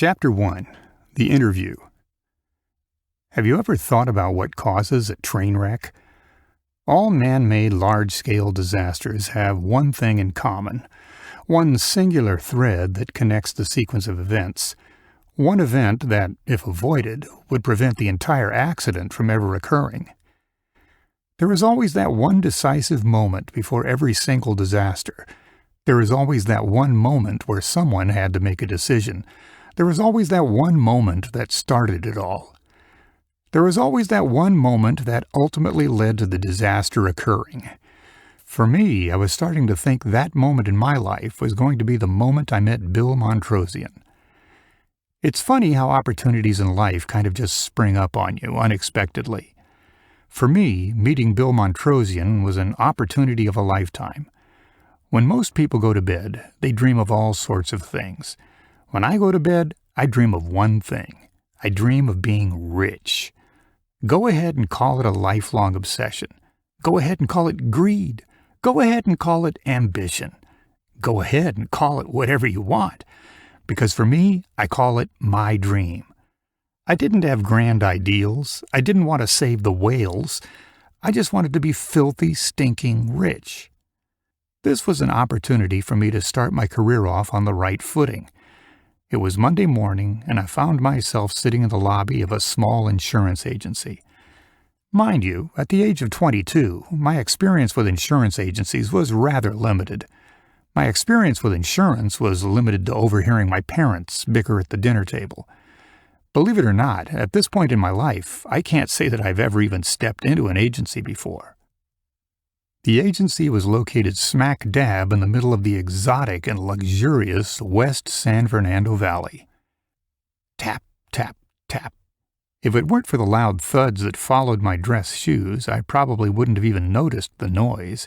Chapter 1. The Interview. Have you ever thought about what causes a train wreck? All man-made large-scale disasters have one thing in common, one singular thread that connects the sequence of events, one event that, if avoided, would prevent the entire accident from ever occurring. There is always that one decisive moment before every single disaster. There is always that one moment where someone had to make a decision. There is always that one moment that started it all. There is always that one moment that ultimately led to the disaster occurring. For me, I was starting to think that moment in my life was going to be the moment I met Bill Montrosian. It's funny how opportunities in life kind of just spring up on you unexpectedly. For me, meeting Bill Montrosian was an opportunity of a lifetime. When most people go to bed, they dream of all sorts of things. When I go to bed, I dream of one thing. I dream of being rich. Go ahead and call it a lifelong obsession. Go ahead and call it greed. Go ahead and call it ambition. Go ahead and call it whatever you want. Because for me, I call it my dream. I didn't have grand ideals. I didn't want to save the whales. I just wanted to be filthy, stinking rich. This was an opportunity for me to start my career off on the right footing. It was Monday morning, and I found myself sitting in the lobby of a small insurance agency. Mind you, at the age of 22, my experience with insurance agencies was rather limited. My experience with insurance was limited to overhearing my parents bicker at the dinner table. Believe it or not, at this point in my life, I can't say that I've ever even stepped into an agency before. The agency was located smack dab in the middle of the exotic and luxurious West San Fernando Valley. Tap, tap, tap. If it weren't for the loud thuds that followed my dress shoes, I probably wouldn't have even noticed the noise.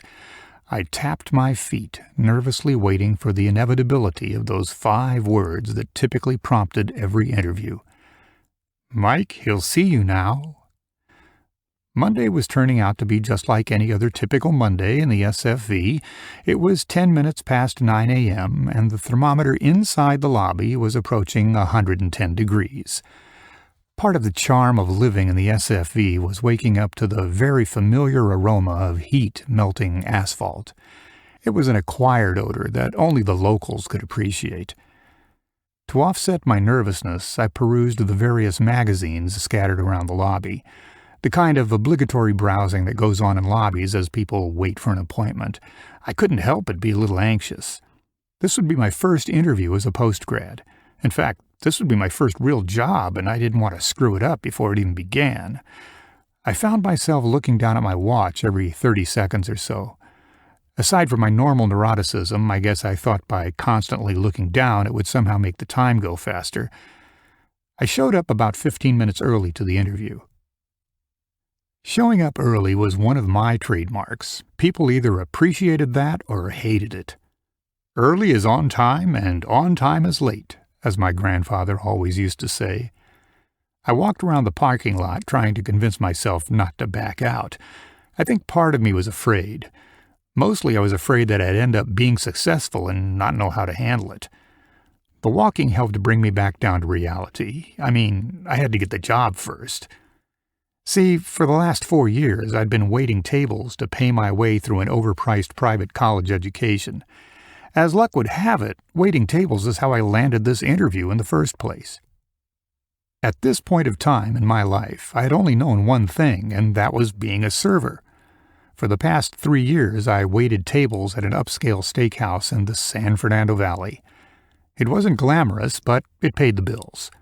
I tapped my feet, nervously waiting for the inevitability of those 5 words that typically prompted every interview. "Mike, he'll see you now." Monday was turning out to be just like any other typical Monday in the SFV. It was 10 minutes past 9 a.m., and the thermometer inside the lobby was approaching 110 degrees. Part of the charm of living in the SFV was waking up to the very familiar aroma of heat melting asphalt. It was an acquired odor that only the locals could appreciate. To offset my nervousness, I perused the various magazines scattered around the lobby. The kind of obligatory browsing that goes on in lobbies as people wait for an appointment. I couldn't help but be a little anxious. This would be my first interview as a postgrad. In fact, this would be my first real job, and I didn't want to screw it up before it even began. I found myself looking down at my watch every 30 seconds or so. Aside from my normal neuroticism, I guess I thought by constantly looking down it would somehow make the time go faster. I showed up about 15 minutes early to the interview. Showing up early was one of my trademarks. People either appreciated that or hated it. Early is on time, and on time is late, as my grandfather always used to say. I walked around the parking lot trying to convince myself not to back out. I think part of me was afraid. Mostly I was afraid that I'd end up being successful and not know how to handle it. The walking helped bring me back down to reality. I mean, I had to get the job first. See, for the last 4 years, I'd been waiting tables to pay my way through an overpriced private college education. As luck would have it, waiting tables is how I landed this interview in the first place. At this point of time in my life, I had only known one thing, and that was being a server. For the past 3 years, I waited tables at an upscale steakhouse in the San Fernando Valley. It wasn't glamorous, but it paid the bills.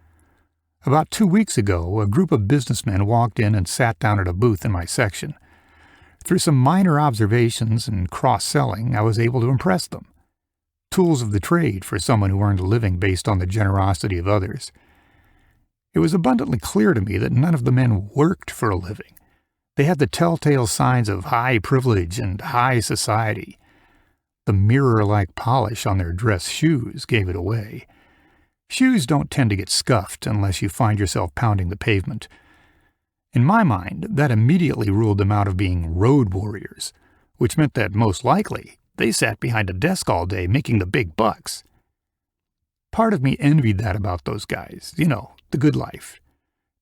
About 2 weeks ago, a group of businessmen walked in and sat down at a booth in my section. Through some minor observations and cross-selling, I was able to impress them. Tools of the trade for someone who earned a living based on the generosity of others. It was abundantly clear to me that none of the men worked for a living. They had the telltale signs of high privilege and high society. The mirror-like polish on their dress shoes gave it away. Shoes don't tend to get scuffed unless you find yourself pounding the pavement. In my mind, that immediately ruled them out of being road warriors, which meant that most likely they sat behind a desk all day making the big bucks. Part of me envied that about those guys, the good life.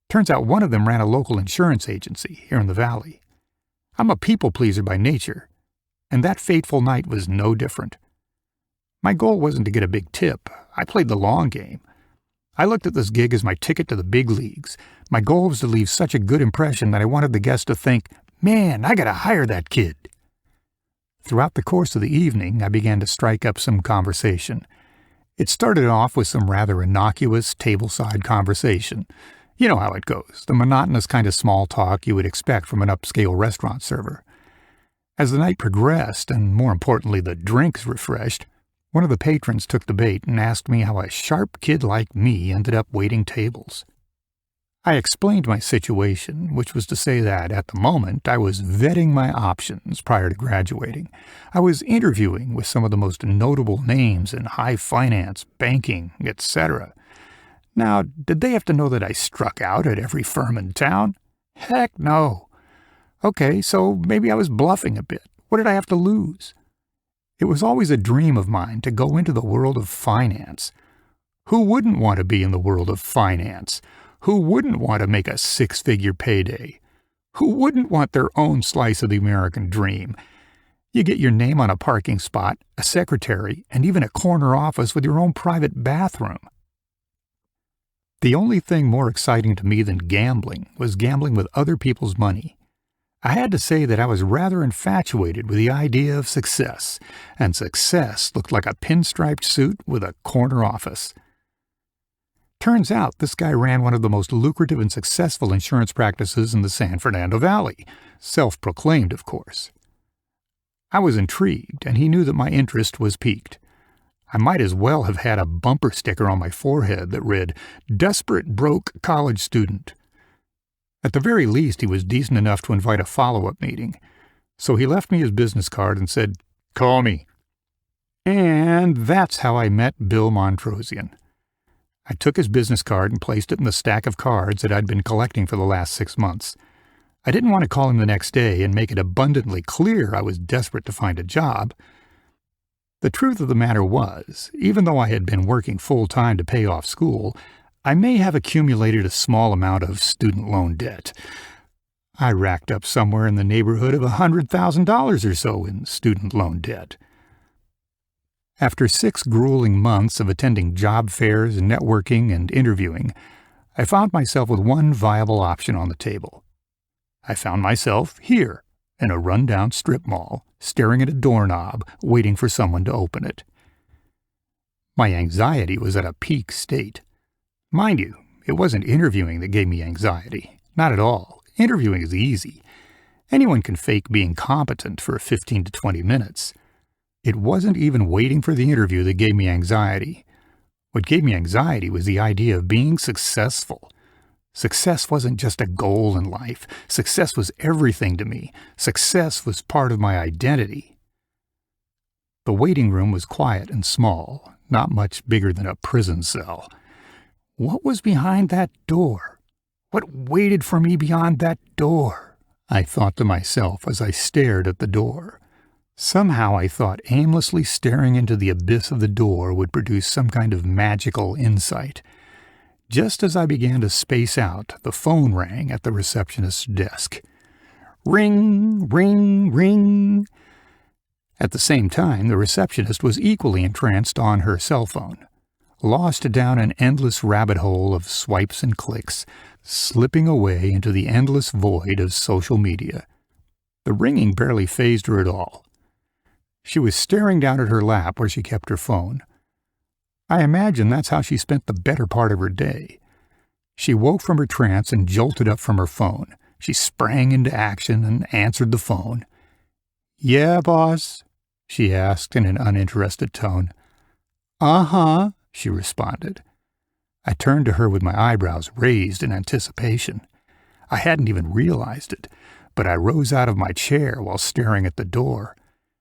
Turns out one of them ran a local insurance agency here in the valley. I'm a people pleaser by nature, and that fateful night was no different. My goal wasn't to get a big tip. I played the long game. I looked at this gig as my ticket to the big leagues. My goal was to leave such a good impression that I wanted the guests to think, "Man, I gotta hire that kid." Throughout the course of the evening, I began to strike up some conversation. It started off with some rather innocuous tableside conversation. You know how it goes, the monotonous kind of small talk you would expect from an upscale restaurant server. As the night progressed, and more importantly the drinks refreshed, one of the patrons took the bait and asked me how a sharp kid like me ended up waiting tables. I explained my situation, which was to say that, at the moment, I was vetting my options prior to graduating. I was interviewing with some of the most notable names in high finance, banking, etc. Now, did they have to know that I struck out at every firm in town? Heck no. Okay, so maybe I was bluffing a bit. What did I have to lose? It was always a dream of mine to go into the world of finance. Who wouldn't want to be in the world of finance? Who wouldn't want to make a six-figure payday? Who wouldn't want their own slice of the American dream? You get your name on a parking spot, a secretary, and even a corner office with your own private bathroom. The only thing more exciting to me than gambling was gambling with other people's money. I had to say that I was rather infatuated with the idea of success, and success looked like a pinstriped suit with a corner office. Turns out this guy ran one of the most lucrative and successful insurance practices in the San Fernando Valley, self-proclaimed, of course. I was intrigued, and he knew that my interest was piqued. I might as well have had a bumper sticker on my forehead that read, "Desperate Broke College Student." At the very least, he was decent enough to invite a follow-up meeting, so he left me his business card and said, "Call me." And that's how I met Bill Montrosian. I took his business card and placed it in the stack of cards that I'd been collecting for the last 6 months. I didn't want to call him the next day and make it abundantly clear I was desperate to find a job. The truth of the matter was, even though I had been working full-time to pay off school, I may have accumulated a small amount of student loan debt. I racked up somewhere in the neighborhood of $100,000 or so in student loan debt. After 6 grueling months of attending job fairs, networking, and interviewing, I found myself with one viable option on the table. I found myself here, in a run-down strip mall, staring at a doorknob, waiting for someone to open it. My anxiety was at a peak state. Mind you, it wasn't interviewing that gave me anxiety. Not at all. Interviewing is easy. Anyone can fake being competent for 15 to 20 minutes. It wasn't even waiting for the interview that gave me anxiety. What gave me anxiety was the idea of being successful. Success wasn't just a goal in life. Success was everything to me. Success was part of my identity. The waiting room was quiet and small, not much bigger than a prison cell. What was behind that door? What waited for me beyond that door? I thought to myself as I stared at the door. Somehow I thought aimlessly staring into the abyss of the door would produce some kind of magical insight. Just as I began to space out, the phone rang at the receptionist's desk. Ring, ring, ring. At the same time, the receptionist was equally entranced on her cell phone, lost down an endless rabbit hole of swipes and clicks, slipping away into the endless void of social media. The ringing barely fazed her at all. She was staring down at her lap where she kept her phone. I imagine that's how she spent the better part of her day. She woke from her trance and jolted up from her phone. She sprang into action and answered the phone. "Yeah, boss?" she asked in an uninterested tone. "Uh-huh," she responded. I turned to her with my eyebrows raised in anticipation. I hadn't even realized it, but I rose out of my chair while staring at the door.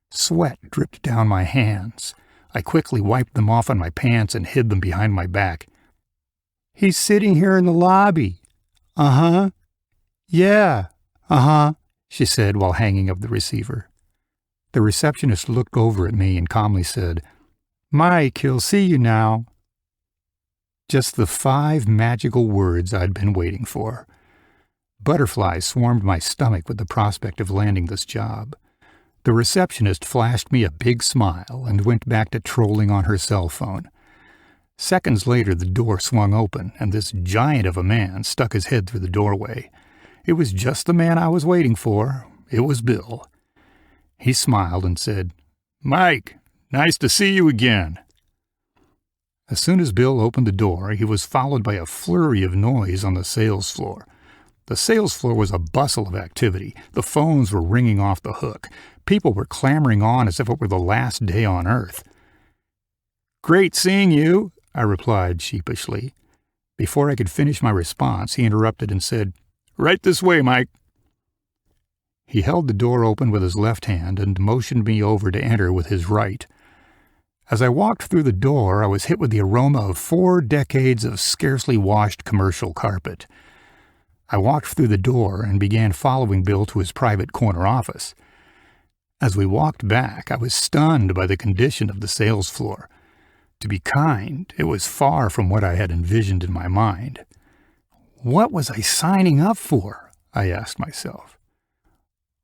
Sweat dripped down my hands. I quickly wiped them off on my pants and hid them behind my back. "He's sitting here in the lobby." "Uh-huh." "Yeah, uh-huh," she said while hanging up the receiver. The receptionist looked over at me and calmly said, "Mike, he'll see you now." Just the 5 magical words I'd been waiting for. Butterflies swarmed my stomach with the prospect of landing this job. The receptionist flashed me a big smile and went back to trolling on her cell phone. Seconds later, the door swung open, and this giant of a man stuck his head through the doorway. It was just the man I was waiting for. It was Bill. He smiled and said, "Mike, nice to see you again." As soon as Bill opened the door, he was followed by a flurry of noise on the sales floor. The sales floor was a bustle of activity. The phones were ringing off the hook. People were clamoring on as if it were the last day on earth. "Great seeing you," I replied sheepishly. Before I could finish my response, he interrupted and said, "Right this way, Mike." He held the door open with his left hand and motioned me over to enter with his right. As I walked through the door, I was hit with the aroma of 4 decades of scarcely washed commercial carpet. I walked through the door and began following Bill to his private corner office. As we walked back, I was stunned by the condition of the sales floor. To be kind, it was far from what I had envisioned in my mind. What was I signing up for? I asked myself.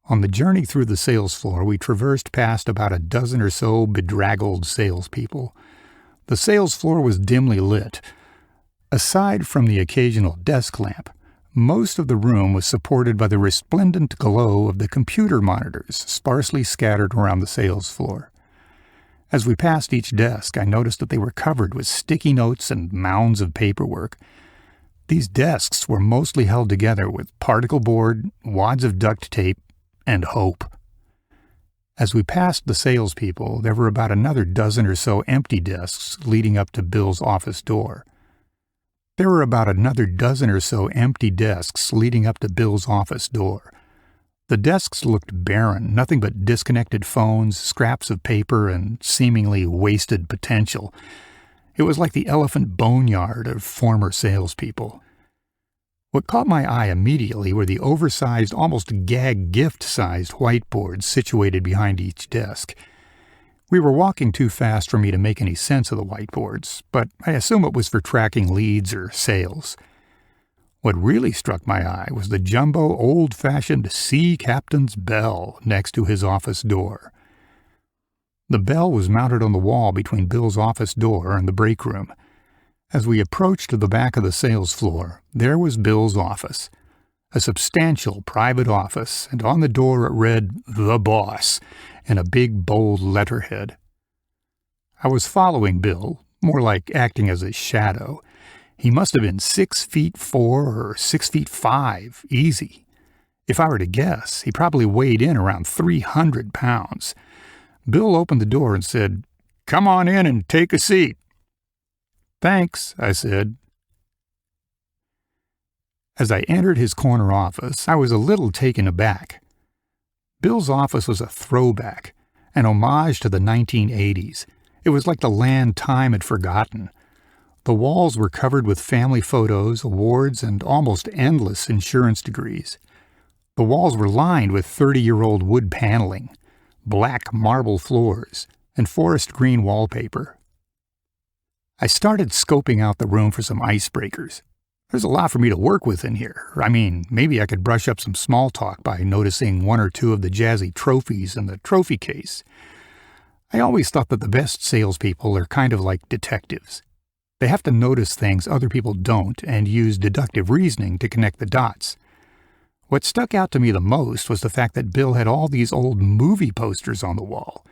On the journey through the sales floor, we traversed past about a dozen or so bedraggled salespeople. The sales floor was dimly lit. Aside from the occasional desk lamp, most of the room was supported by the resplendent glow of the computer monitors sparsely scattered around the sales floor. As we passed each desk, I noticed that they were covered with sticky notes and mounds of paperwork. These desks were mostly held together with particle board, wads of duct tape, and hope. As we passed the salespeople, there were about another dozen or so empty desks leading up to Bill's office door. The desks looked barren, nothing but disconnected phones, scraps of paper, and seemingly wasted potential. It was like the elephant boneyard of former salespeople. What caught my eye immediately were the oversized, almost gag gift-sized whiteboards situated behind each desk. We were walking too fast for me to make any sense of the whiteboards, but I assume it was for tracking leads or sales. What really struck my eye was the jumbo, old-fashioned sea captain's bell next to his office door. The bell was mounted on the wall between Bill's office door and the break room. As we approached the back of the sales floor, there was Bill's office, a substantial private office, and on the door it read, "The Boss," in a big, bold letterhead. I was following Bill, more like acting as a shadow. He must have been 6'4" or 6'5", easy. If I were to guess, he probably weighed in around 300 pounds. Bill opened the door and said, "Come on in and take a seat." "Thanks," I said. As I entered his corner office, I was a little taken aback. Bill's office was a throwback, an homage to the 1980s. It was like the land time had forgotten. The walls were covered with family photos, awards, and almost endless insurance degrees. The walls were lined with 30-year-old wood paneling, black marble floors, and forest green wallpaper. I started scoping out the room for some icebreakers. There's a lot for me to work with in here. I mean, maybe I could brush up some small talk by noticing 1 or 2 of the jazzy trophies in the trophy case. I always thought that the best salespeople are kind of like detectives. They have to notice things other people don't and use deductive reasoning to connect the dots. What stuck out to me the most was the fact that Bill had all these old movie posters on the wall.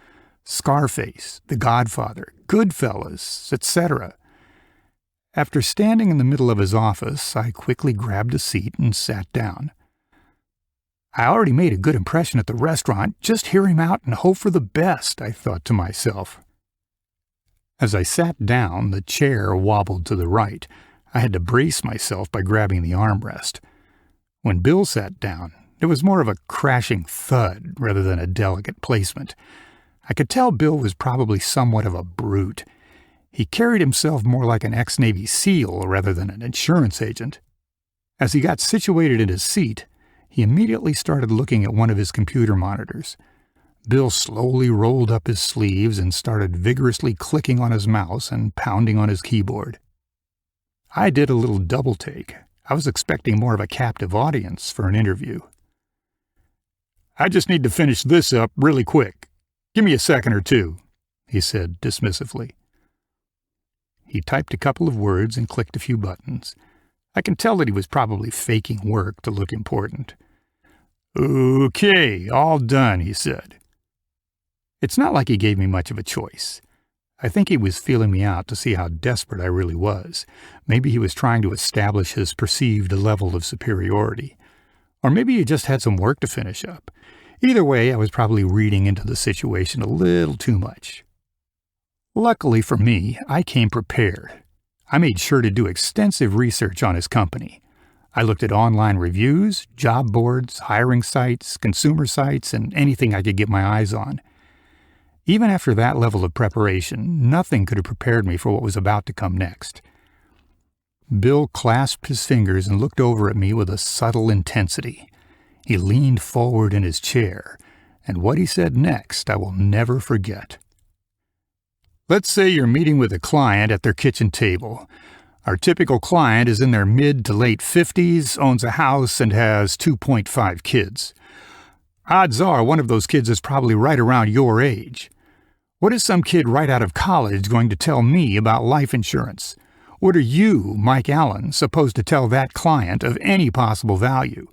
Scarface, The Godfather, Goodfellas, etc. After standing in the middle of his office, I quickly grabbed a seat and sat down. I already made a good impression at the restaurant. Just hear him out and hope for the best, I thought to myself. As I sat down, the chair wobbled to the right. I had to brace myself by grabbing the armrest. When Bill sat down, it was more of a crashing thud rather than a delicate placement. I could tell Bill was probably somewhat of a brute. He carried himself more like an ex-Navy SEAL rather than an insurance agent. As he got situated in his seat, he immediately started looking at one of his computer monitors. Bill slowly rolled up his sleeves and started vigorously clicking on his mouse and pounding on his keyboard. I did a little double take. I was expecting more of a captive audience for an interview. "I just need to finish this up really quick. Give me a second or two," he said dismissively. He typed a couple of words and clicked a few buttons. I can tell that he was probably faking work to look important. "Okay, all done," he said. It's not like he gave me much of a choice. I think he was feeling me out to see how desperate I really was. Maybe he was trying to establish his perceived level of superiority. Or maybe he just had some work to finish up. Either way, I was probably reading into the situation a little too much. Luckily for me, I came prepared. I made sure to do extensive research on his company. I looked at online reviews, job boards, hiring sites, consumer sites, and anything I could get my eyes on. Even after that level of preparation, nothing could have prepared me for what was about to come next. Bill clasped his fingers and looked over at me with a subtle intensity. He leaned forward in his chair, and what he said next I will never forget. "Let's say you're meeting with a client at their kitchen table. Our typical client is in their mid to late 50s, owns a house, and has 2.5 kids. Odds are one of those kids is probably right around your age. What is some kid right out of college going to tell me about life insurance? What are you, Mike Allen, supposed to tell that client of any possible value?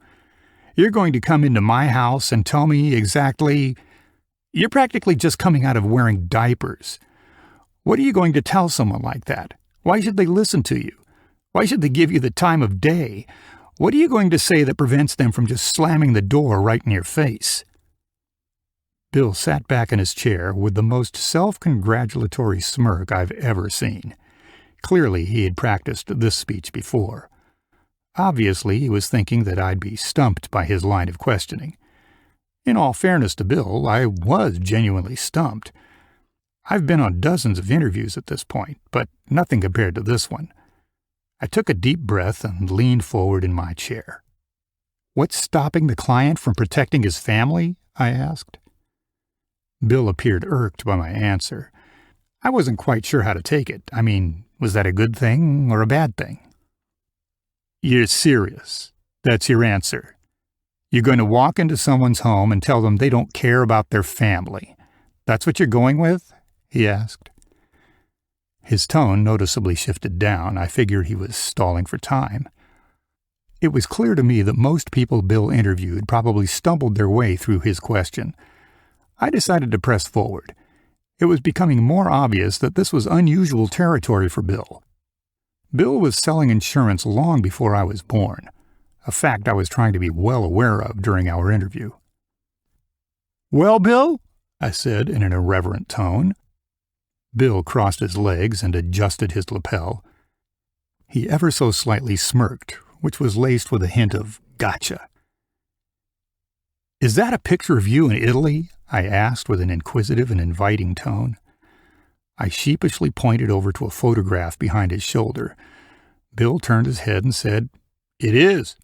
You're going to come into my house and tell me exactly... You're practically just coming out of wearing diapers. What are you going to tell someone like that? Why should they listen to you? Why should they give you the time of day? What are you going to say that prevents them from just slamming the door right in your face?" Bill sat back in his chair with the most self-congratulatory smirk I've ever seen. Clearly, he had practiced this speech before. Obviously, he was thinking that I'd be stumped by his line of questioning. In all fairness to Bill, I was genuinely stumped. I've been on dozens of interviews at this point, but nothing compared to this one. I took a deep breath and leaned forward in my chair. "What's stopping the client from protecting his family?" I asked. Bill appeared irked by my answer. I wasn't quite sure how to take it. I mean, was that a good thing or a bad thing? "You're serious. That's your answer. You're going to walk into someone's home and tell them they don't care about their family. That's what you're going with?" he asked. His tone noticeably shifted down. I figured he was stalling for time. It was clear to me that most people Bill interviewed probably stumbled their way through his question. I decided to press forward. It was becoming more obvious that this was unusual territory for Bill. Bill was selling insurance long before I was born, a fact I was trying to be well aware of during our interview. "Well, Bill?" I said in an irreverent tone. Bill crossed his legs and adjusted his lapel. He ever so slightly smirked, which was laced with a hint of gotcha. "Is that a picture of you in Italy?" I asked with an inquisitive and inviting tone. I sheepishly pointed over to a photograph behind his shoulder. Bill turned his head and said, "It is."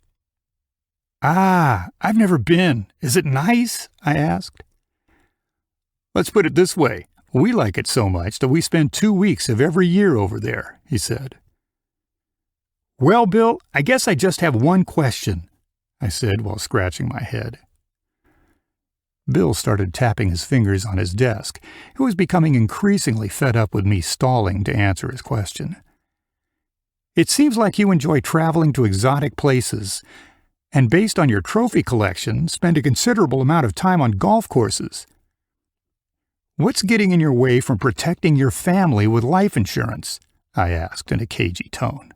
"Ah, I've never been. Is it nice?" I asked. "Let's put it this way. We like it so much that we spend 2 weeks of every year over there," he said. "Well, Bill, I guess I just have one question," I said while scratching my head. Bill started tapping his fingers on his desk. He was becoming increasingly fed up with me stalling to answer his question. "It seems like you enjoy traveling to exotic places, and based on your trophy collection, spend a considerable amount of time on golf courses. What's getting in your way from protecting your family with life insurance?" I asked in a cagey tone.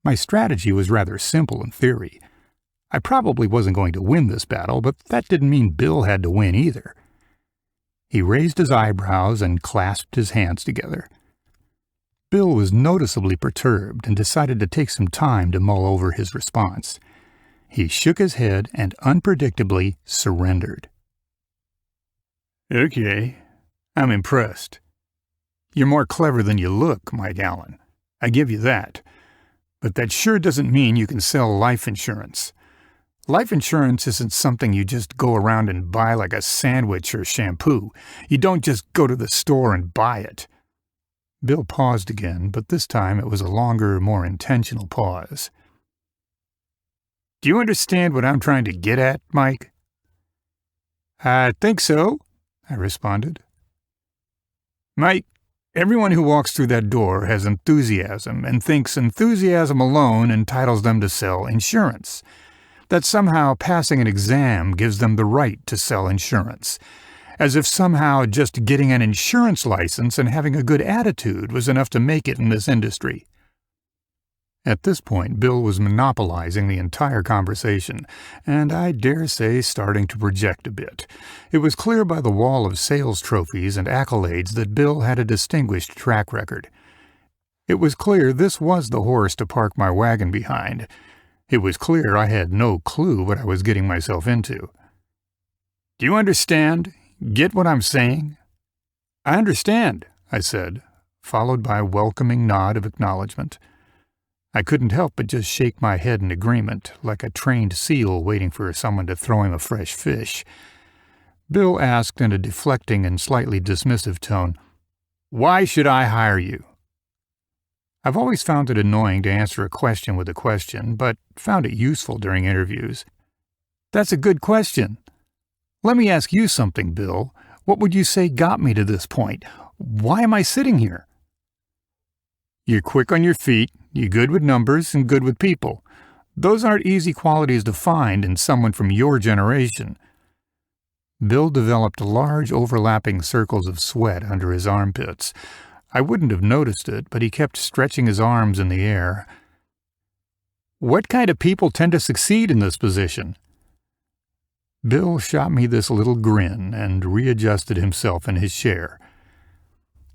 My strategy was rather simple in theory. I probably wasn't going to win this battle, but that didn't mean Bill had to win either. He raised his eyebrows and clasped his hands together. Bill was noticeably perturbed and decided to take some time to mull over his response. He shook his head and unpredictably surrendered. "Okay, I'm impressed. You're more clever than you look, Mike Allen. I give you that. But that sure doesn't mean you can sell life insurance. Life insurance isn't something you just go around and buy like a sandwich or shampoo. You don't just go to the store and buy it." Bill paused again, but this time it was a longer, more intentional pause. "Do you understand what I'm trying to get at, Mike?" "I think so," I responded. "Mike, everyone who walks through that door has enthusiasm and thinks enthusiasm alone entitles them to sell insurance. That somehow passing an exam gives them the right to sell insurance. As if somehow just getting an insurance license and having a good attitude was enough to make it in this industry." At this point, Bill was monopolizing the entire conversation, and I dare say starting to project a bit. It was clear by the wall of sales trophies and accolades that Bill had a distinguished track record. It was clear this was the horse to park my wagon behind. It was clear I had no clue what I was getting myself into. "Do you understand? Get what I'm saying?" "I understand," I said, followed by a welcoming nod of acknowledgement. I couldn't help but just shake my head in agreement, like a trained seal waiting for someone to throw him a fresh fish. Bill asked in a deflecting and slightly dismissive tone, "Why should I hire you?" I've always found it annoying to answer a question with a question, but found it useful during interviews. "That's a good question. Let me ask you something, Bill. What would you say got me to this point? Why am I sitting here?" "You're quick on your feet, you're good with numbers, and good with people. Those aren't easy qualities to find in someone from your generation." Bill developed large overlapping circles of sweat under his armpits. I wouldn't have noticed it, but he kept stretching his arms in the air. "What kind of people tend to succeed in this position?" Bill shot me this little grin and readjusted himself in his chair.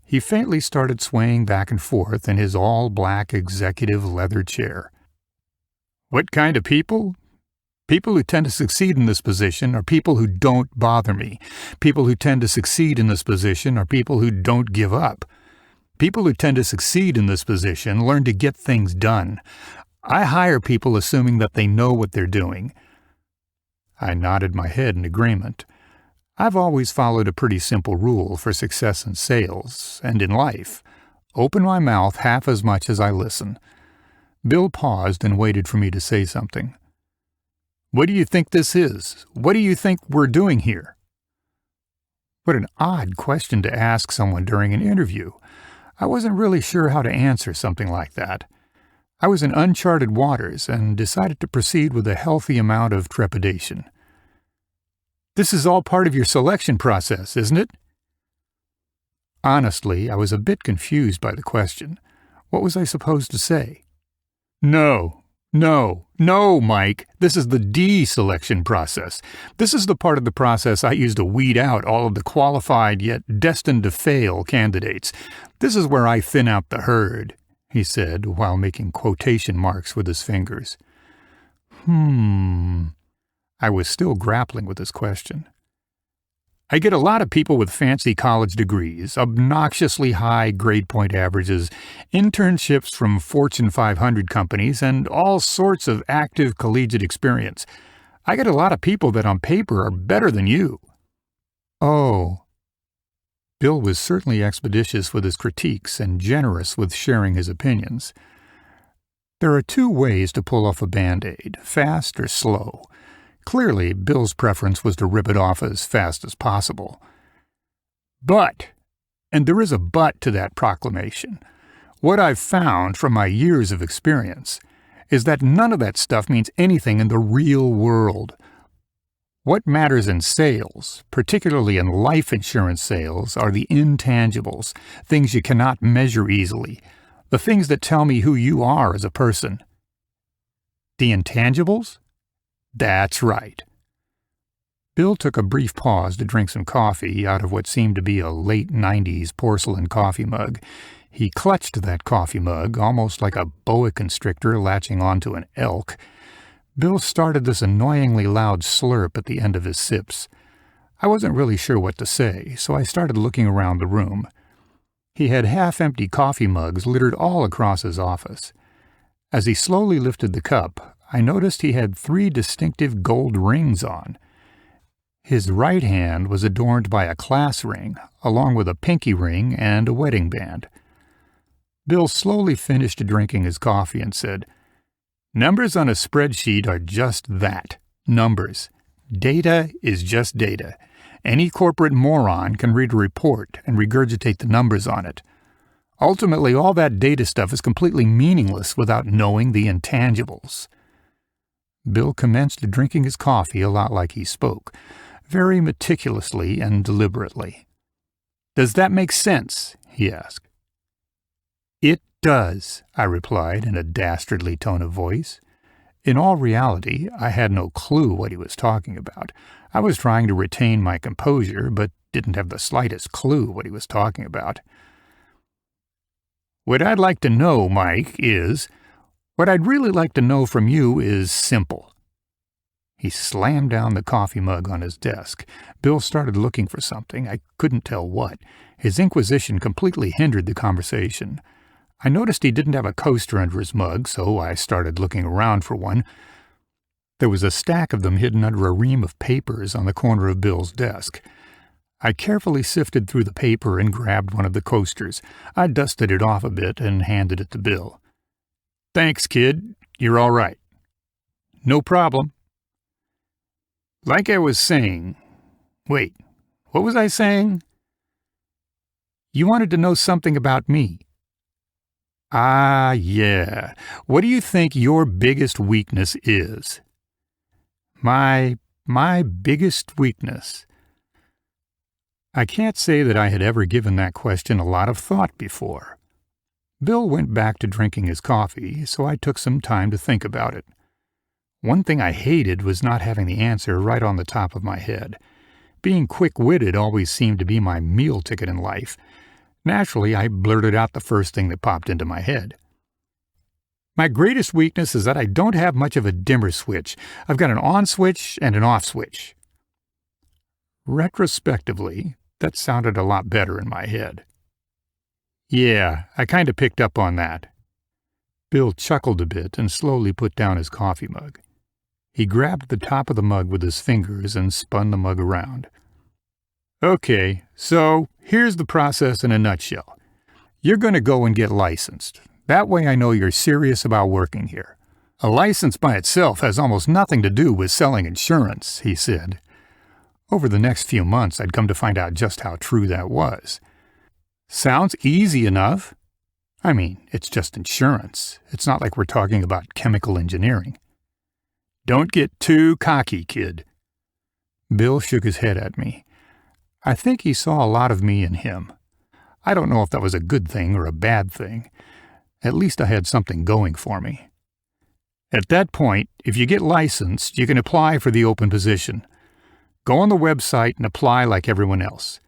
He faintly started swaying back and forth in his all-black executive leather chair. "What kind of people? People who tend to succeed in this position are people who don't bother me. People who tend to succeed in this position are people who don't give up. People who tend to succeed in this position learn to get things done. I hire people assuming that they know what they're doing." I nodded my head in agreement. I've always followed a pretty simple rule for success in sales, and in life. Open my mouth half as much as I listen. Bill paused and waited for me to say something. "What do you think this is? What do you think we're doing here?" What an odd question to ask someone during an interview. I wasn't really sure how to answer something like that. I was in uncharted waters and decided to proceed with a healthy amount of trepidation. "This is all part of your selection process, isn't it?" Honestly, I was a bit confused by the question. What was I supposed to say? No, Mike. This is the deselection process. This is the part of the process I use to weed out all of the qualified yet destined to fail candidates. This is where I thin out the herd," he said, while making quotation marks with his fingers. I was still grappling with this question. "I get a lot of people with fancy college degrees, obnoxiously high grade point averages, internships from Fortune 500 companies, and all sorts of active collegiate experience. I get a lot of people that on paper are better than you." Oh. Bill was certainly expeditious with his critiques and generous with sharing his opinions. There are two ways to pull off a Band-Aid, fast or slow. Clearly, Bill's preference was to rip it off as fast as possible. But, and there is a but to that proclamation, what I've found from my years of experience is that none of that stuff means anything in the real world. What matters in sales, particularly in life insurance sales, are the intangibles, things you cannot measure easily, the things that tell me who you are as a person. The intangibles? That's right. Bill took a brief pause to drink some coffee out of what seemed to be a late 90s porcelain coffee mug. He clutched that coffee mug, almost like a boa constrictor latching onto an elk. Bill started this annoyingly loud slurp at the end of his sips. I wasn't really sure what to say, so I started looking around the room. He had half-empty coffee mugs littered all across his office. As he slowly lifted the cup, I noticed he had 3 distinctive gold rings on. His right hand was adorned by a class ring, along with a pinky ring and a wedding band. Bill slowly finished drinking his coffee and said, "Numbers on a spreadsheet are just that, numbers. Data is just data. Any corporate moron can read a report and regurgitate the numbers on it. Ultimately, all that data stuff is completely meaningless without knowing the intangibles." Bill commenced drinking his coffee a lot like he spoke, very meticulously and deliberately. "Does that make sense?" he asked. "It does," I replied in a dastardly tone of voice. In all reality, I had no clue what he was talking about. I was trying to retain my composure, but didn't have the slightest clue what he was talking about. What I'd really like to know from you is simple." He slammed down the coffee mug on his desk. Bill started looking for something. I couldn't tell what. His inquisition completely hindered the conversation. I noticed he didn't have a coaster under his mug, so I started looking around for one. There was a stack of them hidden under a ream of papers on the corner of Bill's desk. I carefully sifted through the paper and grabbed one of the coasters. I dusted it off a bit and handed it to Bill. "Thanks, kid. You're all right." "No problem." Like I was saying... Wait, what was I saying? You wanted to know something about me. Ah, yeah. What do you think your biggest weakness is? My biggest weakness. I can't say that I had ever given that question a lot of thought before. Bill went back to drinking his coffee, so I took some time to think about it. One thing I hated was not having the answer right on the top of my head. Being quick-witted always seemed to be my meal ticket in life. Naturally, I blurted out the first thing that popped into my head. My greatest weakness is that I don't have much of a dimmer switch. I've got an on switch and an off switch. Retrospectively, that sounded a lot better in my head. Yeah, I kind of picked up on that. Bill chuckled a bit and slowly put down his coffee mug. He grabbed the top of the mug with his fingers and spun the mug around. Okay, so here's the process in a nutshell. You're going to go and get licensed. That way I know you're serious about working here. A license by itself has almost nothing to do with selling insurance, he said. Over the next few months, I'd come to find out just how true that was. Sounds easy enough. I mean, it's just insurance. It's not like we're talking about chemical engineering. Don't get too cocky, kid. Bill shook his head at me. I think he saw a lot of me in him. I don't know if that was a good thing or a bad thing. At least I had something going for me. At that point, if you get licensed, you can apply for the open position. Go on the website and apply like everyone else.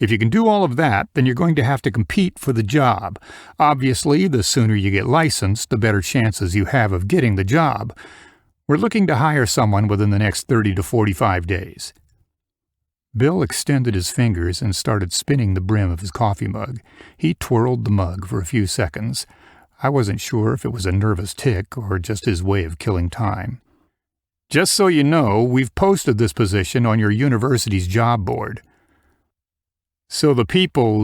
If you can do all of that, then you're going to have to compete for the job. Obviously, the sooner you get licensed, the better chances you have of getting the job. We're looking to hire someone within the next 30 to 45 days. Bill extended his fingers and started spinning the brim of his coffee mug. He twirled the mug for a few seconds. I wasn't sure if it was a nervous tic or just his way of killing time. Just so you know, we've posted this position on your university's job board. So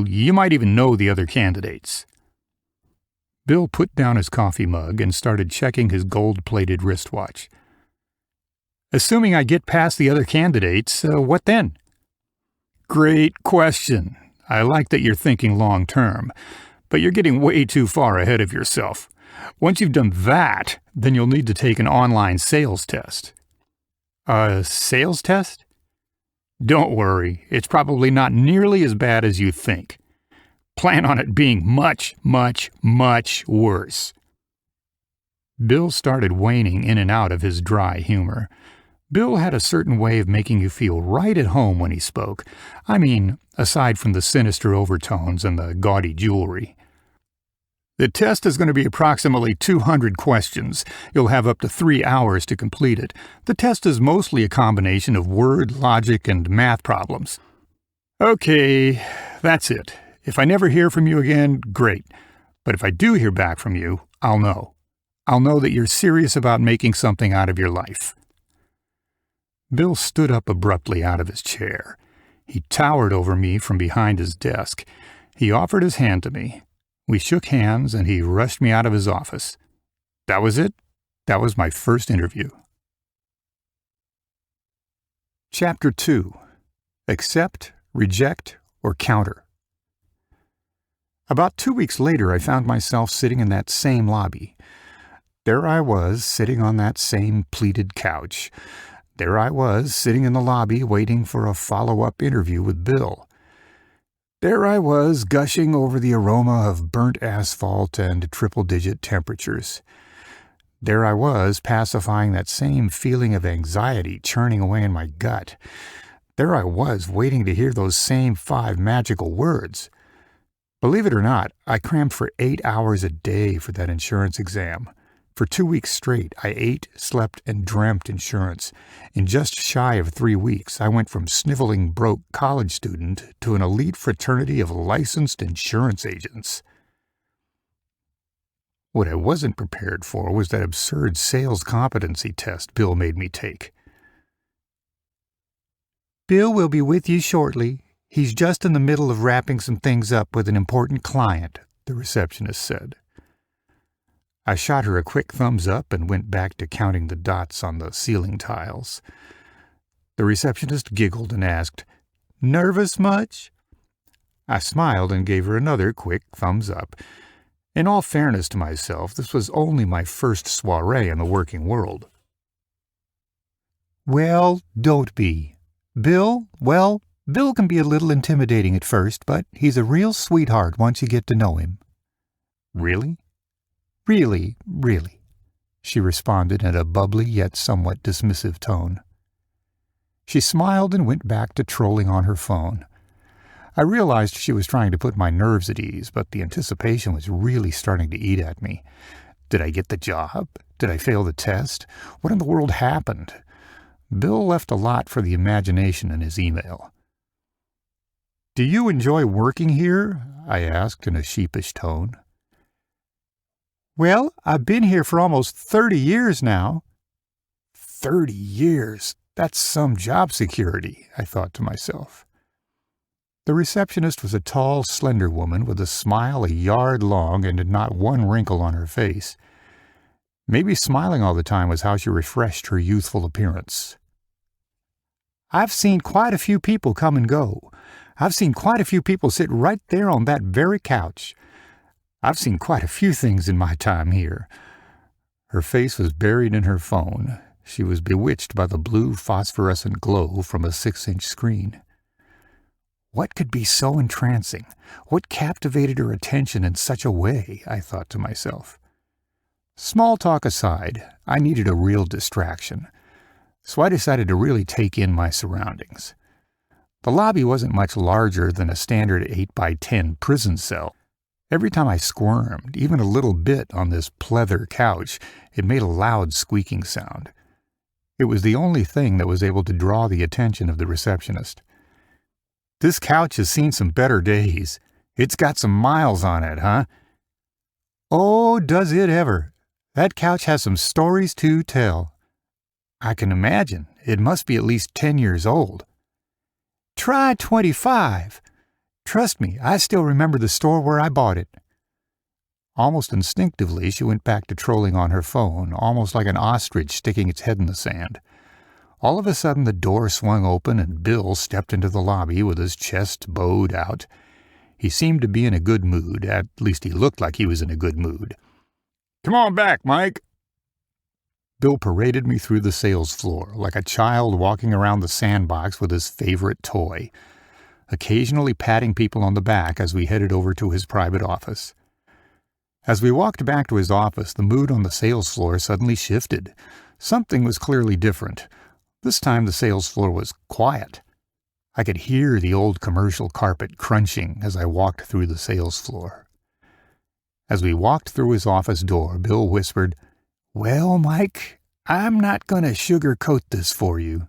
you might even know the other candidates. Bill put down his coffee mug and started checking his gold-plated wristwatch. Assuming I get past the other candidates, what then? Great question. I like that you're thinking long-term, but you're getting way too far ahead of yourself. Once you've done that, then you'll need to take an online sales test. A sales test? Don't worry, it's probably not nearly as bad as you think. Plan on it being much, much, much worse. Bill started waning in and out of his dry humor. Bill had a certain way of making you feel right at home when he spoke. I mean, aside from the sinister overtones and the gaudy jewelry. The test is going to be approximately 200 questions. You'll have up to 3 hours to complete it. The test is mostly a combination of word, logic, and math problems. Okay, that's it. If I never hear from you again, great. But if I do hear back from you, I'll know. I'll know that you're serious about making something out of your life. Bill stood up abruptly out of his chair. He towered over me from behind his desk. He offered his hand to me. We shook hands, and he rushed me out of his office. That was it. That was my first interview. Chapter 2. Accept, Reject, or Counter. About 2 weeks later, I found myself sitting in that same lobby. There I was, sitting on that same pleated couch. There I was, sitting in the lobby, waiting for a follow-up interview with Bill. There I was, gushing over the aroma of burnt asphalt and triple-digit temperatures. There I was, pacifying that same feeling of anxiety churning away in my gut. There I was, waiting to hear those same 5 magical words. Believe it or not, I crammed for 8 hours a day for that insurance exam. For 2 weeks straight, I ate, slept, and dreamt insurance. In just shy of 3 weeks, I went from sniveling broke college student to an elite fraternity of licensed insurance agents. What I wasn't prepared for was that absurd sales competency test Bill made me take. "Bill will be with you shortly. He's just in the middle of wrapping some things up with an important client," the receptionist said. I shot her a quick thumbs up and went back to counting the dots on the ceiling tiles. The receptionist giggled and asked, "Nervous much?" I smiled and gave her another quick thumbs up. In all fairness to myself, this was only my first soiree in the working world. "Well, don't be. Bill can be a little intimidating at first, but he's a real sweetheart once you get to know him." "Really?" Really, she responded in a bubbly yet somewhat dismissive tone. She smiled and went back to trolling on her phone. I realized she was trying to put my nerves at ease, but the anticipation was really starting to eat at me. Did I get the job? Did I fail the test? What in the world happened? Bill left a lot for the imagination in his email. "Do you enjoy working here?" I asked in a sheepish tone. "Well, I've been here for almost 30 years now." 30 years? That's some job security, I thought to myself. The receptionist was a tall, slender woman with a smile a yard long and not one wrinkle on her face. Maybe smiling all the time was how she refreshed her youthful appearance. "I've seen quite a few people come and go. I've seen quite a few people sit right there on that very couch. I've seen quite a few things in my time here." Her face was buried in her phone. She was bewitched by the blue phosphorescent glow from a 6-inch screen. What could be so entrancing? What captivated her attention in such a way? I thought to myself. Small talk aside, I needed a real distraction, so I decided to really take in my surroundings. The lobby wasn't much larger than a standard 8x10 prison cell. Every time I squirmed, even a little bit on this pleather couch, it made a loud squeaking sound. It was the only thing that was able to draw the attention of the receptionist. "This couch has seen some better days. It's got some miles on it, huh?" "Oh, does it ever. That couch has some stories to tell." "I can imagine. It must be at least 10 years old." "Try 25. Trust me, I still remember the store where I bought it." Almost instinctively, she went back to trolling on her phone, almost like an ostrich sticking its head in the sand. All of a sudden, the door swung open and Bill stepped into the lobby with his chest bowed out. He seemed to be in a good mood, at least he looked like he was in a good mood. "Come on back, Mike." Bill paraded me through the sales floor, like a child walking around the sandbox with his favorite toy, occasionally patting people on the back as we headed over to his private office. As we walked back to his office, the mood on the sales floor suddenly shifted. Something was clearly different. This time the sales floor was quiet. I could hear the old commercial carpet crunching as I walked through the sales floor. As we walked through his office door, Bill whispered, "Well, Mike, I'm not going to sugarcoat this for you."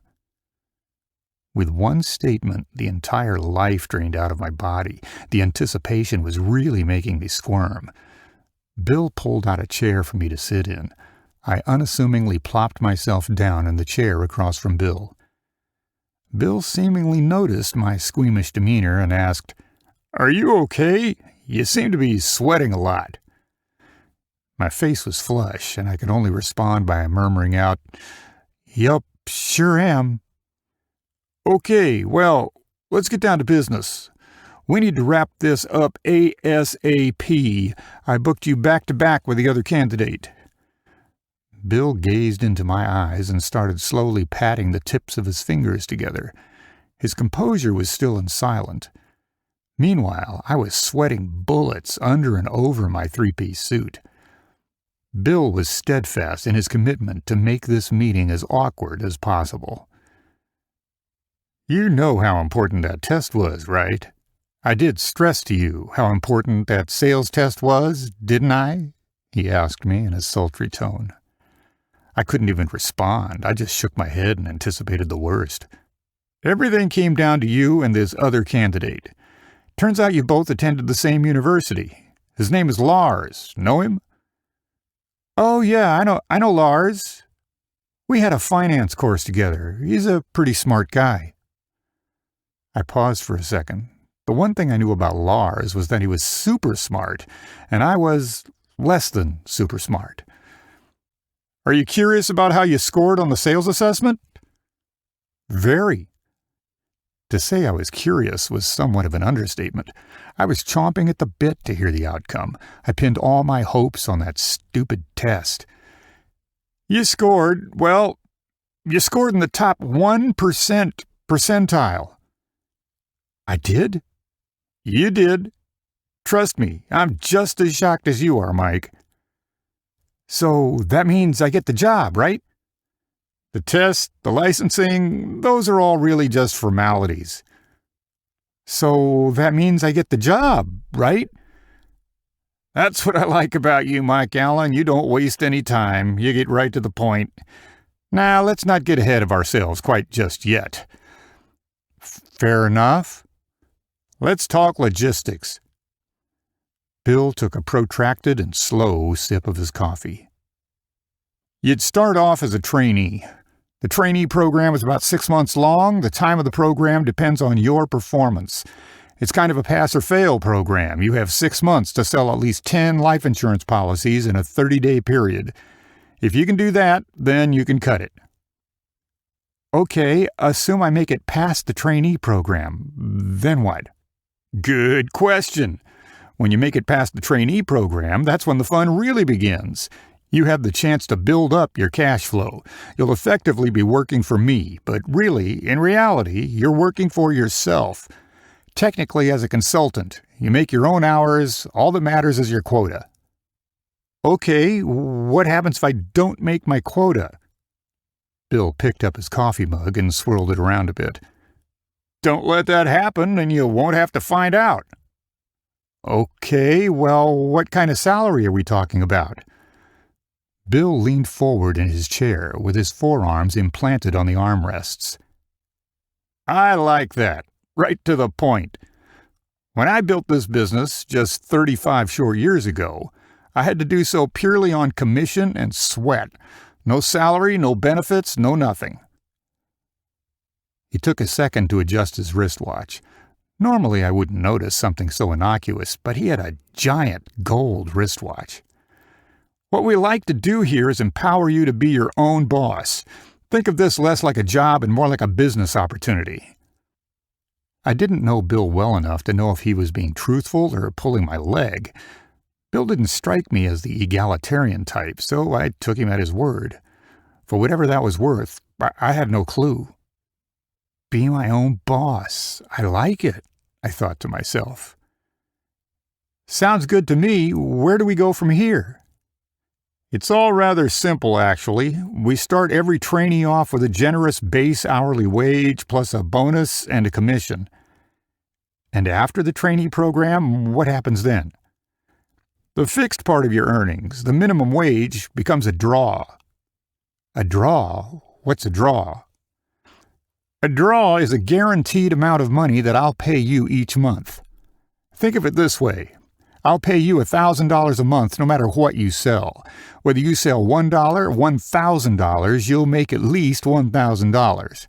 With one statement, the entire life drained out of my body. The anticipation was really making me squirm. Bill pulled out a chair for me to sit in. I unassumingly plopped myself down in the chair across from Bill. Bill seemingly noticed my squeamish demeanor and asked, "Are you okay? You seem to be sweating a lot." My face was flush, and I could only respond by murmuring out, "Yup, sure am." "Okay, well, let's get down to business. We need to wrap this up ASAP. I booked you back-to-back with the other candidate." Bill gazed into my eyes and started slowly patting the tips of his fingers together. His composure was still silent. Meanwhile, I was sweating bullets under and over my three-piece suit. Bill was steadfast in his commitment to make this meeting as awkward as possible. "You know how important that test was, right? I did stress to you how important that sales test was, didn't I?" he asked me in a sultry tone. I couldn't even respond. I just shook my head and anticipated the worst. "Everything came down to you and this other candidate. Turns out you both attended the same university. His name is Lars. Know him?" "Oh, yeah, I know Lars. We had a finance course together. He's a pretty smart guy." I paused for a second. The one thing I knew about Lars was that he was super smart, and I was less than super smart. "Are you curious about how you scored on the sales assessment?" "Very." To say I was curious was somewhat of an understatement. I was chomping at the bit to hear the outcome. I pinned all my hopes on that stupid test. You scored in the top 1% percentile." "I did?" "You did. Trust me, I'm just as shocked as you are, Mike." "So that means I get the job, right?" "The test, the licensing, those are all really just formalities." "So that means I get the job, right?" "That's what I like about you, Mike Allen. You don't waste any time. You get right to the point. Now, let's not get ahead of ourselves quite just yet." "Fair enough." "Let's talk logistics." Bill took a protracted and slow sip of his coffee. "You'd start off as a trainee. The trainee program is about 6 months long. The time of the program depends on your performance. It's kind of a pass-or-fail program. You have 6 months to sell at least 10 life insurance policies in a 30-day period. If you can do that, then you can cut it." "Okay, assume I make it past the trainee program. Then what?" "Good question. When you make it past the trainee program, that's when the fun really begins. You have the chance to build up your cash flow. You'll effectively be working for me, but really, in reality, you're working for yourself. Technically, as a consultant, you make your own hours. All that matters is your quota." "Okay, what happens if I don't make my quota?" Bill picked up his coffee mug and swirled it around a bit. "Don't let that happen, and you won't have to find out." "Okay, well, what kind of salary are we talking about?" Bill leaned forward in his chair with his forearms implanted on the armrests. "I like that. Right to the point. When I built this business just 35 short years ago, I had to do so purely on commission and sweat. No salary, no benefits, no nothing." He took a second to adjust his wristwatch. Normally I wouldn't notice something so innocuous, but he had a giant gold wristwatch. "What we like to do here is empower you to be your own boss. Think of this less like a job and more like a business opportunity." I didn't know Bill well enough to know if he was being truthful or pulling my leg. Bill didn't strike me as the egalitarian type, so I took him at his word. For whatever that was worth, I had no clue. Be my own boss. I like it, I thought to myself. Sounds good to me. Where do we go from here? It's all rather simple, actually. We start every trainee off with a generous base hourly wage plus a bonus and a commission. And after the trainee program, what happens then? The fixed part of your earnings, the minimum wage, becomes a draw. A draw? What's a draw? A draw is a guaranteed amount of money that I'll pay you each month. Think of it this way. I'll pay you $1,000 a month no matter what you sell. Whether you sell $1, $1,000, you'll make at least $1,000.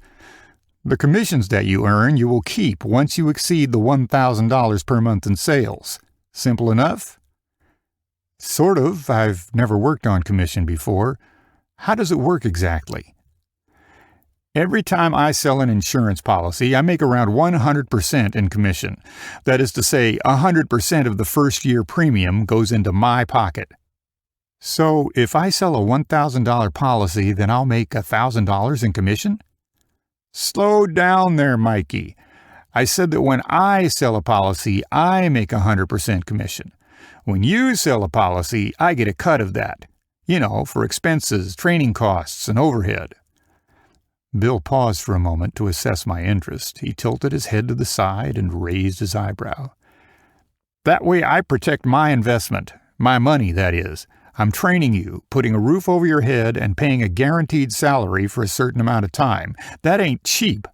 The commissions that you earn you will keep once you exceed the $1,000 per month in sales. Simple enough? Sort of. I've never worked on commission before. How does it work exactly? Every time I sell an insurance policy, I make around 100% in commission. That is to say, 100% of the first year premium goes into my pocket. So if I sell a $1,000 policy, then I'll make $1,000 in commission? Slow down there, Mikey. I said that when I sell a policy, I make 100% commission. When you sell a policy, I get a cut of that. For expenses, training costs, and overhead. Bill paused for a moment to assess my interest. He tilted his head to the side and raised his eyebrow. That way I protect my investment. My money, that is. I'm training you, putting a roof over your head, and paying a guaranteed salary for a certain amount of time. That ain't cheap.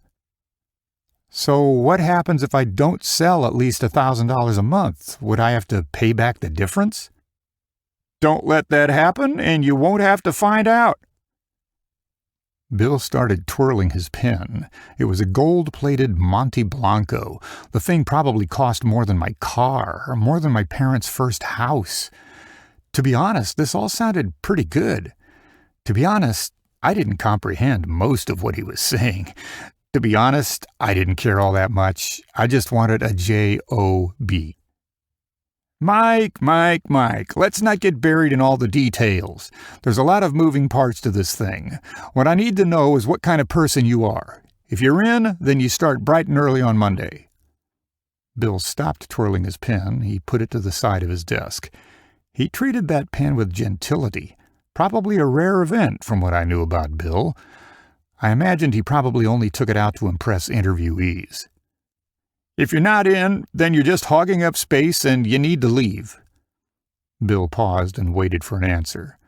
So what happens if I don't sell at least $1,000 a month? Would I have to pay back the difference? Don't let that happen, and you won't have to find out. Bill started twirling his pen. It was a gold-plated Monte Blanco. The thing probably cost more than my car, or more than my parents' first house. To be honest, this all sounded pretty good. To be honest, I didn't comprehend most of what he was saying. To be honest, I didn't care all that much. I just wanted a J-O-B. Mike, let's not get buried in all the details. There's a lot of moving parts to this thing. What I need to know is what kind of person you are. If you're in, then you start bright and early on Monday. Bill stopped twirling his pen. He put it to the side of his desk. He treated that pen with gentility, probably a rare event from what I knew about Bill. I imagined he probably only took it out to impress interviewees. If you're not in, then you're just hogging up space and you need to leave. Bill paused and waited for an answer.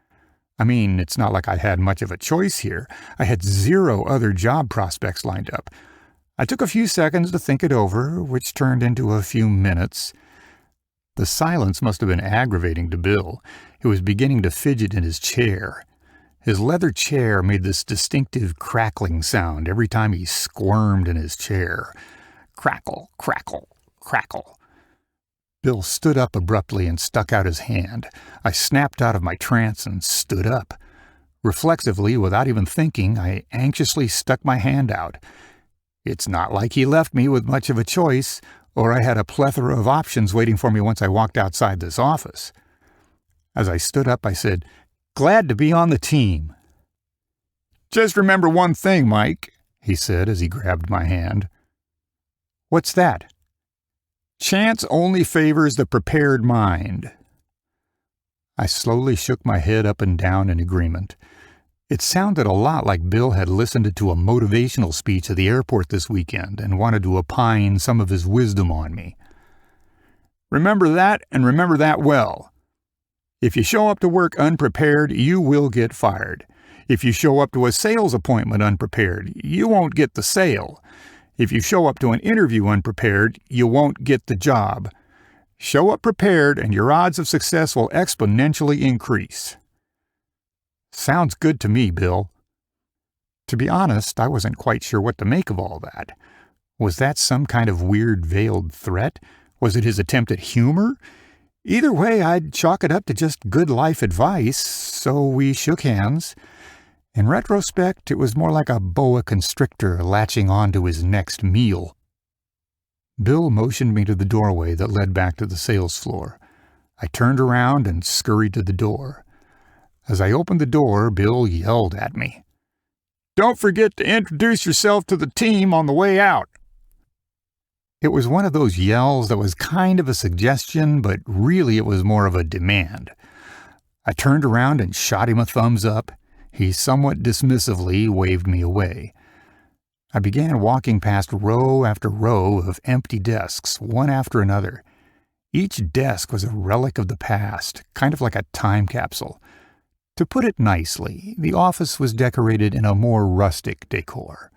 I mean, it's not like I had much of a choice here. I had 0 other job prospects lined up. I took a few seconds to think it over, which turned into a few minutes. The silence must have been aggravating to Bill. He was beginning to fidget in his chair. His leather chair made this distinctive crackling sound every time he squirmed in his chair. Crackle, crackle, crackle. Bill stood up abruptly and stuck out his hand. I snapped out of my trance and stood up. Reflexively, without even thinking, I anxiously stuck my hand out. It's not like he left me with much of a choice, or I had a plethora of options waiting for me once I walked outside this office. As I stood up, I said, "Glad to be on the team." "Just remember one thing, Mike," he said as he grabbed my hand. "What's that?" "Chance only favors the prepared mind." I slowly shook my head up and down in agreement. It sounded a lot like Bill had listened to a motivational speech at the airport this weekend and wanted to opine some of his wisdom on me. "Remember that, and remember that well. If you show up to work unprepared, you will get fired. If you show up to a sales appointment unprepared, you won't get the sale. If you show up to an interview unprepared, you won't get the job. Show up prepared and your odds of success will exponentially increase." Sounds good to me, Bill. To be honest, I wasn't quite sure what to make of all that. Was that some kind of weird veiled threat? Was it his attempt at humor? Either way, I'd chalk it up to just good life advice, so we shook hands. In retrospect, it was more like a boa constrictor latching on to his next meal. Bill motioned me to the doorway that led back to the sales floor. I turned around and scurried to the door. As I opened the door, Bill yelled at me. "Don't forget to introduce yourself to the team on the way out." It was one of those yells that was kind of a suggestion, but really it was more of a demand. I turned around and shot him a thumbs up. He somewhat dismissively waved me away. I began walking past row after row of empty desks, one after another. Each desk was a relic of the past, kind of like a time capsule. To put it nicely, the office was decorated in a more rustic decor.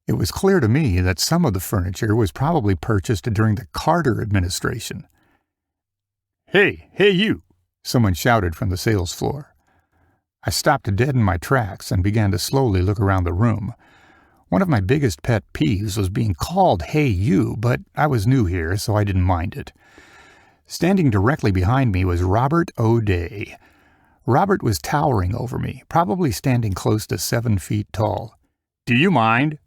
It was clear to me that some of the furniture was probably purchased during the Carter administration. Hey, you!" someone shouted from the sales floor. I stopped dead in my tracks and began to slowly look around the room. One of my biggest pet peeves was being called "Hey, you," but I was new here, so I didn't mind it. Standing directly behind me was Robert O'Day. Robert was towering over me, probably standing close to 7 feet tall. "Do you mind?"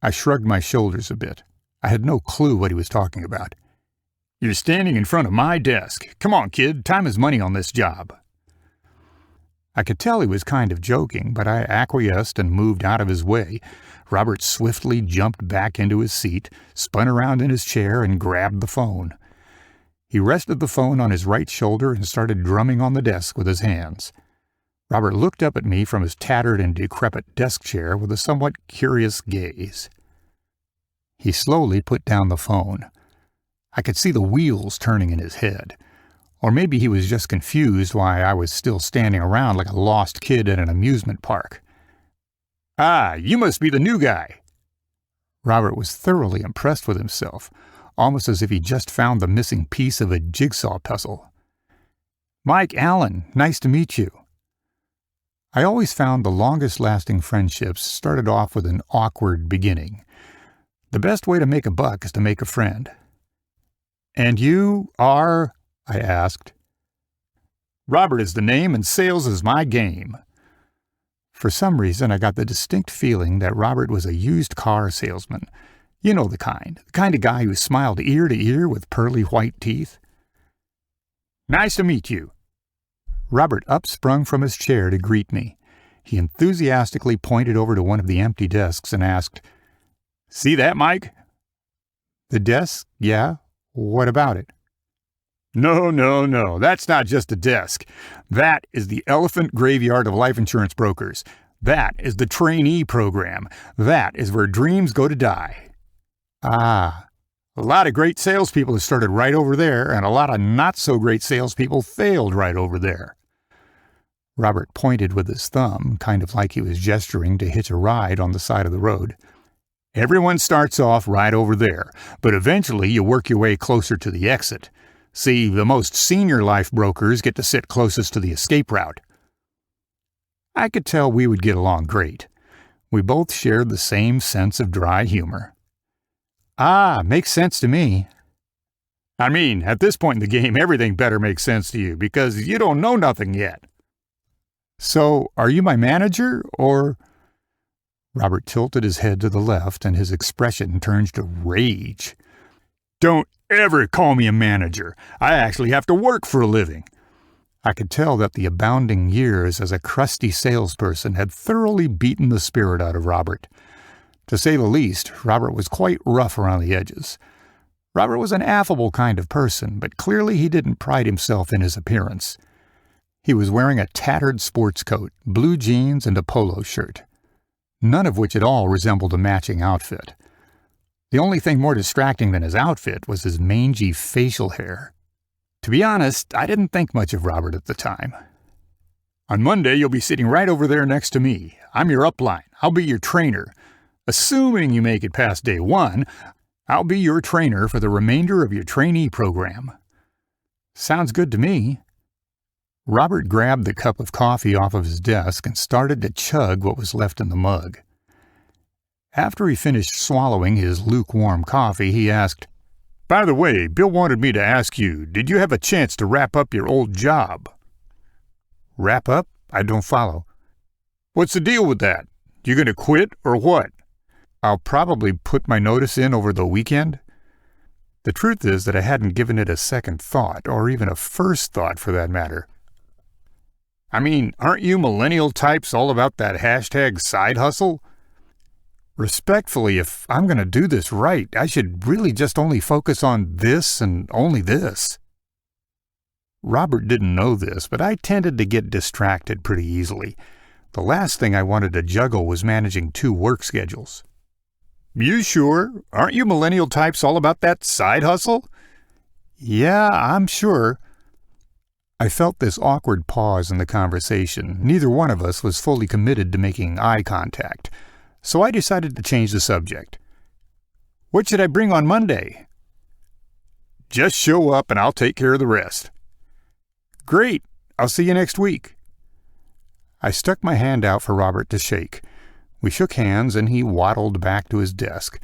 I shrugged my shoulders a bit. I had no clue what he was talking about. "You're standing in front of my desk. Come on, kid, time is money on this job." I could tell he was kind of joking, but I acquiesced and moved out of his way. Robert swiftly jumped back into his seat, spun around in his chair, and grabbed the phone. He rested the phone on his right shoulder and started drumming on the desk with his hands. Robert looked up at me from his tattered and decrepit desk chair with a somewhat curious gaze. He slowly put down the phone. I could see the wheels turning in his head. Or maybe he was just confused why I was still standing around like a lost kid at an amusement park. "Ah, you must be the new guy." Robert was thoroughly impressed with himself, almost as if he just found the missing piece of a jigsaw puzzle. "Mike Allen, nice to meet you." I always found the longest-lasting friendships started off with an awkward beginning. The best way to make a buck is to make a friend. "And you are?" I asked. "Robert is the name and sales is my game." For some reason, I got the distinct feeling that Robert was a used car salesman. You know the kind of guy who smiled ear to ear with pearly white teeth. "Nice to meet you." Robert upsprung from his chair to greet me. He enthusiastically pointed over to one of the empty desks and asked, "See that, Mike?" "The desk? Yeah. What about it?" No, that's not just a desk. That is the elephant graveyard of life insurance brokers. That is the trainee program. That is where dreams go to die." "Ah, a lot of great salespeople have started right over there, and a lot of not-so-great salespeople failed right over there." Robert pointed with his thumb, kind of like he was gesturing to hitch a ride on the side of the road. "Everyone starts off right over there, but eventually you work your way closer to the exit. See, the most senior life brokers get to sit closest to the escape route." I could tell we would get along great. We both shared the same sense of dry humor. "Ah, makes sense to me." "I mean, at this point in the game, everything better makes sense to you, because you don't know nothing yet." "So, are you my manager, or—" Robert tilted his head to the left, and his expression turned to rage. "Don't ever call me a manager. I actually have to work for a living." I could tell that the abounding years as a crusty salesperson had thoroughly beaten the spirit out of Robert. To say the least, Robert was quite rough around the edges. Robert was an affable kind of person, but clearly he didn't pride himself in his appearance. He was wearing a tattered sports coat, blue jeans, and a polo shirt, none of which at all resembled a matching outfit. The only thing more distracting than his outfit was his mangy facial hair. To be honest, I didn't think much of Robert at the time. "On Monday, you'll be sitting right over there next to me. I'm your upline. I'll be your trainer. Assuming you make it past day 1, I'll be your trainer for the remainder of your trainee program." "Sounds good to me." Robert grabbed the cup of coffee off of his desk and started to chug what was left in the mug. After he finished swallowing his lukewarm coffee, he asked, "By the way, Bill wanted me to ask you, did you have a chance to wrap up your old job?" "Wrap up? I don't follow." "What's the deal with that? You gonna quit or what?" "I'll probably put my notice in over the weekend." The truth is that I hadn't given it a second thought, or even a first thought for that matter. "I mean, aren't you millennial types all about that hashtag side hustle?" "Respectfully, if I'm going to do this right, I should really just only focus on this and only this." Robert didn't know this, but I tended to get distracted pretty easily. The last thing I wanted to juggle was managing 2 work schedules. "You sure? Aren't you millennial types all about that side hustle?" "Yeah, I'm sure." I felt this awkward pause in the conversation. Neither one of us was fully committed to making eye contact, so I decided to change the subject. "What should I bring on Monday?" "Just show up and I'll take care of the rest." "Great. I'll see you next week." I stuck my hand out for Robert to shake. We shook hands and he waddled back to his desk.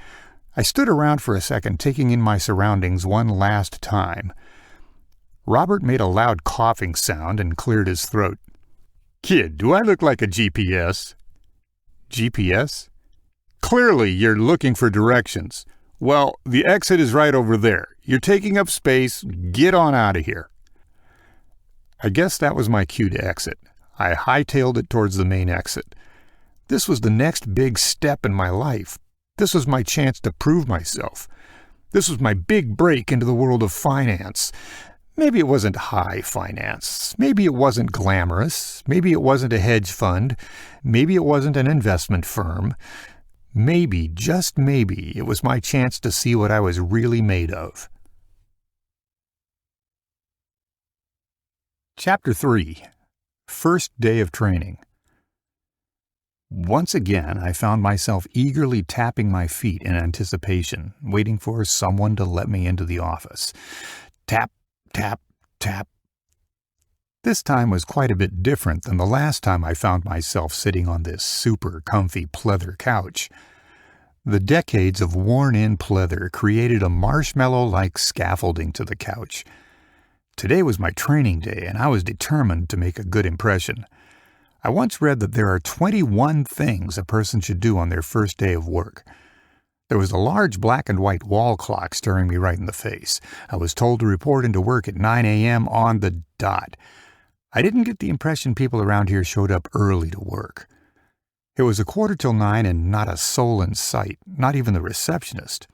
I stood around for a second, taking in my surroundings one last time. Robert made a loud coughing sound and cleared his throat. "Kid, do I look like a GPS?" "GPS?" "Clearly, you're looking for directions. Well, the exit is right over there. You're taking up space. Get on out of here." I guess that was my cue to exit. I hightailed it towards the main exit. This was the next big step in my life. This was my chance to prove myself. This was my big break into the world of finance. Maybe it wasn't high finance. Maybe it wasn't glamorous. Maybe it wasn't a hedge fund. Maybe it wasn't an investment firm. Maybe, just maybe, it was my chance to see what I was really made of. Chapter 3. First Day of Training. Once again, I found myself eagerly tapping my feet in anticipation, waiting for someone to let me into the office. Tap, tap, tap. This time was quite a bit different than the last time I found myself sitting on this super comfy pleather couch. The decades of worn-in pleather created a marshmallow-like scaffolding to the couch. Today was my training day, and I was determined to make a good impression. I once read that there are 21 things a person should do on their first day of work. There was a large black and white wall clock staring me right in the face. I was told to report into work at 9 a.m. on the dot. I didn't get the impression people around here showed up early to work. It was 9:15 and not a soul in sight, not even the receptionist.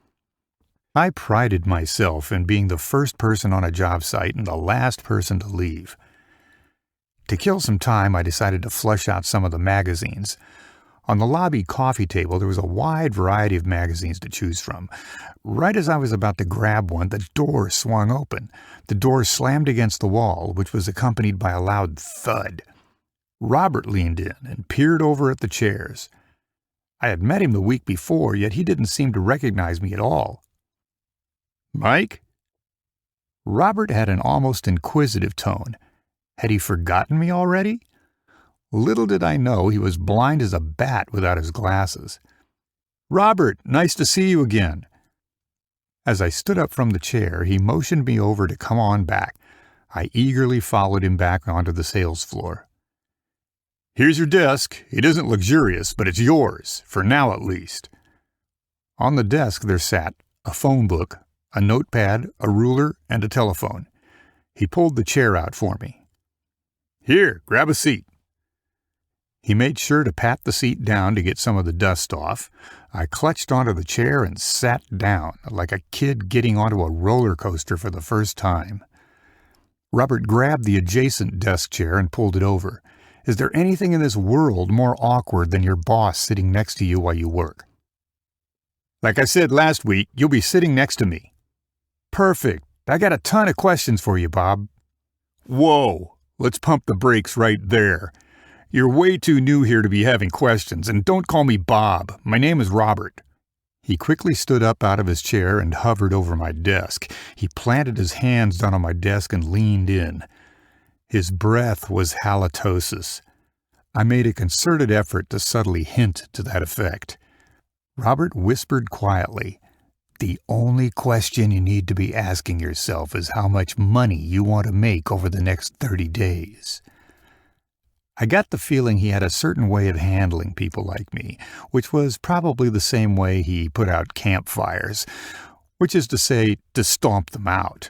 I prided myself in being the first person on a job site and the last person to leave. To kill some time, I decided to flush out some of the magazines. On the lobby coffee table, there was a wide variety of magazines to choose from. Right as I was about to grab one, the door swung open. The door slammed against the wall, which was accompanied by a loud thud. Robert leaned in and peered over at the chairs. I had met him the week before, yet he didn't seem to recognize me at all. "Mike?" Robert had an almost inquisitive tone. Had he forgotten me already? Little did I know he was blind as a bat without his glasses. "Robert, nice to see you again." As I stood up from the chair, he motioned me over to come on back. I eagerly followed him back onto the sales floor. "Here's your desk. It isn't luxurious, but it's yours, for now at least." On the desk there sat a phone book, a notepad, a ruler, and a telephone. He pulled the chair out for me. "Here, grab a seat." He made sure to pat the seat down to get some of the dust off. I clutched onto the chair and sat down, like a kid getting onto a roller coaster for the first time. Robert grabbed the adjacent desk chair and pulled it over. Is there anything in this world more awkward than your boss sitting next to you while you work? "Like I said last week, you'll be sitting next to me." "Perfect. I got a ton of questions for you, Bob." "Whoa, let's pump the brakes right there. You're way too new here to be having questions, and don't call me Bob. My name is Robert." He quickly stood up out of his chair and hovered over my desk. He planted his hands down on my desk and leaned in. His breath was halitosis. I made a concerted effort to subtly hint to that effect. Robert whispered quietly, "The only question you need to be asking yourself is how much money you want to make over the next 30 days. I got the feeling he had a certain way of handling people like me, which was probably the same way he put out campfires, which is to say, to stomp them out.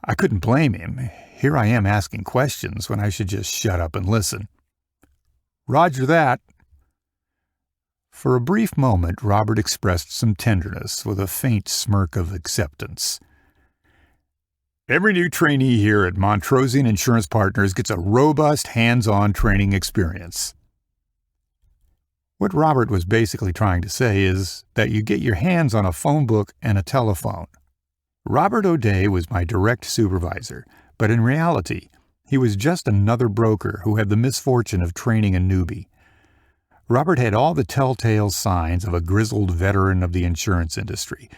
I couldn't blame him. Here I am asking questions when I should just shut up and listen. "Roger that." For a brief moment, Robert expressed some tenderness with a faint smirk of acceptance. "Every new trainee here at Montrosian Insurance Partners gets a robust, hands-on training experience." What Robert was basically trying to say is that you get your hands on a phone book and a telephone. Robert O'Day was my direct supervisor, but in reality, he was just another broker who had the misfortune of training a newbie. Robert had all the telltale signs of a grizzled veteran of the insurance industry.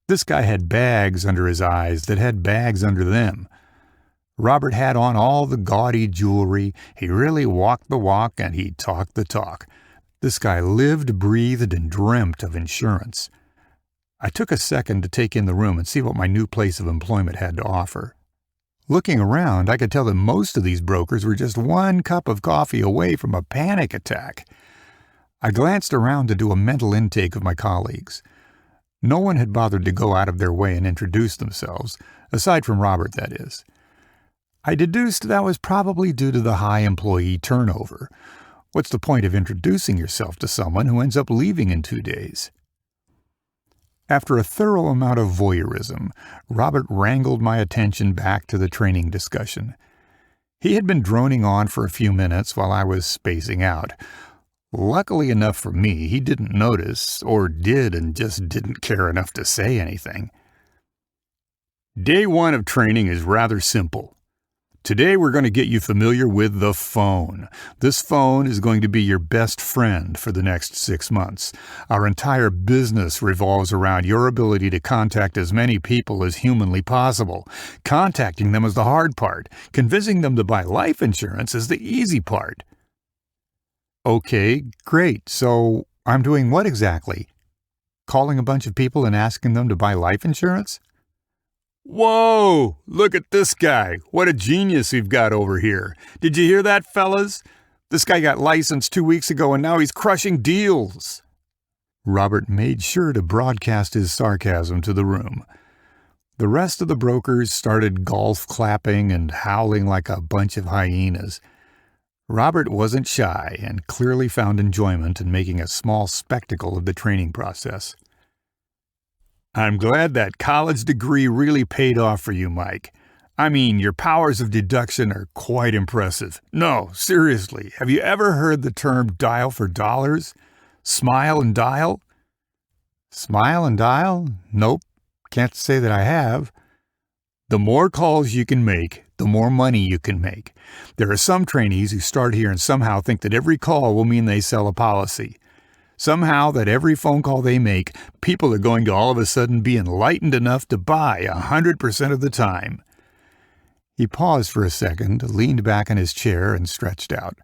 This guy had bags under his eyes that had bags under them. Robert had on all the gaudy jewelry, he really walked the walk and he talked the talk. This guy lived, breathed, and dreamt of insurance. I took a second to take in the room and see what my new place of employment had to offer. Looking around, I could tell that most of these brokers were just one cup of coffee away from a panic attack. I glanced around to do a mental intake of my colleagues. No one had bothered to go out of their way and introduce themselves, aside from Robert, that is. I deduced that was probably due to the high employee turnover. What's the point of introducing yourself to someone who ends up leaving in 2 days? After a thorough amount of voyeurism, Robert wrangled my attention back to the training discussion. He had been droning on for a few minutes while I was spacing out. Luckily enough for me, he didn't notice, or did and just didn't care enough to say anything. Day 1 of training is rather simple. Today we're going to get you familiar with the phone. This phone is going to be your best friend for the next 6 months. Our entire business revolves around your ability to contact as many people as humanly possible. Contacting them is the hard part. Convincing them to buy life insurance is the easy part. Okay, great. So I'm doing what exactly? Calling a bunch of people and asking them to buy life insurance? Whoa! Look at this guy. What a genius we've got over here. Did you hear that, fellas? This guy got licensed 2 weeks ago and now he's crushing deals. Robert made sure to broadcast his sarcasm to the room. The rest of the brokers started golf clapping and howling like a bunch of hyenas. Robert wasn't shy and clearly found enjoyment in making a small spectacle of the training process. I'm glad that college degree really paid off for you, Mike. I mean, your powers of deduction are quite impressive. No, seriously, have you ever heard the term dial for dollars? Smile and dial? Smile and dial? Nope, can't say that I have. The more calls you can make, the more money you can make. There are some trainees who start here and somehow think that every call will mean they sell a policy. Somehow that every phone call they make, people are going to all of a sudden be enlightened enough to buy 100% of the time. He paused for a second, leaned back in his chair, and stretched out.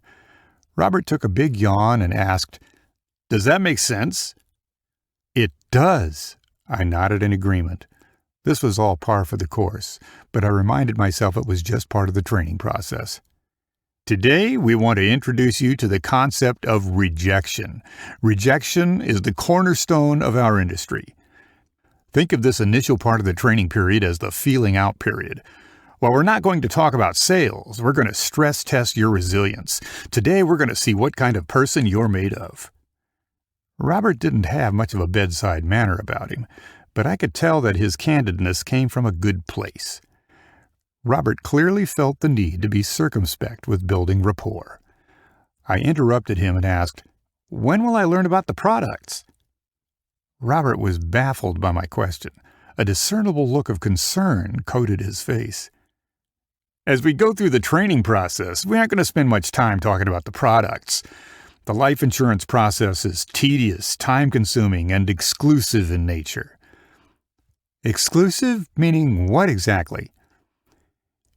Robert took a big yawn and asked, "Does that make sense?" "It does." I nodded in agreement. This was all par for the course, but I reminded myself it was just part of the training process. Today, we want to introduce you to the concept of rejection. Rejection is the cornerstone of our industry. Think of this initial part of the training period as the feeling out period. While we're not going to talk about sales, we're going to stress test your resilience. Today, we're going to see what kind of person you're made of. Robert didn't have much of a bedside manner about him, but I could tell that his candidness came from a good place. Robert clearly felt the need to be circumspect with building rapport. I interrupted him and asked, "When will I learn about the products?" Robert was baffled by my question. A discernible look of concern coated his face. As we go through the training process, we aren't going to spend much time talking about the products. The life insurance process is tedious, time-consuming, and exclusive in nature. Exclusive? Meaning what exactly?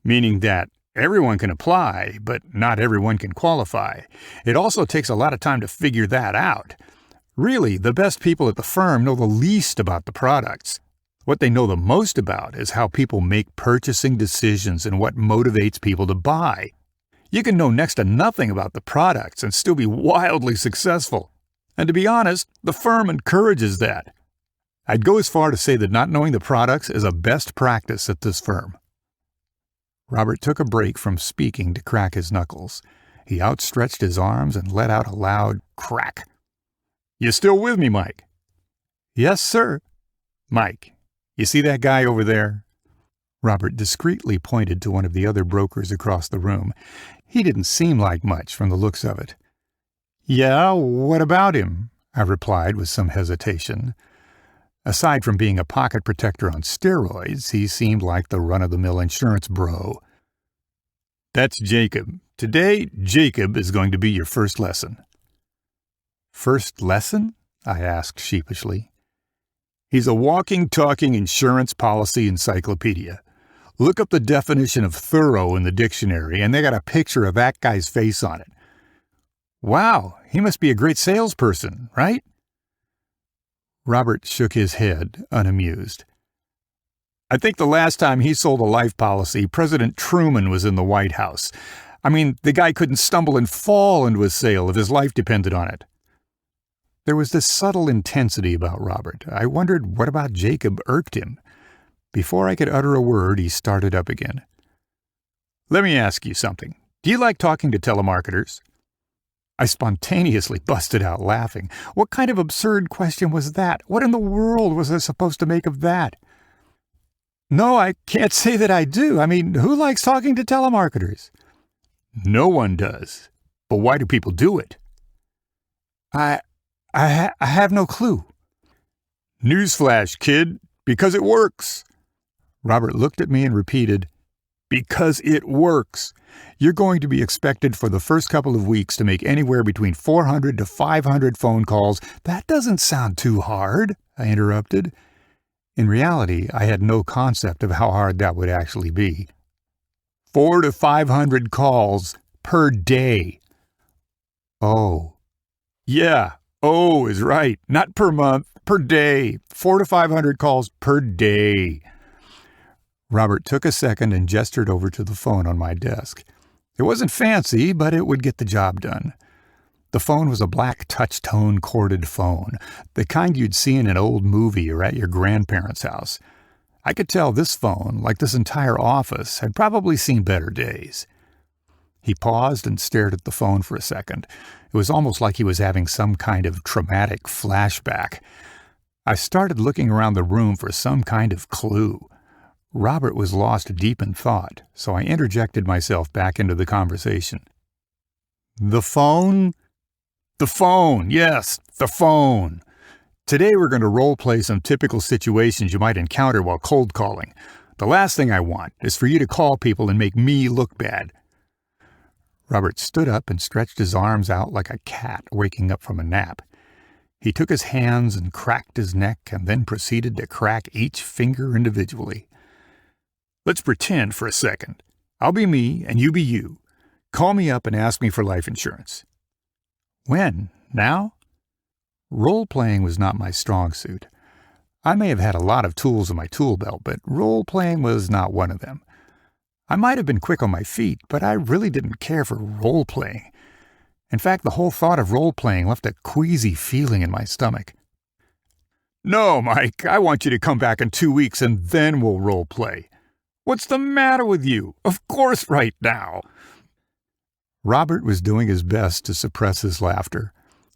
Meaning that everyone can apply, but not everyone can qualify. It also takes a lot of time to figure that out. Really, the best people at the firm know the least about the products. What they know the most about is how people make purchasing decisions and what motivates people to buy. You can know next to nothing about the products and still be wildly successful. And to be honest, the firm encourages that. I'd go as far to say that not knowing the products is a best practice at this firm. Robert took a break from speaking to crack his knuckles. He outstretched his arms and let out a loud crack. "You still with me, Mike?" "Yes, sir." "Mike, you see that guy over there?" Robert discreetly pointed to one of the other brokers across the room. He didn't seem like much from the looks of it. "Yeah, what about him?" I replied with some hesitation. Aside from being a pocket protector on steroids, he seemed like the run-of-the-mill insurance bro. "That's Jacob. Today, Jacob is going to be your first lesson." "First lesson?" I asked sheepishly. "He's a walking, talking insurance policy encyclopedia. Look up the definition of thorough in the dictionary, and they got a picture of that guy's face on it." "Wow, he must be a great salesperson, right?" Robert shook his head, unamused. I think the last time he sold a life policy, President Truman was in the White House. I mean, the guy couldn't stumble and fall into a sale if his life depended on it. There was this subtle intensity about Robert. I wondered what about Jacob irked him. Before I could utter a word, he started up again. Let me ask you something. Do you like talking to telemarketers? I spontaneously busted out laughing. What kind of absurd question was that? What in the world was I supposed to make of that? No, I can't say that I do. I mean, who likes talking to telemarketers? No one does. But why do people do it? I have no clue. Newsflash, kid. Because it works. Robert looked at me and repeated, because it works. You're going to be expected for the first couple of weeks to make anywhere between 400 to 500 phone calls. That doesn't sound too hard, I interrupted. In reality, I had no concept of how hard that would actually be. 400 to 500 calls per day. Oh. Yeah, oh is right. Not per month, per day. 400 to 500 calls per day. Robert took a second and gestured over to the phone on my desk. It wasn't fancy, but it would get the job done. The phone was a black touch-tone corded phone, the kind you'd see in an old movie or at your grandparents' house. I could tell this phone, like this entire office, had probably seen better days. He paused and stared at the phone for a second. It was almost like he was having some kind of traumatic flashback. I started looking around the room for some kind of clue. Robert was lost deep in thought, so I interjected myself back into the conversation. The phone? The phone, yes, the phone. Today we're going to role-play some typical situations you might encounter while cold calling. The last thing I want is for you to call people and make me look bad. Robert stood up and stretched his arms out like a cat waking up from a nap. He took his hands and cracked his neck and then proceeded to crack each finger individually. Let's pretend for a second. I'll be me and you be you. Call me up and ask me for life insurance. When? Now? Role-playing was not my strong suit. I may have had a lot of tools in my tool belt, but role-playing was not one of them. I might have been quick on my feet, but I really didn't care for role-playing. In fact, the whole thought of role-playing left a queasy feeling in my stomach. No, Mike, I want you to come back in 2 weeks and then we'll role-play. What's the matter with you? Of course, right now. Robert was doing his best to suppress his laughter.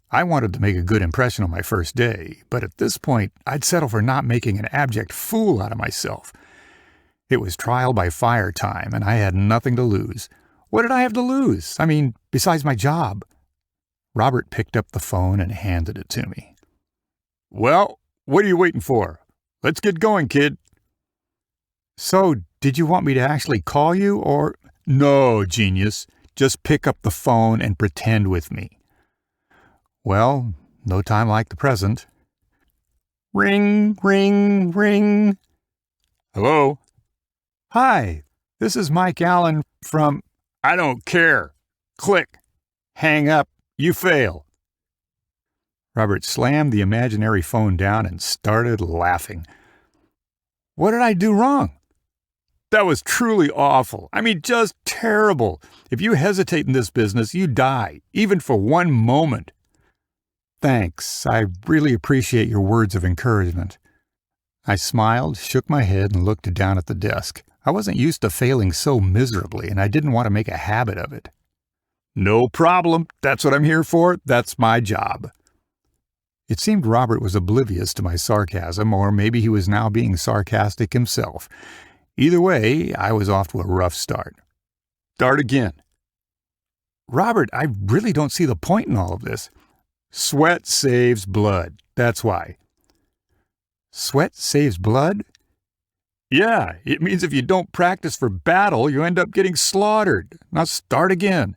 I wanted to make a good impression on my first day, but at this point, I'd settle for not making an abject fool out of myself. It was trial by fire time, and I had nothing to lose. What did I have to lose? I mean, besides my job. Robert picked up the phone and handed it to me. Well, what are you waiting for? Let's get going, kid. So, did you want me to actually call you, or? No, genius. Just pick up the phone and pretend with me. Well, no time like the present. Ring, ring, ring. Hello? Hi, this is Mike Allen from... I don't care. Click. Hang up. You fail. Robert slammed the imaginary phone down and started laughing. What did I do wrong? That was truly awful. I mean, just terrible. If you hesitate in this business, you die, even for 1 moment. Thanks. I really appreciate your words of encouragement. I smiled, shook my head, and looked down at the desk. I wasn't used to failing so miserably, and I didn't want to make a habit of it. No problem. That's what I'm here for. That's my job. It seemed Robert was oblivious to my sarcasm, or maybe he was now being sarcastic himself. Either way, I was off to a rough start. Start again. Robert, I really don't see the point in all of this. Sweat saves blood. That's why. Sweat saves blood? Yeah, it means if you don't practice for battle, you end up getting slaughtered. Now start again.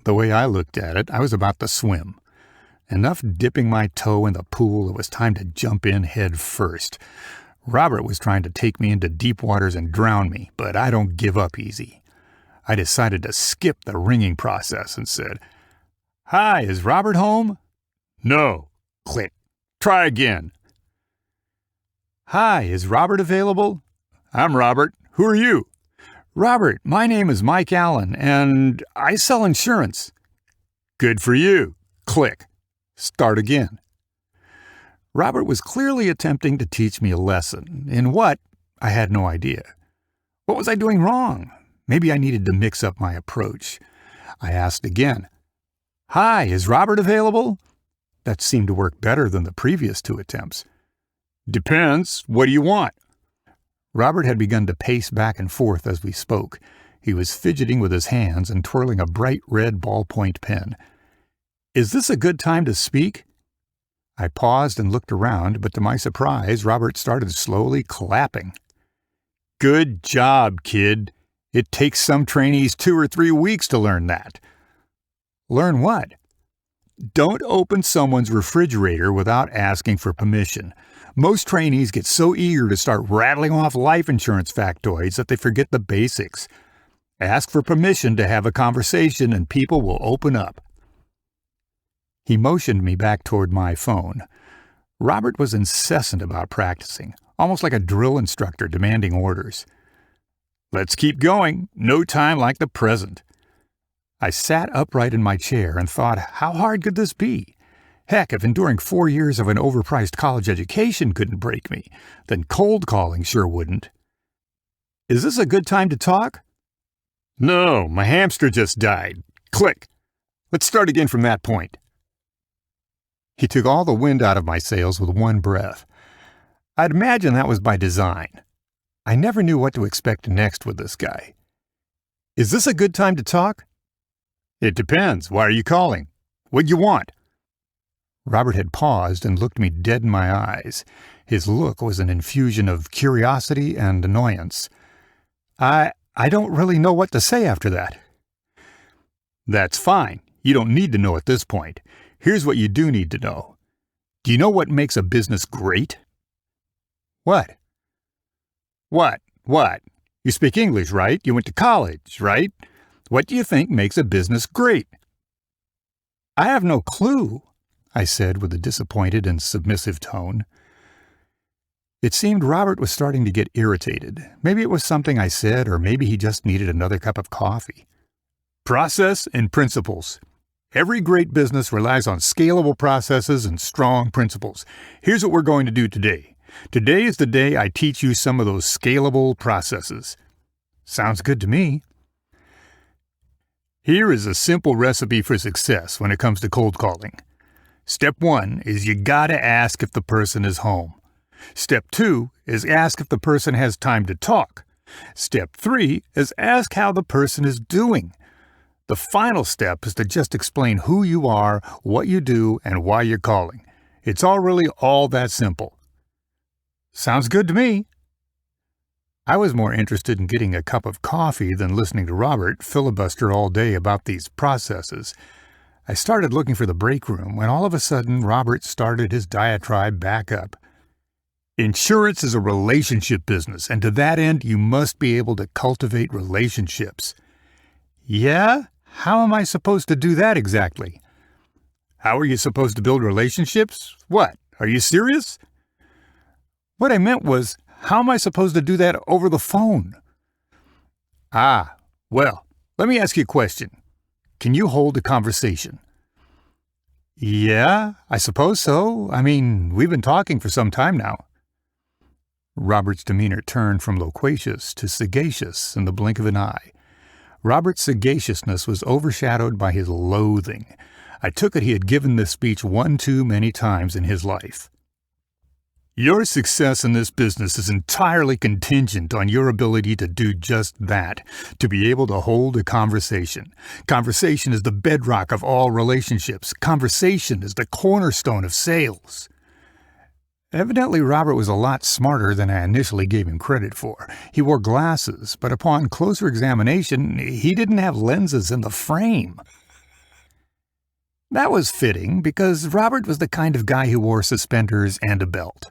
The way I looked at it, I was about to swim. Enough dipping my toe in the pool, it was time to jump in head first. Robert was trying to take me into deep waters and drown me, but I don't give up easy. I decided to skip the ringing process and said, Hi, is Robert home? No. Click. Try again. Hi, is Robert available? I'm Robert. Who are you? Robert, my name is Mike Allen, and I sell insurance. Good for you. Click. Start again. Robert was clearly attempting to teach me a lesson. In what? I had no idea. What was I doing wrong? Maybe I needed to mix up my approach. I asked again. Hi, is Robert available? That seemed to work better than the previous 2 attempts. Depends. What do you want? Robert had begun to pace back and forth as we spoke. He was fidgeting with his hands and twirling a bright red ballpoint pen. Is this a good time to speak? I paused and looked around, but to my surprise, Robert started slowly clapping. Good job, kid. It takes some trainees 2 or 3 weeks to learn that. Learn what? Don't open someone's refrigerator without asking for permission. Most trainees get so eager to start rattling off life insurance factoids that they forget the basics. Ask for permission to have a conversation and people will open up. He motioned me back toward my phone. Robert was incessant about practicing, almost like a drill instructor demanding orders. Let's keep going. No time like the present. I sat upright in my chair and thought, how hard could this be? Heck, if enduring 4 years of an overpriced college education couldn't break me, then cold calling sure wouldn't. Is this a good time to talk? No, my hamster just died. Click. Let's start again from that point. He took all the wind out of my sails with one breath. I'd imagine that was by design. I never knew what to expect next with this guy. Is this a good time to talk? It depends. Why are you calling? What'd you want? Robert had paused and looked me dead in my eyes. His look was an infusion of curiosity and annoyance. I don't really know what to say after that. That's fine. You don't need to know at this point. Here's what you do need to know. Do you know what makes a business great? What? What? You speak English, right? You went to college, right? What do you think makes a business great? I have no clue, I said with a disappointed and submissive tone. It seemed Robert was starting to get irritated. Maybe it was something I said, or maybe he just needed another cup of coffee. Process and principles. Every great business relies on scalable processes and strong principles. Here's what we're going to do today. Today is the day I teach you some of those scalable processes. Sounds good to me. Here is a simple recipe for success when it comes to cold calling. Step 1 is you gotta ask if the person is home. Step 2 is ask if the person has time to talk. Step 3 is ask how the person is doing. The final step is to just explain who you are, what you do, and why you're calling. It's really all that simple. Sounds good to me. I was more interested in getting a cup of coffee than listening to Robert filibuster all day about these processes. I started looking for the break room when all of a sudden Robert started his diatribe back up. Insurance is a relationship business, and to that end you must be able to cultivate relationships. Yeah? How am I supposed to do that exactly? How are you supposed to build relationships? What? Are you serious? What I meant was, how am I supposed to do that over the phone? Well, let me ask you a question. Can you hold a conversation? Yeah, I suppose so. I mean, we've been talking for some time now. Robert's demeanor turned from loquacious to sagacious in the blink of an eye. Robert's sagaciousness was overshadowed by his loathing. I took it he had given this speech one too many times in his life. Your success in this business is entirely contingent on your ability to do just that, to be able to hold a conversation. Conversation is the bedrock of all relationships. Conversation is the cornerstone of sales. Evidently, Robert was a lot smarter than I initially gave him credit for. He wore glasses, but upon closer examination, he didn't have lenses in the frame. That was fitting, because Robert was the kind of guy who wore suspenders and a belt.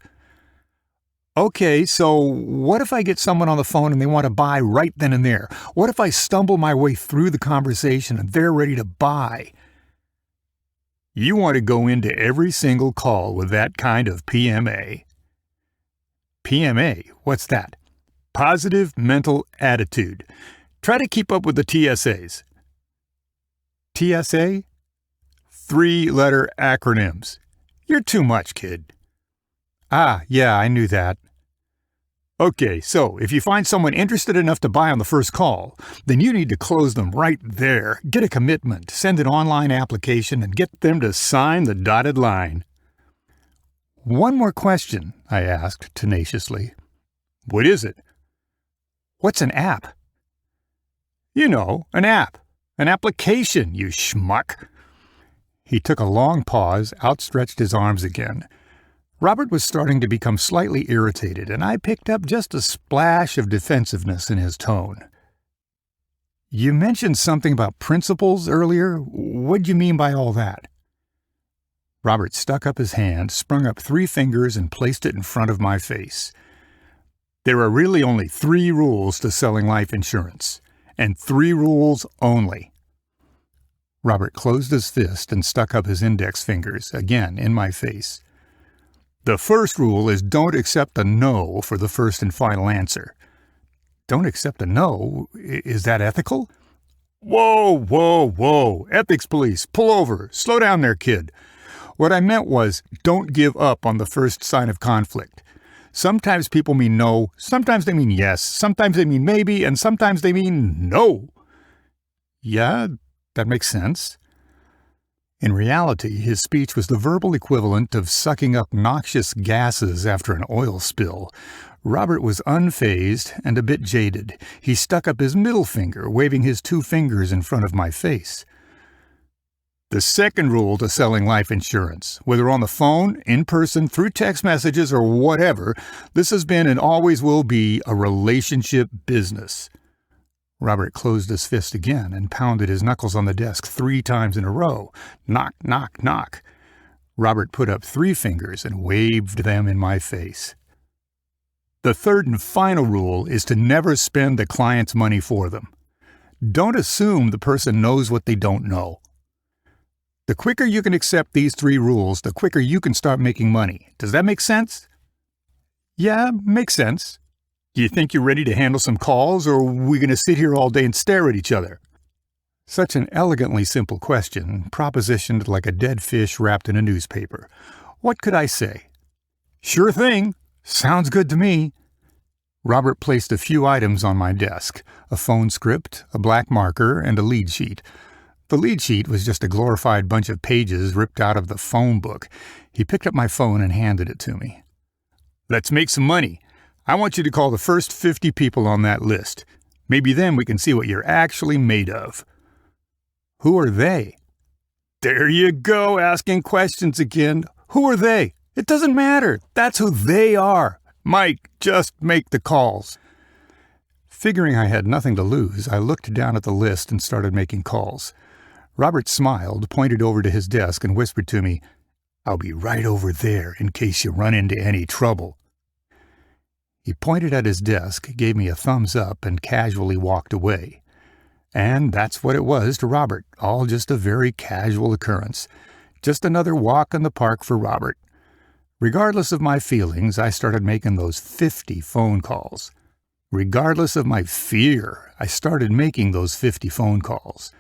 Okay, so what if I get someone on the phone and they want to buy right then and there? What if I stumble my way through the conversation and they're ready to buy? You want to go into every single call with that kind of PMA. PMA, what's that? Positive mental attitude. Try to keep up with the TSAs. TSA? 3-letter acronyms. You're too much, kid. Ah, yeah, I knew that. Okay, so if you find someone interested enough to buy on the first call, then you need to close them right there, get a commitment, send an online application, and get them to sign the dotted line. One more question, I asked tenaciously. What is it? What's an app? You know, an app. An application, you schmuck. He took a long pause, outstretched his arms again. Robert was starting to become slightly irritated, and I picked up just a splash of defensiveness in his tone. You mentioned something about principles earlier. What'd you mean by all that? Robert stuck up his hand, sprung up 3 fingers, and placed it in front of my face. There are really only 3 rules to selling life insurance, and 3 rules only. Robert closed his fist and stuck up his index fingers, again in my face. The first rule is don't accept a no for the first and final answer. Don't accept a no? Is that ethical? Whoa. Ethics police, pull over. Slow down there, kid. What I meant was don't give up on the first sign of conflict. Sometimes people mean no, sometimes they mean yes, sometimes they mean maybe, and sometimes they mean no. Yeah, that makes sense. In reality, his speech was the verbal equivalent of sucking up noxious gases after an oil spill. Robert was unfazed and a bit jaded. He stuck up his middle finger, waving his 2 fingers in front of my face. The second rule to selling life insurance, whether on the phone, in person, through text messages, or whatever, this has been and always will be a relationship business. Robert closed his fist again and pounded his knuckles on the desk 3 times in a row. Knock, knock, knock. Robert put up 3 fingers and waved them in my face. The third and final rule is to never spend the client's money for them. Don't assume the person knows what they don't know. The quicker you can accept these 3 rules, the quicker you can start making money. Does that make sense? Yeah, makes sense. Do you think you're ready to handle some calls, or are we going to sit here all day and stare at each other? Such an elegantly simple question, propositioned like a dead fish wrapped in a newspaper. What could I say? Sure thing. Sounds good to me. Robert placed a few items on my desk, a phone script, a black marker, and a lead sheet. The lead sheet was just a glorified bunch of pages ripped out of the phone book. He picked up my phone and handed it to me. Let's make some money. I want you to call the first 50 people on that list. Maybe then we can see what you're actually made of. Who are they? There you go, asking questions again. Who are they? It doesn't matter. That's who they are. Mike, just make the calls. Figuring I had nothing to lose, I looked down at the list and started making calls. Robert smiled, pointed over to his desk, and whispered to me, I'll be right over there in case you run into any trouble. He pointed at his desk, gave me a thumbs up, and casually walked away. And that's what it was to Robert, all just a very casual occurrence. Just another walk in the park for Robert. Regardless of my feelings, I started making those 50 phone calls. Regardless of my fear, I started making those 50 phone calls.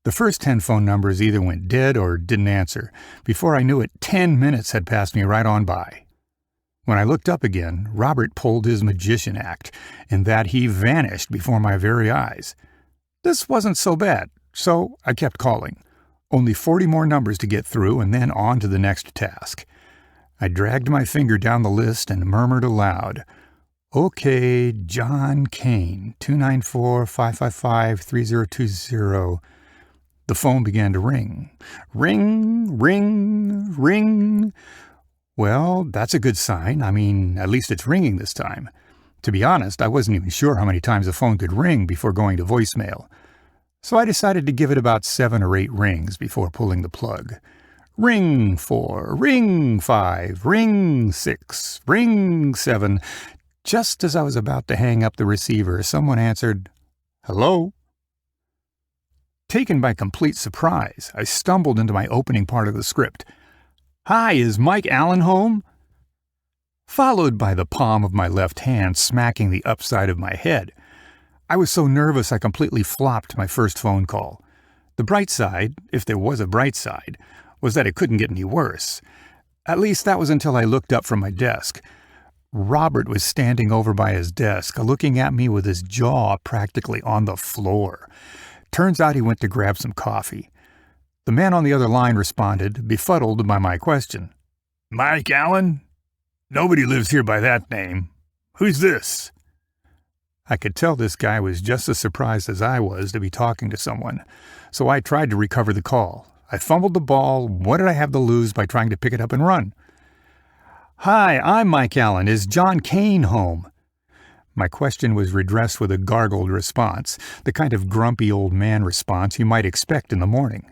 The first 10 phone numbers either went dead or didn't answer. Before I knew it, 10 minutes had passed me right on by. When I looked up again, Robert pulled his magician act, in that he vanished before my very eyes. This wasn't so bad, so I kept calling. Only 40 more numbers to get through, and then on to the next task. I dragged my finger down the list and murmured aloud, Okay, John Kane, 294-555-3020. The phone began to ring. Ring, ring, ring. Well, that's a good sign. I mean, at least it's ringing this time. To be honest, I wasn't even sure how many times a phone could ring before going to voicemail. So I decided to give it about 7 or 8 rings before pulling the plug. Ring 4, ring 5, ring 6, ring 7. Just as I was about to hang up the receiver, someone answered, Hello? Taken by complete surprise, I stumbled into my opening part of the script. Hi, is Mike Allen home? followed by the palm of my left hand smacking the upside of my head. I was so nervous I completely flopped my first phone call. The bright side, if there was a bright side, was that it couldn't get any worse. At least that was until I looked up from my desk. Robert was standing over by his desk, looking at me with his jaw practically on the floor. Turns out he went to grab some coffee. The man on the other line responded, befuddled by my question. "Mike Allen? Nobody lives here by that name. Who's this?" I could tell this guy was just as surprised as I was to be talking to someone, so I tried to recover the call. I fumbled the ball. What did I have to lose by trying to pick it up and run? "Hi, I'm Mike Allen. Is John Kane home?" My question was redressed with a gargled response, the kind of grumpy old man response you might expect in the morning.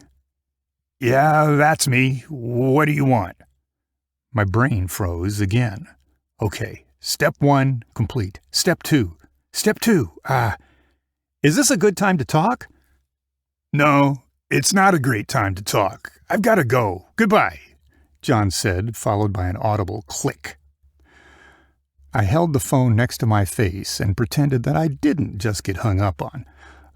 "Yeah, that's me. What do you want?" My brain froze again. Okay, step 1, complete. Step 2. Is this a good time to talk? "No, it's not a great time to talk. I've got to go. Goodbye," John said, followed by an audible click. I held the phone next to my face and pretended that I didn't just get hung up on.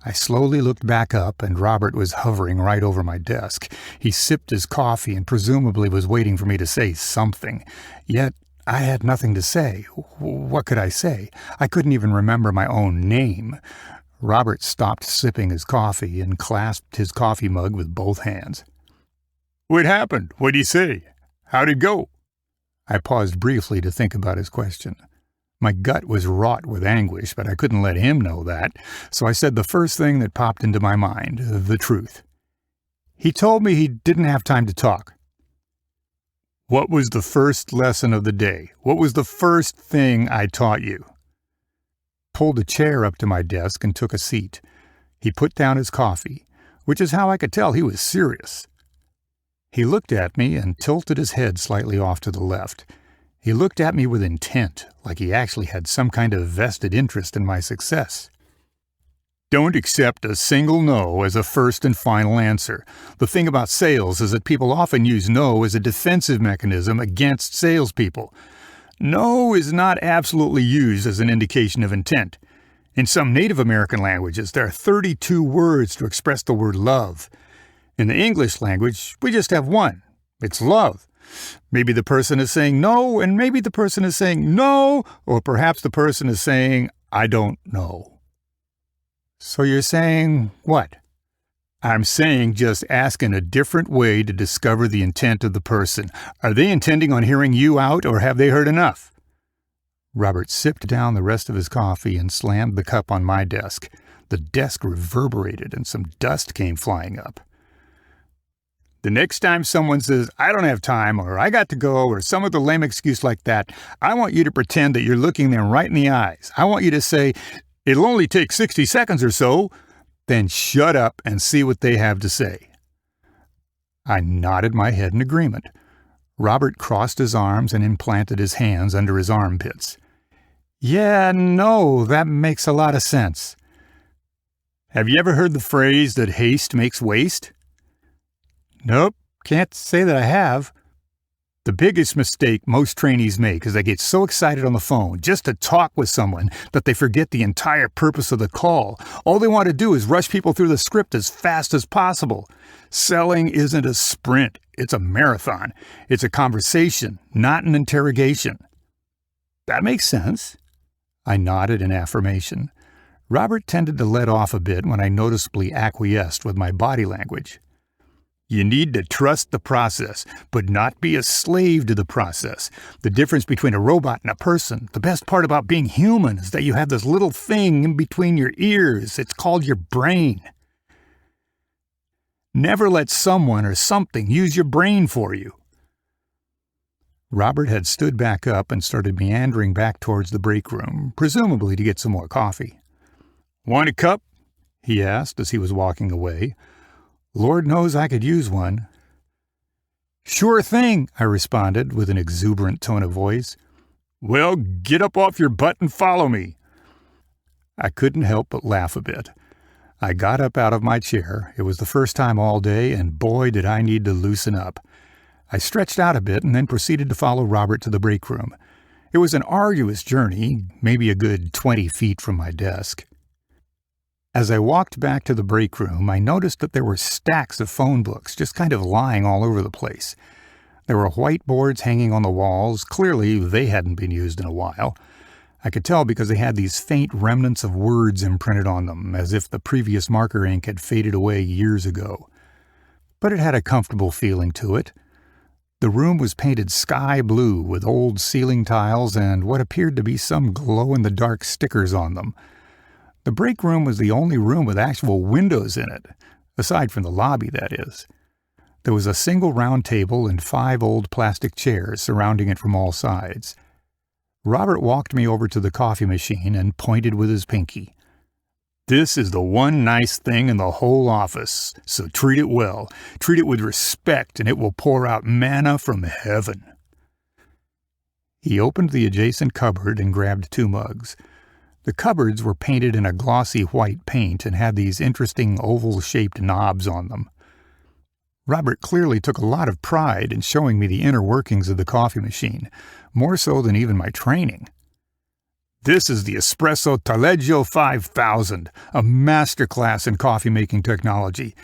I slowly looked back up, and Robert was hovering right over my desk. He sipped his coffee and presumably was waiting for me to say something. Yet I had nothing to say. What could I say? I couldn't even remember my own name. Robert stopped sipping his coffee and clasped his coffee mug with both hands. "What happened? What'd he say? How'd it go?" I paused briefly to think about his question. My gut was wrought with anguish, but I couldn't let him know that, so I said the first thing that popped into my mind, the truth. "He told me he didn't have time to talk." "What was the first lesson of the day? What was the first thing I taught you?" Pulled a chair up to my desk and took a seat. He put down his coffee, which is how I could tell he was serious. He looked at me and tilted his head slightly off to the left. He looked at me with intent, like he actually had some kind of vested interest in my success. "Don't accept a single no as a first and final answer. The thing about sales is that people often use no as a defensive mechanism against salespeople. No is not absolutely used as an indication of intent. In some Native American languages, there are 32 words to express the word love. In the English language, we just have one. It's love. Maybe the person is saying no, and maybe the person is saying no, or perhaps the person is saying, I don't know." "So you're saying what?" "I'm saying just ask in a different way to discover the intent of the person. Are they intending on hearing you out, or have they heard enough?" Robert sipped down the rest of his coffee and slammed the cup on my desk. The desk reverberated and some dust came flying up. "The next time someone says, 'I don't have time,' or 'I got to go,' or some other lame excuse like that, I want you to pretend that you're looking them right in the eyes. I want you to say, 'It'll only take 60 seconds or so,' then shut up and see what they have to say." I nodded my head in agreement. Robert crossed his arms and implanted his hands under his armpits. "Yeah, no, that makes a lot of sense." "Have you ever heard the phrase that haste makes waste?" "Nope, can't say that I have." The biggest mistake most trainees make is they get so excited on the phone just to talk with someone that they forget the entire purpose of the call. All they want to do is rush people through the script as fast as possible. Selling isn't a sprint, it's a marathon. It's a conversation, not an interrogation. "That makes sense." I nodded in affirmation. Robert tended to let off a bit when I noticeably acquiesced with my body language. "You need to trust the process, but not be a slave to the process. The difference between a robot and a person, the best part about being human is that you have this little thing in between your ears. It's called your brain. Never let someone or something use your brain for you." Robert had stood back up and started meandering back towards the break room, presumably to get some more coffee. "Want a cup?" he asked as he was walking away. Lord knows I could use one. "Sure thing," I responded with an exuberant tone of voice. "Well, get up off your butt and follow me." I couldn't help but laugh a bit. I got up out of my chair. It was the first time all day, and boy, did I need to loosen up. I stretched out a bit and then proceeded to follow Robert to the break room. It was an arduous journey, maybe a good 20 feet from my desk. As I walked back to the break room, I noticed that there were stacks of phone books just kind of lying all over the place. There were whiteboards hanging on the walls. Clearly, they hadn't been used in a while. I could tell because they had these faint remnants of words imprinted on them, as if the previous marker ink had faded away years ago. But it had a comfortable feeling to it. The room was painted sky blue with old ceiling tiles and what appeared to be some glow-in-the-dark stickers on them. The break room was the only room with actual windows in it, aside from the lobby, that is. There was a single round table and 5 old plastic chairs surrounding it from all sides. Robert walked me over to the coffee machine and pointed with his pinky. "This is the one nice thing in the whole office, so treat it well. Treat it with respect, and it will pour out manna from heaven." He opened the adjacent cupboard and grabbed 2 mugs. The cupboards were painted in a glossy white paint and had these interesting oval-shaped knobs on them. Robert clearly took a lot of pride in showing me the inner workings of the coffee machine, more so than even my training. "This is the Espresso Taleggio 5000, a masterclass in coffee-making technology.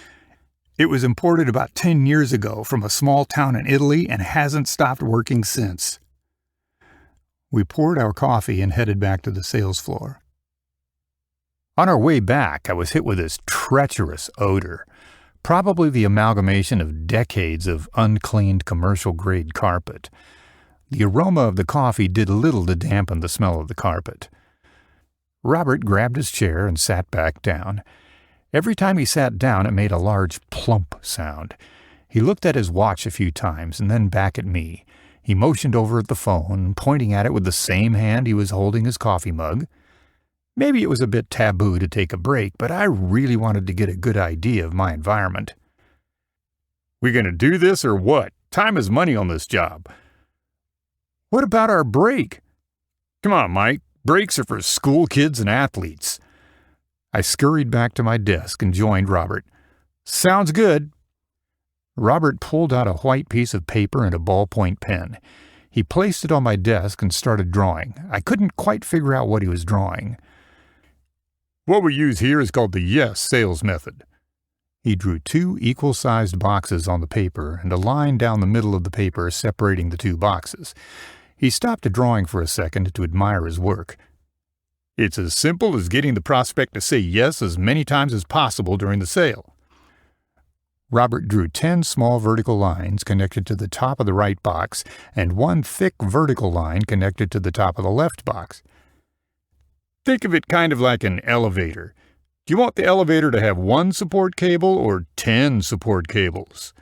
It was imported about 10 years ago from a small town in Italy and hasn't stopped working since." We poured our coffee and headed back to the sales floor. On our way back, I was hit with this treacherous odor. Probably the amalgamation of decades of uncleaned commercial-grade carpet. The aroma of the coffee did little to dampen the smell of the carpet. Robert grabbed his chair and sat back down. Every time he sat down, it made a large plump sound. He looked at his watch a few times and then back at me. He motioned over at the phone, pointing at it with the same hand he was holding his coffee mug. Maybe it was a bit taboo to take a break, but I really wanted to get a good idea of my environment. "We gonna do this or what? Time is money on this job." "What about our break?" "Come on, Mike. Breaks are for school kids and athletes." I scurried back to my desk and joined Robert. "Sounds good." Robert pulled out a white piece of paper and a ballpoint pen. He placed it on my desk and started drawing. I couldn't quite figure out what he was drawing. "What we use here is called the yes sales method." He drew 2 equal-sized boxes on the paper and a line down the middle of the paper separating the 2 boxes. He stopped the drawing for a second to admire his work. "It's as simple as getting the prospect to say yes as many times as possible during the sale." Robert drew 10 small vertical lines connected to the top of the right box and 1 thick vertical line connected to the top of the left box. "Think of it kind of like an elevator. Do you want the elevator to have 1 support cable or 10 support cables?"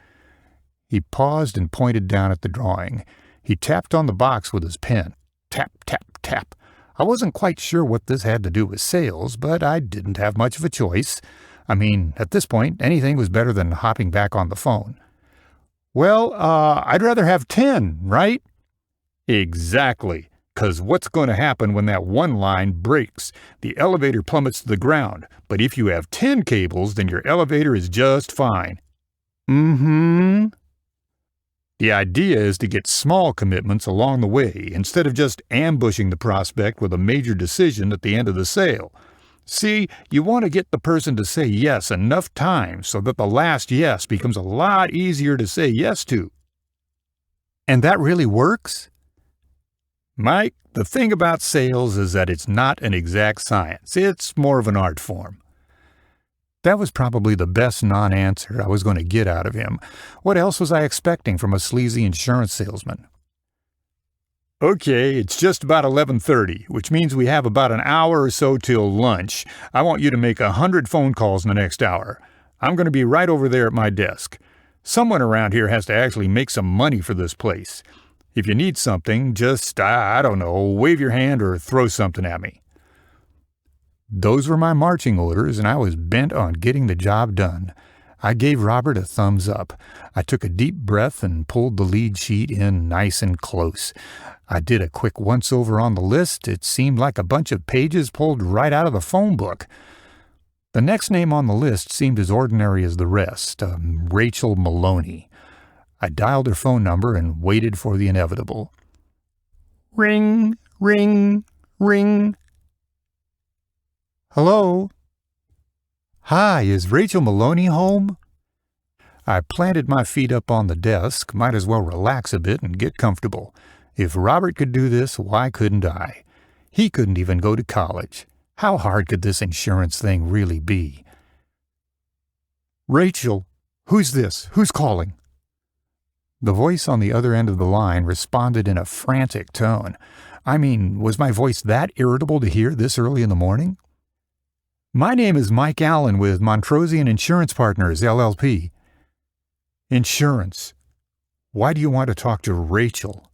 He paused and pointed down at the drawing. He tapped on the box with his pen. Tap, tap, tap. I wasn't quite sure what this had to do with sales, but I didn't have much of a choice. I mean, at this point, anything was better than hopping back on the phone. "Well, I'd rather have 10, right?" "Exactly. 'Cause what's going to happen when that 1 line breaks? The elevator plummets to the ground. But if you have 10 cables, then your elevator is just fine." "Mm-hmm." The idea is to get small commitments along the way, instead of just ambushing the prospect with a major decision at the end of the sale. See, you want to get the person to say yes enough times so that the last yes becomes a lot easier to say yes to. And that really works? Mike, the thing about sales is that it's not an exact science. It's more of an art form. That was probably the best non-answer I was going to get out of him. What else was I expecting from a sleazy insurance salesman? Okay, it's just about 11:30, which means we have about an hour or so till lunch. I want you to make 100 phone calls in the next hour. I'm going to be right over there at my desk. Someone around here has to actually make some money for this place. If you need something, just, I don't know, wave your hand or throw something at me. Those were my marching orders, and I was bent on getting the job done. I gave Robert a thumbs up. I took a deep breath and pulled the lead sheet in nice and close. I did a quick once-over on the list. It seemed like a bunch of pages pulled right out of the phone book. The next name on the list seemed as ordinary as the rest, Rachel Maloney. I dialed her phone number and waited for the inevitable. Ring, ring, ring. Hello? Hi, is Rachel Maloney home? I planted my feet up on the desk, might as well relax a bit and get comfortable. If Robert could do this, why couldn't I? He couldn't even go to college. How hard could this insurance thing really be? Rachel, who's this? Who's calling? The voice on the other end of the line responded in a frantic tone. I mean, was my voice that irritable to hear this early in the morning? My name is Mike Allen with Montrosian Insurance Partners, LLP. Insurance. Why do you want to talk to Rachel?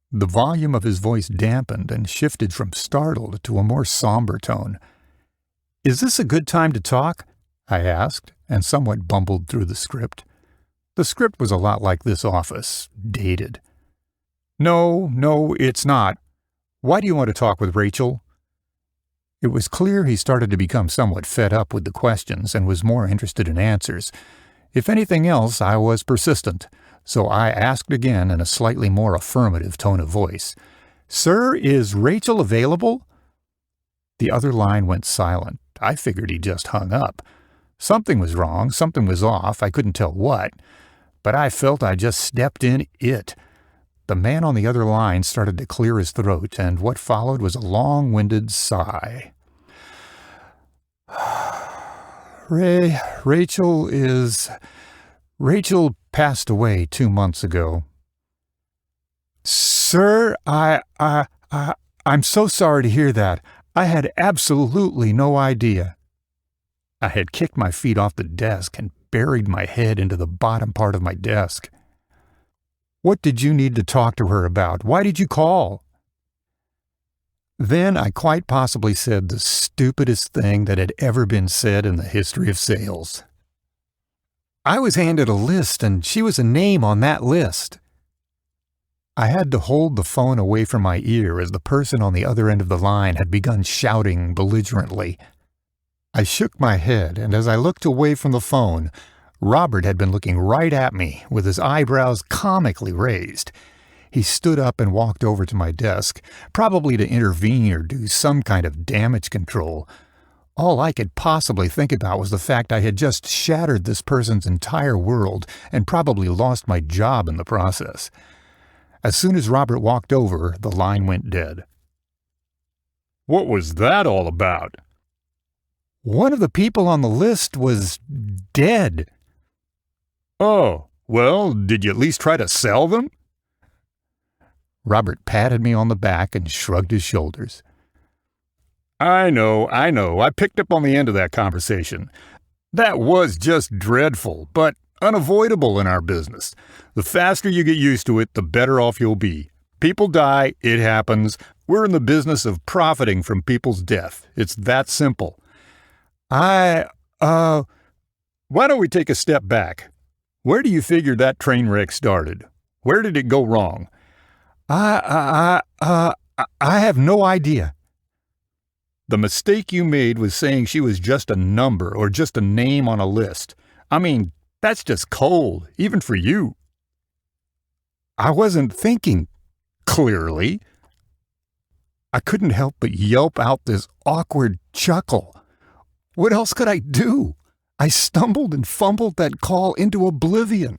The volume of his voice dampened and shifted from startled to a more somber tone. Is this a good time to talk? I asked, and somewhat bumbled through the script. The script was a lot like this office, dated. No, it's not. Why do you want to talk with Rachel? It was clear he started to become somewhat fed up with the questions and was more interested in answers. If anything else, I was persistent, so I asked again in a slightly more affirmative tone of voice. Sir, is Rachel available? The other line went silent. I figured he just hung up. Something was wrong, something was off, I couldn't tell what. But I felt I just stepped in it. The man on the other line started to clear his throat, and what followed was a long-winded sigh. Rachel passed away 2 months ago. Sir, I'm so sorry to hear that. I had absolutely no idea. I had kicked my feet off the desk and buried my head into the bottom part of my desk. What did you need to talk to her about? Why did you call? Then I quite possibly said the stupidest thing that had ever been said in the history of sales. I was handed a list, and she was a name on that list. I had to hold the phone away from my ear as the person on the other end of the line had begun shouting belligerently. I shook my head, and as I looked away from the phone, Robert had been looking right at me with his eyebrows comically raised. He stood up and walked over to my desk, probably to intervene or do some kind of damage control. All I could possibly think about was the fact I had just shattered this person's entire world and probably lost my job in the process. As soon as Robert walked over, the line went dead. What was that all about? One of the people on the list was dead. Oh, well, did you at least try to sell them? Robert patted me on the back and shrugged his shoulders. I know. I picked up on the end of that conversation. That was just dreadful, but unavoidable in our business. The faster you get used to it, the better off you'll be. People die, it happens. We're in the business of profiting from people's death. It's that simple. Why don't we take a step back? Where do you figure that train wreck started? Where did it go wrong? I have no idea. The mistake you made was saying she was just a number or just a name on a list. I mean, that's just cold, even for you. I wasn't thinking clearly. I couldn't help but yelp out this awkward chuckle. What else could I do? I stumbled and fumbled that call into oblivion.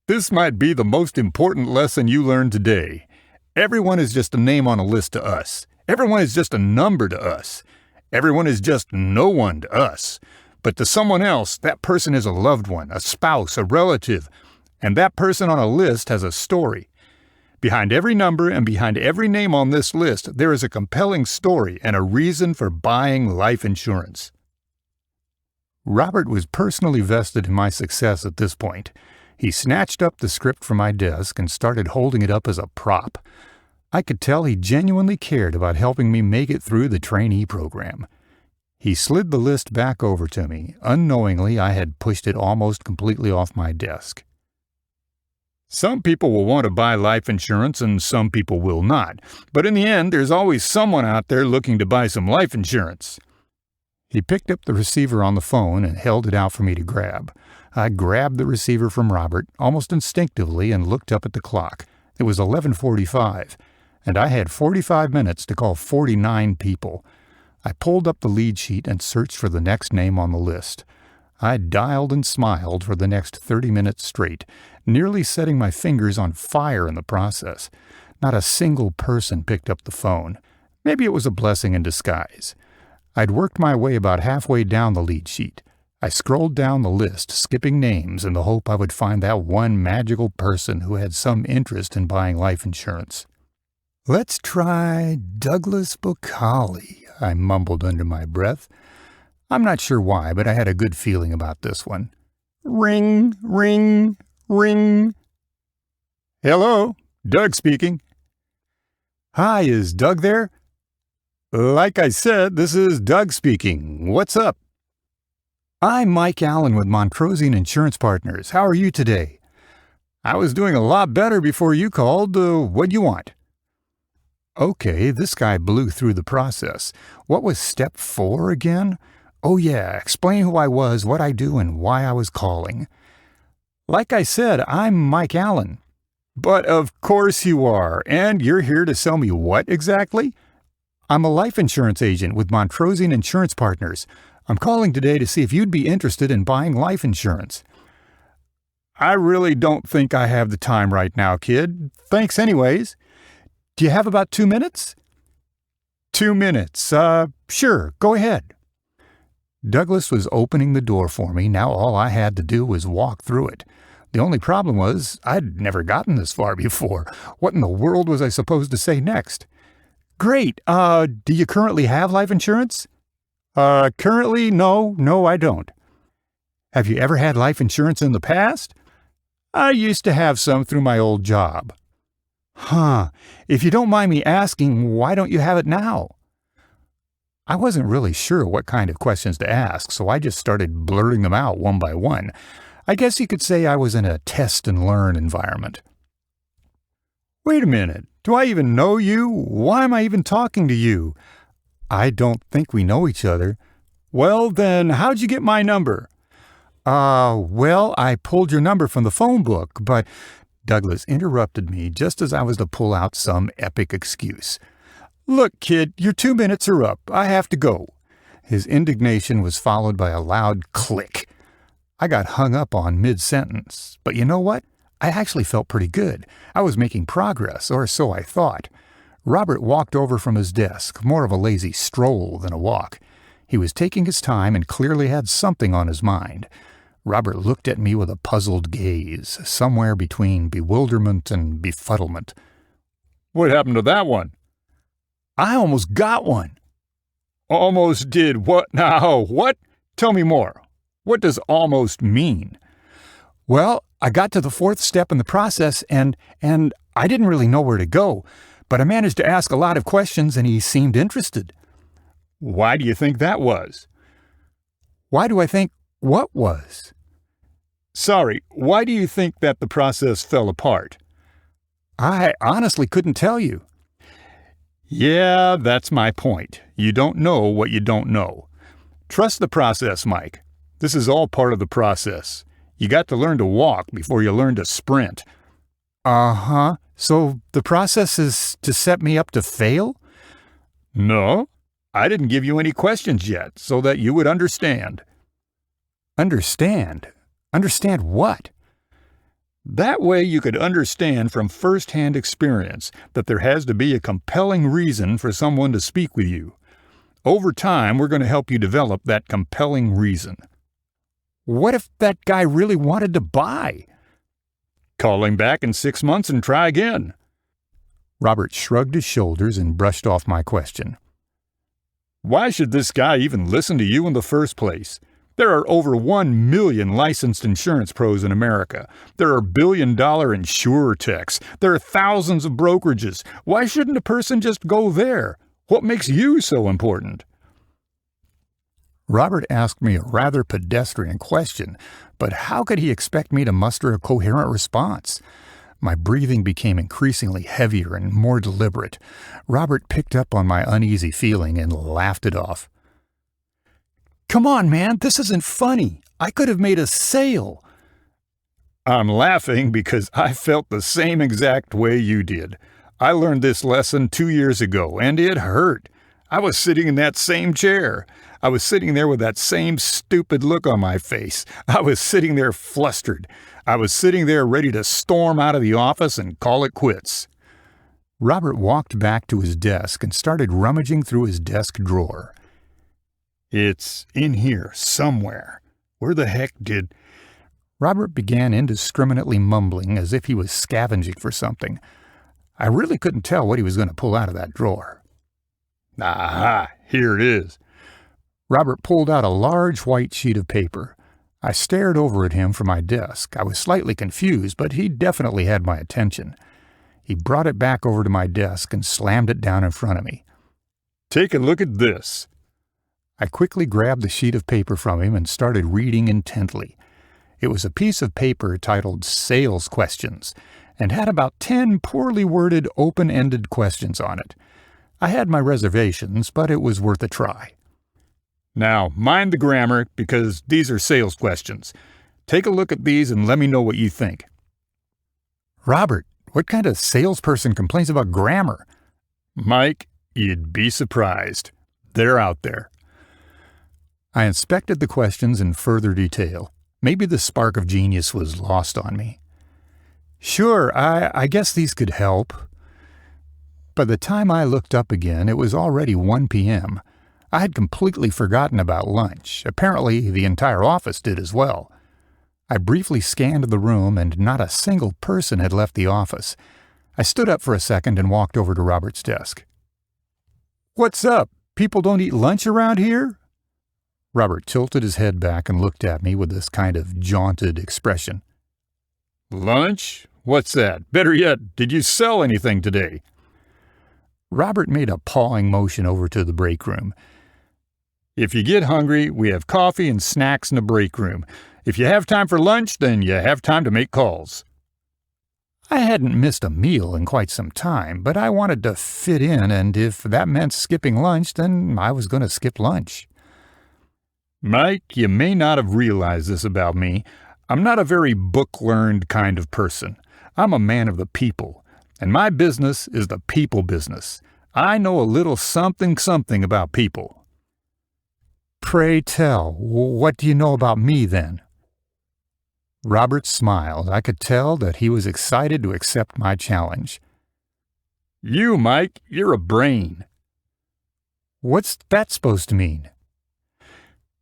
This might be the most important lesson you learned today. Everyone is just a name on a list to us. Everyone is just a number to us. Everyone is just no one to us. But to someone else, that person is a loved one, a spouse, a relative, and that person on a list has a story. Behind every number and behind every name on this list, there is a compelling story and a reason for buying life insurance. Robert was personally vested in my success at this point. He snatched up the script from my desk and started holding it up as a prop. I could tell he genuinely cared about helping me make it through the trainee program. He slid the list back over to me. Unknowingly, I had pushed it almost completely off my desk. Some people will want to buy life insurance and some people will not. But in the end, there's always someone out there looking to buy some life insurance. He picked up the receiver on the phone and held it out for me to grab. I grabbed the receiver from Robert almost instinctively and looked up at the clock. It was 11:45, and I had 45 minutes to call 49 people. I pulled up the lead sheet and searched for the next name on the list. I dialed and smiled for the next 30 minutes straight, nearly setting my fingers on fire in the process. Not a single person picked up the phone. Maybe it was a blessing in disguise. I'd worked my way about halfway down the lead sheet. I scrolled down the list, skipping names in the hope I would find that one magical person who had some interest in buying life insurance. "Let's try Douglas Bocali," I mumbled under my breath. I'm not sure why, but I had a good feeling about this one. Ring, ring, ring. "Hello, Doug speaking." "Hi, is Doug there?" "Like I said, this is Doug speaking. What's up?" "I'm Mike Allen with Montrosian Insurance Partners. How are you today?" "I was doing a lot better before you called. What do you want?" Okay, this guy blew through the process. What was step 4 again? Oh yeah, explain who I was, what I do, and why I was calling. "Like I said, I'm Mike Allen." "But of course you are. And you're here to sell me what exactly?" "I'm a life insurance agent with Montrosian Insurance Partners. I'm calling today to see if you'd be interested in buying life insurance." "I really don't think I have the time right now, kid. Thanks anyways." "Do you have about 2 minutes?" 2 minutes. Sure, go ahead." Douglas was opening the door for me. Now all I had to do was walk through it. The only problem was I'd never gotten this far before. What in the world was I supposed to say next? "Great. Do you currently have life insurance?" Currently, no, I don't." "Have you ever had life insurance in the past?" "I used to have some through my old job." "Huh. If you don't mind me asking, why don't you have it now?" I wasn't really sure what kind of questions to ask, so I just started blurting them out one by one. I guess you could say I was in a test-and-learn environment. "Wait a minute. Do I even know you? Why am I even talking to you?" "I don't think we know each other." "Well, then, how'd you get my number?" Well, I pulled your number from the phone book, but..." Douglas interrupted me just as I was to pull out some epic excuse. "Look, kid, your 2 minutes are up. I have to go." His indignation was followed by a loud click. I got hung up on mid-sentence, but you know what? I actually felt pretty good. I was making progress, or so I thought. Robert walked over from his desk, more of a lazy stroll than a walk. He was taking his time and clearly had something on his mind. Robert looked at me with a puzzled gaze, somewhere between bewilderment and befuddlement. "What happened to that one?" "I almost got one." "Almost did what now? What? Tell me more. What does almost mean?" "Well, I got to the 4th step in the process and I didn't really know where to go, but I managed to ask a lot of questions and he seemed interested." "Why do you think that was?" "Why do I think what was?" "Sorry, why do you think that the process fell apart?" "I honestly couldn't tell you." "Yeah, that's my point. You don't know what you don't know. Trust the process, Mike. This is all part of the process. You got to learn to walk before you learn to sprint." "Uh-huh. So the process is to set me up to fail?" "No, I didn't give you any questions yet, so that you would understand." "Understand? Understand what?" That way you could understand from first-hand experience that there has to be a compelling reason for someone to speak with you. Over time, we're going to help you develop that compelling reason." "What if that guy really wanted to buy?" "Call him back in 6 months and try again." Robert shrugged his shoulders and brushed off my question. "Why should this guy even listen to you in the first place? There are over 1 million licensed insurance pros in America. There are billion-dollar Insure-techs. There are thousands of brokerages. Why shouldn't a person just go there? What makes you so important?" Robert asked me a rather pedestrian question, but how could he expect me to muster a coherent response? My breathing became increasingly heavier and more deliberate. Robert picked up on my uneasy feeling and laughed it off. "Come on, man, this isn't funny. I could have made a sale." I'm laughing because I felt the same exact way you did. I learned this lesson 2 years ago, and it hurt. I was sitting in that same chair. I was sitting there with that same stupid look on my face. I was sitting there flustered. I was sitting there ready to storm out of the office and call it quits. Robert walked back to his desk and started rummaging through his desk drawer. It's in here somewhere. Where the heck did... Robert began indiscriminately mumbling as if he was scavenging for something. I really couldn't tell what he was going to pull out of that drawer. Aha, here it is. Robert pulled out a large white sheet of paper. I stared over at him from my desk. I was slightly confused, but he definitely had my attention. He brought it back over to my desk and slammed it down in front of me. Take a look at this. I quickly grabbed the sheet of paper from him and started reading intently. It was a piece of paper titled Sales Questions and had about 10 poorly worded, open-ended questions on it. I had my reservations, but it was worth a try. Now, mind the grammar, because these are sales questions. Take a look at these and let me know what you think. Robert, what kind of salesperson complains about grammar? Mike, you'd be surprised. They're out there. I inspected the questions in further detail. Maybe the spark of genius was lost on me. Sure, I guess these could help. By the time I looked up again, it was already 1 p.m. I had completely forgotten about lunch. Apparently, the entire office did as well. I briefly scanned the room, and not a single person had left the office. I stood up for a second and walked over to Robert's desk. What's up? People don't eat lunch around here? Robert tilted his head back and looked at me with this kind of jaunted expression. Lunch? What's that? Better yet, did you sell anything today? Robert made a pawing motion over to the break room. If you get hungry, we have coffee and snacks in the break room. If you have time for lunch, then you have time to make calls. I hadn't missed a meal in quite some time, but I wanted to fit in, and if that meant skipping lunch, then I was going to skip lunch. Mike, you may not have realized this about me. I'm not a very book-learned kind of person. I'm a man of the people, and my business is the people business. I know a little something about people. Pray tell, what do you know about me, then? Robert smiled. I could tell that he was excited to accept my challenge. You, Mike, you're a brain. What's that supposed to mean?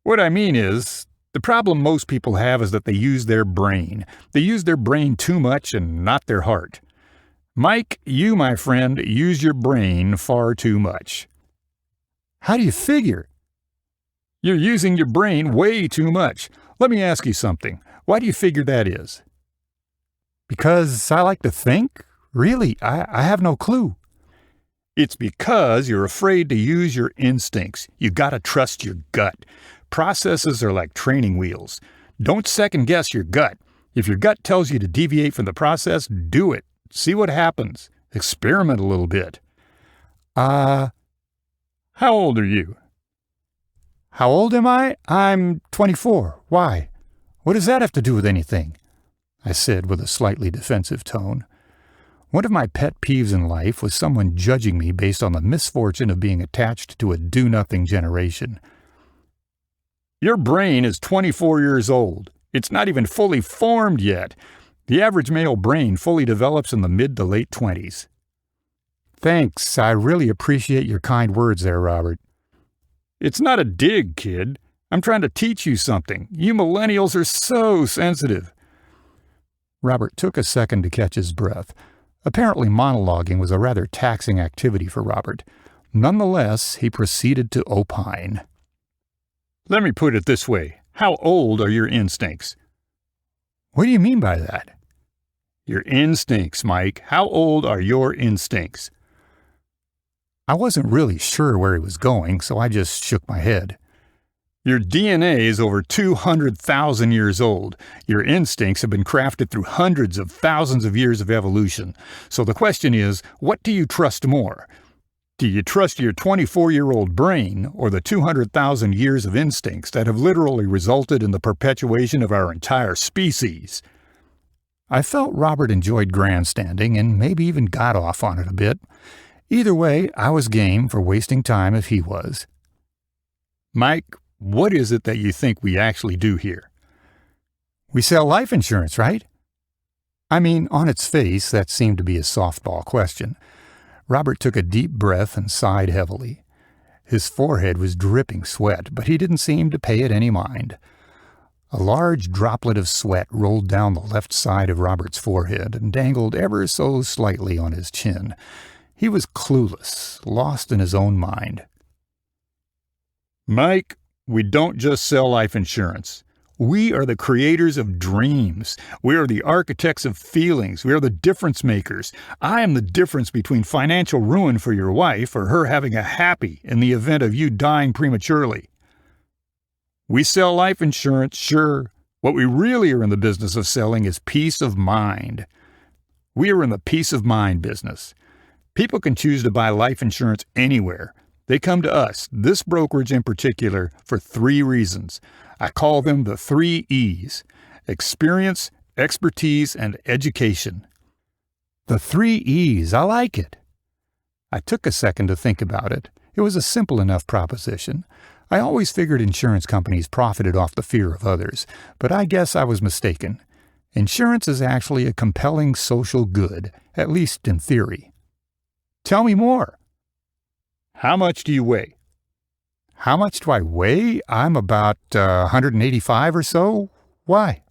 What I mean is, the problem most people have is that they use their brain. They use their brain too much and not their heart. Mike, you, my friend, use your brain far too much. How do you figure? You're using your brain way too much. Let me ask you something. Why do you figure that is? Because I like to think? Really, I have no clue. It's because you're afraid to use your instincts. You gotta trust your gut. Processes are like training wheels. Don't second-guess your gut. If your gut tells you to deviate from the process, do it. See what happens. Experiment a little bit. How old are you? How old am I? I'm 24. Why? What does that have to do with anything? I said with a slightly defensive tone. One of my pet peeves in life was someone judging me based on the misfortune of being attached to a do-nothing generation. Your brain is 24 years old. It's not even fully formed yet. The average male brain fully develops in the mid to late 20s. Thanks. I really appreciate your kind words there, Robert. It's not a dig, kid. I'm trying to teach you something. You millennials are so sensitive. Robert took a second to catch his breath. Apparently monologuing was a rather taxing activity for Robert. Nonetheless, he proceeded to opine. Let me put it this way. How old are your instincts? What do you mean by that? Your instincts, Mike. How old are your instincts? I wasn't really sure where he was going, so I just shook my head. Your DNA is over 200,000 years old. Your instincts have been crafted through hundreds of thousands of years of evolution. So the question is, what do you trust more? Do you trust your 24-year-old brain or the 200,000 years of instincts that have literally resulted in the perpetuation of our entire species? I felt Robert enjoyed grandstanding and maybe even got off on it a bit. Either way, I was game for wasting time if he was. Mike, what is it that you think we actually do here? We sell life insurance, right? I mean, on its face, that seemed to be a softball question. Robert took a deep breath and sighed heavily. His forehead was dripping sweat, but he didn't seem to pay it any mind. A large droplet of sweat rolled down the left side of Robert's forehead and dangled ever so slightly on his chin. He was clueless, lost in his own mind. Mike, we don't just sell life insurance. We are the creators of dreams. We are the architects of feelings. We are the difference makers. I am the difference between financial ruin for your wife or her having a happy in the event of you dying prematurely. We sell life insurance, sure. What we really are in the business of selling is peace of mind. We are in the peace of mind business. People can choose to buy life insurance anywhere. They come to us, this brokerage in particular, for 3 reasons. I call them the 3 E's: experience, expertise, and education. The 3 E's, I like it. I took a second to think about it. It was a simple enough proposition. I always figured insurance companies profited off the fear of others, but I guess I was mistaken. Insurance is actually a compelling social good, at least in theory. Tell me more. How much do you weigh? How much do I weigh? I'm about 185 or so. Why?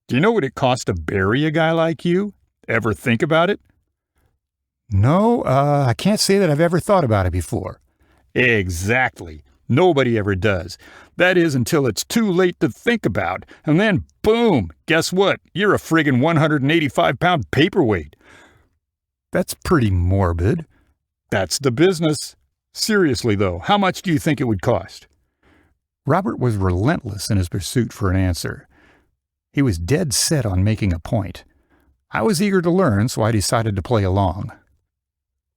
Do you know what it costs to bury a guy like you? Ever think about it? No, I can't say that I've ever thought about it before. Exactly. Nobody ever does. That is until it's too late to think about. And then, boom, guess what? You're a friggin' 185-pound paperweight. That's pretty morbid. That's the business. Seriously, though, how much do you think it would cost? Robert was relentless in his pursuit for an answer. He was dead set on making a point. I was eager to learn, so I decided to play along.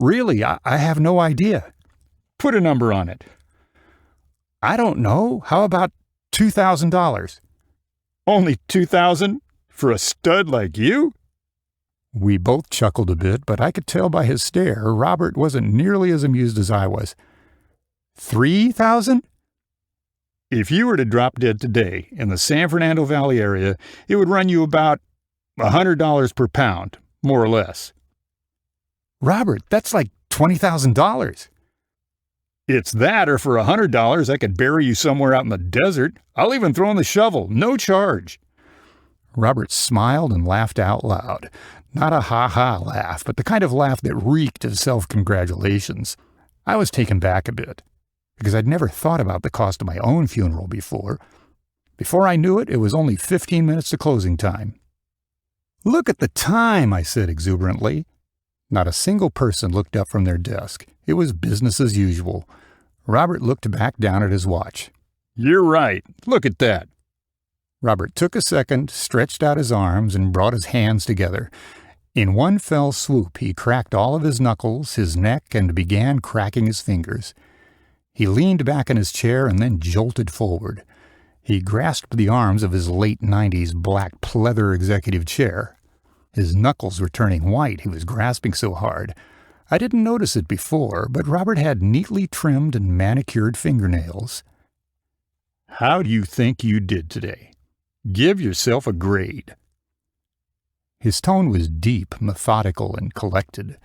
Really, I have no idea. Put a number on it. I don't know. How about $2,000? Only $2,000? For a stud like you? We both chuckled a bit, but I could tell by his stare Robert wasn't nearly as amused as I was. 3,000? If you were to drop dead today in the San Fernando Valley area, it would run you about $100 per pound, more or less. Robert, that's like $20,000. It's that, or for $100 I could bury you somewhere out in the desert. I'll even throw in the shovel, no charge. Robert smiled and laughed out loud. Not a ha-ha laugh, but the kind of laugh that reeked of self-congratulations. I was taken back a bit, because I'd never thought about the cost of my own funeral before. Before I knew it, it was only 15 minutes to closing time. Look at the time, I said exuberantly. Not a single person looked up from their desk. It was business as usual. Robert looked back down at his watch. You're right. Look at that. Robert took a second, stretched out his arms, and brought his hands together. In one fell swoop, he cracked all of his knuckles, his neck, and began cracking his fingers. He leaned back in his chair and then jolted forward. He grasped the arms of his late 90s black pleather executive chair. His knuckles were turning white, he was grasping so hard. I didn't notice it before, but Robert had neatly trimmed and manicured fingernails. How do you think you did today? Give yourself a grade. His tone was deep, methodical, and collected.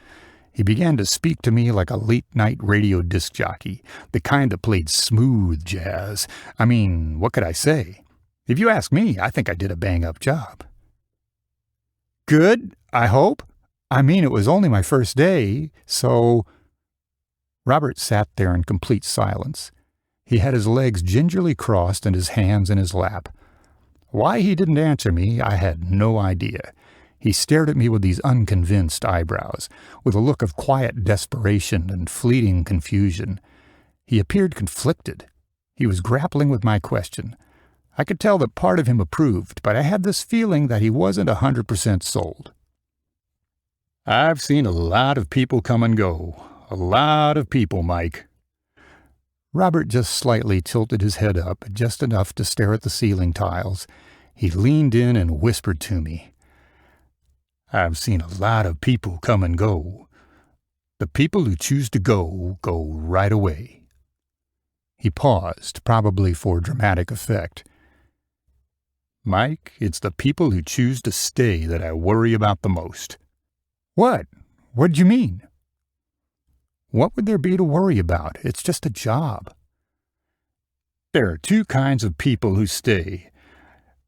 He began to speak to me like a late-night radio disc jockey, the kind that played smooth jazz. I mean, what could I say? If you ask me, I think I did a bang-up job. Good, I hope. I mean, it was only my first day, so... Robert sat there in complete silence. He had his legs gingerly crossed and his hands in his lap. Why he didn't answer me, I had no idea. He stared at me with these unconvinced eyebrows, with a look of quiet desperation and fleeting confusion. He appeared conflicted. He was grappling with my question. I could tell that part of him approved, but I had this feeling that he wasn't 100% sold. I've seen a lot of people come and go. A lot of people, Mike. Robert just slightly tilted his head up, just enough to stare at the ceiling tiles. He leaned in and whispered to me. I've seen a lot of people come and go. The people who choose to go, go right away." He paused, probably for dramatic effect. "Mike, it's the people who choose to stay that I worry about the most." "What? What'd you mean?" "What would there be to worry about? It's just a job." "There are two kinds of people who stay.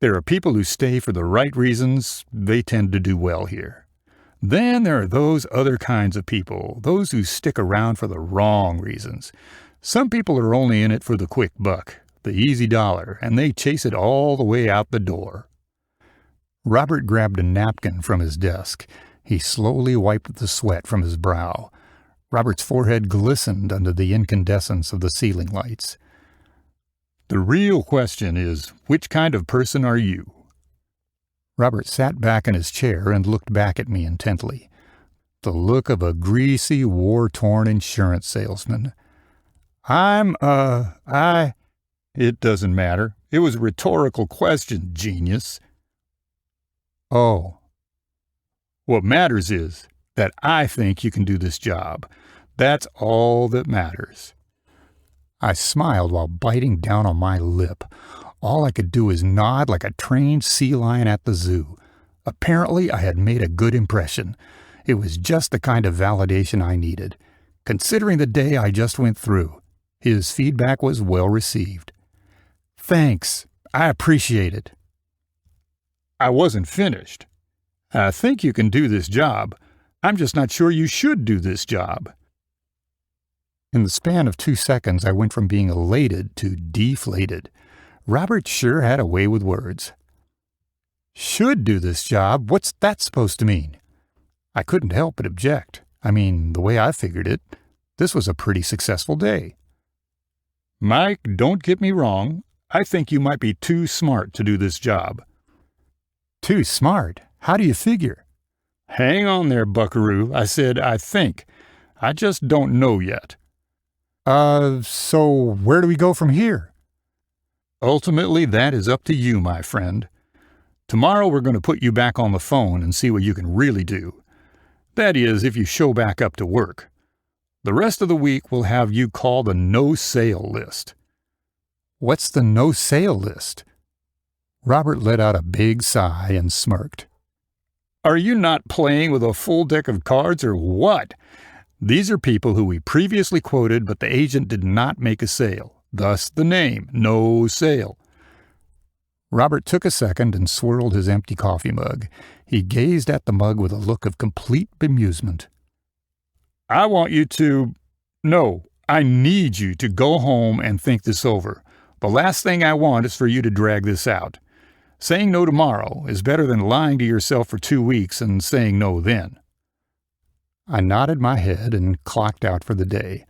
There are people who stay for the right reasons. They tend to do well here. Then there are those other kinds of people, those who stick around for the wrong reasons. Some people are only in it for the quick buck, the easy dollar, and they chase it all the way out the door." Robert grabbed a napkin from his desk. He slowly wiped the sweat from his brow. Robert's forehead glistened under the incandescence of the ceiling lights. "The real question is, which kind of person are you?" Robert sat back in his chair and looked back at me intently. The look of a greasy, war-torn insurance salesman. It doesn't matter. It was a rhetorical question, genius." "Oh." "What matters is that I think you can do this job. That's all that matters." I smiled while biting down on my lip. All I could do was nod like a trained sea lion at the zoo. Apparently, I had made a good impression. It was just the kind of validation I needed. Considering the day I just went through, his feedback was well received. "Thanks. I appreciate it." "I wasn't finished. I think you can do this job. I'm just not sure you should do this job." In the span of 2 seconds, I went from being elated to deflated. Robert sure had a way with words. "Should do this job? What's that supposed to mean?" I couldn't help but object. I mean, the way I figured it, this was a pretty successful day. "Mike, don't get me wrong. I think you might be too smart to do this job." "Too smart? How do you figure?" "Hang on there, buckaroo. I said I think. I just don't know yet." So where do we go from here?" "Ultimately, that is up to you, my friend. Tomorrow we're going to put you back on the phone and see what you can really do. That is, if you show back up to work. The rest of the week we'll have you call the no-sale list." "What's the no-sale list?" Robert let out a big sigh and smirked. "Are you not playing with a full deck of cards or what? These are people who we previously quoted, but the agent did not make a sale. Thus the name, No Sale." Robert took a second and swirled his empty coffee mug. He gazed at the mug with a look of complete bemusement. "I want you to... No, I need you to go home and think this over. The last thing I want is for you to drag this out. Saying no tomorrow is better than lying to yourself for 2 weeks and saying no then." I nodded my head and clocked out for the day.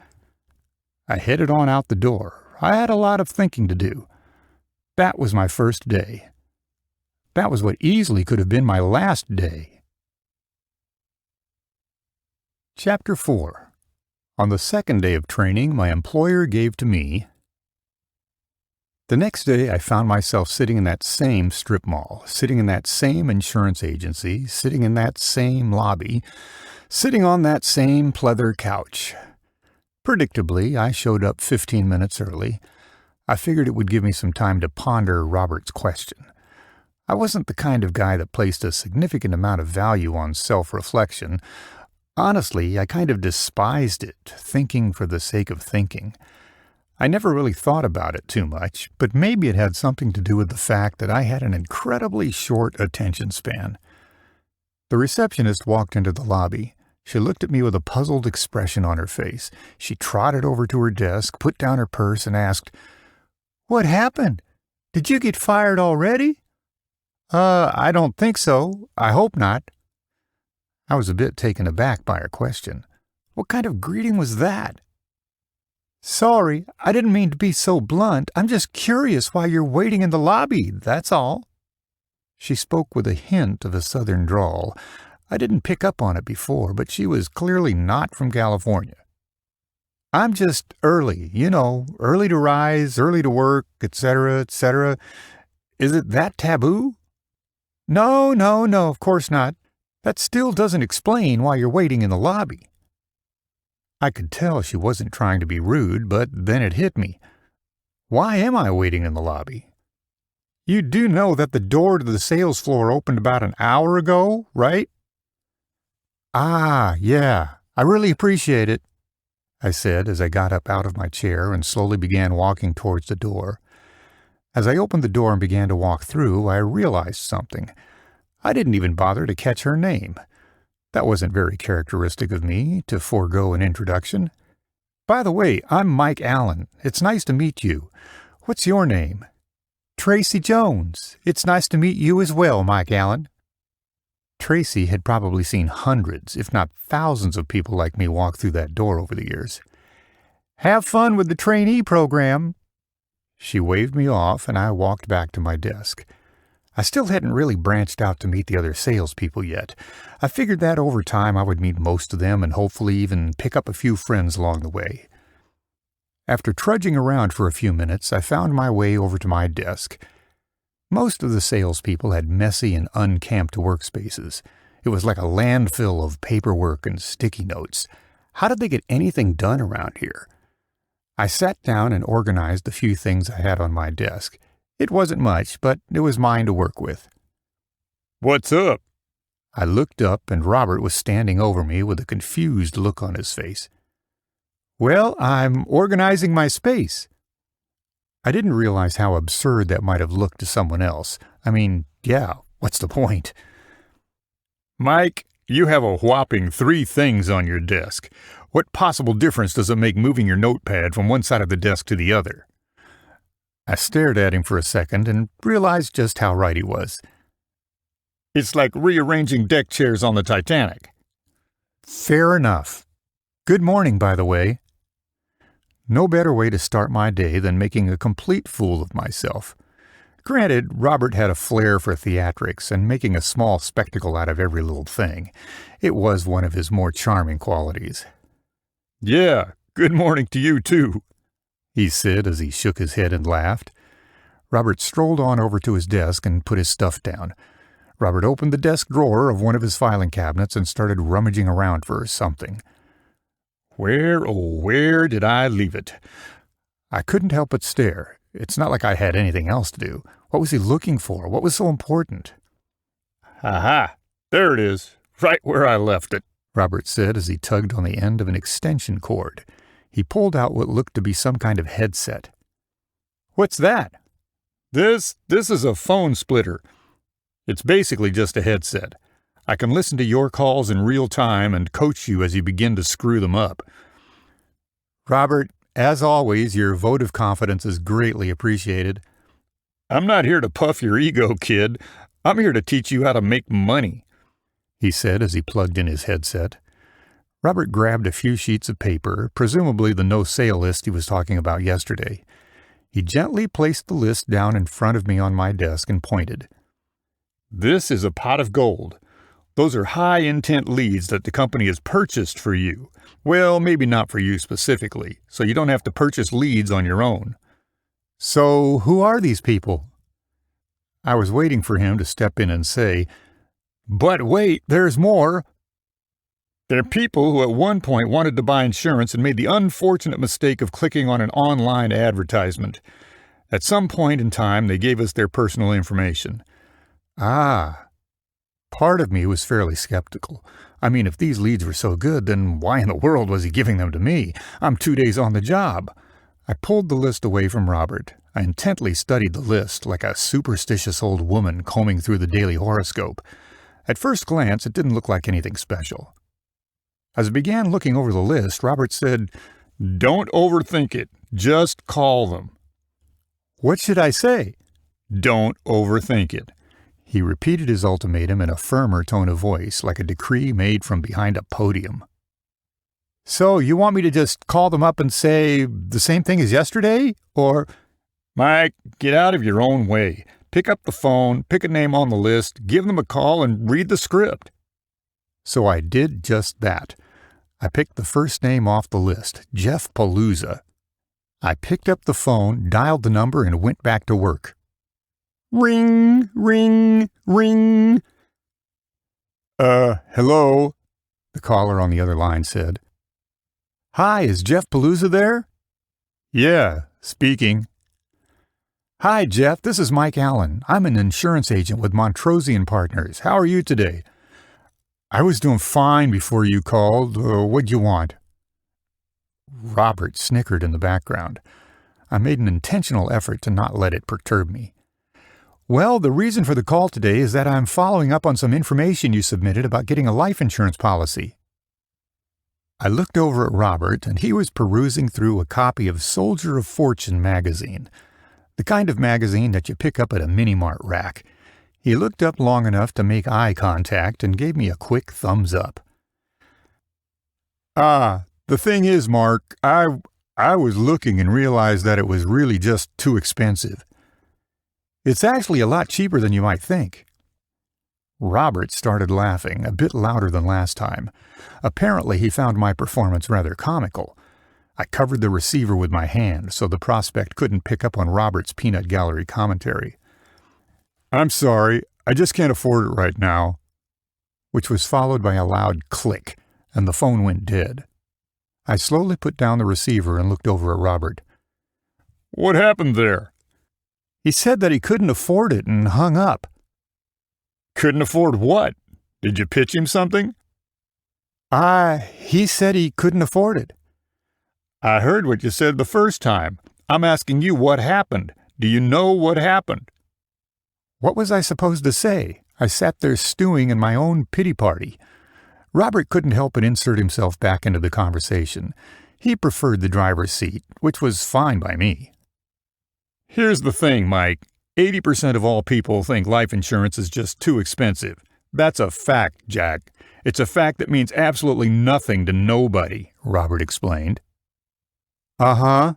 I headed on out the door. I had a lot of thinking to do. That was my first day. That was what easily could have been my last day. Chapter 4. On the second day of training, my employer gave to me. The next day, I found myself sitting in that same strip mall, sitting in that same insurance agency, sitting in that same lobby, sitting on that same pleather couch. Predictably, I showed up 15 minutes early. I figured it would give me some time to ponder Robert's question. I wasn't the kind of guy that placed a significant amount of value on self-reflection. Honestly, I kind of despised it, thinking for the sake of thinking. I never really thought about it too much, but maybe it had something to do with the fact that I had an incredibly short attention span. The receptionist walked into the lobby. She looked at me with a puzzled expression on her face. She trotted over to her desk, put down her purse, and asked, "What happened? Did you get fired already?" I don't think so. I hope not." I was a bit taken aback by her question. What kind of greeting was that? "Sorry, I didn't mean to be so blunt. I'm just curious why you're waiting in the lobby, that's all." She spoke with a hint of a southern drawl. I didn't pick up on it before, but she was clearly not from California. "I'm just early, early to rise, early to work, etc., etc. Is it that taboo?" No, of course not. That still doesn't explain why you're waiting in the lobby. I could tell she wasn't trying to be rude, but then it hit me. Why am I waiting in the lobby? You do know that the door to the sales floor opened about an hour ago, right? Ah, yeah, I really appreciate it, I said as I got up out of my chair and slowly began walking towards the door. As I opened the door and began to walk through, I realized something. I didn't even bother to catch her name. That wasn't very characteristic of me, to forego an introduction. By the way, I'm Mike Allen. It's nice to meet you. What's your name? Tracy Jones. It's nice to meet you as well, Mike Allen. Tracy had probably seen hundreds, if not thousands of people like me walk through that door over the years. Have fun with the trainee program. She waved me off, and I walked back to my desk. I still hadn't really branched out to meet the other salespeople yet. I figured that over time I would meet most of them and hopefully even pick up a few friends along the way. After trudging around for a few minutes, I found my way over to my desk. Most of the salespeople had messy and unkempt workspaces. It was like a landfill of paperwork and sticky notes. How did they get anything done around here? I sat down and organized the few things I had on my desk. It wasn't much, but it was mine to work with. What's up? I looked up, and Robert was standing over me with a confused look on his face. Well, I'm organizing my space. I didn't realize how absurd that might have looked to someone else. I mean, yeah, what's the point? Mike, you have a whopping 3 things on your desk. What possible difference does it make moving your notepad from one side of the desk to the other? I stared at him for a second and realized just how right he was. It's like rearranging deck chairs on the Titanic. Fair enough. Good morning, by the way. No better way to start my day than making a complete fool of myself. Granted, Robert had a flair for theatrics and making a small spectacle out of every little thing. It was one of his more charming qualities. Yeah, good morning to you, too, he said as he shook his head and laughed. Robert strolled on over to his desk and put his stuff down. Robert opened the desk drawer of one of his filing cabinets and started rummaging around for something. Where did I leave it? I couldn't help but stare. It's not like I had anything else to do. What was he looking for? What was so important? Aha! There it is, right where I left it, Robert said as he tugged on the end of an extension cord. He pulled out what looked to be some kind of headset. What's that? This is a phone splitter. It's basically just a headset. I can listen to your calls in real time and coach you as you begin to screw them up. Robert, as always, your vote of confidence is greatly appreciated. I'm not here to puff your ego, kid. I'm here to teach you how to make money, he said as he plugged in his headset. Robert grabbed a few sheets of paper, presumably the no-sale list he was talking about yesterday. He gently placed the list down in front of me on my desk and pointed. This is a pot of gold. Those are high-intent leads that the company has purchased for you. Well, maybe not for you specifically, so you don't have to purchase leads on your own. So, who are these people? I was waiting for him to step in and say, "But wait, there's more." They're people who at one point wanted to buy insurance and made the unfortunate mistake of clicking on an online advertisement. At some point in time, they gave us their personal information. Ah. Part of me was fairly skeptical. I mean, if these leads were so good, then why in the world was he giving them to me? I'm 2 days on the job. I pulled the list away from Robert. I intently studied the list like a superstitious old woman combing through the daily horoscope. At first glance, it didn't look like anything special. As I began looking over the list, Robert said, "Don't overthink it. Just call them." What should I say? Don't overthink it. He repeated his ultimatum in a firmer tone of voice, like a decree made from behind a podium. So you want me to just call them up and say the same thing as yesterday? Or... Mike, get out of your own way. Pick up the phone, pick a name on the list, give them a call, and read the script. So I did just that. I picked the first name off the list, Jeff Palooza. I picked up the phone, dialed the number, and went back to work. Ring, ring, ring. Hello, the caller on the other line said. Hi, is Jeff Palooza there? Yeah, speaking. Hi, Jeff, this is Mike Allen. I'm an insurance agent with Montrose & Partners. How are you today? I was doing fine before you called. What'd you want? Robert snickered in the background. I made an intentional effort to not let it perturb me. Well, the reason for the call today is that I'm following up on some information you submitted about getting a life insurance policy. I looked over at Robert, and he was perusing through a copy of Soldier of Fortune magazine, the kind of magazine that you pick up at a mini-mart rack. He looked up long enough to make eye contact and gave me a quick thumbs up. The thing is, Mark, I was looking and realized that it was really just too expensive. It's actually a lot cheaper than you might think. Robert started laughing, a bit louder than last time. Apparently, he found my performance rather comical. I covered the receiver with my hand so the prospect couldn't pick up on Robert's peanut gallery commentary. I'm sorry, I just can't afford it right now. Which was followed by a loud click, and the phone went dead. I slowly put down the receiver and looked over at Robert. What happened there? He said that he couldn't afford it and hung up. Couldn't afford what? Did you pitch him something? He said he couldn't afford it. I heard what you said the first time. I'm asking you what happened. Do you know what happened? What was I supposed to say? I sat there stewing in my own pity party. Robert couldn't help but insert himself back into the conversation. He preferred the driver's seat, which was fine by me. Here's the thing, Mike. 80% of all people think life insurance is just too expensive. That's a fact, Jack. It's a fact that means absolutely nothing to nobody, Robert explained. Uh-huh.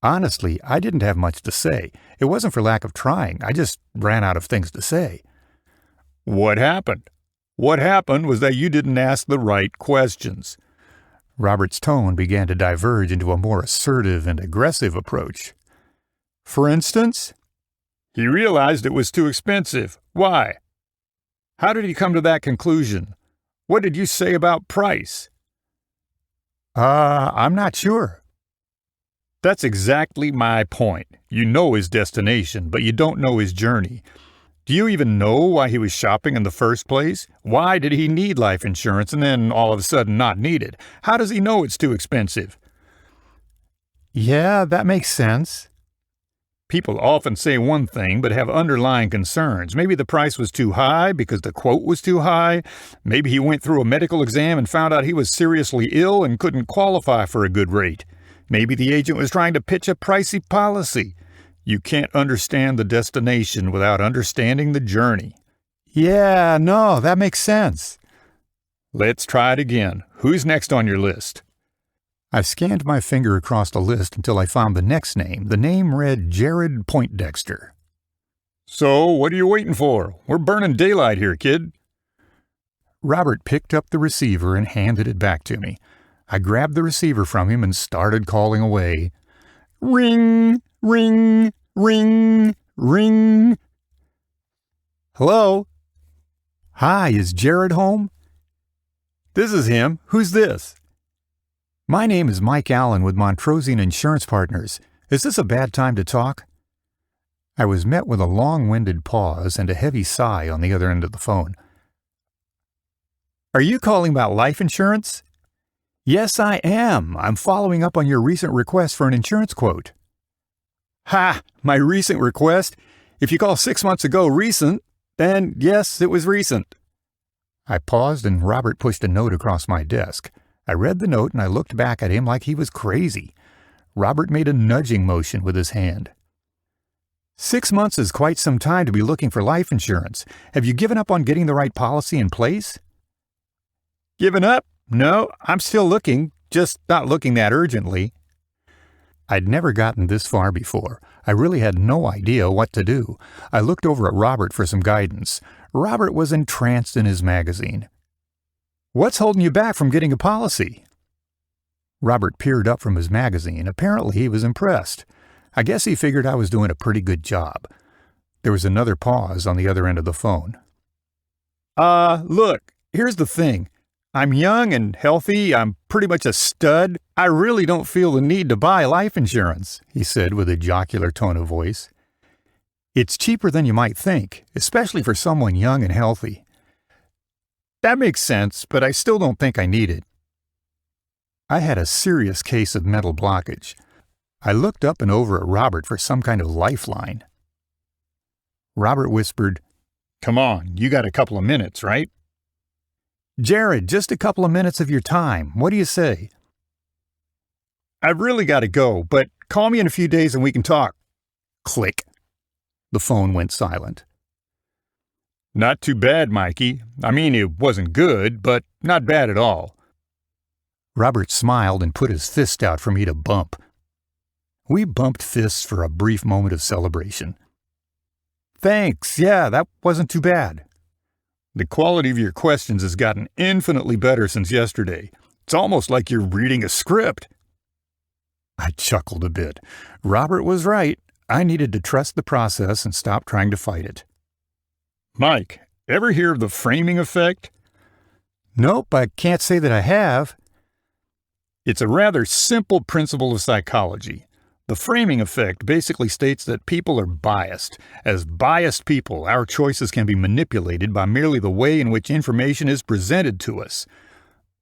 Honestly, I didn't have much to say. It wasn't for lack of trying. I just ran out of things to say. What happened? What happened was that you didn't ask the right questions. Robert's tone began to diverge into a more assertive and aggressive approach. For instance? He realized it was too expensive. Why? How did he come to that conclusion? What did you say about price? I'm not sure. That's exactly my point. You know his destination, but you don't know his journey. Do you even know why he was shopping in the first place? Why did he need life insurance and then all of a sudden not need it? How does he know it's too expensive? Yeah, that makes sense. People often say one thing but have underlying concerns. Maybe the price was too high because the quote was too high. Maybe he went through a medical exam and found out he was seriously ill and couldn't qualify for a good rate. Maybe the agent was trying to pitch a pricey policy. You can't understand the destination without understanding the journey. Yeah, no, that makes sense. Let's try it again. Who's next on your list? I scanned my finger across the list until I found the next name. The name read Jared Poindexter. So, what are you waiting for? We're burning daylight here, kid. Robert picked up the receiver and handed it back to me. I grabbed the receiver from him and started calling away. Ring, ring, ring, ring. Hello? Hi, is Jared home? This is him. Who's this? My name is Mike Allen with Montrose Insurance Partners. Is this a bad time to talk? I was met with a long-winded pause and a heavy sigh on the other end of the phone. Are you calling about life insurance? Yes, I am. I'm following up on your recent request for an insurance quote. Ha! My recent request? If you call 6 months ago recent, then yes, it was recent. I paused and Robert pushed a note across my desk. I read the note and I looked back at him like he was crazy. Robert made a nudging motion with his hand. 6 months is quite some time to be looking for life insurance. Have you given up on getting the right policy in place? Given up? No, I'm still looking, just not looking that urgently. I'd never gotten this far before. I really had no idea what to do. I looked over at Robert for some guidance. Robert was entranced in his magazine. What's holding you back from getting a policy? Robert peered up from his magazine. Apparently he was impressed. I guess he figured I was doing a pretty good job. There was another pause on the other end of the phone. Look, here's the thing. I'm young and healthy. I'm pretty much a stud. I really don't feel the need to buy life insurance," he said with a jocular tone of voice. "It's cheaper than you might think, especially for someone young and healthy." "That makes sense, but I still don't think I need it." I had a serious case of mental blockage. I looked up and over at Robert for some kind of lifeline. Robert whispered, "Come on, you got a couple of minutes, right?" "Jared, just a couple of minutes of your time. What do you say?" "I've really got to go, but call me in a few days and we can talk." Click. The phone went silent. "Not too bad, Mikey. I mean, it wasn't good, but not bad at all." Robert smiled and put his fist out for me to bump. We bumped fists for a brief moment of celebration. "Thanks, yeah, that wasn't too bad." "The quality of your questions has gotten infinitely better since yesterday. It's almost like you're reading a script." I chuckled a bit. Robert was right. I needed to trust the process and stop trying to fight it. "Mike, ever hear of the framing effect?" "Nope, I can't say that I have." "It's a rather simple principle of psychology. The framing effect basically states that people are biased. As biased people, our choices can be manipulated by merely the way in which information is presented to us."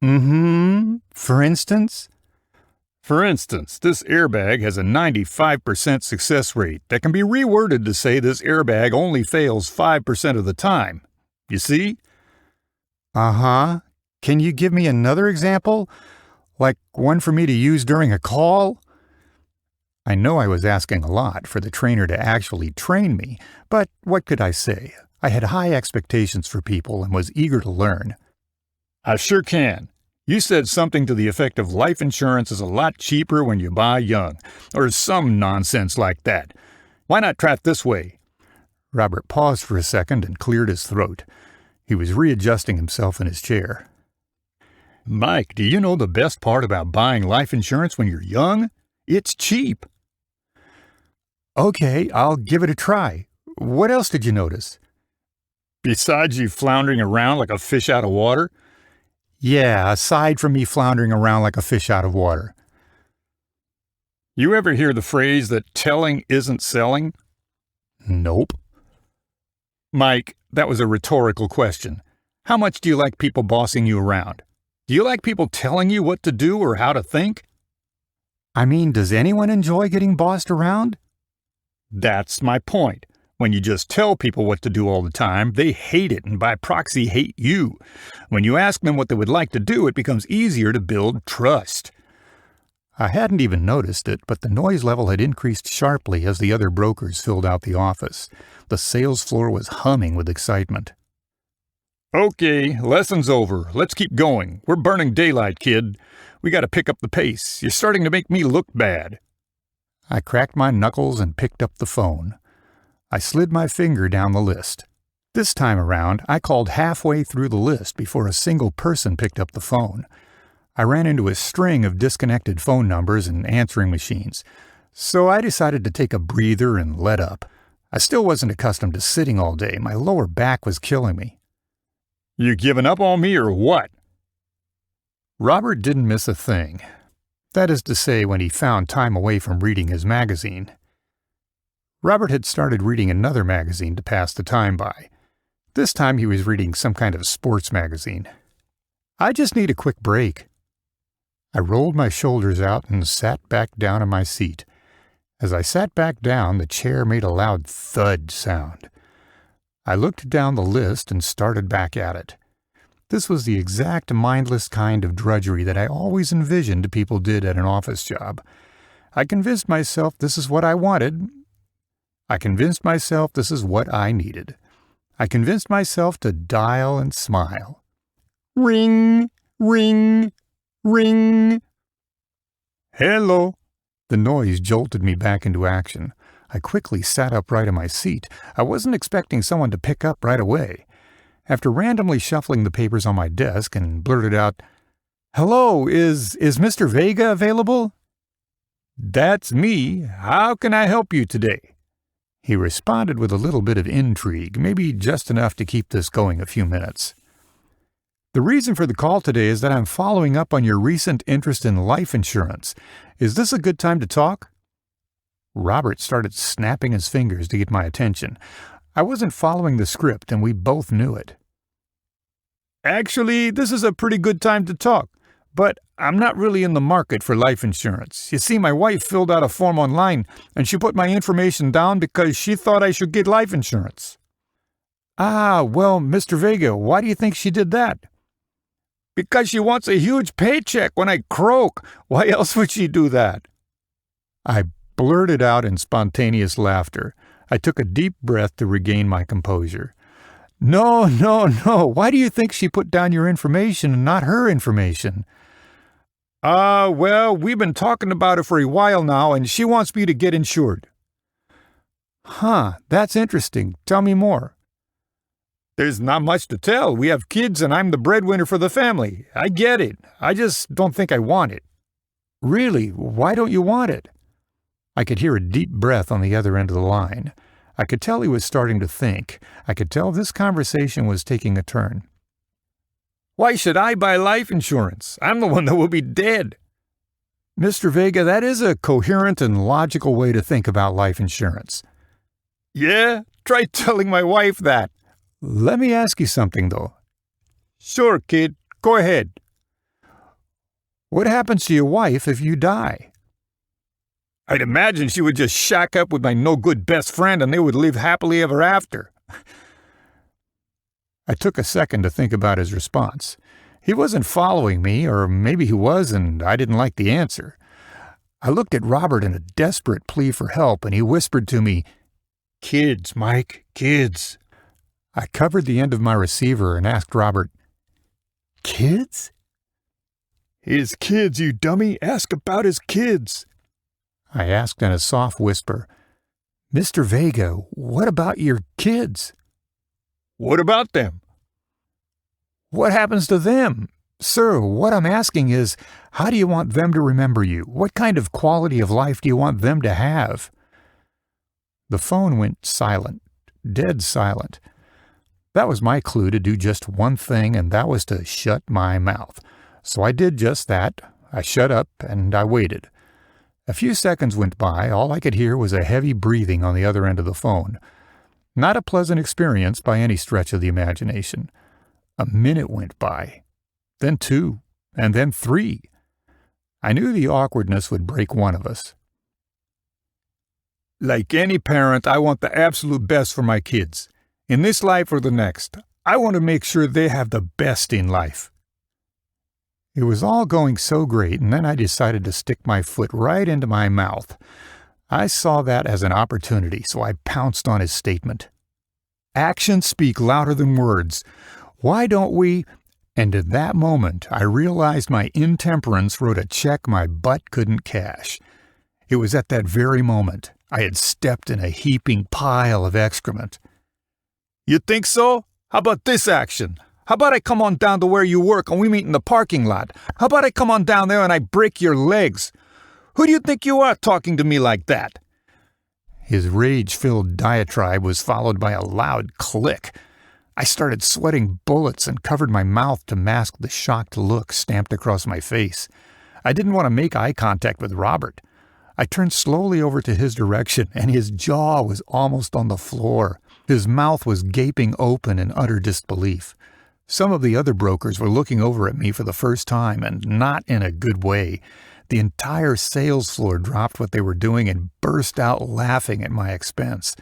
For instance? "For instance, this airbag has a 95% success rate that can be reworded to say this airbag only fails 5% of the time. You see?" "Uh-huh. Can you give me another example? Like one for me to use during a call?" I know I was asking a lot for the trainer to actually train me, but what could I say? I had high expectations for people and was eager to learn. "I sure can. You said something to the effect of life insurance is a lot cheaper when you buy young, or some nonsense like that. Why not try it this way?" Robert paused for a second and cleared his throat. He was readjusting himself in his chair. "Mike, do you know the best part about buying life insurance when you're young? It's cheap." "Okay, I'll give it a try. What else did you notice?" "Besides you floundering around like a fish out of water?" "Yeah, aside from me floundering around like a fish out of water." "You ever hear the phrase that telling isn't selling?" "Nope." "Mike, that was a rhetorical question. How much do you like people bossing you around? Do you like people telling you what to do or how to think?" "I mean, does anyone enjoy getting bossed around?" "That's my point. When you just tell people what to do all the time, they hate it and by proxy hate you. When you ask them what they would like to do, it becomes easier to build trust." I hadn't even noticed it, but the noise level had increased sharply as the other brokers filled out the office. The sales floor was humming with excitement. "Okay, lesson's over. Let's keep going. We're burning daylight, kid. We got to pick up the pace. You're starting to make me look bad." I cracked my knuckles and picked up the phone. I slid my finger down the list. This time around, I called halfway through the list before a single person picked up the phone. I ran into a string of disconnected phone numbers and answering machines, so I decided to take a breather and let up. I still wasn't accustomed to sitting all day. My lower back was killing me. "You giving up on me or what?" Robert didn't miss a thing. That is to say, when he found time away from reading his magazine. Robert had started reading another magazine to pass the time by. This time he was reading some kind of sports magazine. "I just need a quick break." I rolled my shoulders out and sat back down in my seat. As I sat back down, the chair made a loud thud sound. I looked down the list and started back at it. This was the exact mindless kind of drudgery that I always envisioned people did at an office job. I convinced myself this is what I wanted. I convinced myself this is what I needed. I convinced myself to dial and smile. Ring, ring, ring. "Hello." The noise jolted me back into action. I quickly sat upright in my seat. I wasn't expecting someone to pick up right away. After randomly shuffling the papers on my desk and blurted out, "Hello, is Mr. Vega available?" "That's me. How can I help you today?" He responded with a little bit of intrigue, maybe just enough to keep this going a few minutes. The reason for the call today is that I'm following up on your recent interest in life insurance. Is this a good time to talk? Robert started snapping his fingers to get my attention. I wasn't following the script, and we both knew it. Actually, this is a pretty good time to talk, but I'm not really in the market for life insurance. You see, my wife filled out a form online, and she put my information down because she thought I should get life insurance. Ah, well, Mr. Vega, why do you think she did that? Because she wants a huge paycheck when I croak. Why else would she do that? I blurted out in spontaneous laughter. I took a deep breath to regain my composure. No. Why do you think she put down your information and not her information? Well, we've been talking about it for a while now, and she wants me to get insured. Huh, that's interesting. Tell me more. There's not much to tell. We have kids, and I'm the breadwinner for the family. I get it. I just don't think I want it. Really? Why don't you want it? I could hear a deep breath on the other end of the line. I could tell he was starting to think. I could tell this conversation was taking a turn. Why should I buy life insurance? I'm the one that will be dead. Mr. Vega, that is a coherent and logical way to think about life insurance. Yeah? Try telling my wife that. Let me ask you something, though. Sure, kid. Go ahead. What happens to your wife if you die? I'd imagine she would just shack up with my no-good best friend and they would live happily ever after. I took a second to think about his response. He wasn't following me, or maybe he was and I didn't like the answer. I looked at Robert in a desperate plea for help and he whispered to me, Kids, Mike, kids. I covered the end of my receiver and asked Robert, Kids? His kids, you dummy. Ask about his kids. I asked in a soft whisper, Mr. Vega, what about your kids? What about them? What happens to them? Sir, what I'm asking is, how do you want them to remember you? What kind of quality of life do you want them to have? The phone went silent, dead silent. That was my clue to do just one thing, and that was to shut my mouth. So I did just that. I shut up, and I waited. A few seconds went by. All I could hear was a heavy breathing on the other end of the phone. Not a pleasant experience by any stretch of the imagination. A minute went by, then 2, and then 3. I knew the awkwardness would break one of us. Like any parent, I want the absolute best for my kids. In this life or the next, I want to make sure they have the best in life. It was all going so great, and then I decided to stick my foot right into my mouth. I saw that as an opportunity, so I pounced on his statement. Actions speak louder than words. Why don't we? And at that moment, I realized my intemperance wrote a check my butt couldn't cash. It was at that very moment I had stepped in a heaping pile of excrement. You think so? How about this action? How about I come on down to where you work and we meet in the parking lot? How about I come on down there and I break your legs? Who do you think you are talking to me like that? His rage-filled diatribe was followed by a loud click. I started sweating bullets and covered my mouth to mask the shocked look stamped across my face. I didn't want to make eye contact with Robert. I turned slowly over to his direction, and his jaw was almost on the floor. His mouth was gaping open in utter disbelief. Some of the other brokers were looking over at me for the first time, and not in a good way. The entire sales floor dropped what they were doing and burst out laughing at my expense.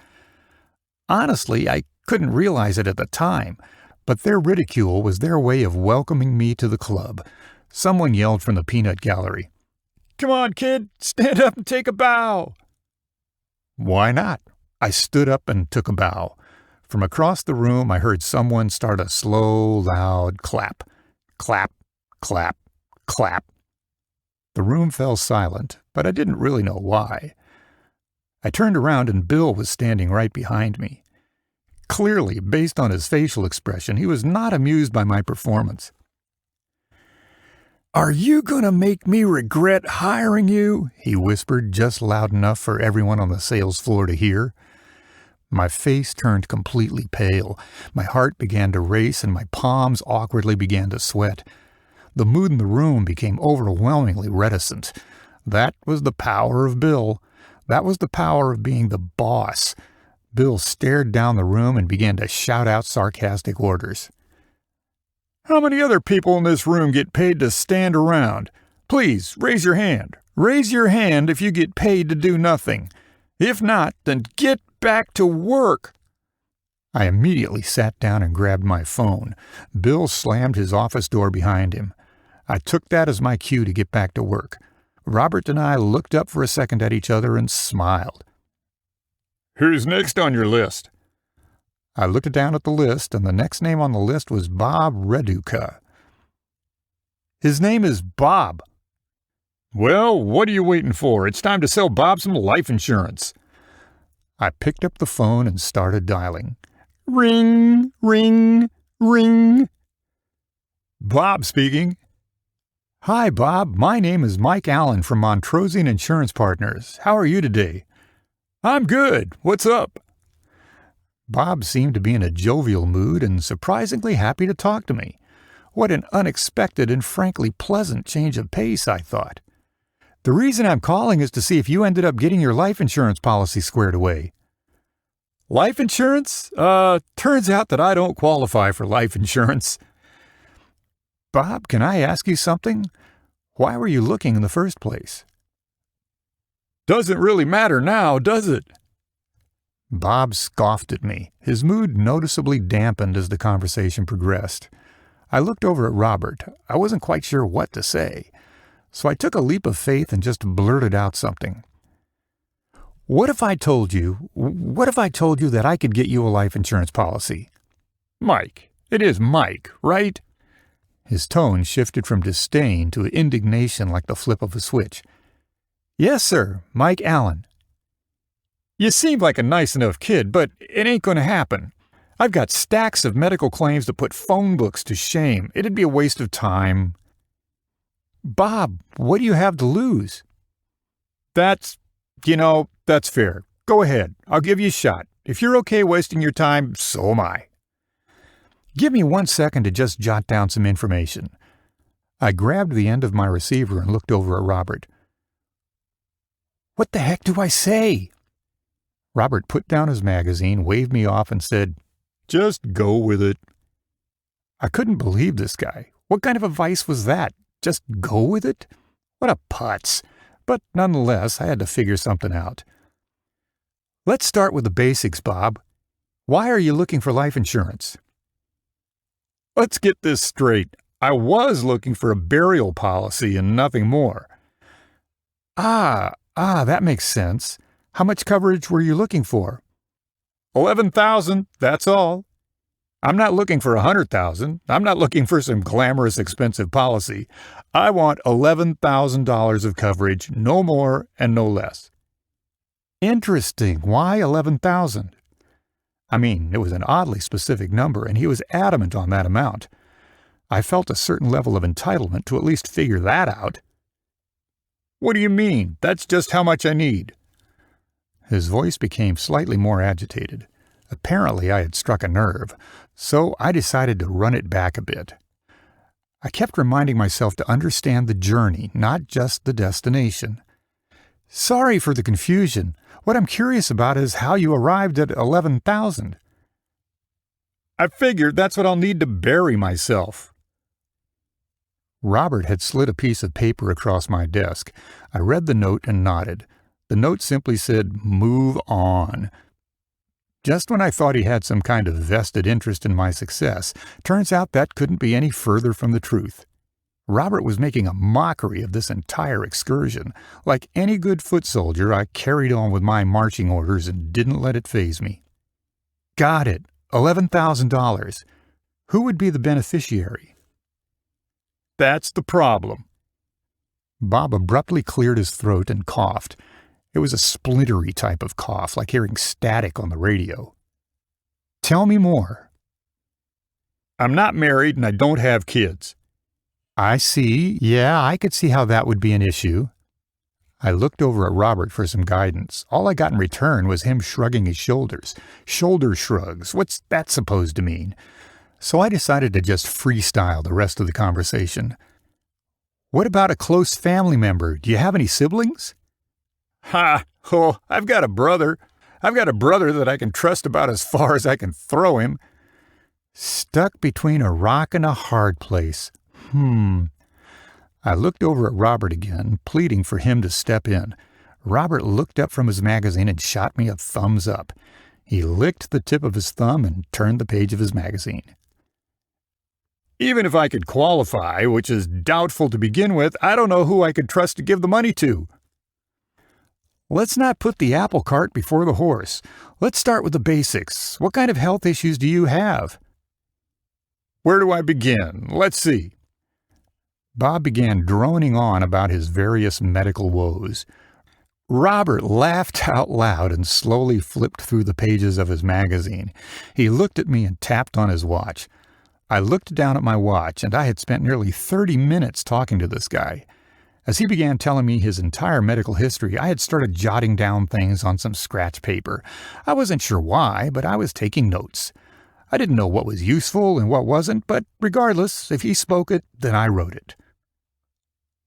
Honestly, I couldn't realize it at the time, but their ridicule was their way of welcoming me to the club. Someone yelled from the peanut gallery, "Come on, kid, stand up and take a bow." Why not? I stood up and took a bow. From across the room, I heard someone start a slow, loud clap. Clap, clap, clap. The room fell silent, but I didn't really know why. I turned around and Bill was standing right behind me. Clearly, based on his facial expression, he was not amused by my performance. "Are you going to make me regret hiring you?" he whispered just loud enough for everyone on the sales floor to hear. My face turned completely pale. My heart began to race and my palms awkwardly began to sweat. The mood in the room became overwhelmingly reticent. That was the power of Bill. That was the power of being the boss. Bill stared down the room and began to shout out sarcastic orders. "How many other people in this room get paid to stand around? Please, raise your hand. Raise your hand if you get paid to do nothing. If not, then get back to work." I immediately sat down and grabbed my phone. Bill slammed his office door behind him. I took that as my cue to get back to work. Robert and I looked up for a second at each other and smiled. "Who's next on your list?" I looked down at the list, and the next name on the list was Bob Reduca. "His name is Bob." "Well, what are you waiting for? It's time to sell Bob some life insurance." I picked up the phone and started dialing. Ring, ring, ring. "Bob speaking." "Hi, Bob. My name is Mike Allen from Montrosian Insurance Partners. How are you today?" "I'm good. What's up?" Bob seemed to be in a jovial mood and surprisingly happy to talk to me. What an unexpected and frankly pleasant change of pace, I thought. "The reason I'm calling is to see if you ended up getting your life insurance policy squared away." "Life insurance? Turns out that I don't qualify for life insurance." "Bob, can I ask you something? Why were you looking in the first place?" "Doesn't really matter now, does it?" Bob scoffed at me. His mood noticeably dampened as the conversation progressed. I looked over at Robert. I wasn't quite sure what to say, so I took a leap of faith and just blurted out something. What if I told you that I could get you a life insurance policy?" "Mike. It is Mike, right?" His tone shifted from disdain to indignation like the flip of a switch. "Yes, sir. Mike Allen." "You seem like a nice enough kid, but it ain't going to happen. I've got stacks of medical claims to put phone books to shame. It'd be a waste of time." "Bob, what do you have to lose?" That's fair. Go ahead. I'll give you a shot. If you're okay wasting your time, so am I." "Give me 1 second to just jot down some information." I grabbed the end of my receiver and looked over at Robert. "What the heck do I say?" Robert put down his magazine, waved me off, and said, "Just go with it." I couldn't believe this guy. What kind of advice was that? Just go with it? What a putz. But nonetheless, I had to figure something out. "Let's start with the basics, Bob. Why are you looking for life insurance?" "Let's get this straight. I was looking for a burial policy and nothing more." Ah, that makes sense. How much coverage were you looking for?" $11,000, that's all. I'm not looking for $100,000. I'm not looking for some glamorous expensive policy. I want $11,000 of coverage, no more and no less." "Interesting. Why 11,000? I mean, it was an oddly specific number, and he was adamant on that amount. I felt a certain level of entitlement to at least figure that out. "What do you mean? That's just how much I need." His voice became slightly more agitated. Apparently I had struck a nerve, so I decided to run it back a bit. I kept reminding myself to understand the journey, not just the destination. "Sorry for the confusion. What I'm curious about is how you arrived at 11,000. "I figured that's what I'll need to bury myself." Robert had slid a piece of paper across my desk. I read the note and nodded. The note simply said, "Move on." Just when I thought he had some kind of vested interest in my success, turns out that couldn't be any further from the truth. Robert was making a mockery of this entire excursion. Like any good foot soldier, I carried on with my marching orders and didn't let it faze me. "Got it. $11,000. Who would be the beneficiary?" "That's the problem." Bob abruptly cleared his throat and coughed. It was a splintery type of cough, like hearing static on the radio. "Tell me more." "I'm not married and I don't have kids." "I see. Yeah, I could see how that would be an issue." I looked over at Robert for some guidance. All I got in return was him shrugging his shoulders. Shoulder shrugs. What's that supposed to mean? So I decided to just freestyle the rest of the conversation. What about a close family member? Do you have any siblings? Ha! Oh, I've got a brother. I've got a brother that I can trust about as far as I can throw him. Stuck between a rock and a hard place. I looked over at Robert again, pleading for him to step in. Robert looked up from his magazine and shot me a thumbs up. He licked the tip of his thumb and turned the page of his magazine. Even if I could qualify, which is doubtful to begin with, I don't know who I could trust to give the money to. Let's not put the apple cart before the horse. Let's start with the basics. What kind of health issues do you have? Where do I begin? Let's see. Bob began droning on about his various medical woes. Robert laughed out loud and slowly flipped through the pages of his magazine. He looked at me and tapped on his watch. I looked down at my watch, and I had spent nearly 30 minutes talking to this guy. As he began telling me his entire medical history, I had started jotting down things on some scratch paper. I wasn't sure why, but I was taking notes. I didn't know what was useful and what wasn't, but regardless, if he spoke it, then I wrote it.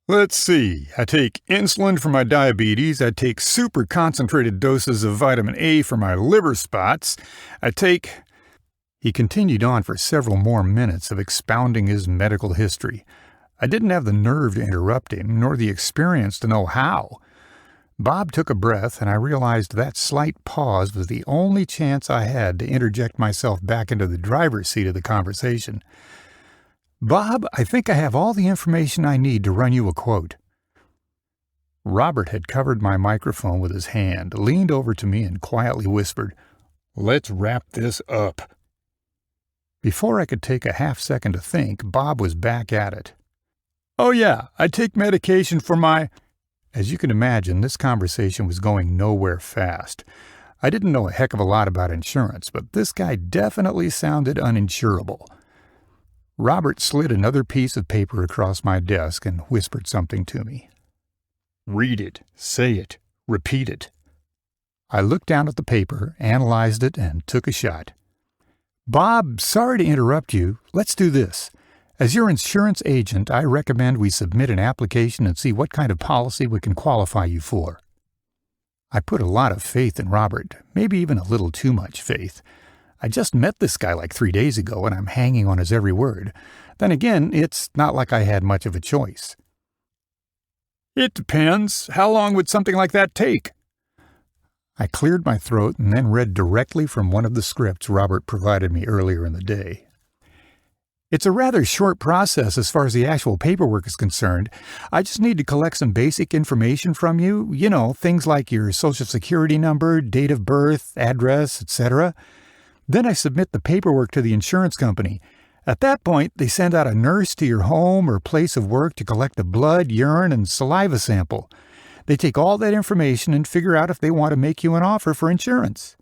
Let's see. I take insulin for my diabetes. I take super concentrated doses of vitamin A for my liver spots. He continued on for several more minutes of expounding his medical history. I didn't have the nerve to interrupt him, nor the experience to know how. Bob took a breath, and I realized that slight pause was the only chance I had to interject myself back into the driver's seat of the conversation. Bob, I think I have all the information I need to run you a quote. Robert had covered my microphone with his hand, leaned over to me, and quietly whispered, "Let's wrap this up." Before I could take a half-second to think, Bob was back at it. "Oh yeah, I take medication for my—" As you can imagine, this conversation was going nowhere fast. I didn't know a heck of a lot about insurance, but this guy definitely sounded uninsurable. Robert slid another piece of paper across my desk and whispered something to me. "Read it, say it, repeat it." I looked down at the paper, analyzed it, and took a shot. "Bob, sorry to interrupt you. Let's do this. As your insurance agent, I recommend we submit an application and see what kind of policy we can qualify you for." I put a lot of faith in Robert, maybe even a little too much faith. I just met this guy like 3 days ago, and I'm hanging on his every word. Then again, it's not like I had much of a choice. "It depends. How long would something like that take?" I cleared my throat and then read directly from one of the scripts Robert provided me earlier in the day. "It's a rather short process as far as the actual paperwork is concerned. I just need to collect some basic information from you, things like your social security number, date of birth, address, etc. Then I submit the paperwork to the insurance company. At that point, they send out a nurse to your home or place of work to collect a blood, urine, and saliva sample. They take all that information and figure out if they want to make you an offer for insurance."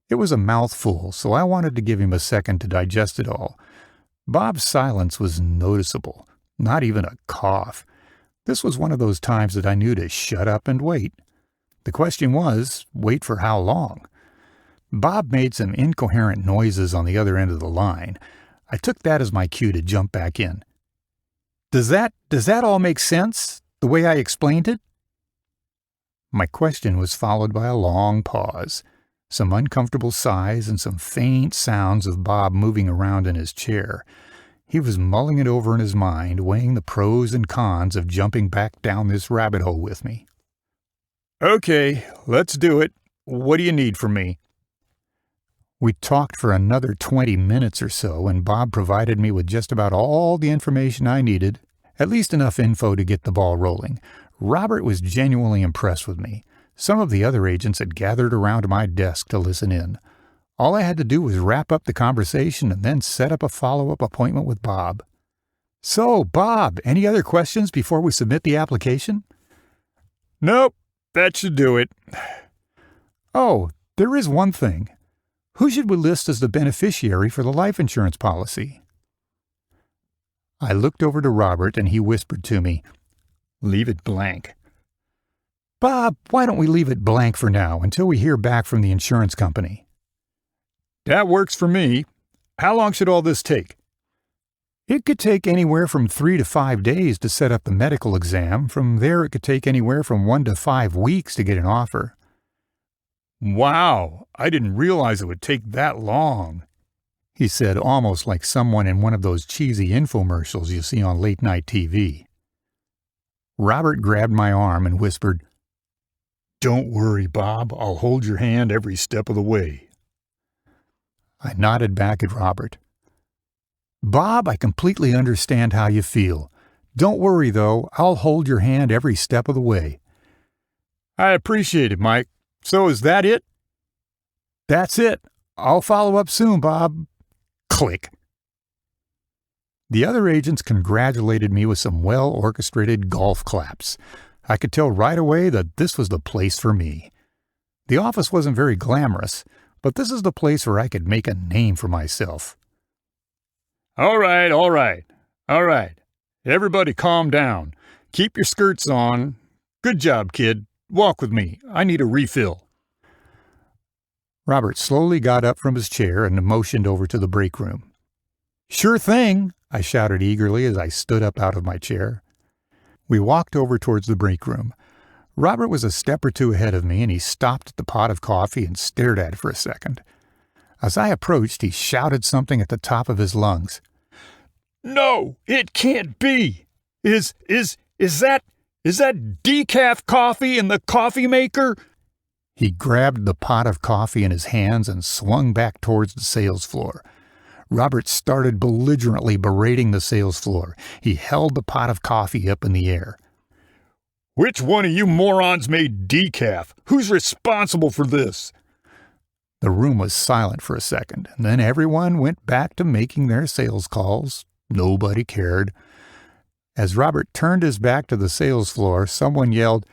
It was a mouthful, so I wanted to give him a second to digest it all. Bob's silence was noticeable, not even a cough. This was one of those times that I knew to shut up and wait. The question was, wait for how long? Bob made some incoherent noises on the other end of the line. I took that as my cue to jump back in. Does that all make sense, the way I explained it?" My question was followed by a long pause, some uncomfortable sighs, and some faint sounds of Bob moving around in his chair. He was mulling it over in his mind, weighing the pros and cons of jumping back down this rabbit hole with me. "Okay, let's do it. What do you need from me?" We talked for another 20 minutes or so, and Bob provided me with just about all the information I needed, at least enough info to get the ball rolling. Robert was genuinely impressed with me. Some of the other agents had gathered around my desk to listen in. All I had to do was wrap up the conversation and then set up a follow-up appointment with Bob. "So, Bob, any other questions before we submit the application?" "Nope, that should do it." "Oh, there is one thing. Who should we list as the beneficiary for the life insurance policy?" I looked over to Robert and he whispered to me, "Leave it blank." Bob, why don't we leave it blank for now until we hear back from the insurance company? That works for me. How long should all this take? It could take anywhere from 3 to 5 days to set up the medical exam. From there, it could take anywhere from 1 to 5 weeks to get an offer. Wow, I didn't realize it would take that long, he said, almost like someone in one of those cheesy infomercials you see on late-night TV. Robert grabbed my arm and whispered, "Don't worry, Bob. I'll hold your hand every step of the way." I nodded back at Robert. Bob, I completely understand how you feel. Don't worry, though. I'll hold your hand every step of the way. I appreciate it, Mike. So is that it? That's it. I'll follow up soon, Bob. Click. The other agents congratulated me with some well-orchestrated golf claps. I could tell right away that this was the place for me. The office wasn't very glamorous, but this is the place where I could make a name for myself. All right. Everybody calm down. Keep your skirts on. Good job, kid. Walk with me. I need a refill. Robert slowly got up from his chair and motioned over to the break room. Sure thing, I shouted eagerly as I stood up out of my chair. We walked over towards the break room. Robert was a step or two ahead of me, and he stopped at the pot of coffee and stared at it for a second. As I approached, he shouted something at the top of his lungs. No, it can't be. Is that decaf coffee in the coffee maker? He grabbed the pot of coffee in his hands and swung back towards the sales floor. Robert started belligerently berating the sales floor. He held the pot of coffee up in the air. Which one of you morons made decaf? Who's responsible for this? The room was silent for a second, and then everyone went back to making their sales calls. Nobody cared. As Robert turned his back to the sales floor, someone yelled,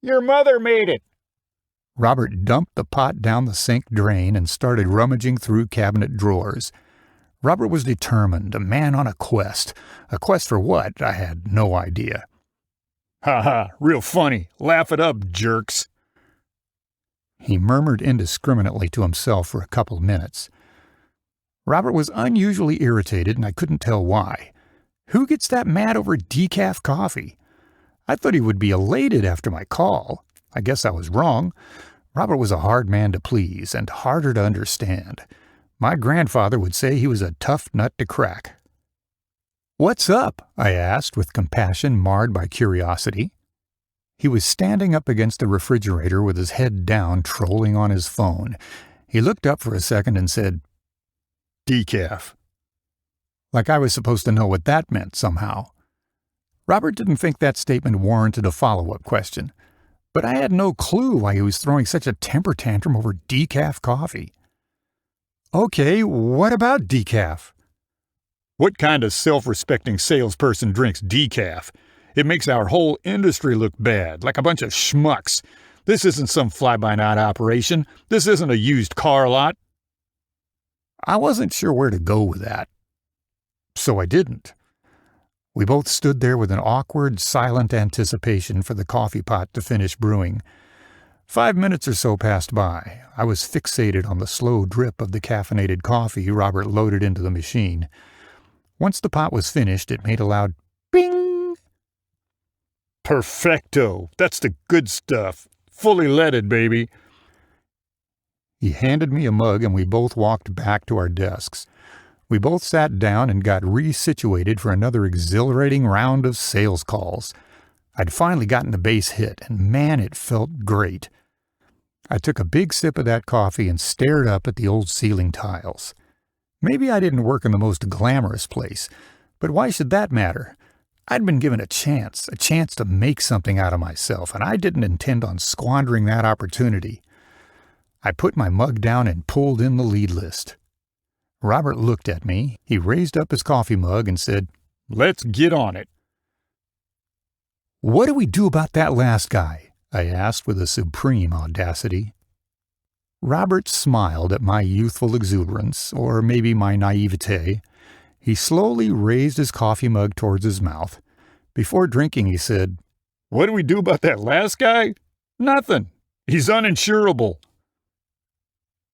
Your mother made it! Robert dumped the pot down the sink drain and started rummaging through cabinet drawers. Robert was determined, a man on a quest. A quest for what? I had no idea. Ha ha, real funny. Laugh it up, jerks. He murmured indiscriminately to himself for a couple of minutes. Robert was unusually irritated, and I couldn't tell why. Who gets that mad over decaf coffee? I thought he would be elated after my call. I guess I was wrong. Robert was a hard man to please and harder to understand. My grandfather would say he was a tough nut to crack. "What's up?" I asked, with compassion marred by curiosity. He was standing up against the refrigerator with his head down, trolling on his phone. He looked up for a second and said, Decaf. Like I was supposed to know what that meant somehow. Robert didn't think that statement warranted a follow-up question, but I had no clue why he was throwing such a temper tantrum over decaf coffee. Okay, what about decaf? What kind of self-respecting salesperson drinks decaf? It makes our whole industry look bad, like a bunch of schmucks. This isn't some fly-by-night operation. This isn't a used car lot. I wasn't sure where to go with that. So I didn't. We both stood there with an awkward, silent anticipation for the coffee pot to finish brewing. 5 minutes or so passed by. I was fixated on the slow drip of the caffeinated coffee Robert loaded into the machine. Once the pot was finished, it made a loud bing. Perfecto. That's the good stuff. Fully leaded, baby. He handed me a mug and we both walked back to our desks. We both sat down and got resituated for another exhilarating round of sales calls. I'd finally gotten the base hit, and man, it felt great. I took a big sip of that coffee and stared up at the old ceiling tiles. Maybe I didn't work in the most glamorous place, but why should that matter? I'd been given a chance to make something out of myself, and I didn't intend on squandering that opportunity. I put my mug down and pulled in the lead list. Robert looked at me. He raised up his coffee mug and said, Let's get on it. What do we do about that last guy? I asked with a supreme audacity. Robert smiled at my youthful exuberance, or maybe my naivete. He slowly raised his coffee mug towards his mouth. Before drinking, he said, What do we do about that last guy? Nothing. He's uninsurable.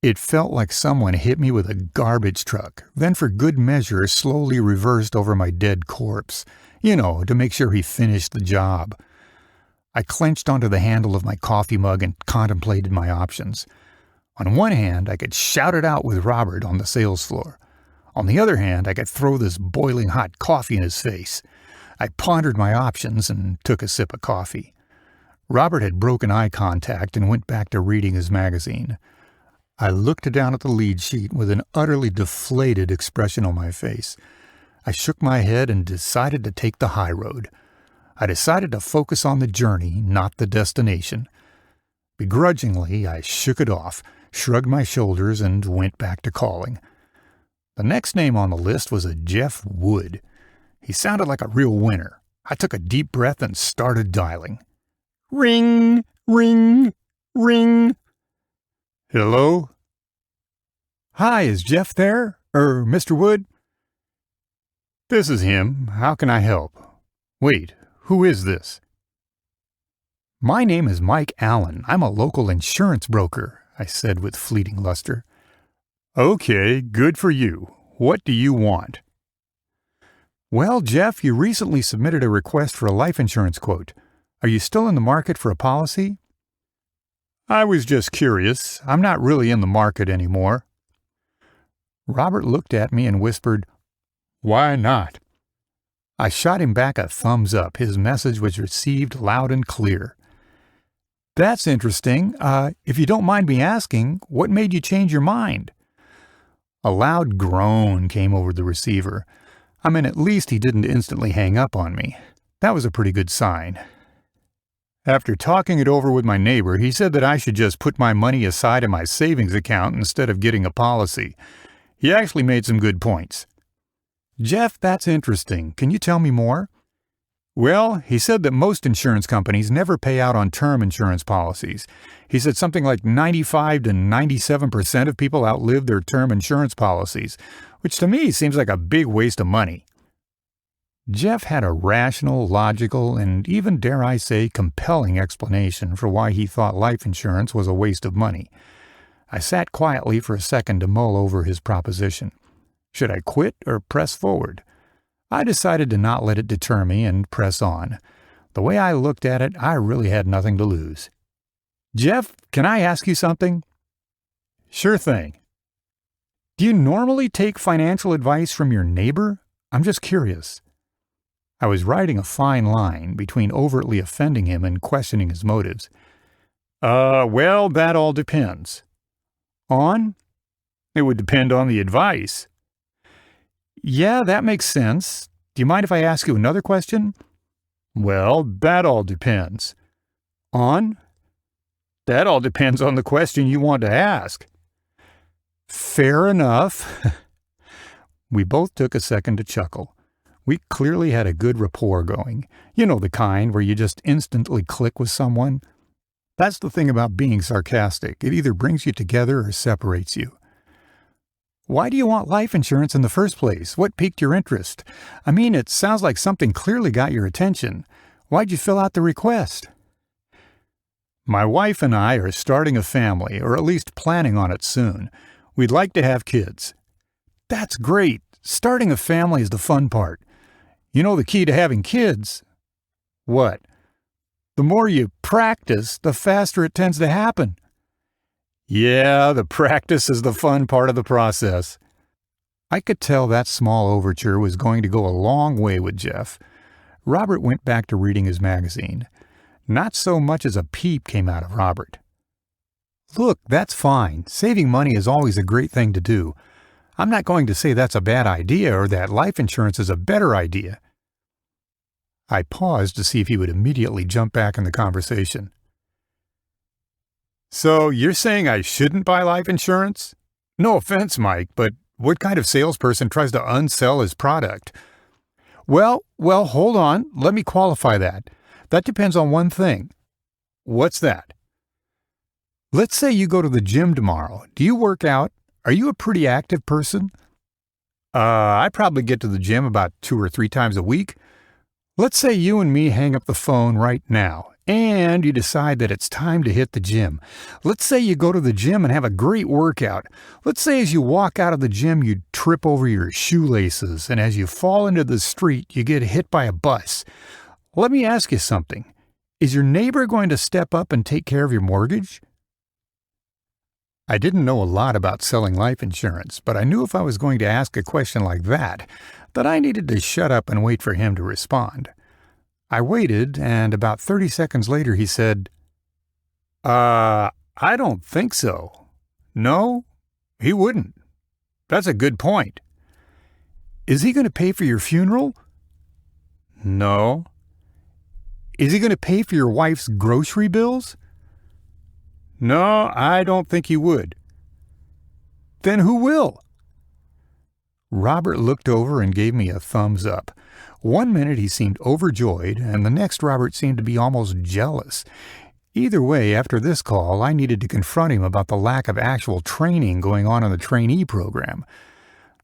It felt like someone hit me with a garbage truck, then for good measure slowly reversed over my dead corpse, to make sure he finished the job. I clenched onto the handle of my coffee mug and contemplated my options. On one hand, I could shout it out with Robert on the sales floor. On the other hand, I could throw this boiling hot coffee in his face. I pondered my options and took a sip of coffee. Robert had broken eye contact and went back to reading his magazine. I looked down at the lead sheet with an utterly deflated expression on my face. I shook my head and decided to take the high road. I decided to focus on the journey, not the destination. Begrudgingly, I shook it off, shrugged my shoulders, and went back to calling. The next name on the list was a Jeff Wood. He sounded like a real winner. I took a deep breath and started dialing. Ring, ring, ring. Hello? Hi, is Jeff there? Mr. Wood? This is him. How can I help? Wait, who is this? My name is Mike Allen. I'm a local insurance broker, I said with fleeting luster. Okay, good for you. What do you want? Well, Jeff, you recently submitted a request for a life insurance quote. Are you still in the market for a policy? I was just curious. I'm not really in the market anymore. Robert looked at me and whispered, Why not? I shot him back a thumbs up. His message was received loud and clear. That's interesting. If you don't mind me asking, what made you change your mind? A loud groan came over the receiver. At least he didn't instantly hang up on me. That was a pretty good sign. After talking it over with my neighbor, he said that I should just put my money aside in my savings account instead of getting a policy. He actually made some good points. Jeff, that's interesting. Can you tell me more? Well, he said that most insurance companies never pay out on term insurance policies. He said something like 95 to 97% of people outlive their term insurance policies, which to me seems like a big waste of money. Jeff had a rational, logical, and even, dare I say, compelling explanation for why he thought life insurance was a waste of money. I sat quietly for a second to mull over his proposition. Should I quit or press forward? I decided to not let it deter me and press on. The way I looked at it, I really had nothing to lose. Jeff, can I ask you something? Sure thing. Do you normally take financial advice from your neighbor? I'm just curious. I was riding a fine line between overtly offending him and questioning his motives. Well, that all depends. On? It would depend on the advice. Yeah, that makes sense. Do you mind if I ask you another question? Well, that all depends. On? That all depends on the question you want to ask. Fair enough. We both took a second to chuckle. We clearly had a good rapport going. You know the kind where you just instantly click with someone. That's the thing about being sarcastic. It either brings you together or separates you. Why do you want life insurance in the first place? What piqued your interest? It sounds like something clearly got your attention. Why'd you fill out the request? My wife and I are starting a family, or at least planning on it soon. We'd like to have kids. That's great. Starting a family is the fun part. You know the key to having kids? What? The more you practice, the faster it tends to happen. Yeah, the practice is the fun part of the process. I could tell that small overture was going to go a long way with Jeff. Robert went back to reading his magazine. Not so much as a peep came out of Robert. Look, that's fine. Saving money is always a great thing to do. I'm not going to say that's a bad idea or that life insurance is a better idea. I paused to see if he would immediately jump back in the conversation. So you're saying I shouldn't buy life insurance? No offense, Mike, but what kind of salesperson tries to unsell his product? Well, hold on. Let me qualify that. That depends on one thing. What's that? Let's say you go to the gym tomorrow. Do you work out? Are you a pretty active person? I probably get to the gym about 2 or 3 times a week. Let's say you and me hang up the phone right now, and you decide that it's time to hit the gym. Let's say you go to the gym and have a great workout. Let's say as you walk out of the gym, you trip over your shoelaces, and as you fall into the street, you get hit by a bus. Let me ask you something. Is your neighbor going to step up and take care of your mortgage? I didn't know a lot about selling life insurance, but I knew if I was going to ask a question like that I needed to shut up and wait for him to respond. I waited, and about 30 seconds later he said, I don't think so. No, he wouldn't. That's a good point. Is he going to pay for your funeral? No. Is he going to pay for your wife's grocery bills? No, I don't think he would. Then who will? Robert looked over and gave me a thumbs up. One minute he seemed overjoyed, and the next Robert seemed to be almost jealous. Either way, after this call, I needed to confront him about the lack of actual training going on in the trainee program.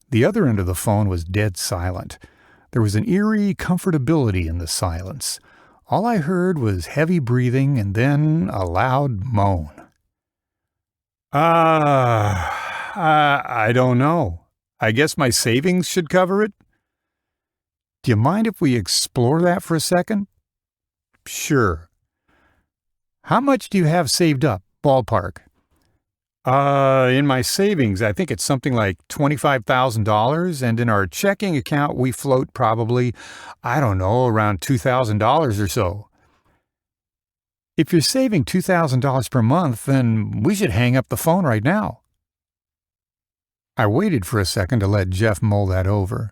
The other end of the phone was dead silent. There was an eerie comfortability in the silence. All I heard was heavy breathing and then a loud moan. I don't know. I guess my savings should cover it. Do you mind if we explore that for a second? Sure. How much do you have saved up, ballpark? In my savings, I think it's something like $25,000, and in our checking account, we float probably, around $2,000 or so. If you're saving $2,000 per month, then we should hang up the phone right now. I waited for a second to let Jeff mull that over.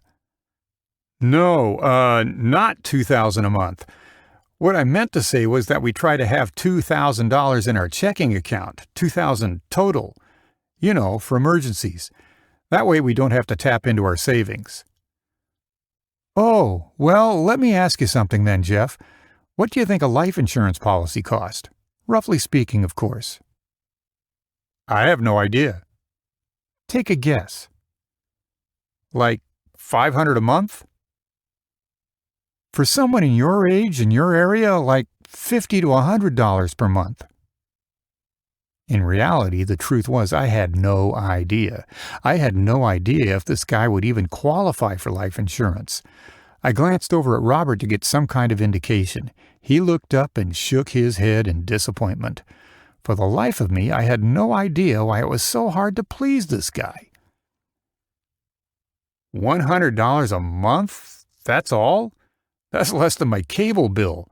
No, not $2,000 a month. What I meant to say was that we try to have $2,000 in our checking account, $2,000 total, for emergencies. That way we don't have to tap into our savings. Oh, well, let me ask you something then, Jeff. What do you think a life insurance policy cost? Roughly speaking, of course. I have no idea. Take a guess. Like $500 a month? For someone in your age and your area, like $50 to $100 per month. In reality, the truth was I had no idea. I had no idea if this guy would even qualify for life insurance. I glanced over at Robert to get some kind of indication. He looked up and shook his head in disappointment. For the life of me, I had no idea why it was so hard to please this guy. $100 a month? That's all? That's less than my cable bill.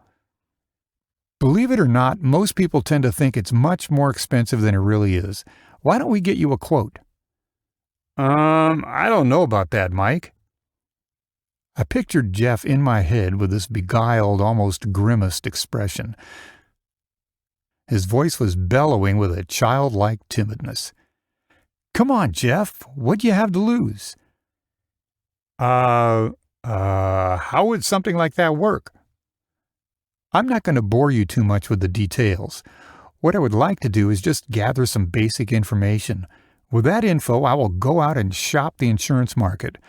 Believe it or not, most people tend to think it's much more expensive than it really is. Why don't we get you a quote? I don't know about that, Mike. I pictured Jeff in my head with this beguiled, almost grimaced expression. His voice was bellowing with a childlike timidness. Come on, Jeff, what do you have to lose? How would something like that work? I'm not going to bore you too much with the details. What I would like to do is just gather some basic information. With that info, I will go out and shop the insurance market.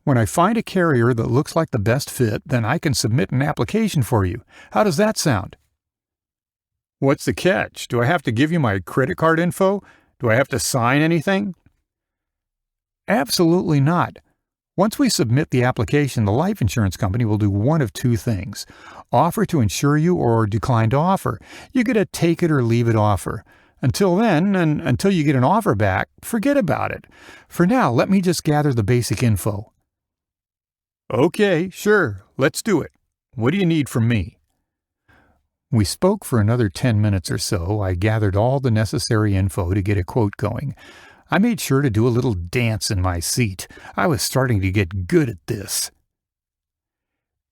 When I find a carrier that looks like the best fit, then I can submit an application for you. How does that sound? What's the catch? Do I have to give you my credit card info? Do I have to sign anything? Absolutely not. Once we submit the application, the life insurance company will do one of two things: offer to insure you or decline to offer. You get a take it or leave it offer. Until then, and until you get an offer back, forget about it. For now, let me just gather the basic info. Okay, sure, let's do it. What do you need from me? We spoke for another 10 minutes or so. I gathered all the necessary info to get a quote going. I made sure to do a little dance in my seat. I was starting to get good at this.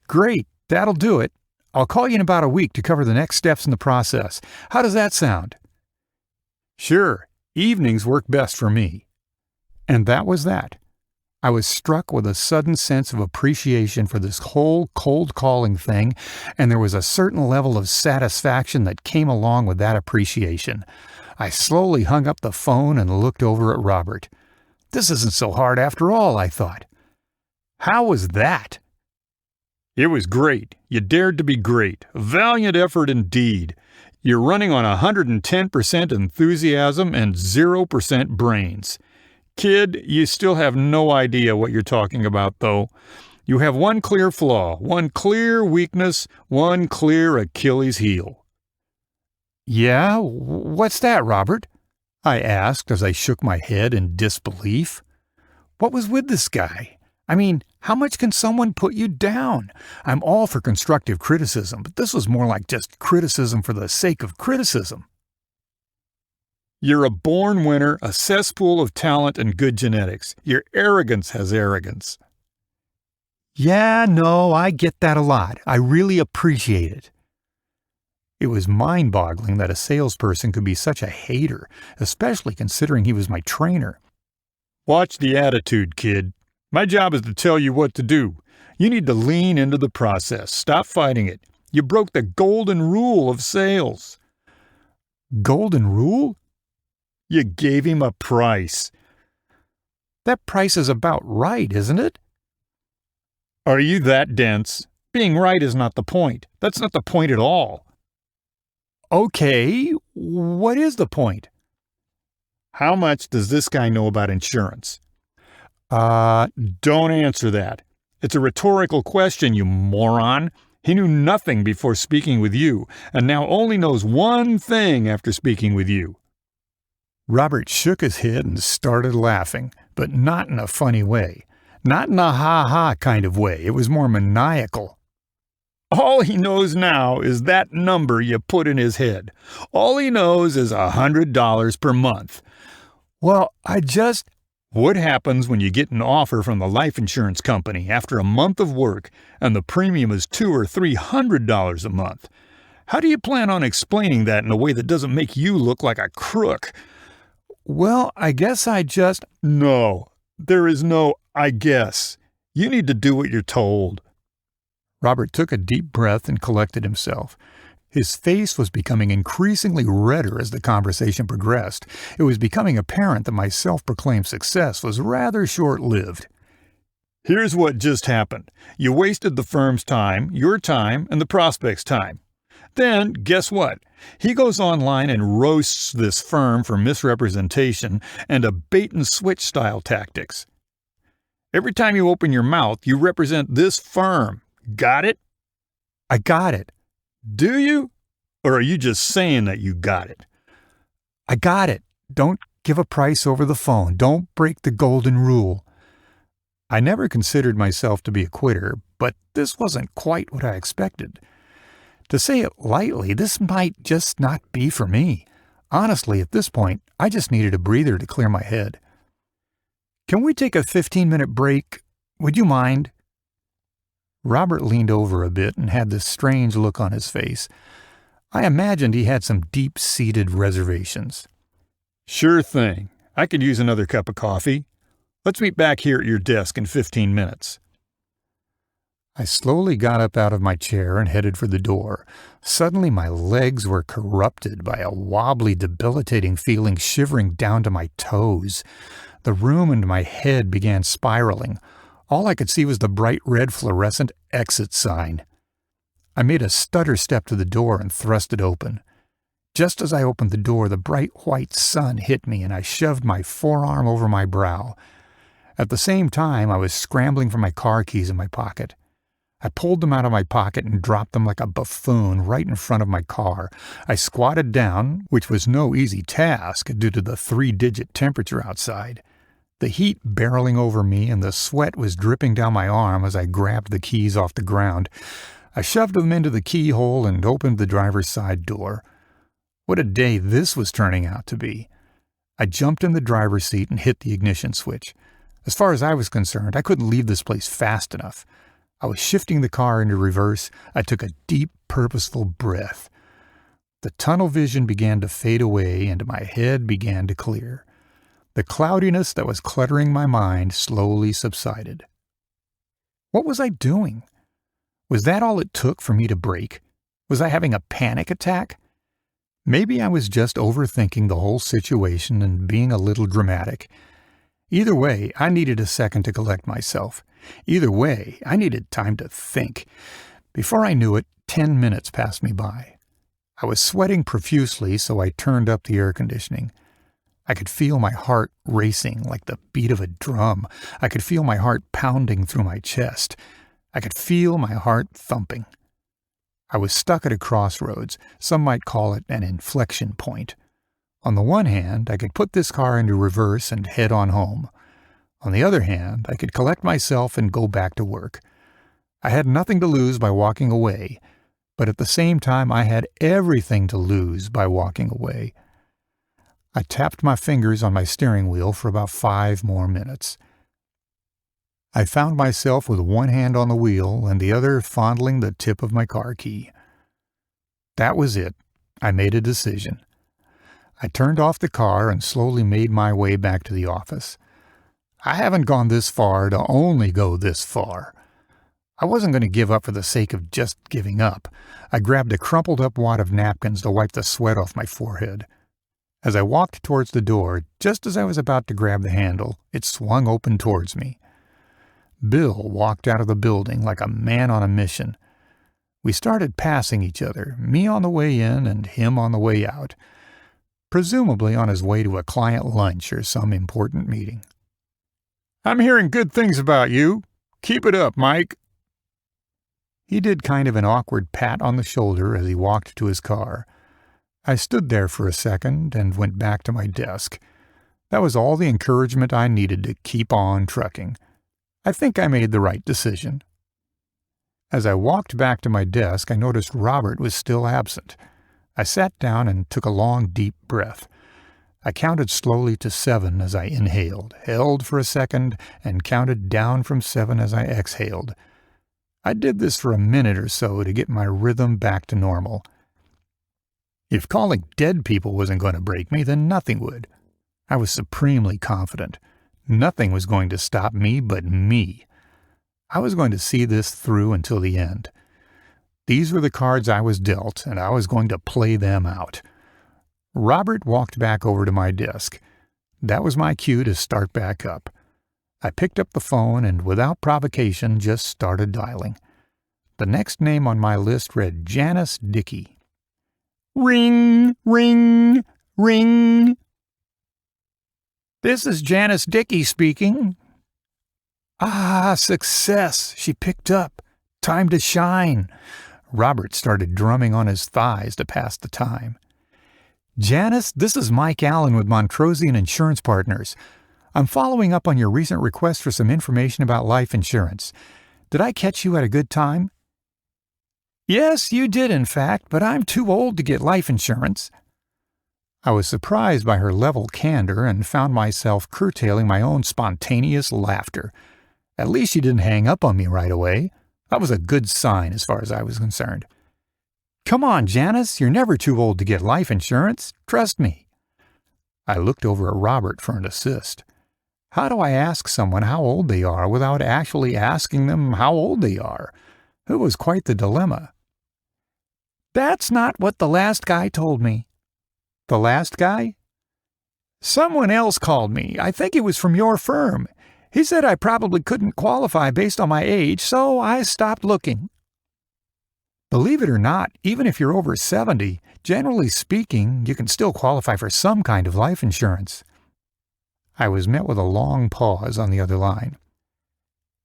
Great, that'll do it. I'll call you in about a week to cover the next steps in the process. How does that sound? Sure, evenings work best for me. And that was that. I was struck with a sudden sense of appreciation for this whole cold calling thing, and there was a certain level of satisfaction that came along with that appreciation. I slowly hung up the phone and looked over at Robert. This isn't so hard after all, I thought. How was that? It was great. You dared to be great. A valiant effort indeed. You're running on 110% enthusiasm and 0% brains. Kid, you still have no idea what you're talking about, though. You have one clear flaw, one clear weakness, one clear Achilles heel. Yeah? What's that, Robert? I asked as I shook my head in disbelief. What was with this guy? I mean, how much can someone put you down? I'm all for constructive criticism, but this was more like just criticism for the sake of criticism. You're a born winner, a cesspool of talent and good genetics. Your arrogance has arrogance. Yeah, no, I get that a lot. I really appreciate it. It was mind-boggling that a salesperson could be such a hater, especially considering he was my trainer. Watch the attitude, kid. My job is to tell you what to do. You need to lean into the process. Stop fighting it. You broke the golden rule of sales. Golden rule? You gave him a price. That price is about right, isn't it? Are you that dense? Being right is not the point. That's not the point at all. Okay, what is the point? How much does this guy know about insurance? Don't answer that. It's a rhetorical question, you moron. He knew nothing before speaking with you, and now only knows one thing after speaking with you. Robert shook his head and started laughing, but not in a funny way. Not in a ha-ha kind of way. It was more maniacal. All he knows now is that number you put in his head. All he knows is $100 per month. Well, What happens when you get an offer from the life insurance company after a month of work and the premium is $200 or $300 a month? How do you plan on explaining that in a way that doesn't make you look like a crook? Well, I guess No, there is no I guess. You need to do what you're told. Robert took a deep breath and collected himself. His face was becoming increasingly redder as the conversation progressed. It was becoming apparent that my self-proclaimed success was rather short-lived. Here's what just happened. You wasted the firm's time, your time, and the prospect's time. Then, guess what? He goes online and roasts this firm for misrepresentation and a bait-and-switch style tactics. Every time you open your mouth, you represent this firm. Got it? I got it. Do you? Or are you just saying that you got it? I got it. Don't give a price over the phone. Don't break the golden rule. I never considered myself to be a quitter, but this wasn't quite what I expected. To say it lightly, this might just not be for me. Honestly, at this point, I just needed a breather to clear my head. Can we take a 15-minute break? Would you mind? Robert leaned over a bit and had this strange look on his face. I imagined he had some deep-seated reservations. Sure thing. I could use another cup of coffee. Let's meet back here at your desk in 15 minutes. I slowly got up out of my chair and headed for the door. Suddenly my legs were corrupted by a wobbly, debilitating feeling shivering down to my toes. The room and my head began spiraling. All I could see was the bright red fluorescent exit sign. I made a stutter step to the door and thrust it open. Just as I opened the door, the bright white sun hit me and I shoved my forearm over my brow. At the same time, I was scrambling for my car keys in my pocket. I pulled them out of my pocket and dropped them like a buffoon right in front of my car. I squatted down, which was no easy task due to the 3-digit temperature outside. The heat barreling over me and the sweat was dripping down my arm as I grabbed the keys off the ground. I shoved them into the keyhole and opened the driver's side door. What a day this was turning out to be. I jumped in the driver's seat and hit the ignition switch. As far as I was concerned, I couldn't leave this place fast enough. I was shifting the car into reverse. I took a deep, purposeful breath. The tunnel vision began to fade away and my head began to clear. The cloudiness that was cluttering my mind slowly subsided. What was I doing? Was that all it took for me to break? Was I having a panic attack? Maybe I was just overthinking the whole situation and being a little dramatic. Either way, I needed a second to collect myself. Either way, I needed time to think. Before I knew it, 10 minutes passed me by. I was sweating profusely, so I turned up the air conditioning. I could feel my heart racing like the beat of a drum. I could feel my heart pounding through my chest. I could feel my heart thumping. I was stuck at a crossroads. Some might call it an inflection point. On the one hand, I could put this car into reverse and head on home. On the other hand, I could collect myself and go back to work. I had nothing to lose by walking away, but at the same time I had everything to lose by walking away. I tapped my fingers on my steering wheel for about 5 more minutes. I found myself with one hand on the wheel and the other fondling the tip of my car key. That was it. I made a decision. I turned off the car and slowly made my way back to the office. I haven't gone this far to only go this far. I wasn't going to give up for the sake of just giving up. I grabbed a crumpled up wad of napkins to wipe the sweat off my forehead. As I walked towards the door, just as I was about to grab the handle, it swung open towards me. Bill walked out of the building like a man on a mission. We started passing each other, me on the way in and him on the way out, presumably on his way to a client lunch or some important meeting. "I'm hearing good things about you. Keep it up, Mike." He did kind of an awkward pat on the shoulder as he walked to his car. I stood there for a second and went back to my desk. That was all the encouragement I needed to keep on trucking. I think I made the right decision. As I walked back to my desk, I noticed Robert was still absent. I sat down and took a long, deep breath. I counted slowly to 7 as I inhaled, held for a second, and counted down from 7 as I exhaled. I did this for a minute or so to get my rhythm back to normal. If calling dead people wasn't going to break me, then nothing would. I was supremely confident. Nothing was going to stop me but me. I was going to see this through until the end. These were the cards I was dealt, and I was going to play them out. Robert walked back over to my desk. That was my cue to start back up. I picked up the phone and, without provocation, just started dialing. The next name on my list read Janice Dickey. Ring, ring, ring. "This is Janice Dickey speaking." Ah, success! She picked up. Time to shine. Robert started drumming on his thighs to pass the time. "Janice, this is Mike Allen with Montrosian Insurance Partners. I'm following up on your recent request for some information about life insurance. Did I catch you at a good time?" "Yes, you did, in fact, but I'm too old to get life insurance." I was surprised by her level candor and found myself curtailing my own spontaneous laughter. At least she didn't hang up on me right away. That was a good sign as far as I was concerned. "Come on, Janice, you're never too old to get life insurance. Trust me." I looked over at Robert for an assist. How do I ask someone how old they are without actually asking them how old they are? It was quite the dilemma. "That's not what the last guy told me." "The last guy?" "Someone else called me. I think it was from your firm. He said I probably couldn't qualify based on my age, so I stopped looking." Believe it or not, even if you're over 70, generally speaking, you can still qualify for some kind of life insurance. I was met with a long pause on the other line.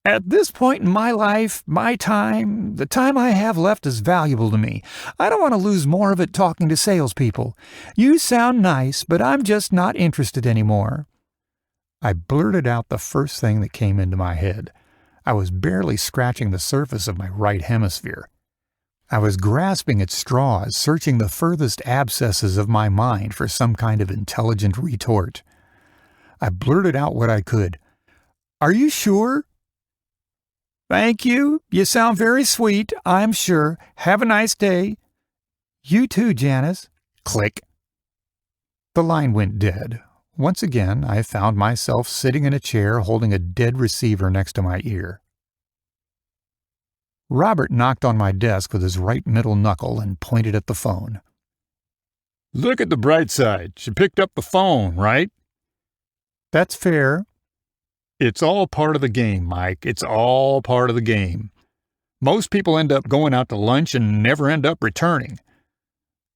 "At this point in my life, my time, the time I have left is valuable to me. I don't want to lose more of it talking to salespeople. You sound nice, but I'm just not interested anymore." I blurted out the first thing that came into my head. I was barely scratching the surface of my right hemisphere. I was grasping at straws, searching the furthest abscesses of my mind for some kind of intelligent retort. I blurted out what I could. "Are you sure?" "Thank you. You sound very sweet, I'm sure. Have a nice day." "You too, Janice." Click. The line went dead. Once again, I found myself sitting in a chair holding a dead receiver next to my ear. Robert knocked on my desk with his right middle knuckle and pointed at the phone. "Look at the bright side. She picked up the phone, right?" "That's fair." It's all part of the game, Mike. It's all part of the game. Most people end up going out to lunch and never end up returning.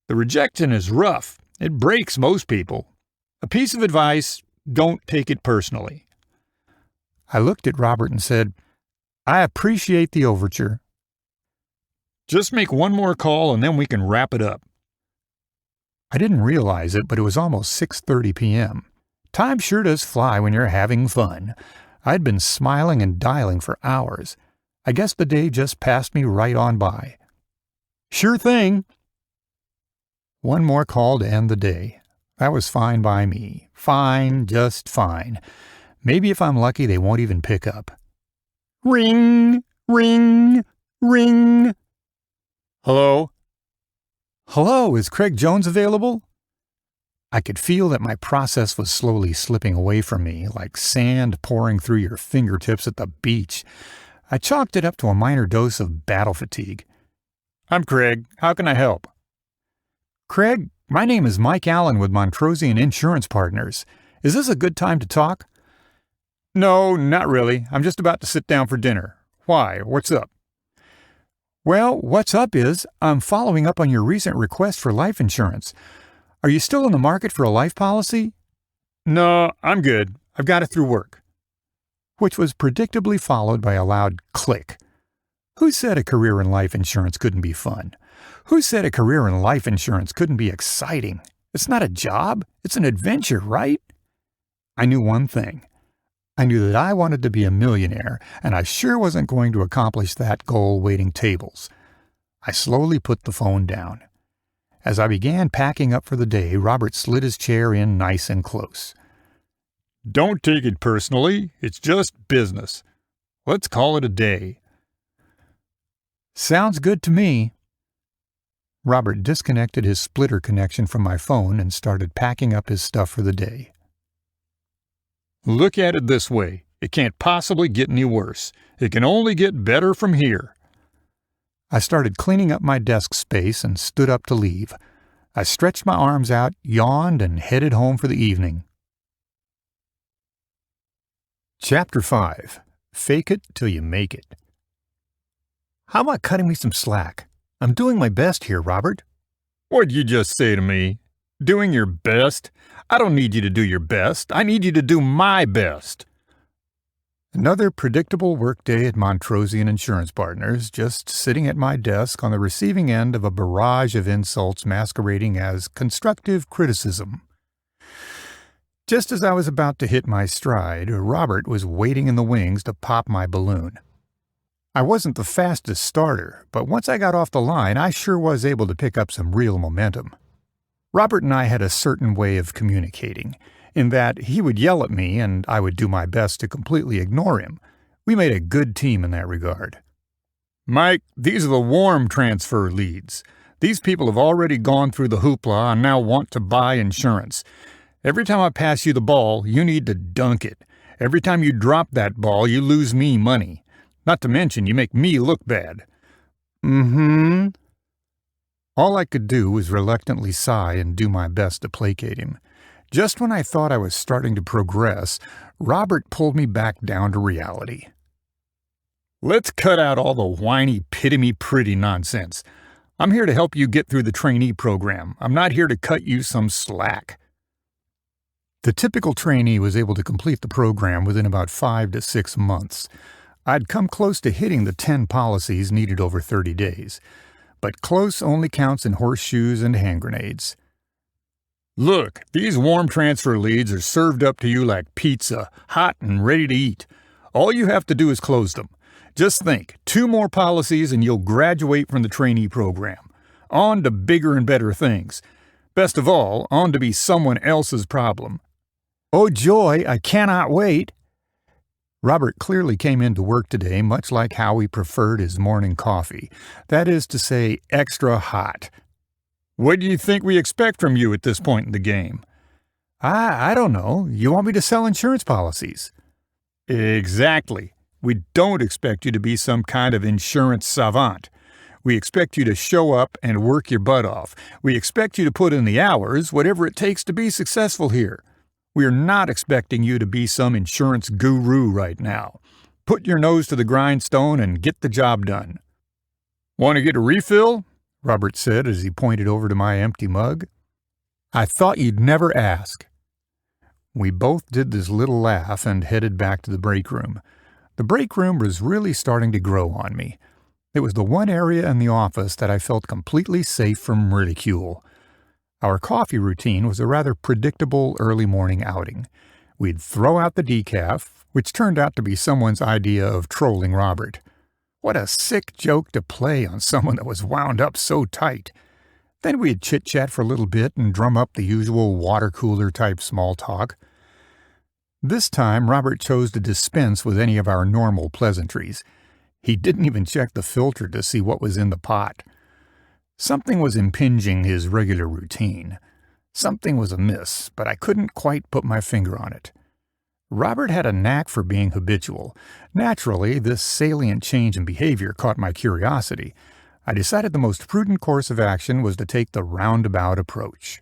The rejection is rough. It breaks most people. A piece of advice, don't take it personally. I looked at Robert and said, I appreciate the overture. Just make one more call and then we can wrap it up. I didn't realize it, but it was almost 6:30 p.m. Time sure does fly when you're having fun. I'd been smiling and dialing for hours. I guess the day just passed me right on by. Sure thing. One more call to end the day. That was fine by me. Fine, just fine. Maybe if I'm lucky, they won't even pick up. Ring, ring, ring. Hello? Hello, is Craig Jones available? I could feel that my process was slowly slipping away from me, like sand pouring through your fingertips at the beach. I chalked it up to a minor dose of battle fatigue. I'm Craig. How can I help? Craig, my name is Mike Allen with Montrosian Insurance Partners. Is this a good time to talk? No, not really. I'm just about to sit down for dinner. Why? What's up? Well, what's up is I'm following up on your recent request for life insurance. Are you still in the market for a life policy? No, I'm good. I've got it through work. Which was predictably followed by a loud click. Who said a career in life insurance couldn't be fun? Who said a career in life insurance couldn't be exciting? It's not a job, it's an adventure, right? I knew one thing. I knew that I wanted to be a millionaire, and I sure wasn't going to accomplish that goal waiting tables. I slowly put the phone down. As I began packing up for the day, Robert slid his chair in nice and close. Don't take it personally. It's just business. Let's call it a day. Sounds good to me. Robert disconnected his splitter connection from my phone and started packing up his stuff for the day. Look at it this way. It can't possibly get any worse. It can only get better from here. I started cleaning up my desk space and stood up to leave. I stretched my arms out, yawned, and headed home for the evening. Chapter 5. Fake it till you make it. How about cutting me some slack? I'm doing my best here, Robert. What'd you just say to me? Doing your best? I don't need you to do your best. I need you to do my best. Another predictable workday at Montrosian Insurance Partners, just sitting at my desk on the receiving end of a barrage of insults masquerading as constructive criticism. Just as I was about to hit my stride, Robert was waiting in the wings to pop my balloon. I wasn't the fastest starter, but once I got off the line, I sure was able to pick up some real momentum. Robert and I had a certain way of communicating, in that he would yell at me and I would do my best to completely ignore him. We made a good team in that regard. Mike, these are the warm transfer leads. These people have already gone through the hoopla and now want to buy insurance. Every time I pass you the ball, you need to dunk it. Every time you drop that ball, you lose me money. Not to mention, you make me look bad. Mm-hmm. All I could do was reluctantly sigh and do my best to placate him. Just when I thought I was starting to progress, Robert pulled me back down to reality. Let's cut out all the whiny, pity-me-pretty nonsense. I'm here to help you get through the trainee program. I'm not here to cut you some slack. The typical trainee was able to complete the program within about 5 to 6 months. I'd come close to hitting the 10 policies needed over 30 days. But close only counts in horseshoes and hand grenades. Look, these warm transfer leads are served up to you like pizza, hot and ready to eat. All you have to do is close them. Just think, 2 more policies and you'll graduate from the trainee program. On to bigger and better things. Best of all, on to be someone else's problem. Oh joy, I cannot wait. Robert clearly came into work today much like how he preferred his morning coffee. That is to say, extra hot. What do you think we expect from you at this point in the game? I don't know. You want me to sell insurance policies? Exactly. We don't expect you to be some kind of insurance savant. We expect you to show up and work your butt off. We expect you to put in the hours, whatever it takes to be successful here. We are not expecting you to be some insurance guru right now. Put your nose to the grindstone and get the job done. Want to get a refill? Robert said as he pointed over to my empty mug. I thought you'd never ask. We both did this little laugh and headed back to the break room. The break room was really starting to grow on me. It was the one area in the office that I felt completely safe from ridicule. Our coffee routine was a rather predictable early morning outing. We'd throw out the decaf, which turned out to be someone's idea of trolling Robert. What a sick joke to play on someone that was wound up so tight. Then we'd chit-chat for a little bit and drum up the usual water-cooler-type small talk. This time, Robert chose to dispense with any of our normal pleasantries. He didn't even check the filter to see what was in the pot. Something was impinging his regular routine. Something was amiss, but I couldn't quite put my finger on it. Robert had a knack for being habitual. Naturally, this salient change in behavior caught my curiosity. I decided the most prudent course of action was to take the roundabout approach.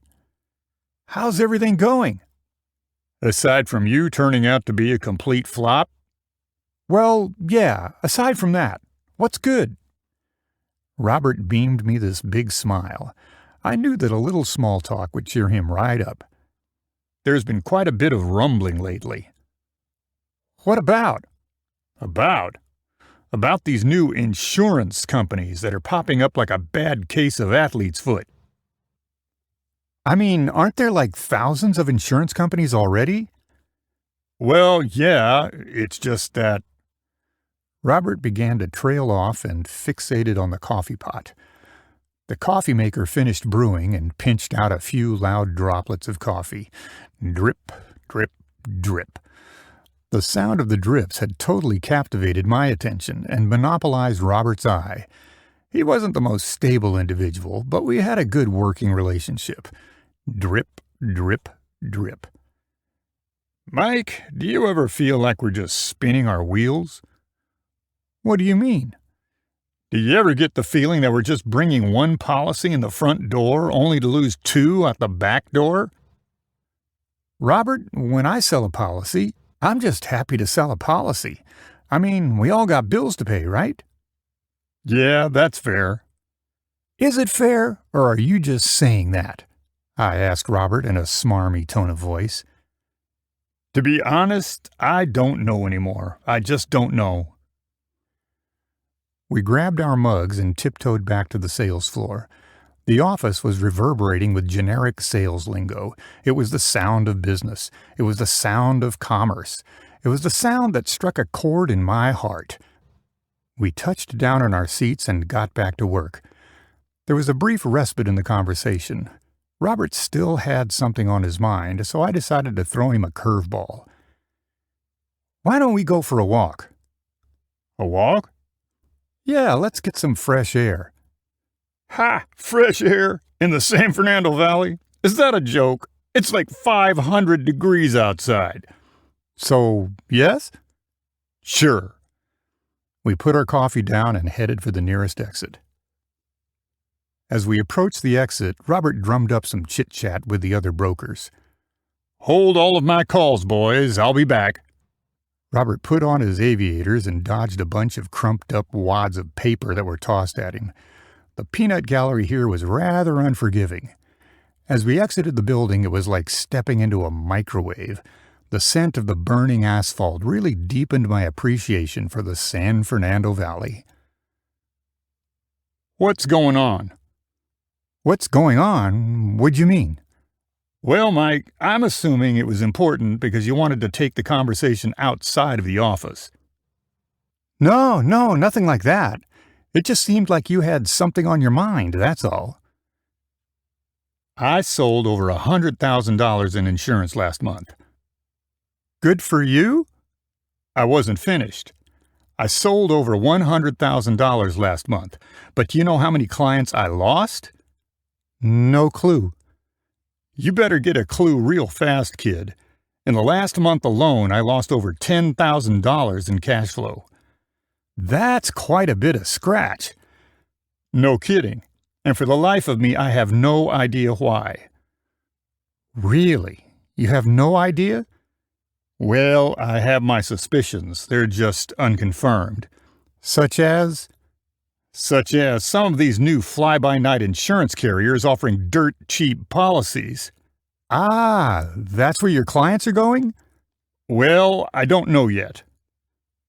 How's everything going? Aside from you turning out to be a complete flop? Well, yeah, aside from that. What's good? Robert beamed me this big smile. I knew that a little small talk would cheer him right up. There's been quite a bit of rumbling lately. What about? About these new insurance companies that are popping up like a bad case of athlete's foot. I mean, aren't there like thousands of insurance companies already? Well, yeah, it's just that... Robert began to trail off and fixated on the coffee pot. The coffee maker finished brewing and pinched out a few loud droplets of coffee. Drip, drip, drip. The sound of the drips had totally captivated my attention and monopolized Robert's eye. He wasn't the most stable individual, but we had a good working relationship. Drip, drip, drip. Mike, do you ever feel like we're just spinning our wheels? What do you mean? Do you ever get the feeling that we're just bringing one policy in the front door only to lose two at the back door? Robert, when I sell a policy, I'm just happy to sell a policy. I mean, we all got bills to pay, right? Yeah, that's fair. Is it fair, or are you just saying that? I asked Robert in a smarmy tone of voice. To be honest, I don't know anymore. I just don't know. We grabbed our mugs and tiptoed back to the sales floor. The office was reverberating with generic sales lingo. It was the sound of business. It was the sound of commerce. It was the sound that struck a chord in my heart. We touched down on our seats and got back to work. There was a brief respite in the conversation. Robert still had something on his mind, so I decided to throw him a curveball. Why don't we go for a walk? A walk? Yeah, let's get some fresh air. Ha! Fresh air? In the San Fernando Valley? Is that a joke? It's like 500 degrees outside. So, yes? Sure. We put our coffee down and headed for the nearest exit. As we approached the exit, Robert drummed up some chit-chat with the other brokers. Hold all of my calls, boys. I'll be back. Robert put on his aviators and dodged a bunch of crumped-up wads of paper that were tossed at him. The peanut gallery here was rather unforgiving. As we exited the building, it was like stepping into a microwave. The scent of the burning asphalt really deepened my appreciation for the San Fernando Valley. What's going on? What's going on? What'd you mean? Well, Mike, I'm assuming it was important because you wanted to take the conversation outside of the office. No, nothing like that. It just seemed like you had something on your mind, that's all. I sold over $100,000 in insurance last month. Good for you? I wasn't finished. I sold over $100,000 last month, but do you know how many clients I lost? No clue. You better get a clue real fast, kid. In the last month alone, I lost over $10,000 in cash flow. That's quite a bit of scratch. No kidding. And for the life of me, I have no idea why. Really? You have no idea? Well, I have my suspicions. They're just unconfirmed. Such as? Such as some of these new fly-by-night insurance carriers offering dirt-cheap policies. Ah, that's where your clients are going? Well, I don't know yet.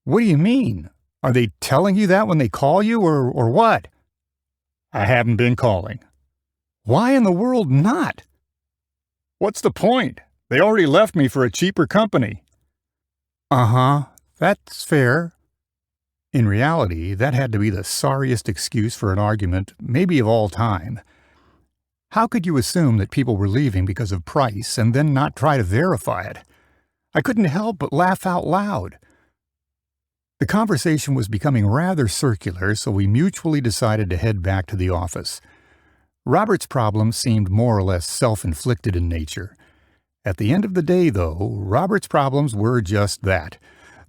What do you mean? Are they telling you that when they call you, or what? I haven't been calling. Why in the world not? What's the point? They already left me for a cheaper company. Uh-huh, that's fair. In reality, that had to be the sorriest excuse for an argument, maybe of all time. How could you assume that people were leaving because of price and then not try to verify it? I couldn't help but laugh out loud. The conversation was becoming rather circular, so we mutually decided to head back to the office. Robert's problems seemed more or less self-inflicted in nature. At the end of the day, though, Robert's problems were just that.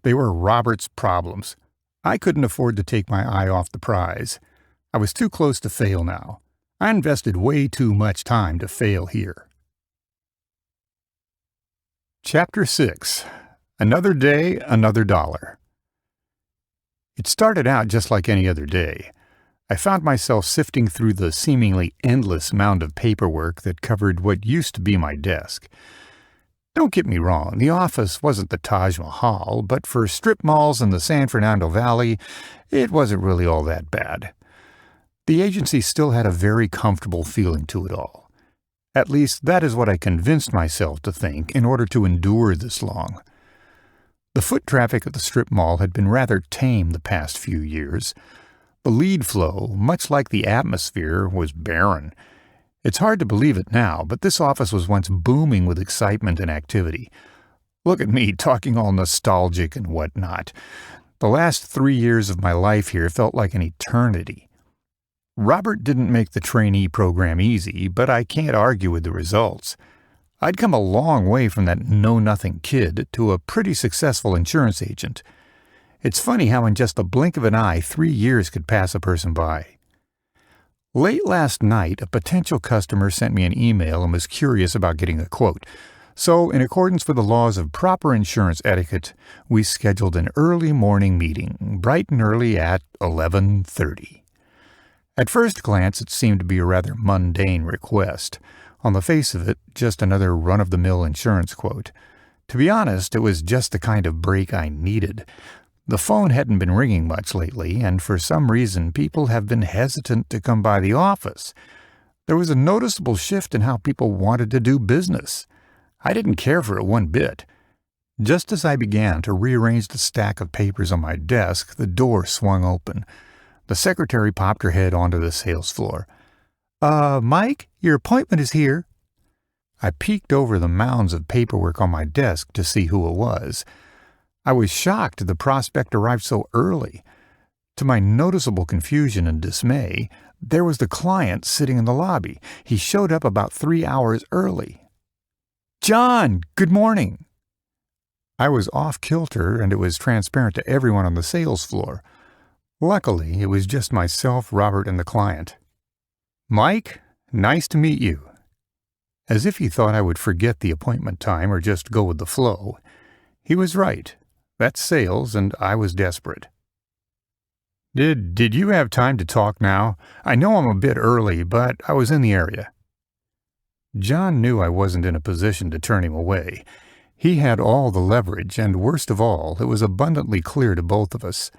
They were Robert's problems. I couldn't afford to take my eye off the prize. I was too close to fail now. I invested way too much time to fail here. Chapter 6. Another Day, Another Dollar. It started out just like any other day. I found myself sifting through the seemingly endless mound of paperwork that covered what used to be my desk. Don't get me wrong, the office wasn't the Taj Mahal, but for strip malls in the San Fernando Valley, it wasn't really all that bad. The agency still had a very comfortable feeling to it all. At least that is what I convinced myself to think in order to endure this long. The foot traffic at the strip mall had been rather tame the past few years. The lead flow, much like the atmosphere, was barren. It's hard to believe it now, but this office was once booming with excitement and activity. Look at me talking all nostalgic and whatnot. The last 3 years of my life here felt like an eternity. Robert didn't make the trainee program easy, but I can't argue with the results. I'd come a long way from that know-nothing kid to a pretty successful insurance agent. It's funny how in just the blink of an eye 3 years could pass a person by. Late last night, a potential customer sent me an email and was curious about getting a quote. So, in accordance with the laws of proper insurance etiquette, we scheduled an early morning meeting, bright and early at 11:30. At first glance, it seemed to be a rather mundane request. On the face of it, just another run-of-the-mill insurance quote. To be honest, it was just the kind of break I needed. The phone hadn't been ringing much lately, and for some reason people have been hesitant to come by the office. There was a noticeable shift in how people wanted to do business. I didn't care for it one bit. Just as I began to rearrange the stack of papers on my desk, the door swung open. The secretary popped her head onto the sales floor. Mike, your appointment is here." I peeked over the mounds of paperwork on my desk to see who it was. I was shocked the prospect arrived so early. To my noticeable confusion and dismay, there was the client sitting in the lobby. He showed up about 3 hours early. "John, good morning." I was off kilter, and it was transparent to everyone on the sales floor. Luckily, it was just myself, Robert, and the client. "Mike, nice to meet you." As if he thought I would forget the appointment time or just go with the flow. He was right. That's sales, and I was desperate. Did you have time to talk now? I know I'm a bit early, but I was in the area." John knew I wasn't in a position to turn him away. He had all the leverage, and worst of all, it was abundantly clear to both of us.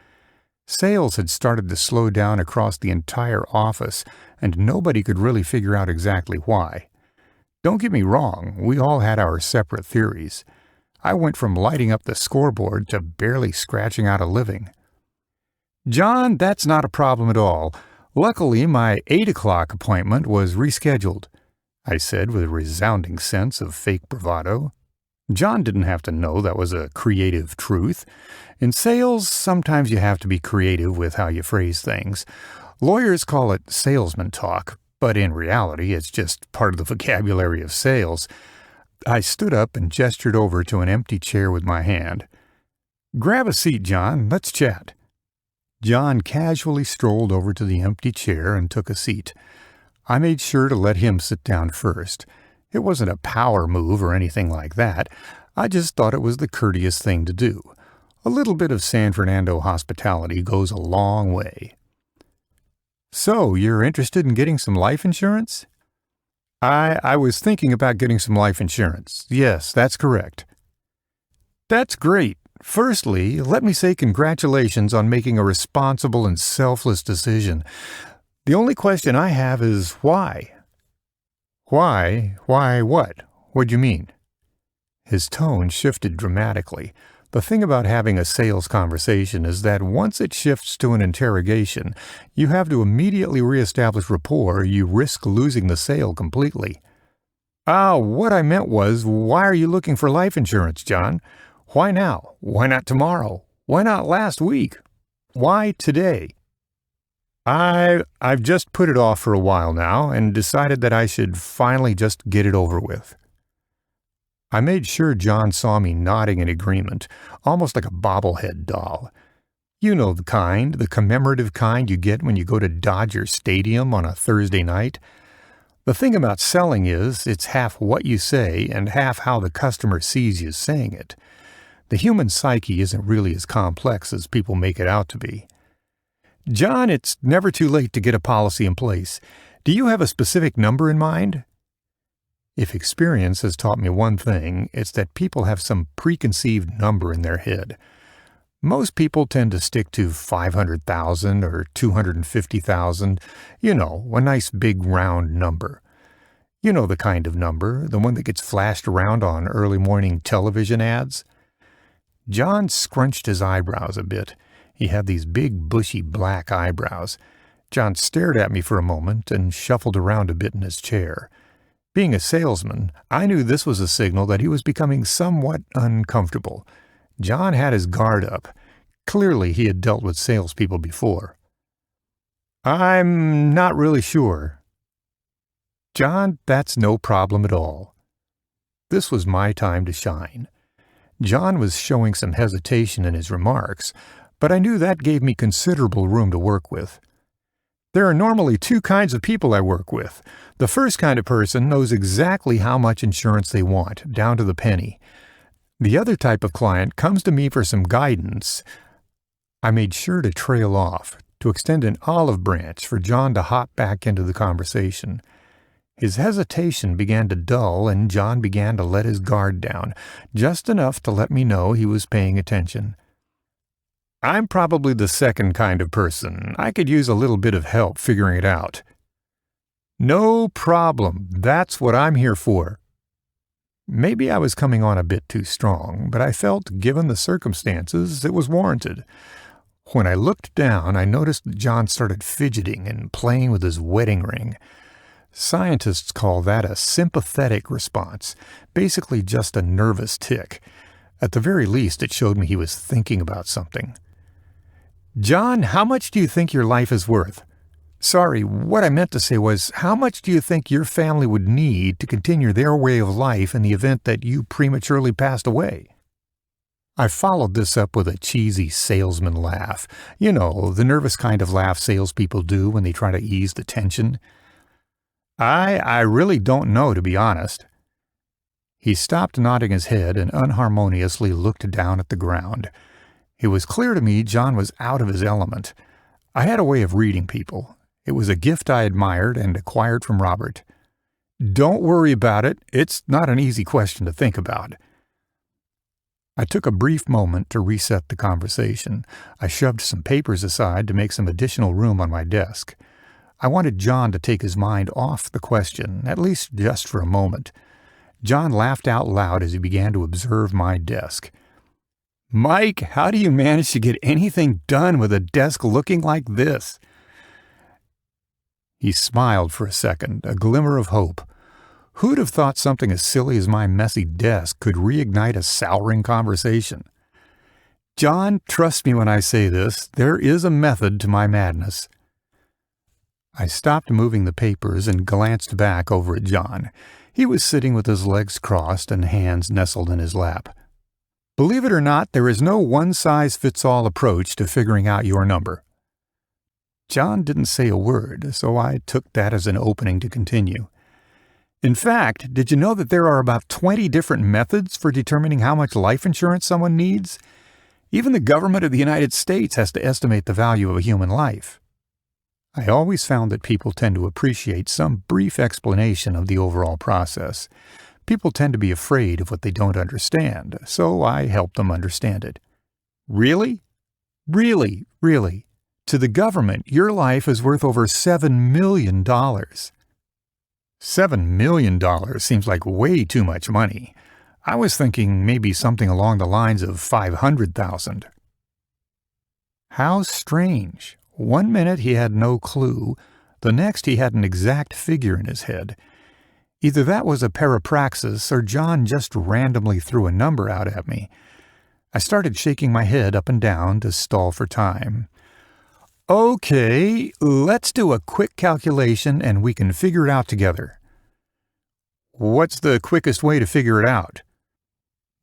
Sales had started to slow down across the entire office, and nobody could really figure out exactly why. Don't get me wrong, we all had our separate theories. I went from lighting up the scoreboard to barely scratching out a living. "John, that's not a problem at all. Luckily, my 8 o'clock appointment was rescheduled," I said with a resounding sense of fake bravado. John didn't have to know that was a creative truth. In sales, sometimes you have to be creative with how you phrase things. Lawyers call it salesman talk, but in reality, it's just part of the vocabulary of sales. I stood up and gestured over to an empty chair with my hand. "Grab a seat, John. Let's chat." John casually strolled over to the empty chair and took a seat. I made sure to let him sit down first. It wasn't a power move or anything like that. I just thought it was the courteous thing to do. A little bit of San Fernando hospitality goes a long way. So, you're interested in getting some life insurance? I was thinking about getting some life insurance. Yes, that's correct. That's great. Firstly, let me say congratulations on making a responsible and selfless decision. The only question I have is why? Why? Why what? What'd you mean? His tone shifted dramatically. The thing about having a sales conversation is that once it shifts to an interrogation, you have to immediately reestablish rapport or you risk losing the sale completely. What I meant was, why are you looking for life insurance, John? Why now? Why not tomorrow? Why not last week? Why today? I've just put it off for a while now and decided that I should finally just get it over with. I made sure John saw me nodding in agreement, almost like a bobblehead doll. You know the kind, the commemorative kind you get when you go to Dodger Stadium on a Thursday night. The thing about selling is, it's half what you say and half how the customer sees you saying it. The human psyche isn't really as complex as people make it out to be. John, it's never too late to get a policy in place. Do you have a specific number in mind? If experience has taught me one thing, it's that people have some preconceived number in their head. Most people tend to stick to 500,000 or 250,000, a nice big round number. You know the kind of number, the one that gets flashed around on early morning television ads? John scrunched his eyebrows a bit. He had these big, bushy black eyebrows. John stared at me for a moment and shuffled around a bit in his chair. Being a salesman, I knew this was a signal that he was becoming somewhat uncomfortable. John had his guard up. Clearly, he had dealt with salespeople before. I'm not really sure. John, that's no problem at all. This was my time to shine. John was showing some hesitation in his remarks, but I knew that gave me considerable room to work with. There are normally two kinds of people I work with. The first kind of person knows exactly how much insurance they want, down to the penny. The other type of client comes to me for some guidance. I made sure to trail off, to extend an olive branch for John to hop back into the conversation. His hesitation began to dull, and John began to let his guard down, just enough to let me know he was paying attention. I'm probably the second kind of person. I could use a little bit of help figuring it out. No problem. That's what I'm here for. Maybe I was coming on a bit too strong, but I felt, given the circumstances, it was warranted. When I looked down, I noticed that John started fidgeting and playing with his wedding ring. Scientists call that a sympathetic response, basically just a nervous tick. At the very least, it showed me he was thinking about something. John, how much do you think your life is worth? Sorry, what I meant to say was, how much do you think your family would need to continue their way of life in the event that you prematurely passed away? I followed this up with a cheesy salesman laugh. The nervous kind of laugh salespeople do when they try to ease the tension. I really don't know, to be honest. He stopped nodding his head and unharmoniously looked down at the ground. It was clear to me John was out of his element. I had a way of reading people. It was a gift I admired and acquired from Robert. Don't worry about it. It's not an easy question to think about. I took a brief moment to reset the conversation. I shoved some papers aside to make some additional room on my desk. I wanted John to take his mind off the question, at least just for a moment. John laughed out loud as he began to observe my desk. Mike, how do you manage to get anything done with a desk looking like this? He smiled for a second, a glimmer of hope. Who'd have thought something as silly as my messy desk could reignite a souring conversation? John, trust me when I say this, there is a method to my madness. I stopped moving the papers and glanced back over at John. He was sitting with his legs crossed and hands nestled in his lap. Believe it or not, there is no one-size-fits-all approach to figuring out your number. John didn't say a word, so I took that as an opening to continue. In fact, did you know that there are about 20 different methods for determining how much life insurance someone needs? Even the government of the United States has to estimate the value of a human life. I always found that people tend to appreciate some brief explanation of the overall process. People tend to be afraid of what they don't understand, so I help them understand it. Really? Really, really. To the government, your life is worth over $7 million. $7 million seems like way too much money. I was thinking maybe something along the lines of $500,000. How strange. One minute he had no clue, the next he had an exact figure in his head. Either that was a parapraxis or John just randomly threw a number out at me. I started shaking my head up and down to stall for time. Okay, let's do a quick calculation and we can figure it out together. What's the quickest way to figure it out?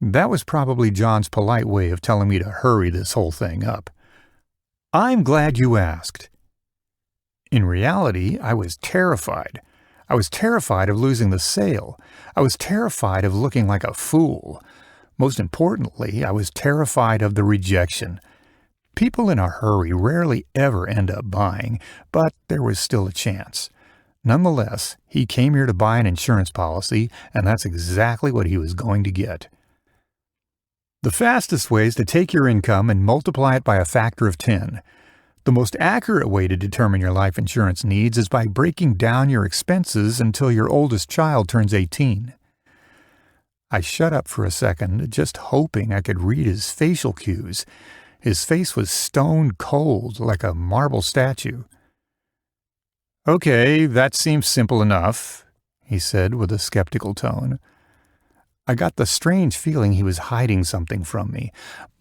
That was probably John's polite way of telling me to hurry this whole thing up. I'm glad you asked. In reality, I was terrified. I was terrified of losing the sale. I was terrified of looking like a fool. Most importantly, I was terrified of the rejection. People in a hurry rarely ever end up buying, but there was still a chance. Nonetheless, he came here to buy an insurance policy, and that's exactly what he was going to get. The fastest way is to take your income and multiply it by a factor of 10. The most accurate way to determine your life insurance needs is by breaking down your expenses until your oldest child turns 18. I shut up for a second, just hoping I could read his facial cues. His face was stone cold, like a marble statue. Okay, that seems simple enough, he said with a skeptical tone. I got the strange feeling he was hiding something from me.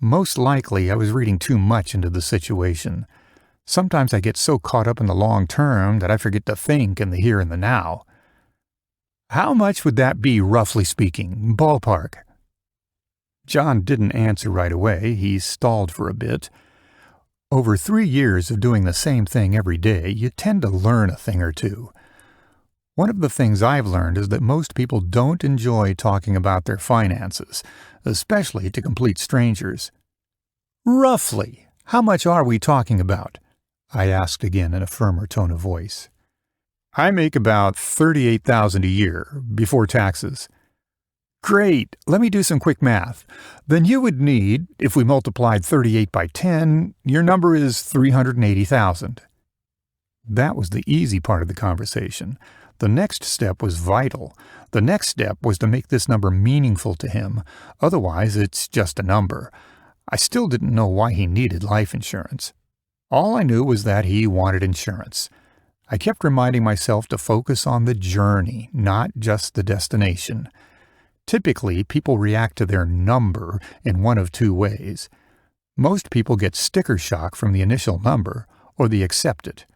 Most likely I was reading too much into the situation. Sometimes I get so caught up in the long term that I forget to think in the here and the now. How much would that be, roughly speaking, ballpark? John didn't answer right away. He stalled for a bit. Over 3 years of doing the same thing every day, you tend to learn a thing or two. One of the things I've learned is that most people don't enjoy talking about their finances, especially to complete strangers. Roughly, how much are we talking about? I asked again in a firmer tone of voice. I make about $38,000 a year, before taxes. Great, let me do some quick math. Then you would need, if we multiplied 38 by 10, your number is $380,000. That was the easy part of the conversation. The next step was vital. The next step was to make this number meaningful to him. Otherwise, it's just a number. I still didn't know why he needed life insurance. All I knew was that he wanted insurance. I kept reminding myself to focus on the journey, not just the destination. Typically, people react to their number in one of two ways. Most people get sticker shock from the initial number, or they accept it.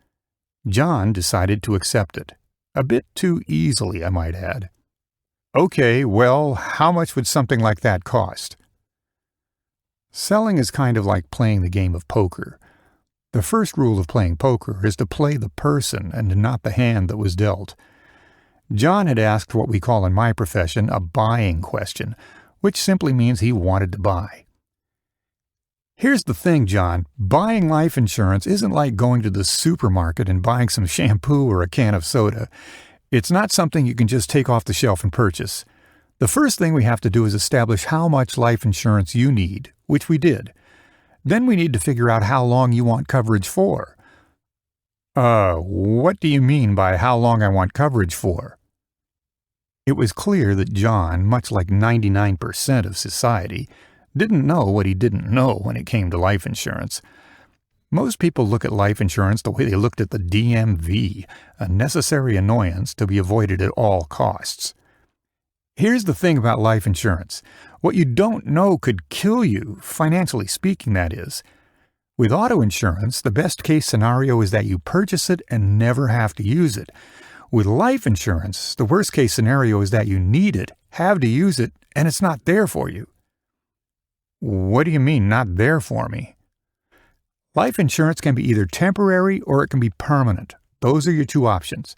John decided to accept it. A bit too easily, I might add. Okay, well, how much would something like that cost? Selling is kind of like playing the game of poker. The first rule of playing poker is to play the person and not the hand that was dealt. John had asked what we call in my profession a buying question, which simply means he wanted to buy. Here's the thing, John. Buying life insurance isn't like going to the supermarket and buying some shampoo or a can of soda. It's not something you can just take off the shelf and purchase. The first thing we have to do is establish how much life insurance you need, which we did. Then we need to figure out how long you want coverage for. What do you mean by how long I want coverage for? It was clear that John, much like 99% of society, didn't know what he didn't know when it came to life insurance. Most people look at life insurance the way they looked at the DMV, a necessary annoyance to be avoided at all costs. Here's the thing about life insurance. What you don't know could kill you, financially speaking, that is. With auto insurance, the best case scenario is that you purchase it and never have to use it. With life insurance, the worst case scenario is that you need it, have to use it, and it's not there for you. What do you mean, not there for me? Life insurance can be either temporary or it can be permanent. Those are your two options.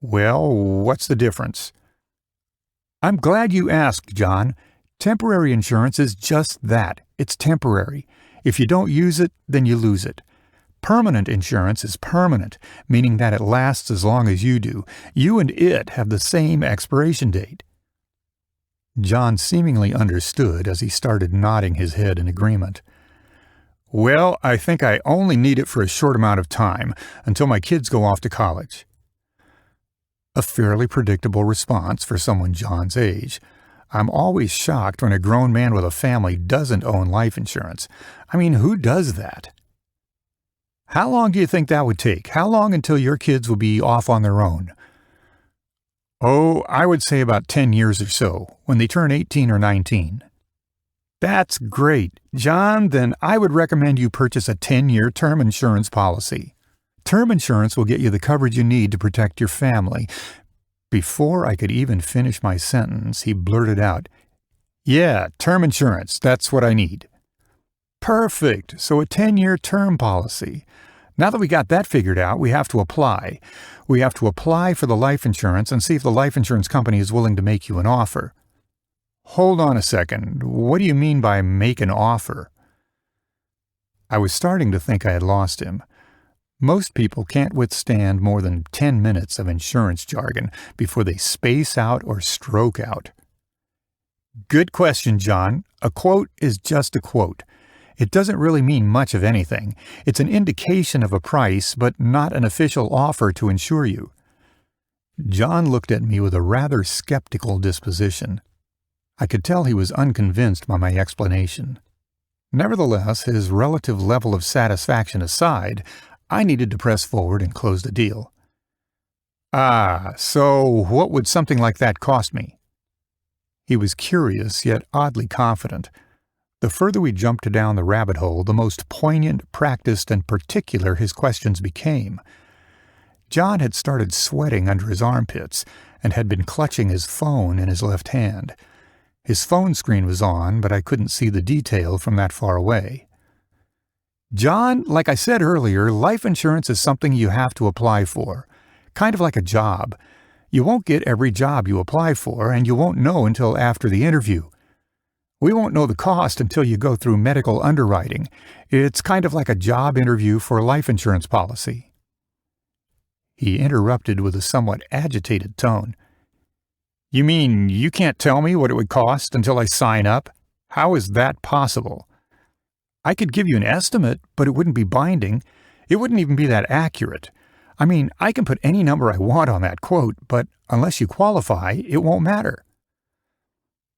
Well, what's the difference? I'm glad you asked, John. Temporary insurance is just that. It's temporary. If you don't use it, then you lose it. Permanent insurance is permanent, meaning that it lasts as long as you do. You and it have the same expiration date. John seemingly understood as he started nodding his head in agreement. Well, I think I only need it for a short amount of time, until my kids go off to college. A fairly predictable response for someone John's age. I'm always shocked when a grown man with a family doesn't own life insurance. I mean, who does that? How long do you think that would take? How long until your kids will be off on their own? Oh, I would say about 10 years or so, when they turn 18 or 19. That's great. John, then I would recommend you purchase a 10-year term insurance policy. Term insurance will get you the coverage you need to protect your family. Before I could even finish my sentence, he blurted out, Yeah, term insurance, that's what I need. Perfect. So a 10-year term policy. Now that we got that figured out, we have to apply. We have to apply for the life insurance and see if the life insurance company is willing to make you an offer. Hold on a second. What do you mean by make an offer? I was starting to think I had lost him. Most people can't withstand more than 10 minutes of insurance jargon before they space out or stroke out. Good question, John. A quote is just a quote. It doesn't really mean much of anything. It's an indication of a price, but not an official offer to insure you. John looked at me with a rather skeptical disposition. I could tell he was unconvinced by my explanation. Nevertheless, his relative level of satisfaction aside, I needed to press forward and close the deal. So what would something like that cost me? He was curious, yet oddly confident. The further we jumped down the rabbit hole, the most poignant, practiced, and particular his questions became. John had started sweating under his armpits and had been clutching his phone in his left hand. His phone screen was on, but I couldn't see the detail from that far away. John, like I said earlier, life insurance is something you have to apply for. Kind of like a job. You won't get every job you apply for, and you won't know until after the interview. We won't know the cost until you go through medical underwriting. It's kind of like a job interview for a life insurance policy. He interrupted with a somewhat agitated tone. You mean you can't tell me what it would cost until I sign up? How is that possible? I could give you an estimate, but it wouldn't be binding. It wouldn't even be that accurate. I mean, I can put any number I want on that quote, but unless you qualify, it won't matter.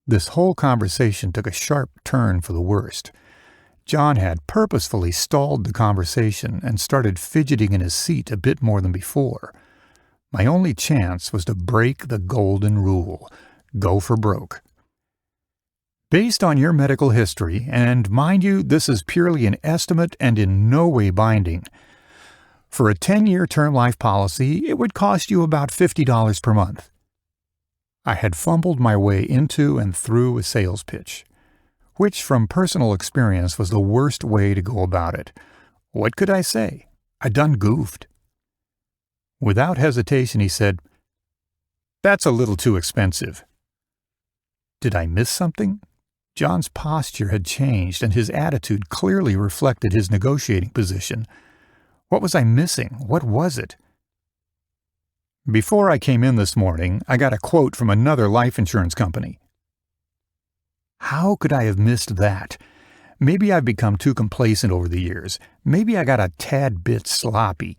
This whole conversation took a sharp turn for the worst. John had purposefully stalled the conversation and started fidgeting in his seat a bit more than before. My only chance was to break the golden rule. Go for broke. Based on your medical history, and mind you, this is purely an estimate and in no way binding, for a 10-year term life policy, it would cost you about $50 per month. I had fumbled my way into and through a sales pitch, which from personal experience was the worst way to go about it. What could I say? I done goofed. Without hesitation, he said, "That's a little too expensive." Did I miss something? John's posture had changed, and his attitude clearly reflected his negotiating position. What was I missing? What was it? Before I came in this morning, I got a quote from another life insurance company. How could I have missed that? Maybe I've become too complacent over the years. Maybe I got a tad bit sloppy.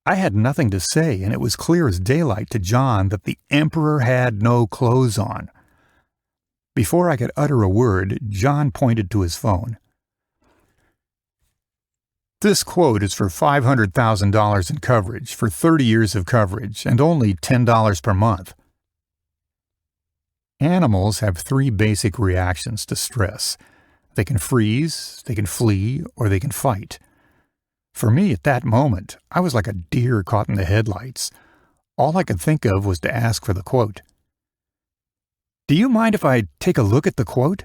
I had nothing to say, and it was clear as daylight to John that the emperor had no clothes on. Before I could utter a word, John pointed to his phone. This quote is for $500,000 in coverage, for 30 years of coverage, and only $10 per month. Animals have 3 basic reactions to stress. They can freeze, they can flee, or they can fight. For me, at that moment, I was like a deer caught in the headlights. All I could think of was to ask for the quote. Do you mind if I take a look at the quote?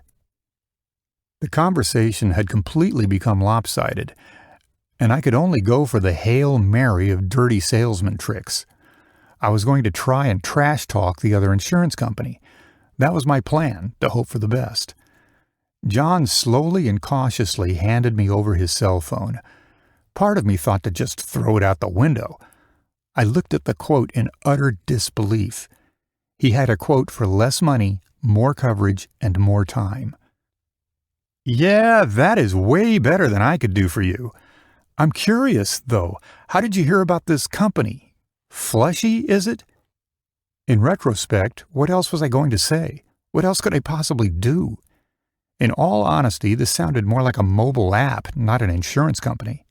The conversation had completely become lopsided, and I could only go for the Hail Mary of dirty salesman tricks. I was going to try and trash talk the other insurance company. That was my plan, to hope for the best. John slowly and cautiously handed me over his cell phone. Part of me thought to just throw it out the window. I looked at the quote in utter disbelief. He had a quote for less money, more coverage, and more time. Yeah, that is way better than I could do for you. I'm curious, though, how did you hear about this company? Flushy, is it? In retrospect, what else was I going to say? What else could I possibly do? In all honesty, this sounded more like a mobile app, not an insurance company.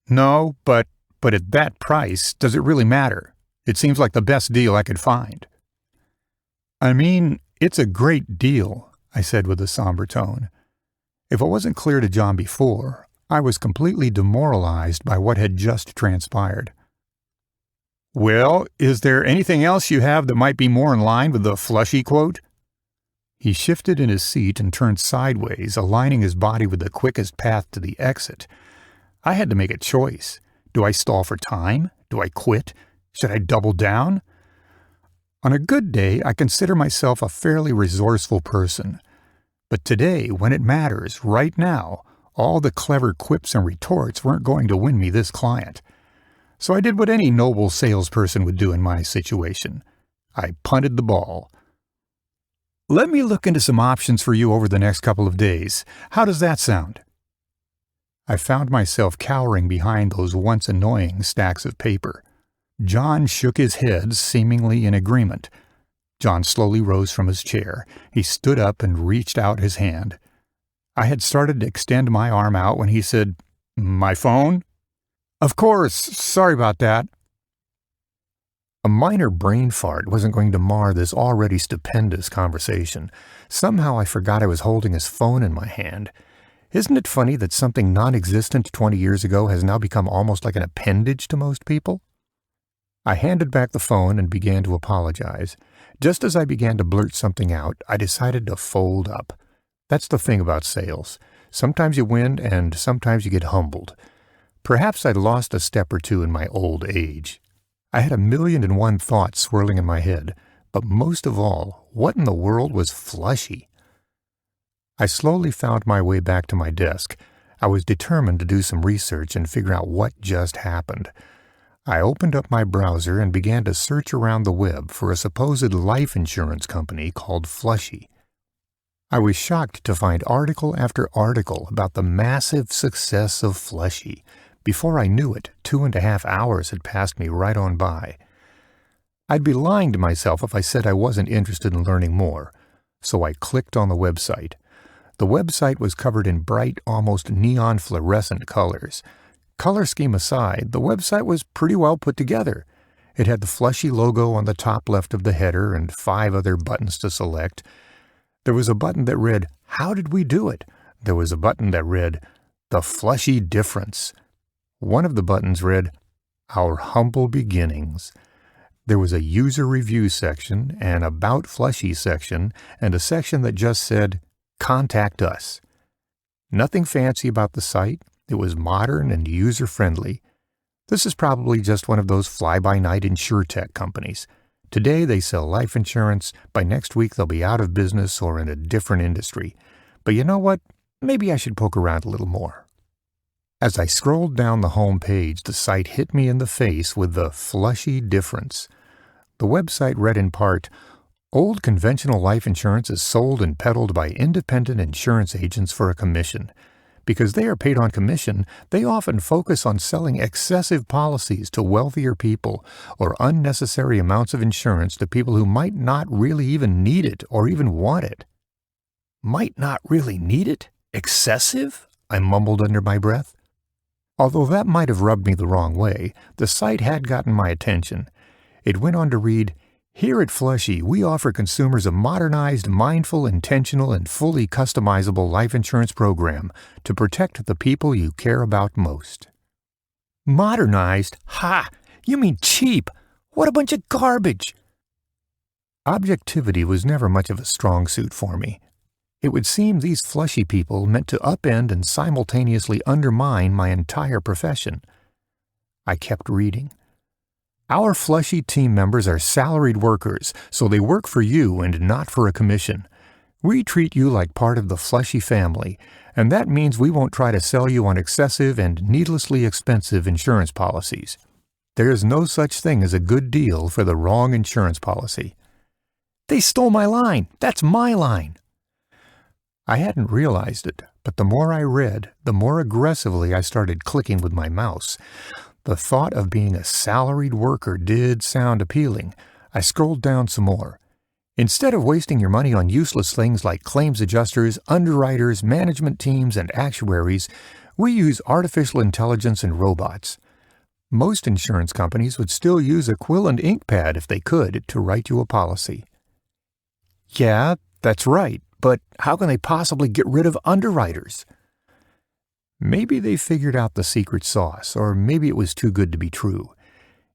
No, but at that price, does it really matter? It seems like the best deal I could find. I mean, it's a great deal, I said with a somber tone. If it wasn't clear to John before, I was completely demoralized by what had just transpired. Well, is there anything else you have that might be more in line with the Flushy quote? He shifted in his seat and turned sideways, aligning his body with the quickest path to the exit. I had to make a choice. Do I stall for time? Do I quit? Should I double down? On a good day, I consider myself a fairly resourceful person. But today, when it matters, right now, all the clever quips and retorts weren't going to win me this client. So I did what any noble salesperson would do in my situation. I punted the ball. Let me look into some options for you over the next couple of days. How does that sound? I found myself cowering behind those once annoying stacks of paper. John shook his head, seemingly in agreement. John slowly rose from his chair. He stood up and reached out his hand. I had started to extend my arm out when he said, "My phone?" "Of course, sorry about that." A minor brain fart wasn't going to mar this already stupendous conversation. Somehow I forgot I was holding his phone in my hand. Isn't it funny that something non-existent 20 years ago has now become almost like an appendage to most people? I handed back the phone and began to apologize. Just as I began to blurt something out, I decided to fold up. That's the thing about sales. Sometimes you win and sometimes you get humbled. Perhaps I'd lost a step or two in my old age. I had 1,000,001 thoughts swirling in my head, but most of all, what in the world was Flushy? I slowly found my way back to my desk. I was determined to do some research and figure out what just happened. I opened up my browser and began to search around the web for a supposed life insurance company called Flushy. I was shocked to find article after article about the massive success of Flushy. Before I knew it, 2.5 hours had passed me right on by. I'd be lying to myself if I said I wasn't interested in learning more, so I clicked on the website. The website was covered in bright, almost neon fluorescent colors. Color scheme aside, the website was pretty well put together. It had the Flushy logo on the top left of the header and 5 other buttons to select. There was a button that read, "How did we do it?" There was a button that read, "The Flushy Difference." One of the buttons read, "Our Humble Beginnings." There was a user review section, an About Flushy section, and a section that just said, "Contact us." Nothing fancy about the site. It was modern and user-friendly. This is probably just one of those fly-by-night Insure-tech companies. Today they sell life insurance. By next week they'll be out of business or in a different industry. But you know what? Maybe I should poke around a little more. As I scrolled down the home page, the site hit me in the face with the Flushy Difference. The website read in part, "Old conventional life insurance is sold and peddled by independent insurance agents for a commission. Because they are paid on commission, they often focus on selling excessive policies to wealthier people or unnecessary amounts of insurance to people who might not really even need it or even want it." "Might not really need it? Excessive?" I mumbled under my breath. Although that might have rubbed me the wrong way, the site had gotten my attention. It went on to read, "Here at Flushy, we offer consumers a modernized, mindful, intentional, and fully customizable life insurance program to protect the people you care about most." Modernized? Ha! You mean cheap! What a bunch of garbage! Objectivity was never much of a strong suit for me. It would seem these Flushy people meant to upend and simultaneously undermine my entire profession. I kept reading. Our Flushy team members are salaried workers, so they work for you and not for a commission. We treat you like part of the Flushy family, and that means we won't try to sell you on excessive and needlessly expensive insurance policies. There is no such thing as a good deal for the wrong insurance policy." "They stole my line! That's my line!" I hadn't realized it, but the more I read, the more aggressively I started clicking with my mouse. The thought of being a salaried worker did sound appealing. I scrolled down some more. "Instead of wasting your money on useless things like claims adjusters, underwriters, management teams, and actuaries, we use artificial intelligence and robots. Most insurance companies would still use a quill and ink pad if they could to write you a policy." "Yeah, that's right, but how can they possibly get rid of underwriters?" Maybe they figured out the secret sauce, or maybe it was too good to be true.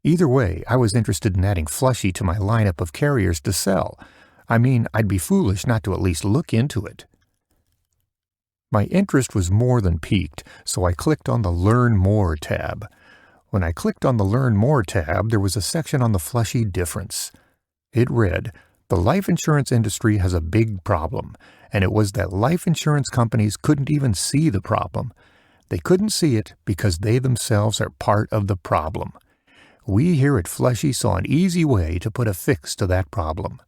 Either way, I was interested in adding Flushy to my lineup of carriers to sell. I mean, I'd be foolish not to at least look into it. My interest was more than piqued, so I clicked on the Learn More tab. When I clicked on the Learn More tab, there was a section on the Flushy difference. It read, "The life insurance industry has a big problem," and it was that life insurance companies couldn't even see the problem. They couldn't see it because they themselves are part of the problem. We here at Flushy saw an easy way to put a fix to that problem.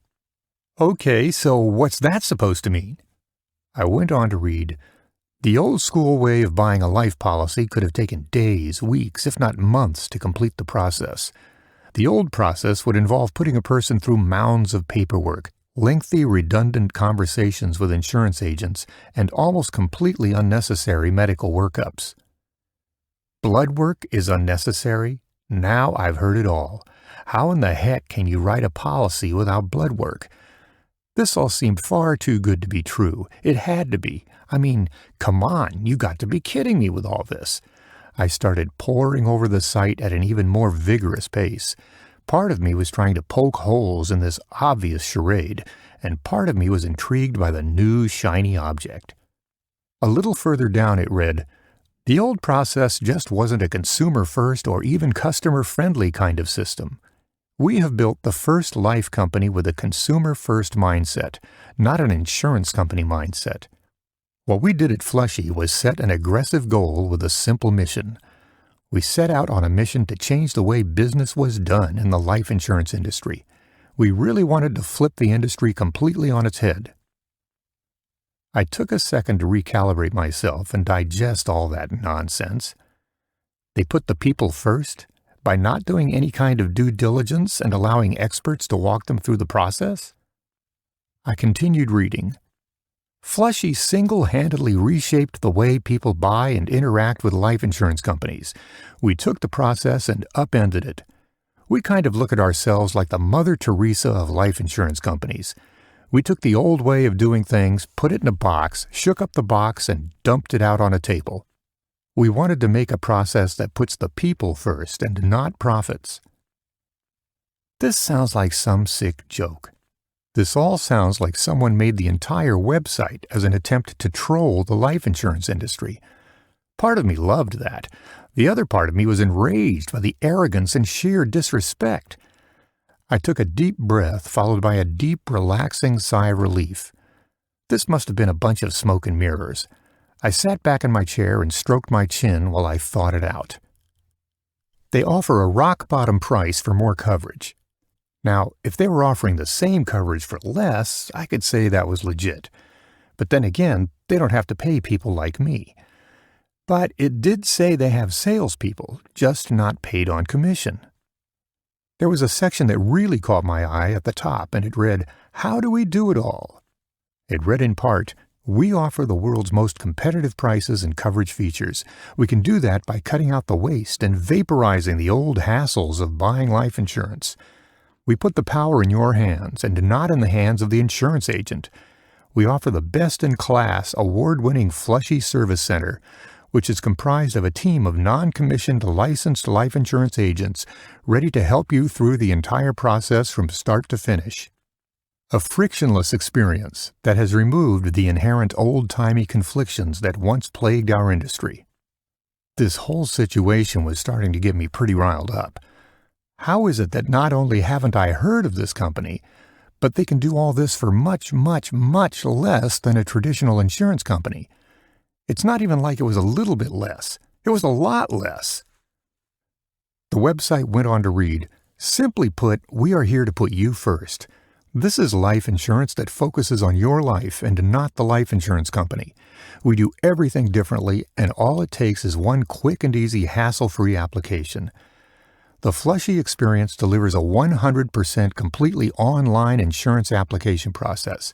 "Okay, so what's that supposed to mean?" I went on to read, "The old school way of buying a life policy could have taken days, weeks, if not months to complete the process. The old process would involve putting a person through mounds of paperwork, lengthy, redundant conversations with insurance agents, and almost completely unnecessary medical workups. Blood work is unnecessary? Now I've heard it all. How in the heck can you write a policy without blood work? This all seemed far too good to be true. It had to be. I mean, come on, you got to be kidding me with all this." I started poring over the site at an even more vigorous pace. Part of me was trying to poke holes in this obvious charade, and part of me was intrigued by the new shiny object. A little further down it read, "The old process just wasn't a consumer-first or even customer-friendly kind of system. We have built the first life company with a consumer-first mindset, not an insurance company mindset. What we did at Flushy was set an aggressive goal with a simple mission. We set out on a mission to change the way business was done in the life insurance industry. We really wanted to flip the industry completely on its head." I took a second to recalibrate myself and digest all that nonsense. They put the people first by not doing any kind of due diligence and allowing experts to walk them through the process? I continued reading. "Flushy single-handedly reshaped the way people buy and interact with life insurance companies. We took the process and upended it. We kind of look at ourselves like the Mother Teresa of life insurance companies. We took the old way of doing things, put it in a box, shook up the box, and dumped it out on a table. We wanted to make a process that puts the people first and not profits." This sounds like some sick joke. This all sounds like someone made the entire website as an attempt to troll the life insurance industry. Part of me loved that. The other part of me was enraged by the arrogance and sheer disrespect. I took a deep breath, followed by a deep, relaxing sigh of relief. This must have been a bunch of smoke and mirrors. I sat back in my chair and stroked my chin while I thought it out. They offer a rock-bottom price for more coverage. Now, if they were offering the same coverage for less, I could say that was legit. But then again, they don't have to pay people like me. But it did say they have salespeople, just not paid on commission. There was a section that really caught my eye at the top, and it read, "How do we do it all?" It read in part, "We offer the world's most competitive prices and coverage features. We can do that by cutting out the waste and vaporizing the old hassles of buying life insurance. We put the power in your hands and not in the hands of the insurance agent. We offer the best-in-class, award-winning Flushy Service Center, which is comprised of a team of non-commissioned licensed life insurance agents ready to help you through the entire process from start to finish. A frictionless experience that has removed the inherent old-timey conflictions that once plagued our industry." This whole situation was starting to get me pretty riled up. How is it that not only haven't I heard of this company, but they can do all this for much, much, much less than a traditional insurance company? It's not even like it was a little bit less. It was a lot less. The website went on to read, "Simply put, we are here to put you first. This is life insurance that focuses on your life and not the life insurance company. We do everything differently, and all it takes is one quick and easy hassle-free application. The Flushy experience delivers a 100% completely online insurance application process.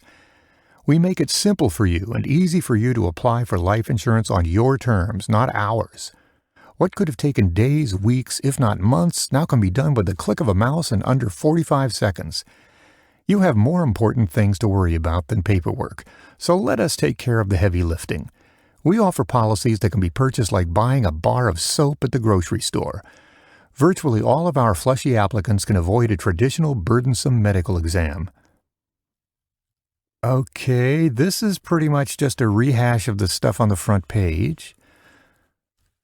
We make it simple for you and easy for you to apply for life insurance on your terms, not ours. What could have taken days, weeks, if not months, now can be done with the click of a mouse in under 45 seconds. You have more important things to worry about than paperwork, so let us take care of the heavy lifting. We offer policies that can be purchased like buying a bar of soap at the grocery store. Virtually all of our Flushy applicants can avoid a traditional burdensome medical exam." Okay, this is pretty much just a rehash of the stuff on the front page.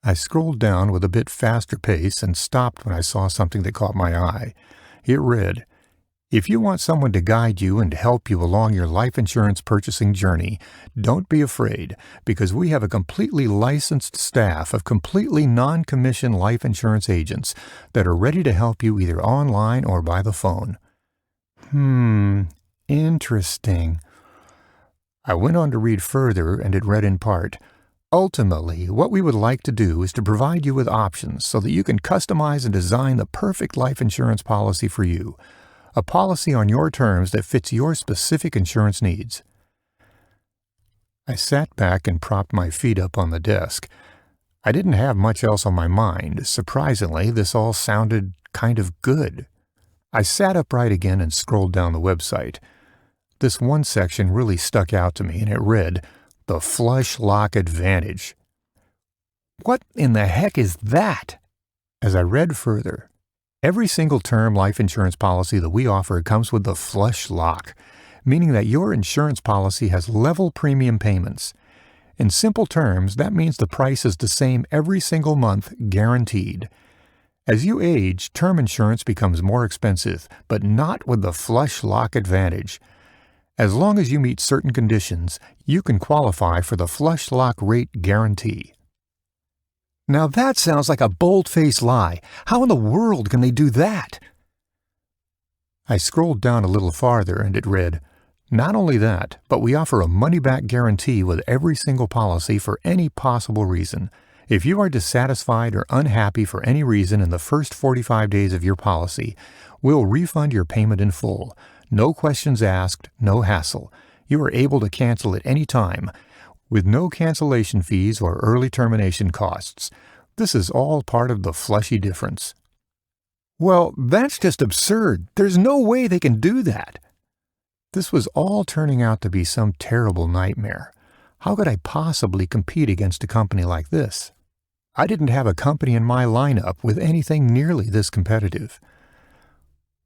I scrolled down with a bit faster pace and stopped when I saw something that caught my eye. It read, "If you want someone to guide you and help you along your life insurance purchasing journey, don't be afraid, because we have a completely licensed staff of completely non-commissioned life insurance agents that are ready to help you either online or by the phone." Interesting. I went on to read further, and it read in part, "Ultimately, what we would like to do is to provide you with options so that you can customize and design the perfect life insurance policy for you. A policy on your terms that fits your specific insurance needs." I sat back and propped my feet up on the desk. I didn't have much else on my mind. Surprisingly, this all sounded kind of good. I sat upright again and scrolled down the website. This one section really stuck out to me, and it read, "The Flush Lock Advantage." What in the heck is that? As I read further, every single term life insurance policy that we offer comes with the Flush Lock, meaning that your insurance policy has level premium payments. In simple terms, that means the price is the same every single month, guaranteed. As you age, term insurance becomes more expensive, but not with the Flush Lock Advantage. As long as you meet certain conditions, you can qualify for the Flush Lock rate guarantee. Now that sounds like a bold-faced lie. How in the world can they do that? I scrolled down a little farther, and it read, "Not only that, but we offer a money-back guarantee with every single policy for any possible reason. If you are dissatisfied or unhappy for any reason in the first 45 days of your policy, we'll refund your payment in full. No questions asked, no hassle. You are able to cancel at any time, with no cancellation fees or early termination costs. This is all part of the Flushy difference." Well, that's just absurd. There's no way they can do that. This was all turning out to be some terrible nightmare. How could I possibly compete against a company like this? I didn't have a company in my lineup with anything nearly this competitive.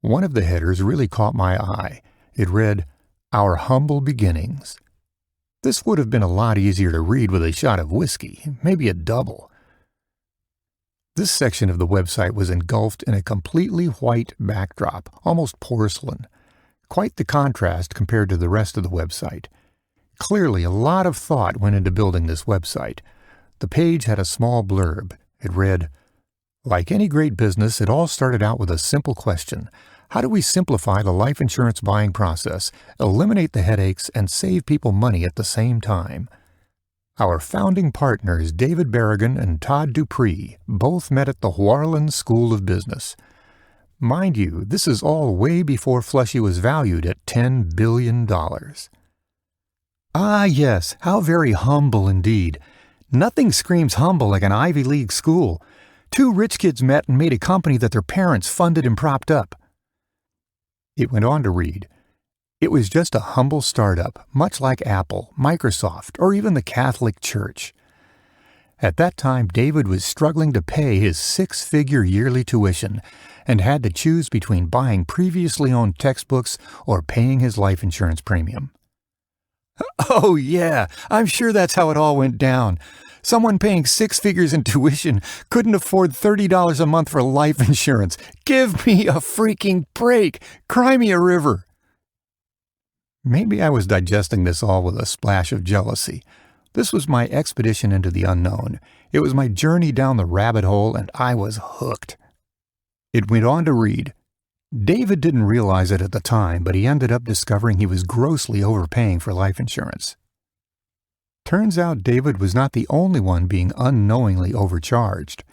One of the headers really caught my eye. It read, "Our humble beginnings." This would have been a lot easier to read with a shot of whiskey, maybe a double. This section of the website was engulfed in a completely white backdrop, almost porcelain. Quite the contrast compared to the rest of the website. Clearly, a lot of thought went into building this website. The page had a small blurb. It read, "Like any great business, it all started out with a simple question. How do we simplify the life insurance buying process, eliminate the headaches, and save people money at the same time? Our founding partners, David Berrigan and Todd Dupree, both met at the Warland School of Business. Mind you, this is all way before Flushy was valued at $10 billion. Ah, yes, how very humble indeed. Nothing screams humble like an Ivy League school. Two rich kids met and made a company that their parents funded and propped up." It went on to read, "It was just a humble startup, much like Apple, Microsoft, or even the Catholic Church. At that time, David was struggling to pay his 6-figure yearly tuition and had to choose between buying previously owned textbooks or paying his life insurance premium." Oh, yeah, I'm sure that's how it all went down. Someone paying 6 figures in tuition couldn't afford $30 a month for life insurance. Give me a freaking break. Cry me a river. Maybe I was digesting this all with a splash of jealousy. This was my expedition into the unknown. It was my journey down the rabbit hole, and I was hooked. It went on to read, David didn't realize it at the time, but he ended up discovering he was grossly overpaying for life insurance. Turns out David was not the only one being unknowingly overcharged.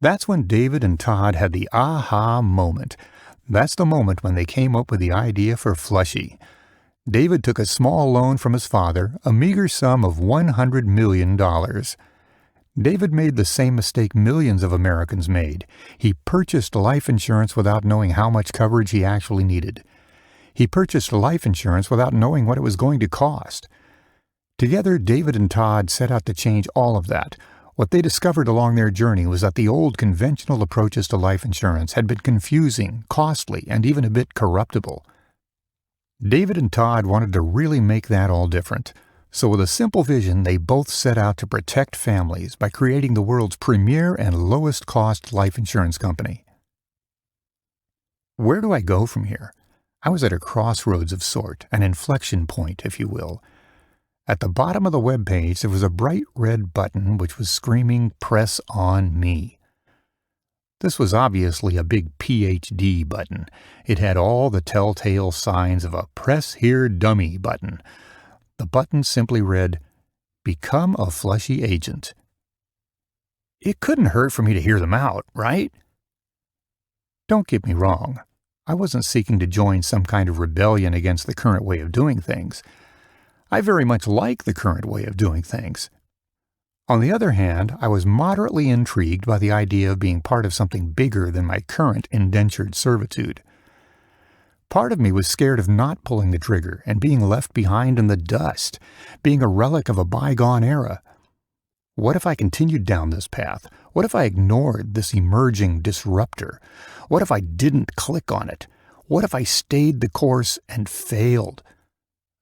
That's when David and Todd had the aha moment. That's the moment when they came up with the idea for Flushy. David took a small loan from his father, a meager sum of $100 million. David made the same mistake millions of Americans made. He purchased life insurance without knowing how much coverage he actually needed. He purchased life insurance without knowing what it was going to cost. Together, David and Todd set out to change all of that. What they discovered along their journey was that the old conventional approaches to life insurance had been confusing, costly, and even a bit corruptible. David and Todd wanted to really make that all different. So with a simple vision, they both set out to protect families by creating the world's premier and lowest-cost life insurance company. Where do I go from here? I was at a crossroads of sort, an inflection point, if you will. At the bottom of the web page, there was a bright red button which was screaming, "Press on me." This was obviously a big PhD button. It had all the telltale signs of a "Press Here Dummy" button. The button simply read, "Become a Flushy agent." It couldn't hurt for me to hear them out, right? Don't get me wrong. I wasn't seeking to join some kind of rebellion against the current way of doing things. I very much like the current way of doing things. On the other hand, I was moderately intrigued by the idea of being part of something bigger than my current indentured servitude. Part of me was scared of not pulling the trigger and being left behind in the dust, being a relic of a bygone era. What if I continued down this path? What if I ignored this emerging disruptor? What if I didn't click on it? What if I stayed the course and failed?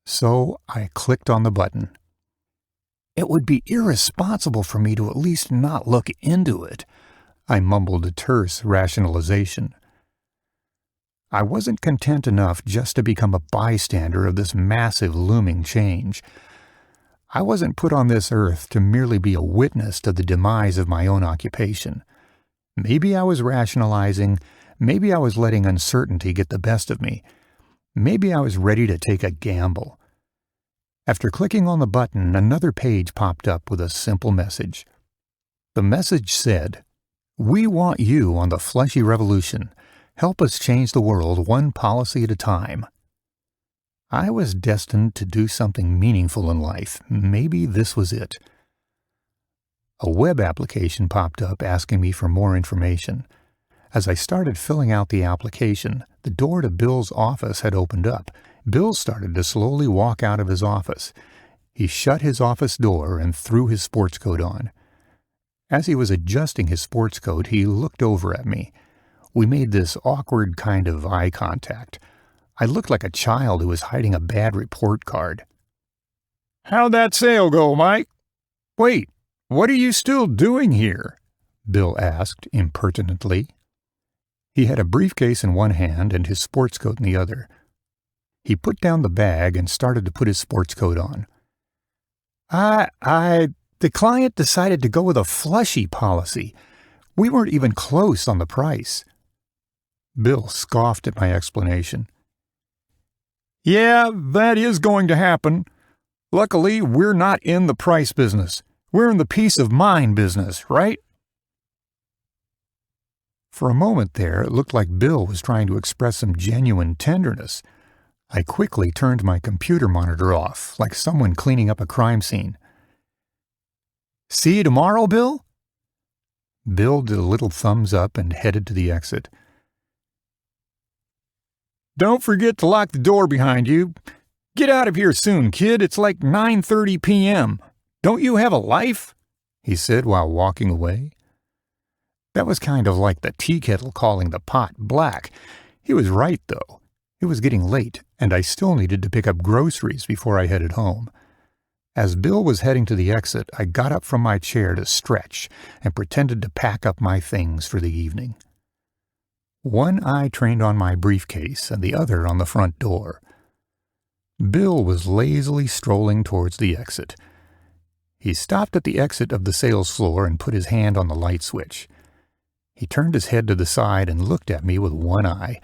So I clicked on the button. It would be irresponsible for me to at least not look into it. I mumbled a terse rationalization. I wasn't content enough just to become a bystander of this massive looming change. I wasn't put on this earth to merely be a witness to the demise of my own occupation. Maybe I was rationalizing, maybe I was letting uncertainty get the best of me. Maybe I was ready to take a gamble. After clicking on the button, another page popped up with a simple message. The message said, "We want you on the Flushy Revolution. Help us change the world one policy at a time." I was destined to do something meaningful in life. Maybe this was it. A web application popped up asking me for more information. As I started filling out the application, the door to Bill's office had opened up. Bill started to slowly walk out of his office. He shut his office door and threw his sports coat on. As he was adjusting his sports coat, he looked over at me. We made this awkward kind of eye contact. I looked like a child who was hiding a bad report card. "How'd that sale go, Mike?" "Wait, what are you still doing here?" Bill asked impertinently. He had a briefcase in one hand and his sports coat in the other. He put down the bag and started to put his sports coat on. The client decided to go with a Flushy policy. We weren't even close on the price." Bill scoffed at my explanation. "Yeah, that is going to happen. Luckily, we're not in the price business. We're in the peace of mind business, right?" For a moment there, it looked like Bill was trying to express some genuine tenderness. I quickly turned my computer monitor off, like someone cleaning up a crime scene. "See you tomorrow, Bill?" Bill did a little thumbs up and headed to the exit. "Don't forget to lock the door behind you. Get out of here soon, kid. It's like 9:30 p.m. Don't you have a life?" he said while walking away. That was kind of like the tea kettle calling the pot black. He was right, though. It was getting late, and I still needed to pick up groceries before I headed home. As Bill was heading to the exit, I got up from my chair to stretch and pretended to pack up my things for the evening. One eye trained on my briefcase and the other on the front door. Bill was lazily strolling towards the exit. He stopped at the exit of the sales floor and put his hand on the light switch. He turned his head to the side and looked at me with one eye.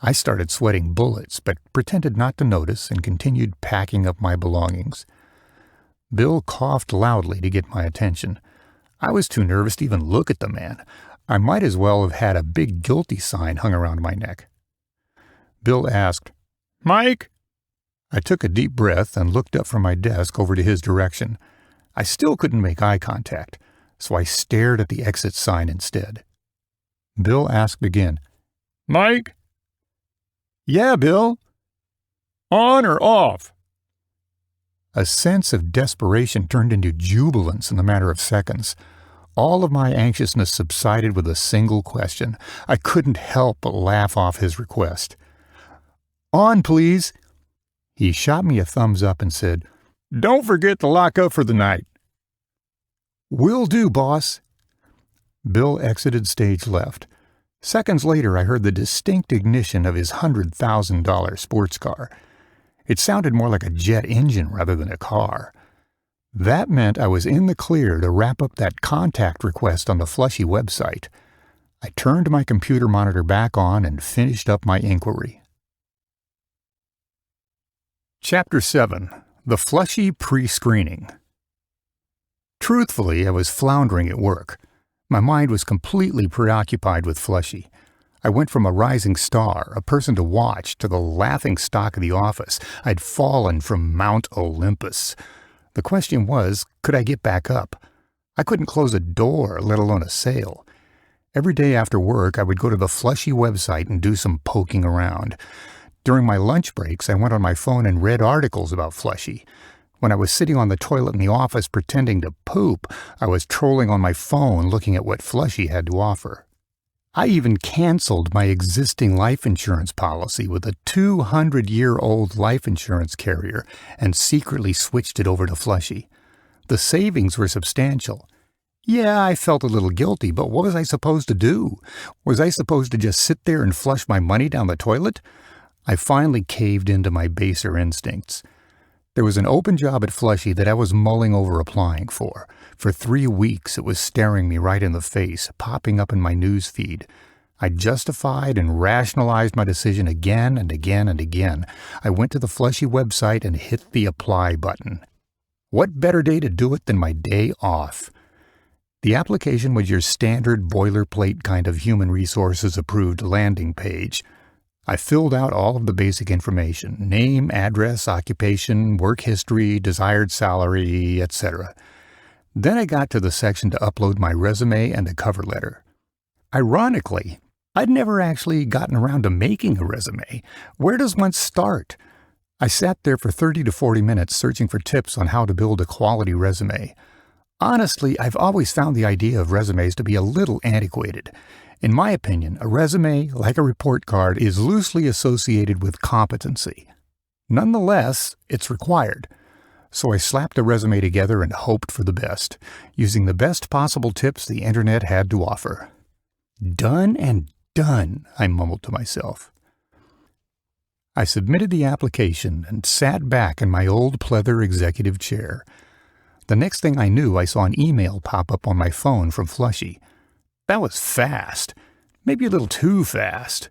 I started sweating bullets, but pretended not to notice and continued packing up my belongings. Bill coughed loudly to get my attention. I was too nervous to even look at the man. I might as well have had a big guilty sign hung around my neck. Bill asked, "Mike?" I took a deep breath and looked up from my desk over to his direction. I still couldn't make eye contact, so I stared at the exit sign instead. Bill asked again, "Mike? "Yeah, Bill." On or off?" A sense of desperation turned into jubilance in a matter of seconds. All of my anxiousness subsided with a single question. I couldn't help but laugh off his request. "On, please." He shot me a thumbs up and said, "Don't forget to lock up for the night." "Will do, boss." Bill exited stage left. Seconds later, I heard the distinct ignition of his $100,000 sports car. It sounded more like a jet engine rather than a car. That meant I was in the clear to wrap up that contact request on the Flushy website. I turned my computer monitor back on and finished up my inquiry. Chapter 7. The Flushy Pre-Screening. Truthfully, I was floundering at work. My mind was completely preoccupied with Flushy. I went from a rising star, a person to watch, to the laughing stock of the office. I'd fallen from Mount Olympus. The question was, could I get back up? I couldn't close a door, let alone a sale. Every day after work, I would go to the Flushy website and do some poking around. During my lunch breaks, I went on my phone and read articles about Flushy. When I was sitting on the toilet in the office pretending to poop, I was trolling on my phone looking at what Flushy had to offer. I even canceled my existing life insurance policy with a 200-year-old life insurance carrier and secretly switched it over to Flushy. The savings were substantial. Yeah, I felt a little guilty, but what was I supposed to do? Was I supposed to just sit there and flush my money down the toilet? I finally caved into my baser instincts. There was an open job at Flushy that I was mulling over applying for. For 3 weeks, it was staring me right in the face, popping up in my news feed. I justified and rationalized my decision again and again and again. I went to the Flushy website and hit the apply button. What better day to do it than my day off? The application was your standard boilerplate kind of human resources approved landing page. I filled out all of the basic information: name, address, occupation, work history, desired salary, etc. Then I got to the section to upload my resume and a cover letter. Ironically, I'd never actually gotten around to making a resume. Where does one start? I sat there for 30 to 40 minutes searching for tips on how to build a quality resume. Honestly, I've always found the idea of resumes to be a little antiquated. In my opinion, a resume, like a report card, is loosely associated with competency. Nonetheless, it's required. So I slapped a resume together and hoped for the best, using the best possible tips the internet had to offer. Done and done, I mumbled to myself. I submitted the application and sat back in my old pleather executive chair. The next thing I knew, I saw an email pop up on my phone from Flushy. That was fast. Maybe a little too fast.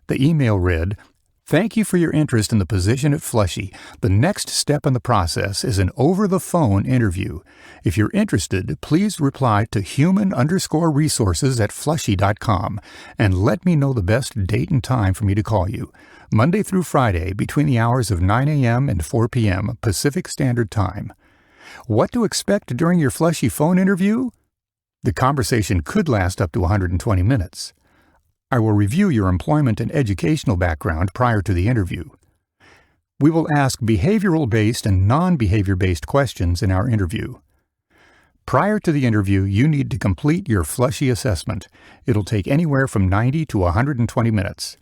The email read, "Thank you for your interest in the position at Flushy. The next step in the process is an over-the-phone interview. If you're interested, please reply to human_resources@flushy.com and let me know the best date and time for me to call you. Monday through Friday between the hours of 9 a.m. and 4 p.m. Pacific Standard Time. What to expect during your Flushy phone interview? The conversation could last up to 120 minutes. I will review your employment and educational background prior to the interview. We will ask behavioral-based and non-behavior-based questions in our interview. Prior to the interview, you need to complete your Flushy assessment. It'll take anywhere from 90 to 120 minutes.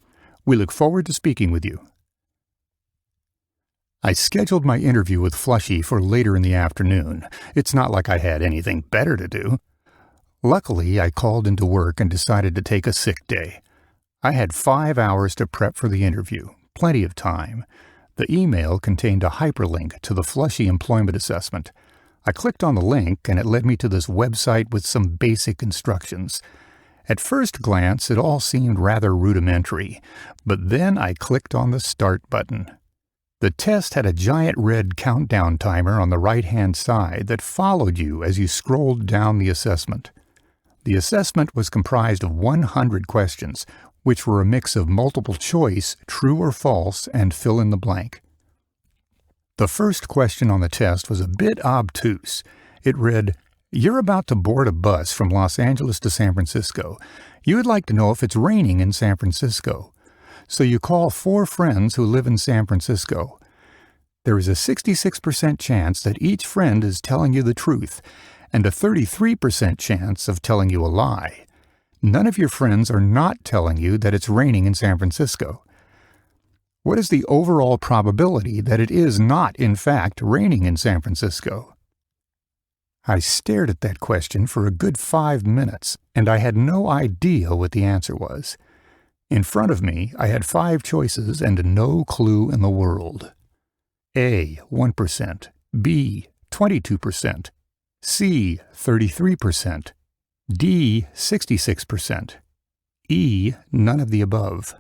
We look forward to speaking with you." I scheduled my interview with Flushy for later in the afternoon. It's not like I had anything better to do. Luckily, I called into work and decided to take a sick day. I had 5 hours to prep for the interview, plenty of time. The email contained a hyperlink to the Flushy employment assessment. I clicked on the link and it led me to this website with some basic instructions. At first glance, it all seemed rather rudimentary, but then I clicked on the Start button. The test had a giant red countdown timer on the right-hand side that followed you as you scrolled down the assessment. The assessment was comprised of 100 questions, which were a mix of multiple choice, true or false, and fill in the blank. The first question on the test was a bit obtuse. It read, "You're about to board a bus from Los Angeles to San Francisco. You would like to know if it's raining in San Francisco. So you call 4 friends who live in San Francisco. There is a 66% chance that each friend is telling you the truth, and a 33% chance of telling you a lie. None of your friends are not telling you that it's raining in San Francisco. What is the overall probability that it is not, in fact, raining in San Francisco?" I stared at that question for a good 5 minutes, and I had no idea what the answer was. In front of me, I had 5 choices and no clue in the world. A, 1%, B, 22%, C, 33%, D, 66%, E, none of the above.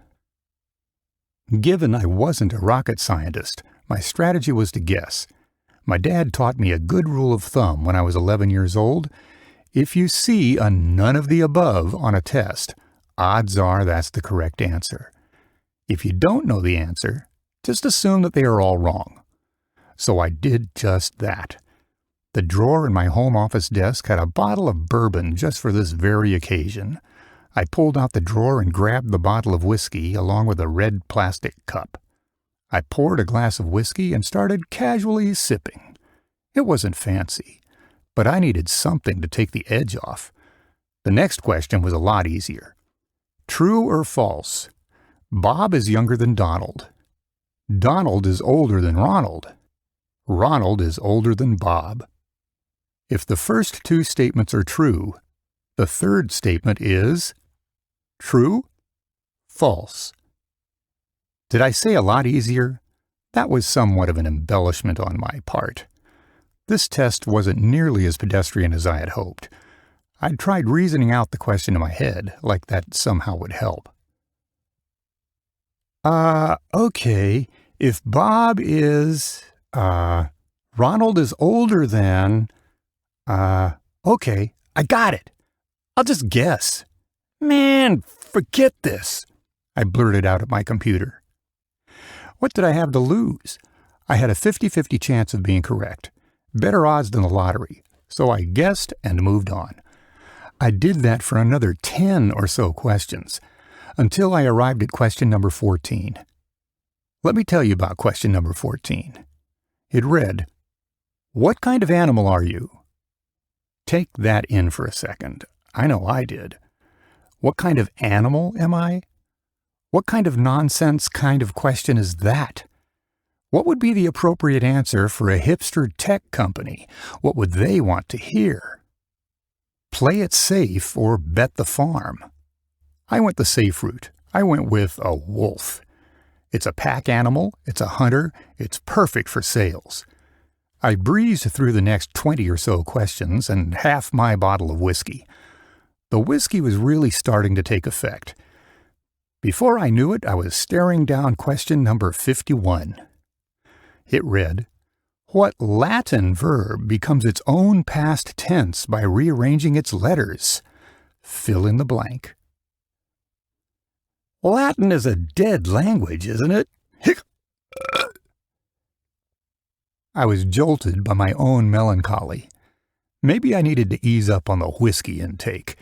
Given I wasn't a rocket scientist, my strategy was to guess. My dad taught me a good rule of thumb when I was 11 years old. If you see a none of the above on a test, odds are that's the correct answer. If you don't know the answer, just assume that they are all wrong. So I did just that. The drawer in my home office desk had a bottle of bourbon just for this very occasion. I pulled out the drawer and grabbed the bottle of whiskey along with a red plastic cup. I poured a glass of whiskey and started casually sipping. It wasn't fancy, but I needed something to take the edge off. The next question was a lot easier. True or false? Bob is younger than Donald. Donald is older than Ronald. Ronald is older than Bob. If the first 2 statements are true, the third statement is true? False. Did I say a lot easier? That was somewhat of an embellishment on my part. This test wasn't nearly as pedestrian as I had hoped. I'd tried reasoning out the question in my head, like that somehow would help. Okay, if Bob is, Ronald is older than, okay, I got it. I'll just guess. Man, forget this, I blurted out at my computer. What did I have to lose? I had a 50-50 chance of being correct. Better odds than the lottery, so I guessed and moved on. I did that for another 10 or so questions, until I arrived at question number 14. Let me tell you about question number 14. It read, "What kind of animal are you?" Take that in for a second. I know I did. What kind of animal am I? What kind of nonsense kind of question is that? What would be the appropriate answer for a hipster tech company? What would they want to hear? Play it safe or bet the farm. I went the safe route. I went with a wolf. It's a pack animal, it's a hunter, it's perfect for sales. I breezed through the next 20 or so questions and half my bottle of whiskey. The whiskey was really starting to take effect. Before I knew it, I was staring down question number 51. It read, "What Latin verb becomes its own past tense by rearranging its letters? Fill in the blank." Latin is a dead language, isn't it? I was jolted by my own melancholy. Maybe I needed to ease up on the whiskey intake.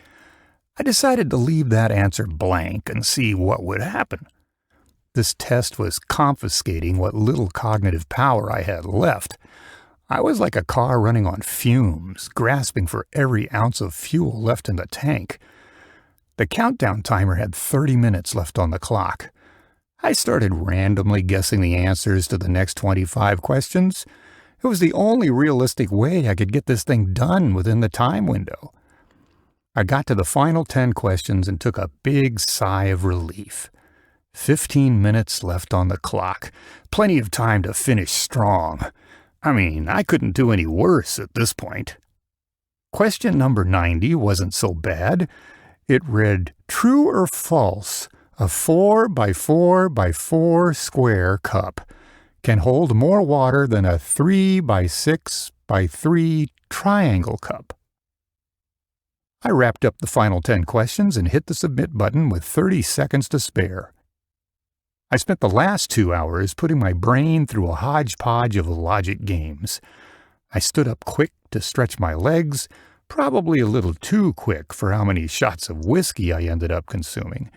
I decided to leave that answer blank and see what would happen. This test was confiscating what little cognitive power I had left. I was like a car running on fumes, grasping for every ounce of fuel left in the tank. The countdown timer had 30 minutes left on the clock. I started randomly guessing the answers to the next 25 questions. It was the only realistic way I could get this thing done within the time window. I got to the final 10 questions and took a big sigh of relief. 15 minutes left on the clock. Plenty of time to finish strong. I mean, I couldn't do any worse at this point. Question number 90 wasn't so bad. It read, true or false, a 4 by 4 by 4 square cup can hold more water than a 3 by 6 by 3 triangle cup. I wrapped up the final 10 questions and hit the submit button with 30 seconds to spare. I spent the last 2 hours putting my brain through a hodgepodge of logic games. I stood up quick to stretch my legs, probably a little too quick for how many shots of whiskey I ended up consuming.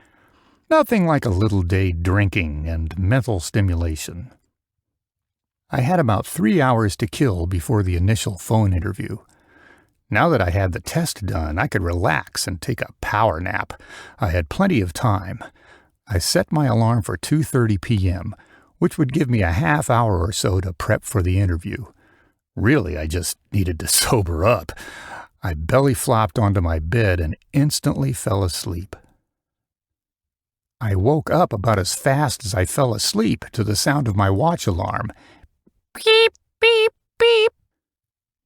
Nothing like a little day drinking and mental stimulation. I had about 3 hours to kill before the initial phone interview. Now that I had the test done, I could relax and take a power nap. I had plenty of time. I set my alarm for 2:30 p.m., which would give me a half hour or so to prep for the interview. Really, I just needed to sober up. I belly flopped onto my bed and instantly fell asleep. I woke up about as fast as I fell asleep to the sound of my watch alarm. Beep, beep, beep.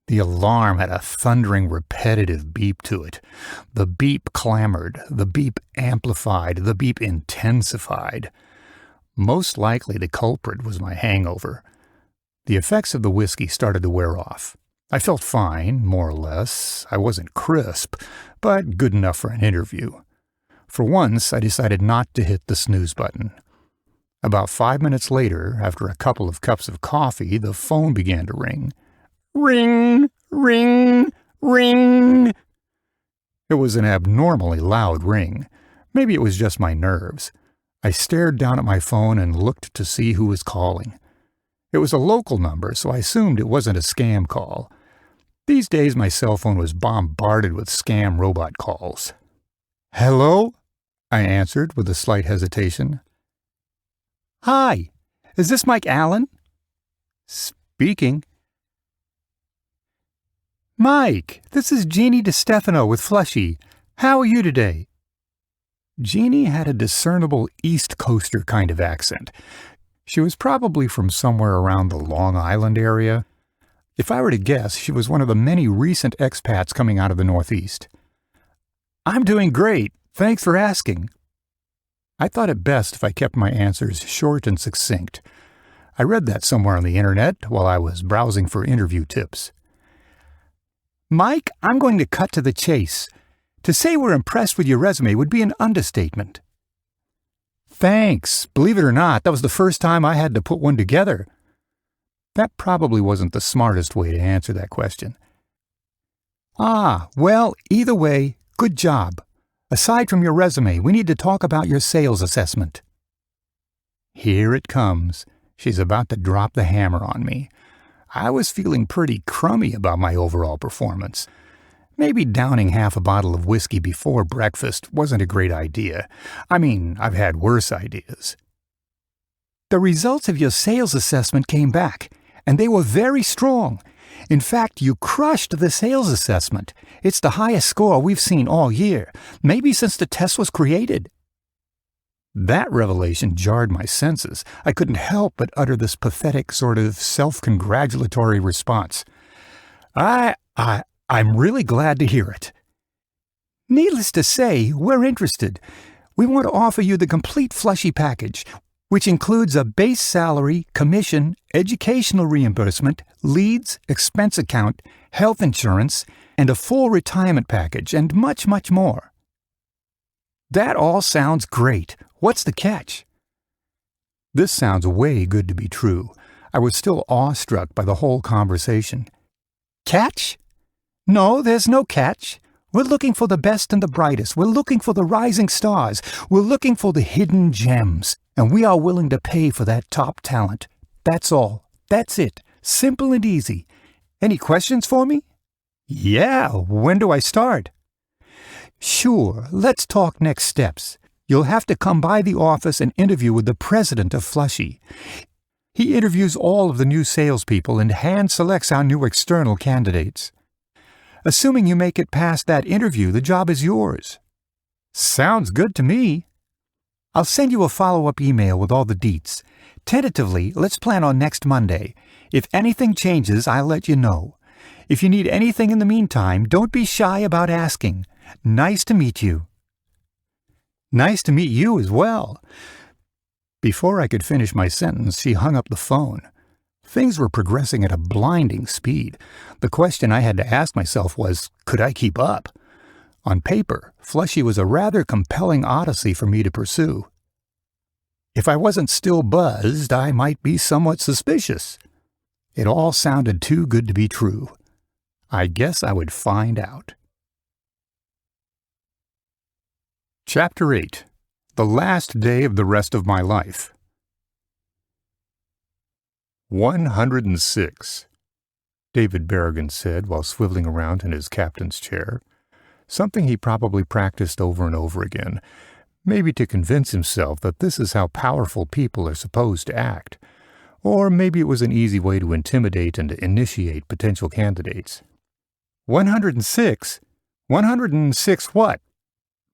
The alarm had a thundering, repetitive beep to it. The beep clamored, the beep amplified, the beep intensified. Most likely the culprit was my hangover. The effects of the whiskey started to wear off. I felt fine, more or less. I wasn't crisp, but good enough for an interview. For once, I decided not to hit the snooze button. About 5 minutes later, after a couple of cups of coffee, the phone began to ring. Ring, ring, ring. It was an abnormally loud ring. Maybe it was just my nerves. I stared down at my phone and looked to see who was calling. It was a local number, so I assumed it wasn't a scam call. These days my cell phone was bombarded with scam robot calls. Hello? I answered with a slight hesitation. Hi, is this Mike Allen? Speaking. Mike, this is Jeannie DeStefano with Flushy. How are you today? Jeannie had a discernible East Coaster kind of accent. She was probably from somewhere around the Long Island area. If I were to guess, she was one of the many recent expats coming out of the Northeast. I'm doing great. Thanks for asking. I thought it best if I kept my answers short and succinct. I read that somewhere on the internet while I was browsing for interview tips. Mike, I'm going to cut to the chase. To say we're impressed with your resume would be an understatement. Thanks. Believe it or not, that was the first time I had to put one together. That probably wasn't the smartest way to answer that question. Well, either way, good job. Aside from your resume, we need to talk about your sales assessment. Here it comes. She's about to drop the hammer on me. I was feeling pretty crummy about my overall performance. Maybe downing half a bottle of whiskey before breakfast wasn't a great idea. I mean, I've had worse ideas. The results of your sales assessment came back, and they were very strong. In fact, you crushed the sales assessment. It's the highest score we've seen all year, maybe since the test was created. That revelation jarred my senses. I couldn't help but utter this pathetic sort of self-congratulatory response. I'm really glad to hear it. Needless to say, we're interested. We want to offer you the complete Flushy package, which includes a base salary, commission, educational reimbursement, leads, expense account, health insurance, and a full retirement package, and much, much more. That all sounds great. What's the catch? This sounds way good to be true. I was still awestruck by the whole conversation. Catch? No, there's no catch. We're looking for the best and the brightest. We're looking for the rising stars. We're looking for the hidden gems. And we are willing to pay for that top talent. That's all. That's it. Simple and easy. Any questions for me? Yeah, when do I start? Sure, let's talk next steps. You'll have to come by the office and interview with the president of Flushy. He interviews all of the new salespeople and hand-selects our new external candidates. Assuming you make it past that interview, the job is yours." "Sounds good to me." "I'll send you a follow-up email with all the deets. Tentatively, let's plan on next Monday. If anything changes, I'll let you know. If you need anything in the meantime, don't be shy about asking. Nice to meet you." "Nice to meet you as well." Before I could finish my sentence, she hung up the phone. Things were progressing at a blinding speed. The question I had to ask myself was, could I keep up? On paper, Flushy was a rather compelling odyssey for me to pursue. If I wasn't still buzzed, I might be somewhat suspicious. It all sounded too good to be true. I guess I would find out. Chapter 8. The Last Day of the Rest of My Life. 106, David Berrigan said while swiveling around in his captain's chair, something he probably practiced over and over again, maybe to convince himself that this is how powerful people are supposed to act, or maybe it was an easy way to intimidate and to initiate potential candidates. 106? 106 what?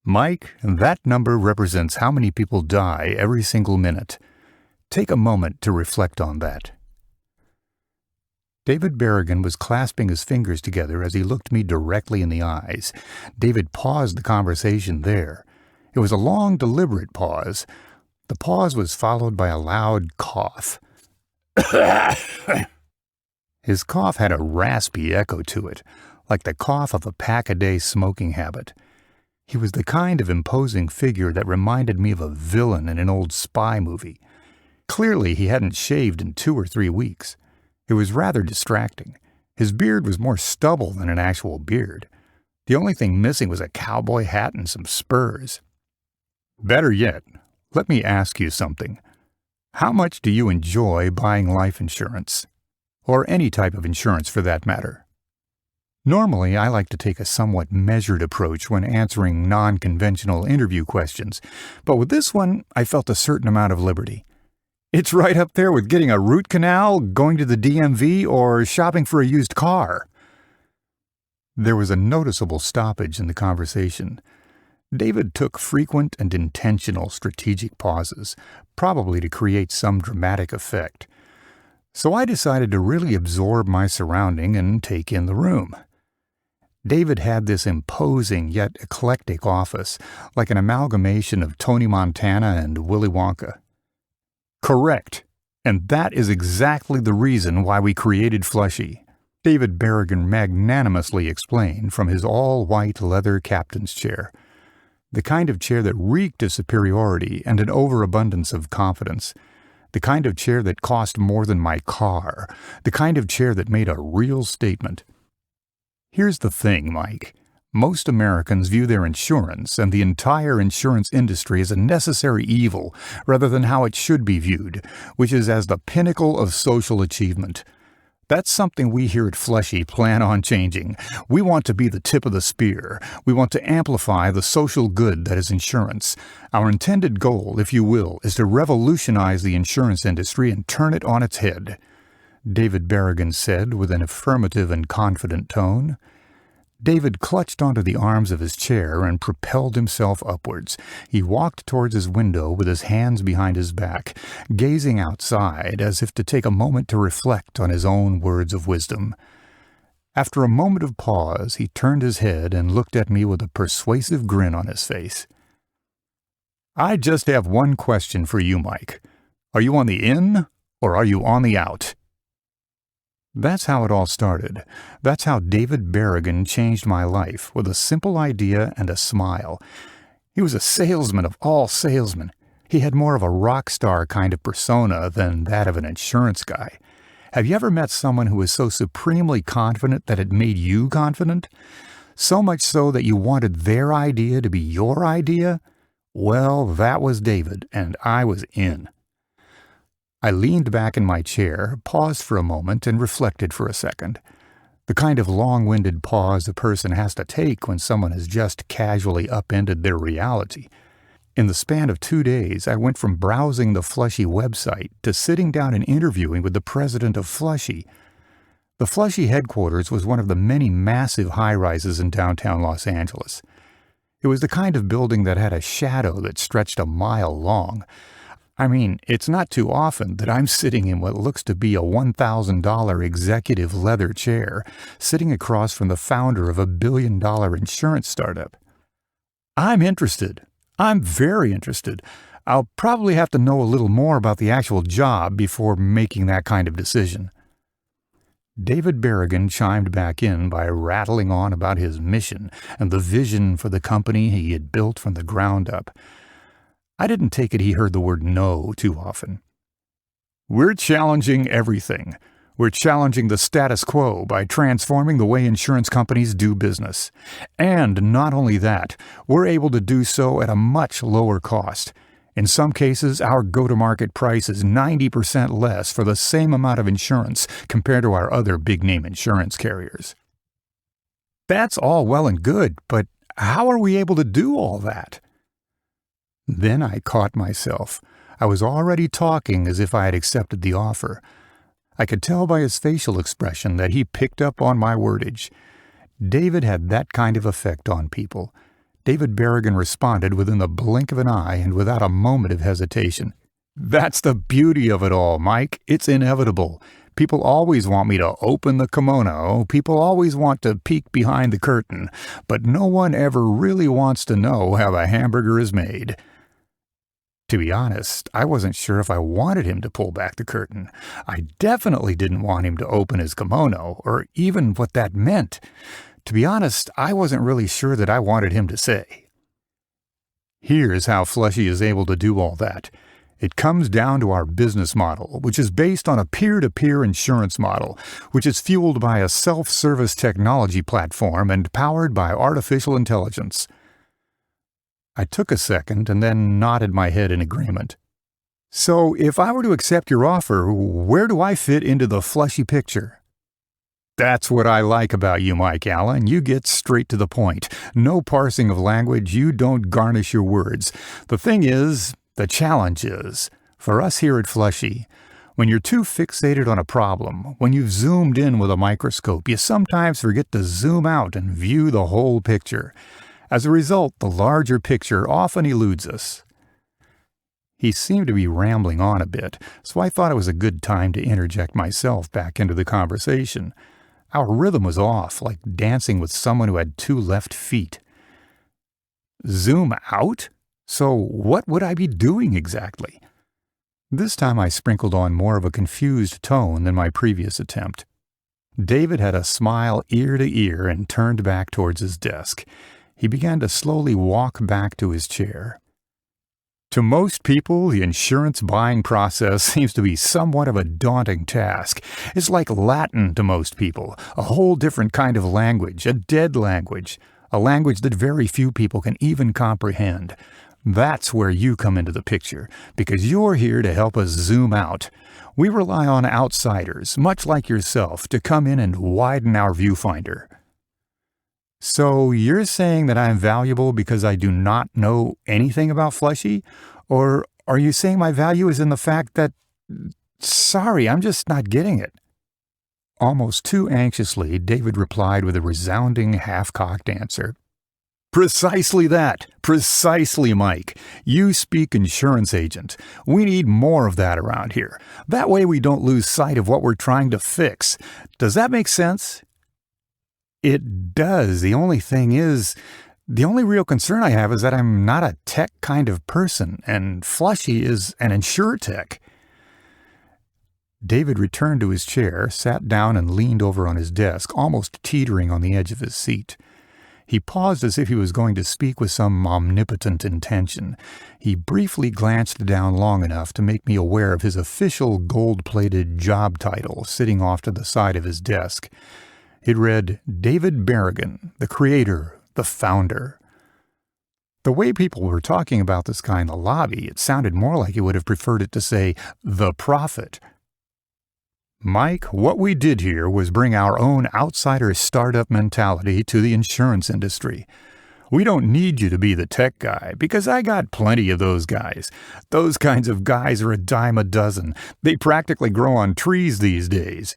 Mike, that number represents how many people die every single minute. Take a moment to reflect on that. David Berrigan was clasping his fingers together as he looked me directly in the eyes. David paused the conversation there. It was a long, deliberate pause. The pause was followed by a loud cough. His cough had a raspy echo to it, like the cough of a pack-a-day smoking habit. He was the kind of imposing figure that reminded me of a villain in an old spy movie. Clearly, he hadn't shaved in 2 or 3 weeks. It was rather distracting. His beard was more stubble than an actual beard. The only thing missing was a cowboy hat and some spurs. Better yet, let me ask you something. How much do you enjoy buying life insurance? Or any type of insurance for that matter? Normally, I like to take a somewhat measured approach when answering non-conventional interview questions, but with this one, I felt a certain amount of liberty. It's right up there with getting a root canal, going to the DMV, or shopping for a used car. There was a noticeable stoppage in the conversation. David took frequent and intentional strategic pauses, probably to create some dramatic effect. So I decided to really absorb my surrounding and take in the room. David had this imposing yet eclectic office, like an amalgamation of Tony Montana and Willy Wonka. Correct, and that is exactly the reason why we created Flushy, David Berrigan magnanimously explained from his all-white leather captain's chair. The kind of chair that reeked of superiority and an overabundance of confidence. The kind of chair that cost more than my car. The kind of chair that made a real statement. Here's the thing, Mike. Most Americans view their insurance and the entire insurance industry as a necessary evil rather than how it should be viewed, which is as the pinnacle of social achievement. That's something we here at Flushy plan on changing. We want to be the tip of the spear. We want to amplify the social good that is insurance. Our intended goal, if you will, is to revolutionize the insurance industry and turn it on its head, David Berrigan said with an affirmative and confident tone. David clutched onto the arms of his chair and propelled himself upwards. He walked towards his window with his hands behind his back, gazing outside as if to take a moment to reflect on his own words of wisdom. After a moment of pause, he turned his head and looked at me with a persuasive grin on his face. I just have one question for you, Mike. Are you on the in or are you on the out? That's how it all started. That's how David Berrigan changed my life, with a simple idea and a smile. He was a salesman of all salesmen. He had more of a rock star kind of persona than that of an insurance guy. Have you ever met someone who was so supremely confident that it made you confident? So much so that you wanted their idea to be your idea? Well, that was David, and I was in. I leaned back in my chair, paused for a moment, and reflected for a second. The kind of long-winded pause a person has to take when someone has just casually upended their reality. In the span of 2 days, I went from browsing the Flushy website to sitting down and interviewing with the president of Flushy. The Flushy headquarters was one of the many massive high-rises in downtown Los Angeles. It was the kind of building that had a shadow that stretched a mile long. I mean, it's not too often that I'm sitting in what looks to be a $1,000 executive leather chair, sitting across from the founder of a billion-dollar insurance startup. I'm interested. I'm very interested. I'll probably have to know a little more about the actual job before making that kind of decision. David Berrigan chimed back in by rattling on about his mission and the vision for the company he had built from the ground up. I didn't take it he heard the word no too often. We're challenging everything. We're challenging the status quo by transforming the way insurance companies do business. And not only that, we're able to do so at a much lower cost. In some cases, our go-to-market price is 90% less for the same amount of insurance compared to our other big-name insurance carriers. That's all well and good, but how are we able to do all that? Then I caught myself. I was already talking as if I had accepted the offer. I could tell by his facial expression that he picked up on my wordage. David had that kind of effect on people. David Berrigan responded within the blink of an eye and without a moment of hesitation. That's the beauty of it all, Mike. It's inevitable. People always want me to open the kimono. People always want to peek behind the curtain. But no one ever really wants to know how the hamburger is made. To be honest, I wasn't sure if I wanted him to pull back the curtain. I definitely didn't want him to open his kimono, or even what that meant. To be honest, I wasn't really sure that I wanted him to say. Here's how Flushy is able to do all that. It comes down to our business model, which is based on a peer-to-peer insurance model, which is fueled by a self-service technology platform and powered by artificial intelligence. I took a second and then nodded my head in agreement. So, if I were to accept your offer, where do I fit into the Flushy picture? That's what I like about you, Mike Allen. You get straight to the point. No parsing of language. You don't garnish your words. The challenge is, for us here at Flushy, when you're too fixated on a problem, when you've zoomed in with a microscope, you sometimes forget to zoom out and view the whole picture. As a result, the larger picture often eludes us. He seemed to be rambling on a bit, so I thought it was a good time to interject myself back into the conversation. Our rhythm was off, like dancing with someone who had 2 left feet. Zoom out? So what would I be doing exactly? This time I sprinkled on more of a confused tone than my previous attempt. David had a smile ear to ear and turned back towards his desk. He began to slowly walk back to his chair. To most people, the insurance buying process seems to be somewhat of a daunting task. It's like Latin to most people, a whole different kind of language, a dead language, a language that very few people can even comprehend. That's where you come into the picture, because you're here to help us zoom out. We rely on outsiders, much like yourself, to come in and widen our viewfinder. So you're saying that I'm valuable because I do not know anything about Flushy? Or are you saying my value is in the fact that... Sorry, I'm just not getting it. Almost too anxiously, David replied with a resounding, half-cocked answer. Precisely that. Precisely, Mike. You speak insurance agent. We need more of that around here. That way we don't lose sight of what we're trying to fix. Does that make sense? It does. The only real concern I have is that I'm not a tech kind of person, and Flushy is an Insure-tech. David returned to his chair, sat down, and leaned over on his desk, almost teetering on the edge of his seat. He paused as if he was going to speak with some omnipotent intention. He briefly glanced down long enough to make me aware of his official gold-plated job title sitting off to the side of his desk. It read, David Berrigan, the creator, the founder. The way people were talking about this guy in the lobby, it sounded more like he would have preferred it to say, the prophet. Mike, what we did here was bring our own outsider startup mentality to the insurance industry. We don't need you to be the tech guy, because I got plenty of those guys. Those kinds of guys are a dime a dozen. They practically grow on trees these days.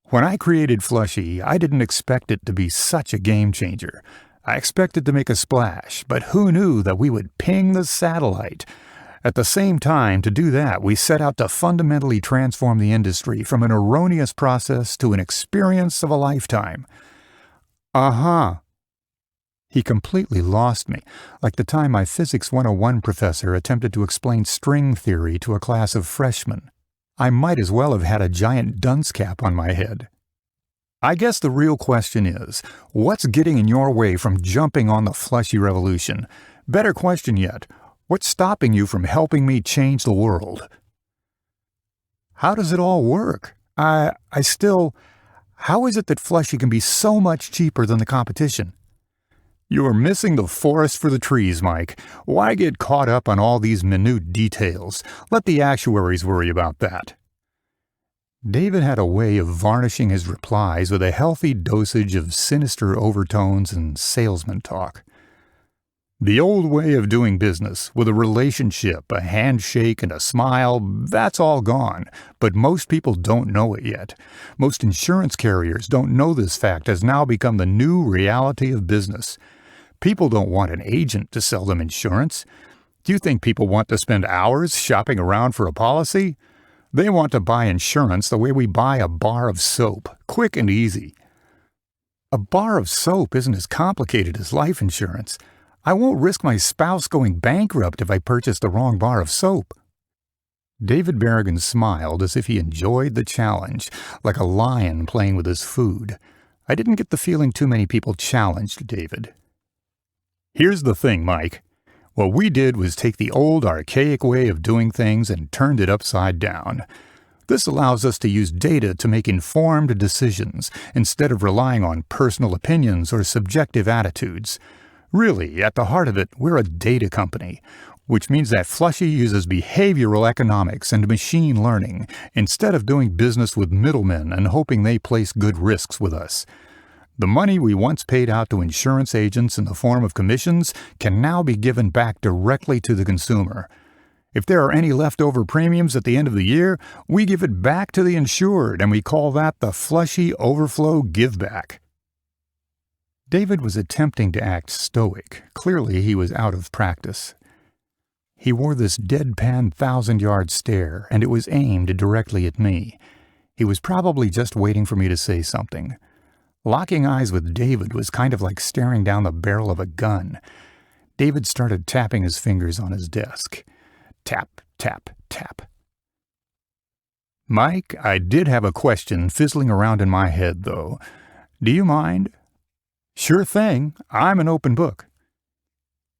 When I created Flushy, I didn't expect it to be such a game changer. I expected to make a splash, but who knew that we would ping the satellite? At the same time, to do that, we set out to fundamentally transform the industry from an erroneous process to an experience of a lifetime. Uh-huh. He completely lost me, like the time my Physics 101 professor attempted to explain string theory to a class of freshmen. I might as well have had a giant dunce cap on my head. I guess the real question is, what's getting in your way from jumping on the Flushy revolution? Better question yet, what's stopping you from helping me change the world? How does it all work? How is it that Flushy can be so much cheaper than the competition? You're missing the forest for the trees, Mike. Why get caught up on all these minute details? Let the actuaries worry about that. David had a way of varnishing his replies with a healthy dosage of sinister overtones and salesman talk. The old way of doing business, with a relationship, a handshake, and a smile, that's all gone, but most people don't know it yet. Most insurance carriers don't know this fact has now become the new reality of business. People don't want an agent to sell them insurance. Do you think people want to spend hours shopping around for a policy? They want to buy insurance the way we buy a bar of soap, quick and easy. A bar of soap isn't as complicated as life insurance. I won't risk my spouse going bankrupt if I purchase the wrong bar of soap. David Berrigan smiled as if he enjoyed the challenge, like a lion playing with his food. I didn't get the feeling too many people challenged David. Here's the thing, Mike. What we did was take the old archaic way of doing things and turned it upside down. This allows us to use data to make informed decisions instead of relying on personal opinions or subjective attitudes. Really, at the heart of it, we're a data company, which means that Flushy uses behavioral economics and machine learning instead of doing business with middlemen and hoping they place good risks with us. The money we once paid out to insurance agents in the form of commissions can now be given back directly to the consumer. If there are any leftover premiums at the end of the year, we give it back to the insured, and we call that the Flushy Overflow Giveback. David was attempting to act stoic. Clearly, he was out of practice. He wore this deadpan 1,000-yard stare, and it was aimed directly at me. He was probably just waiting for me to say something. Locking eyes with David was kind of like staring down the barrel of a gun. David started tapping his fingers on his desk. Tap, tap, tap. Mike, I did have a question fizzling around in my head, though. Do you mind? Sure thing. I'm an open book.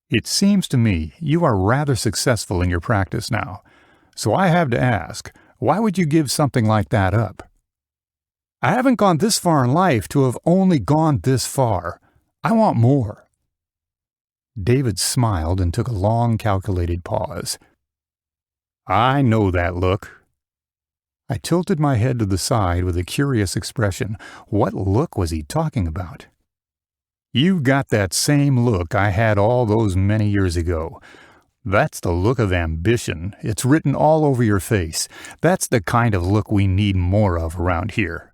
It seems to me you are rather successful in your practice now. So I have to ask, why would you give something like that up? I haven't gone this far in life to have only gone this far. I want more. David smiled and took a long, calculated pause. I know that look. I tilted my head to the side with a curious expression. What look was he talking about? You've got that same look I had all those many years ago. That's the look of ambition. It's written all over your face. That's the kind of look we need more of around here.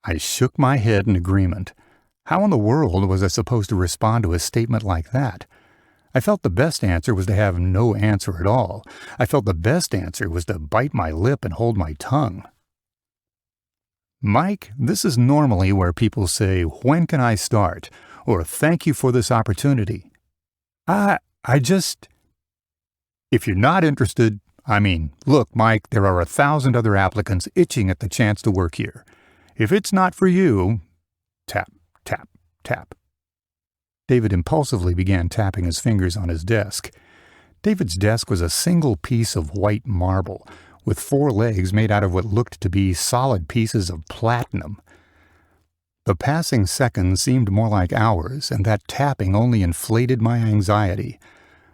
I shook my head in agreement. How in the world was I supposed to respond to a statement like that? I felt the best answer was to have no answer at all. I felt the best answer was to bite my lip and hold my tongue. Mike, this is normally where people say, "When can I start?" or "Thank you for this opportunity." If you're not interested, look, Mike, there are 1,000 other applicants itching at the chance to work here. If it's not for you, tap, tap, tap. David impulsively began tapping his fingers on his desk. David's desk was a single piece of white marble, with 4 legs made out of what looked to be solid pieces of platinum. The passing seconds seemed more like hours, and that tapping only inflated my anxiety.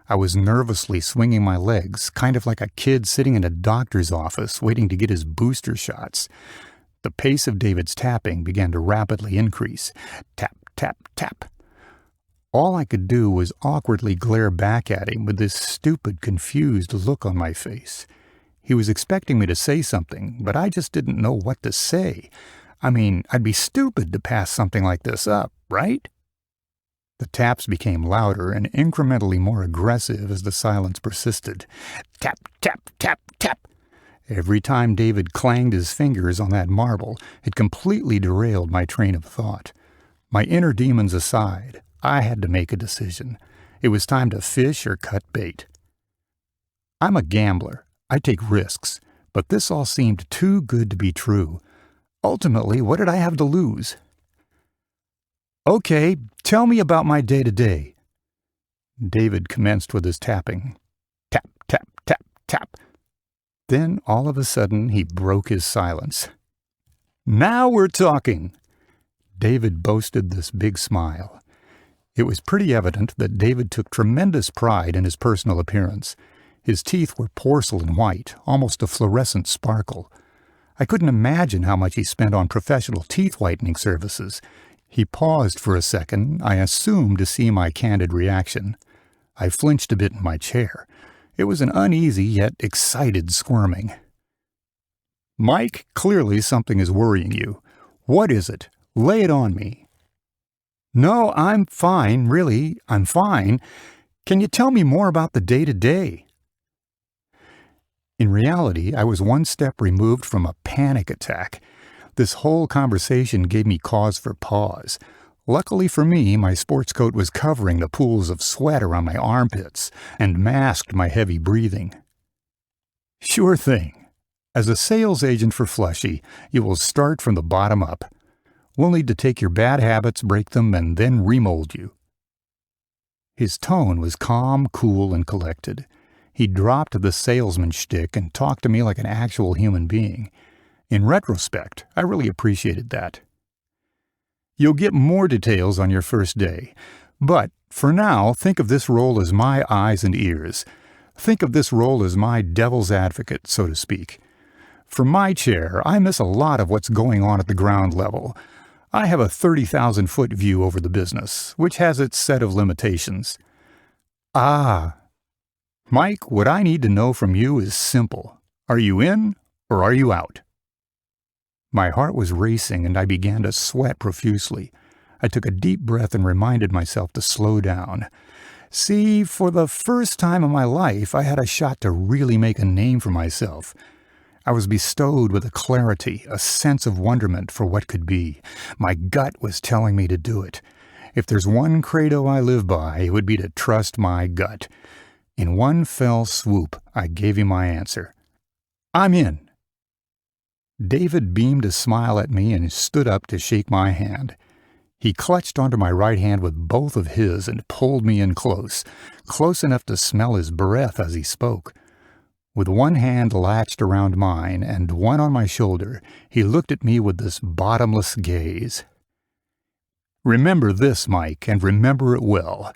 I was nervously swinging my legs, kind of like a kid sitting in a doctor's office waiting to get his booster shots. The pace of David's tapping began to rapidly increase. Tap, tap, tap. All I could do was awkwardly glare back at him with this stupid, confused look on my face. He was expecting me to say something, but I just didn't know what to say. I mean, I'd be stupid to pass something like this up, right? The taps became louder and incrementally more aggressive as the silence persisted. Tap, tap, tap, tap. Every time David clanged his fingers on that marble, it completely derailed my train of thought. My inner demons aside, I had to make a decision. It was time to fish or cut bait. I'm a gambler. I take risks, but this all seemed too good to be true. Ultimately, what did I have to lose? Okay, tell me about my day-to-day. David commenced with his tapping. Tap, tap, tap, tap. Then, all of a sudden, he broke his silence. Now we're talking. David boasted this big smile. It was pretty evident that David took tremendous pride in his personal appearance. His teeth were porcelain white, almost a fluorescent sparkle. I couldn't imagine how much he spent on professional teeth whitening services. He paused for a second, I assumed to see my candid reaction. I flinched a bit in my chair. It was an uneasy yet excited squirming. Mike, clearly something is worrying you. What is it? Lay it on me. No, I'm fine, really, I'm fine. Can you tell me more about the day-to-day? In reality, I was one step removed from a panic attack. This whole conversation gave me cause for pause. Luckily for me, my sports coat was covering the pools of sweat around my armpits and masked my heavy breathing. Sure thing. As a sales agent for Flushy, you will start from the bottom up. We'll need to take your bad habits, break them, and then remold you. His tone was calm, cool, and collected. He dropped the salesman shtick and talked to me like an actual human being. In retrospect, I really appreciated that. You'll get more details on your first day, but for now, think of this role as my eyes and ears. Think of this role as my devil's advocate, so to speak. From my chair, I miss a lot of what's going on at the ground level. I have a 30,000-foot view over the business, which has its set of limitations. Mike, what I need to know from you is simple. Are you in or are you out? My heart was racing and I began to sweat profusely. I took a deep breath and reminded myself to slow down. See, for the first time in my life, I had a shot to really make a name for myself. I was bestowed with a clarity, a sense of wonderment for what could be. My gut was telling me to do it. If there's one credo I live by, it would be to trust my gut. In one fell swoop, I gave him my answer. I'm in. David beamed a smile at me and stood up to shake my hand. He clutched onto my right hand with both of his and pulled me in close enough to smell his breath as he spoke. With one hand latched around mine and one on my shoulder, he looked at me with this bottomless gaze. Remember this, Mike, and remember it well.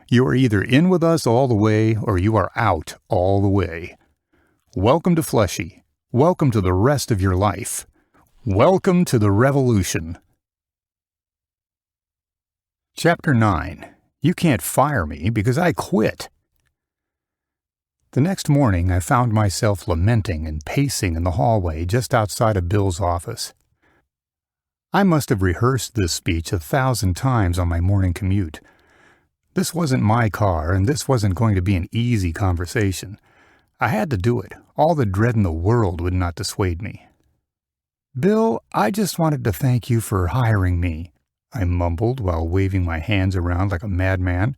You are either in with us all the way or you are out all the way. Welcome to Flushy. Welcome to the rest of your life. Welcome to the revolution. Chapter 9. You can't fire me because I quit. The next morning, I found myself lamenting and pacing in the hallway just outside of Bill's office. I must have rehearsed this speech 1,000 times on my morning commute. This wasn't my car, and this wasn't going to be an easy conversation. I had to do it. All the dread in the world would not dissuade me. Bill, I just wanted to thank you for hiring me, I mumbled while waving my hands around like a madman.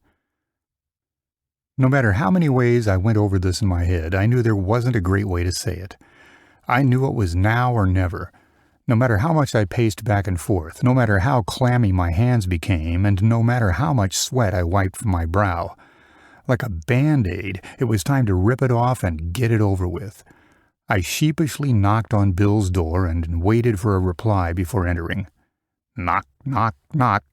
No matter how many ways I went over this in my head, I knew there wasn't a great way to say it. I knew it was now or never. No matter how much I paced back and forth, no matter how clammy my hands became, and no matter how much sweat I wiped from my brow. Like a Band-Aid, it was time to rip it off and get it over with. I sheepishly knocked on Bill's door and waited for a reply before entering. Knock, knock, knock.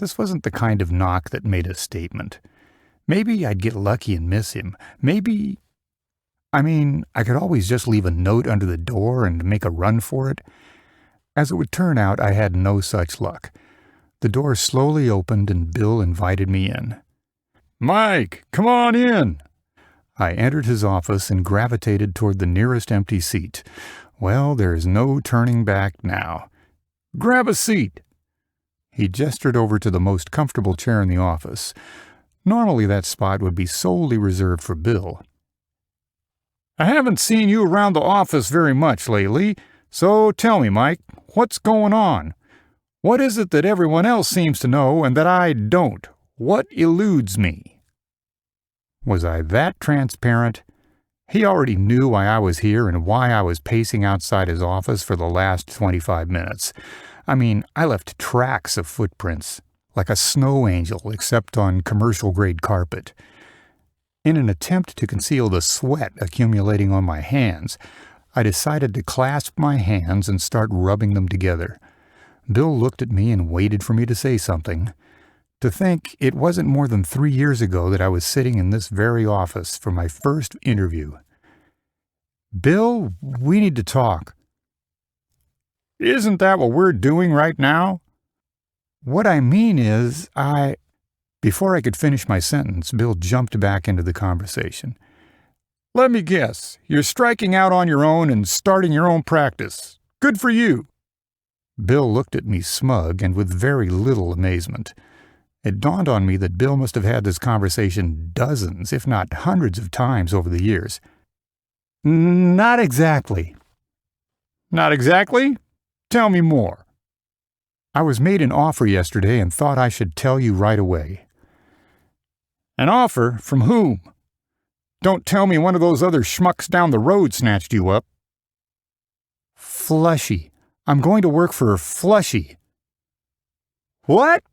This wasn't the kind of knock that made a statement. Maybe I'd get lucky and miss him. I could always just leave a note under the door and make a run for it. As it would turn out, I had no such luck. The door slowly opened and Bill invited me in. "Mike, come on in." I entered his office and gravitated toward the nearest empty seat. Well, there is no turning back now. "Grab a seat." He gestured over to the most comfortable chair in the office. Normally that spot would be solely reserved for Bill. "I haven't seen you around the office very much lately, so tell me, Mike, what's going on? What is it that everyone else seems to know and that I don't? What eludes me?" Was I that transparent? He already knew why I was here and why I was pacing outside his office for the last 25 minutes. I mean, I left tracks of footprints, like a snow angel except on commercial-grade carpet. In an attempt to conceal the sweat accumulating on my hands, I decided to clasp my hands and start rubbing them together. Bill looked at me and waited for me to say something. To think it wasn't more than 3 years ago that I was sitting in this very office for my first interview. "Bill, we need to talk." "Isn't that what we're doing right now?" "What I mean is, Before I could finish my sentence, Bill jumped back into the conversation. "Let me guess, you're striking out on your own and starting your own practice. Good for you." Bill looked at me smug and with very little amazement. It dawned on me that Bill must have had this conversation dozens, if not hundreds of times over the years. "Not exactly." "Not exactly? Tell me more." "I was made an offer yesterday and thought I should tell you right away." "An offer? From whom? Don't tell me one of those other schmucks down the road snatched you up." "Flushy. I'm going to work for Flushy." "What?"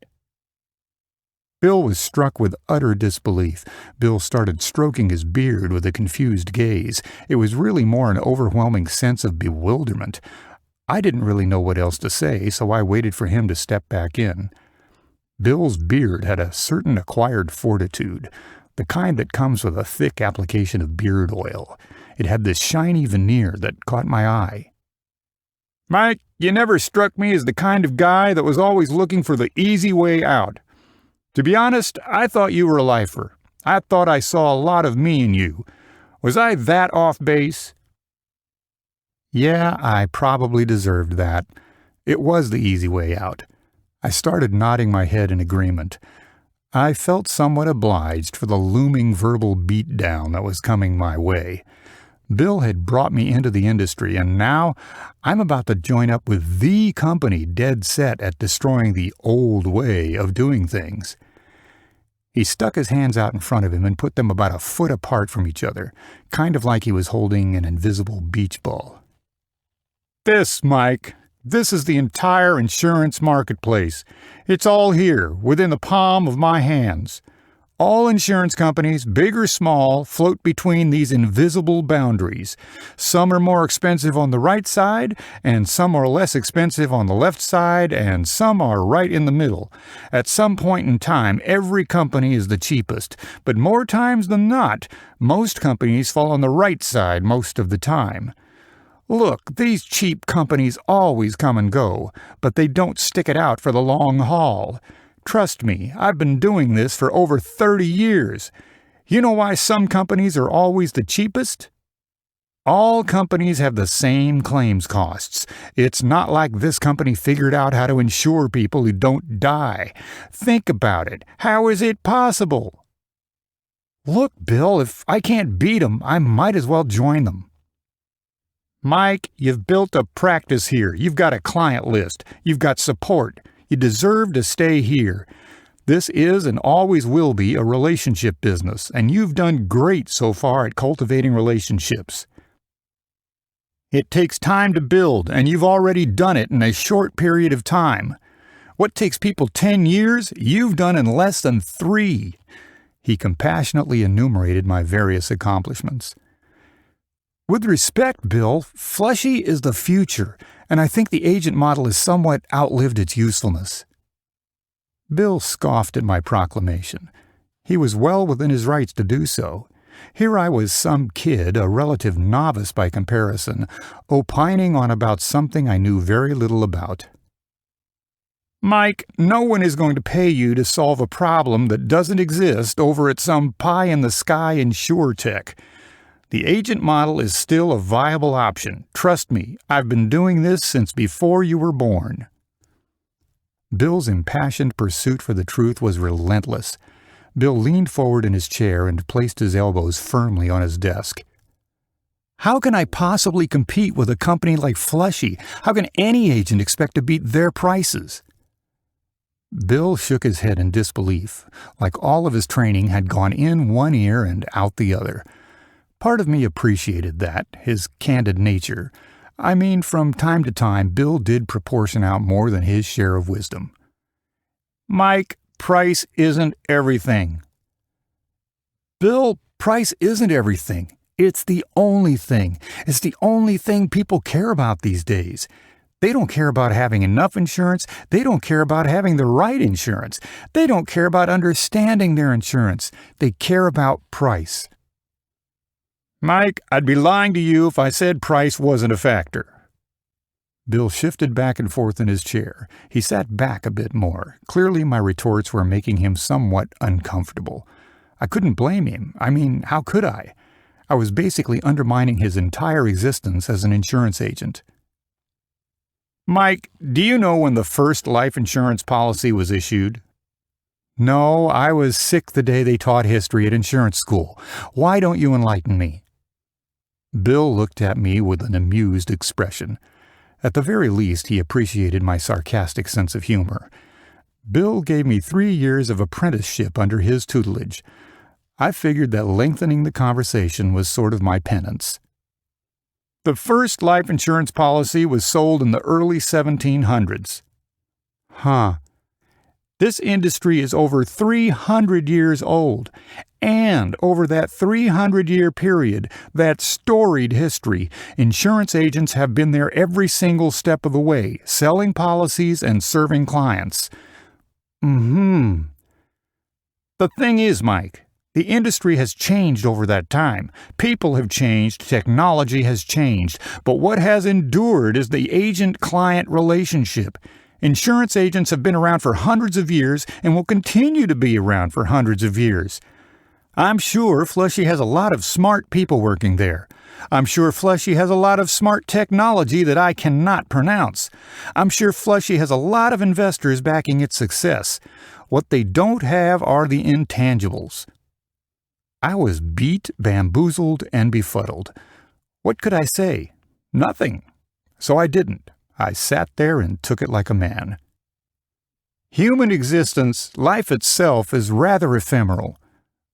Bill was struck with utter disbelief. Bill started stroking his beard with a confused gaze. It was really more an overwhelming sense of bewilderment. I didn't really know what else to say, so I waited for him to step back in. Bill's beard had a certain acquired fortitude, the kind that comes with a thick application of beard oil. It had this shiny veneer that caught my eye. "Mike, you never struck me as the kind of guy that was always looking for the easy way out. To be honest, I thought you were a lifer. I thought I saw a lot of me in you. Was I that off base?" Yeah, I probably deserved that. It was the easy way out. I started nodding my head in agreement. I felt somewhat obliged for the looming verbal beatdown that was coming my way. Bill had brought me into the industry, and now I'm about to join up with the company dead set at destroying the old way of doing things. He stuck his hands out in front of him and put them about a foot apart from each other, kind of like he was holding an invisible beach ball. "This, Mike, this is the entire insurance marketplace. It's all here, within the palm of my hands. All insurance companies, big or small, float between these invisible boundaries. Some are more expensive on the right side, and some are less expensive on the left side, and some are right in the middle. At some point in time, every company is the cheapest, but more times than not, most companies fall on the right side most of the time. Look, these cheap companies always come and go, but they don't stick it out for the long haul. Trust me, I've been doing this for over 30 years. You know why some companies are always the cheapest? All companies have the same claims costs. It's not like this company figured out how to insure people who don't die. Think about it. How is it possible? Look, Bill, if I can't beat them, I might as well join them. Mike, you've built a practice here. You've got a client list. You've got support. You deserve to stay here. This is and always will be a relationship business, and you've done great so far at cultivating relationships. It takes time to build, and you've already done it in a short period of time. What takes people 10 years, you've done in less than 3. He compassionately enumerated my various accomplishments. With respect, Bill, Flushy is the future, and I think the agent model has somewhat outlived its usefulness. Bill scoffed at my proclamation. He was well within his rights to do so. Here I was some kid, a relative novice by comparison, opining on about something I knew very little about. Mike, no one is going to pay you to solve a problem that doesn't exist over at some pie-in-the-sky Insure-tech. The agent model is still a viable option. Trust me, I've been doing this since before you were born. Bill's impassioned pursuit for the truth was relentless. Bill leaned forward in his chair and placed his elbows firmly on his desk. How can I possibly compete with a company like Flushy? How can any agent expect to beat their prices? Bill shook his head in disbelief, like all of his training had gone in one ear and out the other. Part of me appreciated that, his candid nature. I mean, from time to time, Bill did proportion out more than his share of wisdom. Mike, price isn't everything. Bill, price isn't everything. It's the only thing. It's the only thing people care about these days. They don't care about having enough insurance. They don't care about having the right insurance. They don't care about understanding their insurance. They care about price. Mike, I'd be lying to you if I said price wasn't a factor. Bill shifted back and forth in his chair. He sat back a bit more. Clearly my retorts were making him somewhat uncomfortable. I couldn't blame him. I mean, how could I? I was basically undermining his entire existence as an insurance agent. Mike, do you know when the first life insurance policy was issued? No, I was sick the day they taught history at insurance school. Why don't you enlighten me? Bill looked at me with an amused expression. At the very least, he appreciated my sarcastic sense of humor. Bill gave me 3 years of apprenticeship under his tutelage. I figured that lengthening the conversation was sort of my penance. The first life insurance policy was sold in the early 1700s. Huh. This industry is over 300 years old, and over that 300-year period, that storied history, insurance agents have been there every single step of the way, selling policies and serving clients. The thing is, Mike, the industry has changed over that time. People have changed, technology has changed, but what has endured is the agent-client relationship. Insurance agents have been around for hundreds of years and will continue to be around for hundreds of years. I'm sure Flushy has a lot of smart people working there. I'm sure Flushy has a lot of smart technology that I cannot pronounce. I'm sure Flushy has a lot of investors backing its success. What they don't have are the intangibles. I was beat, bamboozled, and befuddled. What could I say? Nothing. So I didn't. I sat there and took it like a man. Human existence, life itself, is rather ephemeral.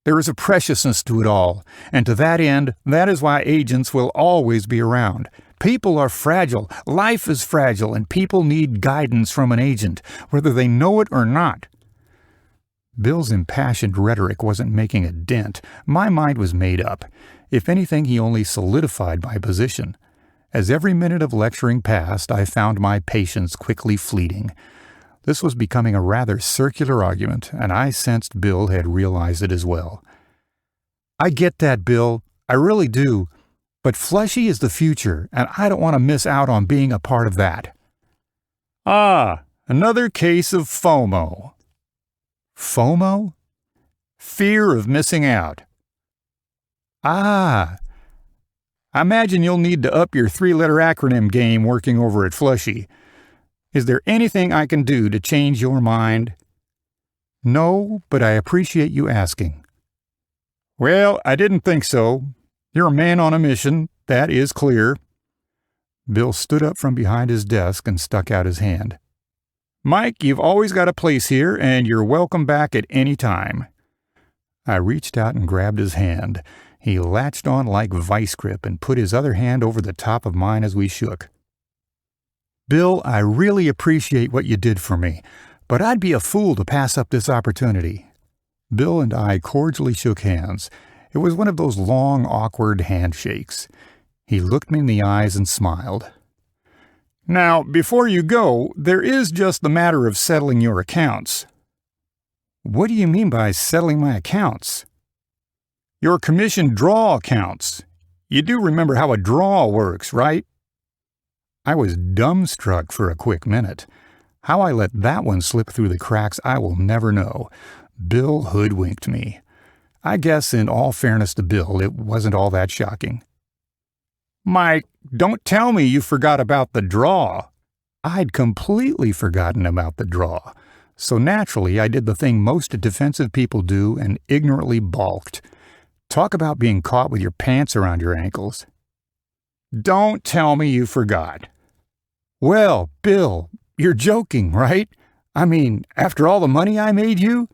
There is a preciousness to it all, and to that end, that is why agents will always be around. People are fragile, life is fragile, and people need guidance from an agent, whether they know it or not. Bill's impassioned rhetoric wasn't making a dent. My mind was made up. If anything, he only solidified my position. As every minute of lecturing passed, I found my patience quickly fleeting. This was becoming a rather circular argument, and I sensed Bill had realized it as well. I get that, Bill. I really do. But Flushy is the future, and I don't want to miss out on being a part of that. Ah, another case of FOMO. FOMO? Fear of missing out. Ah. I imagine you'll need to up your 3-letter acronym game working over at Flushy. Is there anything I can do to change your mind? No, but I appreciate you asking. Well, I didn't think so. You're a man on a mission, that is clear. Bill stood up from behind his desk and stuck out his hand. Mike, you've always got a place here, and you're welcome back at any time. I reached out and grabbed his hand. He latched on like vice grip and put his other hand over the top of mine as we shook. Bill, I really appreciate what you did for me, but I'd be a fool to pass up this opportunity. Bill and I cordially shook hands. It was one of those long, awkward handshakes. He looked me in the eyes and smiled. Now, before you go, there is just the matter of settling your accounts. What do you mean by settling my accounts? Your commission draw accounts. You do remember how a draw works, right? I was dumbstruck for a quick minute. How I let that one slip through the cracks, I will never know. Bill hoodwinked me. I guess, in all fairness to Bill, it wasn't all that shocking. Mike, don't tell me you forgot about the draw. I'd completely forgotten about the draw, so naturally I did the thing most defensive people do and ignorantly balked. Talk about being caught with your pants around your ankles. Don't tell me you forgot. Well, Bill, you're joking, right? I mean, after all the money I made you?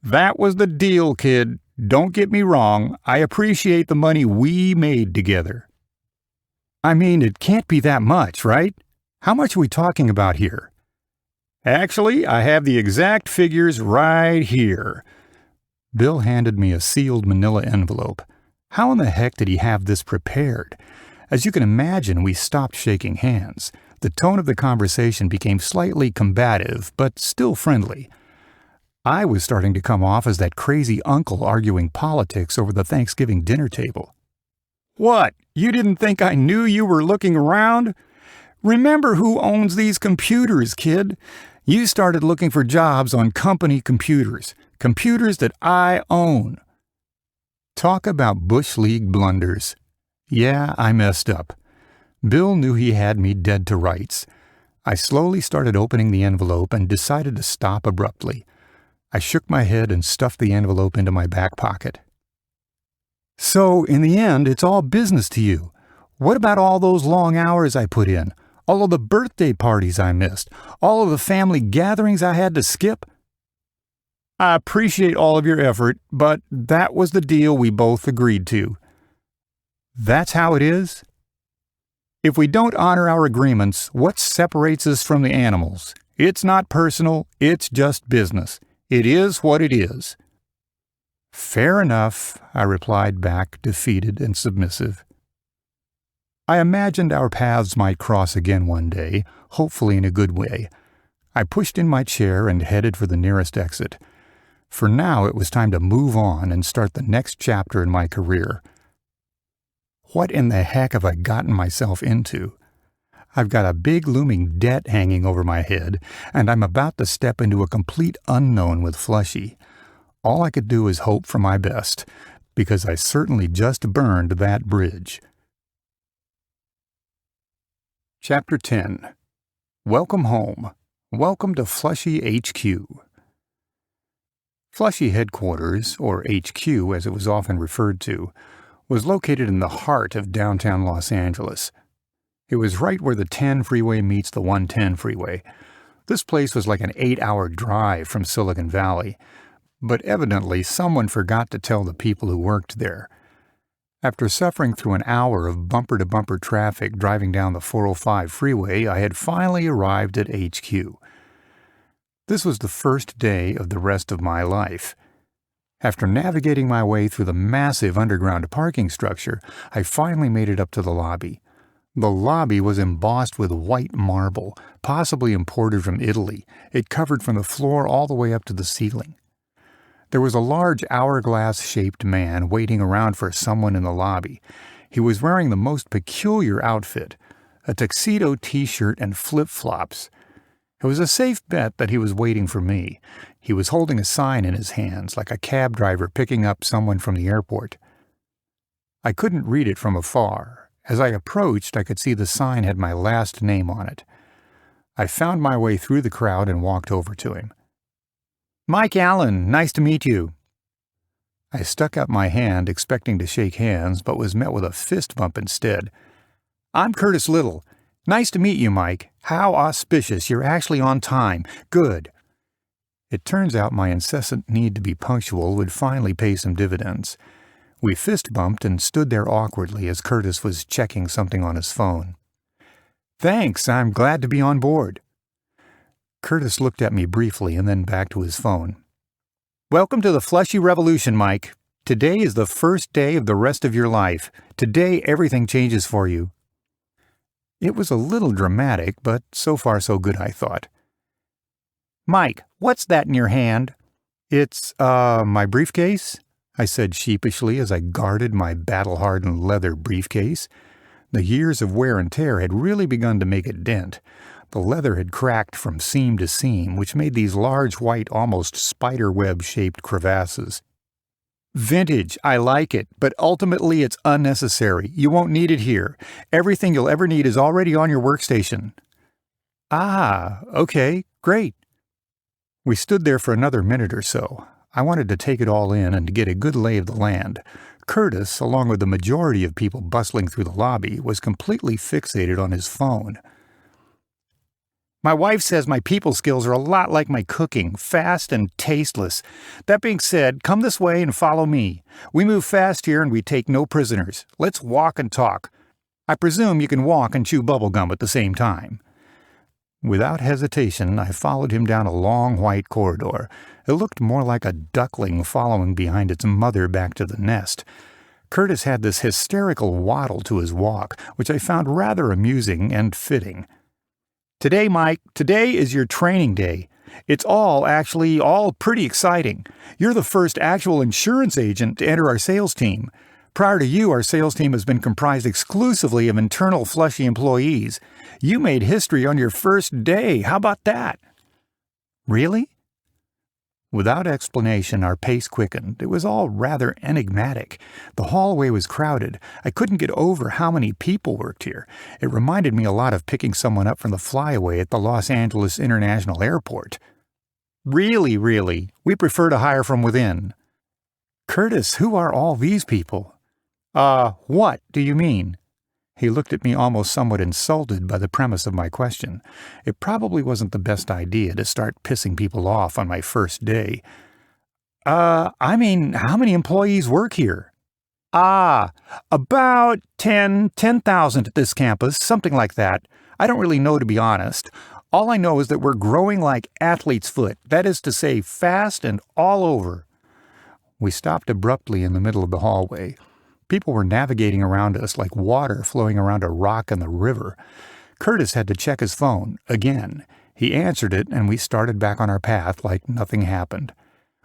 That was the deal, kid. Don't get me wrong. I appreciate the money we made together. I mean, it can't be that much, right? How much are we talking about here? Actually, I have the exact figures right here. Bill handed me a sealed manila envelope. How in the heck did he have this prepared? As you can imagine, we stopped shaking hands. The tone of the conversation became slightly combative, but still friendly. I was starting to come off as that crazy uncle arguing politics over the Thanksgiving dinner table. What? You didn't think I knew you were looking around? Remember who owns these computers, kid. You started looking for jobs on company computers. Computers that I own. Talk about Bush League blunders. Yeah, I messed up. Bill knew he had me dead to rights. I slowly started opening the envelope and decided to stop abruptly. I shook my head and stuffed the envelope into my back pocket. So, in the end, it's all business to you. What about all those long hours I put in? All of the birthday parties I missed? All of the family gatherings I had to skip? I appreciate all of your effort, but that was the deal we both agreed to. That's how it is? If we don't honor our agreements, what separates us from the animals? It's not personal, it's just business. It is what it is. Fair enough, I replied back, defeated and submissive. I imagined our paths might cross again one day, hopefully in a good way. I pushed in my chair and headed for the nearest exit. For now, it was time to move on and start the next chapter in my career. What in the heck have I gotten myself into? I've got a big looming debt hanging over my head, and I'm about to step into a complete unknown with Flushy. All I could do is hope for my best, because I certainly just burned that bridge. Chapter 10. Welcome home. Welcome to Flushy HQ. Flushy headquarters, or HQ as it was often referred to, was located in the heart of downtown Los Angeles. It was right where the 10 freeway meets the 110 freeway. This place was like an 8-hour drive from Silicon Valley, but evidently someone forgot to tell the people who worked there. After suffering through an hour of bumper-to-bumper traffic driving down the 405 freeway, I had finally arrived at HQ. This was the first day of the rest of my life. After navigating my way through the massive underground parking structure, I finally made it up to the lobby. The lobby was embossed with white marble, possibly imported from Italy. It covered from the floor all the way up to the ceiling. There was a large hourglass-shaped man waiting around for someone in the lobby. He was wearing the most peculiar outfit, a tuxedo t-shirt and flip-flops. It was a safe bet that he was waiting for me. He was holding a sign in his hands, like a cab driver picking up someone from the airport. I couldn't read it from afar. As I approached, I could see the sign had my last name on it. I found my way through the crowd and walked over to him. "Mike Allen, nice to meet you." I stuck out my hand, expecting to shake hands, but was met with a fist bump instead. "I'm Curtis Little. Nice to meet you, Mike. How auspicious. You're actually on time. Good." It turns out my incessant need to be punctual would finally pay some dividends. We fist-bumped and stood there awkwardly as Curtis was checking something on his phone. "Thanks, I'm glad to be on board." Curtis looked at me briefly and then back to his phone. "Welcome to the Flushy Revolution, Mike. Today is the first day of the rest of your life. Today everything changes for you." It was a little dramatic, but so far so good, I thought. "Mike, what's that in your hand?" "It's, my briefcase," I said sheepishly as I guarded my battle-hardened leather briefcase. The years of wear and tear had really begun to make a dent. The leather had cracked from seam to seam, which made these large white, almost spiderweb-shaped crevasses. "Vintage, I like it, but ultimately it's unnecessary. You won't need it here. Everything you'll ever need is already on your workstation." "Ah, okay, great." We stood there for another minute or so. I wanted to take it all in and to get a good lay of the land. Curtis, along with the majority of people bustling through the lobby, was completely fixated on his phone. "My wife says my people skills are a lot like my cooking, fast and tasteless. That being said, come this way and follow me. We move fast here and we take no prisoners. Let's walk and talk. I presume you can walk and chew bubble gum at the same time." Without hesitation, I followed him down a long white corridor. It looked more like a duckling following behind its mother back to the nest. Curtis had this hysterical waddle to his walk, which I found rather amusing and fitting. "Today, Mike, today is your training day. It's all pretty exciting. You're the first actual insurance agent to enter our sales team. Prior to you, our sales team has been comprised exclusively of internal Flushy employees. You made history on your first day. How about that?" "Really?" Without explanation, our pace quickened. It was all rather enigmatic. The hallway was crowded. I couldn't get over how many people worked here. It reminded me a lot of picking someone up from the flyaway at the Los Angeles International Airport. Really, we prefer to hire from within." "Curtis, who are all these people?" What do you mean?" He looked at me almost somewhat insulted by the premise of my question. It probably wasn't the best idea to start pissing people off on my first day. I mean, how many employees work here?" About 10,000 at this campus, something like that. I don't really know, to be honest. All I know is that we're growing like athlete's foot, that is to say, fast and all over." We stopped abruptly in the middle of the hallway. People were navigating around us like water flowing around a rock in the river. Curtis had to check his phone, again. He answered it, and we started back on our path like nothing happened.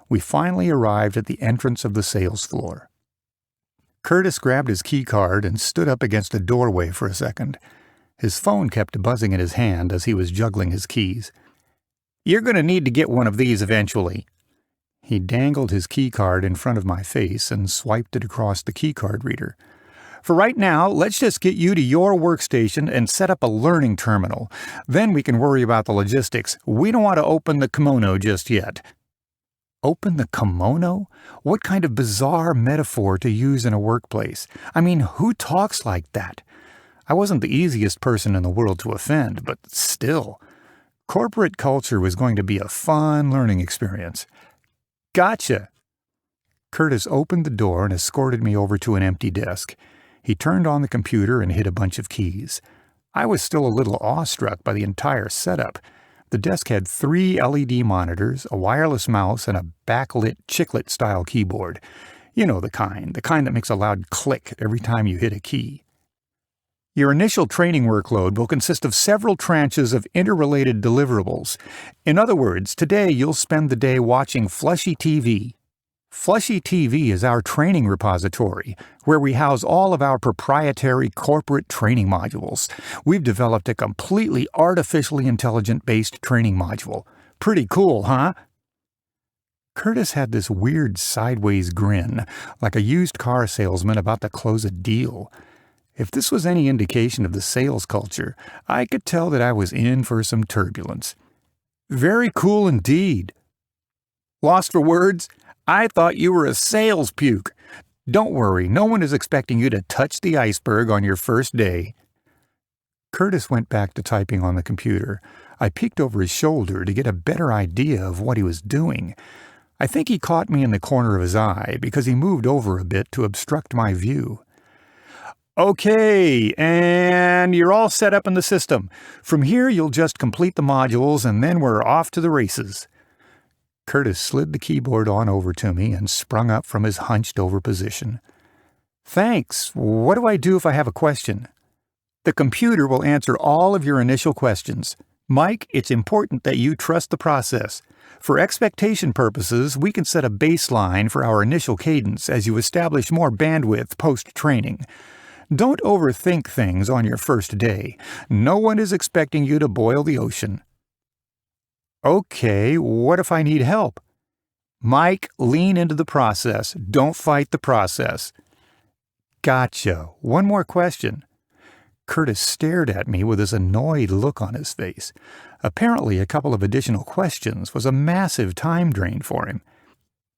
We finally arrived at the entrance of the sales floor. Curtis grabbed his key card and stood up against a doorway for a second. His phone kept buzzing in his hand as he was juggling his keys. "You're going to need to get one of these eventually." He dangled his keycard in front of my face and swiped it across the keycard reader. "For right now, let's just get you to your workstation and set up a learning terminal. Then we can worry about the logistics. We don't want to open the kimono just yet." Open the kimono? What kind of bizarre metaphor to use in a workplace? I mean, who talks like that? I wasn't the easiest person in the world to offend, but still. Corporate culture was going to be a fun learning experience. "Gotcha." Curtis opened the door and escorted me over to an empty desk. He turned on the computer and hit a bunch of keys. I was still a little awestruck by the entire setup. The desk had 3 LED monitors, a wireless mouse, and a backlit chiclet-style keyboard. You know the kind that makes a loud click every time you hit a key. Your initial training workload will consist of several tranches of interrelated deliverables. In other words, today you'll spend the day watching Flushy TV. Flushy TV is our training repository, where we house all of our proprietary corporate training modules. We've developed a completely artificially intelligent-based training module. Pretty cool, huh? Curtis had this weird sideways grin, like a used car salesman about to close a deal. If this was any indication of the sales culture, I could tell that I was in for some turbulence. "Very cool indeed." "Lost for words? I thought you were a sales puke. Don't worry, no one is expecting you to touch the iceberg on your first day." Curtis went back to typing on the computer. I peeked over his shoulder to get a better idea of what he was doing. I think he caught me in the corner of his eye because he moved over a bit to obstruct my view. "Okay, and you're all set up in the system. From here, you'll just complete the modules, and then we're off to the races." Curtis slid the keyboard on over to me and sprung up from his hunched-over position. "Thanks. What do I do if I have a question?" "The computer will answer all of your initial questions. Mike, it's important that you trust the process. For expectation purposes, we can set a baseline for our initial cadence as you establish more bandwidth post-training. Don't overthink things on your first day. No one is expecting you to boil the ocean. Okay, what if I need help? Mike, lean into the process. Don't fight the process. Gotcha. One more question. Curtis stared at me with this annoyed look on his face. Apparently, a couple of additional questions was a massive time drain for him.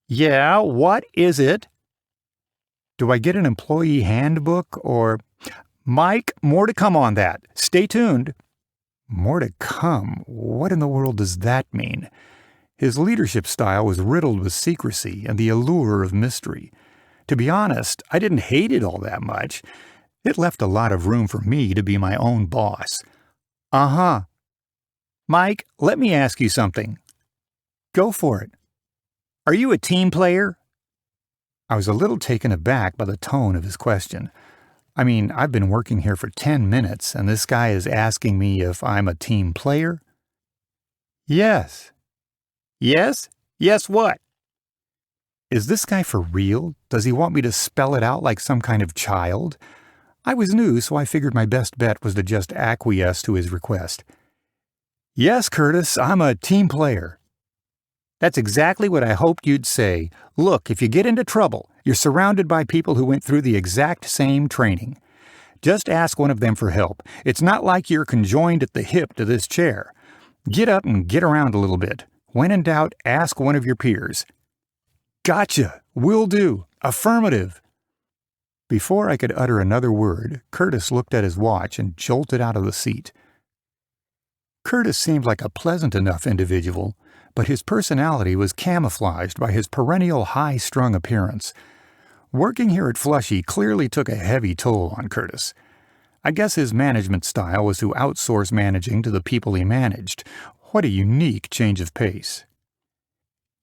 Yeah, what is it? Do I get an employee handbook or... Mike, more to come on that. Stay tuned. More to come? What in the world does that mean? His leadership style was riddled with secrecy and the allure of mystery. To be honest, I didn't hate it all that much. It left a lot of room for me to be my own boss. Uh-huh. Mike, let me ask you something. Go for it. Are you a team player? I was a little taken aback by the tone of his question. I mean, I've been working here for 10 minutes, and this guy is asking me if I'm a team player? Yes. Yes? Yes what? Is this guy for real? Does he want me to spell it out like some kind of child? I was new, so I figured my best bet was to just acquiesce to his request. Yes, Curtis, I'm a team player. That's exactly what I hoped you'd say. Look, if you get into trouble, you're surrounded by people who went through the exact same training. Just ask one of them for help. It's not like you're conjoined at the hip to this chair. Get up and get around a little bit. When in doubt, ask one of your peers. Gotcha. Will do. Affirmative. Before I could utter another word, Curtis looked at his watch and jolted out of the seat. Curtis seemed like a pleasant enough individual, but his personality was camouflaged by his perennial high-strung appearance. Working here at Flushy clearly took a heavy toll on Curtis. I guess his management style was to outsource managing to the people he managed. What a unique change of pace.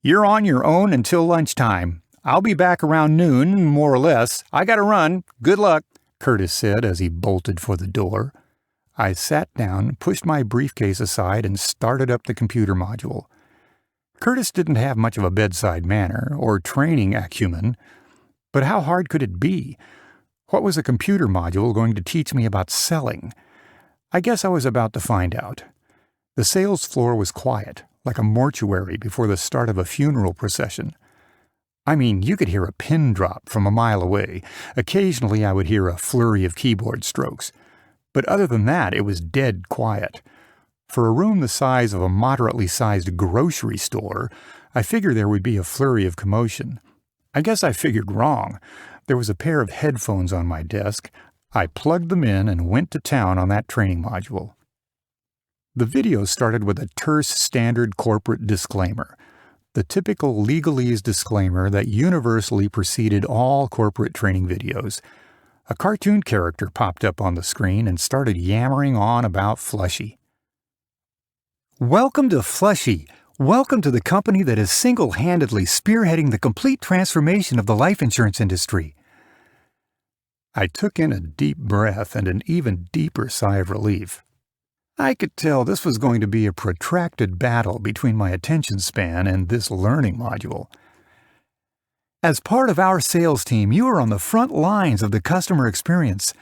You're on your own until lunchtime. I'll be back around noon, more or less. I gotta run. Good luck, Curtis said as he bolted for the door. I sat down, pushed my briefcase aside, and started up the computer module. Curtis didn't have much of a bedside manner or training acumen, but how hard could it be? What was a computer module going to teach me about selling? I guess I was about to find out. The sales floor was quiet, like a mortuary before the start of a funeral procession. I mean, you could hear a pin drop from a mile away. Occasionally I would hear a flurry of keyboard strokes. But other than that, it was dead quiet. For a room the size of a moderately sized grocery store, I figured there would be a flurry of commotion. I guess I figured wrong. There was a pair of headphones on my desk. I plugged them in and went to town on that training module. The video started with a terse standard corporate disclaimer, the typical legalese disclaimer that universally preceded all corporate training videos. A cartoon character popped up on the screen and started yammering on about Flushy. Welcome to Flushy. Welcome to the company that is single-handedly spearheading the complete transformation of the life insurance industry. I took in a deep breath and an even deeper sigh of relief. I could tell this was going to be a protracted battle between my attention span and this learning module. As part of our sales team, you are on the front lines of the customer experience.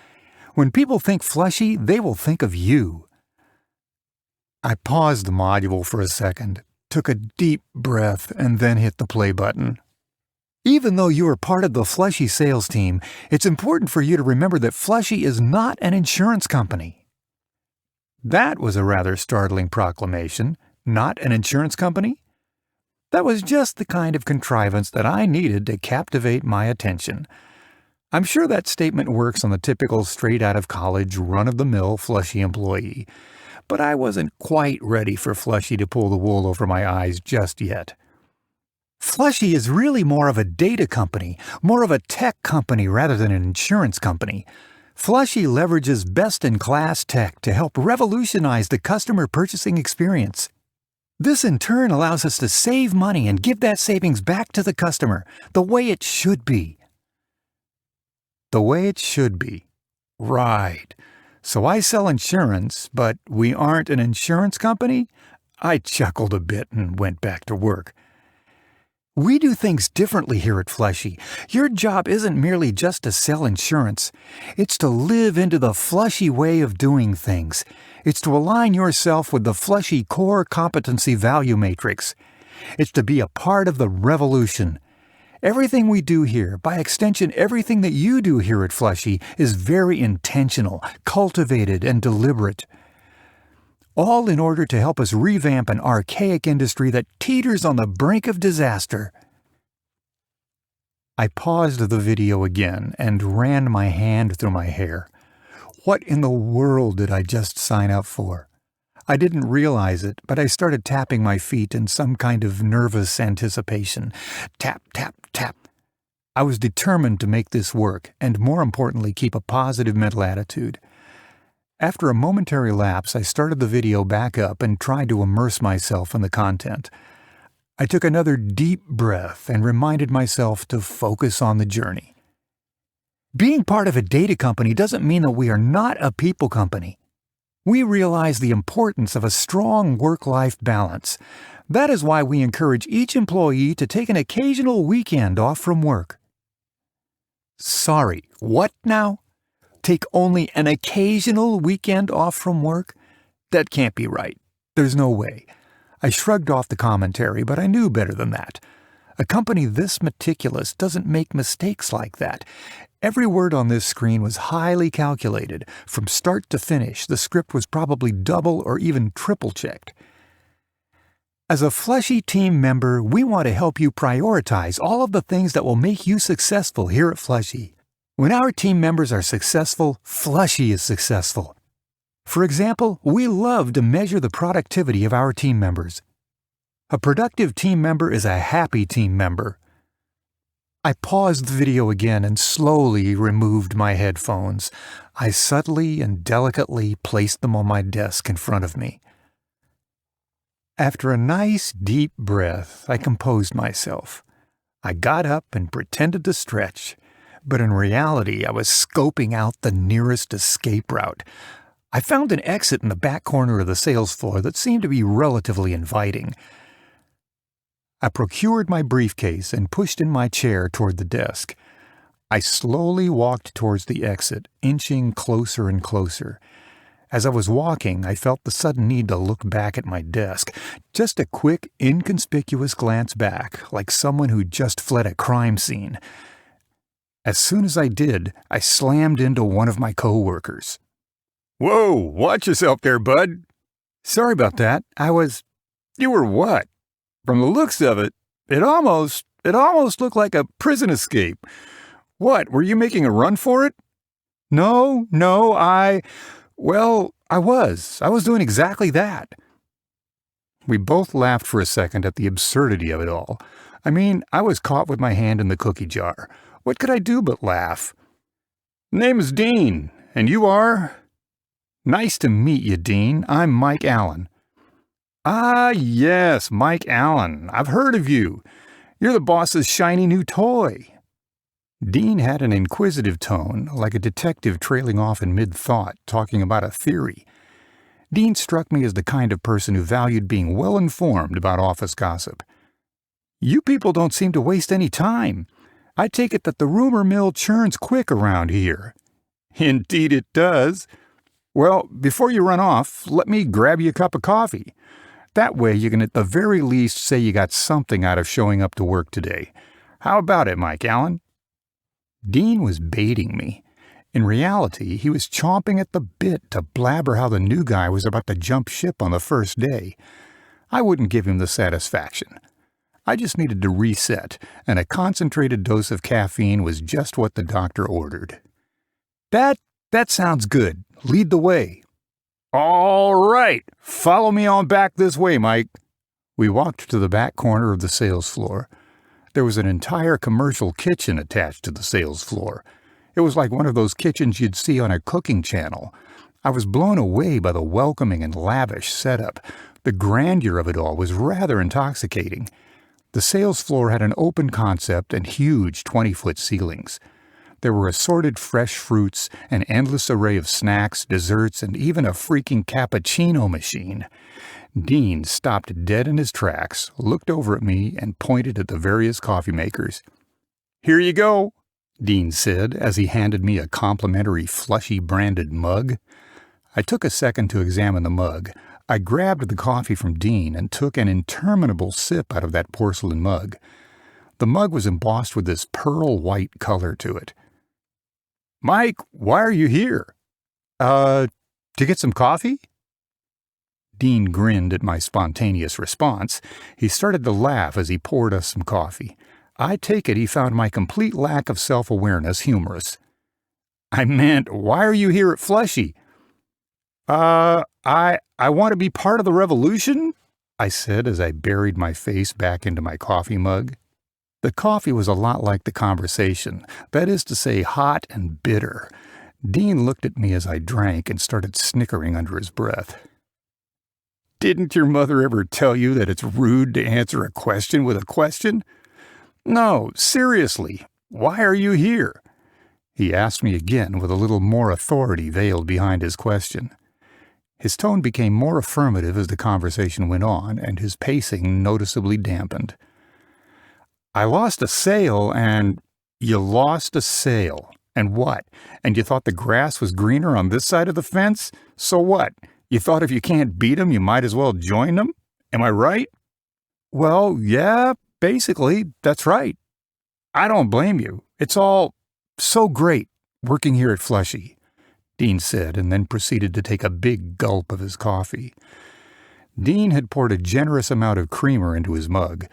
When people think Flushy, they will think of you. I paused the module for a second, took a deep breath, and then hit the play button. Even though you are part of the Flushy sales team, it's important for you to remember that Flushy is not an insurance company. That was a rather startling proclamation. Not an insurance company? That was just the kind of contrivance that I needed to captivate my attention. I'm sure that statement works on the typical straight-out-of-college, run-of-the-mill Flushy employee, but I wasn't quite ready for Flushy to pull the wool over my eyes just yet. Flushy is really more of a data company, more of a tech company rather than an insurance company. Flushy leverages best-in-class tech to help revolutionize the customer purchasing experience. This in turn allows us to save money and give that savings back to the customer, the way it should be. The way it should be. Right. So I sell insurance, but we aren't an insurance company? I chuckled a bit and went back to work. We do things differently here at Flushy. Your job isn't merely just to sell insurance. It's to live into the Flushy way of doing things. It's to align yourself with the Flushy core competency value matrix. It's to be a part of the revolution. Everything we do here, by extension everything that you do here at Flushy, is very intentional, cultivated, and deliberate. All in order to help us revamp an archaic industry that teeters on the brink of disaster. I paused the video again and ran my hand through my hair. What in the world did I just sign up for? I didn't realize it, but I started tapping my feet in some kind of nervous anticipation. Tap, tap, tap. I was determined to make this work, and more importantly, keep a positive mental attitude. After a momentary lapse, I started the video back up and tried to immerse myself in the content. I took another deep breath and reminded myself to focus on the journey. Being part of a data company doesn't mean that we are not a people company. We realize the importance of a strong work-life balance. That is why we encourage each employee to take an occasional weekend off from work. Sorry, what now? Take only an occasional weekend off from work? That can't be right. There's no way. I shrugged off the commentary, but I knew better than that. A company this meticulous doesn't make mistakes like that. Every word on this screen was highly calculated. From start to finish, the script was probably double or even triple checked. As a Flushy team member, we want to help you prioritize all of the things that will make you successful here at Flushy. When our team members are successful, Flushy is successful. For example, we love to measure the productivity of our team members. A productive team member is a happy team member. I paused the video again and slowly removed my headphones. I subtly and delicately placed them on my desk in front of me. After a nice deep breath, I composed myself. I got up and pretended to stretch. But in reality, I was scoping out the nearest escape route. I found an exit in the back corner of the sales floor that seemed to be relatively inviting. I procured my briefcase and pushed in my chair toward the desk. I slowly walked towards the exit, inching closer and closer. As I was walking, I felt the sudden need to look back at my desk. Just a quick, inconspicuous glance back, like someone who just fled a crime scene. As soon as I did, I slammed into one of my co-workers. Whoa, watch yourself there, bud. Sorry about that. You were what? From the looks of it, it almost looked like a prison escape. What, were you making a run for it? No, I was doing exactly that. We both laughed for a second at the absurdity of it all. I mean, I was caught with my hand in the cookie jar. What could I do but laugh? Name is Dean, and you are? Nice to meet you, Dean. I'm Mike Allen. Ah, yes, Mike Allen. I've heard of you. You're the boss's shiny new toy. Dean had an inquisitive tone, like a detective trailing off in mid-thought, talking about a theory. Dean struck me as the kind of person who valued being well-informed about office gossip. You people don't seem to waste any time. I take it that the rumor mill churns quick around here. Indeed it does. Well, before you run off, let me grab you a cup of coffee. That way you can at the very least say you got something out of showing up to work today. How about it, Mike Allen? Dean was baiting me. In reality, he was chomping at the bit to blabber how the new guy was about to jump ship on the first day. I wouldn't give him the satisfaction. I just needed to reset, and a concentrated dose of caffeine was just what the doctor ordered. That sounds good. Lead the way. All right. Follow me on back this way, Mike. We walked to the back corner of the sales floor. There was an entire commercial kitchen attached to the sales floor. It was like one of those kitchens you'd see on a cooking channel. I was blown away by the welcoming and lavish setup. The grandeur of it all was rather intoxicating. The sales floor had an open concept and huge 20-foot ceilings. There were assorted fresh fruits, an endless array of snacks, desserts, and even a freaking cappuccino machine. Dean stopped dead in his tracks, looked over at me, and pointed at the various coffee makers. "Here you go," Dean said as he handed me a complimentary Flushy branded mug. I took a second to examine the mug. I grabbed the coffee from Dean and took an interminable sip out of that porcelain mug. The mug was embossed with this pearl-white color to it. "Mike, why are you here?" To get some coffee?" Dean grinned at my spontaneous response. He started to laugh as he poured us some coffee. I take it he found my complete lack of self-awareness humorous. "I meant, why are you here at Flushy?" I want to be part of the revolution," I said as I buried my face back into my coffee mug. The coffee was a lot like the conversation, that is to say, hot and bitter. Dean looked at me as I drank and started snickering under his breath. "Didn't your mother ever tell you that it's rude to answer a question with a question? No, seriously, why are you here?" He asked me again with a little more authority veiled behind his question. His tone became more affirmative as the conversation went on, and his pacing noticeably dampened. "I lost a sale, and—" "You lost a sale. And what? And you thought the grass was greener on this side of the fence? So what? You thought if you can't beat 'em, you might as well join them? Am I right?" "Well, yeah, basically, that's right. I don't blame you. It's all so great working here at Flushy," Dean said, and then proceeded to take a big gulp of his coffee. Dean had poured a generous amount of creamer into his mug,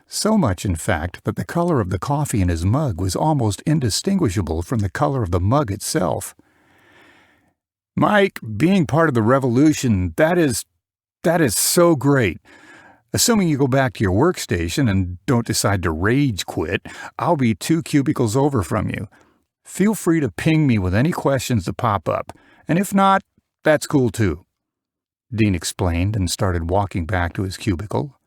so much, in fact, that the color of the coffee in his mug was almost indistinguishable from the color of the mug itself. "Mike, being part of the revolution, that is so great. Assuming you go back to your workstation and don't decide to rage quit, I'll be 2 cubicles over from you. Feel free to ping me with any questions that pop up, and if not, that's cool too," Dean explained and started walking back to his cubicle.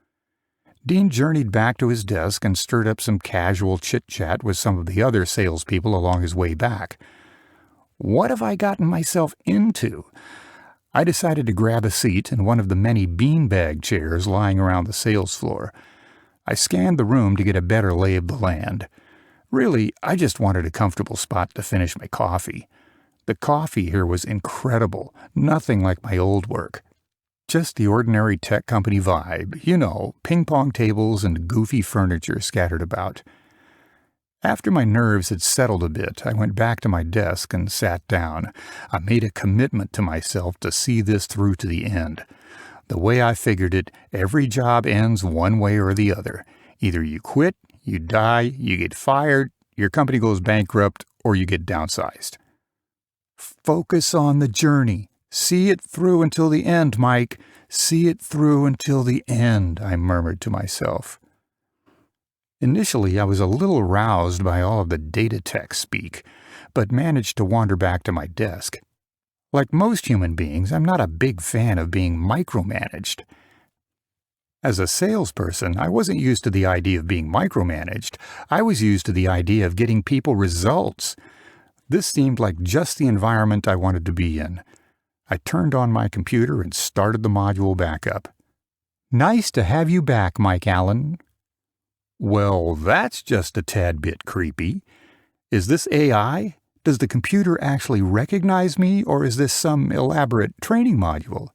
Dean journeyed back to his desk and stirred up some casual chit-chat with some of the other salespeople along his way back. What have I gotten myself into? I decided to grab a seat in one of the many beanbag chairs lying around the sales floor. I scanned the room to get a better lay of the land. Really, I just wanted a comfortable spot to finish my coffee. The coffee here was incredible, nothing like my old work. Just the ordinary tech company vibe, you know, ping-pong tables and goofy furniture scattered about. After my nerves had settled a bit, I went back to my desk and sat down. I made a commitment to myself to see this through to the end. The way I figured it, every job ends one way or the other. Either you quit, you die, you get fired, your company goes bankrupt, or you get downsized. Focus on the journey. See it through until the end, Mike. See it through until the end, I murmured to myself. Initially, I was a little aroused by all of the data tech speak, but managed to wander back to my desk. Like most human beings, I'm not a big fan of being micromanaged. As a salesperson, I wasn't used to the idea of being micromanaged. I was used to the idea of getting people results. This seemed like just the environment I wanted to be in. I turned on my computer and started the module back up. "Nice to have you back, Mike Allen." "Well, that's just a tad bit creepy. Is this AI? Does the computer actually recognize me, or is this some elaborate training module?"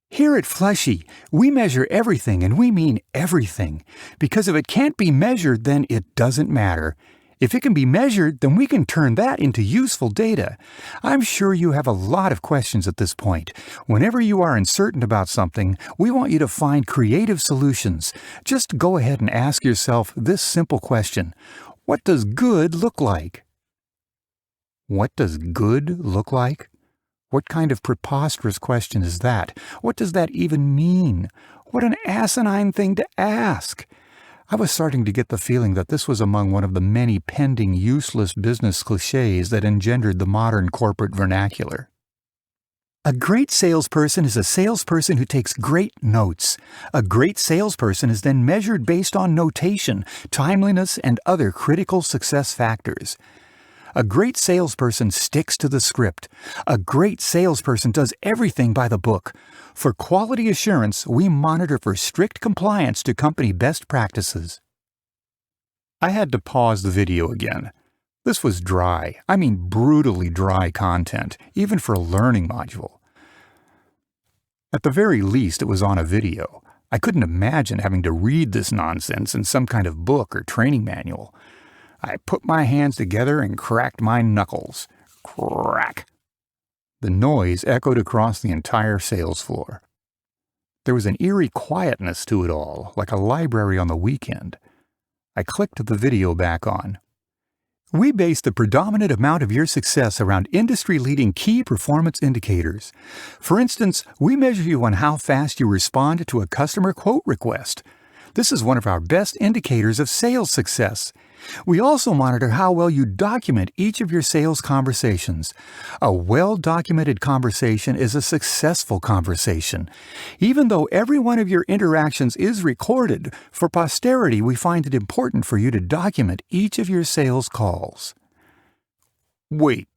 "Here at Flushy, we measure everything, and we mean everything. Because if it can't be measured, then it doesn't matter. If it can be measured, then we can turn that into useful data. I'm sure you have a lot of questions at this point. Whenever you are uncertain about something, we want you to find creative solutions. Just go ahead and ask yourself this simple question. What does good look like?" What does good look like? What kind of preposterous question is that? What does that even mean? What an asinine thing to ask! I was starting to get the feeling that this was among one of the many pending useless business cliches that engendered the modern corporate vernacular. A great salesperson is a salesperson who takes great notes. A great salesperson is then measured based on notation, timeliness, and other critical success factors. A great salesperson sticks to the script. A great salesperson does everything by the book. For quality assurance, we monitor for strict compliance to company best practices. I had to pause the video again. This was dry, brutally dry content, even for a learning module. At the very least, it was on a video. I couldn't imagine having to read this nonsense in some kind of book or training manual. I put my hands together and cracked my knuckles. Crack! The noise echoed across the entire sales floor. There was an eerie quietness to it all, like a library on the weekend. I clicked the video back on. We base the predominant amount of your success around industry-leading key performance indicators. For instance, we measure you on how fast you respond to a customer quote request. This is one of our best indicators of sales success. We also monitor how well you document each of your sales conversations. A well-documented conversation is a successful conversation. Even though every one of your interactions is recorded, for posterity we find it important for you to document each of your sales calls. Wait.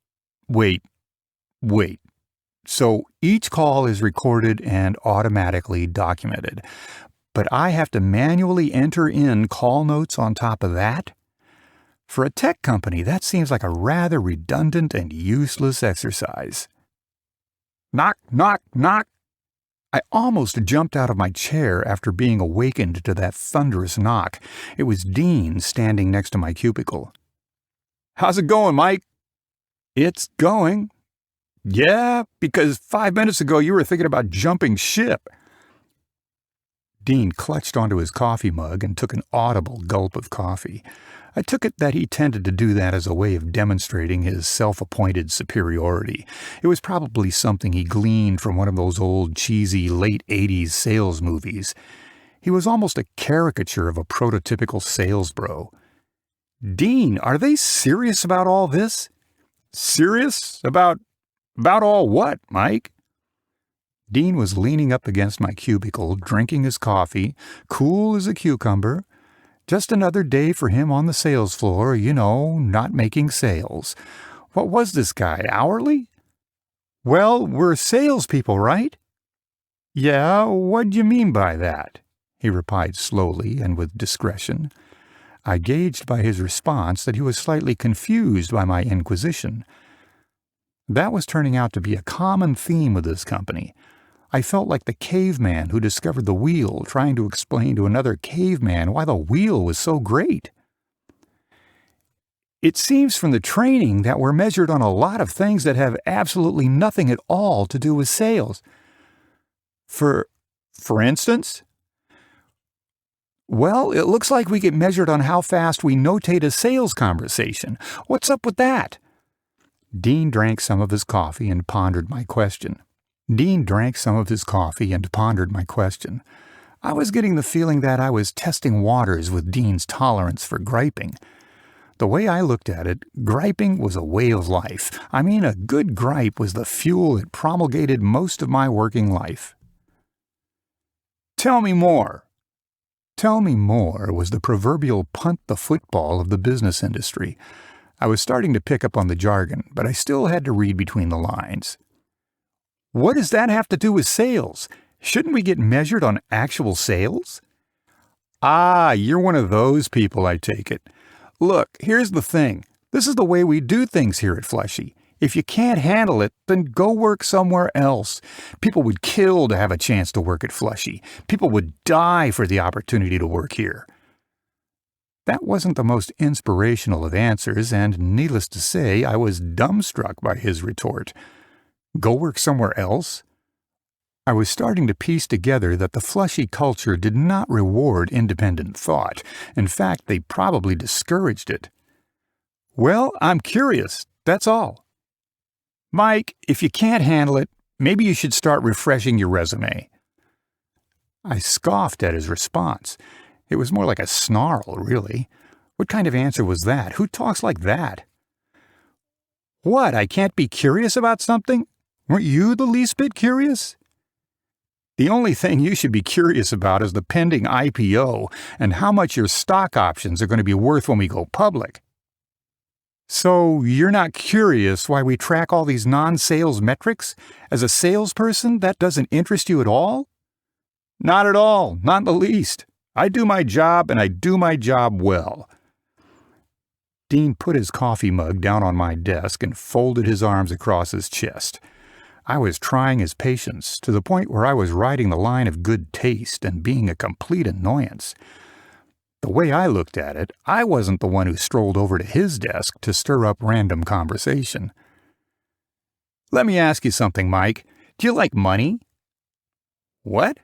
So each call is recorded and automatically documented. But I have to manually enter in call notes on top of that? For a tech company, that seems like a rather redundant and useless exercise. Knock, knock, knock! I almost jumped out of my chair after being awakened to that thunderous knock. It was Dean standing next to my cubicle. "How's it going, Mike?" "It's going." "Yeah, because 5 minutes ago you were thinking about jumping ship." Dean clutched onto his coffee mug and took an audible gulp of coffee. I took it that he tended to do that as a way of demonstrating his self-appointed superiority. It was probably something he gleaned from one of those old cheesy late 80s sales movies. He was almost a caricature of a prototypical sales bro. "Dean, are they serious about all this?" "Serious? About all what, Mike?" Dean was leaning up against my cubicle, drinking his coffee, cool as a cucumber. Just another day for him on the sales floor, not making sales. What was this guy, hourly? "Well, we're salespeople, right?" "Yeah, what do you mean by that?" he replied slowly and with discretion. I gauged by his response that he was slightly confused by my inquisition. That was turning out to be a common theme with this company. I felt like the caveman who discovered the wheel, trying to explain to another caveman why the wheel was so great. "It seems from the training that we're measured on a lot of things that have absolutely nothing at all to do with sales." For instance?" "Well, it looks like we get measured on how fast we notate a sales conversation. What's up with that?" Dean drank some of his coffee and pondered my question. I was getting the feeling that I was testing waters with Dean's tolerance for griping. The way I looked at it, griping was a way of life. A good gripe was the fuel that promulgated most of my working life. "Tell me more." Tell me more was the proverbial punt the football of the business industry. I was starting to pick up on the jargon, but I still had to read between the lines. "What does that have to do with sales? Shouldn't we get measured on actual sales?" "Ah, you're one of those people, I take it. Look, here's the thing. This is the way we do things here at Flushy. If you can't handle it, then go work somewhere else. People would kill to have a chance to work at Flushy. People would die for the opportunity to work here." That wasn't the most inspirational of answers, and needless to say, I was dumbstruck by his retort. Go work somewhere else? I was starting to piece together that the Flushy culture did not reward independent thought. In fact, they probably discouraged it. "Well, I'm curious, that's all." "Mike, if you can't handle it, maybe you should start refreshing your resume." I scoffed at his response. It was more like a snarl, really. What kind of answer was that? Who talks like that? "What, I can't be curious about something? Weren't you the least bit curious? The only thing you should be curious about is the pending IPO and how much your stock options are going to be worth when we go public. So you're not curious why we track all these non-sales metrics? As a salesperson, that doesn't interest you at all? Not at all, not in the least. I do my job, and I do my job well. Dean put his coffee mug down on my desk and folded his arms across his chest. I was trying his patience to the point where I was riding the line of good taste and being a complete annoyance. The way I looked at it, I wasn't the one who strolled over to his desk to stir up random conversation. Let me ask you something, Mike. Do you like money? What?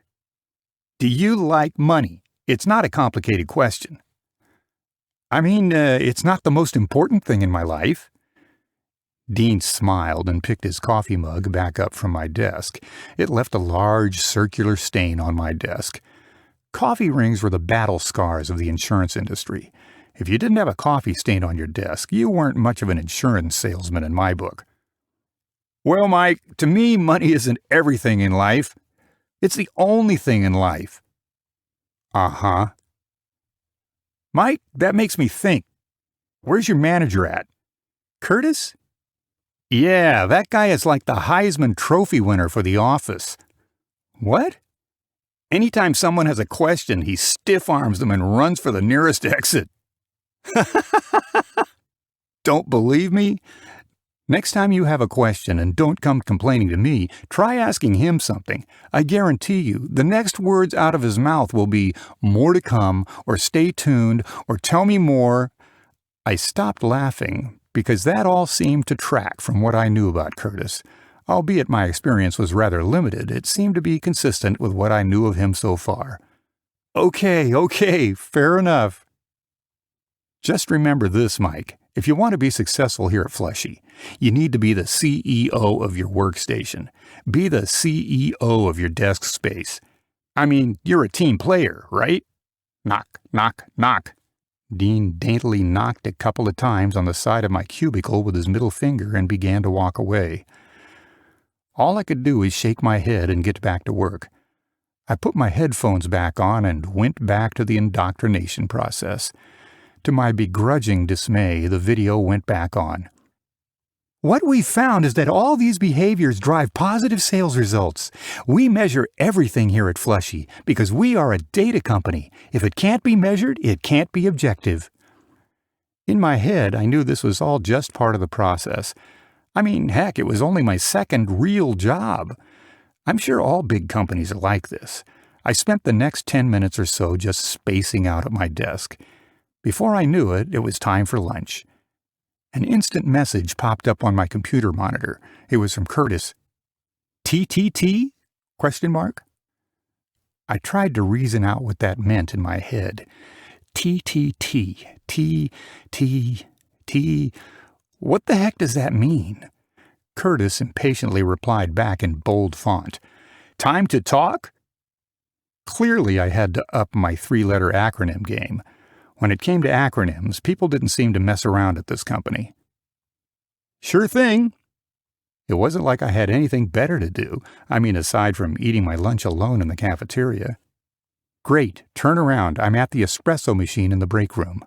Do you like money? It's not a complicated question. I mean, it's not the most important thing in my life. Dean smiled and picked his coffee mug back up from my desk. It left a large circular stain on my desk. Coffee rings were the battle scars of the insurance industry. If you didn't have a coffee stain on your desk, you weren't much of an insurance salesman in my book. Well, Mike, to me, money isn't everything in life. It's the only thing in life. Uh-huh. Mike, that makes me think. Where's your manager at? Curtis? Yeah, that guy is like the Heisman Trophy winner for The Office. What? Anytime someone has a question, he stiff-arms them and runs for the nearest exit. Don't believe me? Next time you have a question and don't come complaining to me, try asking him something. I guarantee you, the next words out of his mouth will be more to come, or stay tuned, or tell me more. I stopped laughing because that all seemed to track from what I knew about Curtis. Albeit my experience was rather limited, it seemed to be consistent with what I knew of him so far. Okay, fair enough. Just remember this, Mike. If you want to be successful here at Flushy, you need to be the CEO of your workstation. Be the CEO of your desk space. I mean, you're a team player, right? Knock, knock, knock. Dean daintily knocked a couple of times on the side of my cubicle with his middle finger and began to walk away. All I could do was shake my head and get back to work. I put my headphones back on and went back to the indoctrination process. To my begrudging dismay, the video went back on. What we found is that all these behaviors drive positive sales results. We measure everything here at Flushy because we are a data company. If it can't be measured, it can't be objective. In my head, I knew this was all just part of the process. I mean, heck, it was only my second real job. I'm sure all big companies are like this. I spent the next 10 minutes or so just spacing out at my desk. Before I knew it, it was time for lunch. An instant message popped up on my computer monitor. It was from Curtis. TTT? ? I tried to reason out what that meant in my head. TTT. T. What the heck does that mean? Curtis impatiently replied back in bold font. Time to talk? Clearly, I had to up my 3-letter acronym game. When it came to acronyms, people didn't seem to mess around at this company. Sure thing. It wasn't like I had anything better to do. I mean, aside from eating my lunch alone in the cafeteria. Great, turn around. I'm at the espresso machine in the break room.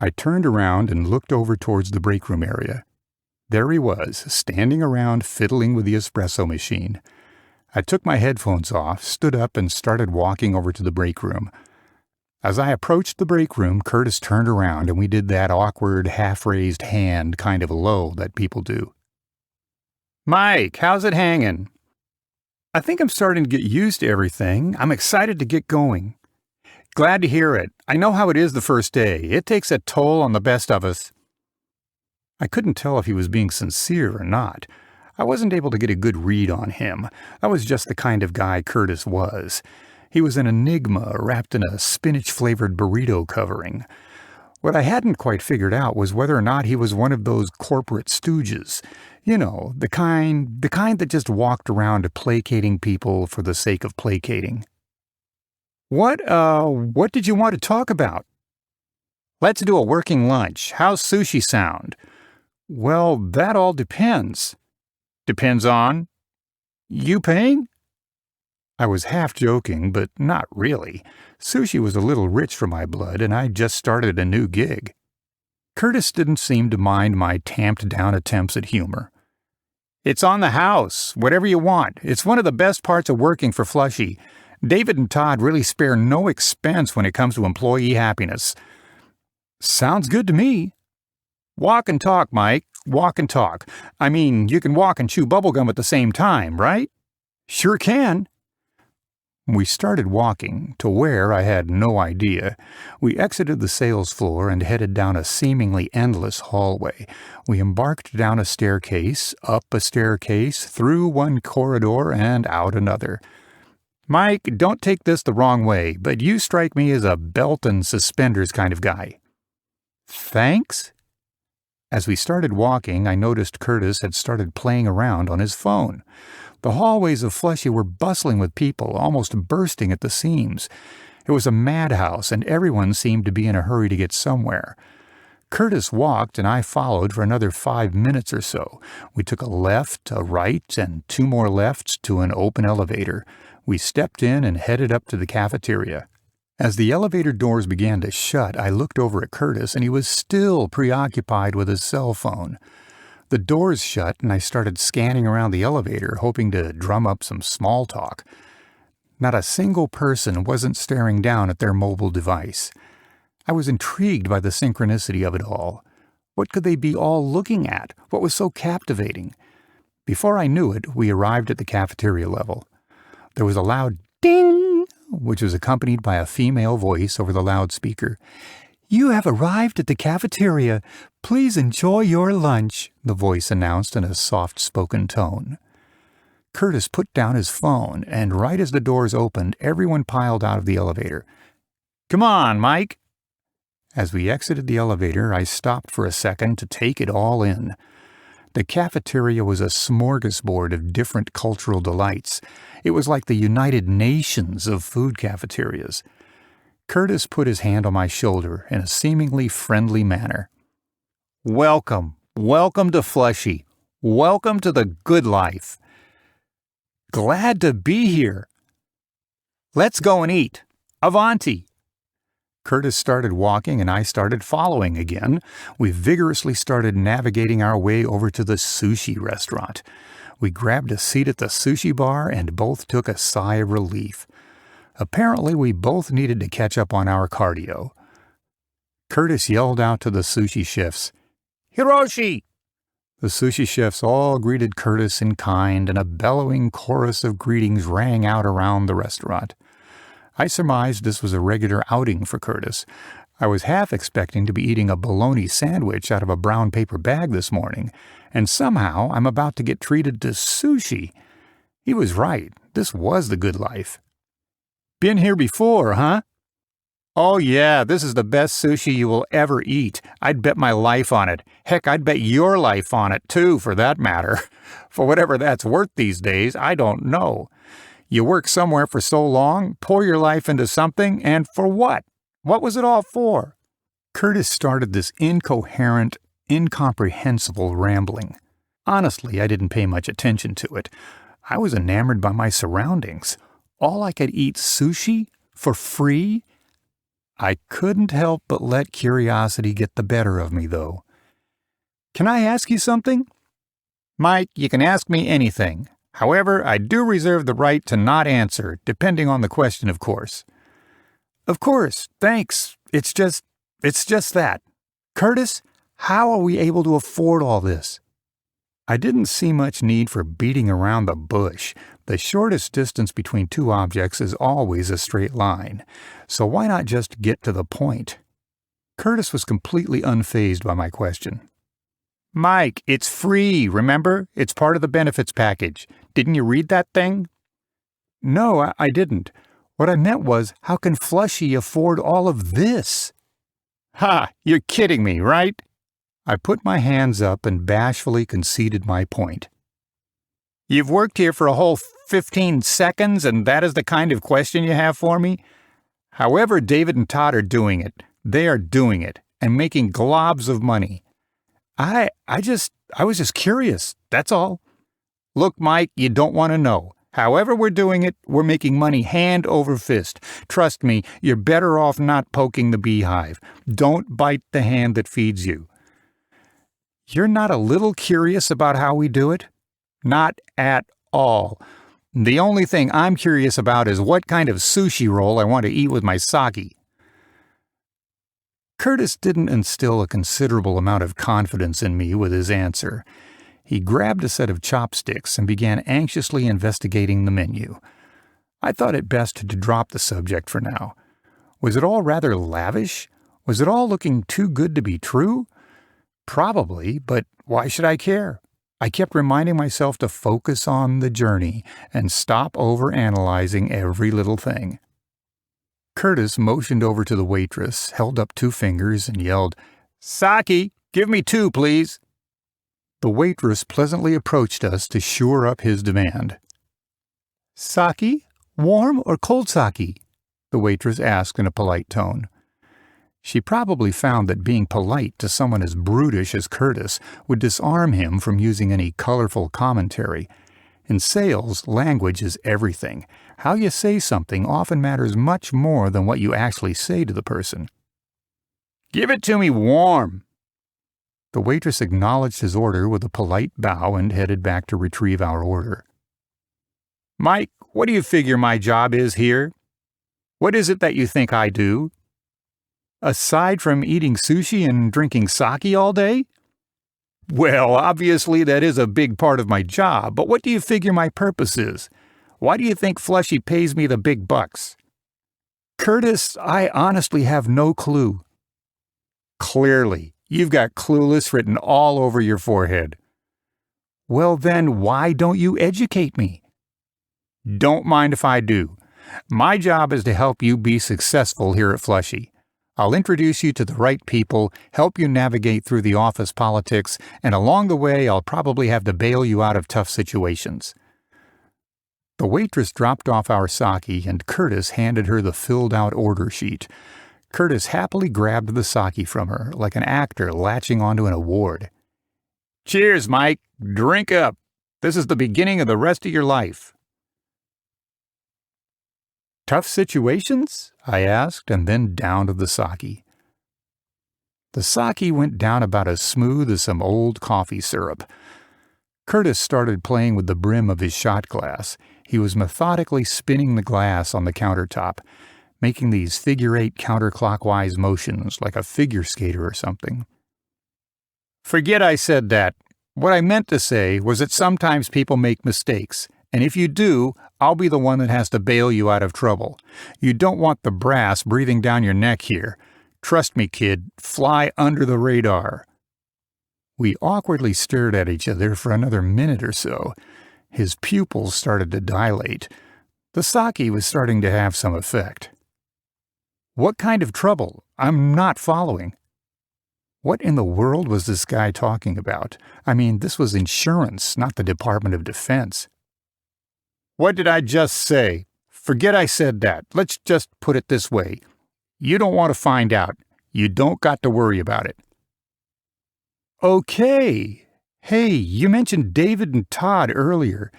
I turned around and looked over towards the break room area. There he was, standing around fiddling with the espresso machine. I took my headphones off, stood up, and started walking over to the break room. As I approached the break room, Curtis turned around and we did that awkward, half-raised hand kind of low that people do. Mike, how's it hanging? I think I'm starting to get used to everything. I'm excited to get going. Glad to hear it. I know how it is the first day. It takes a toll on the best of us. I couldn't tell if he was being sincere or not. I wasn't able to get a good read on him. That was just the kind of guy Curtis was. He was an enigma wrapped in a spinach-flavored burrito covering. What I hadn't quite figured out was whether or not he was one of those corporate stooges. You know, the kind that just walked around placating people for the sake of placating. What did you want to talk about? Let's do a working lunch. How's sushi sound? Well, that all depends. Depends on. You paying? I was half joking, but not really. Sushi was a little rich for my blood, and I'd just started a new gig. Curtis didn't seem to mind my tamped-down attempts at humor. It's on the house, whatever you want. It's one of the best parts of working for Flushy. David and Todd really spare no expense when it comes to employee happiness. Sounds good to me. Walk and talk, Mike. Walk and talk. I mean, you can walk and chew bubblegum at the same time, right? Sure can. We started walking to where I had no idea. We exited the sales floor and headed down a seemingly endless hallway. We embarked down a staircase, up a staircase, through one corridor, and out another. Mike, don't take this the wrong way, but you strike me as a belt and suspenders kind of guy. Thanks? As we started walking, I noticed Curtis had started playing around on his phone. The hallways of Flushy were bustling with people, almost bursting at the seams. It was a madhouse, and everyone seemed to be in a hurry to get somewhere. Curtis walked, and I followed for another 5 minutes or so. We took a left, a right, and 2 more lefts to an open elevator. We stepped in and headed up to the cafeteria. As the elevator doors began to shut, I looked over at Curtis, and he was still preoccupied with his cell phone. The doors shut, and I started scanning around the elevator, hoping to drum up some small talk. Not a single person wasn't staring down at their mobile device. I was intrigued by the synchronicity of it all. What could they be all looking at? What was so captivating? Before I knew it, we arrived at the cafeteria level. There was a loud ding, which was accompanied by a female voice over the loudspeaker. "You have arrived at the cafeteria. Please enjoy your lunch," the voice announced in a soft-spoken tone. Curtis put down his phone, and right as the doors opened, everyone piled out of the elevator. "Come on, Mike." As we exited the elevator, I stopped for a second to take it all in. The cafeteria was a smorgasbord of different cultural delights. It was like the United Nations of food cafeterias. Curtis put his hand on my shoulder in a seemingly friendly manner. "Welcome. Welcome to Flushy. Welcome to the good life." "Glad to be here." "Let's go and eat. Avanti." Curtis started walking and I started following again. We vigorously started navigating our way over to the sushi restaurant. We grabbed a seat at the sushi bar and both took a sigh of relief. Apparently, we both needed to catch up on our cardio. Curtis yelled out to the sushi chefs, "Hiroshi!" The sushi chefs all greeted Curtis in kind, and a bellowing chorus of greetings rang out around the restaurant. I surmised this was a regular outing for Curtis. I was half expecting to be eating a bologna sandwich out of a brown paper bag this morning, and somehow I'm about to get treated to sushi. He was right. This was the good life. "Been here before, huh?" "Oh yeah, this is the best sushi you will ever eat. I'd bet my life on it. Heck, I'd bet your life on it too, for that matter. For whatever that's worth these days, I don't know. You work somewhere for so long, pour your life into something, and for what? What was it all for?" Curtis started this incoherent, incomprehensible rambling. Honestly, I didn't pay much attention to it. I was enamored by my surroundings. All I could eat sushi for free? I couldn't help but let curiosity get the better of me, though. "Can I ask you something?" "Mike, you can ask me anything. However, I do reserve the right to not answer, depending on the question, of course." "Of course, thanks. It's just that. Curtis, how are we able to afford all this?" I didn't see much need for beating around the bush. The shortest distance between two objects is always a straight line. So why not just get to the point? Curtis was completely unfazed by my question. "Mike, it's free, remember? It's part of the benefits package. Didn't you read that thing?" "No, I didn't. What I meant was, how can Flushy afford all of this?" "Ha! You're kidding me, right?" I put my hands up and bashfully conceded my point. "You've worked here for a whole 15 seconds, and that is the kind of question you have for me? However David and Todd are doing it, they are doing it, and making globs of money. I was just curious, that's all." Look, Mike, you don't want to know. However we're doing it, we're making money hand over fist. Trust me, you're better off not poking the beehive. Don't bite the hand that feeds you. You're not a little curious about how we do it? Not at all. The only thing I'm curious about is what kind of sushi roll I want to eat with my sake. Curtis didn't instill a considerable amount of confidence in me with his answer. He grabbed a set of chopsticks and began anxiously investigating the menu. I thought it best to drop the subject for now. Was it all rather lavish? Was it all looking too good to be true? Probably, but why should I care? I kept reminding myself to focus on the journey and stop overanalyzing every little thing. Curtis motioned over to the waitress, held up 2 fingers, and yelled, "Sake, give me 2, please." The waitress pleasantly approached us to shore up his demand. "Sake? Warm or cold sake?" the waitress asked in a polite tone. She probably found that being polite to someone as brutish as Curtis would disarm him from using any colorful commentary. In sales, language is everything. How you say something often matters much more than what you actually say to the person. "Give it to me warm." The waitress acknowledged his order with a polite bow and headed back to retrieve our order. "Mike, what do you figure my job is here? What is it that you think I do? Aside from eating sushi and drinking sake all day? Well, obviously that is a big part of my job, but what do you figure my purpose is? Why do you think Flushy pays me the big bucks?" "Curtis, I honestly have no clue." "Clearly. You've got clueless written all over your forehead." "Well then, why don't you educate me?" "Don't mind if I do. My job is to help you be successful here at Flushy. I'll introduce you to the right people, help you navigate through the office politics, and along the way I'll probably have to bail you out of tough situations." The waitress dropped off our sake and Curtis handed her the filled-out order sheet. Curtis happily grabbed the sake from her, like an actor latching onto an award. "Cheers, Mike. Drink up. This is the beginning of the rest of your life." "Tough situations?" I asked, and then downed the sake. The sake went down about as smooth as some old coffee syrup. Curtis started playing with the brim of his shot glass. He was methodically spinning the glass on the countertop, making these figure-8 counterclockwise motions like a figure skater or something. "Forget I said that. What I meant to say was that sometimes people make mistakes, and if you do, I'll be the one that has to bail you out of trouble. You don't want the brass breathing down your neck here. Trust me, kid, fly under the radar." We awkwardly stared at each other for another minute or so. His pupils started to dilate. The sake was starting to have some effect. "What kind of trouble? I'm not following." What in the world was this guy talking about? I mean, this was insurance, not the Department of Defense. "What did I just say? Forget I said that. Let's just put it this way. You don't want to find out. You don't got to worry about it." "Okay. Hey, you mentioned David and Todd earlier.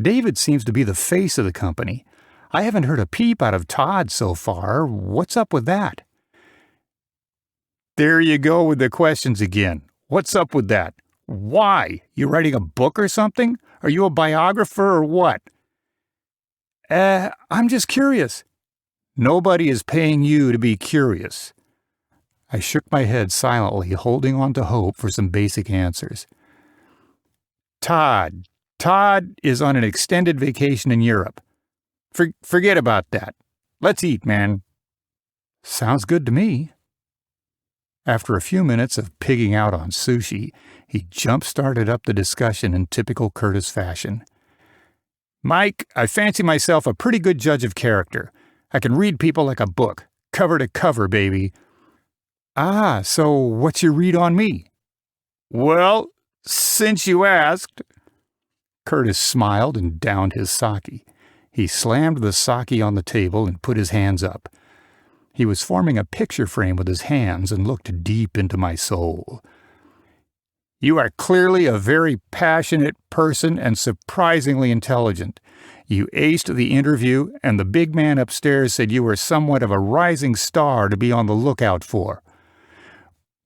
David seems to be the face of the company. I haven't heard a peep out of Todd so far. What's up with that?" "There you go with the questions again. What's up with that? Why? You writing a book or something? Are you a biographer or what?" I'm just curious." "Nobody is paying you to be curious." I shook my head silently, holding on to hope for some basic answers. Todd is on an extended vacation in Europe. Forget about that. Let's eat, man." "Sounds good to me." After a few minutes of pigging out on sushi, he jump-started up the discussion in typical Curtis fashion. "Mike, I fancy myself a pretty good judge of character. I can read people like a book, cover to cover, baby." "Ah, so what's your read on me?" "Well, since you asked." Curtis smiled and downed his sake. He slammed the sake on the table and put his hands up. He was forming a picture frame with his hands and looked deep into my soul. You are clearly a very passionate person and surprisingly intelligent. You aced the interview, and the big man upstairs said you were somewhat of a rising star to be on the lookout for.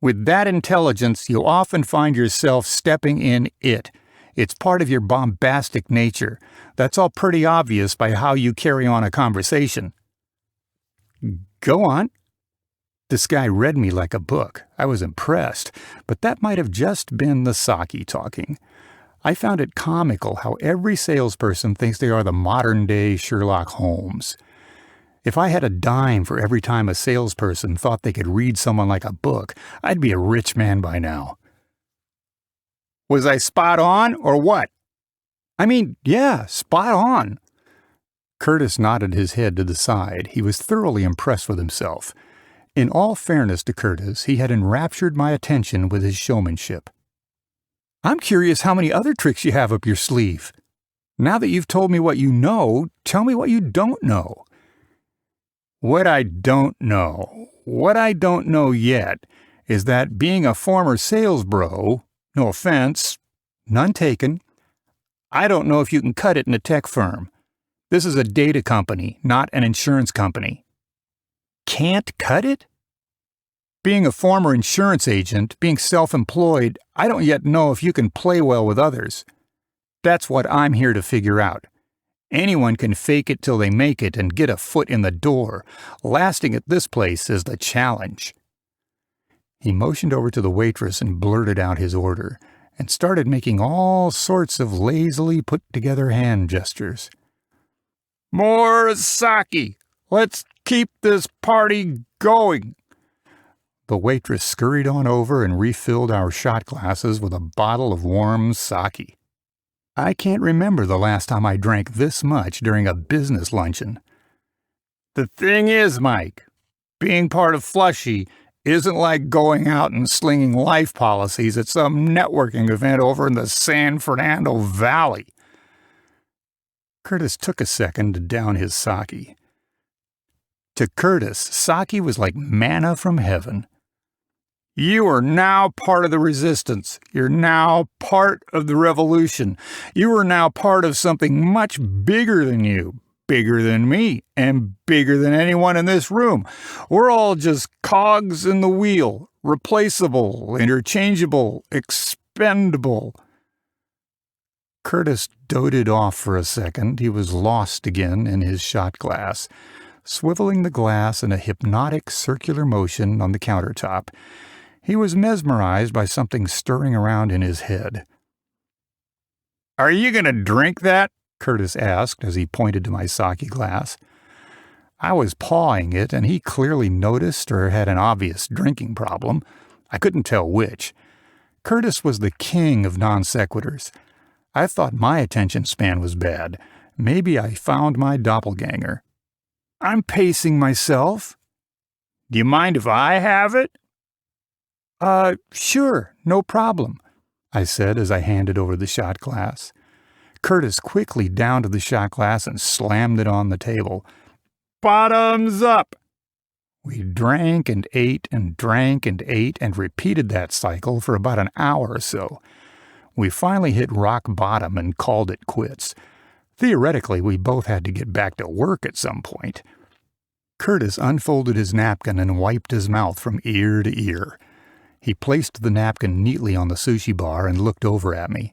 With that intelligence, you'll often find yourself stepping in it. It's part of your bombastic nature. That's all pretty obvious by how you carry on a conversation. Go on. This guy read me like a book. I was impressed, but that might have just been the sake talking. I found it comical how every salesperson thinks they are the modern-day Sherlock Holmes. If I had a dime for every time a salesperson thought they could read someone like a book, I'd be a rich man by now. Was I spot on, or what? I mean, yeah, spot on. Curtis nodded his head to the side. He was thoroughly impressed with himself. In all fairness to Curtis, he had enraptured my attention with his showmanship. I'm curious how many other tricks you have up your sleeve. Now that you've told me what you know, tell me what you don't know. What I don't know yet, is that being a former sales bro, no offense, none taken, I don't know if you can cut it in a tech firm. This is a data company, not an insurance company. Can't cut it? Being a former insurance agent, being self-employed, I don't yet know if you can play well with others. That's what I'm here to figure out. Anyone can fake it till they make it and get a foot in the door. Lasting at this place is the challenge. He motioned over to the waitress and blurted out his order, and started making all sorts of lazily put-together hand gestures. More sake! Let's keep this party going! The waitress scurried on over and refilled our shot glasses with a bottle of warm sake. I can't remember the last time I drank this much during a business luncheon. The thing is, Mike, being part of Flushy isn't like going out and slinging life policies at some networking event over in the San Fernando Valley. Curtis took a second to down his sake. To Curtis, sake was like manna from heaven. You are now part of the resistance. You're now part of the revolution. You are now part of something much bigger than you, bigger than me, and bigger than anyone in this room. We're all just cogs in the wheel, replaceable, interchangeable, expendable. Curtis doted off for a second. He was lost again in his shot glass, swiveling the glass in a hypnotic circular motion on the countertop. He was mesmerized by something stirring around in his head. Are you going to drink that? Curtis asked as he pointed to my sake glass. I was pawing it, and he clearly noticed or had an obvious drinking problem. I couldn't tell which. Curtis was the king of non sequiturs. I thought my attention span was bad. Maybe I found my doppelganger. I'm pacing myself. Do you mind if I have it? Sure, no problem, I said as I handed over the shot glass. Curtis quickly downed the shot glass and slammed it on the table. Bottoms up! We drank and ate and drank and ate and repeated that cycle for about an hour or so. We finally hit rock bottom and called it quits. Theoretically, we both had to get back to work at some point. Curtis unfolded his napkin and wiped his mouth from ear to ear. He placed the napkin neatly on the sushi bar and looked over at me.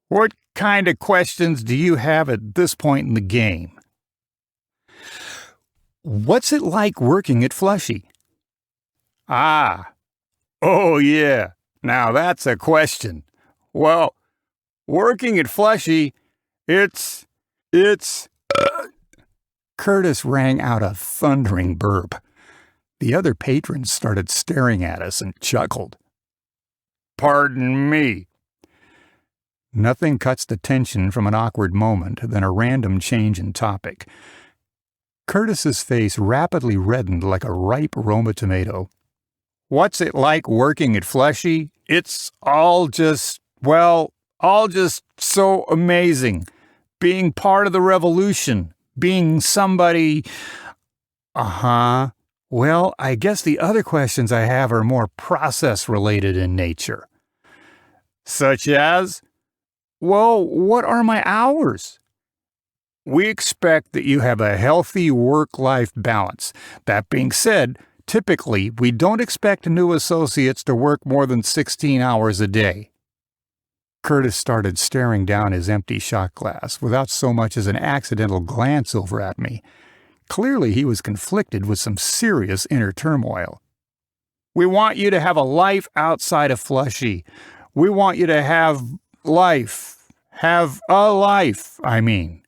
What kind of questions do you have at this point in the game? What's it like working at Flushy? Oh yeah, now that's a question. Well, working at Flushy, it's... Curtis rang out a thundering burp. The other patrons started staring at us and chuckled. Pardon me. Nothing cuts the tension from an awkward moment than a random change in topic. Curtis's face rapidly reddened like a ripe Roma tomato. What's it like working at Flushy? It's all just so amazing. Being part of the revolution. Being somebody... Well, I guess the other questions I have are more process-related in nature. Such as? Well, what are my hours? We expect that you have a healthy work-life balance. That being said, typically, we don't expect new associates to work more than 16 hours a day. Curtis started staring down his empty shot glass without so much as an accidental glance over at me. Clearly, he was conflicted with some serious inner turmoil. We want you to have a life outside of Flushy. We want you to have life. Have a life, I mean.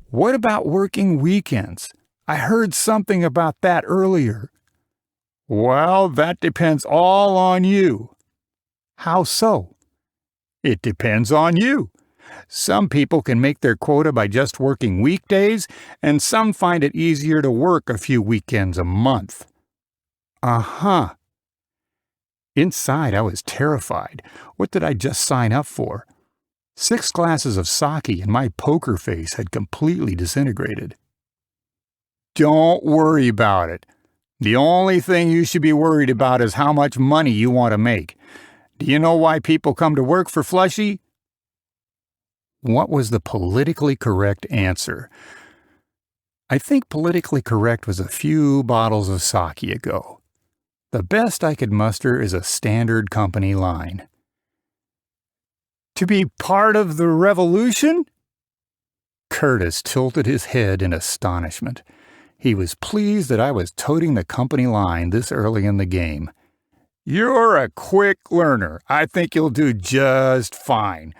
What about working weekends? I heard something about that earlier. Well, that depends all on you. How so? It depends on you. Some people can make their quota by just working weekdays, and some find it easier to work a few weekends a month. Uh-huh. Inside, I was terrified. What did I just sign up for? 6 glasses of sake and my poker face had completely disintegrated. Don't worry about it. The only thing you should be worried about is how much money you want to make. Do you know why people come to work for Flushy? What was the politically correct answer? I think politically correct was a few bottles of sake ago. The best I could muster is a standard company line. To be part of the revolution? Curtis tilted his head in astonishment. He was pleased that I was toting the company line this early in the game. You're a quick learner. I think you'll do just fine.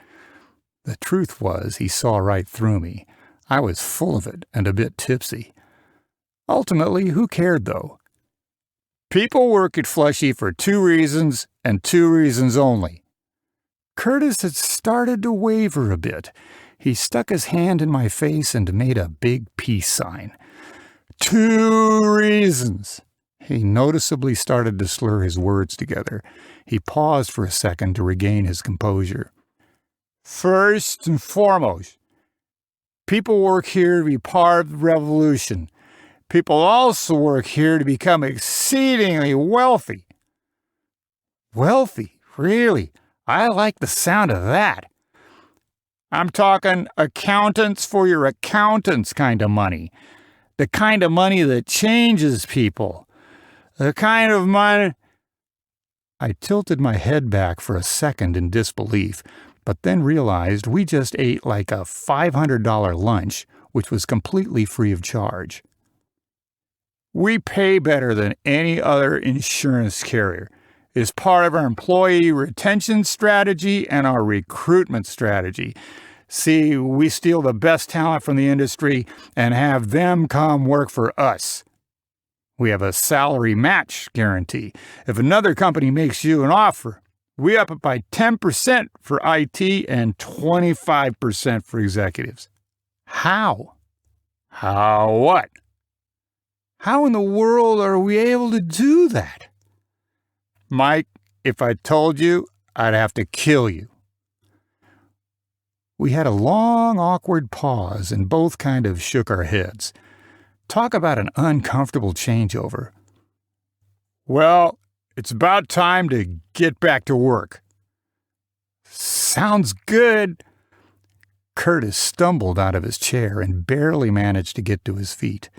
The truth was, he saw right through me. I was full of it and a bit tipsy. Ultimately, who cared, though? People work at Flushy for 2 reasons, and 2 reasons only. Curtis had started to waver a bit. He stuck his hand in my face and made a big peace sign. 2 reasons. He noticeably started to slur his words together. He paused for a second to regain his composure. First and foremost, people work here to be part of the revolution. People also work here to become exceedingly wealthy. Wealthy? Really? I like the sound of that. I'm talking accountants for your accountants kind of money. The kind of money that changes people. The kind of money... I tilted my head back for a second in disbelief, but then realized we just ate like a $500 lunch, which was completely free of charge. We pay better than any other insurance carrier. It's part of our employee retention strategy and our recruitment strategy. See, we steal the best talent from the industry and have them come work for us. We have a salary match guarantee. If another company makes you an offer, we up it by 10% for IT and 25% for executives. How? How what? How in the world are we able to do that? Mike, if I told you, I'd have to kill you. We had a long, awkward pause and both kind of shook our heads. Talk about an uncomfortable changeover. Well, it's about time to get back to work. Sounds good. Curtis stumbled out of his chair and barely managed to get to his feet.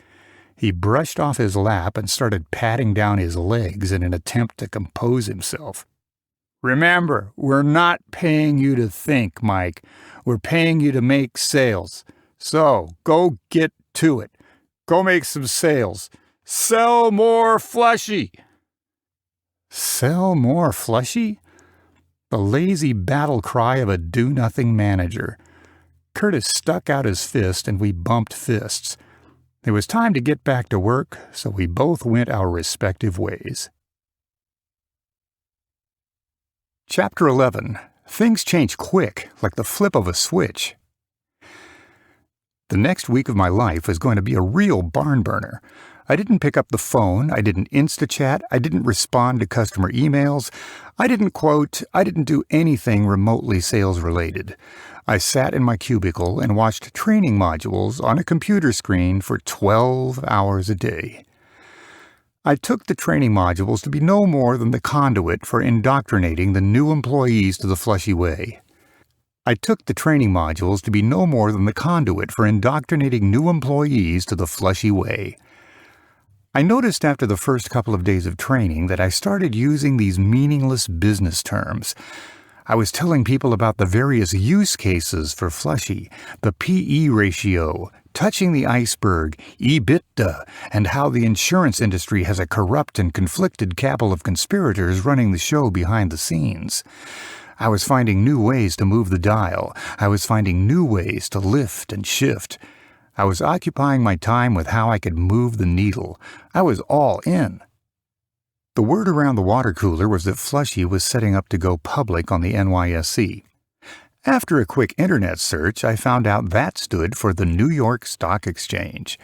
He brushed off his lap and started patting down his legs in an attempt to compose himself. Remember, we're not paying you to think, Mike. We're paying you to make sales. So, go get to it. Go make some sales. Sell more Flushy. Sell more Flushy? The lazy battle cry of a do-nothing manager. Curtis stuck out his fist and we bumped fists. It was time to get back to work, so we both went our respective ways. Chapter 11. Things change quick, like the flip of a switch. The next week of my life was going to be a real barn burner. I didn't pick up the phone, I didn't Insta-chat, I didn't respond to customer emails, I didn't do anything remotely sales-related. I sat in my cubicle and watched training modules on a computer screen for 12 hours a day. I took the training modules to be no more than the conduit for indoctrinating the new employees to the Flushy way. I took the training modules to be no more than the conduit for indoctrinating new employees to the Flushy way. I noticed after the first couple of days of training that I started using these meaningless business terms. I was telling people about the various use cases for Flushy, the PE ratio, touching the iceberg, EBITDA, and how the insurance industry has a corrupt and conflicted cabal of conspirators running the show behind the scenes. I was finding new ways to move the dial. I was finding new ways to lift and shift. I was occupying my time with how I could move the needle. I was all in. The word around the water cooler was that Flushy was setting up to go public on the NYSE. After a quick internet search, I found out that stood for the New York Stock Exchange.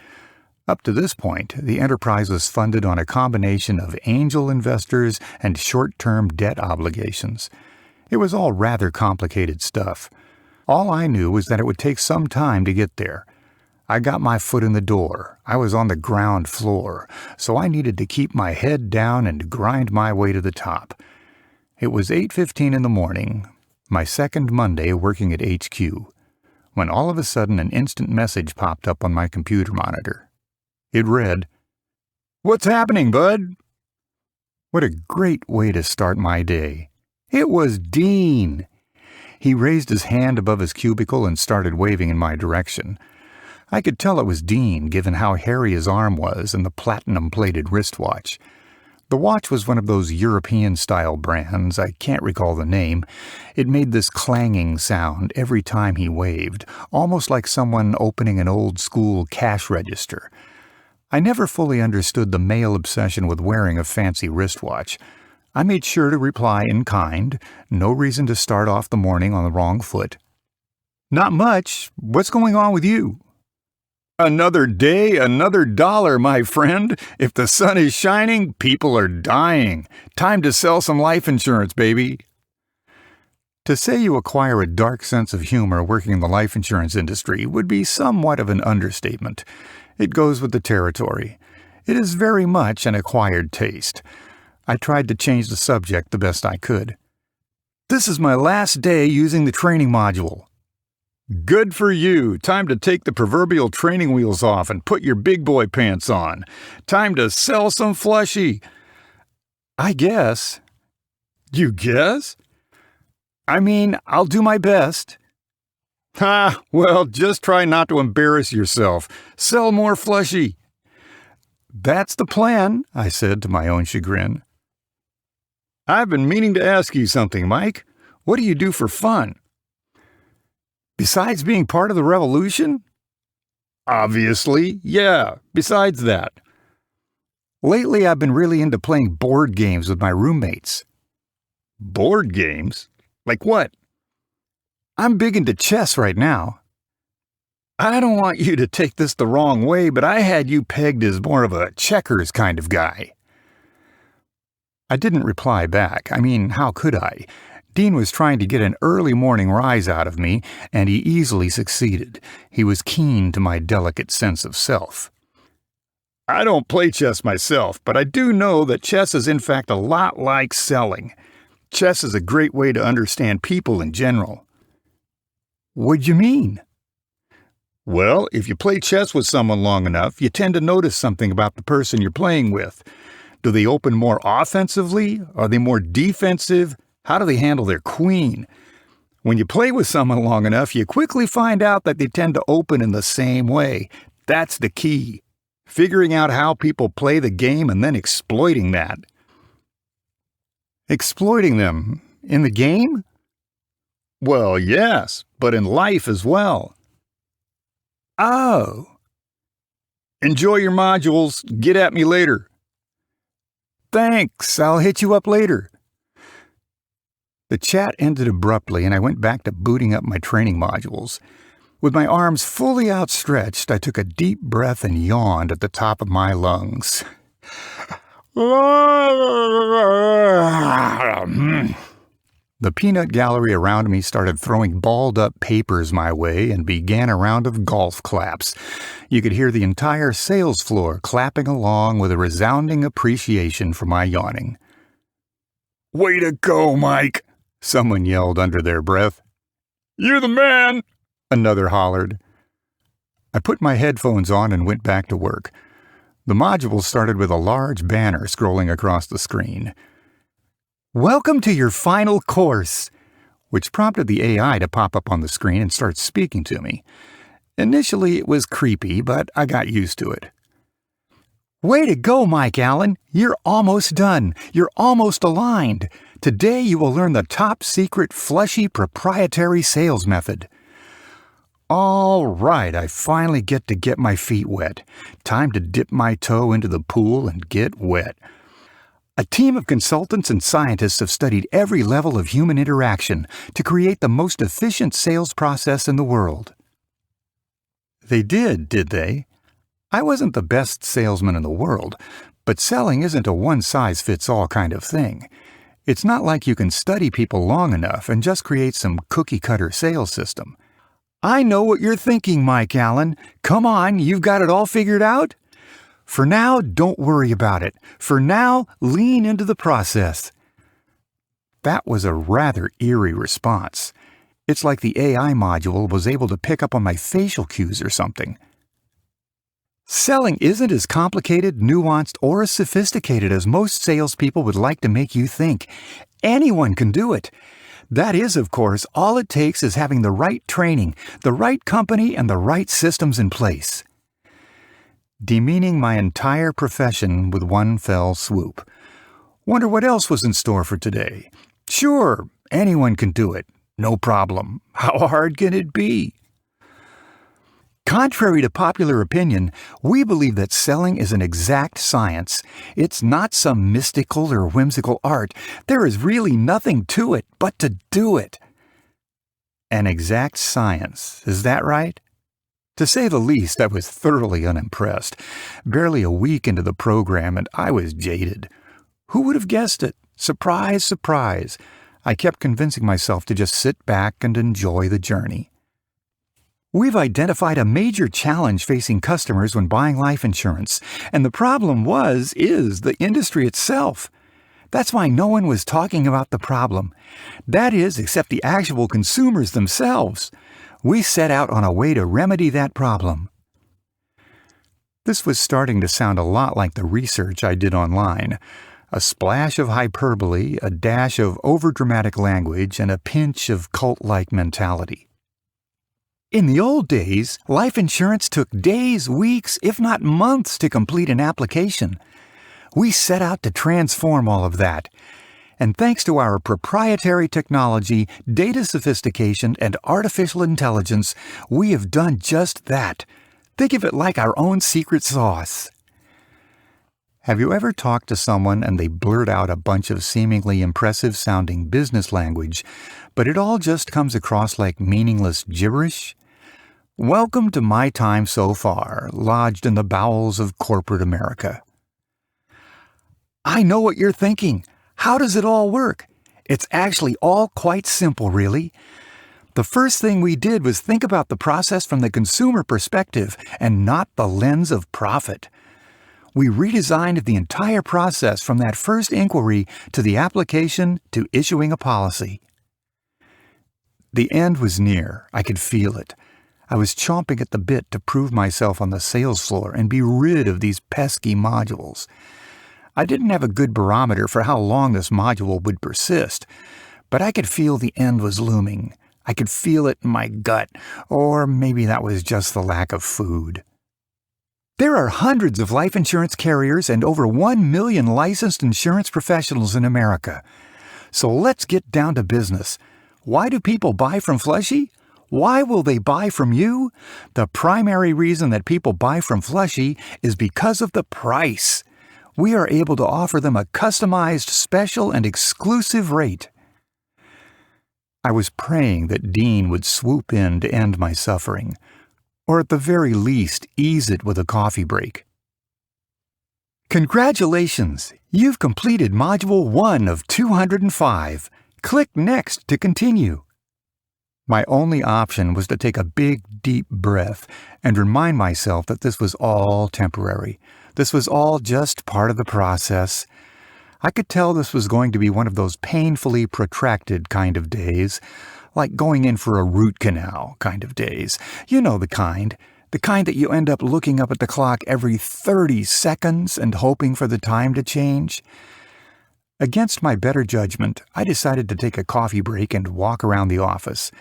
Up to this point, the enterprise was funded on a combination of angel investors and short-term debt obligations. It was all rather complicated stuff. All I knew was that it would take some time to get there. I got my foot in the door. I was on the ground floor, so I needed to keep my head down and grind my way to the top. It was 8:15 in the morning, my second Monday working at HQ, when all of a sudden an instant message popped up on my computer monitor. It read, "What's happening, bud?" What a great way to start my day. It was Dean. He raised his hand above his cubicle and started waving in my direction. I could tell it was Dean, given how hairy his arm was and the platinum-plated wristwatch. The watch was one of those European-style brands, I can't recall the name. It made this clanging sound every time he waved, almost like someone opening an old-school cash register. I never fully understood the male obsession with wearing a fancy wristwatch. I made sure to reply in kind, no reason to start off the morning on the wrong foot. "Not much. What's going on with you?" Another day, another dollar, my friend. If the sun is shining, people are dying. Time to sell some life insurance, baby. To say you acquire a dark sense of humor working in the life insurance industry would be somewhat of an understatement. It goes with the territory. It is very much an acquired taste. I tried to change the subject the best I could. "This is my last day using the training module." Good for you. Time to take the proverbial training wheels off and put your big boy pants on. Time to sell some Flushy. I guess. You guess? I mean, I'll do my best. Well, just try not to embarrass yourself. Sell more Flushy. That's the plan, I said to my own chagrin. I've been meaning to ask you something, Mike. What do you do for fun? Besides being part of the revolution? Obviously, yeah. Besides that. Lately, I've been really into playing board games with my roommates. Board games? Like what? I'm big into chess right now. I don't want you to take this the wrong way, but I had you pegged as more of a checkers kind of guy. I didn't reply back. I mean, how could I? Dean was trying to get an early morning rise out of me, and he easily succeeded. He was keen to my delicate sense of self. I don't play chess myself, but I do know that chess is in fact a lot like selling. Chess is a great way to understand people in general. What'd you mean? Well, if you play chess with someone long enough, you tend to notice something about the person you're playing with. Do they open more offensively? Are they more defensive? How do they handle their queen? When you play with someone long enough, you quickly find out that they tend to open in the same way. That's the key. Figuring out how people play the game and then exploiting that. Exploiting them? In the game? Well, yes, but in life as well. Oh. Enjoy your modules. Get at me later. Thanks. I'll hit you up later. The chat ended abruptly, and I went back to booting up my training modules. With my arms fully outstretched, I took a deep breath and yawned at the top of my lungs. The peanut gallery around me started throwing balled-up papers my way and began a round of golf claps. You could hear the entire sales floor clapping along with a resounding appreciation for my yawning. "Way to go, Mike!" someone yelled under their breath. "You're the man!" another hollered. I put my headphones on and went back to work. The module started with a large banner scrolling across the screen. "Welcome to your final course," which prompted the AI to pop up on the screen and start speaking to me. Initially, it was creepy, but I got used to it. "Way to go, Mike Allen. You're almost done. You're almost aligned. Today you will learn the top-secret Flushy proprietary sales method." All right, I finally get to get my feet wet. Time to dip my toe into the pool and get wet. A team of consultants and scientists have studied every level of human interaction to create the most efficient sales process in the world. They did they? I wasn't the best salesman in the world, but selling isn't a one-size-fits-all kind of thing. It's not like you can study people long enough and just create some cookie-cutter sales system. I know what you're thinking, Mike Allen. Come on, you've got it all figured out? For now, don't worry about it. For now, lean into the process. That was a rather eerie response. It's like the AI module was able to pick up on my facial cues or something. Selling isn't as complicated, nuanced, or as sophisticated as most salespeople would like to make you think. Anyone can do it. That is, of course, all it takes is having the right training, the right company, and the right systems in place. Demeaning my entire profession with one fell swoop. Wonder what else was in store for today. Sure, anyone can do it. No problem. How hard can it be? Contrary to popular opinion, we believe that selling is an exact science. It's not some mystical or whimsical art. There is really nothing to it but to do it. An exact science, is that right? To say the least, I was thoroughly unimpressed. Barely a week into the program, and I was jaded. Who would have guessed it? Surprise, surprise. I kept convincing myself to just sit back and enjoy the journey. We've identified a major challenge facing customers when buying life insurance, and the problem is the industry itself. That's why no one was talking about the problem. That is, except the actual consumers themselves. We set out on a way to remedy that problem. This was starting to sound a lot like the research I did online. A splash of hyperbole, a dash of overdramatic language, and a pinch of cult-like mentality. In the old days, life insurance took days, weeks, if not months to complete an application. We set out to transform all of that. And thanks to our proprietary technology, data sophistication, and artificial intelligence, we have done just that. Think of it like our own secret sauce. Have you ever talked to someone and they blurt out a bunch of seemingly impressive-sounding business language, but it all just comes across like meaningless gibberish? Welcome to my time so far, lodged in the bowels of corporate America. I know what you're thinking. How does it all work? It's actually all quite simple, really. The first thing we did was think about the process from the consumer perspective and not the lens of profit. We redesigned the entire process from that first inquiry to the application to issuing a policy. The end was near. I could feel it. I was chomping at the bit to prove myself on the sales floor and be rid of these pesky modules. I didn't have a good barometer for how long this module would persist, but I could feel the end was looming. I could feel it in my gut, or maybe that was just the lack of food. There are hundreds of life insurance carriers and over 1 million licensed insurance professionals in America. So let's get down to business. Why do people buy from Flushy? Why will they buy from you? The primary reason that people buy from Flushy is because of the price. We are able to offer them a customized, special, and exclusive rate. I was praying that Dean would swoop in to end my suffering, or at the very least ease it with a coffee break. Congratulations! You've completed Module 1 of 205. Click Next to continue. My only option was to take a big, deep breath and remind myself that this was all temporary. This was all just part of the process. I could tell this was going to be one of those painfully protracted kind of days, like going in for a root canal kind of days. You know the kind that you end up looking up at the clock every 30 seconds and hoping for the time to change. Against my better judgment, I decided to take a coffee break and walk around the office.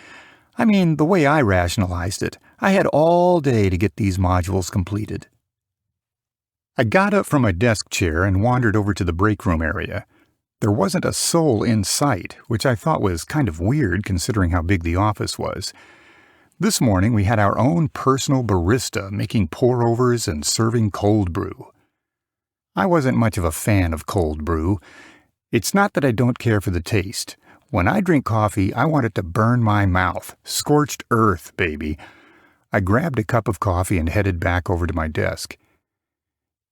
I mean, the way I rationalized it, I had all day to get these modules completed. I got up from my desk chair and wandered over to the break room area. There wasn't a soul in sight, which I thought was kind of weird considering how big the office was. This morning we had our own personal barista making pour-overs and serving cold brew. I wasn't much of a fan of cold brew. It's not that I don't care for the taste. When I drink coffee, I want it to burn my mouth. Scorched earth, baby. I grabbed a cup of coffee and headed back over to my desk.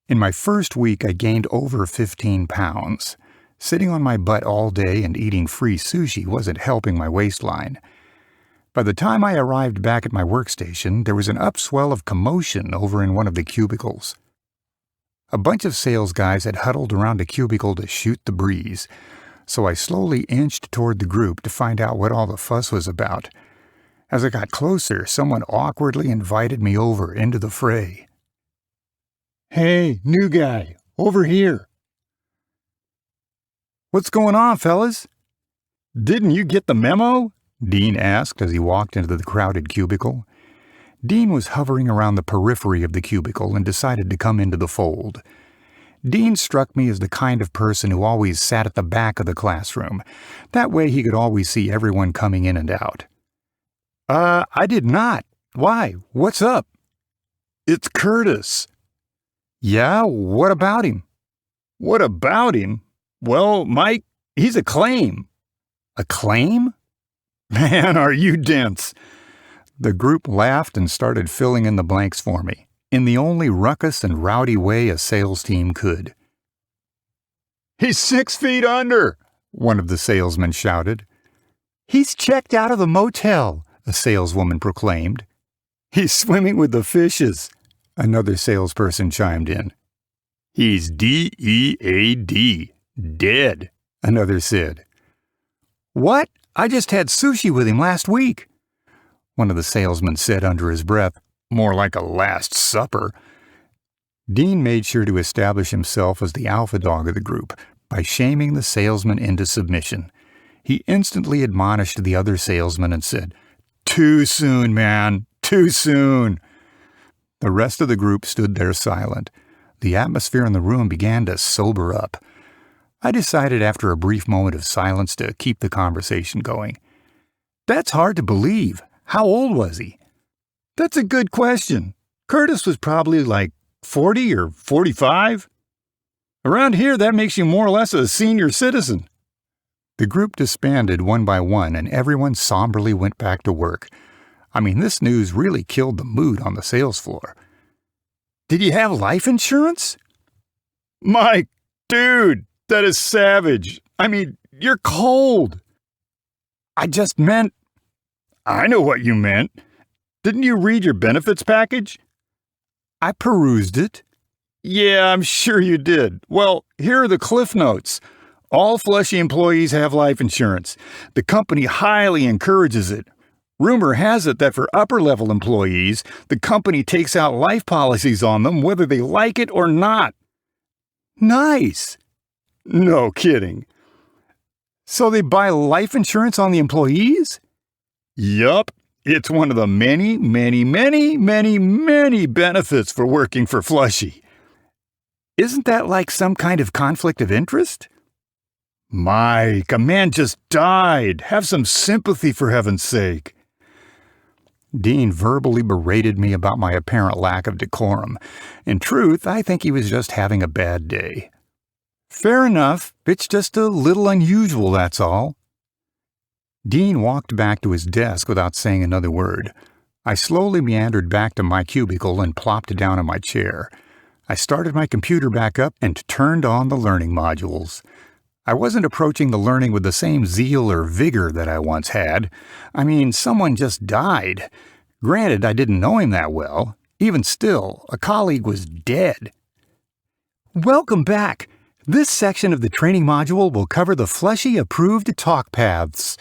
In my first week, I gained over 15 pounds. Sitting on my butt all day and eating free sushi wasn't helping my waistline. By the time I arrived back at my workstation, there was an upswell of commotion over in one of the cubicles. A bunch of sales guys had huddled around a cubicle to shoot the breeze, so I slowly inched toward the group to find out what all the fuss was about. As I got closer, someone awkwardly invited me over into the fray. Hey, new guy, over here. What's going on, fellas? Didn't you get the memo? Dean asked as he walked into the crowded cubicle. Dean was hovering around the periphery of the cubicle and decided to come into the fold. Dean struck me as the kind of person who always sat at the back of the classroom. That way he could always see everyone coming in and out. I did not. Why? What's up? It's Curtis. Yeah, what about him? What about him? Well, Mike, he's a claim. A claim? Man, are you dense. The group laughed and started filling in the blanks for me, in the only ruckus and rowdy way a sales team could. He's 6 feet under, one of the salesmen shouted. He's checked out of the motel, a saleswoman proclaimed. He's swimming with the fishes, another salesperson chimed in. He's D-E-A-D, dead, another said. What? I just had sushi with him last week, one of the salesmen said under his breath. More like a Last Supper. Dean made sure to establish himself as the alpha dog of the group by shaming the salesman into submission. He instantly admonished the other salesman and said, Too soon, man, too soon. The rest of the group stood there silent. The atmosphere in the room began to sober up. I decided after a brief moment of silence to keep the conversation going. That's hard to believe. How old was he? That's a good question. Curtis was probably like 40 or 45. Around here, that makes you more or less a senior citizen. The group disbanded one by one, and everyone somberly went back to work. I mean, this news really killed the mood on the sales floor. Did you have life insurance? Mike, dude, that is savage. I mean, you're cold. I just meant... I know what you meant. Didn't you read your benefits package? I perused it. Yeah, I'm sure you did. Well, here are the cliff notes. All Flushy employees have life insurance. The company highly encourages it. Rumor has it that for upper-level employees, the company takes out life policies on them whether they like it or not. Nice. No kidding. So they buy life insurance on the employees? Yup. It's one of the many, many, many, many, many benefits for working for Flushy. Isn't that like some kind of conflict of interest? Mike, a man just died. Have some sympathy for heaven's sake. Dean verbally berated me about my apparent lack of decorum. In truth, I think he was just having a bad day. Fair enough. It's just a little unusual, that's all. Dean walked back to his desk without saying another word. I slowly meandered back to my cubicle and plopped down in my chair. I started my computer back up and turned on the learning modules. I wasn't approaching the learning with the same zeal or vigor that I once had. I mean, someone just died. Granted, I didn't know him that well. Even still, a colleague was dead. Welcome back. This section of the training module will cover the Flushy-approved talk paths.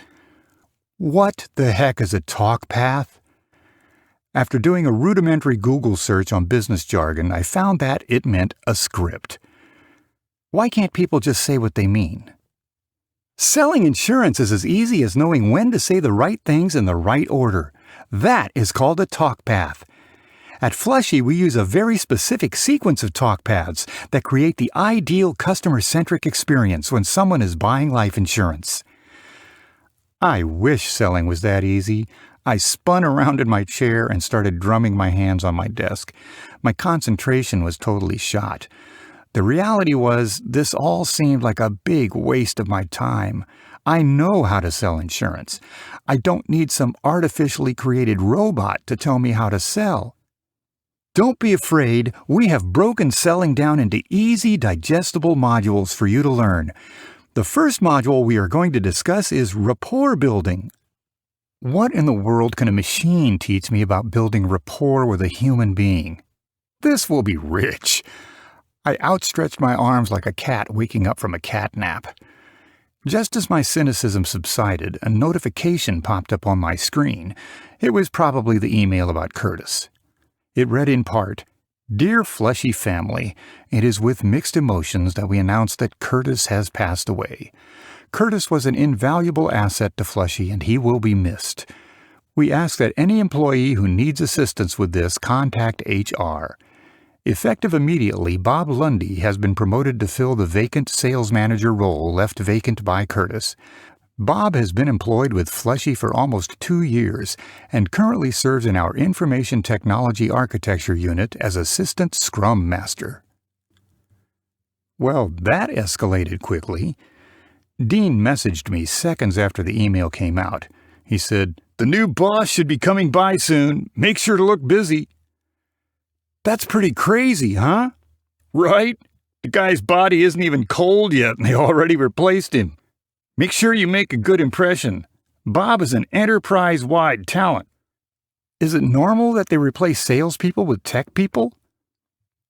What the heck is a talk path? After doing a rudimentary Google search on business jargon, I found that it meant a script. Why can't people just say what they mean? Selling insurance is as easy as knowing when to say the right things in the right order. That is called a talk path. At Flushy, we use a very specific sequence of talk paths that create the ideal customer-centric experience when someone is buying life insurance. I wish selling was that easy. I spun around in my chair and started drumming my hands on my desk. My concentration was totally shot. The reality was, this all seemed like a big waste of my time. I know how to sell insurance. I don't need some artificially created robot to tell me how to sell. Don't be afraid, we have broken selling down into easy, digestible modules for you to learn. The first module we are going to discuss is rapport building. What in the world can a machine teach me about building rapport with a human being? This will be rich. I outstretched my arms like a cat waking up from a cat nap. Just as my cynicism subsided, a notification popped up on my screen. It was probably the email about Curtis. It read in part, "Dear Flushy family, it is with mixed emotions that we announce that Curtis has passed away. Curtis was an invaluable asset to Flushy and he will be missed. We ask that any employee who needs assistance with this contact HR. Effective immediately, Bob Lundy has been promoted to fill the vacant sales manager role left vacant by Curtis. Bob has been employed with Flushy for almost 2 years and currently serves in our Information Technology Architecture Unit as Assistant Scrum Master." Well, that escalated quickly. Dean messaged me seconds after the email came out. He said, "The new boss should be coming by soon. Make sure to look busy." That's pretty crazy, huh? Right? The guy's body isn't even cold yet and they already replaced him. Make sure you make a good impression. Bob is an enterprise-wide talent. Is it normal that they replace salespeople with tech people?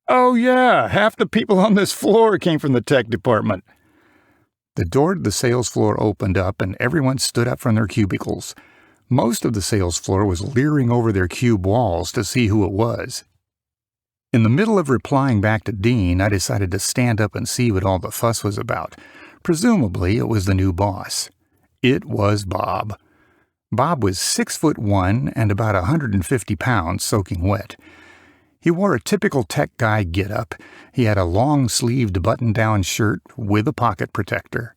Oh yeah, half the people on this floor came from the tech department. The door to the sales floor opened up and everyone stood up from their cubicles. Most of the sales floor was leering over their cube walls to see who it was. In the middle of replying back to Dean, I decided to stand up and see what all the fuss was about. Presumably, it was the new boss. It was Bob. Bob was 6'1" and about 150 pounds soaking wet. He wore a typical tech guy get-up. He had a long-sleeved button-down shirt with a pocket protector.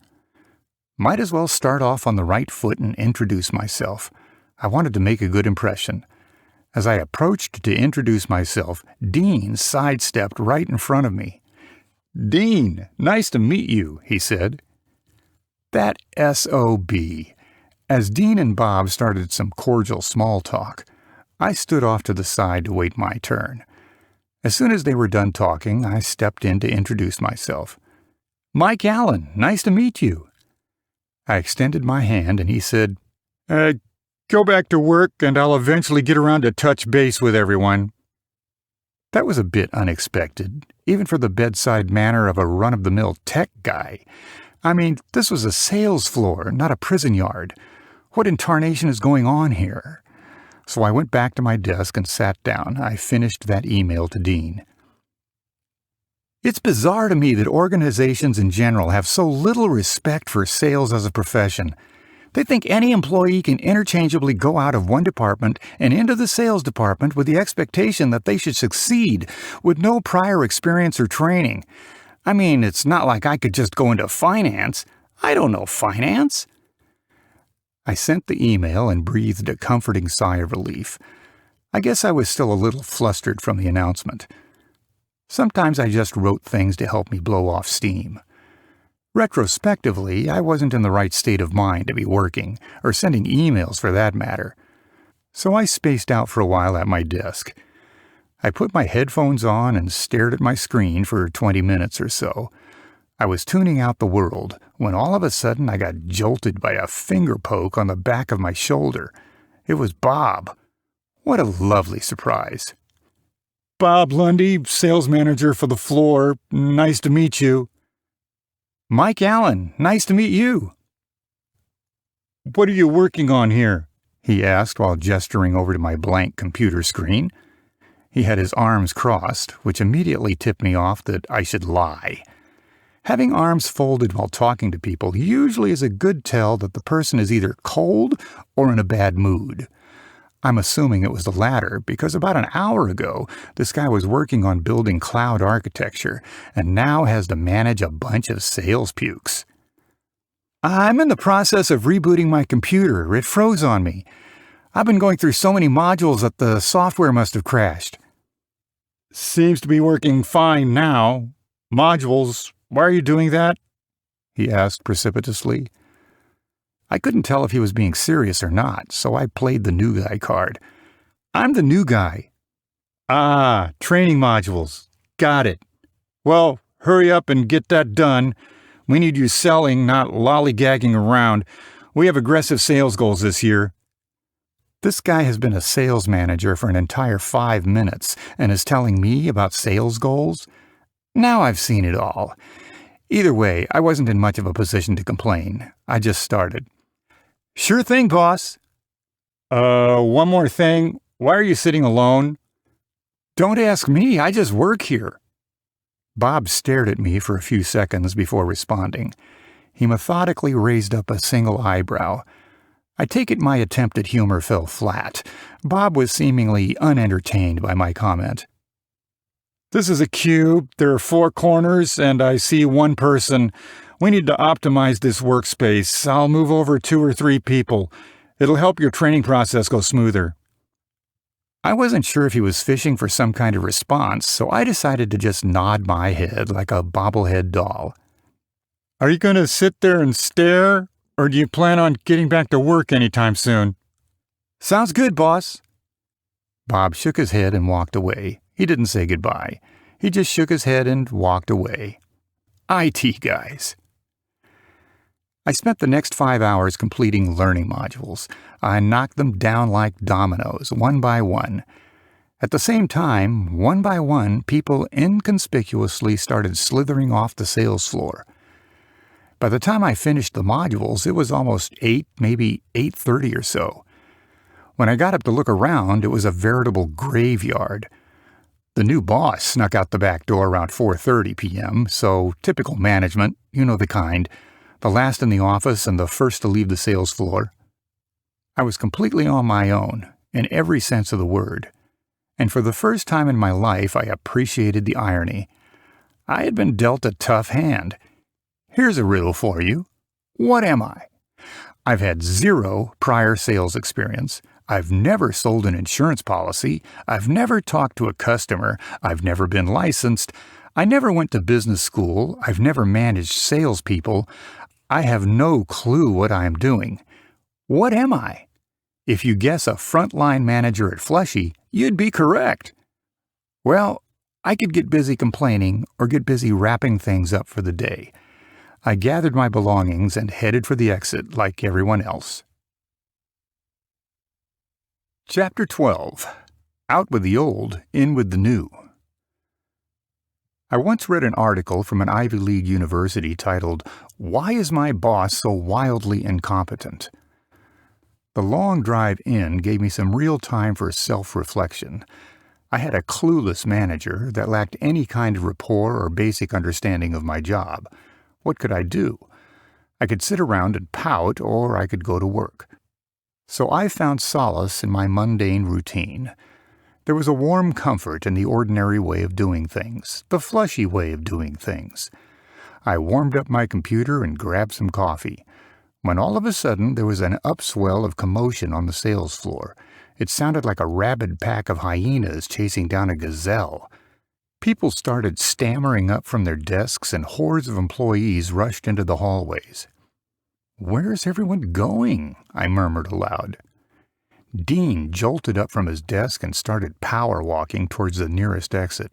Might as well start off on the right foot and introduce myself. I wanted to make a good impression. As I approached to introduce myself, Dean sidestepped right in front of me. "Dean, nice to meet you," he said. That SOB. As Dean and Bob started some cordial small talk, I stood off to the side to wait my turn. As soon as they were done talking, I stepped in to introduce myself. "Mike Allen, nice to meet you." I extended my hand and he said, "Go back to work and I'll eventually get around to touch base with everyone." That was a bit unexpected, even for the bedside manner of a run-of-the-mill tech guy. I mean, this was a sales floor, not a prison yard. What in tarnation is going on here? So I went back to my desk and sat down. I finished that email to Dean. It's bizarre to me that organizations in general have so little respect for sales as a profession. They think any employee can interchangeably go out of one department and into the sales department with the expectation that they should succeed with no prior experience or training. I mean, it's not like I could just go into finance. I don't know finance. I sent the email and breathed a comforting sigh of relief. I guess I was still a little flustered from the announcement. Sometimes I just wrote things to help me blow off steam. Retrospectively, I wasn't in the right state of mind to be working, or sending emails for that matter. So I spaced out for a while at my desk. I put my headphones on and stared at my screen for 20 minutes or so. I was tuning out the world when all of a sudden I got jolted by a finger poke on the back of my shoulder. It was Bob. What a lovely surprise. Bob Lundy, sales manager for the floor. Nice to meet you. Mike Allen, nice to meet you. What are you working on here? He asked while gesturing over to my blank computer screen. He had his arms crossed, which immediately tipped me off that I should lie. Having arms folded while talking to people usually is a good tell that the person is either cold or in a bad mood. I'm assuming it was the latter because about an hour ago, this guy was working on building cloud architecture and now has to manage a bunch of sales pukes. I'm in the process of rebooting my computer. It froze on me. I've been going through so many modules that the software must have crashed. Seems to be working fine now. Modules, why are you doing that? He asked precipitously. I couldn't tell if he was being serious or not, so I played the new guy card. I'm the new guy. Ah, training modules. Got it. Well, hurry up and get that done. We need you selling, not lollygagging around. We have aggressive sales goals this year. This guy has been a sales manager for an entire 5 minutes and is telling me about sales goals? Now I've seen it all. Either way, I wasn't in much of a position to complain. I just started. Sure thing, boss. One more thing. Why are you sitting alone? Don't ask me. I just work here. Bob stared at me for a few seconds before responding. He methodically raised up a single eyebrow. I take it my attempt at humor fell flat. Bob was seemingly unentertained by my comment. This is a cube. There are 4 corners, and I see one person. We need to optimize this workspace. I'll move over 2 or 3 people. It'll help your training process go smoother. I wasn't sure if he was fishing for some kind of response, so I decided to just nod my head like a bobblehead doll. Are you going to sit there and stare, or do you plan on getting back to work anytime soon? Sounds good, boss. Bob shook his head and walked away. He didn't say goodbye. He just shook his head and walked away. IT guys. I spent the next 5 hours completing learning modules. I knocked them down like dominoes, one by one. At the same time, one by one, people inconspicuously started slithering off the sales floor. By the time I finished the modules, it was almost 8, maybe 8:30 or so. When I got up to look around, it was a veritable graveyard. The new boss snuck out the back door around 4:30 p.m., so typical management, you know the kind. The last in the office and the first to leave the sales floor. I was completely on my own, in every sense of the word. And for the first time in my life, I appreciated the irony. I had been dealt a tough hand. Here's a riddle for you. What am I? I've had 0 prior sales experience. I've never sold an insurance policy. I've never talked to a customer. I've never been licensed. I never went to business school. I've never managed salespeople. I have no clue what I am doing. What am I? If you guess a frontline manager at Flushy, you'd be correct. Well, I could get busy complaining or get busy wrapping things up for the day. I gathered my belongings and headed for the exit like everyone else. Chapter 12. Out with the old, in with the new. I once read an article from an Ivy League university titled, "Why is my boss so wildly incompetent?" The long drive in gave me some real time for self-reflection. I had a clueless manager that lacked any kind of rapport or basic understanding of my job. What could I do? I could sit around and pout, or I could go to work. So I found solace in my mundane routine. There was a warm comfort in the ordinary way of doing things, the Flushy way of doing things. I warmed up my computer and grabbed some coffee, when all of a sudden there was an upswell of commotion on the sales floor. It sounded like a rabid pack of hyenas chasing down a gazelle. People started stammering up from their desks and hordes of employees rushed into the hallways. "Where's everyone going?" I murmured aloud. Dean jolted up from his desk and started power walking towards the nearest exit.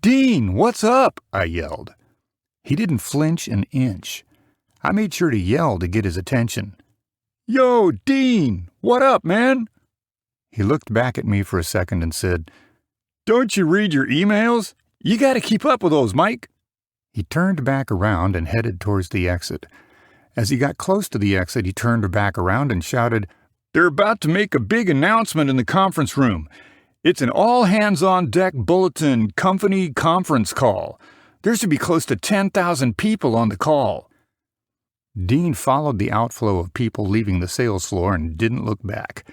"Dean, what's up?" I yelled. He didn't flinch an inch. I made sure to yell to get his attention. "Yo, Dean, what up, man?" He looked back at me for a second and said, "Don't you read your emails? You gotta keep up with those, Mike." He turned back around and headed towards the exit. As he got close to the exit, he turned back around and shouted, "They're about to make a big announcement in the conference room. It's an all-hands-on-deck bulletin company conference call. There should be close to 10,000 people on the call." Dean followed the outflow of people leaving the sales floor and didn't look back.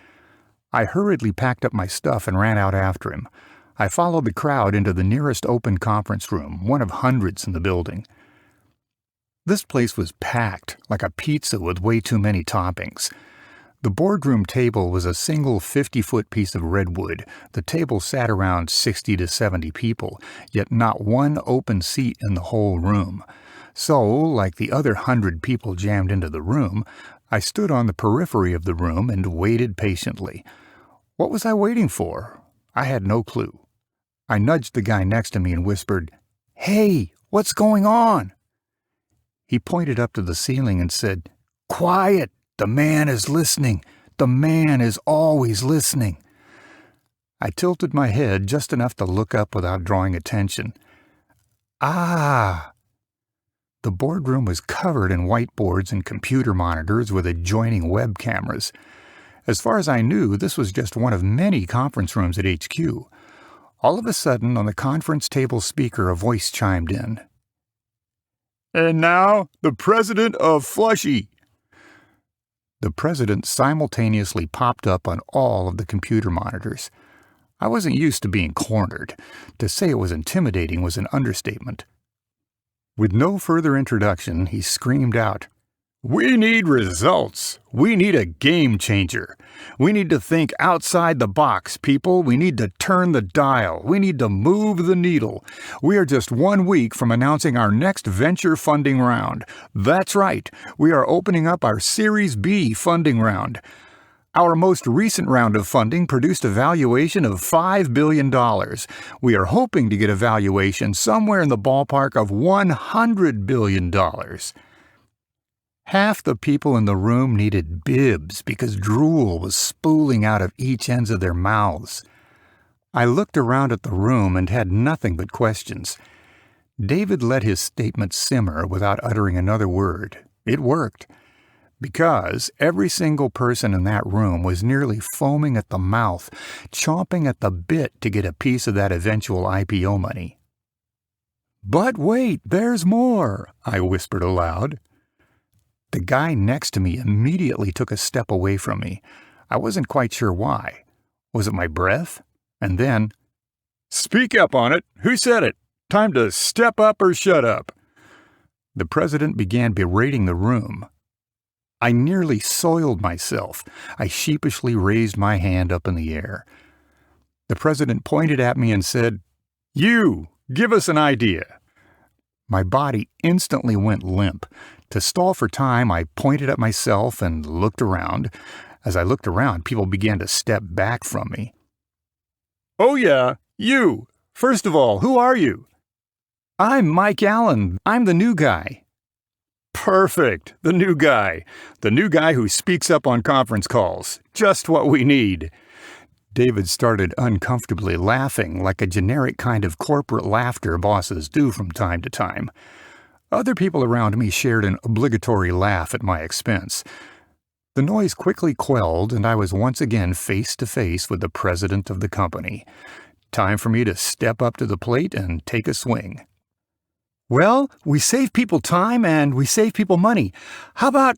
I hurriedly packed up my stuff and ran out after him. I followed the crowd into the nearest open conference room, one of hundreds in the building. This place was packed, like a pizza with way too many toppings. The boardroom table was a single 50-foot piece of redwood. The table sat around 60 to 70 people, yet not one open seat in the whole room. So, like the other 100 people jammed into the room, I stood on the periphery of the room and waited patiently. What was I waiting for? I had no clue. I nudged the guy next to me and whispered, "Hey, what's going on?" He pointed up to the ceiling and said, "Quiet! The man is listening. The man is always listening." I tilted my head just enough to look up without drawing attention. Ah! The boardroom was covered in whiteboards and computer monitors with adjoining web cameras. As far as I knew, this was just one of many conference rooms at HQ. All of a sudden, on the conference table speaker, a voice chimed in. "And now, the president of Flushy." The president simultaneously popped up on all of the computer monitors. I wasn't used to being cornered. To say it was intimidating was an understatement. With no further introduction, he screamed out, "We need results. We need a game changer. We need to think outside the box, people. We need to turn the dial. We need to move the needle. We are just 1 week from announcing our next venture funding round. That's right. We are opening up our Series B funding round. Our most recent round of funding produced a valuation of $5 billion. We are hoping to get a valuation somewhere in the ballpark of $100 billion. Half the people in the room needed bibs because drool was spooling out of each ends of their mouths. I looked around at the room and had nothing but questions. David let his statement simmer without uttering another word. It worked. Because every single person in that room was nearly foaming at the mouth, chomping at the bit to get a piece of that eventual IPO money. "But wait, there's more," I whispered aloud. The guy next to me immediately took a step away from me. I wasn't quite sure why. Was it my breath? And then, "Speak up on it. Who said it? Time to step up or shut up." The president began berating the room. I nearly soiled myself. I sheepishly raised my hand up in the air. The president pointed at me and said, "You, give us an idea." My body instantly went limp. To stall for time, I pointed at myself and looked around. As I looked around, people began to step back from me. "Oh yeah, you. First of all, who are you?" "I'm Mike Allen. I'm the new guy." "Perfect. The new guy. The new guy who speaks up on conference calls. Just what we need." David started uncomfortably laughing, like a generic kind of corporate laughter bosses do from time to time. Other people around me shared an obligatory laugh at my expense. The noise quickly quelled, and I was once again face to face with the president of the company. Time for me to step up to the plate and take a swing. "Well, we save people time and we save people money. How about,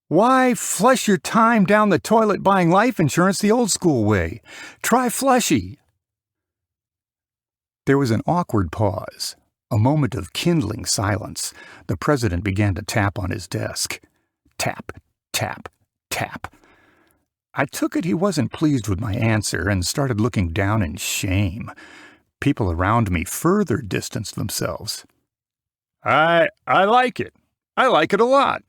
why flush your time down the toilet buying life insurance the old school way? Try Flushy." There was an awkward pause, a moment of kindling silence. The president began to tap on his desk. Tap, tap, tap. I took it he wasn't pleased with my answer and started looking down in shame. People around me further distanced themselves. I like it. I like it a lot.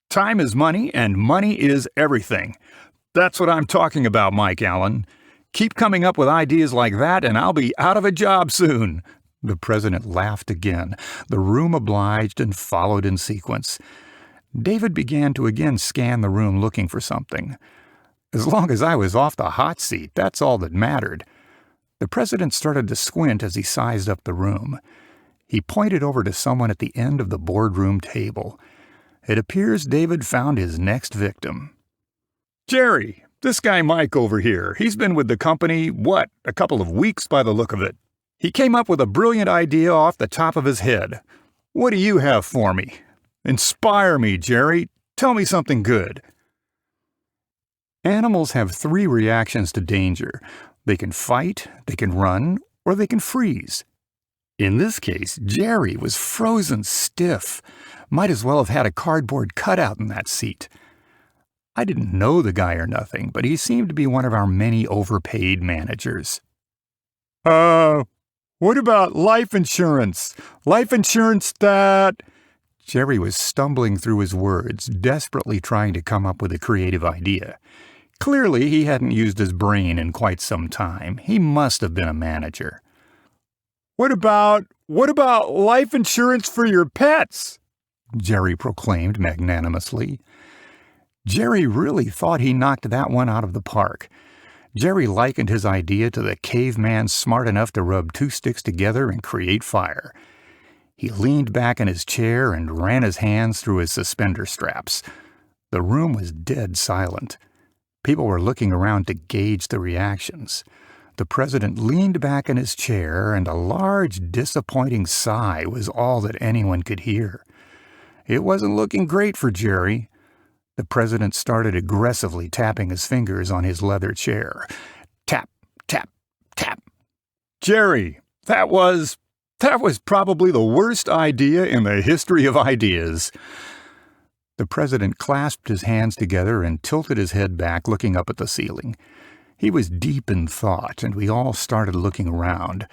Time is money, and money is everything. That's what I'm talking about, Mike Allen. Keep coming up with ideas like that, and I'll be out of a job soon. The president laughed again. The room obliged and followed in sequence. David began to again scan the room looking for something. As long as I was off the hot seat, that's all that mattered. The president started to squint as he sized up the room. He pointed over to someone at the end of the boardroom table. It appears David found his next victim. Jerry, this guy Mike over here, he's been with the company, a couple of weeks by the look of it. He came up with a brilliant idea off the top of his head. What do you have for me? Inspire me, Jerry. Tell me something good. Animals have 3 reactions to danger. They can fight, they can run, or they can freeze. In this case, Jerry was frozen stiff. Might as well have had a cardboard cutout in that seat. I didn't know the guy or nothing, but he seemed to be one of our many overpaid managers. What about life insurance? Life insurance that... Jerry was stumbling through his words, desperately trying to come up with a creative idea. Clearly, he hadn't used his brain in quite some time. He must have been a manager. What about life insurance for your pets? Jerry proclaimed magnanimously. Jerry really thought he knocked that one out of the park. Jerry likened his idea to the caveman smart enough to rub 2 sticks together and create fire. He leaned back in his chair and ran his hands through his suspender straps. The room was dead silent. People were looking around to gauge the reactions. The president leaned back in his chair, and a large, disappointing sigh was all that anyone could hear. It wasn't looking great for Jerry. The president started aggressively tapping his fingers on his leather chair. Tap, tap, tap. Jerry, that was probably the worst idea in the history of ideas. The president clasped his hands together and tilted his head back, looking up at the ceiling. He was deep in thought, and we all started looking around.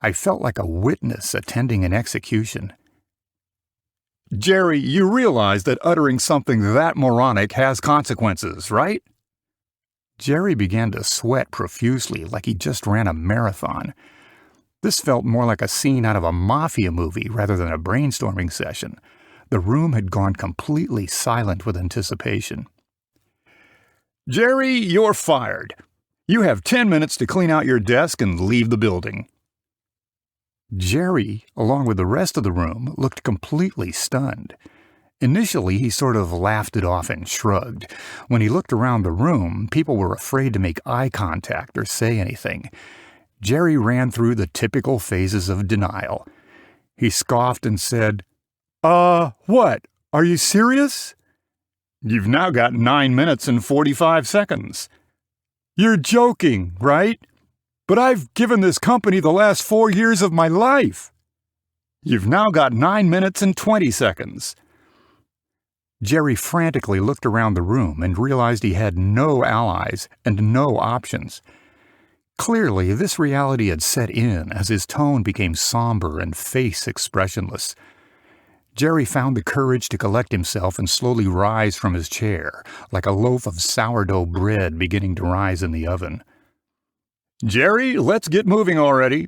I felt like a witness attending an execution. Jerry, you realize that uttering something that moronic has consequences, right? Jerry began to sweat profusely, like he just ran a marathon. This felt more like a scene out of a mafia movie rather than a brainstorming session. The room had gone completely silent with anticipation. Jerry, you're fired. You have 10 minutes to clean out your desk and leave the building. Jerry, along with the rest of the room, looked completely stunned. Initially, he sort of laughed it off and shrugged. When he looked around the room, people were afraid to make eye contact or say anything. Jerry ran through the typical phases of denial. He scoffed and said, What? Are you serious? You've now got 9 minutes and 45 seconds. You're joking, right? But I've given this company the last 4 years of my life. You've now got 9 minutes and 20 seconds. Jerry frantically looked around the room and realized he had no allies and no options. Clearly, this reality had set in as his tone became somber and face expressionless. Jerry found the courage to collect himself and slowly rise from his chair, like a loaf of sourdough bread beginning to rise in the oven. Jerry, let's get moving already.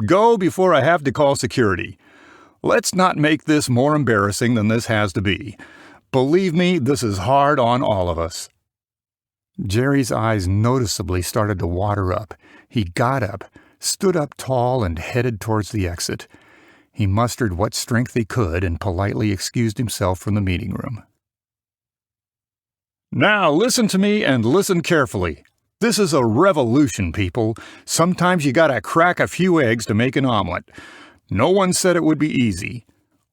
Go before I have to call security. Let's not make this more embarrassing than this has to be. Believe me, this is hard on all of us. Jerry's eyes noticeably started to water up. He got up, stood up tall, and headed towards the exit. He mustered what strength he could and politely excused himself from the meeting room. Now listen to me and listen carefully. This is a revolution, people. Sometimes you gotta crack a few eggs to make an omelet. No one said it would be easy.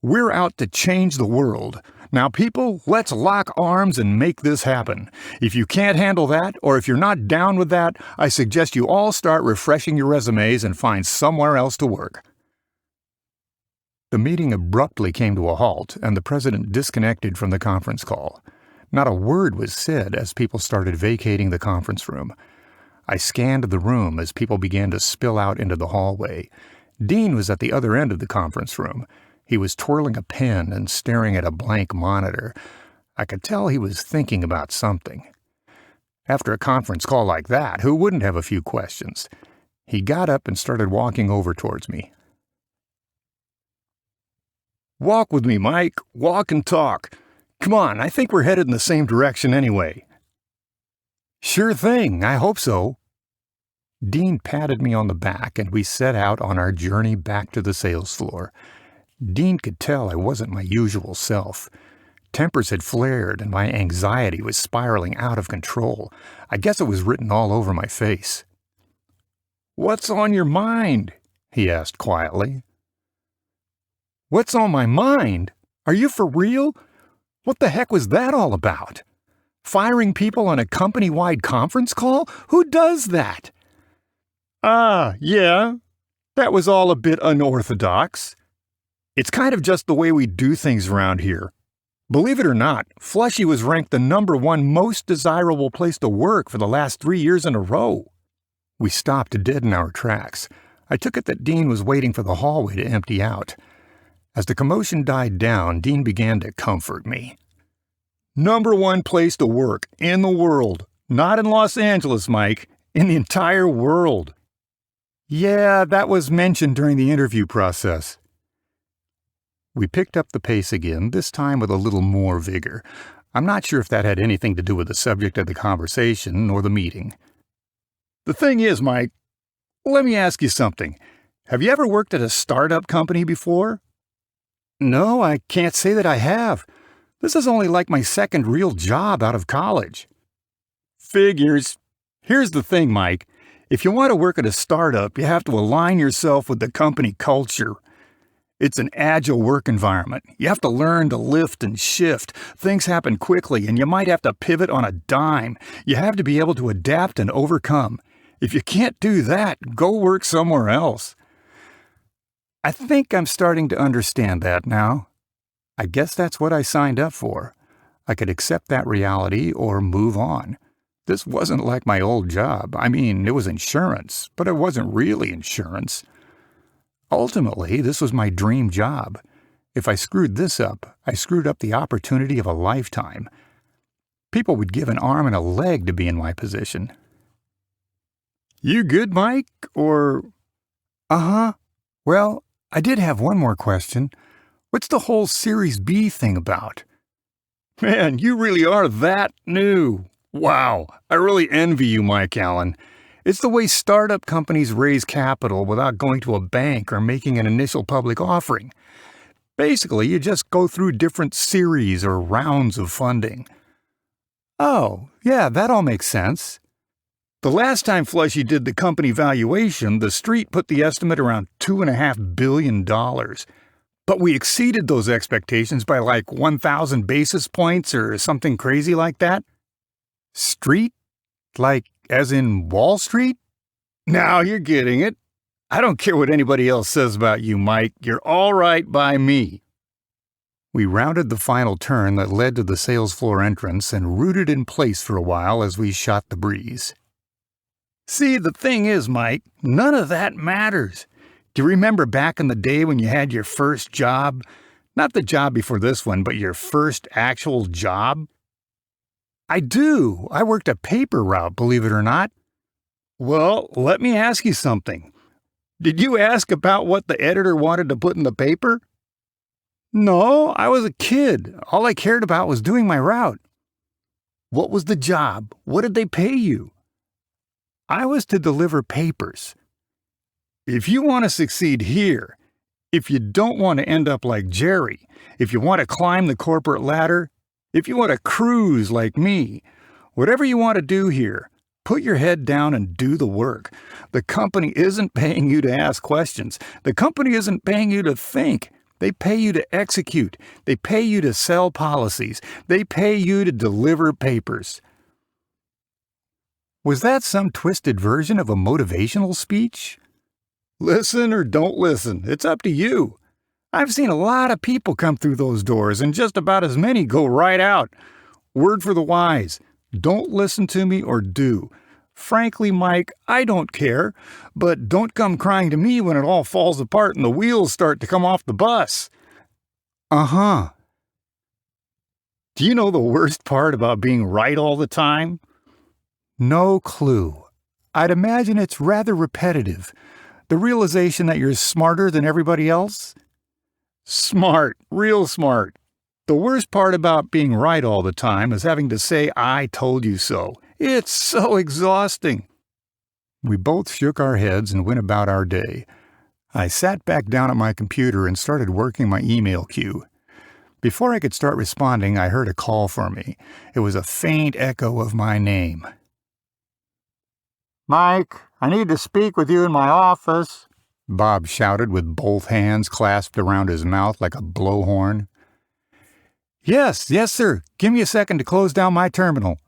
We're out to change the world. Now, people, let's lock arms and make this happen. If you can't handle that, or if you're not down with that, I suggest you all start refreshing your resumes and find somewhere else to work. The meeting abruptly came to a halt, and the president disconnected from the conference call. Not a word was said as people started vacating the conference room. I scanned the room as people began to spill out into the hallway. Dean was at the other end of the conference room. He was twirling a pen and staring at a blank monitor. I could tell he was thinking about something. After a conference call like that, who wouldn't have a few questions? He got up and started walking over towards me. Walk with me, Mike. Walk and talk. Come on, I think we're headed in the same direction anyway. Sure thing, I hope so. Dean patted me on the back and we set out on our journey back to the sales floor. Dean could tell I wasn't my usual self. Tempers had flared and my anxiety was spiraling out of control. I guess it was written all over my face. What's on your mind? He asked quietly. What's on my mind? Are you for real? What the heck was that all about? Firing people on a company-wide conference call? Who does that? Yeah. That was all a bit unorthodox. It's kind of just the way we do things around here. Believe it or not, Flushy was ranked the #1 most desirable place to work for the last 3 years in a row. We stopped dead in our tracks. I took it that Dean was waiting for the hallway to empty out. As the commotion died down, Dean began to comfort me. #1 place to work in the world. Not in Los Angeles, Mike. In the entire world. Yeah, that was mentioned during the interview process. We picked up the pace again, this time with a little more vigor. I'm not sure if that had anything to do with the subject of the conversation or the meeting. The thing is, Mike, let me ask you something. Have you ever worked at a startup company before? No, I can't say that I have. This is only like my second real job out of college. Figures. Here's the thing, Mike. If you want to work at a startup, you have to align yourself with the company culture. It's an agile work environment. You have to learn to lift and shift. Things happen quickly, and you might have to pivot on a dime. You have to be able to adapt and overcome. If you can't do that, go work somewhere else. I think I'm starting to understand that now. I guess that's what I signed up for. I could accept that reality or move on. This wasn't like my old job. I mean, it was insurance, but it wasn't really insurance. Ultimately, this was my dream job. If I screwed this up, I screwed up the opportunity of a lifetime. People would give an arm and a leg to be in my position. You good, Mike? Or... Uh-huh. Well, I did have one more question. What's the whole Series B thing about? Man, you really are that new. Wow, I really envy you, Mike Allen. It's the way startup companies raise capital without going to a bank or making an initial public offering. Basically, you just go through different series or rounds of funding. Oh, yeah, that all makes sense. The last time Flushy did the company valuation, the street put the estimate around $2.5 billion. But we exceeded those expectations by like 1,000 basis points or something crazy like that. Street? Like, as in Wall Street? Now you're getting it. I don't care what anybody else says about you, Mike. You're all right by me. We rounded the final turn that led to the sales floor entrance and rooted in place for a while as we shot the breeze. See, the thing is, Mike, none of that matters. Do you remember back in the day when you had your first job? Not the job before this one, but your first actual job? I do. I worked a paper route, believe it or not. Well, let me ask you something. Did you ask about what the editor wanted to put in the paper? No, I was a kid. All I cared about was doing my route. What was the job? What did they pay you? I was to deliver papers. If you want to succeed here, if you don't want to end up like Jerry, if you want to climb the corporate ladder, if you want to cruise like me, whatever you want to do here, put your head down and do the work. The company isn't paying you to ask questions. The company isn't paying you to think. They pay you to execute. They pay you to sell policies. They pay you to deliver papers. Was that some twisted version of a motivational speech? Listen or don't listen, it's up to you. I've seen a lot of people come through those doors, and just about as many go right out. Word for the wise, don't listen to me or do. Frankly, Mike, I don't care, but don't come crying to me when it all falls apart and the wheels start to come off the bus. Uh-huh. Do you know the worst part about being right all the time? No clue. I'd imagine it's rather repetitive. The realization that you're smarter than everybody else. Smart, real smart. The worst part about being right all the time is having to say, I told you so. It's so exhausting. We both shook our heads and went about our day. I sat back down at my computer and started working my email queue. Before I could start responding, I heard a call for me. It was a faint echo of my name. Mike, I need to speak with you in my office, Bob shouted with both hands clasped around his mouth like a blowhorn. Yes, sir. Give me a second to close down my terminal.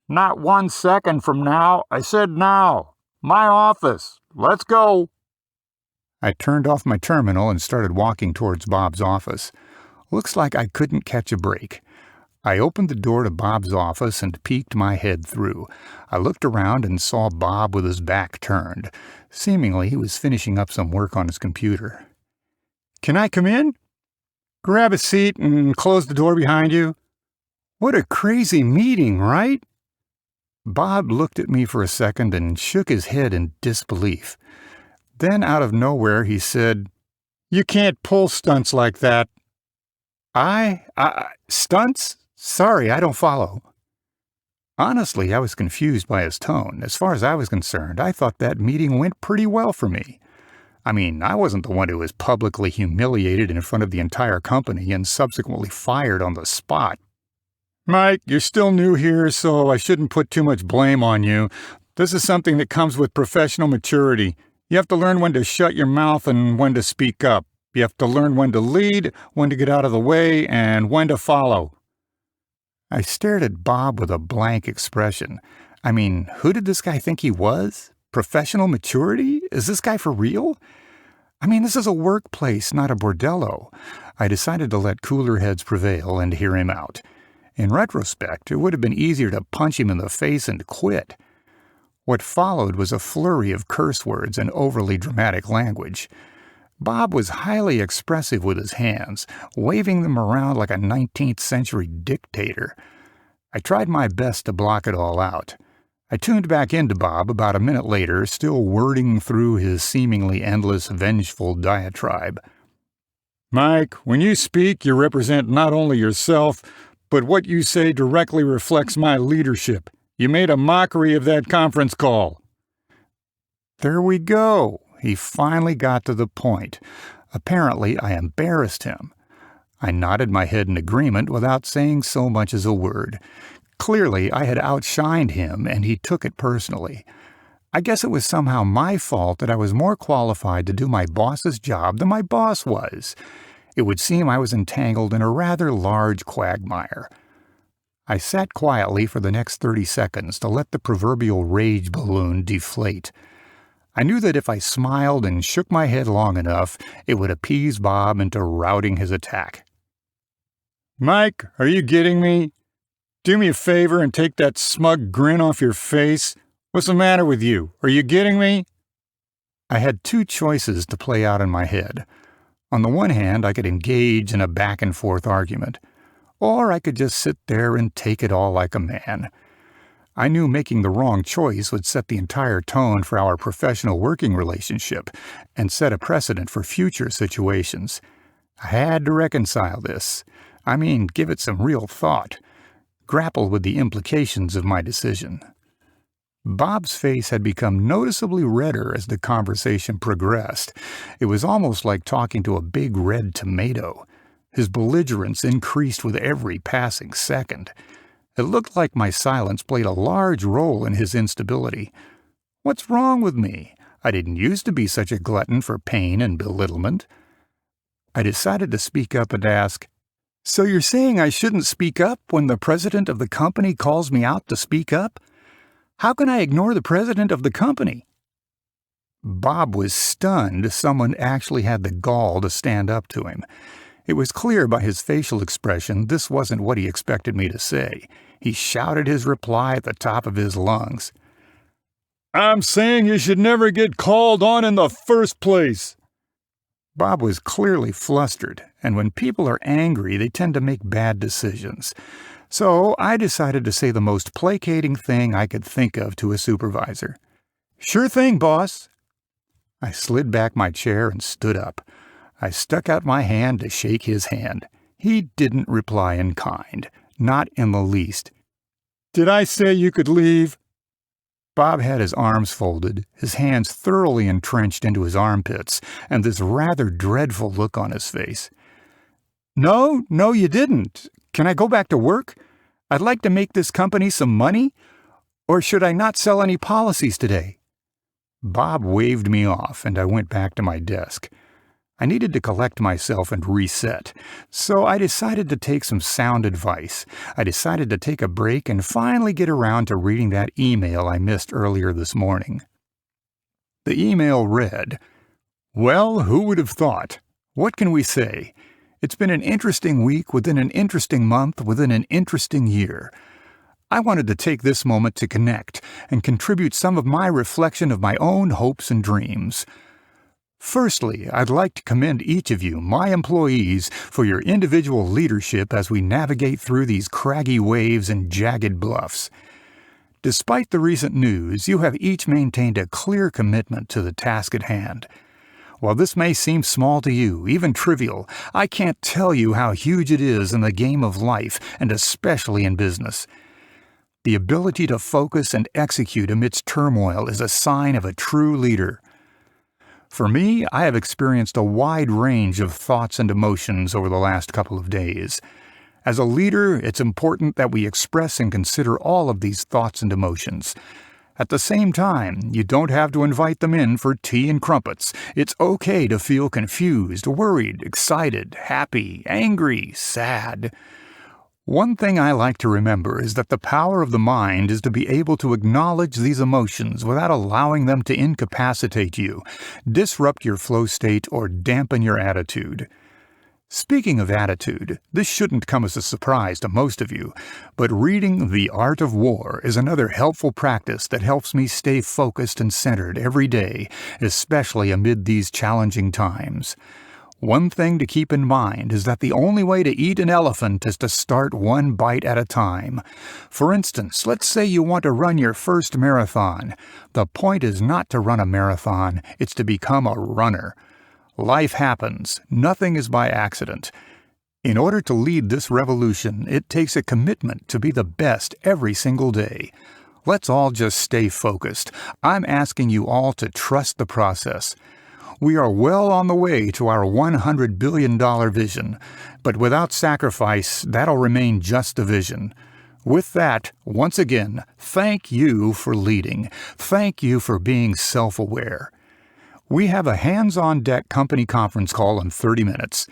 Not 1 second from now. I said now. My office. Let's go. I turned off my terminal and started walking towards Bob's office. Looks like I couldn't catch a break. I opened the door to Bob's office and peeked my head through. I looked around and saw Bob with his back turned. Seemingly he was finishing up some work on his computer. Can I come in? Grab a seat and close the door behind you. What a crazy meeting, right? Bob looked at me for a second and shook his head in disbelief. Then out of nowhere he said, You can't pull stunts like that. Stunts? Sorry, I don't follow. Honestly, I was confused by his tone. As far as I was concerned, I thought that meeting went pretty well for me. I mean, I wasn't the one who was publicly humiliated in front of the entire company and subsequently fired on the spot. Mike, you're still new here, so I shouldn't put too much blame on you. This is something that comes with professional maturity. You have to learn when to shut your mouth and when to speak up. You have to learn when to lead, when to get out of the way, and when to follow. I stared at Bob with a blank expression. I mean, who did this guy think he was? Professional maturity? Is this guy for real? I mean, this is a workplace, not a bordello. I decided to let cooler heads prevail and hear him out. In retrospect, it would have been easier to punch him in the face and quit. What followed was a flurry of curse words and overly dramatic language. Bob was highly expressive with his hands, waving them around like a 19th century dictator. I tried my best to block it all out. I tuned back into Bob about a minute later, still wording through his seemingly endless, vengeful diatribe. Mike, when you speak, you represent not only yourself, but what you say directly reflects my leadership. You made a mockery of that conference call. There we go. He finally got to the point. Apparently, I embarrassed him. I nodded my head in agreement without saying so much as a word. Clearly, I had outshined him, and he took it personally. I guess it was somehow my fault that I was more qualified to do my boss's job than my boss was. It would seem I was entangled in a rather large quagmire. I sat quietly for the next 30 seconds to let the proverbial rage balloon deflate. I knew that if I smiled and shook my head long enough, it would appease Bob into routing his attack. Mike, are you getting me? Do me a favor and take that smug grin off your face. What's the matter with you? Are you getting me? I had two choices to play out in my head. On the one hand, I could engage in a back-and-forth argument, or I could just sit there and take it all like a man. I knew making the wrong choice would set the entire tone for our professional working relationship and set a precedent for future situations. I had to reconcile this. I mean, give it some real thought. Grapple with the implications of my decision. Bob's face had become noticeably redder as the conversation progressed. It was almost like talking to a big red tomato. His belligerence increased with every passing second. It looked like my silence played a large role in his instability. What's wrong with me? I didn't used to be such a glutton for pain and belittlement. I decided to speak up and ask, "So you're saying I shouldn't speak up when the president of the company calls me out to speak up? How can I ignore the president of the company?" Bob was stunned someone actually had the gall to stand up to him. It was clear by his facial expression this wasn't what he expected me to say. He shouted his reply at the top of his lungs. I'm saying you should never get called on in the first place. Bob was clearly flustered, and when people are angry, they tend to make bad decisions. So I decided to say the most placating thing I could think of to a supervisor. "Sure thing, boss." I slid back my chair and stood up. I stuck out my hand to shake his hand. He didn't reply in kind, not in the least. Did I say you could leave? Bob had his arms folded, his hands thoroughly entrenched into his armpits, and this rather dreadful look on his face. No, you didn't. Can I go back to work? I'd like to make this company some money. Or should I not sell any policies today? Bob waved me off, and I went back to my desk. I needed to collect myself and reset, so I decided to take some sound advice. I decided to take a break and finally get around to reading that email I missed earlier this morning. The email read, "Well, who would have thought? What can we say? It's been an interesting week within an interesting month within an interesting year. I wanted to take this moment to connect and contribute some of my reflection of my own hopes and dreams. Firstly, I'd like to commend each of you, my employees, for your individual leadership as we navigate through these craggy waves and jagged bluffs. Despite the recent news, you have each maintained a clear commitment to the task at hand. While this may seem small to you, even trivial, I can't tell you how huge it is in the game of life, and especially in business. The ability to focus and execute amidst turmoil is a sign of a true leader. For me, I have experienced a wide range of thoughts and emotions over the last couple of days. As a leader, it's important that we express and consider all of these thoughts and emotions. At the same time, you don't have to invite them in for tea and crumpets. It's okay to feel confused, worried, excited, happy, angry, sad. One thing I like to remember is that the power of the mind is to be able to acknowledge these emotions without allowing them to incapacitate you, disrupt your flow state, or dampen your attitude. Speaking of attitude, this shouldn't come as a surprise to most of you, but reading The Art of War is another helpful practice that helps me stay focused and centered every day, especially amid these challenging times. One thing to keep in mind is that the only way to eat an elephant is to start one bite at a time. For instance, let's say you want to run your first marathon. The point is not to run a marathon, it's to become a runner. Life happens. Nothing is by accident. In order to lead this revolution, it takes a commitment to be the best every single day. Let's all just stay focused. I'm asking you all to trust the process. We are well on the way to our $100 billion vision, but without sacrifice, that'll remain just a vision. With that, once again, thank you for leading. Thank you for being self-aware. We have a hands-on-deck company conference call in 30 minutes.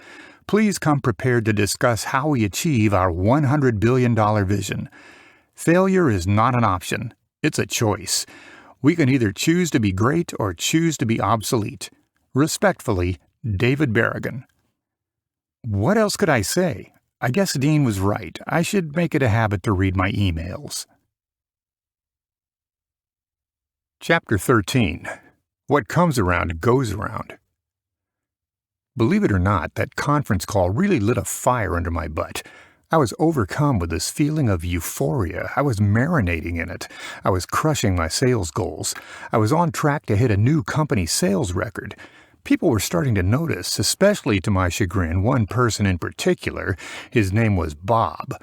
Please come prepared to discuss how we achieve our $100 billion vision. Failure is not an option. It's a choice. We can either choose to be great or choose to be obsolete. Respectfully, David Berrigan. What else could I say? I guess Dean was right. I should make it a habit to read my emails. Chapter 13. What comes around goes around. Believe it or not, that conference call really lit a fire under my butt. I was overcome with this feeling of euphoria. I was marinating in it. I was crushing my sales goals. I was on track to hit a new company sales record. People were starting to notice, especially to my chagrin, one person in particular. His name was Bob.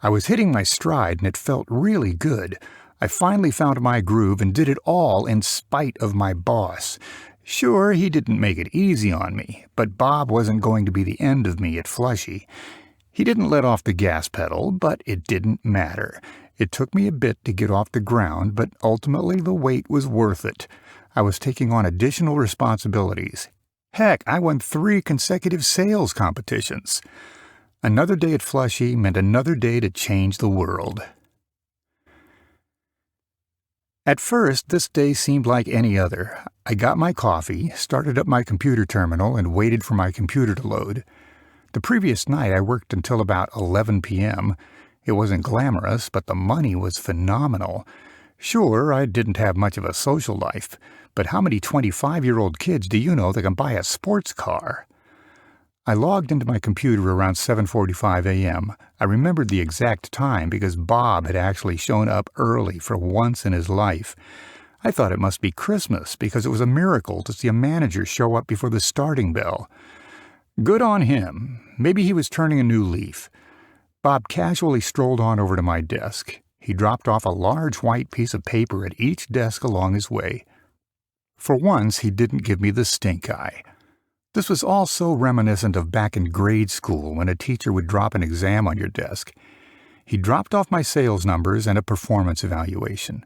I was hitting my stride, and it felt really good. I finally found my groove and did it all in spite of my boss. Sure, he didn't make it easy on me, but Bob wasn't going to be the end of me at Flushy. He didn't let off the gas pedal, but it didn't matter. It took me a bit to get off the ground, but ultimately the wait was worth it. I was taking on additional responsibilities. Heck, I won 3 consecutive sales competitions. Another day at Flushy meant another day to change the world. At first, this day seemed like any other. I got my coffee, started up my computer terminal, and waited for my computer to load. The previous night, I worked until about 11 p.m. It wasn't glamorous, but the money was phenomenal. Sure, I didn't have much of a social life, but how many 25-year-old kids do you know that can buy a sports car? I logged into my computer around 7:45 a.m. I remembered the exact time because Bob had actually shown up early for once in his life. I thought it must be Christmas because it was a miracle to see a manager show up before the starting bell. Good on him. Maybe he was turning a new leaf. Bob casually strolled on over to my desk. He dropped off a large white piece of paper at each desk along his way. For once, he didn't give me the stink eye. This was all so reminiscent of back in grade school when a teacher would drop an exam on your desk. He dropped off my sales numbers and a performance evaluation.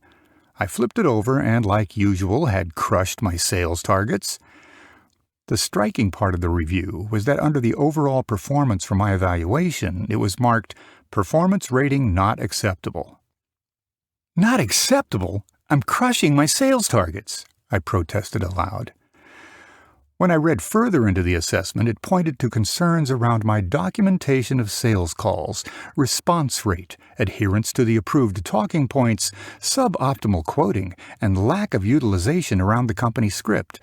I flipped it over and, like usual, had crushed my sales targets. The striking part of the review was that under the overall performance for my evaluation, it was marked Performance Rating Not Acceptable. Not acceptable? I'm crushing my sales targets, I protested aloud. When I read further into the assessment, it pointed to concerns around my documentation of sales calls, response rate, adherence to the approved talking points, suboptimal quoting, and lack of utilization around the company script.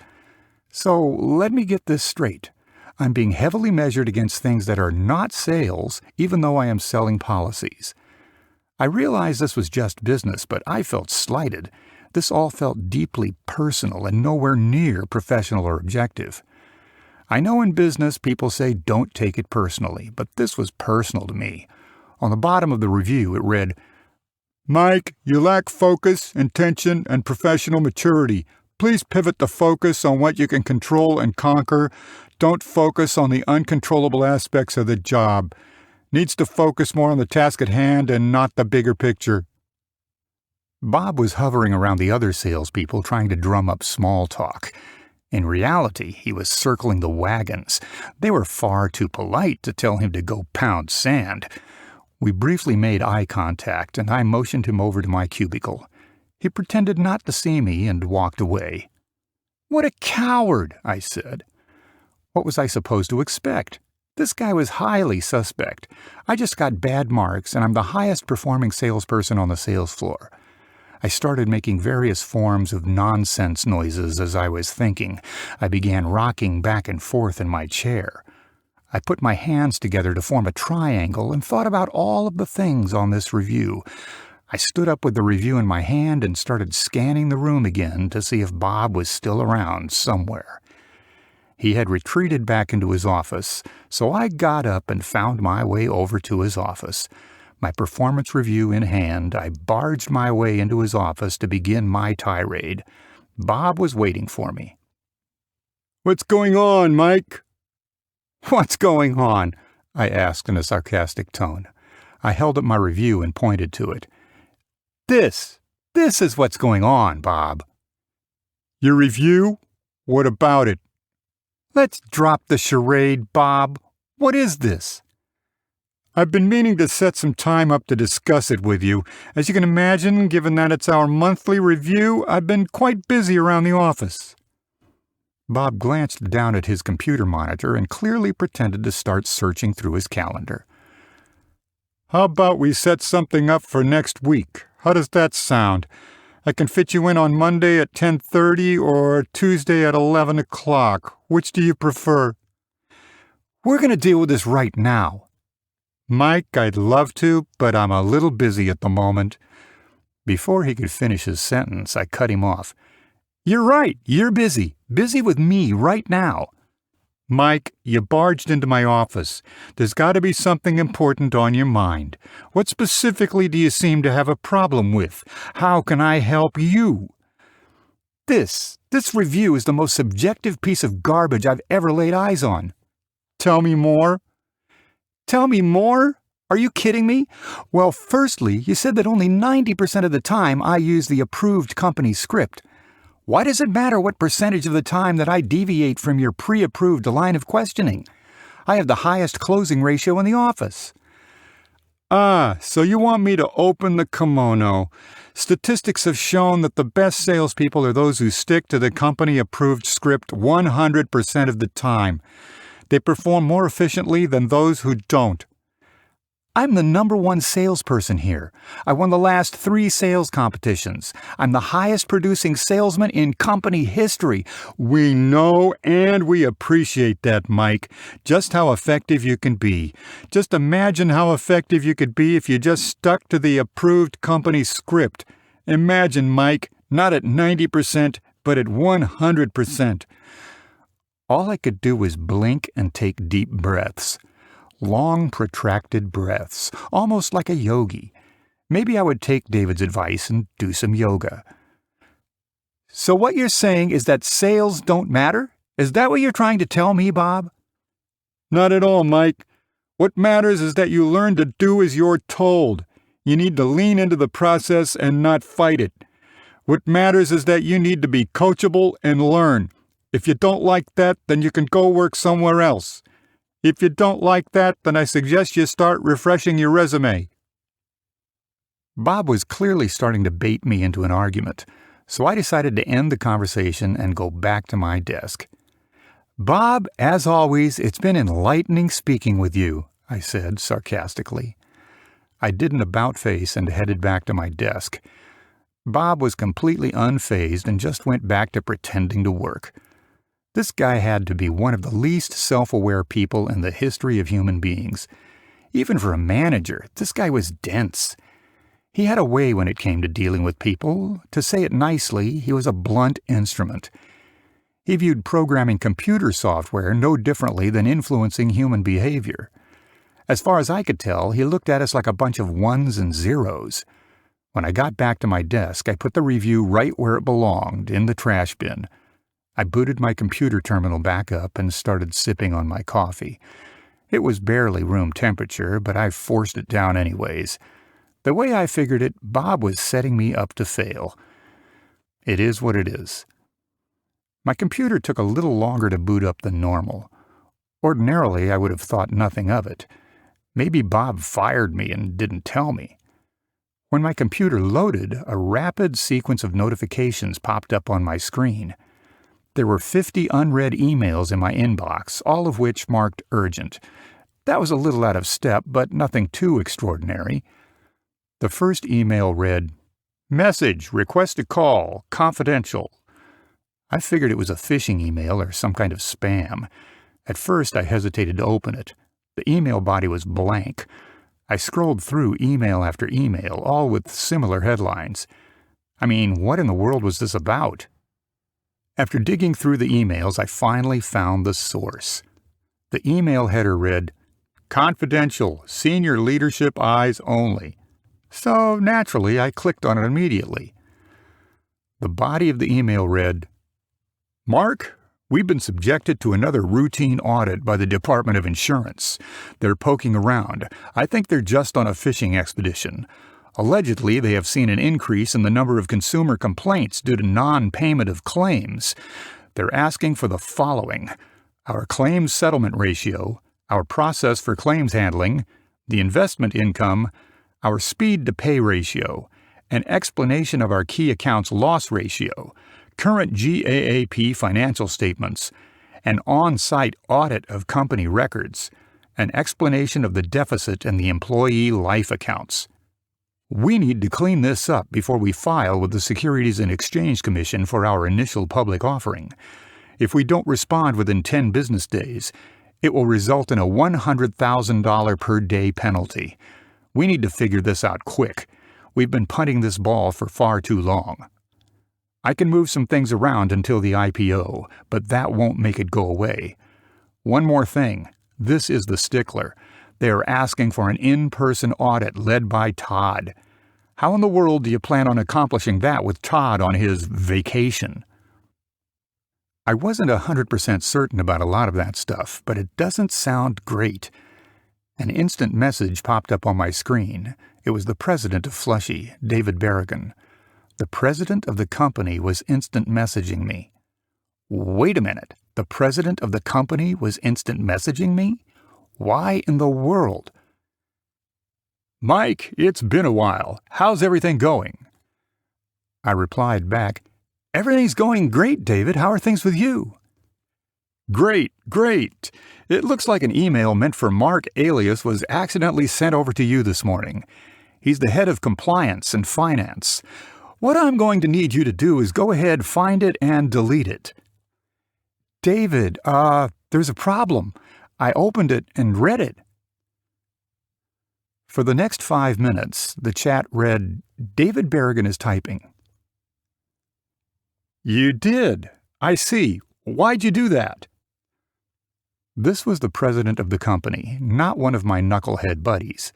So let me get this straight. I'm being heavily measured against things that are not sales, even though I am selling policies. I realized this was just business, but I felt slighted. This all felt deeply personal and nowhere near professional or objective. I know in business people say don't take it personally, but this was personal to me. On the bottom of the review it read, "Mike, you lack focus, intention, and professional maturity. Please pivot the focus on what you can control and conquer. Don't focus on the uncontrollable aspects of the job. Needs to focus more on the task at hand and not the bigger picture." Bob was hovering around the other salespeople trying to drum up small talk. In reality, he was circling the wagons. They were far too polite to tell him to go pound sand. We briefly made eye contact, and I motioned him over to my cubicle. He pretended not to see me and walked away. "What a coward," I said. What was I supposed to expect? This guy was highly suspect. I just got bad marks, and I'm the highest performing salesperson on the sales floor. I started making various forms of nonsense noises as I was thinking. I began rocking back and forth in my chair. I put my hands together to form a triangle and thought about all of the things on this review. I stood up with the review in my hand and started scanning the room again to see if Bob was still around somewhere. He had retreated back into his office, so I got up and found my way over to his office. My performance review in hand, I barged my way into his office to begin my tirade. Bob was waiting for me. "What's going on, Mike?" "What's going on?" I asked in a sarcastic tone. I held up my review and pointed to it. This is what's going on, Bob." "Your review? What about it?" "Let's drop the charade, Bob. What is this?" "I've been meaning to set some time up to discuss it with you. As you can imagine, given that it's our monthly review, I've been quite busy around the office." Bob glanced down at his computer monitor and clearly pretended to start searching through his calendar. "How about we set something up for next week? How does that sound? I can fit you in on Monday at 10:30 or Tuesday at 11 o'clock. Which do you prefer?" "We're going to deal with this right now." "Mike, I'd love to, but I'm a little busy at the moment." Before he could finish his sentence, I cut him off. "You're right, you're busy. Busy with me right now." "Mike, you barged into my office. There's got to be something important on your mind. What specifically do you seem to have a problem with? How can I help you?" This review is the most subjective piece of garbage I've ever laid eyes on." "Tell me more." "Tell me more? Are you kidding me? Well, firstly, you said that only 90% of the time I use the approved company script. Why does it matter what percentage of the time that I deviate from your pre-approved line of questioning? I have the highest closing ratio in the office." "Ah, so you want me to open the kimono. Statistics have shown that the best salespeople are those who stick to the company-approved script 100% of the time. They perform more efficiently than those who don't." "I'm the #1 salesperson here. I won the last 3 sales competitions. I'm the highest producing salesman in company history." "We know and we appreciate that, Mike. Just how effective you can be. Just imagine how effective you could be if you just stuck to the approved company script. Imagine, Mike, Not at 90%, but at 100%. All I could do was blink and take deep breaths. Long, protracted breaths, almost like a yogi. Maybe I would take David's advice and do some yoga. So what you're saying is that sales don't matter? Is that what you're trying to tell me, Bob? Not at all, Mike. What matters is that you learn to do as you're told. You need to lean into the process and not fight it. What matters is that you need to be coachable and learn. If you don't like that, then you can go work somewhere else. If you don't like that, then I suggest you start refreshing your resume. Bob was clearly starting to bait me into an argument, so I decided to end the conversation and go back to my desk. "Bob, as always, it's been enlightening speaking with you," I said sarcastically. I did an about-face and headed back to my desk. Bob was completely unfazed and just went back to pretending to work. This guy had to be one of the least self-aware people in the history of human beings. Even for a manager, this guy was dense. He had a way when it came to dealing with people. To say it nicely, he was a blunt instrument. He viewed programming computer software no differently than influencing human behavior. As far as I could tell, he looked at us like a bunch of ones and zeros. When I got back to my desk, I put the review right where it belonged, in the trash bin. I booted my computer terminal back up and started sipping on my coffee. It was barely room temperature, but I forced it down anyways. The way I figured it, Bob was setting me up to fail. It is what it is. My computer took a little longer to boot up than normal. Ordinarily, I would have thought nothing of it. Maybe Bob fired me and didn't tell me. When my computer loaded, a rapid sequence of notifications popped up on my screen. There were 50 unread emails in my inbox, all of which marked urgent. That was a little out of step, but nothing too extraordinary. The first email read, "Message, request a call, confidential." I figured it was a phishing email or some kind of spam. At first, I hesitated to open it. The email body was blank. I scrolled through email after email, all with similar headlines. I mean, what in the world was this about? After digging through the emails, I finally found the source. The email header read, "Confidential, senior leadership eyes only." So, naturally, I clicked on it immediately. The body of the email read, "Mark, we've been subjected to another routine audit by the Department of Insurance. They're poking around. I think they're just on a fishing expedition. Allegedly, they have seen an increase in the number of consumer complaints due to non-payment of claims. They're asking for the following: our claims settlement ratio, our process for claims handling, the investment income, our speed-to-pay ratio, an explanation of our key accounts loss ratio, current GAAP financial statements, an on-site audit of company records, an explanation of the deficit in the employee life accounts. We need to clean this up before we file with the Securities and Exchange Commission for our initial public offering. If we don't respond within 10 business days, it will result in a $100,000 per day penalty. We need to figure this out quick. We've been punting this ball for far too long. I can move some things around until the IPO, but that won't make it go away. One more thing. This is the stickler. They are asking for an in-person audit led by Todd. How in the world do you plan on accomplishing that with Todd on his vacation? I wasn't 100% certain about a lot of that stuff, but it doesn't sound great. An instant message popped up on my screen. It was the president of Flushy, David Berrigan. The president of the company was instant messaging me. Wait a minute. The president of the company was instant messaging me? Why in the world? "Mike, it's been a while. How's everything going?" I replied back, "Everything's going great, David. How are things with you?" "Great, great. It looks like an email meant for Mark alias was accidentally sent over to you this morning. He's the head of compliance and finance. What I'm going to need you to do is go ahead, find it, and delete it." "David, there's a problem. I opened it and read it." For the next 5 minutes, the chat read, "David Berrigan is typing." You did. I see. Why'd you do that? This was the president of the company, not one of my knucklehead buddies.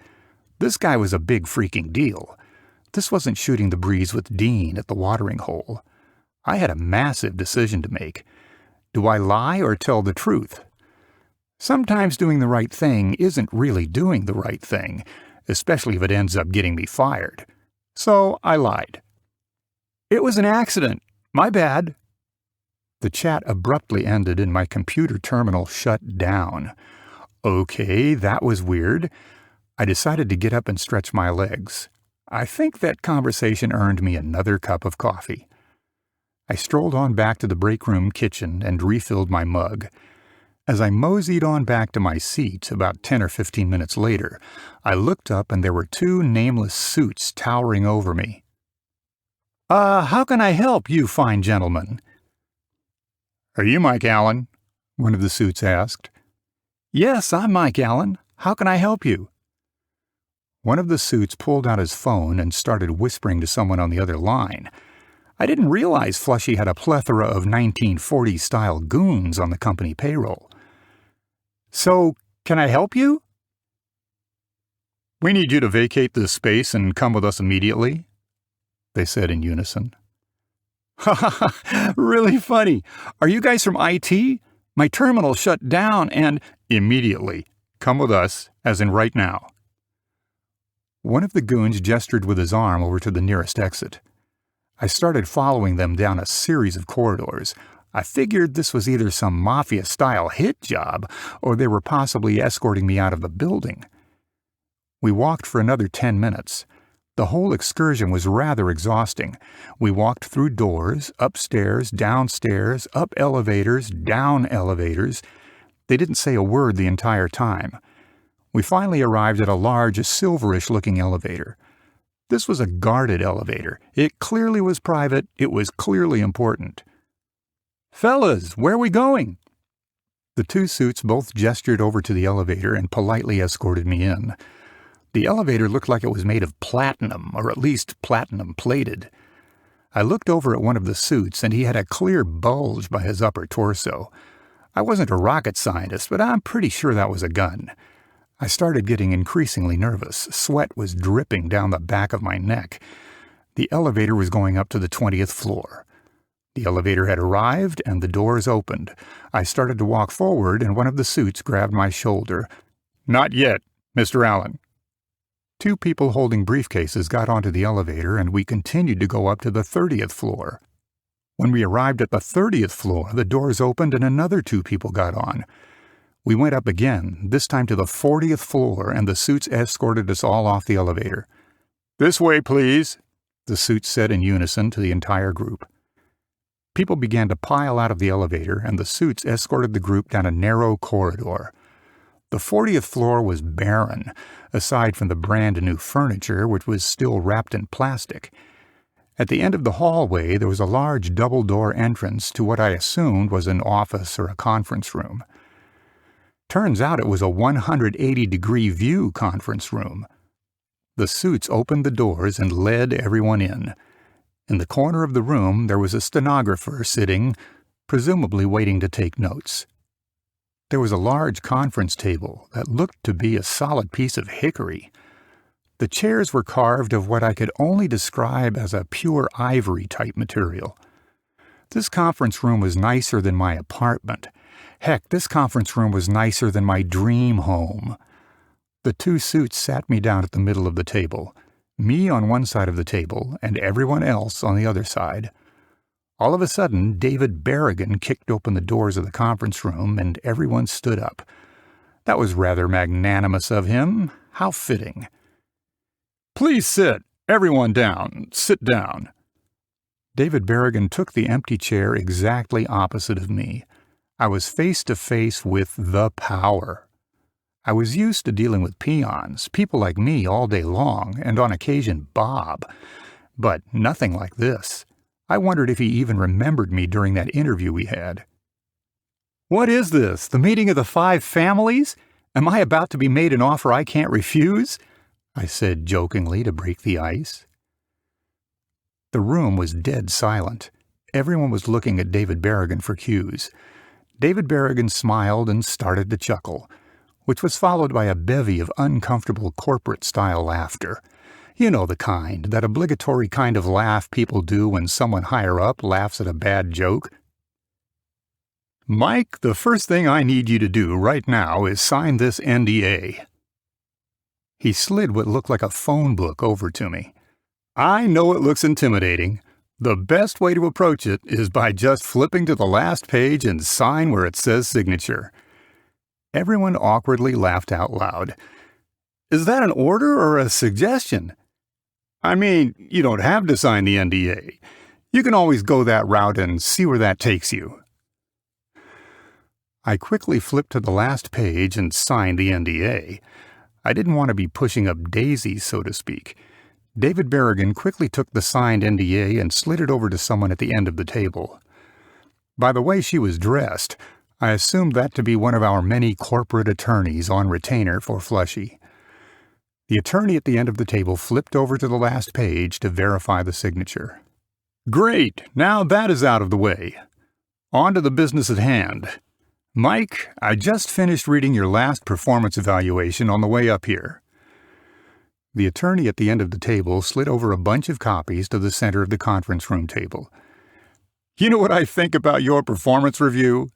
This guy was a big freaking deal. This wasn't shooting the breeze with Dean at the watering hole. I had a massive decision to make. Do I lie or tell the truth? Sometimes doing the right thing isn't really doing the right thing, especially if it ends up getting me fired. So I lied. It was an accident. My bad. The chat abruptly ended and my computer terminal shut down. Okay, that was weird. I decided to get up and stretch my legs. I think that conversation earned me another cup of coffee. I strolled on back to the break room kitchen and refilled my mug. As I moseyed on back to my seat about 10 or 15 minutes later, I looked up and there were two nameless suits towering over me. How can I help you fine gentlemen?" Are you Mike Allen? One of the suits asked. "Yes, I'm Mike Allen. How can I help you?" One of the suits pulled out his phone and started whispering to someone on the other line. I didn't realize Flushy had a plethora of 1940s-style goons on the company payroll. "So, can I help you?" We need you to vacate this space and come with us immediately, they said in unison. Ha ha ha, really funny. Are you guys from IT? My terminal shut down and... Immediately. Come with us, as in right now. One of the goons gestured with his arm over to the nearest exit. I started following them down a series of corridors. I figured this was either some mafia-style hit job, or they were possibly escorting me out of the building. We walked for another 10 minutes. The whole excursion was rather exhausting. We walked through doors, upstairs, downstairs, up elevators, down elevators. They didn't say a word the entire time. We finally arrived at a large, silverish-looking elevator. This was a guarded elevator. It clearly was private. It was clearly important. "Fellas, where are we going?" The two suits both gestured over to the elevator and politely escorted me in. The elevator looked like it was made of platinum, or at least platinum-plated. I looked over at one of the suits, and he had a clear bulge by his upper torso. I wasn't a rocket scientist, but I'm pretty sure that was a gun. I started getting increasingly nervous. Sweat was dripping down the back of my neck. The elevator was going up to the 20th floor. The elevator had arrived, and the doors opened. I started to walk forward, and one of the suits grabbed my shoulder. "Not yet, Mr. Allen." Two people holding briefcases got onto the elevator, and we continued to go up to the 30th floor. When we arrived at the 30th floor, the doors opened and another two people got on. We went up again, this time to the 40th floor, and the suits escorted us all off the elevator. "This way, please," the suits said in unison to the entire group. People began to pile out of the elevator, and the suits escorted the group down a narrow corridor. The 40th floor was barren, aside from the brand-new furniture, which was still wrapped in plastic. At the end of the hallway, there was a large double-door entrance to what I assumed was an office or a conference room. Turns out it was a 180-degree view conference room. The suits opened the doors and led everyone in. In the corner of the room, there was a stenographer sitting, presumably waiting to take notes. There was a large conference table that looked to be a solid piece of hickory. The chairs were carved of what I could only describe as a pure ivory-type material. This conference room was nicer than my apartment. Heck, this conference room was nicer than my dream home. The two suits sat me down at the middle of the table, me on one side of the table and everyone else on the other side. All of a sudden, David Berrigan kicked open the doors of the conference room, and everyone stood up. That was rather magnanimous of him. How fitting. "Please sit. Everyone down. Sit down." David Berrigan took the empty chair exactly opposite of me. I was face to face with the power. I was used to dealing with peons, people like me all day long, and on occasion Bob. But nothing like this. I wondered if he even remembered me during that interview we had. "What is this, the meeting of the 5 families? Am I about to be made an offer I can't refuse?" I said jokingly to break the ice. The room was dead silent. Everyone was looking at David Berrigan for cues. David Berrigan smiled and started to chuckle, which was followed by a bevy of uncomfortable corporate-style laughter. You know the kind, that obligatory kind of laugh people do when someone higher up laughs at a bad joke. "Mike, the first thing I need you to do right now is sign this NDA." He slid what looked like a phone book over to me. "I know it looks intimidating. The best way to approach it is by just flipping to the last page and sign where it says signature." Everyone awkwardly laughed out loud. "Is that an order or a suggestion? I mean, you don't have to sign the NDA. You can always go that route and see where that takes you." I quickly flipped to the last page and signed the NDA. I didn't want to be pushing up daisies, so to speak. David Berrigan quickly took the signed NDA and slid it over to someone at the end of the table. By the way she was dressed, I assumed that to be one of our many corporate attorneys on retainer for Flushy. The attorney at the end of the table flipped over to the last page to verify the signature. "Great, now that is out of the way. On to the business at hand. Mike, I just finished reading your last performance evaluation on the way up here." The attorney at the end of the table slid over a bunch of copies to the center of the conference room table. "You know what I think about your performance review?"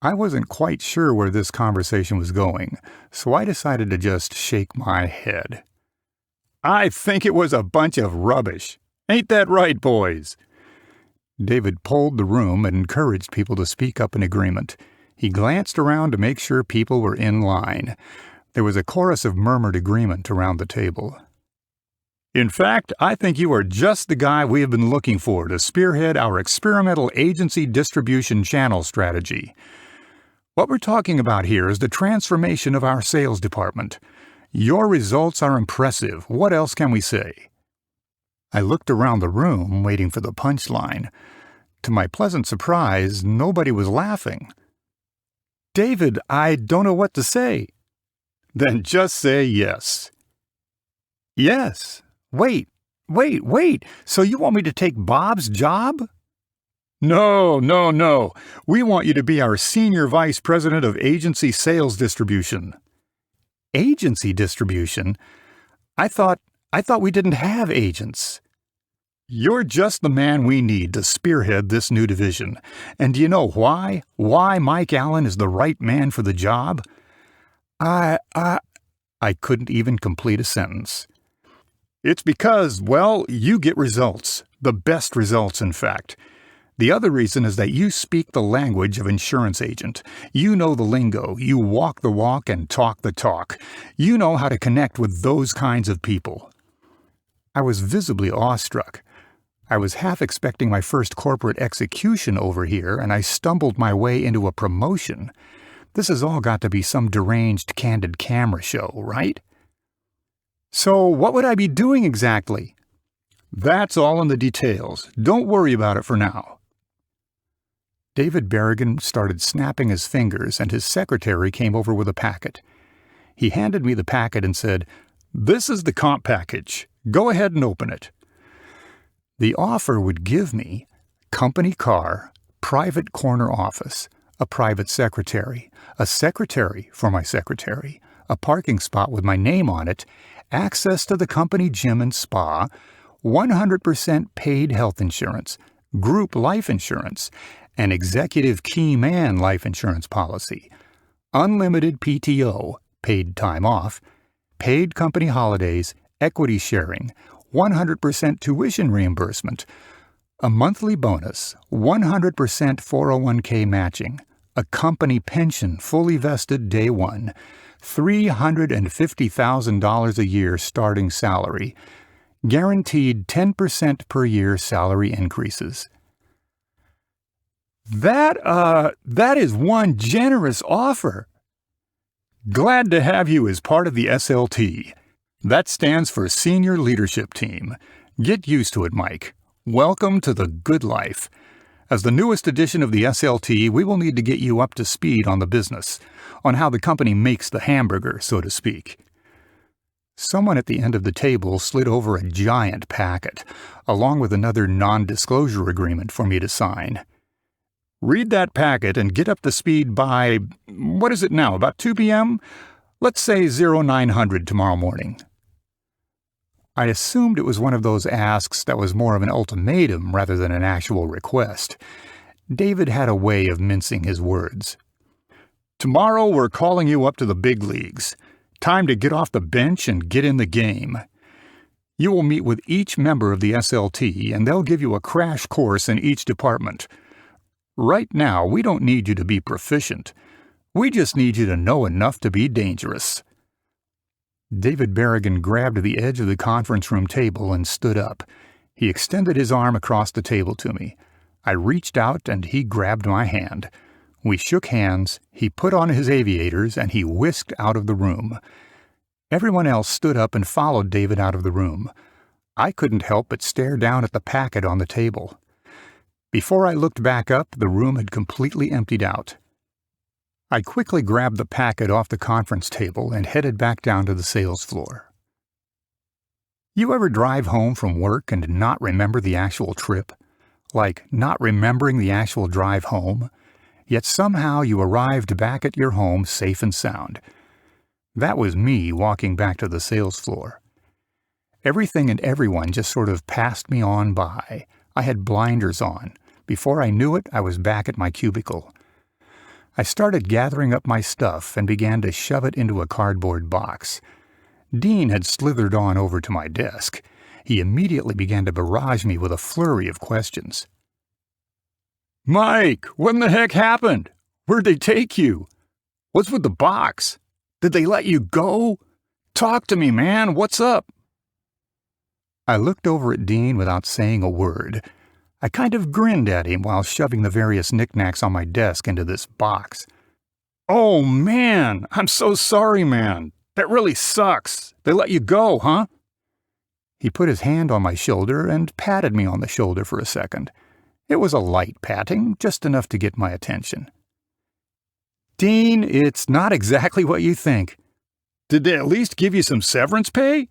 I wasn't quite sure where this conversation was going, so I decided to just shake my head. "I think it was a bunch of rubbish. Ain't that right, boys?" David polled the room and encouraged people to speak up in agreement. He glanced around to make sure people were in line. There was a chorus of murmured agreement around the table. "In fact, I think you are just the guy we have been looking for to spearhead our experimental agency distribution channel strategy. What we're talking about here is the transformation of our sales department. Your results are impressive. What else can we say?" I looked around the room, waiting for the punchline. To my pleasant surprise, nobody was laughing. "David, I don't know what to say." "Then just say yes." "Yes. Wait. So you want me to take Bob's job?" No. We want you to be our Senior Vice President of Agency Sales Distribution." "Agency distribution? I thought we didn't have agents." "You're just the man we need to spearhead this new division. And do you know why? Why Mike Allen is the right man for the job?" I couldn't even complete a sentence. "It's because, well, you get results. The best results, in fact. The other reason is that you speak the language of insurance agent. You know the lingo. You walk the walk and talk the talk. You know how to connect with those kinds of people." I was visibly awestruck. I was half expecting my first corporate execution over here, and I stumbled my way into a promotion. This has all got to be some deranged candid camera show, right? "So what would I be doing exactly?" "That's all in the details. Don't worry about it for now." David Berrigan started snapping his fingers, and his secretary came over with a packet. He handed me the packet and said, "This is the comp package. Go ahead and open it." The offer would give me company car, private corner office, a private secretary, a secretary for my secretary, a parking spot with my name on it, access to the company gym and spa, 100% paid health insurance, group life insurance, an executive key man life insurance policy, unlimited PTO, paid time off, paid company holidays, equity sharing, 100% tuition reimbursement, a monthly bonus, 100% 401k matching, a company pension fully vested day one, $350,000 a year starting salary, guaranteed 10% per year salary increases. That is one generous offer. Glad to have you as part of the SLT. That stands for Senior Leadership Team. Get used to it, Mike. Welcome to the good life. As the newest edition of the SLT, we will need to get you up to speed on the business, on how the company makes the hamburger, so to speak. Someone at the end of the table slid over a giant packet, along with another non-disclosure agreement for me to sign. Read that packet and get up to speed by, what is it now, about 2 p.m.? Let's say 0900 tomorrow morning. I assumed it was one of those asks that was more of an ultimatum rather than an actual request. David had a way of mincing his words. Tomorrow we're calling you up to the big leagues. Time to get off the bench and get in the game. You will meet with each member of the SLT, and they'll give you a crash course in each department. Right now, we don't need you to be proficient. We just need you to know enough to be dangerous. David Berrigan grabbed the edge of the conference room table and stood up. He extended his arm across the table to me. I reached out and he grabbed my hand. We shook hands, he put on his aviators, and he whisked out of the room. Everyone else stood up and followed David out of the room. I couldn't help but stare down at the packet on the table. Before I looked back up, the room had completely emptied out. I quickly grabbed the packet off the conference table and headed back down to the sales floor. You ever drive home from work and not remember the actual trip? Like not remembering the actual drive home? Yet somehow you arrived back at your home safe and sound. That was me walking back to the sales floor. Everything and everyone just sort of passed me on by. I had blinders on. Before I knew it, I was back at my cubicle. I started gathering up my stuff and began to shove it into a cardboard box. Dean had slithered on over to my desk. He immediately began to barrage me with a flurry of questions. Mike, what in the heck happened? Where'd they take you? What's with the box? Did they let you go? Talk to me, man. What's up? I looked over at Dean without saying a word. I kind of grinned at him while shoving the various knickknacks on my desk into this box. Oh, man. I'm so sorry, man. That really sucks. They let you go, huh? He put his hand on my shoulder and patted me on the shoulder for a second. It was a light patting, just enough to get my attention. Dean, it's not exactly what you think. Did they at least give you some severance pay?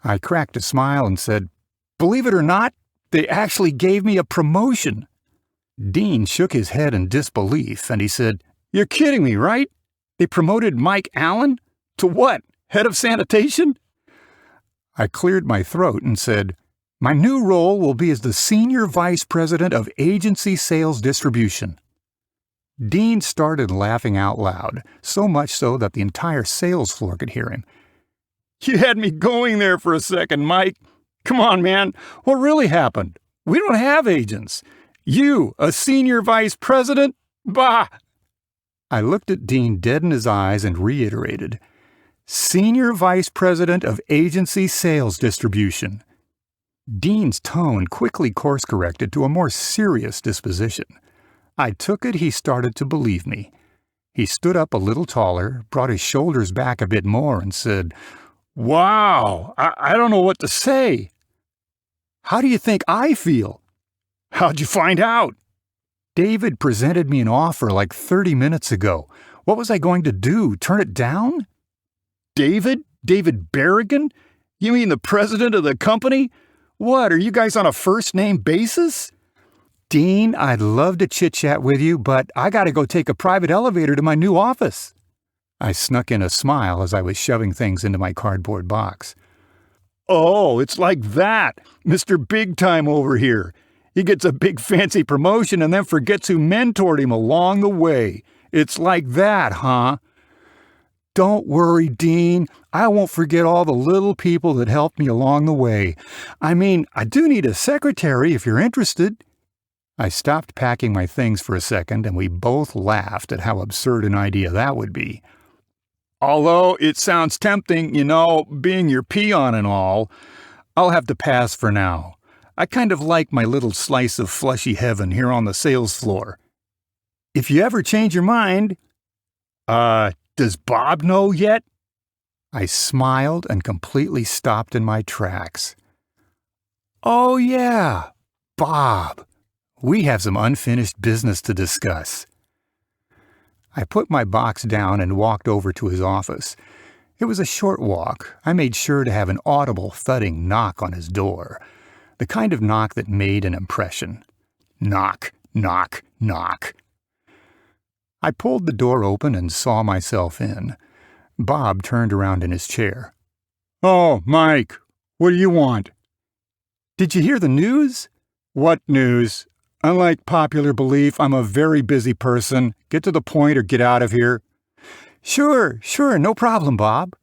I cracked a smile and said, "Believe it or not, they actually gave me a promotion." Dean shook his head in disbelief, and he said, "You're kidding me, right? They promoted Mike Allen? To what? Head of sanitation?" I cleared my throat and said, "My new role will be as the Senior Vice President of Agency Sales Distribution." Dean started laughing out loud, so much so that the entire sales floor could hear him. You had me going there for a second, Mike. Come on, man. What really happened? We don't have agents. You, a Senior Vice President? Bah! I looked at Dean dead in his eyes and reiterated, "Senior Vice President of Agency Sales Distribution." Dean's tone quickly course-corrected to a more serious disposition. I took it he started to believe me. He stood up a little taller, brought his shoulders back a bit more, and said, "Wow, I don't know what to say." "How do you think I feel?" "How'd you find out?" "David presented me an offer like 30 minutes ago. What was I going to do, turn it down?" "David? David Berrigan? You mean the president of the company? What, are you guys on a first-name basis?" "Dean, I'd love to chit-chat with you, but I gotta go take a private elevator to my new office." I snuck in a smile as I was shoving things into my cardboard box. "Oh, it's like that. Mr. Big Time over here. He gets a big fancy promotion and then forgets who mentored him along the way. It's like that, huh?" "Don't worry, Dean. I won't forget all the little people that helped me along the way. I mean, I do need a secretary if you're interested." I stopped packing my things for a second, and we both laughed at how absurd an idea that would be. "Although it sounds tempting, being your peon and all, I'll have to pass for now. I kind of like my little slice of Flushy heaven here on the sales floor. If you ever change your mind..." Does Bob know yet?" I smiled and completely stopped in my tracks. "Oh, yeah, Bob. We have some unfinished business to discuss." I put my box down and walked over to his office. It was a short walk. I made sure to have an audible thudding knock on his door, the kind of knock that made an impression. Knock, knock, knock. I pulled the door open and saw myself in. Bob turned around in his chair. "Oh, Mike, what do you want?" "Did you hear the news?" "What news? Unlike popular belief, I'm a very busy person. Get to the point or get out of here." Sure, no problem, Bob."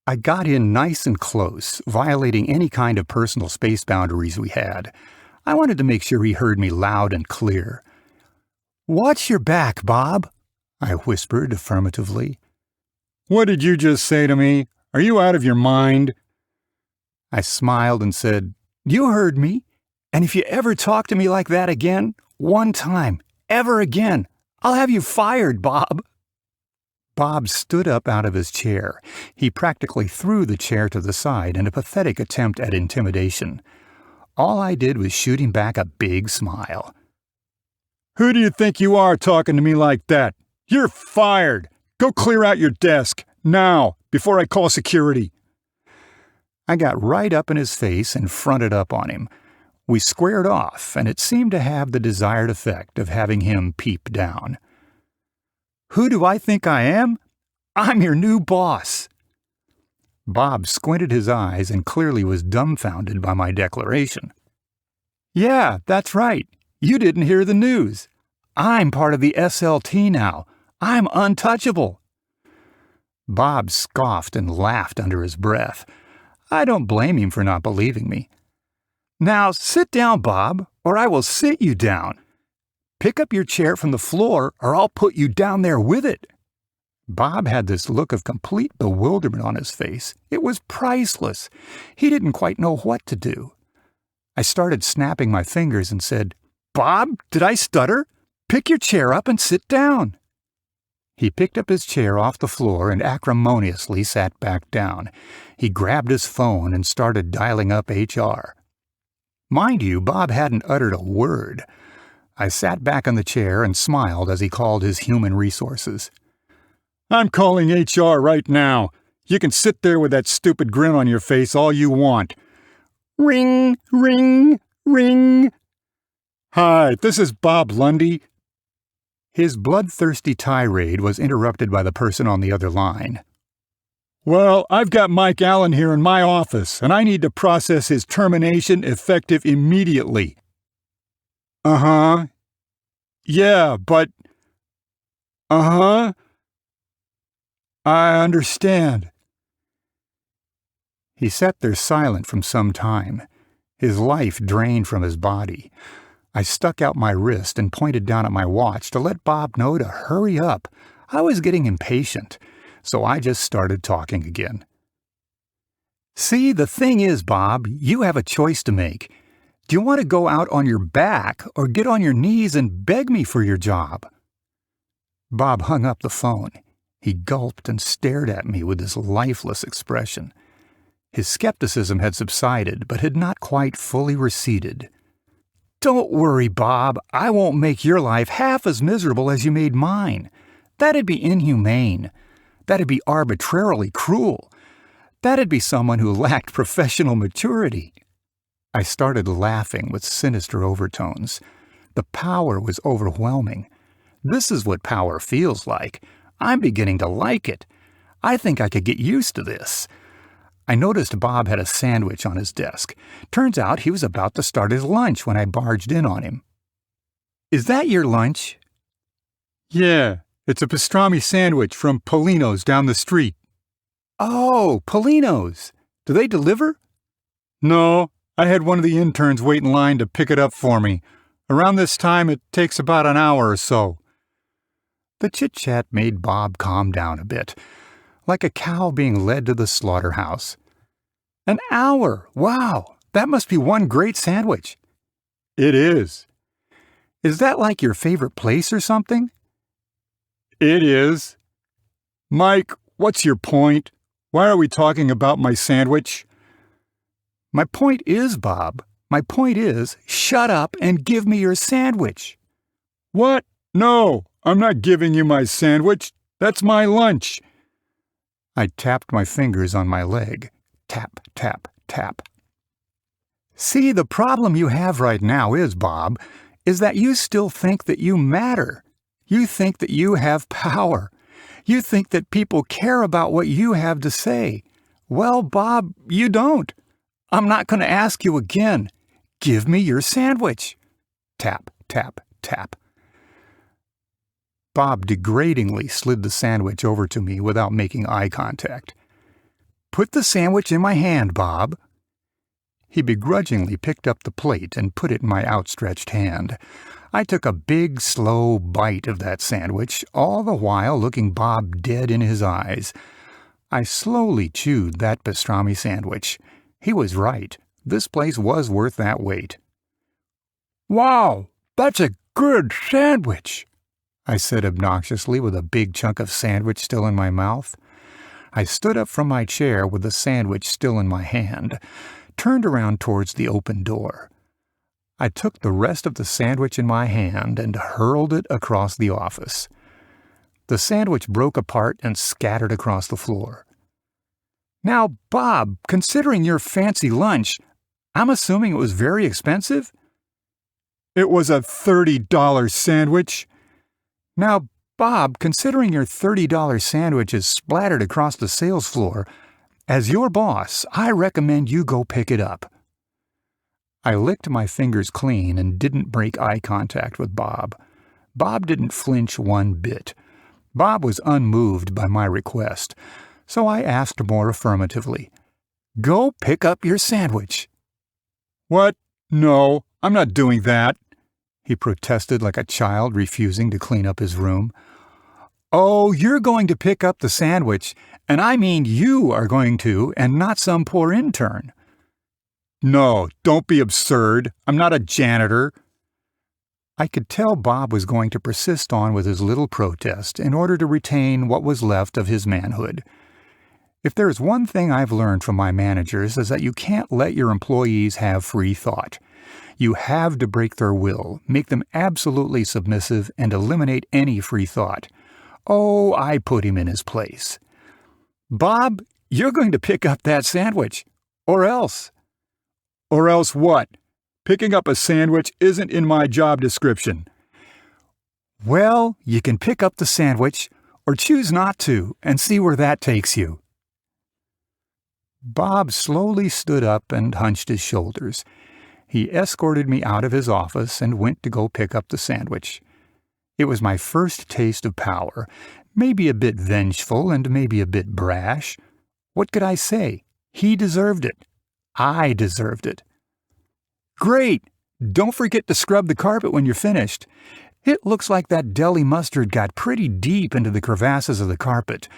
I got in nice and close, violating any kind of personal space boundaries we had. I wanted to make sure he heard me loud and clear. "Watch your back, Bob," I whispered affirmatively. "What did you just say to me? Are you out of your mind?" I smiled and said, "You heard me. And if you ever talk to me like that again, one time, ever again, I'll have you fired, Bob." Bob stood up out of his chair. He practically threw the chair to the side in a pathetic attempt at intimidation. All I did was shoot him back a big smile. "Who do you think you are talking to me like that? You're fired. Go clear out your desk, now, before I call security." I got right up in his face and fronted up on him. We squared off, and it seemed to have the desired effect of having him peep down. "Who do I think I am? I'm your new boss." Bob squinted his eyes and clearly was dumbfounded by my declaration. "Yeah, that's right. You didn't hear the news. I'm part of the SLT now. I'm untouchable." Bob scoffed and laughed under his breath. I don't blame him for not believing me. "Now sit down, Bob, or I will sit you down. Pick up your chair from the floor, or I'll put you down there with it." Bob had this look of complete bewilderment on his face. It was priceless. He didn't quite know what to do. I started snapping my fingers and said, "Bob, did I stutter? Pick your chair up and sit down." He picked up his chair off the floor and acrimoniously sat back down. He grabbed his phone and started dialing up HR. Mind you, Bob hadn't uttered a word. I sat back in the chair and smiled as he called his human resources. "I'm calling HR right now. You can sit there with that stupid grin on your face all you want." Ring, ring, ring. "Hi, this is Bob Lundy." His bloodthirsty tirade was interrupted by the person on the other line. "Well, I've got Mike Allen here in my office, and I need to process his termination effective immediately." "Uh-huh. Yeah, but... Uh-huh. I understand." He sat there silent for some time, his life drained from his body. I stuck out my wrist and pointed down at my watch to let Bob know to hurry up. I was getting impatient, so I just started talking again. "See, the thing is, Bob, you have a choice to make. Do you want to go out on your back or get on your knees and beg me for your job?" Bob hung up the phone. He gulped and stared at me with this lifeless expression. His skepticism had subsided, but had not quite fully receded. "Don't worry, Bob. I won't make your life half as miserable as you made mine. That'd be inhumane. That'd be arbitrarily cruel. That'd be someone who lacked professional maturity." I started laughing with sinister overtones. The power was overwhelming. This is what power feels like. I'm beginning to like it. I think I could get used to this. I noticed Bob had a sandwich on his desk. Turns out he was about to start his lunch when I barged in on him. "Is that your lunch?" "Yeah, it's a pastrami sandwich from Polino's down the street." "Oh, Polino's. Do they deliver?" "No, I had one of the interns wait in line to pick it up for me. Around this time, it takes about an hour or so." The chit-chat made Bob calm down a bit, like a cow being led to the slaughterhouse. "An hour! Wow! That must be one great sandwich." "It is." "Is that like your favorite place or something?" "It is." "Mike, what's your point? Why are we talking about my sandwich?" "My point is, Bob, my point is, shut up and give me your sandwich." "What? No, I'm not giving you my sandwich. That's my lunch." I tapped my fingers on my leg. Tap, tap, tap. See, the problem you have right now is, Bob, is that you still think that you matter. You think that you have power. You think that people care about what you have to say. Well, Bob, you don't. I'm not going to ask you again. Give me your sandwich. Tap, tap, tap. Bob degradingly slid the sandwich over to me without making eye contact. Put the sandwich in my hand, Bob. He begrudgingly picked up the plate and put it in my outstretched hand. I took a big, slow bite of that sandwich, all the while looking Bob dead in his eyes. I slowly chewed that pastrami sandwich. He was right. This place was worth that wait. Wow, that's a good sandwich, I said obnoxiously with a big chunk of sandwich still in my mouth. I stood up from my chair with the sandwich still in my hand, turned around towards the open door. I took the rest of the sandwich in my hand and hurled it across the office. The sandwich broke apart and scattered across the floor. Now, Bob, considering your fancy lunch, I'm assuming it was very expensive? It was a $30 sandwich. Now, Bob, considering your $30 sandwich is splattered across the sales floor, as your boss, I recommend you go pick it up. I licked my fingers clean and didn't break eye contact with Bob. Bob didn't flinch one bit. Bob was unmoved by my request, so I asked more affirmatively. Go pick up your sandwich. What? No, I'm not doing that, he protested like a child refusing to clean up his room. Oh, you're going to pick up the sandwich, and I mean you are going to, and not some poor intern. No, don't be absurd. I'm not a janitor. I could tell Bob was going to persist on with his little protest in order to retain what was left of his manhood. If there's one thing I've learned from my managers is that you can't let your employees have free thought. You have to break their will, make them absolutely submissive, and eliminate any free thought. Oh, I put him in his place. Bob, you're going to pick up that sandwich. Or else. Or else what? Picking up a sandwich isn't in my job description. Well, you can pick up the sandwich, or choose not to, and see where that takes you. Bob slowly stood up and hunched his shoulders. He escorted me out of his office and went to go pick up the sandwich. It was my first taste of power, maybe a bit vengeful and maybe a bit brash. What could I say? He deserved it. I deserved it. Great! Don't forget to scrub the carpet when you're finished. It looks like that deli mustard got pretty deep into the crevasses of the carpet.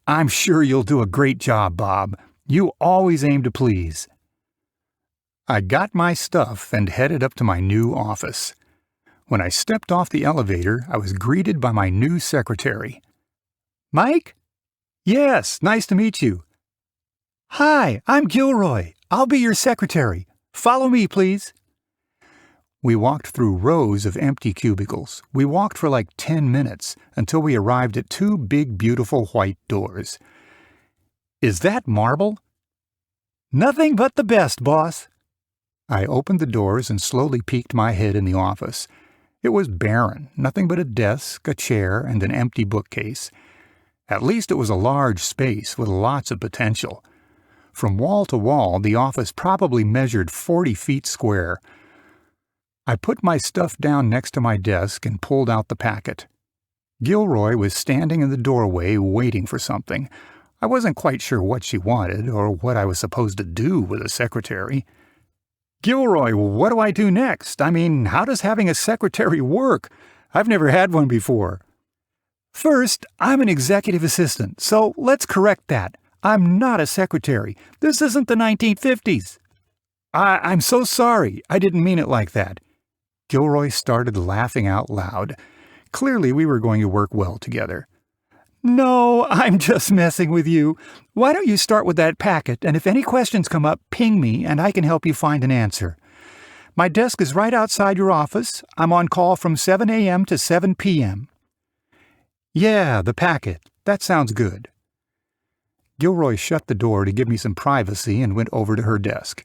I'm sure you'll do a great job, Bob. You always aim to please. I got my stuff and headed up to my new office. When I stepped off the elevator, I was greeted by my new secretary. Mike? Yes, nice to meet you. Hi, I'm Gilroy. I'll be your secretary. Follow me, please. We walked through rows of empty cubicles. We walked for like 10 minutes until we arrived at two big, beautiful white doors. Is that marble? Nothing but the best, boss. I opened the doors and slowly peeked my head in the office. It was barren, nothing but a desk, a chair, and an empty bookcase. At least it was a large space with lots of potential. From wall to wall, the office probably measured 40 feet square. I put my stuff down next to my desk and pulled out the packet. Gilroy was standing in the doorway waiting for something. I wasn't quite sure what she wanted or what I was supposed to do with a secretary. Gilroy, what do I do next? I mean, how does having a secretary work? I've never had one before. First, I'm an executive assistant, so let's correct that. I'm not a secretary. This isn't the 1950s. I'm so sorry. I didn't mean it like that. Gilroy started laughing out loud. Clearly, we were going to work well together. No, I'm just messing with you. Why don't you start with that packet, and if any questions come up, ping me, and I can help you find an answer. My desk is right outside your office. I'm on call from 7 a.m. to 7 p.m. Yeah, the packet. That sounds good. Gilroy shut the door to give me some privacy and went over to her desk.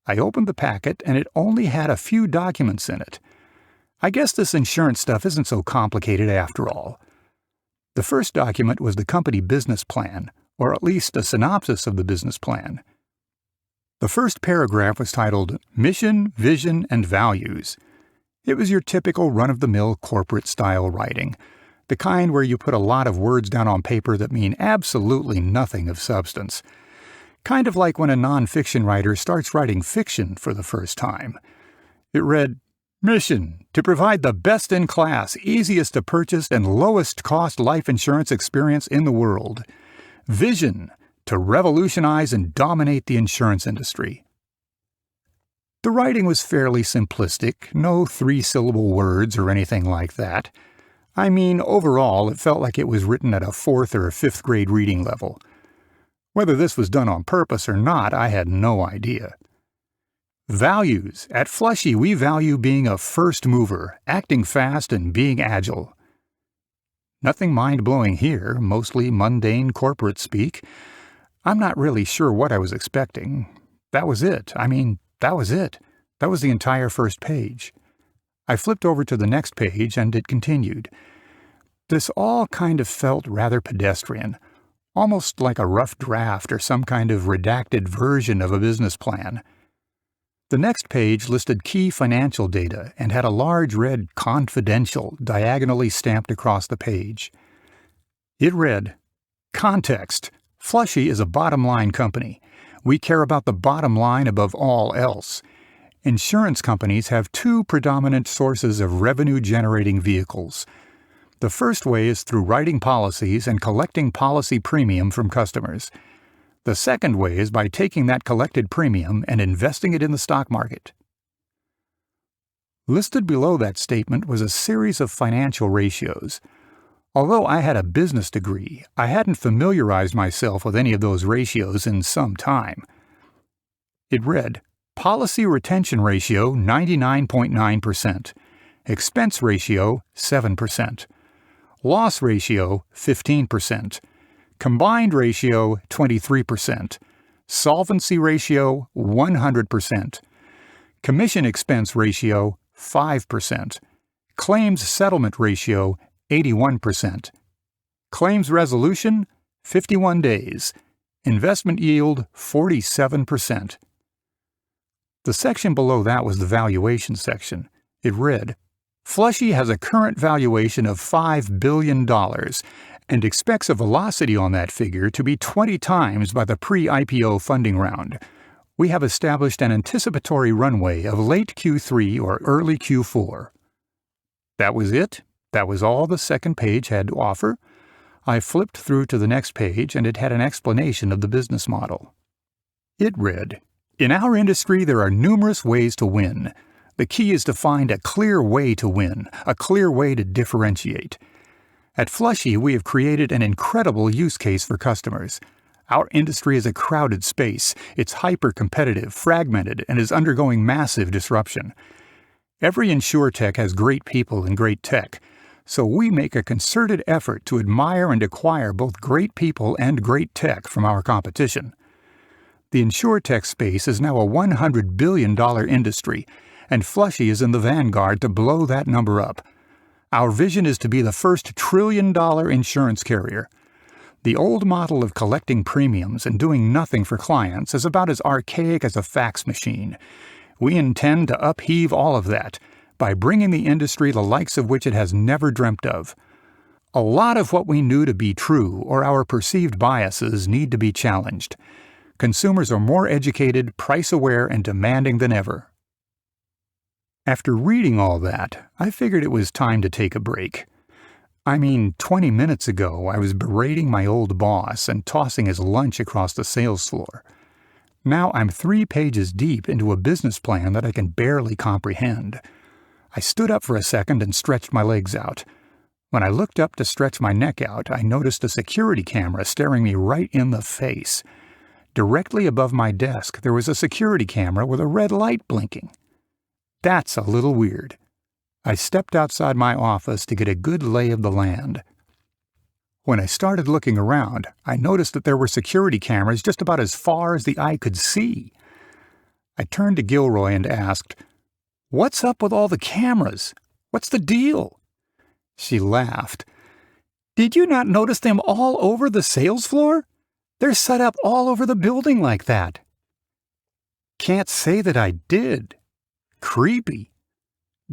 I opened the packet, and it only had a few documents in it. I guess this insurance stuff isn't so complicated after all. The first document was the company business plan, or at least a synopsis of the business plan. The first paragraph was titled Mission, Vision, and Values. It was your typical run-of-the-mill corporate-style writing, the kind where you put a lot of words down on paper that mean absolutely nothing of substance. Kind of like when a non-fiction writer starts writing fiction for the first time. It read, Mission, to provide the best-in-class, easiest-to-purchase, and lowest-cost life insurance experience in the world. Vision, to revolutionize and dominate the insurance industry. The writing was fairly simplistic, no three-syllable words or anything like that. I mean, overall, it felt like it was written at a 4th or 5th grade reading level. Whether this was done on purpose or not, I had no idea. Values. At Flushy, we value being a first mover, acting fast, and being agile. Nothing mind-blowing here, mostly mundane corporate speak. I'm not really sure what I was expecting. That was it. That was it. That was the entire first page. I flipped over to the next page, and it continued. This all kind of felt rather pedestrian, almost like a rough draft or some kind of redacted version of a business plan. The next page listed key financial data and had a large red "Confidential" diagonally stamped across the page. It read, Context. Flushy is a bottom-line company. We care about the bottom line above all else. Insurance companies have two predominant sources of revenue-generating vehicles. The first way is through writing policies and collecting policy premium from customers. The second way is by taking that collected premium and investing it in the stock market. Listed below that statement was a series of financial ratios. Although I had a business degree, I hadn't familiarized myself with any of those ratios in some time. It read, Policy retention ratio 99.9%, expense ratio 7%, loss ratio 15%, combined ratio 23%, solvency ratio 100%, commission expense ratio 5%, claims settlement ratio 81%, claims resolution 51 days, investment yield 47%. The section below that was the valuation section. It read, Flushy has a current valuation of $5 billion and expects a velocity on that figure to be 20 times by the pre-IPO funding round. We have established an anticipatory runway of late Q3 or early Q4. That was it. That was all the second page had to offer. I flipped through to the next page, and it had an explanation of the business model. It read, In our industry, there are numerous ways to win. The key is to find a clear way to win, a clear way to differentiate. At Flushy, we have created an incredible use case for customers. Our industry is a crowded space. It's hyper-competitive, fragmented, and is undergoing massive disruption. Every Insure-tech has great people and great tech, so we make a concerted effort to admire and acquire both great people and great tech from our competition. The Insure-tech space is now a $100 billion industry, and Flushy is in the vanguard to blow that number up. Our vision is to be the first trillion-dollar insurance carrier. The old model of collecting premiums and doing nothing for clients is about as archaic as a fax machine. We intend to upheave all of that by bringing the industry the likes of which it has never dreamt of. A lot of what we knew to be true or our perceived biases need to be challenged. Consumers are more educated, price-aware, and demanding than ever. After reading all that, I figured it was time to take a break. 20 minutes ago, I was berating my old boss and tossing his lunch across the sales floor. Now I'm 3 pages deep into a business plan that I can barely comprehend. I stood up for a second and stretched my legs out. When I looked up to stretch my neck out, I noticed a security camera staring me right in the face. Directly above my desk, there was a security camera with a red light blinking. That's a little weird. I stepped outside my office to get a good lay of the land. When I started looking around, I noticed that there were security cameras just about as far as the eye could see. I turned to Gilroy and asked, "What's up with all the cameras? What's the deal?" She laughed. "Did you not notice them all over the sales floor? They're set up all over the building like that." "Can't say that I did. Creepy."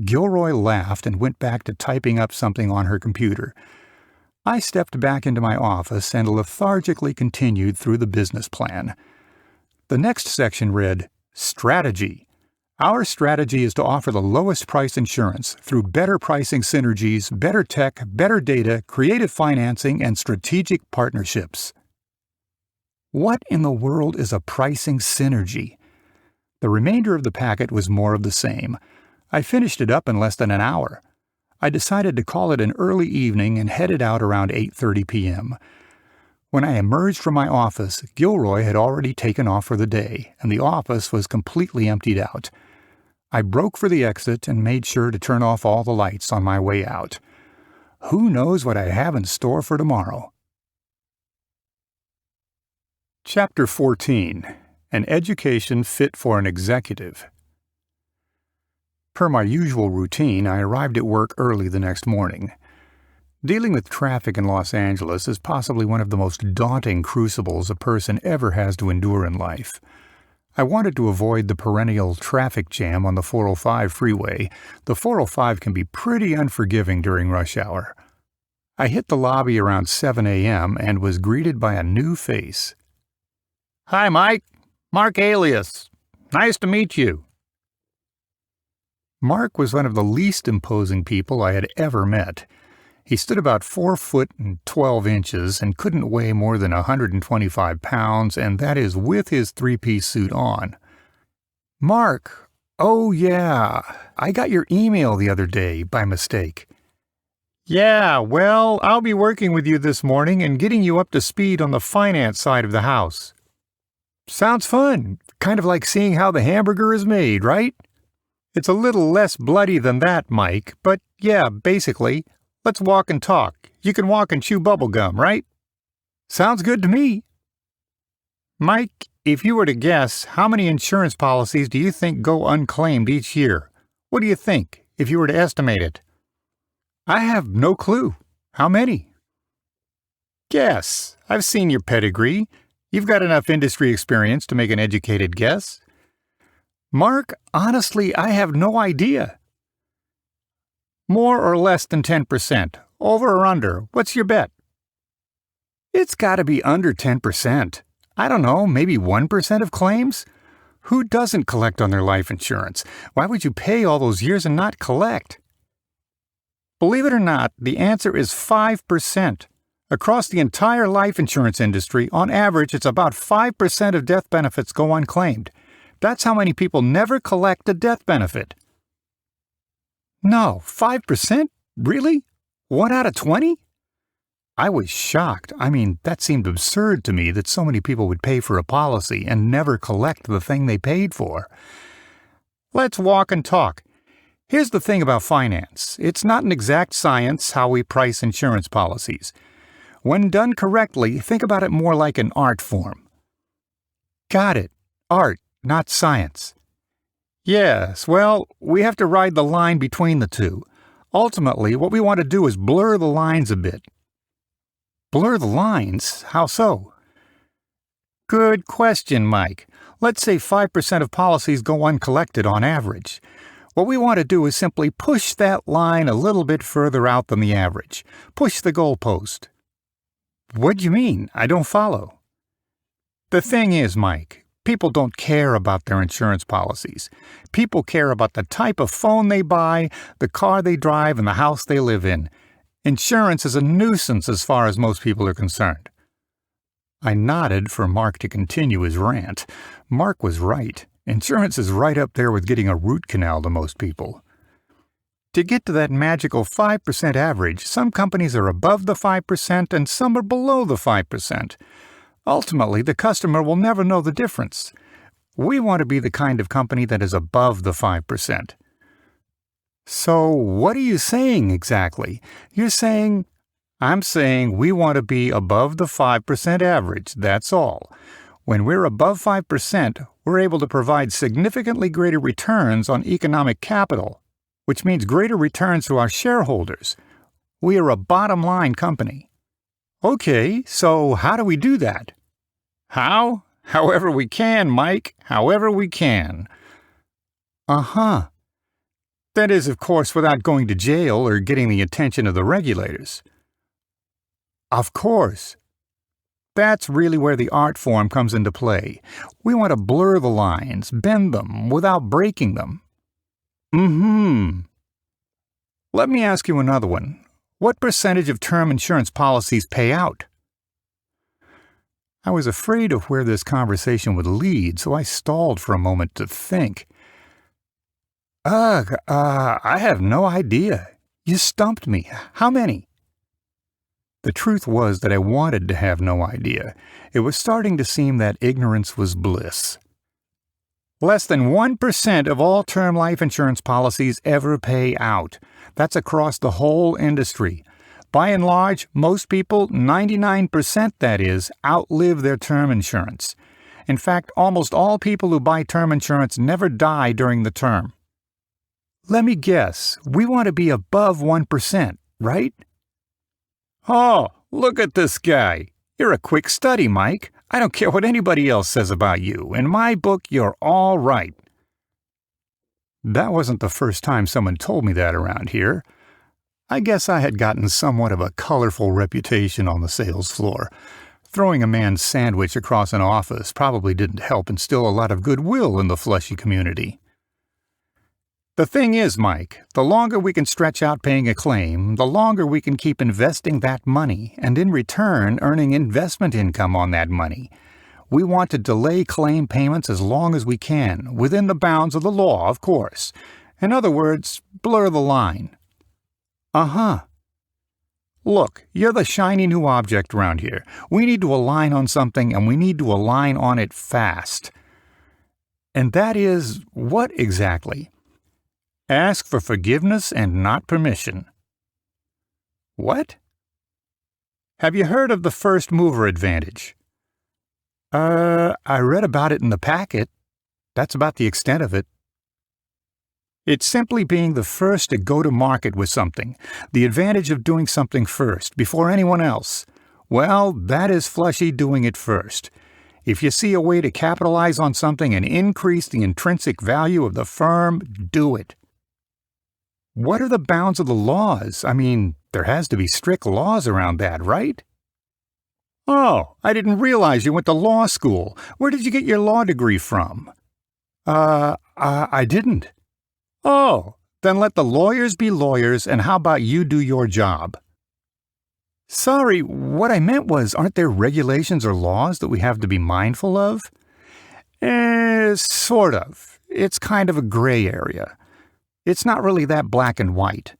Gilroy laughed and went back to typing up something on her computer. I stepped back into my office and lethargically continued through the business plan. The next section read, "Strategy. Our strategy is to offer the lowest price insurance through better pricing synergies, better tech, better data, creative financing, and strategic partnerships." What in the world is a pricing synergy? The remainder of the packet was more of the same. I finished it up in less than an hour. I decided to call it an early evening and headed out around 8:30 p.m. When I emerged from my office, Gilroy had already taken off for the day, and the office was completely emptied out. I broke for the exit and made sure to turn off all the lights on my way out. Who knows what I have in store for tomorrow? Chapter 14. An Education Fit for an Executive. Per my usual routine, I arrived at work early the next morning. Dealing with traffic in Los Angeles is possibly one of the most daunting crucibles a person ever has to endure in life. I wanted to avoid the perennial traffic jam on the 405 freeway. The 405 can be pretty unforgiving during rush hour. I hit the lobby around 7 a.m. and was greeted by a new face. "Hi, Mike. Mark Alias. Nice to meet you." Mark was one of the least imposing people I had ever met. He stood about 4 foot and 12 inches and couldn't weigh more than 125 pounds, and that is with his three-piece suit on. "Mark, oh yeah, I got your email the other day by mistake." "Yeah, well, I'll be working with you this morning and getting you up to speed on the finance side of the house." "Sounds fun. Kind of like seeing how the hamburger is made, right?" "It's a little less bloody than that, Mike, but yeah, basically. Let's walk and talk. You can walk and chew bubble gum, right?" "Sounds good to me." "Mike, if you were to guess, how many insurance policies do you think go unclaimed each year? What do you think, if you were to estimate it?" "I have no clue. How many?" "Guess. I've seen your pedigree. You've got enough industry experience to make an educated guess." "Mark, honestly, I have no idea." "More or less than 10%? Over or under? What's your bet?" "It's got to be under 10%. I don't know, maybe 1% of claims? Who doesn't collect on their life insurance? Why would you pay all those years and not collect?" "Believe it or not, the answer is 5%. Across the entire life insurance industry, on average, it's about 5% of death benefits go unclaimed. That's how many people never collect a death benefit." "No, 5%? Really? 1 out of 20? I was shocked. I mean, that seemed absurd to me that so many people would pay for a policy and never collect the thing they paid for. "Let's walk and talk. Here's the thing about finance. It's not an exact science how we price insurance policies. When done correctly, think about it more like an art form." "Got it. Art, not science." "Yes, well, we have to ride the line between the two. Ultimately, what we want to do is blur the lines a bit." "Blur the lines? How so?" "Good question, Mike. Let's say 5% of policies go uncollected on average. What we want to do is simply push that line a little bit further out than the average. Push the goalpost." "What do you mean? I don't follow." "The thing is, Mike, people don't care about their insurance policies. People care about the type of phone they buy, the car they drive, and the house they live in. Insurance is a nuisance as far as most people are concerned." I nodded for Mark to continue his rant. Mark was right. Insurance is right up there with getting a root canal to most people. To get to that magical 5% average, some companies are above the 5% and some are below the 5%. Ultimately, the customer will never know the difference. We want to be the kind of company that is above the 5%. So, what are you saying exactly? You're saying... I'm saying we want to be above the 5% average, that's all. When we're above 5%, we're able to provide significantly greater returns on economic capital, which means greater returns to our shareholders. We are a bottom-line company. Okay, so how do we do that? How? However we can, Mike. However we can. Uh-huh. That is, of course, without going to jail or getting the attention of the regulators. Of course. That's really where the art form comes into play. We want to blur the lines, bend them, without breaking them. Let me ask you another one. What percentage of term insurance policies pay out? I was afraid of where this conversation would lead, so I stalled for a moment to think. I have no idea. You stumped me. How many? The truth was that I wanted to have no idea. It was starting to seem that ignorance was bliss. Less than 1% of all term life insurance policies ever pay out. That's across the whole industry. By and large, most people, 99% that is, outlive their term insurance. In fact, almost all people who buy term insurance never die during the term. Let me guess, we want to be above 1%, right? Oh, look at this guy. You're a quick study, Mike. I don't care what anybody else says about you. In my book, you're all right. That wasn't the first time someone told me that around here. I guess I had gotten somewhat of a colorful reputation on the sales floor. Throwing a man's sandwich across an office probably didn't help instill a lot of goodwill in the Flushy community. The thing is, Mike, the longer we can stretch out paying a claim, the longer we can keep investing that money and in return earning investment income on that money. We want to delay claim payments as long as we can, within the bounds of the law, of course. In other words, blur the line. Uh-huh. Look, you're the shiny new object around here. We need to align on something, and we need to align on it fast. And that is what exactly? Ask for forgiveness and not permission. What? Have you heard of the first mover advantage? I read about it in the packet. That's about the extent of it. It's simply being the first to go to market with something, the advantage of doing something first, before anyone else. Well, that is Flushy doing it first. If you see a way to capitalize on something and increase the intrinsic value of the firm, do it. What are the bounds of the laws? I mean, there has to be strict laws around that, right? Oh, I didn't realize you went to law school. Where did you get your law degree from? I didn't. Oh, then let the lawyers be lawyers, and how about you do your job? Sorry, what I meant was, aren't there regulations or laws that we have to be mindful of? Sort of. It's kind of a gray area. It's not really that black and white.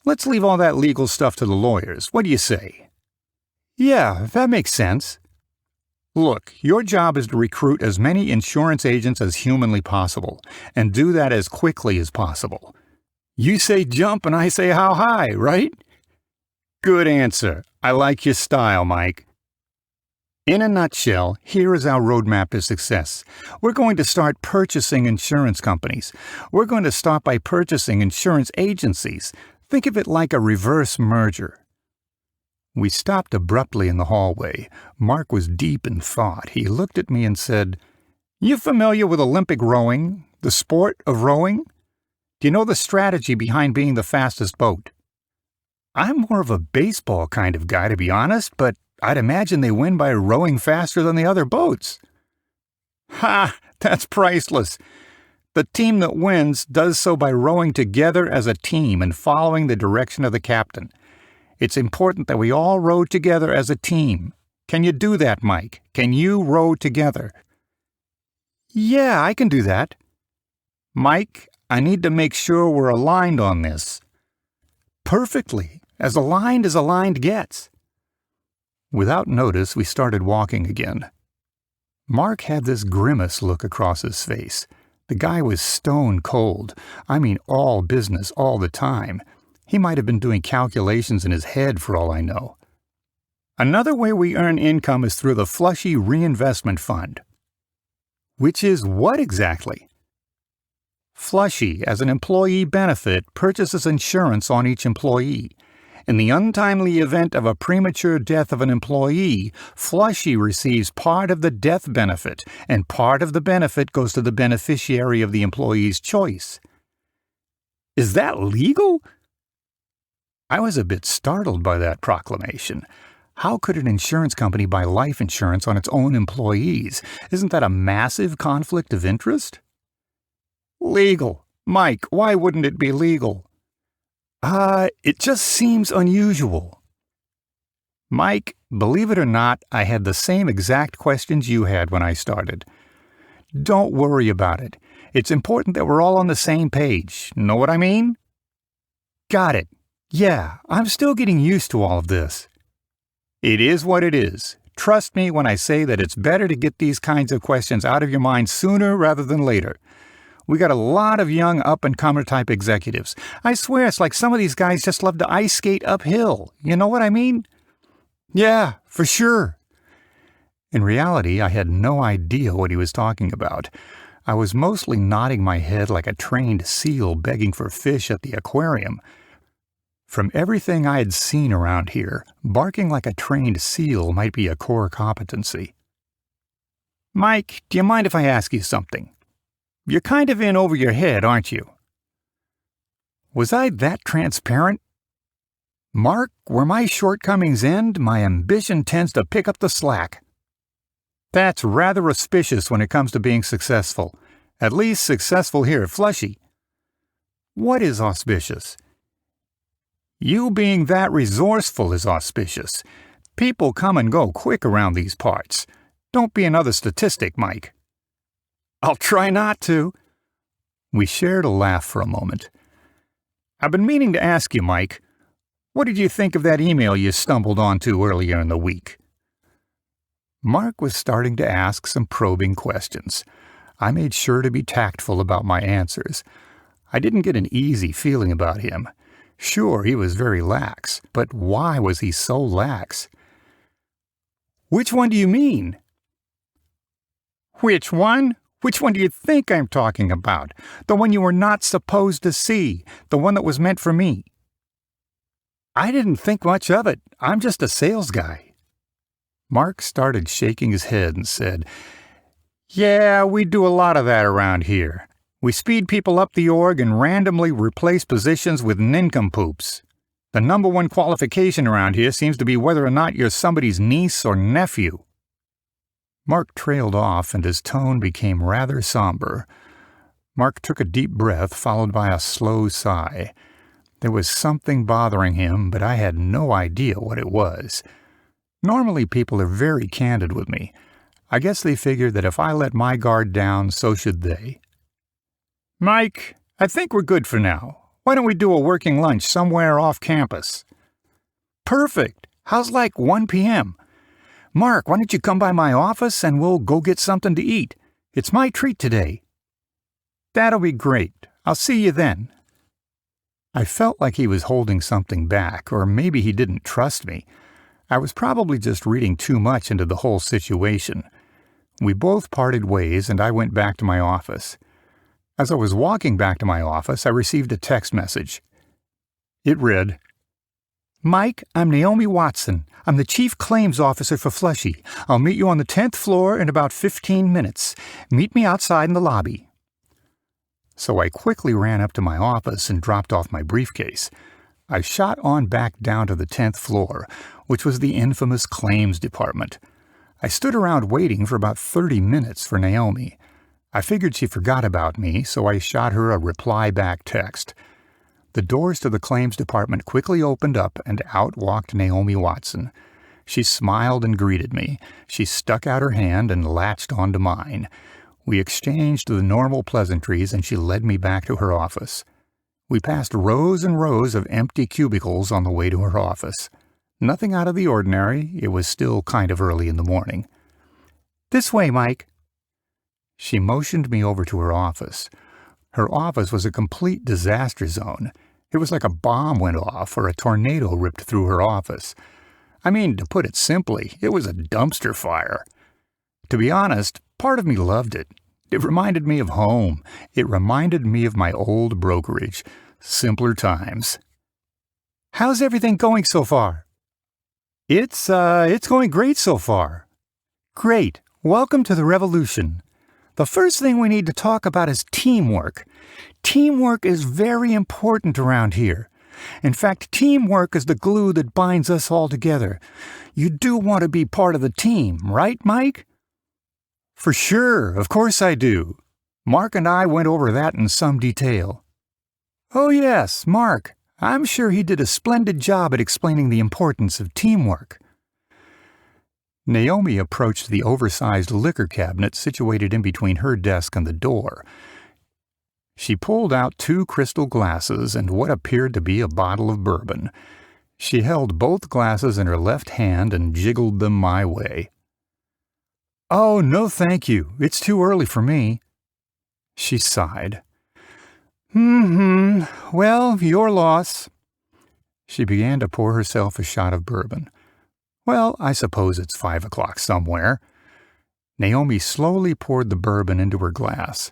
Let's leave all that legal stuff to the lawyers. What do you say? Yeah, that makes sense. Look, your job is to recruit as many insurance agents as humanly possible, and do that as quickly as possible. You say jump and I say how high, right? Good answer. I like your style, Mike. In a nutshell, here is our roadmap to success. We're going to start purchasing insurance companies. We're going to start by purchasing insurance agencies. Think of it like a reverse merger. We stopped abruptly in the hallway. Mark was deep in thought. He looked at me and said, "You familiar with Olympic rowing, the sport of rowing? Do you know the strategy behind being the fastest boat?" I'm more of a baseball kind of guy, to be honest, but I'd imagine they win by rowing faster than the other boats. Ha! That's priceless. The team that wins does so by rowing together as a team and following the direction of the captain. It's important that we all row together as a team. Can you do that, Mike? Can you row together? Yeah, I can do that. Mike, I need to make sure we're aligned on this. Perfectly. As aligned gets. Without notice, we started walking again. Mark had this grimace look across his face. The guy was stone cold. I mean all business all the time. He might have been doing calculations in his head for all I know. Another way we earn income is through the Flushy Reinvestment Fund. Which is what exactly? Flushy, as an employee benefit, purchases insurance on each employee. In the untimely event of a premature death of an employee, Flushy receives part of the death benefit, and part of the benefit goes to the beneficiary of the employee's choice. Is that legal? I was a bit startled by that proclamation. How could an insurance company buy life insurance on its own employees? Isn't that a massive conflict of interest? Legal. Mike, why wouldn't it be legal? It just seems unusual. Mike, believe it or not, I had the same exact questions you had when I started. Don't worry about it. It's important that we're all on the same page. Know what I mean? Got it. Yeah, I'm still getting used to all of this. It is what it is. Trust me when I say that it's better to get these kinds of questions out of your mind sooner rather than later. We got a lot of young up-and-comer type executives. I swear it's like some of these guys just love to ice skate uphill. You know what I mean? Yeah, for sure. In reality, I had no idea what he was talking about. I was mostly nodding my head like a trained seal begging for fish at the aquarium. From everything I had seen around here, barking like a trained seal might be a core competency. Mike, do you mind if I ask you something? You're kind of in over your head, aren't you? Was I that transparent? Mark, where my shortcomings end, my ambition tends to pick up the slack. That's rather auspicious when it comes to being successful. At least successful here at Flushy. What is auspicious? You being that resourceful is auspicious. People come and go quick around these parts. Don't be another statistic, Mike. I'll try not to. We shared a laugh for a moment. I've been meaning to ask you, Mike, what did you think of that email you stumbled onto earlier in the week? Mark was starting to ask some probing questions. I made sure to be tactful about my answers. I didn't get an easy feeling about him. Sure, he was very lax, but why was he so lax? Which one do you mean? Which one? Which one do you think I'm talking about? The one you were not supposed to see. The one that was meant for me. I didn't think much of it. I'm just a sales guy. Mark started shaking his head and said, Yeah, we do a lot of that around here. We speed people up the org and randomly replace positions with nincompoops. The number one qualification around here seems to be whether or not you're somebody's niece or nephew. Mark trailed off and his tone became rather somber. Mark took a deep breath followed by a slow sigh. There was something bothering him, but I had no idea what it was. Normally people are very candid with me. I guess they figured that if I let my guard down, so should they. Mike, I think we're good for now. Why don't we do a working lunch somewhere off campus? Perfect. How's like 1 p.m.? Mark, why don't you come by my office and we'll go get something to eat? It's my treat today. That'll be great. I'll see you then. I felt like he was holding something back, or maybe he didn't trust me. I was probably just reading too much into the whole situation. We both parted ways and I went back to my office. As I was walking back to my office, I received a text message. It read, Mike, I'm Naomi Watson. I'm the Chief Claims Officer for Flushy. I'll meet you on the 10th floor in about 15 minutes. Meet me outside in the lobby. So I quickly ran up to my office and dropped off my briefcase. I shot on back down to the 10th floor, which was the infamous claims department. I stood around waiting for about 30 minutes for Naomi. I figured she forgot about me, so I shot her a reply-back text. The doors to the claims department quickly opened up, and out walked Naomi Watson. She smiled and greeted me. She stuck out her hand and latched onto mine. We exchanged the normal pleasantries, and she led me back to her office. We passed rows and rows of empty cubicles on the way to her office. Nothing out of the ordinary. It was still kind of early in the morning. This way, Mike. She motioned me over to her office. Her office was a complete disaster zone. It was like a bomb went off or a tornado ripped through her office. I mean, to put it simply, it was a dumpster fire. To be honest, part of me loved it. It reminded me of home. It reminded me of my old brokerage. Simpler times. How's everything going so far? It's going great so far. Great. Welcome to the revolution. The first thing we need to talk about is teamwork. Teamwork is very important around here. In fact, teamwork is the glue that binds us all together. You do want to be part of the team, right, Mike? For sure, of course I do. Mark and I went over that in some detail. Oh yes, Mark. I'm sure he did a splendid job at explaining the importance of teamwork. Naomi approached the oversized liquor cabinet situated in between her desk and the door. She pulled out 2 crystal glasses and what appeared to be a bottle of bourbon. She held both glasses in her left hand and jiggled them my way. Oh, no thank you. It's too early for me. She sighed. Well, your loss. She began to pour herself a shot of bourbon. Well, I suppose it's 5 o'clock somewhere. Naomi slowly poured the bourbon into her glass.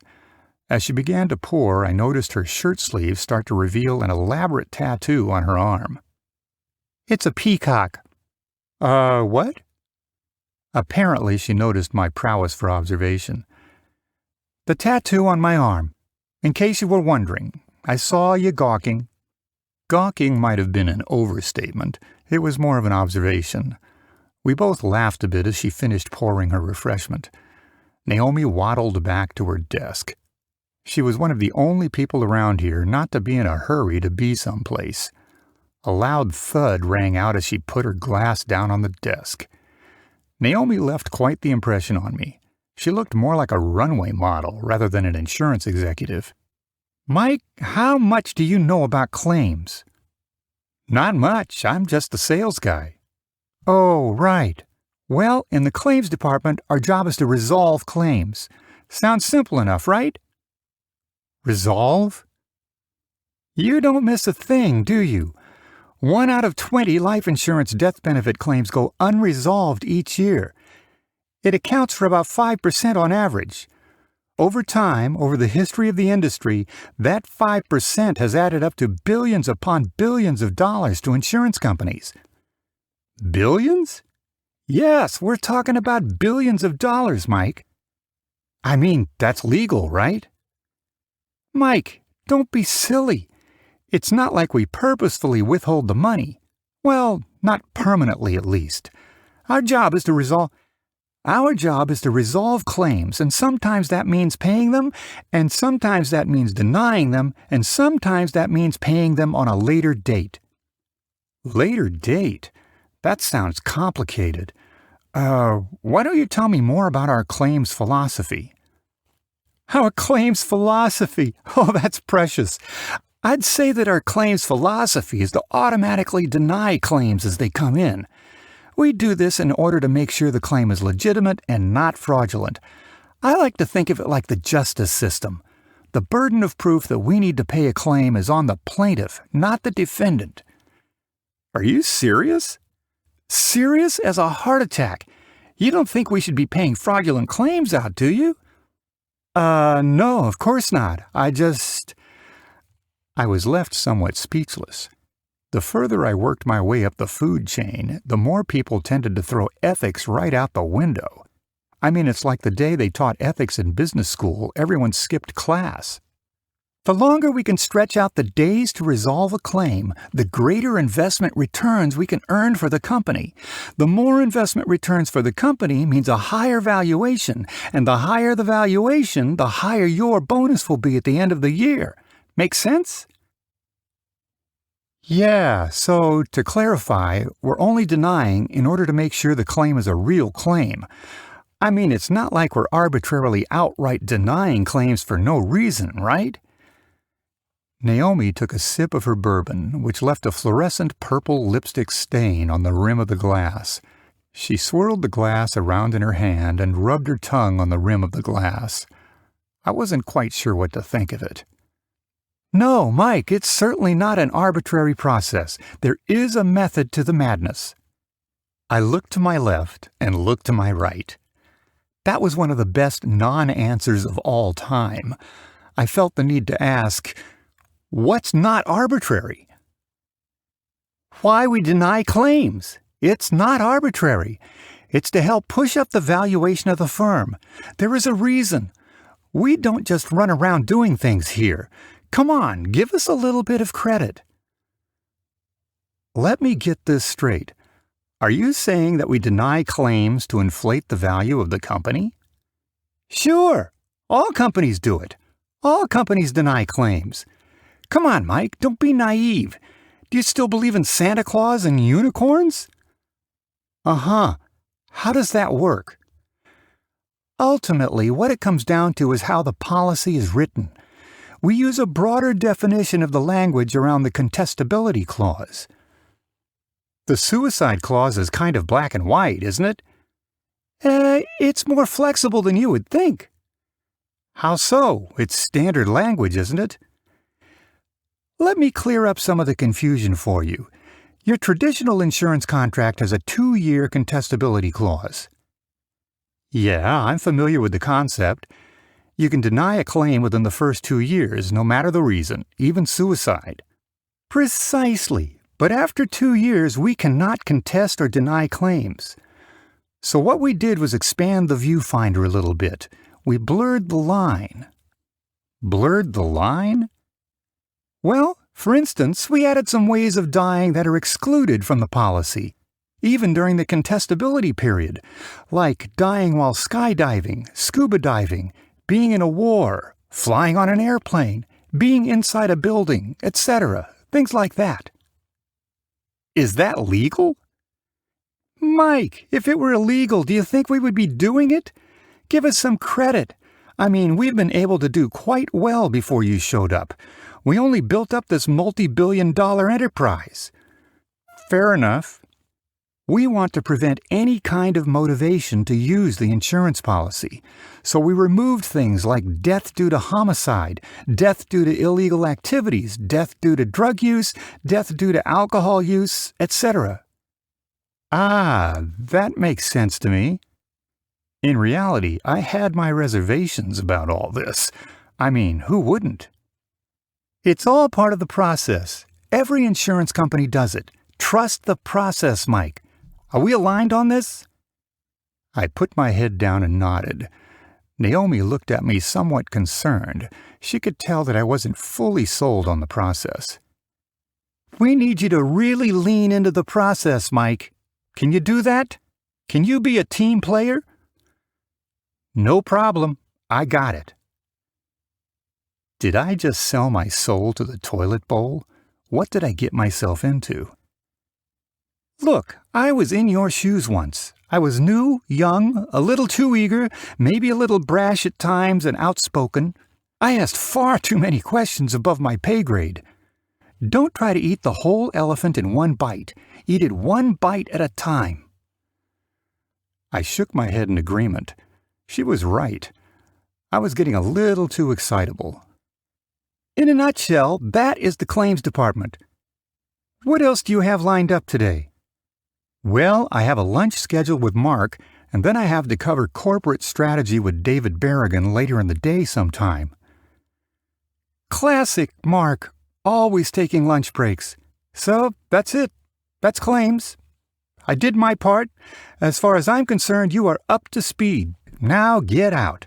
As she began to pour, I noticed her shirt sleeves start to reveal an elaborate tattoo on her arm. It's a peacock. What? Apparently she noticed my prowess for observation. The tattoo on my arm. In case you were wondering, I saw you gawking. Gawking might have been an overstatement. It was more of an observation. We both laughed a bit as she finished pouring her refreshment. Naomi waddled back to her desk. She was one of the only people around here not to be in a hurry to be someplace. A loud thud rang out as she put her glass down on the desk. Naomi left quite the impression on me. She looked more like a runway model rather than an insurance executive. Mike, how much do you know about claims? Not much. I'm just the sales guy. Oh, right. Well, in the claims department, our job is to resolve claims. Sounds simple enough, right? Resolve? You don't miss a thing, do you? 1 out of 20 life insurance death benefit claims go unresolved each year. It accounts for about 5% on average. Over time, over the history of the industry, that 5% has added up to billions upon billions of dollars to insurance companies. Billions? Yes, we're talking about billions of dollars, Mike. I mean, that's legal, right? Mike, don't be silly. It's not like we purposefully withhold the money. Well, not permanently at least. Our job is to resolve claims, and sometimes that means paying them, and sometimes that means denying them, and sometimes that means paying them on a later date. Later date? That sounds complicated. Why don't you tell me more about our claims philosophy? Our claims philosophy? Oh, that's precious. I'd say that our claims philosophy is to automatically deny claims as they come in. We do this in order to make sure the claim is legitimate and not fraudulent. I like to think of it like the justice system. The burden of proof that we need to pay a claim is on the plaintiff, not the defendant. Are you serious? Serious as a heart attack. You don't think we should be paying fraudulent claims out, do you? No, of course not. I was left somewhat speechless. The further I worked my way up the food chain, the more people tended to throw ethics right out the window. I mean, it's like the day they taught ethics in business school, everyone skipped class. The longer we can stretch out the days to resolve a claim, the greater investment returns we can earn for the company. The more investment returns for the company means a higher valuation, and the higher the valuation, the higher your bonus will be at the end of the year. Make sense? Yeah, so to clarify, we're only denying in order to make sure the claim is a real claim. I mean, it's not like we're arbitrarily outright denying claims for no reason, right? Naomi took a sip of her bourbon, which left a fluorescent purple lipstick stain on the rim of the glass. She swirled the glass around in her hand and rubbed her tongue on the rim of the glass. I wasn't quite sure what to think of it. No, Mike, it's certainly not an arbitrary process. There is a method to the madness. I looked to my left and looked to my right. That was one of the best non-answers of all time. I felt the need to ask, what's not arbitrary? Why we deny claims. It's not arbitrary. It's to help push up the valuation of the firm. There is a reason. We don't just run around doing things here. Come on, give us a little bit of credit. Let me get this straight. Are you saying that we deny claims to inflate the value of the company? Sure. All companies do it. All companies deny claims. Come on, Mike, don't be naive. Do you still believe in Santa Claus and unicorns? Uh-huh. How does that work? Ultimately, what it comes down to is how the policy is written. We use a broader definition of the language around the contestability clause. The suicide clause is kind of black and white, isn't it? It's more flexible than you would think. How so? It's standard language, isn't it? Let me clear up some of the confusion for you. Your traditional insurance contract has a 2-year contestability clause. Yeah, I'm familiar with the concept. You can deny a claim within the first 2 years, no matter the reason, even suicide. Precisely. But after 2 years, we cannot contest or deny claims. So what we did was expand the viewfinder a little bit. We blurred the line. Blurred the line? Well, for instance, we added some ways of dying that are excluded from the policy, even during the contestability period, like dying while skydiving, scuba diving, being in a war, flying on an airplane, being inside a building, etc., things like that. Is that legal? Mike, if it were illegal, do you think we would be doing it? Give us some credit. I mean, we've been able to do quite well before you showed up. We only built up this multi-billion-dollar enterprise. Fair enough. We want to prevent any kind of motivation to use the insurance policy, so we removed things like death due to homicide, death due to illegal activities, death due to drug use, death due to alcohol use, etc. Ah, that makes sense to me. In reality, I had my reservations about all this. I mean, who wouldn't? It's all part of the process. Every insurance company does it. Trust the process, Mike. Are we aligned on this? I put my head down and nodded. Naomi looked at me somewhat concerned. She could tell that I wasn't fully sold on the process. We need you to really lean into the process, Mike. Can you do that? Can you be a team player? No problem. I got it. Did I just sell my soul to the toilet bowl? What did I get myself into? Look, I was in your shoes once. I was new, young, a little too eager, maybe a little brash at times and outspoken. I asked far too many questions above my pay grade. Don't try to eat the whole elephant in one bite. Eat it one bite at a time. I shook my head in agreement. She was right. I was getting a little too excitable. In a nutshell, that is the claims department. What else do you have lined up today? Well, I have a lunch scheduled with Mark, and then I have to cover corporate strategy with David Berrigan later in the day sometime. Classic Mark, always taking lunch breaks. So, that's it. That's claims. I did my part. As far as I'm concerned, you are up to speed. Now get out.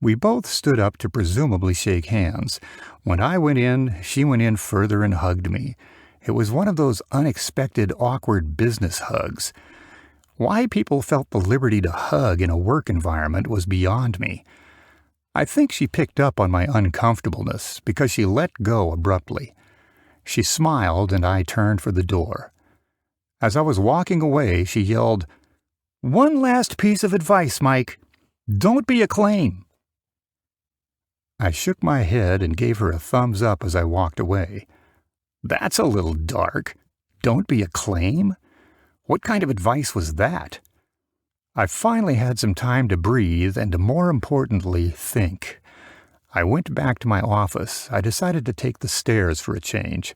We both stood up to presumably shake hands. When I went in, she went in further and hugged me. It was one of those unexpected, awkward business hugs. Why people felt the liberty to hug in a work environment was beyond me. I think she picked up on my uncomfortableness because she let go abruptly. She smiled and I turned for the door. As I was walking away, she yelled, "One last piece of advice, Mike. Don't be a claim." I shook my head and gave her a thumbs up as I walked away. That's a little dark. Don't be a claim? What kind of advice was that? I finally had some time to breathe and to, more importantly, think. I went back to my office. I decided to take the stairs for a change.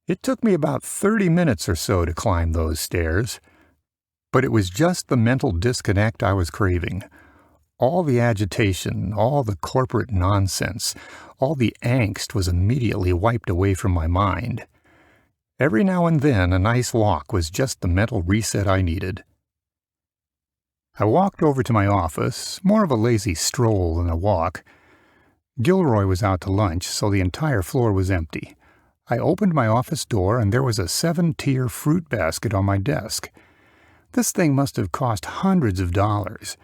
It took me about 30 minutes or so to climb those stairs, but it was just the mental disconnect I was craving. All the agitation, all the corporate nonsense, all the angst was immediately wiped away from my mind. Every now and then, a nice walk was just the mental reset I needed. I walked over to my office, more of a lazy stroll than a walk. Gilroy was out to lunch, so the entire floor was empty. I opened my office door, and there was a 7-tier fruit basket on my desk. This thing must have cost hundreds of dollars.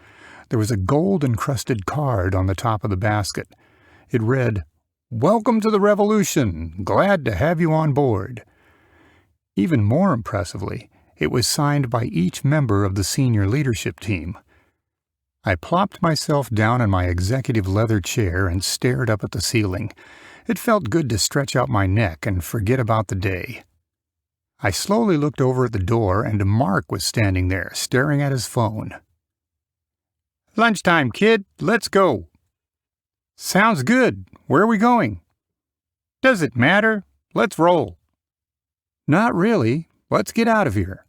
There was a gold-encrusted card on the top of the basket. It read, "Welcome to the revolution. Glad to have you on board." Even more impressively, it was signed by each member of the senior leadership team. I plopped myself down in my executive leather chair and stared up at the ceiling. It felt good to stretch out my neck and forget about the day. I slowly looked over at the door, and Mark was standing there, staring at his phone. "Lunchtime, kid. Let's go." "Sounds good. Where are we going?" "Does it matter? Let's roll." "Not really. Let's get out of here."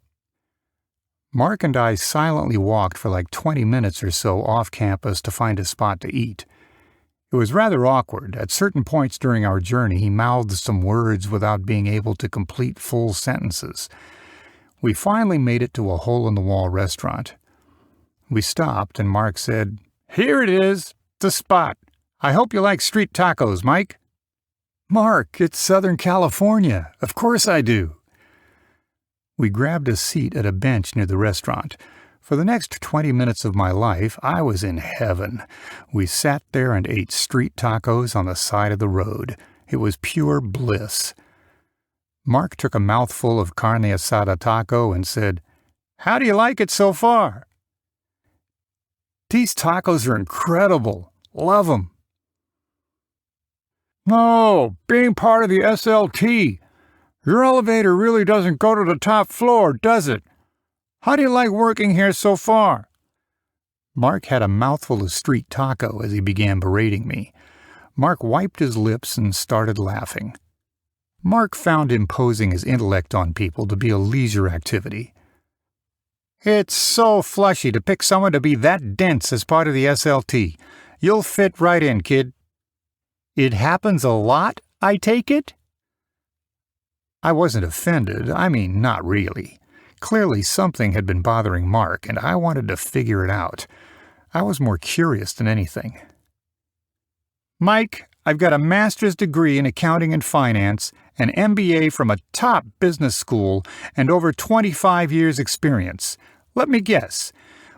Mark and I silently walked for like 20 minutes or so off campus to find a spot to eat. It was rather awkward. At certain points during our journey, he mouthed some words without being able to complete full sentences. We finally made it to a hole-in-the-wall restaurant. We stopped, and Mark said, "Here it is, the spot. I hope you like street tacos, Mike." "Mark, it's Southern California. Of course I do." We grabbed a seat at a bench near the restaurant. For the next 20 minutes of my life, I was in heaven. We sat there and ate street tacos on the side of the road. It was pure bliss. Mark took a mouthful of carne asada taco and said, "How do you like it so far?" "These tacos are incredible. Love them." "No, being part of the SLT. Your elevator really doesn't go to the top floor, does it? How do you like working here so far?" Mark had a mouthful of street taco as he began berating me. Mark wiped his lips and started laughing. Mark found imposing his intellect on people to be a leisure activity. "It's so flushy to pick someone to be that dense as part of the SLT. You'll fit right in, kid." "It happens a lot, I take it?" I wasn't offended. I mean, not really. Clearly something had been bothering Mark, and I wanted to figure it out. I was more curious than anything. "Mike, I've got a master's degree in accounting and finance, an MBA from a top business school, and over 25 years' experience. Let me guess.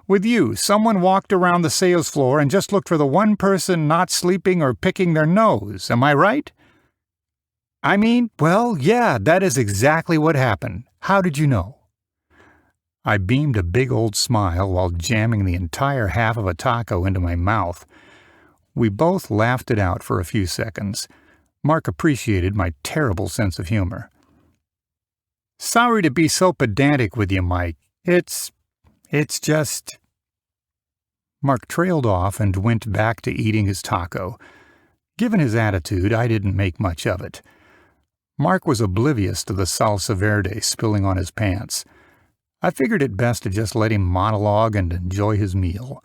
With you, someone walked around the sales floor and just looked for the one person not sleeping or picking their nose. Am I right?" "I mean, well, yeah, that is exactly what happened. How did you know?" I beamed a big old smile while jamming the entire half of a taco into my mouth. We both laughed it out for a few seconds. Mark appreciated my terrible sense of humor. "Sorry to be so pedantic with you, Mike. It's just..." Mark trailed off and went back to eating his taco. Given his attitude, I didn't make much of it. Mark was oblivious to the salsa verde spilling on his pants. I figured it best to just let him monologue and enjoy his meal.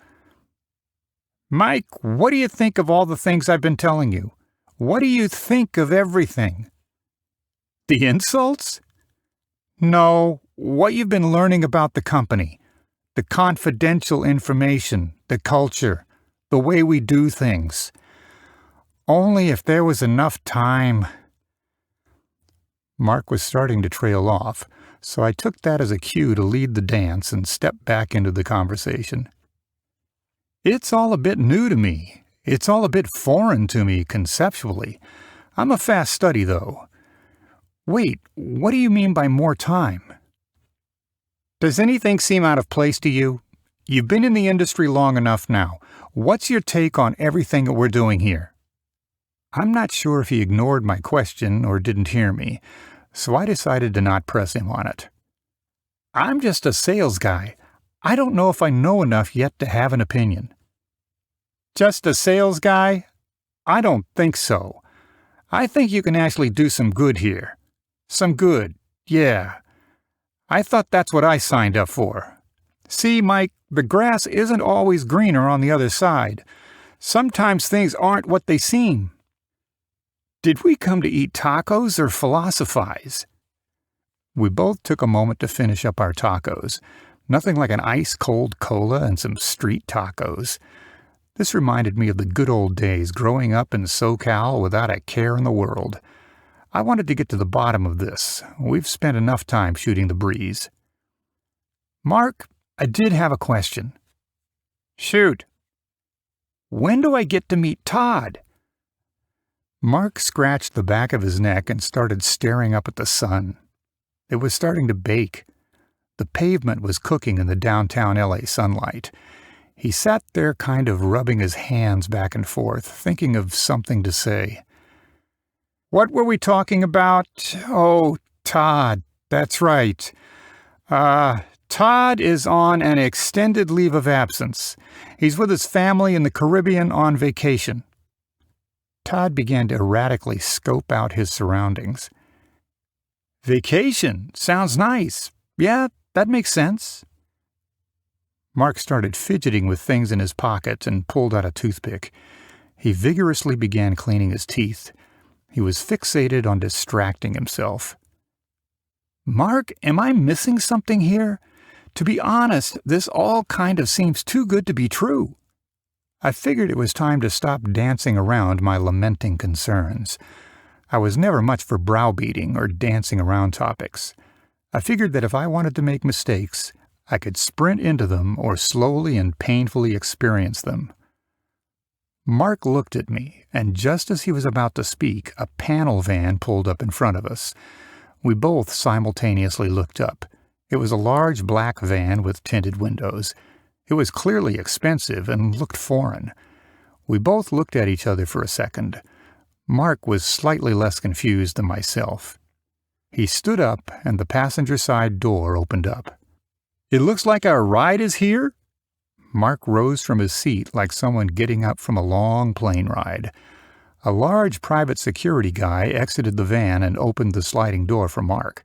"Mike, what do you think of all the things I've been telling you? What do you think of everything?" "The insults?" "No, what you've been learning about the company. The confidential information, the culture, the way we do things. Only if there was enough time..." Mark was starting to trail off, so I took that as a cue to lead the dance and step back into the conversation. "It's all a bit new to me. It's all a bit foreign to me conceptually. I'm a fast study, though. Wait, what do you mean by more time?" "Does anything seem out of place to you? You've been in the industry long enough now. What's your take on everything that we're doing here?" I'm not sure if he ignored my question or didn't hear me, so I decided to not press him on it. "I'm just a sales guy. I don't know if I know enough yet to have an opinion." "Just a sales guy? I don't think so. I think you can actually do some good here. Some good, yeah. I thought that's what I signed up for. See, Mike, the grass isn't always greener on the other side. Sometimes things aren't what they seem. Did we come to eat tacos or philosophize? We both took a moment to finish up our tacos. Nothing like an ice-cold cola and some street tacos. This reminded me of the good old days growing up in SoCal without a care in the world. I wanted to get to the bottom of this. We've spent enough time shooting the breeze. Mark, I did have a question. Shoot. When do I get to meet Todd? Mark scratched the back of his neck and started staring up at the sun. It was starting to bake. The pavement was cooking in the downtown LA sunlight. He sat there kind of rubbing his hands back and forth, thinking of something to say. What were we talking about? Oh, Todd. That's right. Todd is on an extended leave of absence. He's with his family in the Caribbean on vacation. Todd began to erratically scope out his surroundings. Vacation? Sounds nice. Yeah, that makes sense. Mark started fidgeting with things in his pocket and pulled out a toothpick. He vigorously began cleaning his teeth. He was fixated on distracting himself. Mark, am I missing something here? To be honest, this all kind of seems too good to be true. I figured it was time to stop dancing around my lamenting concerns. I was never much for browbeating or dancing around topics. I figured that if I wanted to make mistakes, I could sprint into them or slowly and painfully experience them. Mark looked at me, and just as he was about to speak, a panel van pulled up in front of us. We both simultaneously looked up. It was a large black van with tinted windows. It was clearly expensive and looked foreign. We both looked at each other for a second. Mark was slightly less confused than myself. He stood up, and the passenger side door opened up. It looks like our ride is here? Mark rose from his seat like someone getting up from a long plane ride. A large private security guy exited the van and opened the sliding door for Mark.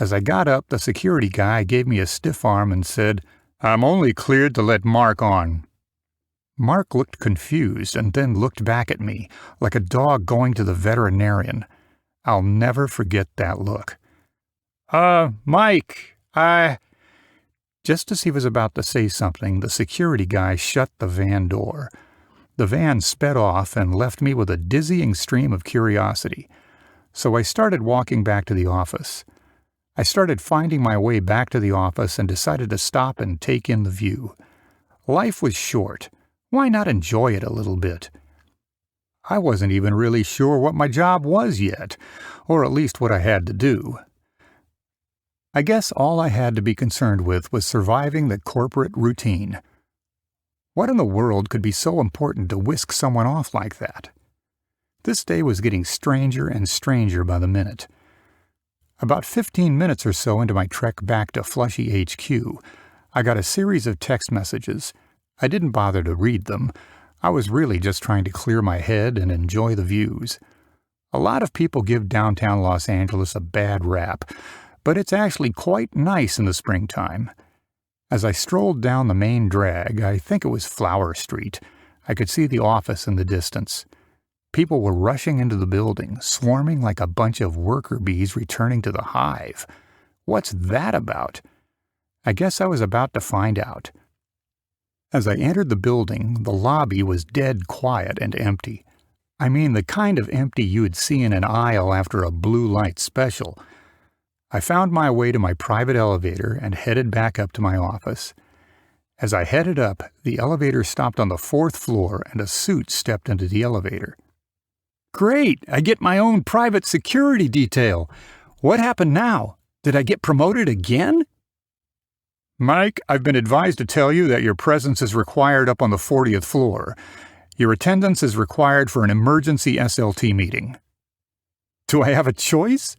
As I got up, the security guy gave me a stiff arm and said, "I'm only cleared to let Mark on." Mark looked confused and then looked back at me, like a dog going to the veterinarian. I'll never forget that look. Mike, Just as he was about to say something, the security guy shut the van door. The van sped off and left me with a dizzying stream of curiosity. So I started walking back to the office. I started finding my way back to the office and decided to stop and take in the view. Life was short. Why not enjoy it a little bit? I wasn't even really sure what my job was yet, or at least what I had to do. I guess all I had to be concerned with was surviving the corporate routine. What in the world could be so important to whisk someone off like that? This day was getting stranger and stranger by the minute. About 15 minutes or so into my trek back to Flushy HQ, I got a series of text messages. I didn't bother to read them. I was really just trying to clear my head and enjoy the views. A lot of people give downtown Los Angeles a bad rap, but it's actually quite nice in the springtime. As I strolled down the main drag, I think it was Flower Street, I could see the office in the distance. People were rushing into the building, swarming like a bunch of worker bees returning to the hive. What's that about? I guess I was about to find out. As I entered the building, the lobby was dead quiet and empty. I mean the kind of empty you would see in an aisle after a blue light special. I found my way to my private elevator and headed back up to my office. As I headed up, the elevator stopped on the 4th floor and a suit stepped into the elevator. Great! I get my own private security detail. What happened now? Did I get promoted again? Mike, I've been advised to tell you that your presence is required up on the 40th floor. Your attendance is required for an emergency SLT meeting. Do I have a choice?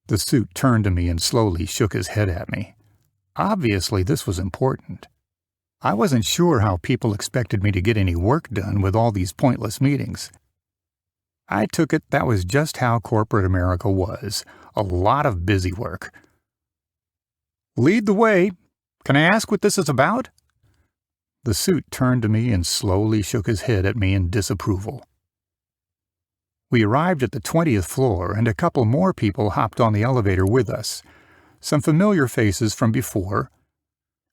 The suit turned to me and slowly shook his head at me. Obviously, this was important. I wasn't sure how people expected me to get any work done with all these pointless meetings. I took it that was just how corporate America was, a lot of busy work. "Lead the way. Can I ask what this is about?" The suit turned to me and slowly shook his head at me in disapproval. We arrived at the 20th floor, and a couple more people hopped on the elevator with us. Some familiar faces from before.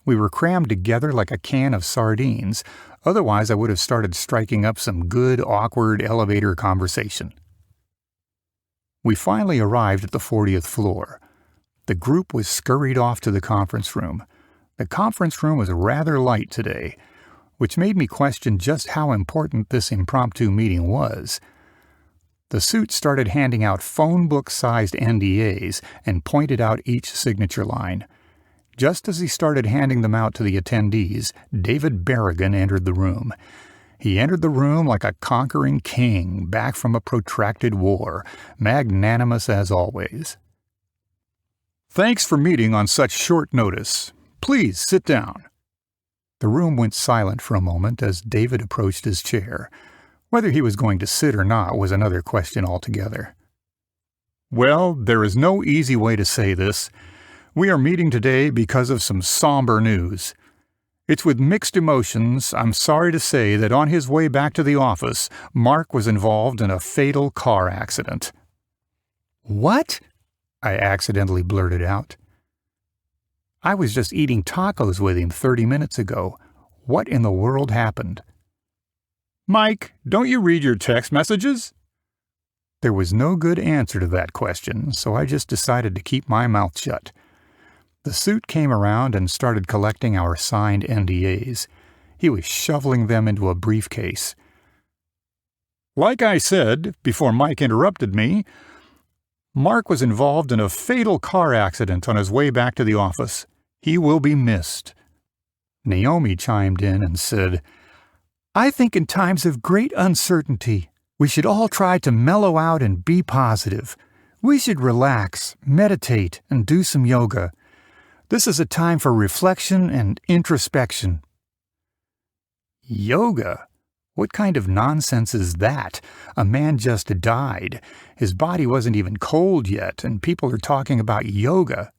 We were crammed together like a can of sardines, otherwise I would have started striking up some good, awkward elevator conversation. We finally arrived at the 40th floor. The group was scurried off to the conference room. The conference room was rather light today, which made me question just how important this impromptu meeting was. The suit started handing out phone book-sized NDAs and pointed out each signature line. Just as he started handing them out to the attendees, David Berrigan entered the room. He entered the room like a conquering king back from a protracted war, magnanimous as always. "Thanks for meeting on such short notice. Please sit down." The room went silent for a moment as David approached his chair. Whether he was going to sit or not was another question altogether. "Well, there is no easy way to say this. We are meeting today because of some somber news. It's with mixed emotions I'm sorry to say that on his way back to the office, Mark was involved in a fatal car accident." "What?" I accidentally blurted out. "I was just eating tacos with him 30 minutes ago. What in the world happened?" "Mike, don't you read your text messages?" There was no good answer to that question, so I just decided to keep my mouth shut. The suit came around and started collecting our signed NDAs. He was shoveling them into a briefcase. "Like I said, before Mike interrupted me, Mark was involved in a fatal car accident on his way back to the office. He will be missed." Naomi chimed in and said, "I think in times of great uncertainty, we should all try to mellow out and be positive. We should relax, meditate, and do some yoga. This is a time for reflection and introspection." Yoga? What kind of nonsense is that? A man just died. His body wasn't even cold yet, and people are talking about yoga.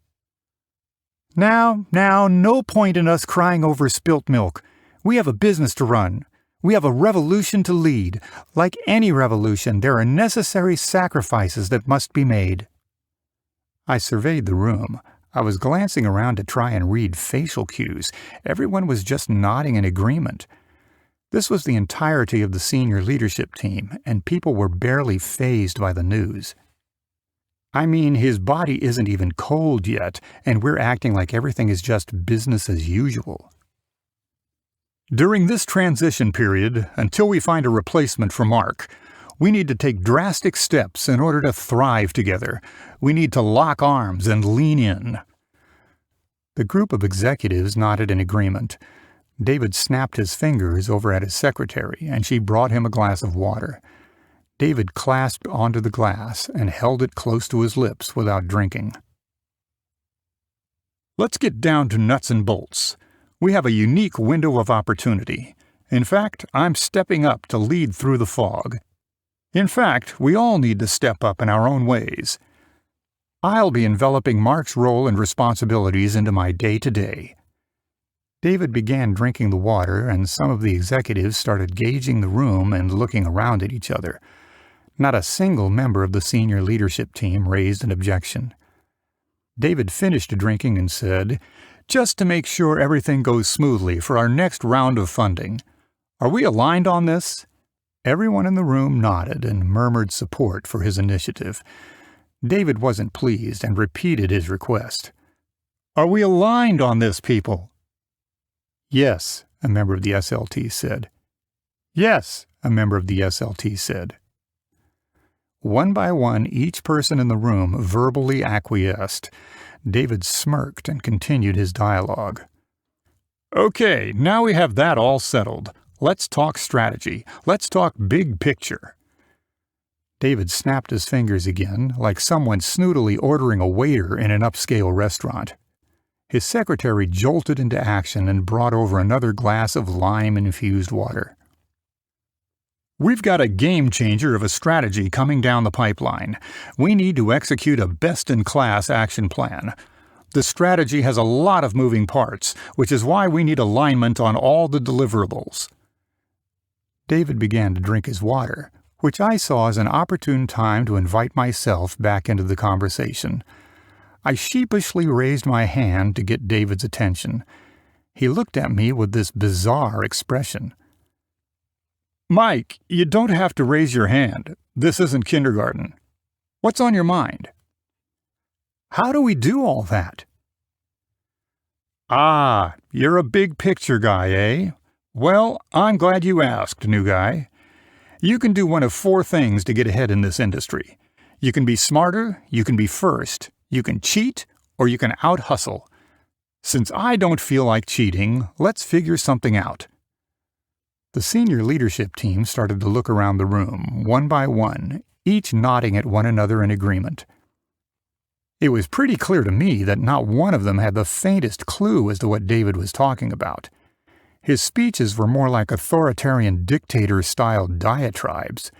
Now, no point in us crying over spilt milk. We have a business to run. We have a revolution to lead. Like any revolution, there are necessary sacrifices that must be made. I surveyed the room. I was glancing around to try and read facial cues. Everyone was just nodding in agreement. This was the entirety of the senior leadership team, and people were barely fazed by the news. I mean, his body isn't even cold yet, and we're acting like everything is just business as usual. "During this transition period, until we find a replacement for Mark, we need to take drastic steps in order to thrive together. We need to lock arms and lean in." The group of executives nodded in agreement. David snapped his fingers over at his secretary, and she brought him a glass of water. David clasped onto the glass and held it close to his lips without drinking. "Let's get down to nuts and bolts. We have a unique window of opportunity. In fact, I'm stepping up to lead through the fog. In fact, we all need to step up in our own ways. I'll be enveloping Mark's role and responsibilities into my day-to-day." David began drinking the water, and some of the executives started gauging the room and looking around at each other. Not a single member of the senior leadership team raised an objection. David finished drinking and said, "Just to make sure everything goes smoothly for our next round of funding. Are we aligned on this?" Everyone in the room nodded and murmured support for his initiative. David wasn't pleased and repeated his request. "Are we aligned on this, people?" "Yes," a member of the SLT said. "Yes," a member of the SLT said. One by one, each person in the room verbally acquiesced. David smirked and continued his dialogue. "Okay, now we have that all settled. Let's talk strategy. Let's talk big picture." David snapped his fingers again, like someone snootily ordering a waiter in an upscale restaurant. His secretary jolted into action and brought over another glass of lime-infused water. We've got a game-changer of a strategy coming down the pipeline. We need to execute a best-in-class action plan. The strategy has a lot of moving parts, which is why we need alignment on all the deliverables. David began to drink his water, which I saw as an opportune time to invite myself back into the conversation. I sheepishly raised my hand to get David's attention. He looked at me with this bizarre expression. Mike, you don't have to raise your hand. This isn't kindergarten. What's on your mind? How do we do all that? Ah, you're a big picture guy, eh? Well, I'm glad you asked, new guy. You can do one of 4 things to get ahead in this industry. You can be smarter, you can be first, you can cheat, or you can out-hustle. Since I don't feel like cheating, let's figure something out. The senior leadership team started to look around the room, one by one, each nodding at one another in agreement. It was pretty clear to me that not one of them had the faintest clue as to what David was talking about. His speeches were more like authoritarian dictator-style diatribes.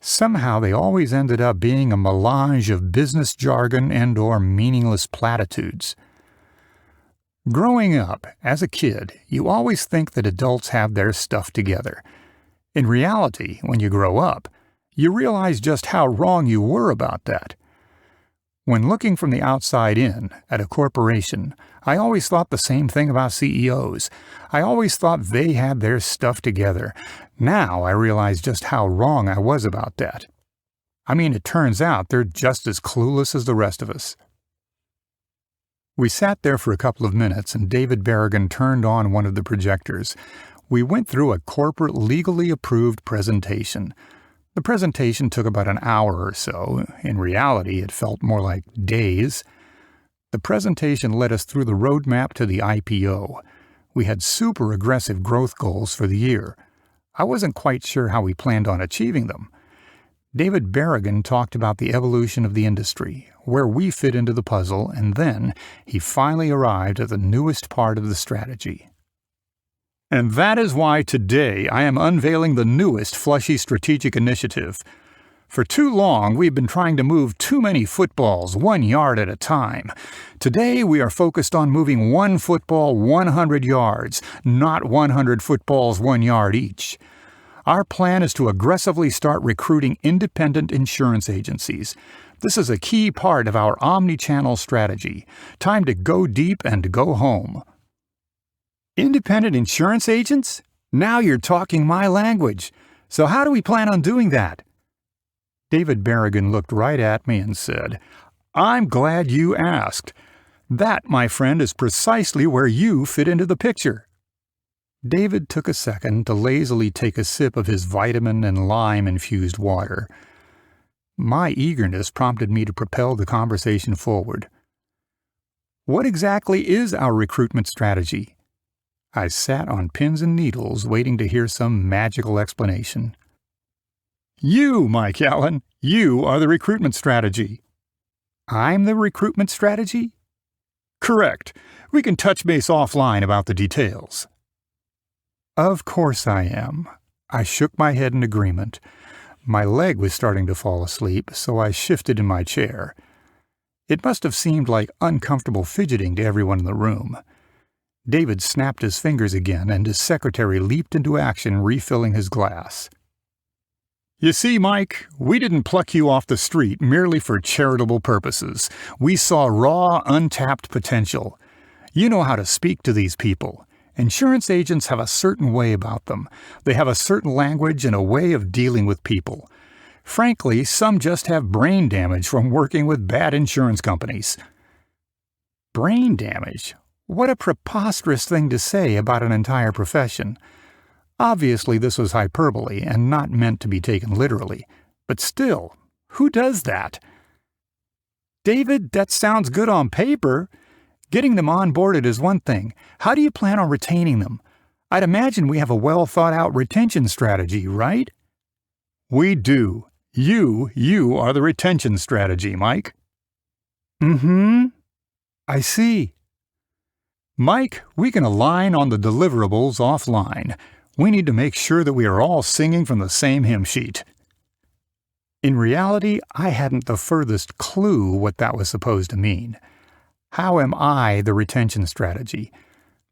Somehow they always ended up being a melange of business jargon and/or meaningless platitudes. Growing up, as a kid, you always think that adults have their stuff together. In reality, when you grow up, you realize just how wrong you were about that. When looking from the outside in at a corporation, I always thought the same thing about CEOs. I always thought they had their stuff together. Now I realize just how wrong I was about that. I mean, it turns out they're just as clueless as the rest of us. We sat there for a couple of minutes and David Berrigan turned on one of the projectors. We went through a corporate legally approved presentation. The presentation took about an hour or so. In reality, it felt more like days. The presentation led us through the roadmap to the IPO. We had super aggressive growth goals for the year. I wasn't quite sure how we planned on achieving them. David Berrigan talked about the evolution of the industry, where we fit into the puzzle, and then he finally arrived at the newest part of the strategy. And that is why today I am unveiling the newest Flushy strategic initiative. For too long, we've been trying to move too many footballs 1 yard at a time. Today, we are focused on moving one football 100 yards, not 100 footballs 1 yard each. Our plan is to aggressively start recruiting independent insurance agencies. This is a key part of our omni-channel strategy. Time to go deep and go home. Independent insurance agents? Now you're talking my language. So how do we plan on doing that? David Berrigan looked right at me and said, I'm glad you asked. That, my friend, is precisely where you fit into the picture. David took a second to lazily take a sip of his vitamin and lime-infused water. My eagerness prompted me to propel the conversation forward. What exactly is our recruitment strategy? I sat on pins and needles waiting to hear some magical explanation. You, Mike Allen, you are the recruitment strategy. I'm the recruitment strategy? Correct. We can touch base offline about the details. Of course I am. I shook my head in agreement. My leg was starting to fall asleep, so I shifted in my chair. It must have seemed like uncomfortable fidgeting to everyone in the room. David snapped his fingers again, and his secretary leaped into action, refilling his glass. You see, Mike, we didn't pluck you off the street merely for charitable purposes. We saw raw, untapped potential. You know how to speak to these people. Insurance agents have a certain way about them. They have a certain language and a way of dealing with people. Frankly, some just have brain damage from working with bad insurance companies. Brain damage? What a preposterous thing to say about an entire profession. Obviously, this was hyperbole and not meant to be taken literally. But still, who does that? David, that sounds good on paper. Getting them onboarded is one thing. How do you plan on retaining them? I'd imagine we have a well-thought-out retention strategy, right? We do. You are the retention strategy, Mike. I see. Mike, we can align on the deliverables offline. We need to make sure that we are all singing from the same hymn sheet. In reality, I hadn't the furthest clue what that was supposed to mean. How am I the retention strategy?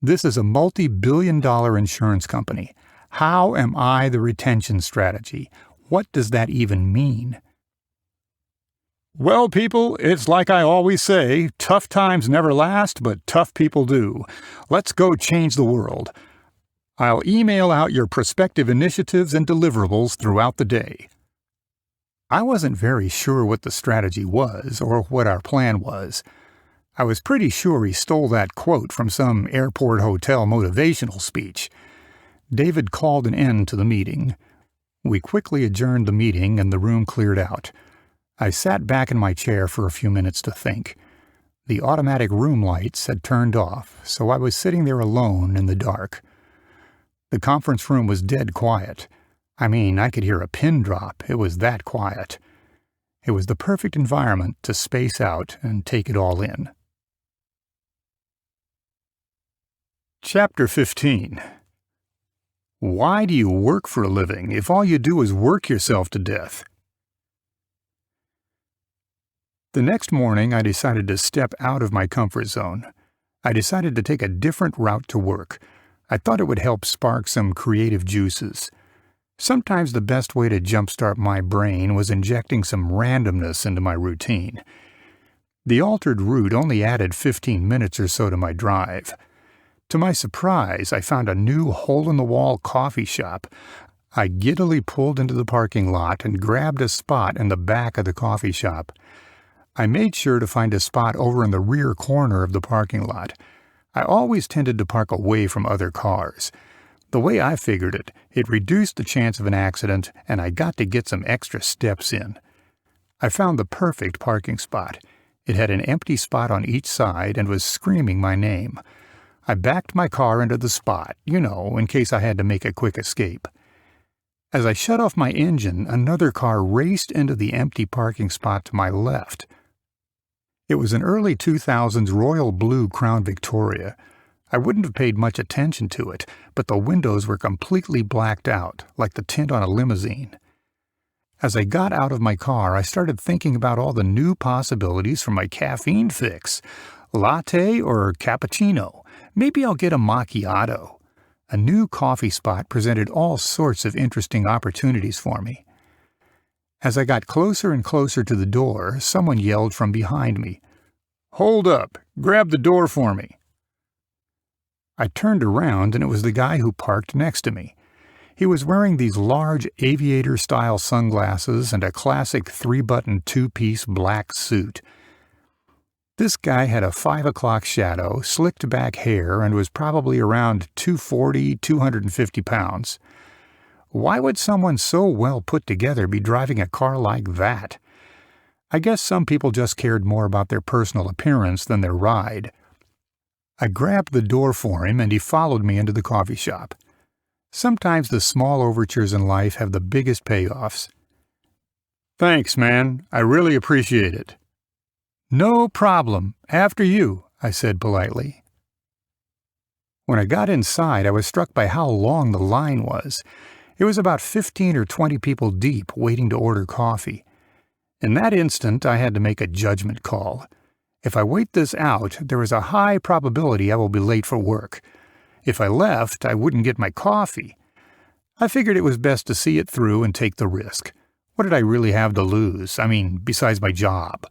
This is a multi-billion-dollar insurance company. How am I the retention strategy? What does that even mean? Well, people, it's like I always say, tough times never last, but tough people do. Let's go change the world. I'll email out your prospective initiatives and deliverables throughout the day. I wasn't very sure what the strategy was or what our plan was. I was pretty sure he stole that quote from some airport hotel motivational speech. David called an end to the meeting. We quickly adjourned the meeting and the room cleared out. I sat back in my chair for a few minutes to think. The automatic room lights had turned off, so I was sitting there alone in the dark. The conference room was dead quiet. I mean, I could hear a pin drop. It was that quiet. It was the perfect environment to space out and take it all in. Chapter 15. Why do you work for a living if all you do is work yourself to death? The next morning, I decided to step out of my comfort zone. I decided to take a different route to work. I thought it would help spark some creative juices. Sometimes the best way to jumpstart my brain was injecting some randomness into my routine. The altered route only added 15 minutes or so to my drive. To my surprise, I found a new hole-in-the-wall coffee shop. I giddily pulled into the parking lot and grabbed a spot in the back of the coffee shop. I made sure to find a spot over in the rear corner of the parking lot. I always tended to park away from other cars. The way I figured it, it reduced the chance of an accident, and I got to get some extra steps in. I found the perfect parking spot. It had an empty spot on each side and was screaming my name. I backed my car into the spot, in case I had to make a quick escape. As I shut off my engine, another car raced into the empty parking spot to my left. It was an early 2000s royal blue Crown Victoria. I wouldn't have paid much attention to it, but the windows were completely blacked out, like the tint on a limousine. As I got out of my car, I started thinking about all the new possibilities for my caffeine fix. Latte or cappuccino? Maybe I'll get a macchiato. A new coffee spot presented all sorts of interesting opportunities for me. As I got closer and closer to the door, someone yelled from behind me, "Hold up! Grab the door for me!" I turned around and it was the guy who parked next to me. He was wearing these large aviator-style sunglasses and a classic 3-button 2-piece black suit. This guy had a 5 o'clock shadow, slicked back hair, and was probably around 240, 250 pounds. Why would someone so well put together be driving a car like that? I guess some people just cared more about their personal appearance than their ride. I grabbed the door for him and he followed me into the coffee shop. Sometimes the small overtures in life have the biggest payoffs. "Thanks, man. I really appreciate it." "No problem. After you," I said politely. When I got inside, I was struck by how long the line was. It was about 15 or 20 people deep waiting to order coffee. In that instant, I had to make a judgment call. If I wait this out, there is a high probability I will be late for work. If I left, I wouldn't get my coffee. I figured it was best to see it through and take the risk. What did I really have to lose? Besides my job.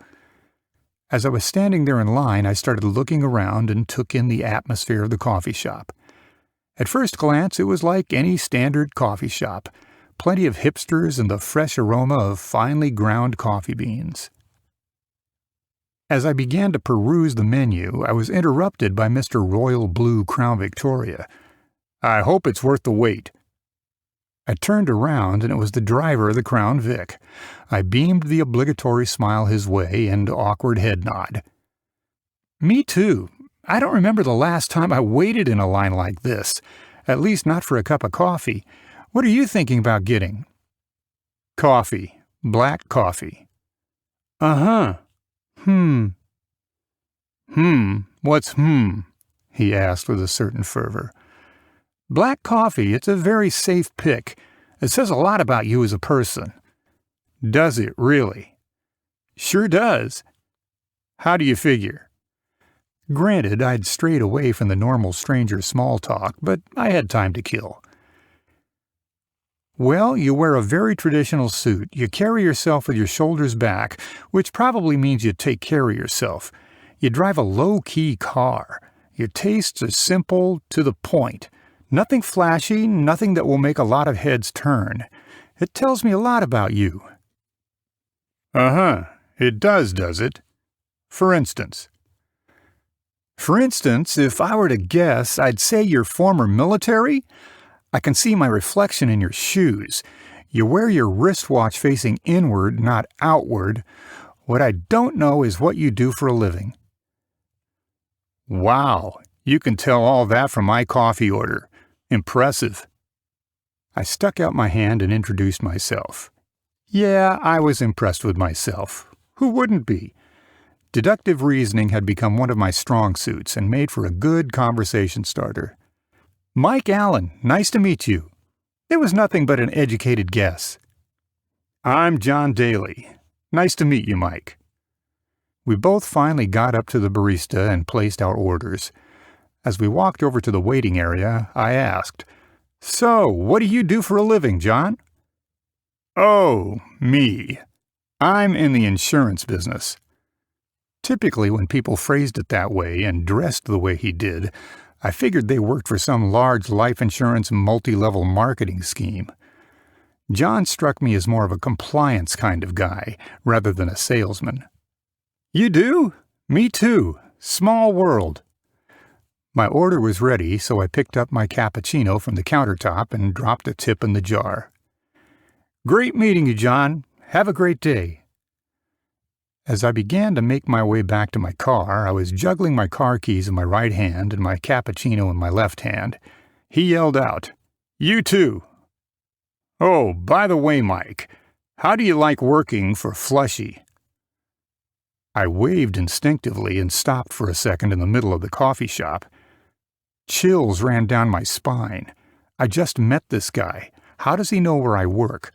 As I was standing there in line, I started looking around and took in the atmosphere of the coffee shop. At first glance, it was like any standard coffee shop. Plenty of hipsters and the fresh aroma of finely ground coffee beans. As I began to peruse the menu, I was interrupted by Mr. Royal Blue Crown Victoria. "I hope it's worth the wait." I turned around and it was the driver of the Crown Vic. I beamed the obligatory smile his way and awkward head nod. "Me too. I don't remember the last time I waited in a line like this, at least not for a cup of coffee. What are you thinking about getting?" "Coffee. Black coffee." "Uh-huh. What's he asked with a certain fervor. Black coffee, it's a very safe pick. It says a lot about you as a person. Does it really? Sure does. How do you figure? Granted, I'd strayed away from the normal stranger small talk, but I had time to kill. Well, you wear a very traditional suit. You carry yourself with your shoulders back, which probably means you take care of yourself. You drive a low-key car. Your tastes are simple, to the point. Nothing flashy, nothing that will make a lot of heads turn. It tells me a lot about you. Uh-huh. It does it? For instance? For instance, if I were to guess, I'd say you're former military. I can see my reflection in your shoes. You wear your wristwatch facing inward, not outward. What I don't know is what you do for a living. Wow, you can tell all that from my coffee order. Impressive. I stuck out my hand and introduced myself. Yeah, I was impressed with myself. Who wouldn't be? Deductive reasoning had become one of my strong suits and made for a good conversation starter. Mike Allen, nice to meet you. It was nothing but an educated guess. I'm John Daly. Nice to meet you, Mike. We both finally got up to the barista and placed our orders. As we walked over to the waiting area, I asked, "So, what do you do for a living, John?" Oh, me. I'm in the insurance business. Typically, when people phrased it that way and dressed the way he did, I figured they worked for some large life insurance multi-level marketing scheme. John struck me as more of a compliance kind of guy, rather than a salesman. You do? Me too. Small world. My order was ready, so I picked up my cappuccino from the countertop and dropped a tip in the jar. Great meeting you, John. Have a great day. As I began to make my way back to my car, I was juggling my car keys in my right hand and my cappuccino in my left hand. He yelled out, "You too." Oh, by the way, Mike, how do you like working for Flushy? I waved instinctively and stopped for a second in the middle of the coffee shop. Chills ran down my spine. I just met this guy. How does he know where I work?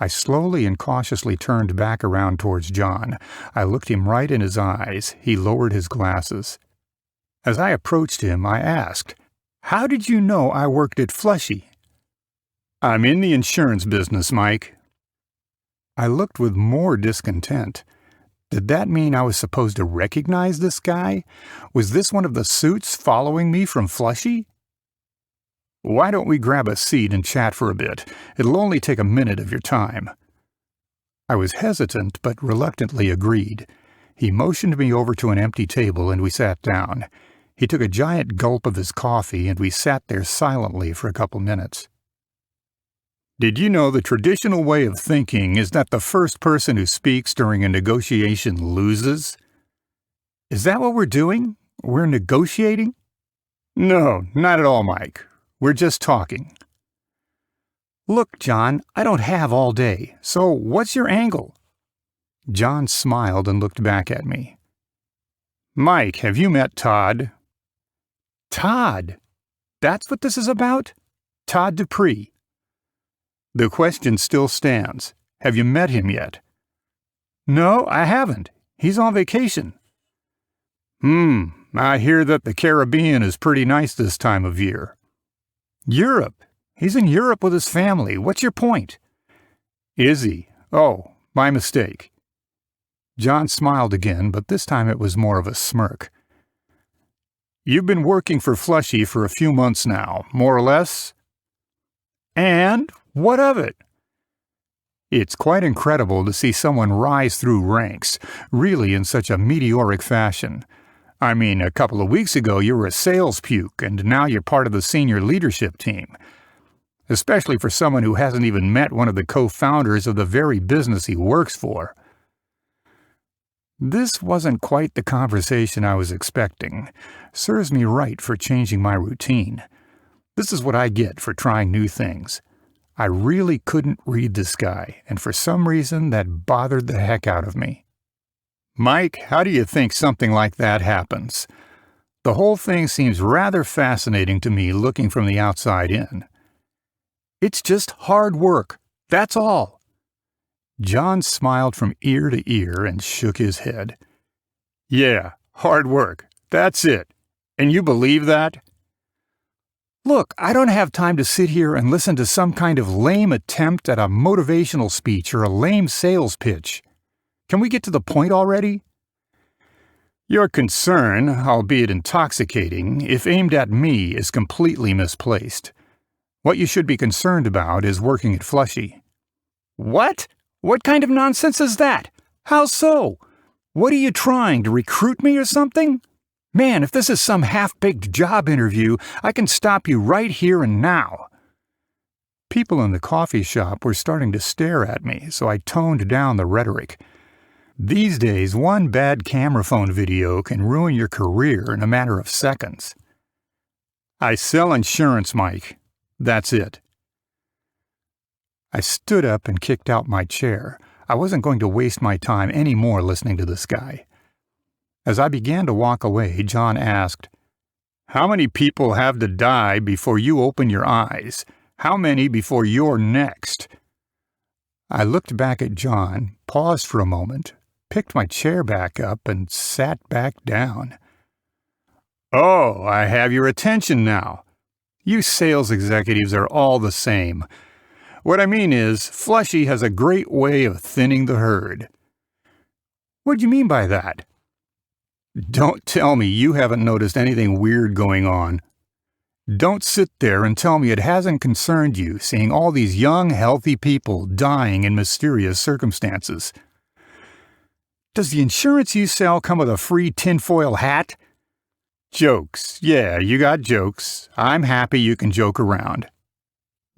I slowly and cautiously turned back around towards John. I looked him right in his eyes. He lowered his glasses. As I approached him, I asked, "How did you know I worked at Flushy?" I'm in the insurance business, Mike. I looked with more discontent. Did that mean I was supposed to recognize this guy? Was this one of the suits following me from Flushy? Why don't we grab a seat and chat for a bit? It'll only take a minute of your time. I was hesitant, but reluctantly agreed. He motioned me over to an empty table and we sat down. He took a giant gulp of his coffee and we sat there silently for a couple minutes. Did you know the traditional way of thinking is that the first person who speaks during a negotiation loses? Is that what we're doing? We're negotiating? No, not at all, Mike. We're just talking. Look, John, I don't have all day, so what's your angle? John smiled and looked back at me. Mike, have you met Todd? Todd? That's what this is about? Todd Dupree. The question still stands. Have you met him yet? No, I haven't. He's on vacation. I hear that the Caribbean is pretty nice this time of year. Europe. He's in Europe with his family. What's your point? Is he? Oh, my mistake. John smiled again, but this time it was more of a smirk. You've been working for Flushy for a few months now, more or less? And what of it? It's quite incredible to see someone rise through ranks, really in such a meteoric fashion. I mean, a couple of weeks ago you were a sales puke, and now you're part of the senior leadership team. Especially for someone who hasn't even met one of the co-founders of the very business he works for. This wasn't quite the conversation I was expecting. Serves me right for changing my routine. This is what I get for trying new things. I really couldn't read this guy, and for some reason that bothered the heck out of me. Mike, how do you think something like that happens? The whole thing seems rather fascinating to me looking from the outside in. It's just hard work, that's all. John smiled from ear to ear and shook his head. Yeah, hard work, that's it. And you believe that? Look, I don't have time to sit here and listen to some kind of lame attempt at a motivational speech or a lame sales pitch. Can we get to the point already? Your concern, albeit intoxicating, if aimed at me, is completely misplaced. What you should be concerned about is working at Flushy. What? What kind of nonsense is that? How so? What are you trying, to recruit me or something? Man, if this is some half-baked job interview, I can stop you right here and now. People in the coffee shop were starting to stare at me, so I toned down the rhetoric. These days, one bad camera phone video can ruin your career in a matter of seconds. I sell insurance, Mike. That's it. I stood up and kicked out my chair. I wasn't going to waste my time any more listening to this guy. As I began to walk away, John asked, How many people have to die before you open your eyes? How many before you're next? I looked back at John, paused for a moment, picked my chair back up, and sat back down. Oh, I have your attention now. You sales executives are all the same. What I mean is, Flushy has a great way of thinning the herd. What do you mean by that? Don't tell me you haven't noticed anything weird going on. Don't sit there and tell me it hasn't concerned you seeing all these young, healthy people dying in mysterious circumstances. Does the insurance you sell come with a free tinfoil hat? Jokes. Yeah, you got jokes. I'm happy you can joke around.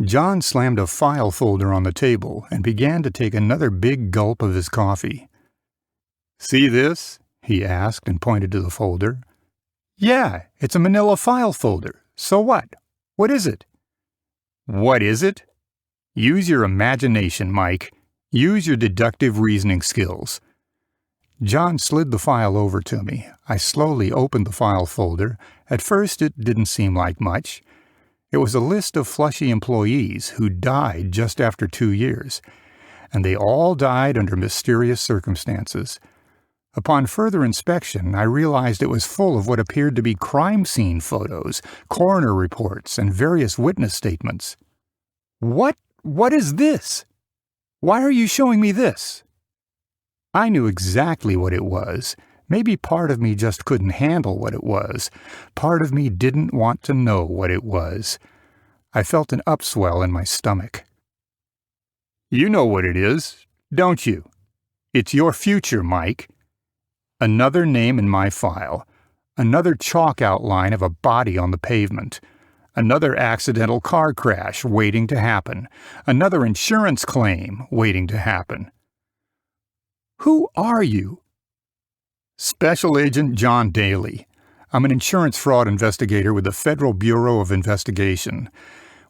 John slammed a file folder on the table and began to take another big gulp of his coffee. See this? He asked and pointed to the folder. Yeah, it's a manila file folder. So what? What is it? What is it? Use your imagination, Mike. Use your deductive reasoning skills. John slid the file over to me. I slowly opened the file folder. At first, it didn't seem like much. It was a list of Flushy employees who died just after 2 years, and they all died under mysterious circumstances. Upon further inspection, I realized it was full of what appeared to be crime scene photos, coroner reports, and various witness statements. What is this? Why are you showing me this? I knew exactly what it was. Maybe part of me just couldn't handle what it was. Part of me didn't want to know what it was. I felt an upswell in my stomach. You know what it is, don't you? It's your future, Mike. Another name in my file. Another chalk outline of a body on the pavement. Another accidental car crash waiting to happen. Another insurance claim waiting to happen. Who are you? Special Agent John Daly. I'm an insurance fraud investigator with the Federal Bureau of Investigation.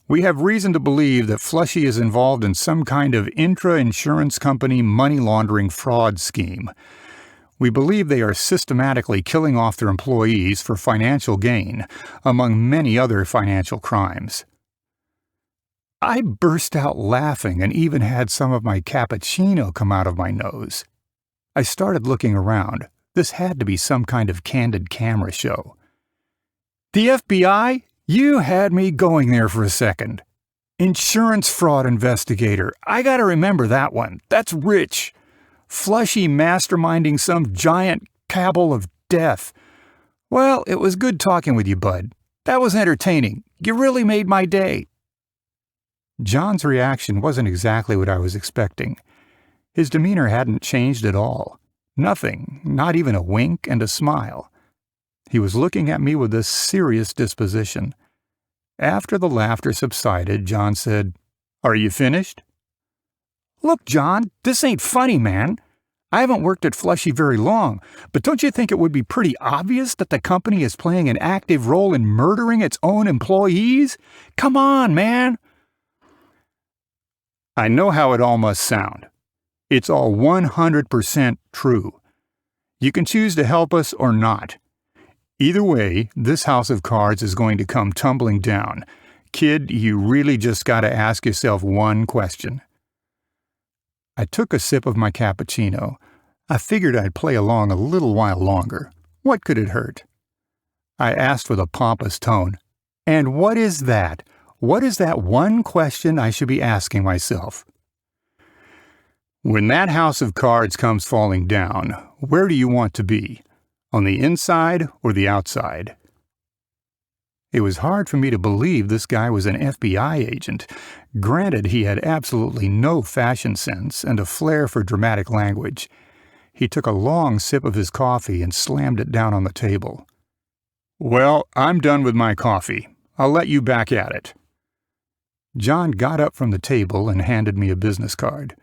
We have reason to believe that Flushy is involved in some kind of intra-insurance company money laundering fraud scheme. We believe they are systematically killing off their employees for financial gain, among many other financial crimes. I burst out laughing and even had some of my cappuccino come out of my nose. I started looking around. This had to be some kind of candid camera show. The FBI? You had me going there for a second. Insurance fraud investigator. I gotta remember that one. That's rich. Flushy masterminding some giant cabal of death. Well, it was good talking with you, bud. That was entertaining. You really made my day. John's reaction wasn't exactly what I was expecting. His demeanor hadn't changed at all. Nothing, not even a wink and a smile. He was looking at me with a serious disposition. After the laughter subsided, John said, Are you finished? Look, John, this ain't funny, man. I haven't worked at Flushy very long, but don't you think it would be pretty obvious that the company is playing an active role in murdering its own employees? Come on, man. I know how it all must sound. It's all 100% true. You can choose to help us or not. Either way, this house of cards is going to come tumbling down. Kid, you really just gotta ask yourself one question. I took a sip of my cappuccino. I figured I'd play along a little while longer. What could it hurt? I asked with a pompous tone, "And what is that? What is that one question I should be asking myself?" When that house of cards comes falling down, where do you want to be? On the inside or the outside? It was hard for me to believe this guy was an FBI agent. Granted, he had absolutely no fashion sense and a flair for dramatic language. He took a long sip of his coffee and slammed it down on the table. "Well, I'm done with my coffee. I'll let you back at it." John got up from the table and handed me a business card.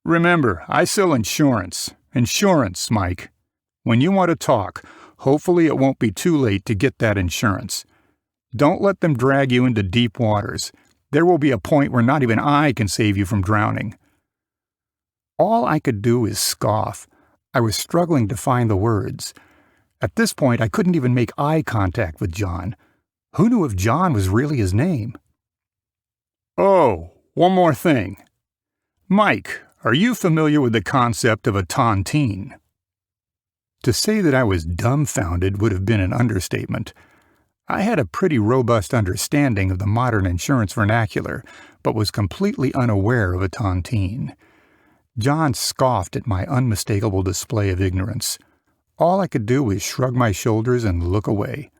"Remember, I sell insurance. Insurance, Mike. When you want to talk, hopefully it won't be too late to get that insurance. Don't let them drag you into deep waters. There will be a point where not even I can save you from drowning." All I could do is scoff. I was struggling to find the words. At this point, I couldn't even make eye contact with John. Who knew if John was really his name? "Oh, one more thing. Mike, are you familiar with the concept of a tontine?" To say that I was dumbfounded would have been an understatement. I had a pretty robust understanding of the modern insurance vernacular, but was completely unaware of a tontine. John scoffed at my unmistakable display of ignorance. All I could do was shrug my shoulders and look away.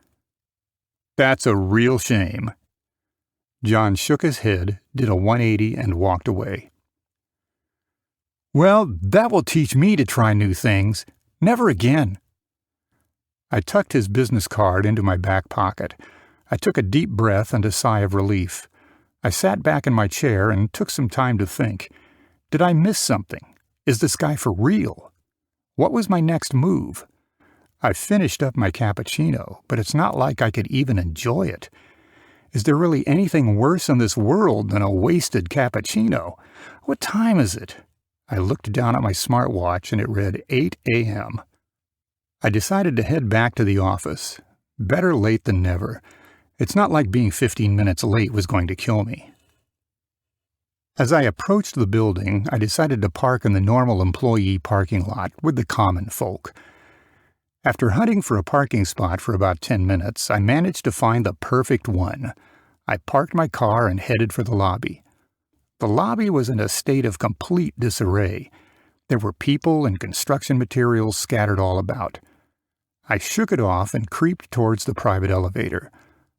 "That's a real shame." John shook his head, did a 180, and walked away. "Well, that will teach me to try new things. Never again." I tucked his business card into my back pocket. I took a deep breath and a sigh of relief. I sat back in my chair and took some time to think. Did I miss something? Is this guy for real? What was my next move? I finished up my cappuccino, but it's not like I could even enjoy it. Is there really anything worse in this world than a wasted cappuccino? What time is it? I looked down at my smartwatch and it read 8 a.m. I decided to head back to the office. Better late than never. It's not like being 15 minutes late was going to kill me. As I approached the building, I decided to park in the normal employee parking lot with the common folk. After hunting for a parking spot for about 10 minutes, I managed to find the perfect one. I parked my car and headed for the lobby. The lobby was in a state of complete disarray. There were people and construction materials scattered all about. I shook it off and creeped towards the private elevator.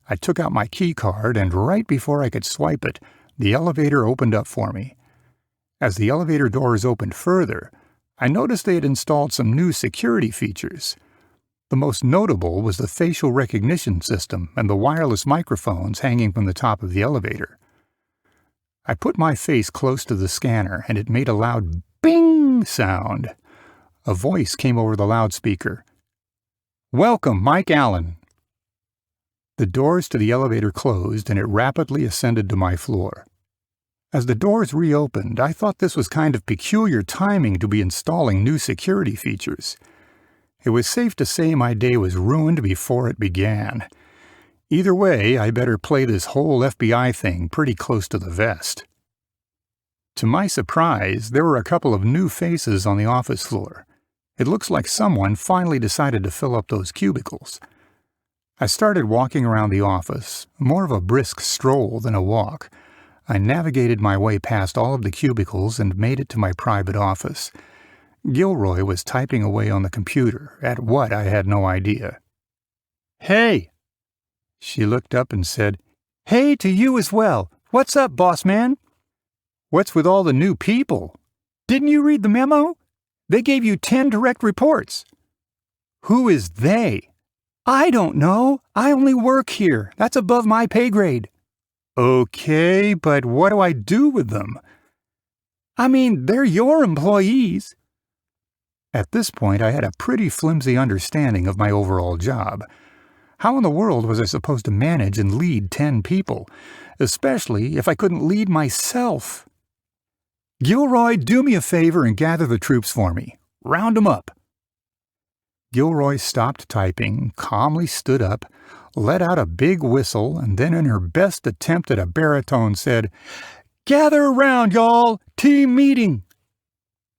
I took out my key card, and right before I could swipe it, the elevator opened up for me. As the elevator doors opened further, I noticed they had installed some new security features. The most notable was the facial recognition system and the wireless microphones hanging from the top of the elevator. I put my face close to the scanner, and it made a loud bing sound. A voice came over the loudspeaker. "Welcome, Mike Allen." The doors to the elevator closed, and it rapidly ascended to my floor. As the doors reopened, I thought this was kind of peculiar timing to be installing new security features. It was safe to say my day was ruined before it began. Either way, I better play this whole FBI thing pretty close to the vest. To my surprise, there were a couple of new faces on the office floor. It looks like someone finally decided to fill up those cubicles. I started walking around the office, more of a brisk stroll than a walk. I navigated my way past all of the cubicles and made it to my private office. Gilroy was typing away on the computer, at what I had no idea. "Hey!" She looked up and said, "Hey to you as well. What's up, boss man?" "What's with all the new people? Didn't you read the memo? They gave you 10 direct reports." "Who is they?" "I don't know. I only work here. That's above my pay grade." "Okay, but what do I do with them?" "I mean, they're your employees." At this point, I had a pretty flimsy understanding of my overall job. How in the world was I supposed to manage and lead 10 people, especially if I couldn't lead myself? "Gilroy, do me a favor and gather the troops for me. Round 'em up." Gilroy stopped typing, calmly stood up, let out a big whistle, and then in her best attempt at a baritone said, "Gather around, y'all! Team meeting!"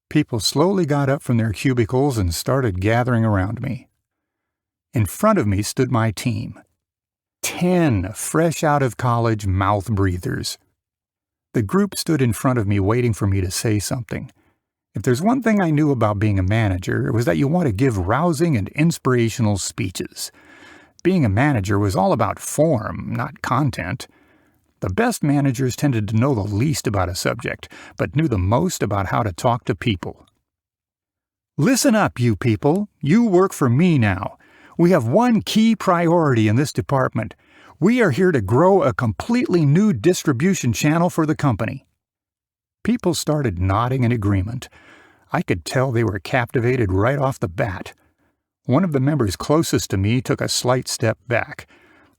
People slowly got up from their cubicles and started gathering around me. In front of me stood my team. 10 fresh-out-of-college mouth-breathers. The group stood in front of me waiting for me to say something. If there's one thing I knew about being a manager, it was that you want to give rousing and inspirational speeches. Being a manager was all about form, not content. The best managers tended to know the least about a subject, but knew the most about how to talk to people. "Listen up, you people. You work for me now. We have one key priority in this department. We are here to grow a completely new distribution channel for the company." People started nodding in agreement. I could tell they were captivated right off the bat. One of the members closest to me took a slight step back.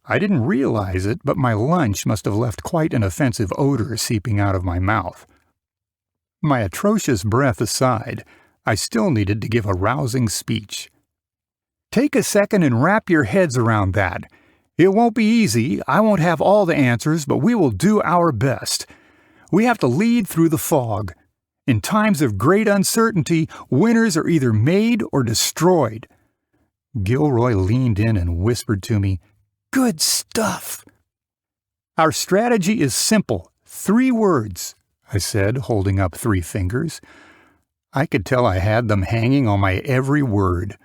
I didn't realize it, but my lunch must have left quite an offensive odor seeping out of my mouth. My atrocious breath aside, I still needed to give a rousing speech. "Take a second and wrap your heads around that. It won't be easy, I won't have all the answers, but we will do our best. We have to lead through the fog. In times of great uncertainty, winners are either made or destroyed." Gilroy leaned in and whispered to me, "Good stuff." "Our strategy is simple. 3 words," I said, holding up 3 fingers. I could tell I had them hanging on my every word.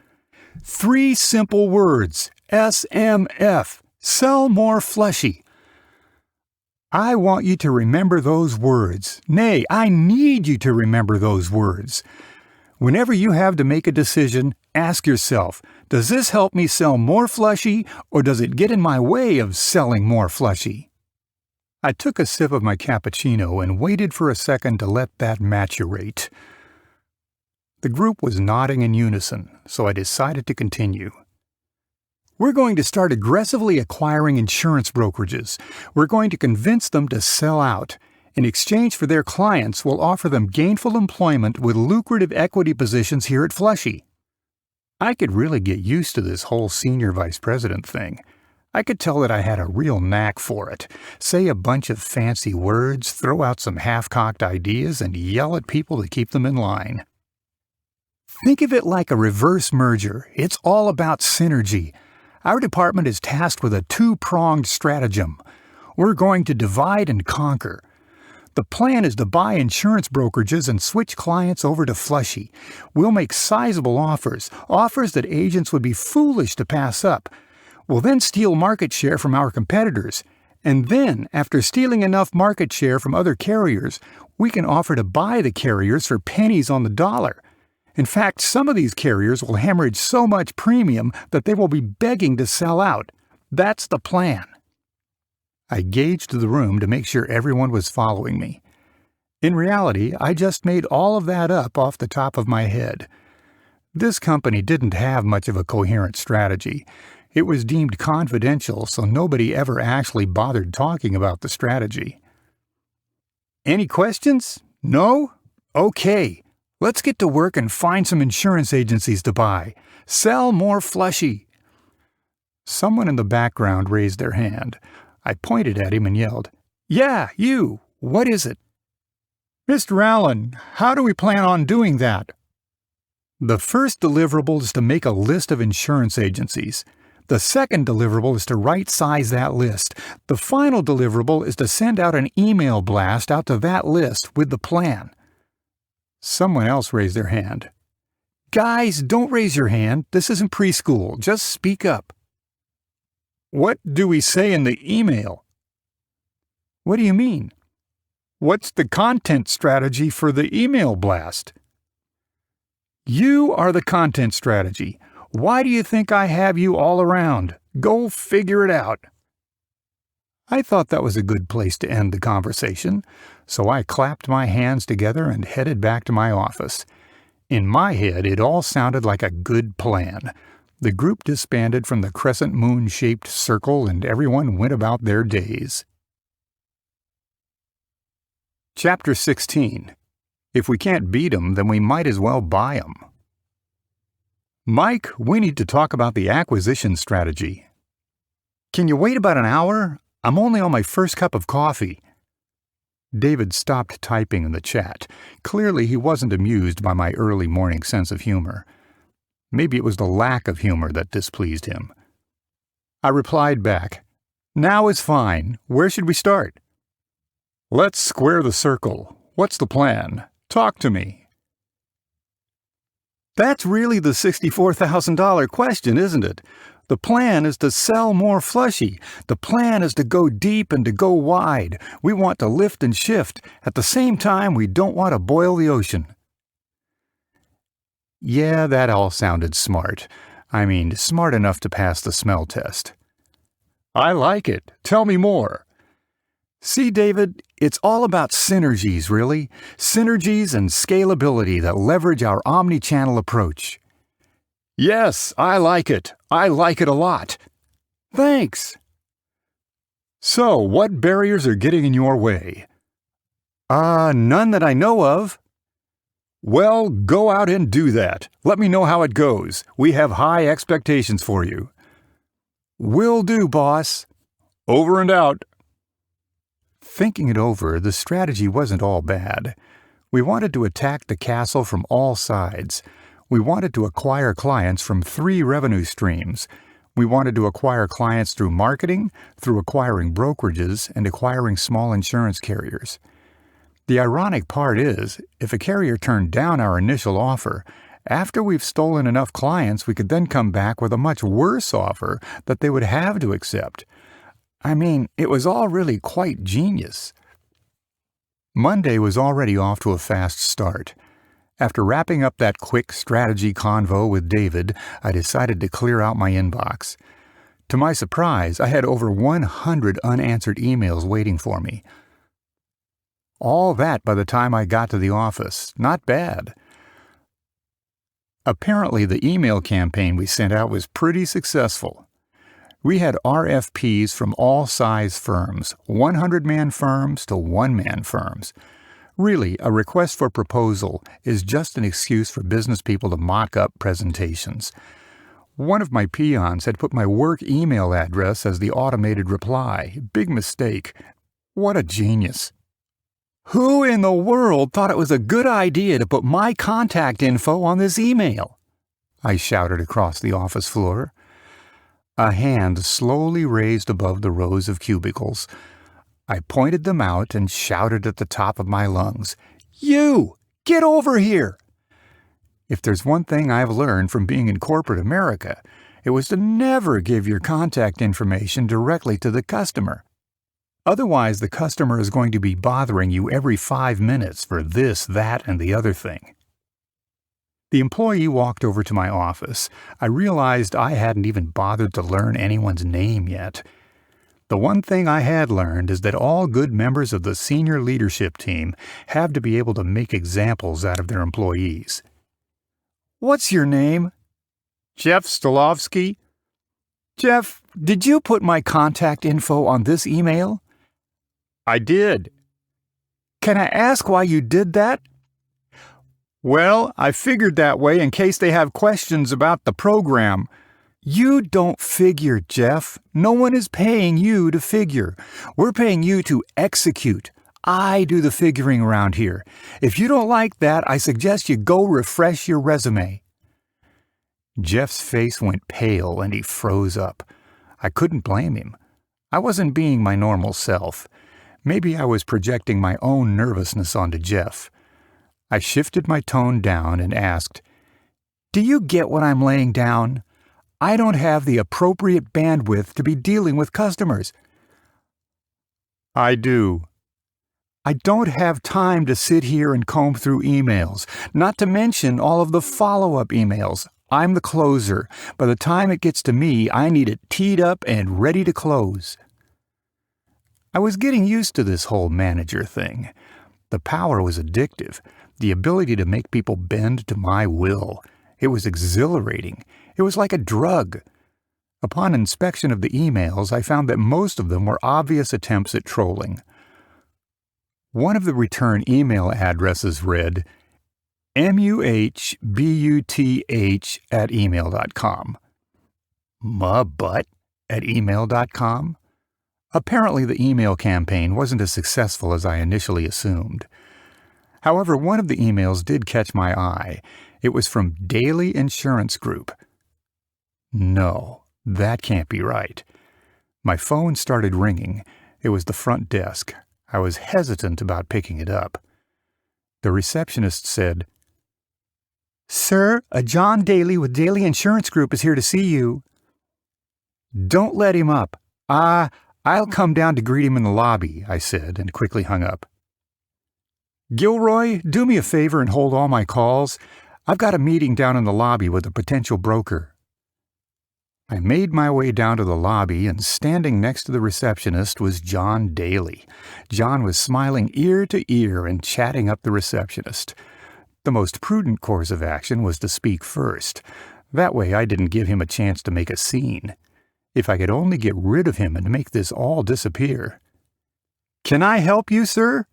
3 simple words. SMF. Sell more Flushy. I want you to remember those words. Nay, I need you to remember those words. Whenever you have to make a decision, ask yourself, does this help me sell more Flushy, or does it get in my way of selling more Flushy? I took a sip of my cappuccino and waited for a second to let that maturate. The group was nodding in unison, so I decided to continue. "We're going to start aggressively acquiring insurance brokerages. We're going to convince them to sell out. In exchange for their clients, we'll offer them gainful employment with lucrative equity positions here at Flushy." I could really get used to this whole senior vice president thing. I could tell that I had a real knack for it. Say a bunch of fancy words, throw out some half-cocked ideas, and yell at people to keep them in line. Think of it like a reverse merger. It's all about synergy. Our department is tasked with a 2-pronged stratagem. We're going to divide and conquer. The plan is to buy insurance brokerages and switch clients over to Flushy. We'll make sizable offers that agents would be foolish to pass up. We'll then steal market share from our competitors. And then, after stealing enough market share from other carriers, we can offer to buy the carriers for pennies on the dollar. In fact, some of these carriers will hemorrhage so much premium that they will be begging to sell out. That's the plan. I gauged the room to make sure everyone was following me. In reality, I just made all of that up off the top of my head. This company didn't have much of a coherent strategy. It was deemed confidential, so nobody ever actually bothered talking about the strategy. "Any questions? No? Okay. Let's get to work and find some insurance agencies to buy. Sell more Flushy." Someone in the background raised their hand. I pointed at him and yelled, "Yeah, you! What is it?" "Mr. Allen, how do we plan on doing that?" "The first deliverable is to make a list of insurance agencies. The second deliverable is to right-size that list. The final deliverable is to send out an email blast out to that list with the plan." Someone else raised their hand. "Guys, don't raise your hand. This isn't preschool. Just speak up." "What do we say in the email?" "What do you mean?" "What's the content strategy for the email blast?" "You are the content strategy. Why do you think I have you all around? Go figure it out." I thought that was a good place to end the conversation, so I clapped my hands together and headed back to my office. In my head, it all sounded like a good plan. The group disbanded from the crescent moon-shaped circle, and everyone went about their days. Chapter 16. If we can't beat 'em, then we might as well buy 'em. Mike, we need to talk about the acquisition strategy. Can you wait about an hour? I'm only on my first cup of coffee. David stopped typing in the chat. Clearly, he wasn't amused by my early morning sense of humor. Maybe it was the lack of humor that displeased him. I replied back, "Now is fine. Where should we start?" Let's square the circle. What's the plan? Talk to me. That's really the $64,000 question, isn't it? The plan is to sell more Flushy. The plan is to go deep and to go wide. We want to lift and shift. At the same time, we don't want to boil the ocean. Yeah, that all sounded smart. I mean, smart enough to pass the smell test. I like it. Tell me more. See, David, it's all about synergies, really. Synergies and scalability that leverage our omni-channel approach. Yes, I like it. I like it a lot. Thanks. So, what barriers are getting in your way? None that I know of. Well, go out and do that. Let me know how it goes. We have high expectations for you. Will do, boss. Over and out. Thinking it over, the strategy wasn't all bad. We wanted to attack the castle from all sides. We wanted to acquire clients from 3 revenue streams. We wanted to acquire clients through marketing, through acquiring brokerages, and acquiring small insurance carriers. The ironic part is, if a carrier turned down our initial offer, after we've stolen enough clients, we could then come back with a much worse offer that they would have to accept. I mean, it was all really quite genius. Monday was already off to a fast start. After wrapping up that quick strategy convo with David, I decided to clear out my inbox. To my surprise, I had over 100 unanswered emails waiting for me. All that by the time I got to the office. Not bad. Apparently, the email campaign we sent out was pretty successful. We had RFPs from all size firms, 100-man firms to 1-man firms. Really, a request for proposal is just an excuse for business people to mock up presentations. One of my peons had put my work email address as the automated reply. Big mistake. What a genius. Who in the world thought it was a good idea to put my contact info on this email? I shouted across the office floor. A hand slowly raised above the rows of cubicles. I pointed them out and shouted at the top of my lungs, "You! Get over here!" If there's one thing I've learned from being in corporate America, it was to never give your contact information directly to the customer. Otherwise, the customer is going to be bothering you every 5 minutes for this, that, and the other thing. The employee walked over to my office. I realized I hadn't even bothered to learn anyone's name yet. The one thing I had learned is that all good members of the senior leadership team have to be able to make examples out of their employees. What's your name? Jeff Stolovsky. Jeff, did you put my contact info on this email? I did. Can I ask why you did that? Well, I figured that way in case they have questions about the program. You don't figure, Jeff. No one is paying you to figure. We're paying you to execute. I do the figuring around here. If you don't like that, I suggest you go refresh your resume. Jeff's face went pale and he froze up. I couldn't blame him. I wasn't being my normal self. Maybe I was projecting my own nervousness onto Jeff. I shifted my tone down and asked, "Do you get what I'm laying down? I don't have the appropriate bandwidth to be dealing with customers." I do. I don't have time to sit here and comb through emails, not to mention all of the follow-up emails. I'm the closer. By the time it gets to me, I need it teed up and ready to close. I was getting used to this whole manager thing. The power was addictive, the ability to make people bend to my will. It was exhilarating. It was like a drug. Upon inspection of the emails, I found that most of them were obvious attempts at trolling. One of the return email addresses read, muhbuth@email.com. Muhbutt@email.com? Apparently the email campaign wasn't as successful as I initially assumed. However, one of the emails did catch my eye. It was from Daily Insurance Group. No, that can't be right. My phone started ringing. It was the front desk. I was hesitant about picking it up. The receptionist said, "Sir, a John Daly with Daily Insurance Group is here to see you." "Don't let him up. I'll come down to greet him in the lobby," I said, and quickly hung up. "Gilroy, do me a favor and hold all my calls. I've got a meeting down in the lobby with a potential broker." I made my way down to the lobby, and standing next to the receptionist was John Daly. John was smiling ear to ear and chatting up the receptionist. The most prudent course of action was to speak first. That way I didn't give him a chance to make a scene. If I could only get rid of him and make this all disappear. "Can I help you, sir?"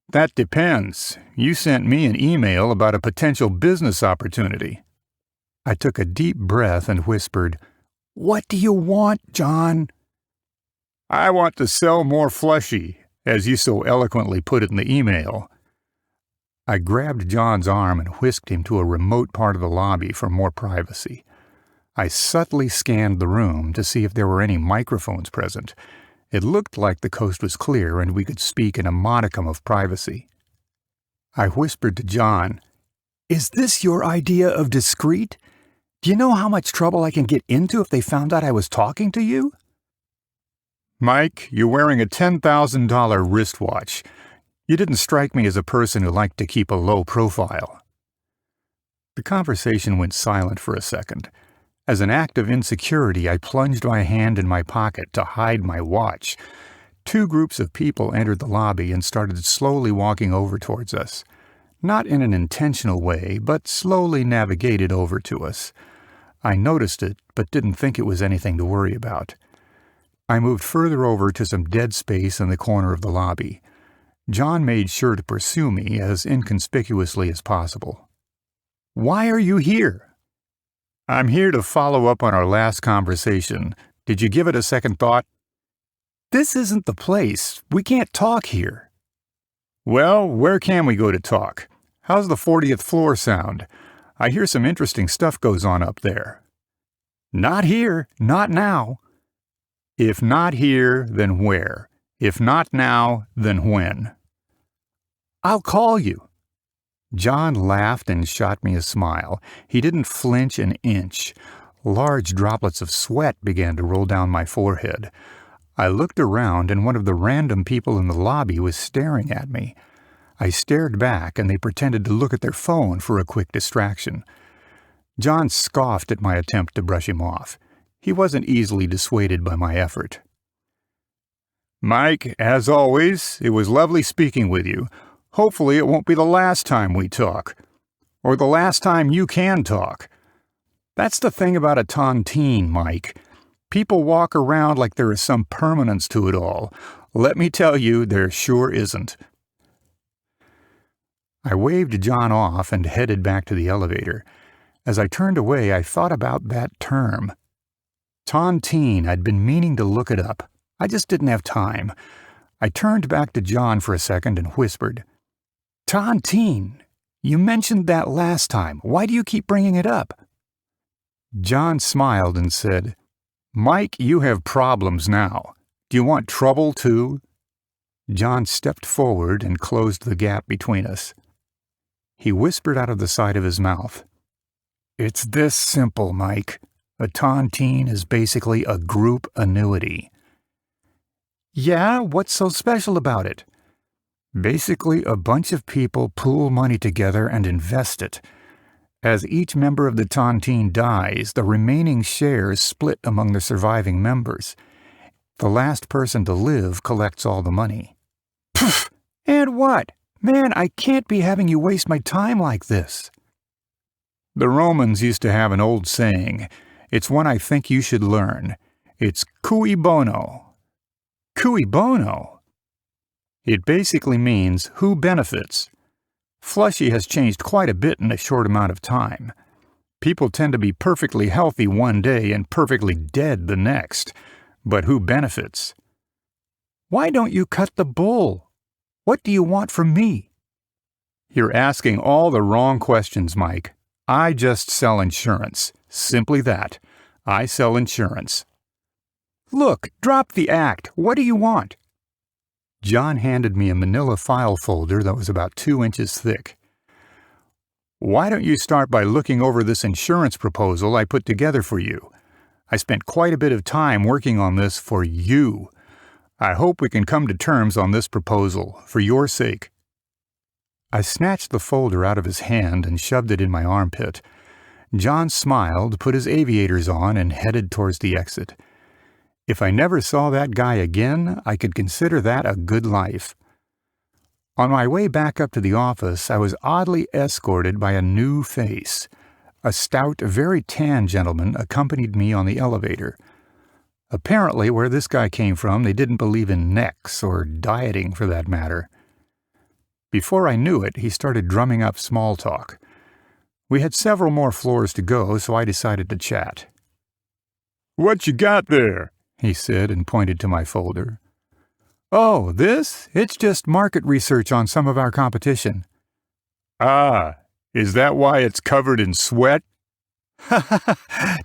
That depends. You sent me an email about a potential business opportunity. I took a deep breath and whispered, "What do you want, John?" I want to sell more Flushy, as you so eloquently put it in the email. I grabbed John's arm and whisked him to a remote part of the lobby for more privacy. I subtly scanned the room to see if there were any microphones present. It looked like the coast was clear and we could speak in a modicum of privacy. I whispered to John, "Is this your idea of discreet? Do you know how much trouble I can get into if they found out I was talking to you?" Mike, you're wearing a $10,000 wristwatch. You didn't strike me as a person who liked to keep a low profile. The conversation went silent for a second. As an act of insecurity, I plunged my hand in my pocket to hide my watch. Two groups of people entered the lobby and started slowly walking over towards us. Not in an intentional way, but slowly navigated over to us. I noticed it, but didn't think it was anything to worry about. I moved further over to some dead space in the corner of the lobby. John made sure to pursue me as inconspicuously as possible. "Why are you here?" I'm here to follow up on our last conversation. Did you give it a second thought? "This isn't the place. We can't talk here." Well, where can we go to talk? How's the 40th floor sound? I hear some interesting stuff goes on up there. "Not here. Not now." If not here, then where? If not now, then when? "I'll call you." John laughed and shot me a smile. He didn't flinch an inch. Large droplets of sweat began to roll down my forehead. I looked around, and one of the random people in the lobby was staring at me. I stared back, and they pretended to look at their phone for a quick distraction. John scoffed at my attempt to brush him off. He wasn't easily dissuaded by my effort. Mike, as always, it was lovely speaking with you. Hopefully it won't be the last time we talk. Or the last time you can talk. That's the thing about a tontine, Mike. People walk around like there is some permanence to it all. Let me tell you, there sure isn't. I waved John off and headed back to the elevator. As I turned away, I thought about that term. Tontine, I'd been meaning to look it up. I just didn't have time. I turned back to John for a second and whispered, "Tontine, you mentioned that last time. Why do you keep bringing it up?" John smiled and said, "Mike, you have problems now. Do you want trouble too?" John stepped forward and closed the gap between us. He whispered out of the side of his mouth, "It's this simple, Mike. A tontine is basically a group annuity." "Yeah, what's so special about it?" "Basically, a bunch of people pool money together and invest it. As each member of the tontine dies, the remaining shares split among the surviving members. The last person to live collects all the money." "Pfft! And what? Man, I can't be having you waste my time like this." The Romans used to have an old saying. It's one I think you should learn. It's cui bono. Cui bono? It basically means who benefits. Flushy has changed quite a bit in a short amount of time. People tend to be perfectly healthy one day and perfectly dead the next. But who benefits? Why don't you cut the bull? What do you want from me? You're asking all the wrong questions, Mike. I just sell insurance. Simply that. I sell insurance. Look, drop the act. What do you want? John handed me a manila file folder that was about 2 inches thick. Why don't you start by looking over this insurance proposal I put together for you? I spent quite a bit of time working on this for you. I hope we can come to terms on this proposal, for your sake. I snatched the folder out of his hand and shoved it in my armpit. John smiled, put his aviators on, and headed towards the exit. If I never saw that guy again, I could consider that a good life. On my way back up to the office, I was oddly escorted by a new face. A stout, very tan gentleman accompanied me on the elevator. Apparently, where this guy came from, they didn't believe in necks, or dieting for that matter. Before I knew it, he started drumming up small talk. We had several more floors to go, so I decided to chat. "What you got there?" he said and pointed to my folder. "Oh, this? It's just market research on some of our competition." "Ah, is that why it's covered in sweat?"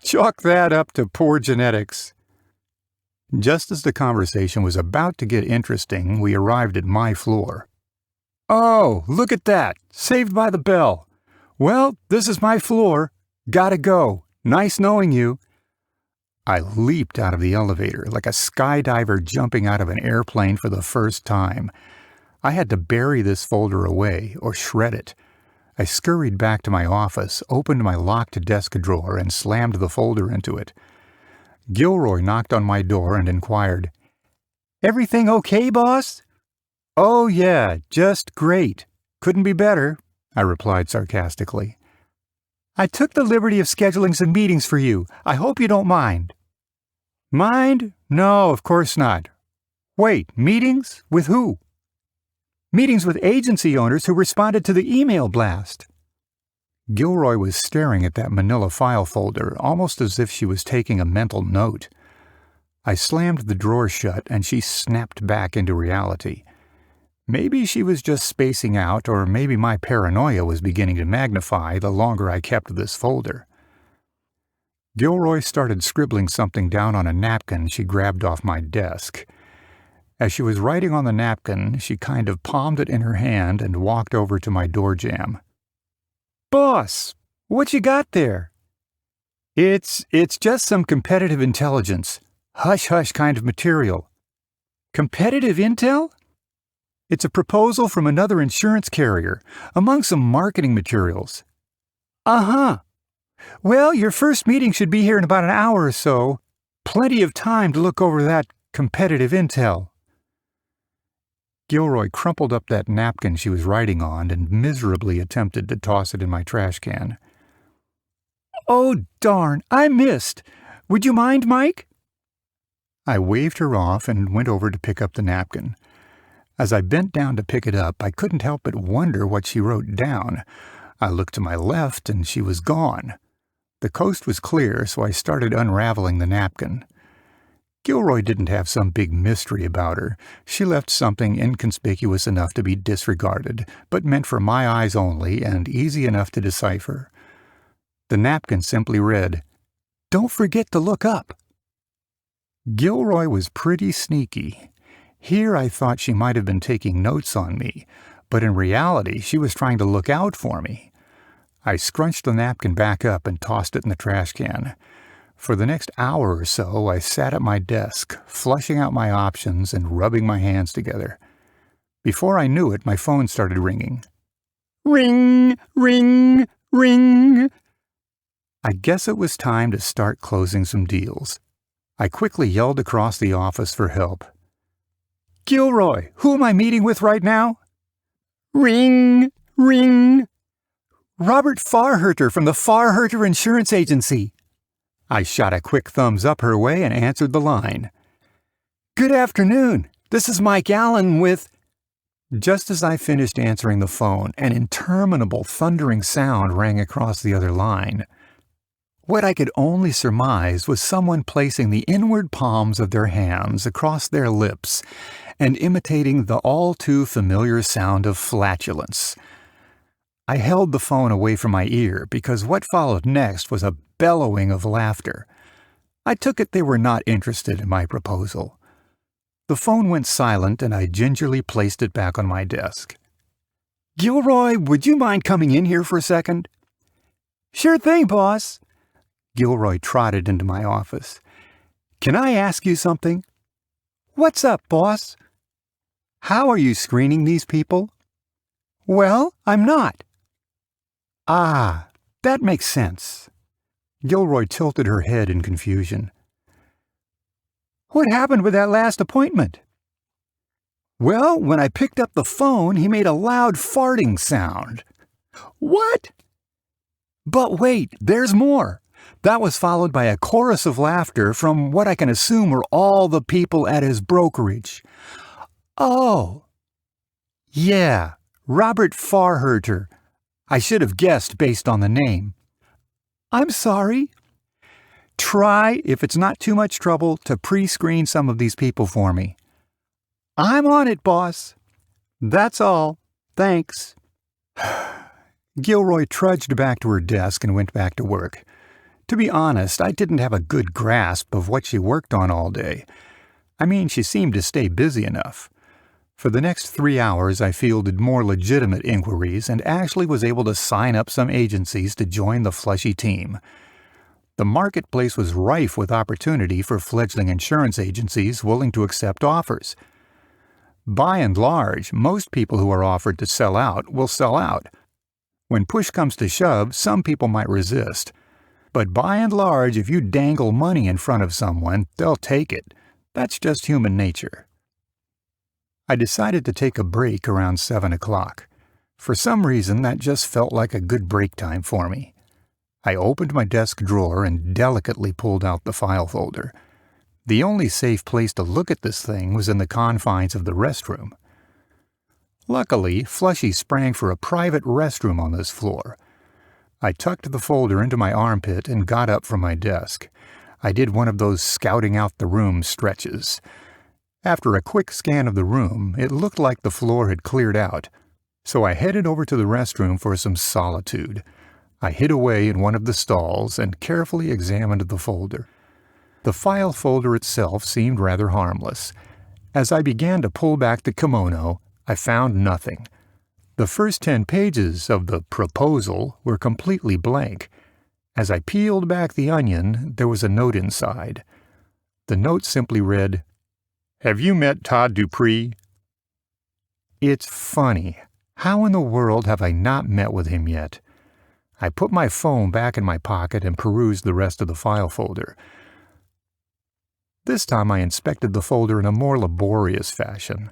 Chalk that up to poor genetics. Just as the conversation was about to get interesting, we arrived at my floor. "Oh, look at that! Saved by the bell. Well, this is my floor. Gotta go. Nice knowing you." I leaped out of the elevator like a skydiver jumping out of an airplane for the first time. I had to bury this folder away or shred it. I scurried back to my office, opened my locked desk drawer, and slammed the folder into it. Gilroy knocked on my door and inquired, "Everything okay, boss?" "Oh, yeah, just great. Couldn't be better," I replied sarcastically. "I took the liberty of scheduling some meetings for you. I hope you don't mind." "Mind? No, of course not. Wait, meetings? With who?" "Meetings with agency owners who responded to the email blast." Gilroy was staring at that manila file folder, almost as if she was taking a mental note. I slammed the drawer shut, and she snapped back into reality. Maybe she was just spacing out, or maybe my paranoia was beginning to magnify the longer I kept this folder. Gilroy started scribbling something down on a napkin she grabbed off my desk. As she was writing on the napkin, she kind of palmed it in her hand and walked over to my door jamb. "Boss, what you got there?" It's just some competitive intelligence. Hush-hush kind of material." "Competitive intel?" "It's a proposal from another insurance carrier, among some marketing materials." "Uh-huh. Well, your first meeting should be here in about an hour or so. Plenty of time to look over that competitive intel." Gilroy crumpled up that napkin she was writing on and miserably attempted to toss it in my trash can. "Oh, darn, I missed. Would you mind, Mike?" I waved her off and went over to pick up the napkin. As I bent down to pick it up, I couldn't help but wonder what she wrote down. I looked to my left, and she was gone. The coast was clear, so I started unraveling the napkin. Gilroy didn't have some big mystery about her. She left something inconspicuous enough to be disregarded, but meant for my eyes only and easy enough to decipher. The napkin simply read, "Don't forget to look up." Gilroy was pretty sneaky. Here I thought she might have been taking notes on me, but in reality she was trying to look out for me. I scrunched the napkin back up and tossed it in the trash can. For the next hour or so, I sat at my desk, flushing out my options and rubbing my hands together. Before I knew it, my phone started ringing. Ring, ring, ring. I guess it was time to start closing some deals. I quickly yelled across the office for help. "Gilroy, who am I meeting with right now?" "Ring, ring." "Robert Farherter from the Farherter Insurance Agency." I shot a quick thumbs up her way and answered the line. "Good afternoon. This is Mike Allen with—" Just as I finished answering the phone, an interminable thundering sound rang across the other line. What I could only surmise was someone placing the inward palms of their hands across their lips and imitating the all-too-familiar sound of flatulence. I held the phone away from my ear because what followed next was a bellowing of laughter. I took it they were not interested in my proposal. The phone went silent and I gingerly placed it back on my desk. "Gilroy, would you mind coming in here for a second?" "Sure thing, boss." Gilroy trotted into my office. "Can I ask you something?" "What's up, boss?" "How are you screening these people?" "Well, I'm not." "Ah, that makes sense." Gilroy tilted her head in confusion. "What happened with that last appointment?" "Well, when I picked up the phone, he made a loud farting sound." "What?" "But wait, there's more." That was followed by a chorus of laughter from what I can assume were all the people at his brokerage. "Oh." "Yeah, Robert Farherter. I should have guessed based on the name." "I'm sorry." "Try, if it's not too much trouble, to pre-screen some of these people for me." "I'm on it, boss." "That's all. Thanks." Gilroy trudged back to her desk and went back to work. To be honest, I didn't have a good grasp of what she worked on all day. I mean, she seemed to stay busy enough. For the next 3 hours, I fielded more legitimate inquiries and actually was able to sign up some agencies to join the Flushy team. The marketplace was rife with opportunity for fledgling insurance agencies willing to accept offers. By and large, most people who are offered to sell out will sell out. When push comes to shove, some people might resist. But by and large, if you dangle money in front of someone, they'll take it. That's just human nature. I decided to take a break around 7 o'clock. For some reason, that just felt like a good break time for me. I opened my desk drawer and delicately pulled out the file folder. The only safe place to look at this thing was in the confines of the restroom. Luckily, Flushy sprang for a private restroom on this floor. I tucked the folder into my armpit and got up from my desk. I did one of those scouting out the room stretches. After a quick scan of the room, it looked like the floor had cleared out, so I headed over to the restroom for some solitude. I hid away in one of the stalls and carefully examined the folder. The file folder itself seemed rather harmless. As I began to pull back the kimono, I found nothing. The first 10 pages of the proposal were completely blank. As I peeled back the onion, there was a note inside. The note simply read, "Have you met Todd Dupree?" It's funny. How in the world have I not met with him yet? I put my phone back in my pocket and perused the rest of the file folder. This time I inspected the folder in a more laborious fashion.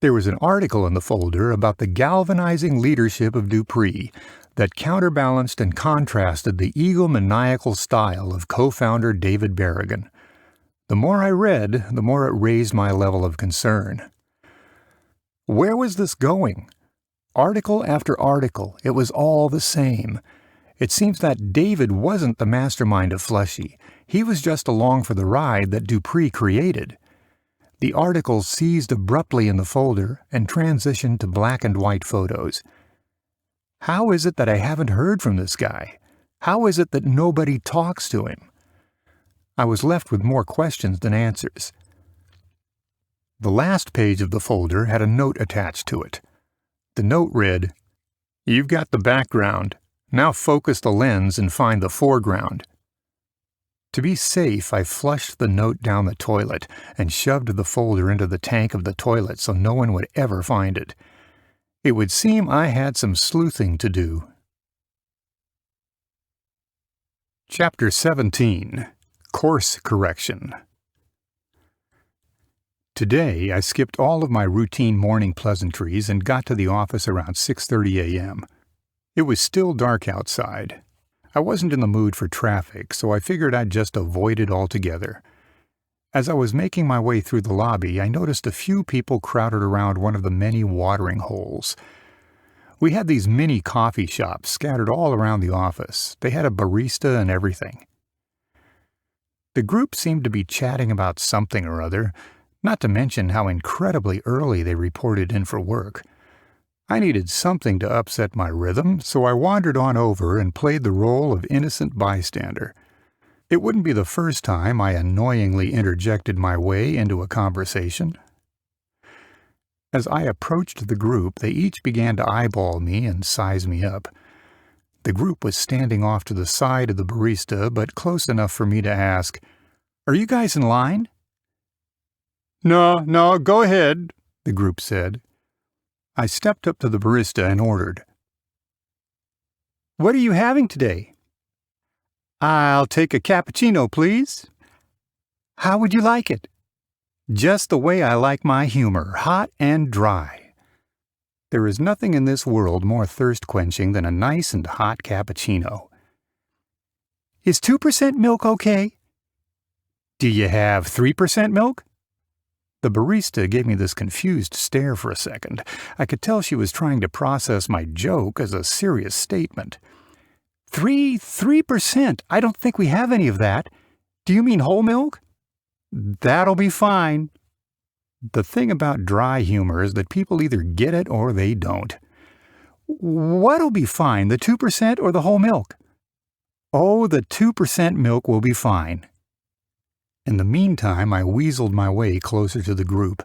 There was an article in the folder about the galvanizing leadership of Dupree that counterbalanced and contrasted the egomaniacal style of co-founder David Berrigan. The more I read, the more it raised my level of concern. Where was this going? Article after article, it was all the same. It seems that David wasn't the mastermind of Flushy. He was just along for the ride that Dupree created. The article ceased abruptly in the folder and transitioned to black and white photos. How is it that I haven't heard from this guy? How is it that nobody talks to him? I was left with more questions than answers. The last page of the folder had a note attached to it. The note read, "You've got the background. Now focus the lens and find the foreground." To be safe, I flushed the note down the toilet and shoved the folder into the tank of the toilet so no one would ever find it. It would seem I had some sleuthing to do. Chapter 17. Course Correction. Today, I skipped all of my routine morning pleasantries and got to the office around 6:30 a.m. It was still dark outside. I wasn't in the mood for traffic, so I figured I'd just avoid it altogether. As I was making my way through the lobby, I noticed a few people crowded around one of the many watering holes. We had these mini coffee shops scattered all around the office. They had a barista and everything. The group seemed to be chatting about something or other, not to mention how incredibly early they reported in for work. I needed something to upset my rhythm, so I wandered on over and played the role of innocent bystander. It wouldn't be the first time I annoyingly interjected my way into a conversation. As I approached the group, they each began to eyeball me and size me up. The group was standing off to the side of the barista, but close enough for me to ask, "Are you guys in line?" No, go ahead, the group said. I stepped up to the barista and ordered. "What are you having today?" "I'll take a cappuccino, please." "How would you like it?" "Just the way I like my humor, hot and dry." There is nothing in this world more thirst-quenching than a nice and hot cappuccino. "Is 2% milk okay?" "Do you have 3% milk?" The barista gave me this confused stare for a second. I could tell she was trying to process my joke as a serious statement. 3%? I don't think we have any of that. Do you mean whole milk?" "That'll be fine." The thing about dry humor is that people either get it or they don't. "What'll be fine, the 2% or the whole milk?" "Oh, the 2% milk will be fine." In the meantime, I weaseled my way closer to the group.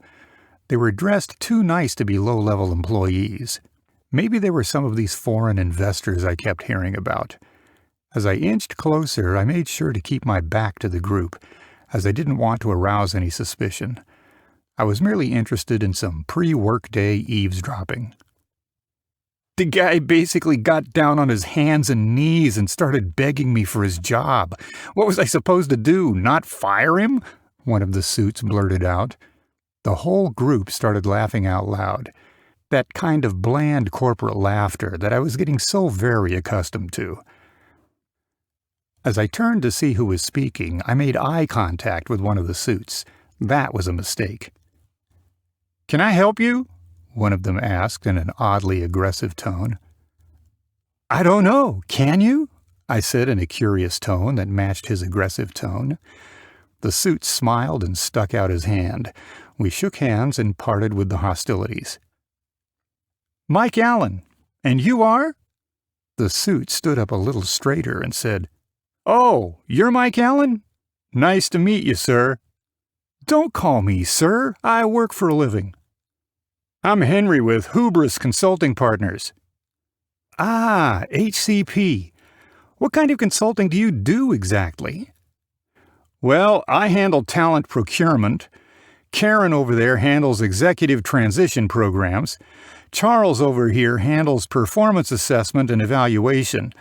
They were dressed too nice to be low-level employees. Maybe they were some of these foreign investors I kept hearing about. As I inched closer, I made sure to keep my back to the group, as I didn't want to arouse any suspicion. I was merely interested in some pre-workday eavesdropping. The guy basically got down on his hands and knees and started begging me for his job. What was I supposed to do, not fire him? One of the suits blurted out. The whole group started laughing out loud. That kind of bland corporate laughter that I was getting so very accustomed to. As I turned to see who was speaking, I made eye contact with one of the suits. That was a mistake. "Can I help you?" one of them asked in an oddly aggressive tone. "I don't know. Can you?" I said in a curious tone that matched his aggressive tone. The suit smiled and stuck out his hand. We shook hands and parted with the hostilities. "Mike Allen. And you are?" The suit stood up a little straighter and said, "Oh, you're Mike Allen? Nice to meet you, sir." "Don't call me sir. I work for a living." "I'm Henry with Hubris Consulting Partners." "Ah, HCP. What kind of consulting do you do exactly?" "Well, I handle talent procurement. Karen over there handles executive transition programs. Charles over here handles performance assessment and evaluation.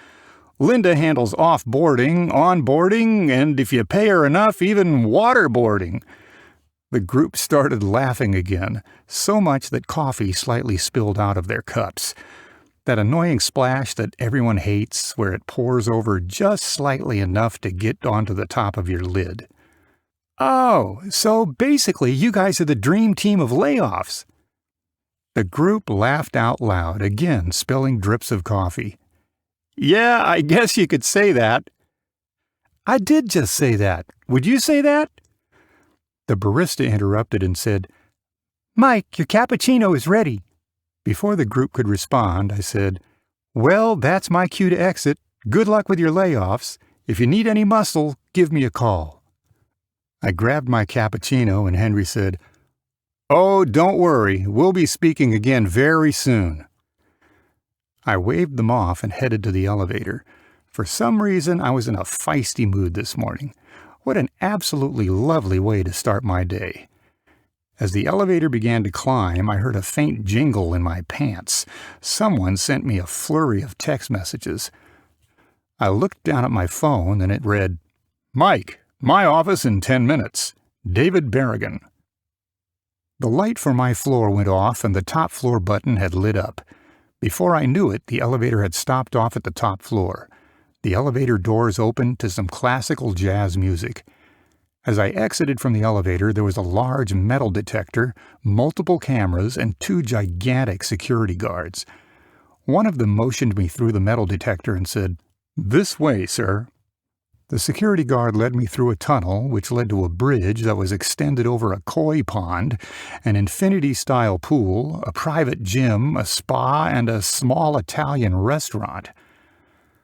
Linda handles off-boarding, onboarding, and if you pay her enough, even waterboarding." The group started laughing again, so much that coffee slightly spilled out of their cups. That annoying splash that everyone hates, where it pours over just slightly enough to get onto the top of your lid. "Oh, so basically you guys are the dream team of layoffs." The group laughed out loud, again spilling drips of coffee. "Yeah, I guess you could say that." "I did just say that. Would you say that?" The barista interrupted and said, "Mike, your cappuccino is ready." Before the group could respond, I said, "Well, that's my cue to exit. Good luck with your layoffs. If you need any muscle, give me a call." I grabbed my cappuccino and Henry said, "Oh, don't worry. We'll be speaking again very soon." I waved them off and headed to the elevator. For some reason, I was in a feisty mood this morning. What an absolutely lovely way to start my day. As the elevator began to climb, I heard a faint jingle in my pants. Someone sent me a flurry of text messages. I looked down at my phone and it read, "Mike, my office in 10 minutes. David Berrigan." The light for my floor went off and the top floor button had lit up. Before I knew it, the elevator had stopped off at the top floor. The elevator doors opened to some classical jazz music. As I exited from the elevator, there was a large metal detector, multiple cameras, and 2 gigantic security guards. One of them motioned me through the metal detector and said, "This way, sir." The security guard led me through a tunnel which led to a bridge that was extended over a koi pond, an infinity-style pool, a private gym, a spa, and a small Italian restaurant.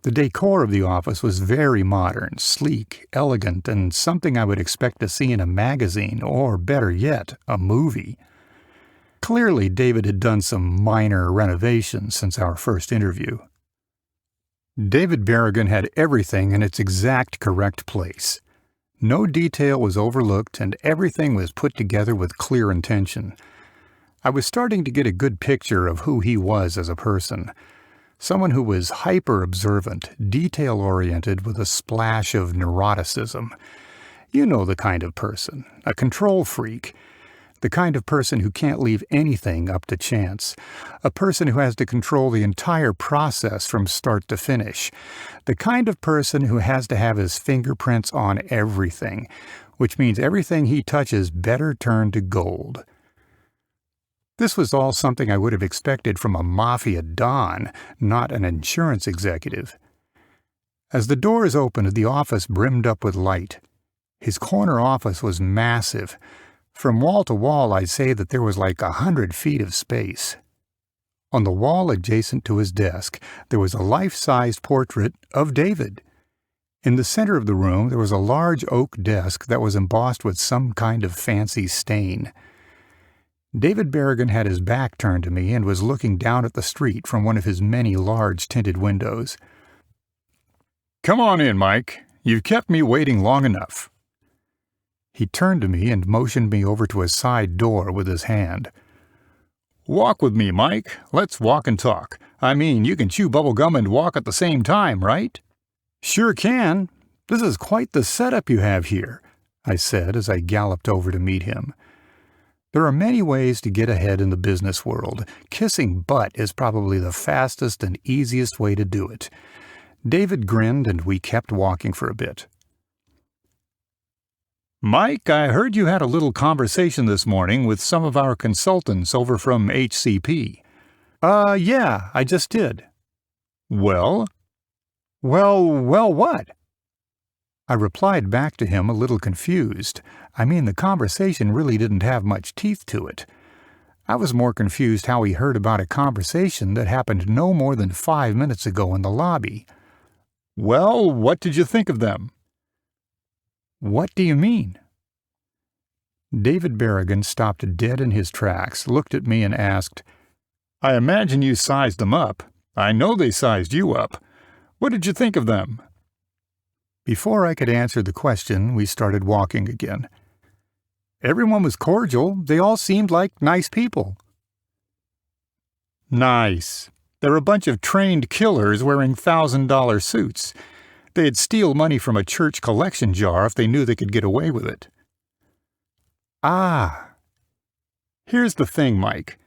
The decor of the office was very modern, sleek, elegant, and something I would expect to see in a magazine or, better yet, a movie. Clearly, David had done some minor renovations since our first interview. David Berrigan had everything in its exact correct place. No detail was overlooked, and everything was put together with clear intention. I was starting to get a good picture of who he was as a person. Someone who was hyper-observant, detail-oriented with a splash of neuroticism. You know the kind of person, a control freak. The kind of person who can't leave anything up to chance. A person who has to control the entire process from start to finish. The kind of person who has to have his fingerprints on everything, which means everything he touches better turn to gold. This was all something I would have expected from a mafia don, not an insurance executive. As the doors opened, the office brimmed up with light. His corner office was massive. From wall to wall, I'd say that there was like 100 feet of space. On the wall adjacent to his desk, there was a life-sized portrait of David. In the center of the room, there was a large oak desk that was embossed with some kind of fancy stain. David Berrigan had his back turned to me and was looking down at the street from one of his many large tinted windows. "Come on in, Mike. You've kept me waiting long enough." He turned to me and motioned me over to a side door with his hand. "Walk with me, Mike. Let's walk and talk. I mean, you can chew bubble gum and walk at the same time, right?" "Sure can. This is quite the setup you have here," I said as I galloped over to meet him. There are many ways to get ahead in the business world. Kissing butt is probably the fastest and easiest way to do it. David grinned and we kept walking for a bit. "Mike, I heard you had a little conversation this morning with some of our consultants over from HCP. Yeah, I just did." "Well?" Well, what?" I replied back to him a little confused. I mean, the conversation really didn't have much teeth to it. I was more confused how he heard about a conversation that happened no more than 5 minutes ago in the lobby. "Well, what did you think of them?" "What do you mean?" David Berrigan stopped dead in his tracks, looked at me and asked, "I imagine you sized them up. I know they sized you up. What did you think of them?" Before I could answer the question, we started walking again. Everyone was cordial. They all seemed like nice people. "Nice. They're a bunch of trained killers wearing $1,000 suits. They'd steal money from a church collection jar if they knew they could get away with it." "Ah." "Here's the thing, Mike.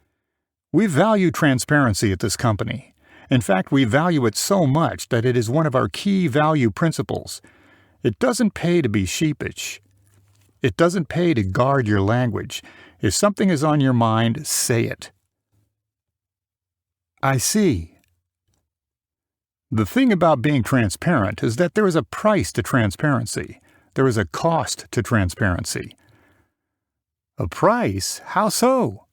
We value transparency at this company. In fact, we value it so much that it is one of our key value principles. It doesn't pay to be sheepish. It doesn't pay to guard your language. If something is on your mind, say it." "I see." The thing about being transparent is that there is a price to transparency. There is a cost to transparency. "A price? How so?"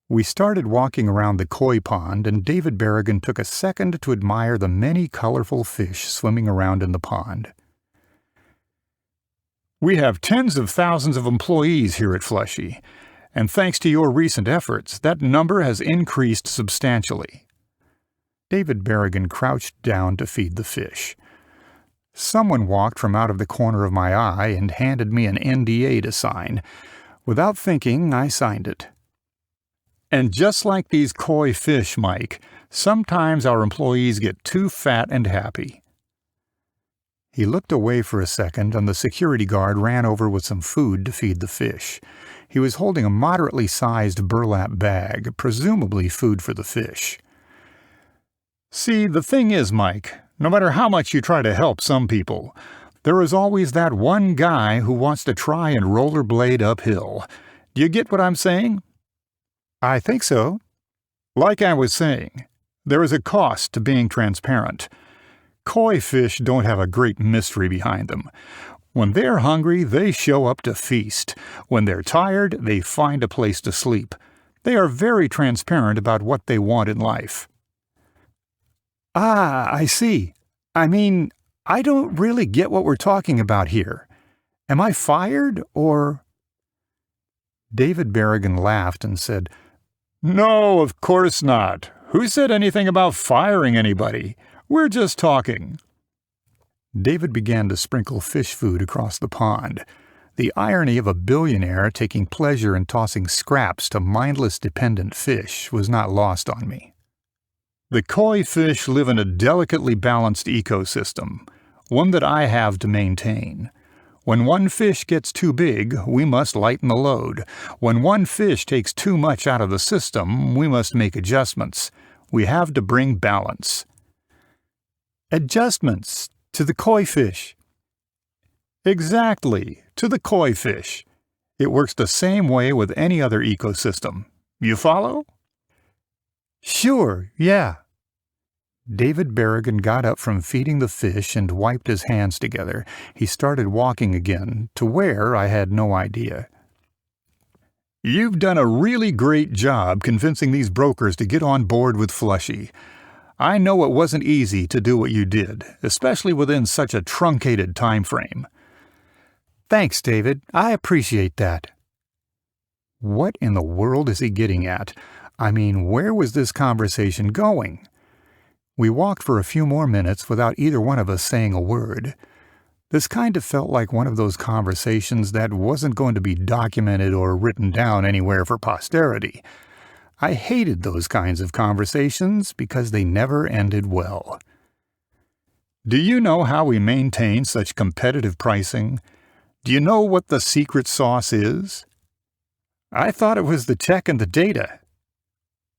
We started walking around the koi pond, and David Berrigan took a second to admire the many colorful fish swimming around in the pond. "We have tens of thousands of employees here at Flushy, and thanks to your recent efforts, that number has increased substantially." David Berrigan crouched down to feed the fish. Someone walked from out of the corner of my eye and handed me an NDA to sign. Without thinking, I signed it. "And just like these koi fish, Mike, sometimes our employees get too fat and happy." He looked away for a second, and the security guard ran over with some food to feed the fish. He was holding a moderately sized burlap bag, presumably food for the fish. "See, the thing is, Mike, no matter how much you try to help some people, There is always that one guy who wants to try and rollerblade uphill. Do you get what I'm saying? I think so. Like I was saying, there is a cost to being transparent. Koi fish don't have a great mystery behind them. When they're hungry, they show up to feast. When they're tired, they find a place to sleep. They are very transparent about what they want in life. Ah, I see. I mean, I don't really get what we're talking about here. Am I fired, or—" David Berrigan laughed and said, "No, of course not. Who said anything about firing anybody? We're just talking." David began to sprinkle fish food across the pond. The irony of a billionaire taking pleasure in tossing scraps to mindless dependent fish was not lost on me. The koi fish live in a delicately balanced ecosystem, one that I have to maintain. When one fish gets too big, we must lighten the load. When one fish takes too much out of the system, we must make adjustments. We have to bring balance. Adjustments to the koi fish. Exactly, to the koi fish. It works the same way with any other ecosystem. You follow? Sure, yeah. David Berrigan got up from feeding the fish and wiped his hands together. He started walking again, to where I had no idea. You've done a really great job convincing these brokers to get on board with Flushy. I know it wasn't easy to do what you did, especially within such a truncated time frame. Thanks, David. I appreciate that. What in the world is he getting at? I mean, where was this conversation going? We walked for a few more minutes without either one of us saying a word. This kind of felt like one of those conversations that wasn't going to be documented or written down anywhere for posterity. I hated those kinds of conversations because they never ended well. Do you know how we maintain such competitive pricing? Do you know what the secret sauce is? I thought it was the tech and the data.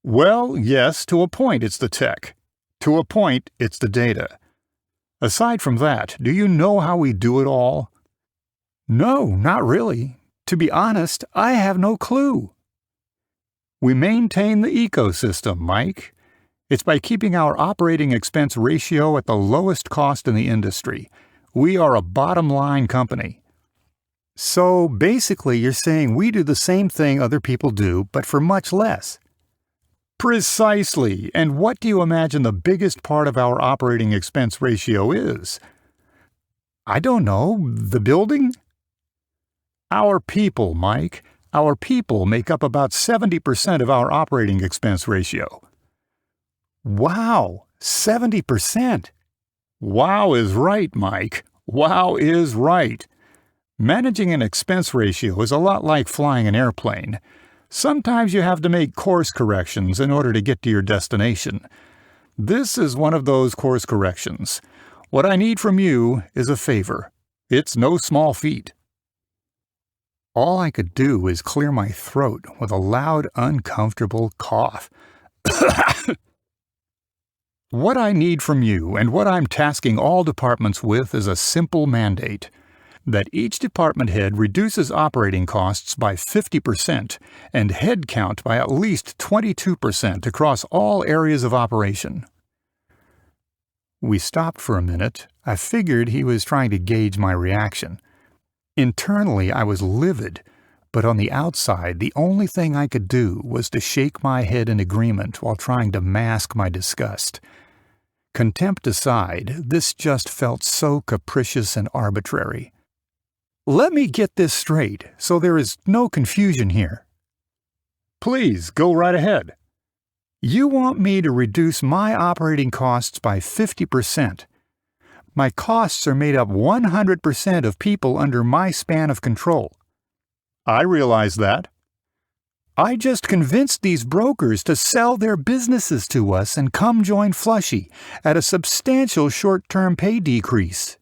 Well, yes, to a point it's the tech. To a point, it's the data. Aside from that, do you know how we do it all? No, not really. To be honest, I have no clue. We maintain the ecosystem, Mike. It's by keeping our operating expense ratio at the lowest cost in the industry. We are a bottom-line company. So basically you're saying we do the same thing other people do, but for much less. Precisely. And what do you imagine the biggest part of our operating expense ratio is? I don't know. The building? Our people, Mike. Our people make up about 70% of our operating expense ratio. Wow, 70%. Wow is right, Mike. Wow is right. Managing an expense ratio is a lot like flying an airplane. Sometimes you have to make course corrections in order to get to your destination. This is one of those course corrections. What I need from you is a favor. It's no small feat. All I could do was clear my throat with a loud, uncomfortable cough. What I need from you and what I'm tasking all departments with is a simple mandate. That each department head reduces operating costs by 50% and head count by at least 22% across all areas of operation. We stopped for a minute. I figured he was trying to gauge my reaction. Internally, I was livid, but on the outside, the only thing I could do was to shake my head in agreement while trying to mask my disgust. Contempt aside, this just felt so capricious and arbitrary. Let me get this straight, so there is no confusion here. Please, go right ahead. You want me to reduce my operating costs by 50%. My costs are made up 100% of people under my span of control. I realize that. I just convinced these brokers to sell their businesses to us and come join Flushy at a substantial short-term pay decrease.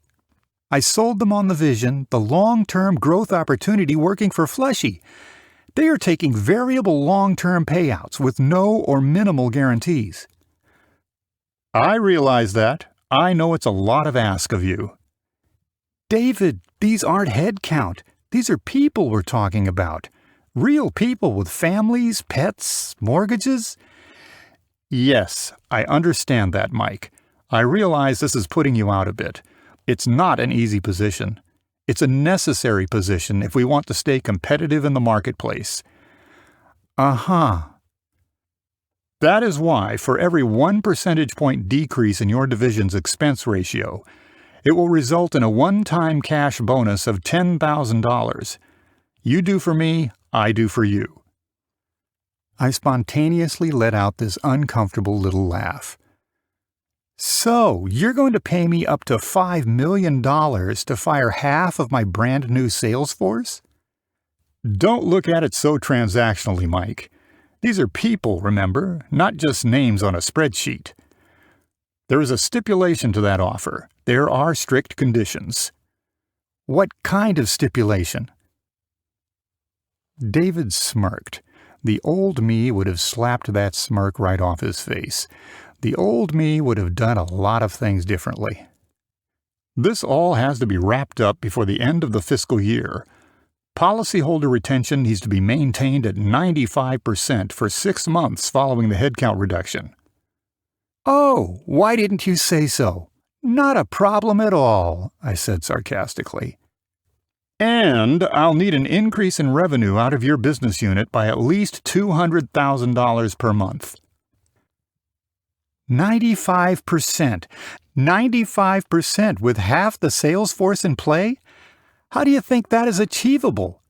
I sold them on the vision, the long-term growth opportunity working for Flushy. They are taking variable long-term payouts with no or minimal guarantees. I realize that. I know it's a lot of ask of you. David, these aren't head count. These are people we're talking about. Real people with families, pets, mortgages. Yes, I understand that, Mike. I realize this is putting you out a bit. It's not an easy position. It's a necessary position if we want to stay competitive in the marketplace. Uh-huh. That is why, for every 1 percentage point decrease in your division's expense ratio, it will result in a one-time cash bonus of $10,000. You do for me, I do for you. I spontaneously let out this uncomfortable little laugh. So, you're going to pay me up to $5 million to fire half of my brand new sales force? Don't look at it so transactionally, Mike. These are people, remember, not just names on a spreadsheet. There is a stipulation to that offer. There are strict conditions. What kind of stipulation? David smirked. The old me would have slapped that smirk right off his face. The old me would have done a lot of things differently. This all has to be wrapped up before the end of the fiscal year. Policyholder retention needs to be maintained at 95% for 6 months following the headcount reduction. Oh, why didn't you say so? Not a problem at all, I said sarcastically. And I'll need an increase in revenue out of your business unit by at least $200,000 per month. 95%. 95% with half the sales force in play? How do you think that is achievable?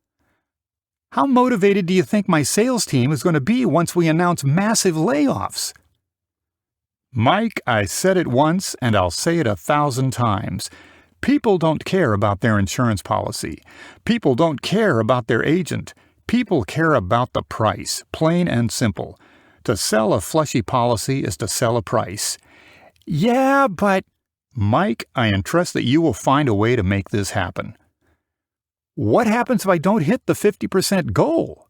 How motivated do you think my sales team is going to be once we announce massive layoffs? Mike, I said it once and I'll say it 1,000 times. People don't care about their insurance policy. People don't care about their agent. People care about the price, plain and simple. To sell a Flushy policy is to sell a price. Yeah, but... Mike, I entrust that you will find a way to make this happen. What happens if I don't hit the 50% goal?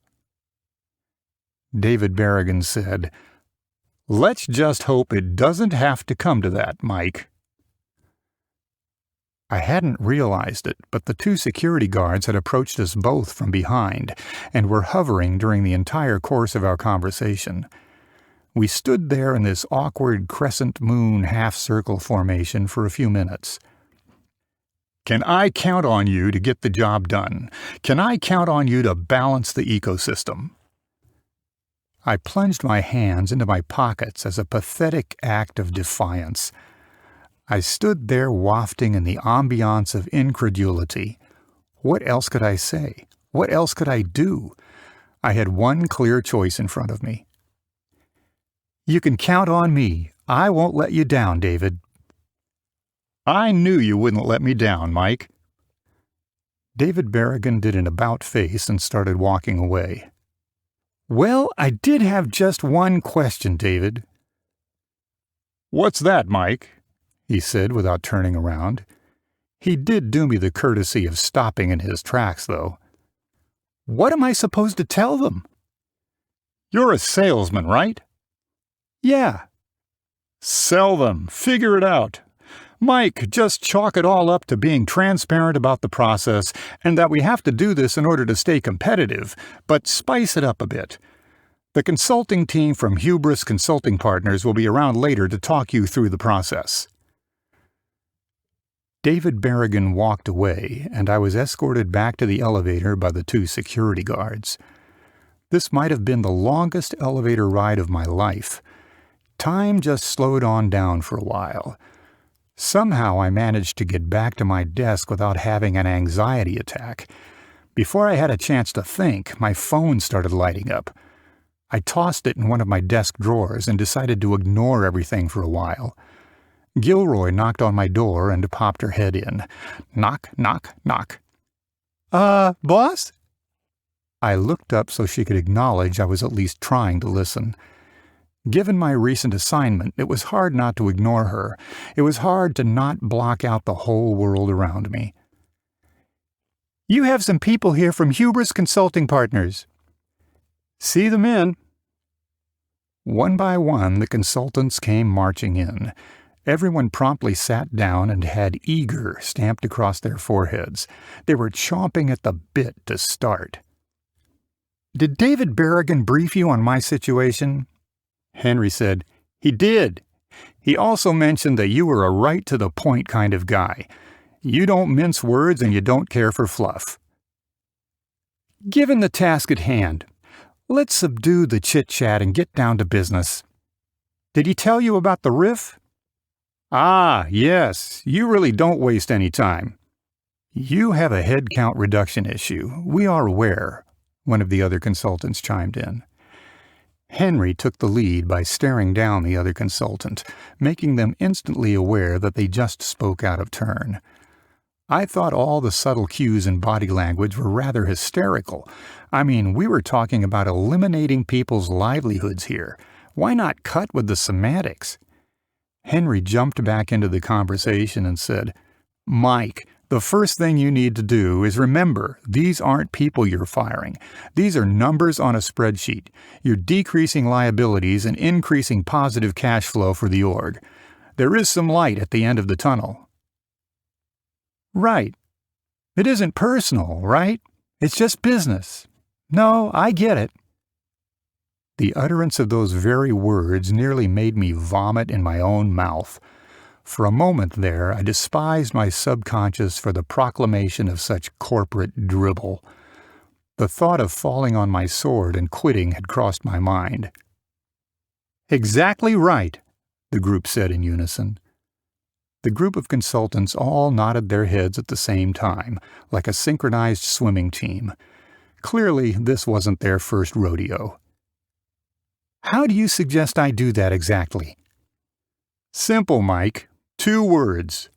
David Berrigan said, "Let's just hope it doesn't have to come to that, Mike." I hadn't realized it, but the 2 security guards had approached us both from behind and were hovering during the entire course of our conversation. We stood there in this awkward crescent moon half-circle formation for a few minutes. "Can I count on you to get the job done? Can I count on you to balance the ecosystem?" I plunged my hands into my pockets as a pathetic act of defiance. I stood there wafting in the ambiance of incredulity. What else could I say? What else could I do? I had one clear choice in front of me. You can count on me. I won't let you down, David. I knew you wouldn't let me down, Mike. David Berrigan did an about-face and started walking away. Well, I did have just one question, David. What's that, Mike? He said without turning around. He did do me the courtesy of stopping in his tracks, though. What am I supposed to tell them? You're a salesman, right? Yeah. Sell them. Figure it out. Mike, just chalk it all up to being transparent about the process and that we have to do this in order to stay competitive, but spice it up a bit. The consulting team from Hubris Consulting Partners will be around later to talk you through the process. David Berrigan walked away, and I was escorted back to the elevator by the 2 security guards. This might have been the longest elevator ride of my life. Time just slowed on down for a while. Somehow I managed to get back to my desk without having an anxiety attack. Before I had a chance to think, my phone started lighting up. I tossed it in one of my desk drawers and decided to ignore everything for a while. Gilroy knocked on my door and popped her head in. Knock, knock, knock. Boss? I looked up so she could acknowledge I was at least trying to listen. Given my recent assignment, it was hard not to ignore her. It was hard to not block out the whole world around me. You have some people here from Hubris Consulting Partners. See them in. One by one, the consultants came marching in. Everyone promptly sat down and had eager stamped across their foreheads. They were chomping at the bit to start. "Did David Berrigan brief you on my situation?" Henry said, "He did. He also mentioned that you were a right-to-the-point kind of guy. You don't mince words and you don't care for fluff. Given the task at hand, let's subdue the chit-chat and get down to business. Did he tell you about the riff?" "Ah, yes. You really don't waste any time." "You have a headcount reduction issue. We are aware," one of the other consultants chimed in. Henry took the lead by staring down the other consultant, making them instantly aware that they just spoke out of turn. I thought all the subtle cues in body language were rather hysterical. I mean, we were talking about eliminating people's livelihoods here. Why not cut with the semantics? Henry jumped back into the conversation and said, "Mike, the first thing you need to do is remember these aren't people you're firing. These are numbers on a spreadsheet. You're decreasing liabilities and increasing positive cash flow for the org. There is some light at the end of the tunnel." "Right. It isn't personal, right? It's just business. No, I get it." The utterance of those very words nearly made me vomit in my own mouth. For a moment there, I despised my subconscious for the proclamation of such corporate dribble. The thought of falling on my sword and quitting had crossed my mind. "Exactly right," the group said in unison. The group of consultants all nodded their heads at the same time, like a synchronized swimming team. Clearly, this wasn't their first rodeo. "How do you suggest I do that exactly?" "Simple, Mike. 2 words."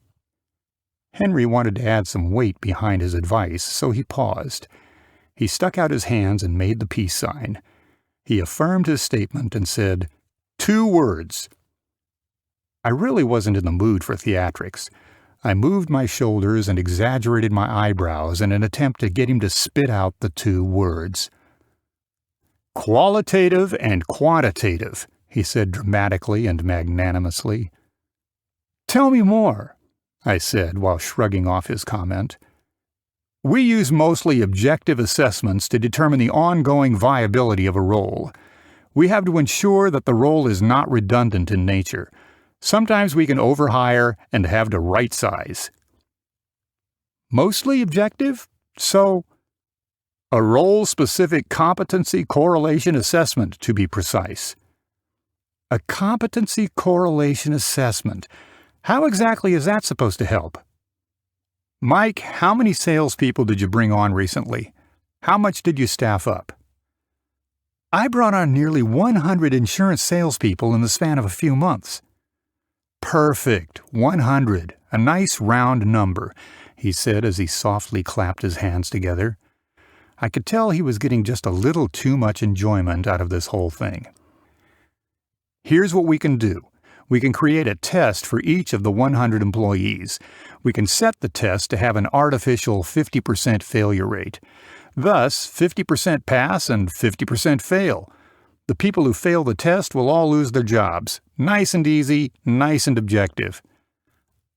Henry wanted to add some weight behind his advice, so he paused. He stuck out his hands and made the peace sign. He affirmed his statement and said, 2 words. I really wasn't in the mood for theatrics. I moved my shoulders and exaggerated my eyebrows in an attempt to get him to spit out the 2 words. "Qualitative and quantitative," he said dramatically and magnanimously. "Tell me more," I said while shrugging off his comment. "We use mostly objective assessments to determine the ongoing viability of a role. We have to ensure that the role is not redundant in nature. Sometimes we can overhire and have to right size." "Mostly objective? So?" "A role-specific competency correlation assessment, to be precise." "A competency correlation assessment. How exactly is that supposed to help?" "Mike, how many salespeople did you bring on recently? How much did you staff up?" "I brought on nearly 100 insurance salespeople in the span of a few months." "Perfect. 100. A nice round number," he said as he softly clapped his hands together. I could tell he was getting just a little too much enjoyment out of this whole thing. "Here's what we can do. We can create a test for each of the 100 employees. We can set the test to have an artificial 50% failure rate. Thus, 50% pass and 50% fail. The people who fail the test will all lose their jobs. Nice and easy, nice and objective."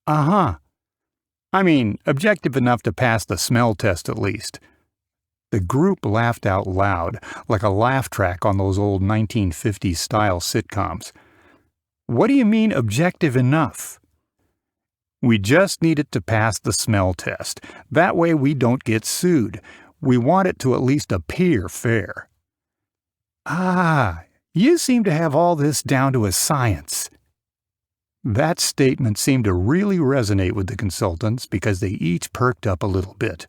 "Uh-huh. I mean, objective enough to pass the smell test at least." The group laughed out loud, like a laugh track on those old 1950s-style sitcoms. "What do you mean objective enough?" "We just need it to pass the smell test. That way we don't get sued. We want it to at least appear fair." "Ah, you seem to have all this down to a science." That statement seemed to really resonate with the consultants because they each perked up a little bit.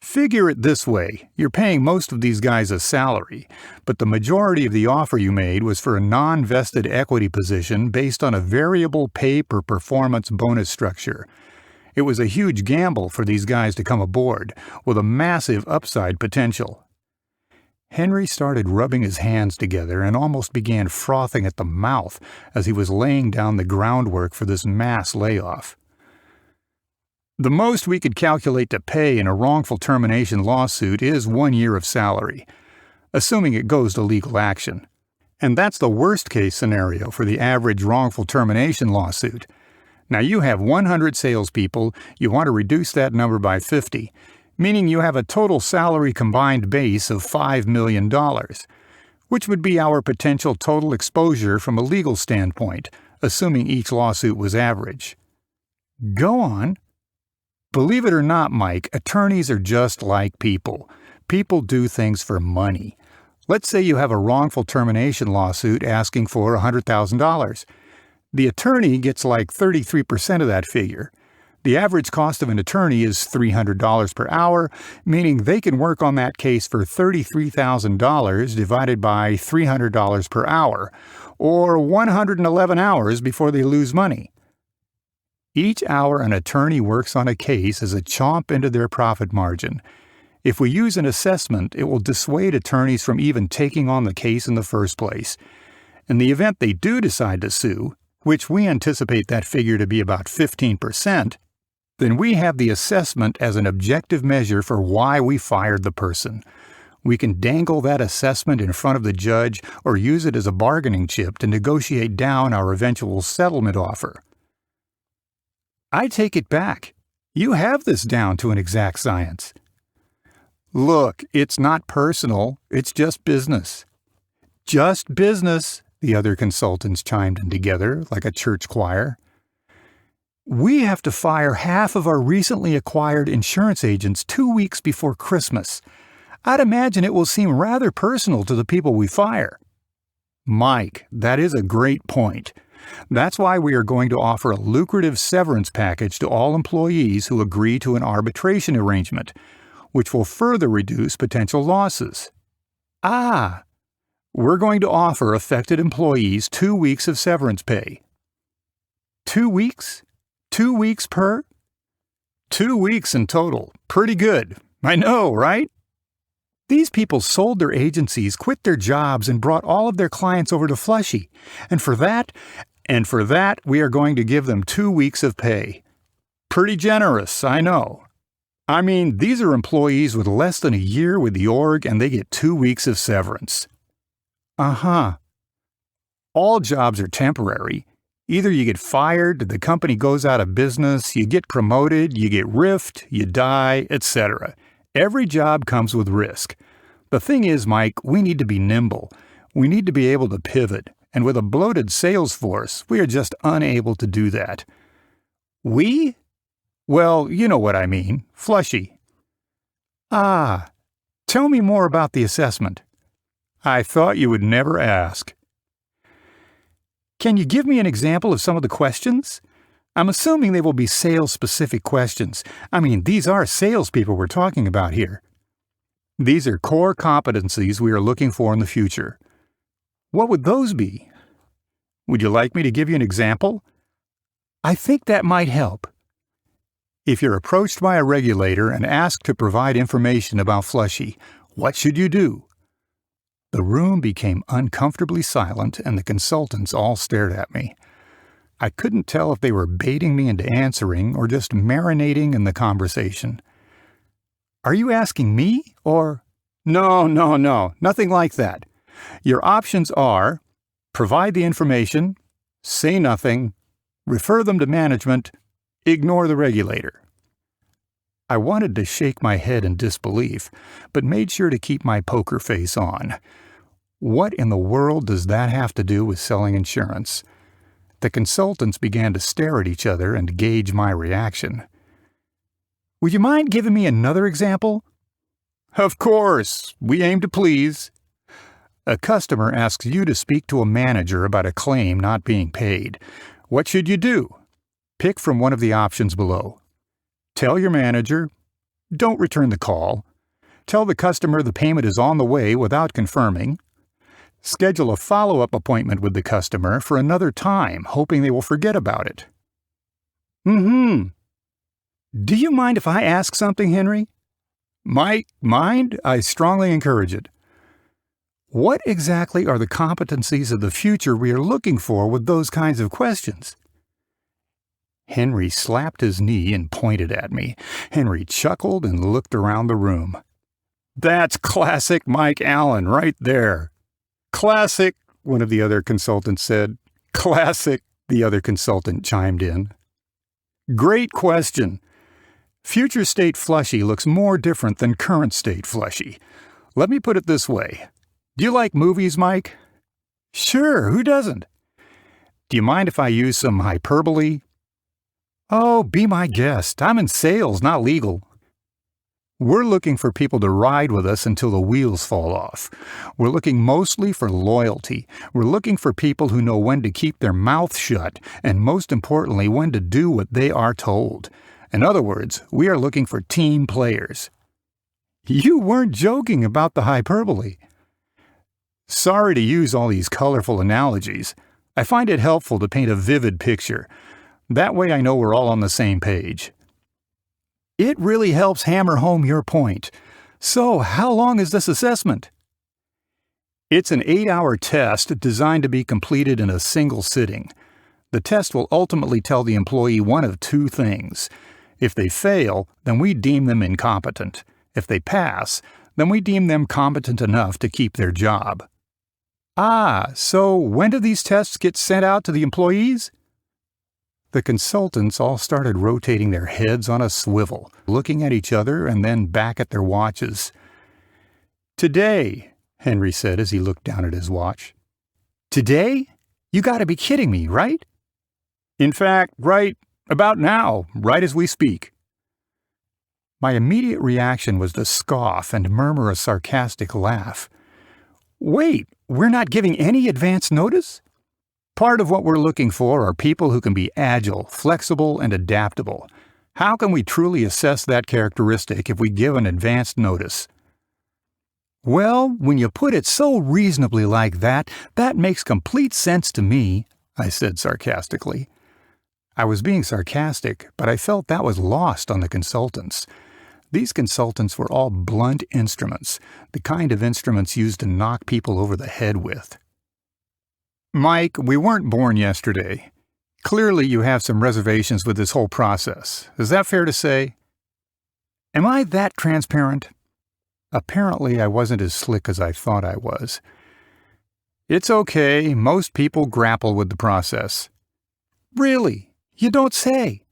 "Figure it this way. You're paying most of these guys a salary, but the majority of the offer you made was for a non-vested equity position based on a variable pay-per-performance bonus structure. It was a huge gamble for these guys to come aboard, with a massive upside potential." Henry started rubbing his hands together and almost began frothing at the mouth as he was laying down the groundwork for this mass layoff. "The most we could calculate to pay in a wrongful termination lawsuit is 1 year of salary, assuming it goes to legal action. And that's the worst-case scenario for the average wrongful termination lawsuit. Now, you have 100 salespeople. You want to reduce that number by 50, meaning you have a total salary combined base of $5 million, which would be our potential total exposure from a legal standpoint, assuming each lawsuit was average. Go on. Believe it or not, Mike, attorneys are just like people. People do things for money. Let's say you have a wrongful termination lawsuit asking for $100,000. The attorney gets like 33% of that figure. The average cost of an attorney is $300 per hour, meaning they can work on that case for $33,000 divided by $300 per hour, or 111 hours before they lose money. Each hour an attorney works on a case is a chomp into their profit margin. If we use an assessment, it will dissuade attorneys from even taking on the case in the first place. In the event they do decide to sue, which we anticipate that figure to be about 15%, then we have the assessment as an objective measure for why we fired the person. We can dangle that assessment in front of the judge or use it as a bargaining chip to negotiate down our eventual settlement offer. I take it back. You have this down to an exact science. Look, it's not personal, it's just business. Just business, the other consultants chimed in together like a church choir. We have to fire half of our recently acquired insurance agents 2 weeks before Christmas. I'd imagine it will seem rather personal to the people we fire. Mike, that is a great point. That's why we are going to offer a lucrative severance package to all employees who agree to an arbitration arrangement, which will further reduce potential losses. We're going to offer affected employees 2 weeks of severance pay. 2 weeks? 2 weeks per? 2 weeks in total. Pretty good. I know, right? These people sold their agencies, quit their jobs, and brought all of their clients over to Flushy. And for that, we are going to give them 2 weeks of pay. Pretty generous, I know. I mean, these are employees with less than a year with the org, and they get 2 weeks of severance. All jobs are temporary. Either you get fired, the company goes out of business, you get promoted, you get riffed, you die, etc. Every job comes with risk. The thing is, Mike, we need to be nimble. We need to be able to pivot, and with a bloated sales force, we are just unable to do that. We? Well, you know what I mean. Flushy. Tell me more about the assessment. I thought you would never ask. Can you give me an example of some of the questions? I'm assuming they will be sales-specific questions. I mean, these are salespeople we're talking about here. These are core competencies we are looking for in the future. What would those be? Would you like me to give you an example? I think that might help. If you're approached by a regulator and asked to provide information about Flushy, what should you do? The room became uncomfortably silent, and the consultants all stared at me. I couldn't tell if they were baiting me into answering or just marinating in the conversation. Are you asking me, or? No, nothing like that. Your options are provide the information, say nothing, refer them to management, ignore the regulator. I wanted to shake my head in disbelief, but made sure to keep my poker face on. What in the world does that have to do with selling insurance? The consultants began to stare at each other and gauge my reaction. Would you mind giving me another example? Of course, we aim to please. A customer asks you to speak to a manager about a claim not being paid. What should you do? Pick from one of the options below. Tell your manager. Don't return the call. Tell the customer the payment is on the way without confirming. Schedule a follow-up appointment with the customer for another time, hoping they will forget about it. Do you mind if I ask something, Henry? Mind? I strongly encourage it. What exactly are the competencies of the future we are looking for with those kinds of questions? Henry slapped his knee and pointed at me. Henry chuckled and looked around the room. That's classic Mike Allen right there. Classic one of the other consultants said. Classic, the other consultant chimed in. Great question. Future state Flushy looks more different than current state Flushy. Let me put it this way. Do you like movies, Mike? Sure, who doesn't? Do you mind if I use some hyperbole? Oh, be my guest. I'm in sales, not legal. We're looking for people to ride with us until the wheels fall off. We're looking mostly for loyalty. We're looking for people who know when to keep their mouth shut, and most importantly, when to do what they are told. In other words, we are looking for team players. You weren't joking about the hyperbole. Sorry to use all these colorful analogies. I find it helpful to paint a vivid picture. That way I know we're all on the same page. It really helps hammer home your point. So, how long is this assessment? It's an 8-hour test designed to be completed in a single sitting. The test will ultimately tell the employee one of two things. If they fail, then we deem them incompetent. If they pass, then we deem them competent enough to keep their job. Ah, so when do these tests get sent out to the employees? The consultants all started rotating their heads on a swivel, looking at each other and then back at their watches. Today, Henry said as he looked down at his watch. Today? You gotta be kidding me, right? In fact, right about now, right as we speak. My immediate reaction was to scoff and murmur a sarcastic laugh. Wait, we're not giving any advance notice? Part of what we're looking for are people who can be agile, flexible, and adaptable. How can we truly assess that characteristic if we give an advanced notice? Well, when you put it so reasonably like that, that makes complete sense to me, I said sarcastically. I was being sarcastic, but I felt that was lost on the consultants. These consultants were all blunt instruments, the kind of instruments used to knock people over the head with. Mike, we weren't born yesterday. Clearly you have some reservations with this whole process. Is that fair to say? Am I that transparent? Apparently I wasn't as slick as I thought I was. It's okay. Most people grapple with the process. Really? You don't say.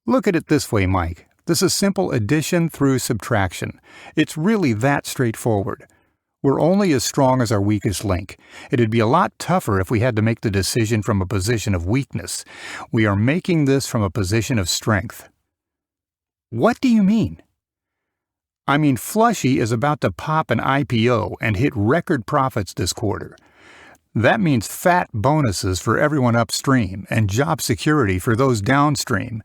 Look at it this way, Mike. This is simple addition through subtraction. It's really that straightforward. We're only as strong as our weakest link. It'd be a lot tougher if we had to make the decision from a position of weakness. We are making this from a position of strength. What do you mean? I mean, Flushy is about to pop an IPO and hit record profits this quarter. That means fat bonuses for everyone upstream and job security for those downstream.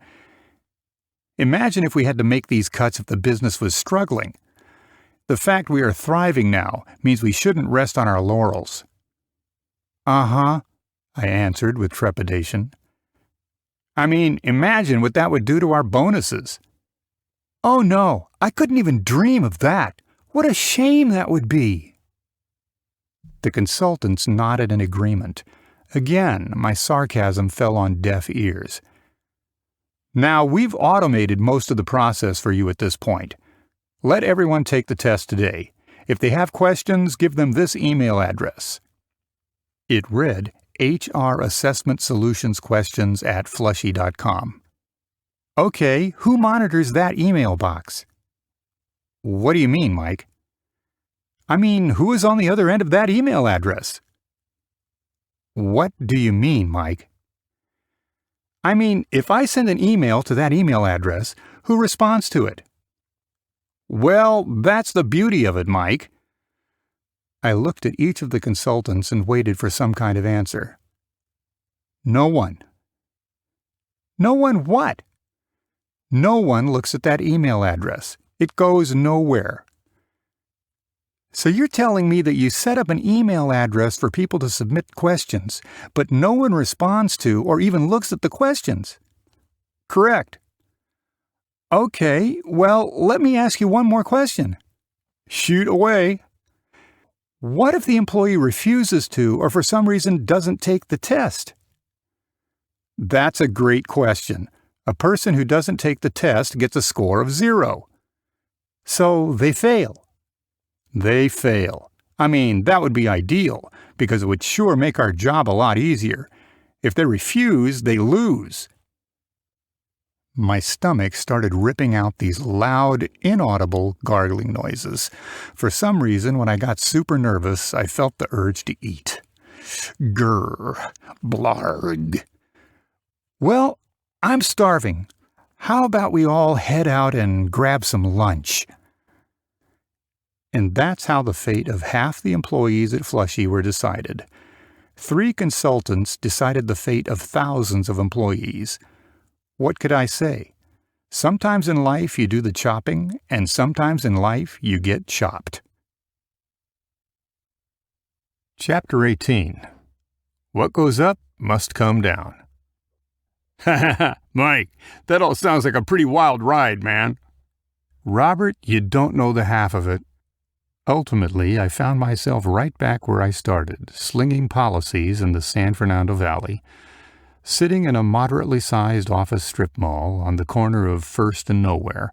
Imagine if we had to make these cuts if the business was struggling. The fact we are thriving now means we shouldn't rest on our laurels. Uh-huh, I answered with trepidation. I mean, imagine what that would do to our bonuses. Oh no, I couldn't even dream of that. What a shame that would be. The consultants nodded in agreement. Again, my sarcasm fell on deaf ears. Now, we've automated most of the process for you at this point. Let everyone take the test today. If they have questions, give them this email address. It read HR Assessment Solutions Questions at Flushy.com. Okay, who monitors that email box? What do you mean, Mike? I mean, who is on the other end of that email address? What do you mean, Mike? I mean, if I send an email to that email address, who responds to it? Well, that's the beauty of it, Mike. I looked at each of the consultants and waited for some kind of answer. No one. No one what? No one looks at that email address. It goes nowhere. So you're telling me that you set up an email address for people to submit questions, but no one responds to or even looks at the questions? Correct. Okay, well, let me ask you one more question. Shoot away. What if the employee refuses to or for some reason doesn't take the test? That's a great question. A person who doesn't take the test gets a score of 0. So they fail. They fail. I mean, that would be ideal, because it would sure make our job a lot easier. If they refuse, they lose. My stomach started ripping out these loud, inaudible gargling noises. For some reason, when I got super nervous, I felt the urge to eat. Grr, blarg. Well, I'm starving. How about we all head out and grab some lunch? And that's how the fate of half the employees at Flushy were decided. 3 consultants decided the fate of thousands of employees. What could I say? Sometimes in life you do the chopping, and sometimes in life you get chopped. Chapter 18. What goes up must come down. Ha ha ha, Mike, that all sounds like a pretty wild ride, man. Robert, you don't know the half of it. Ultimately, I found myself right back where I started, slinging policies in the San Fernando Valley, sitting in a moderately sized office strip mall on the corner of First and Nowhere.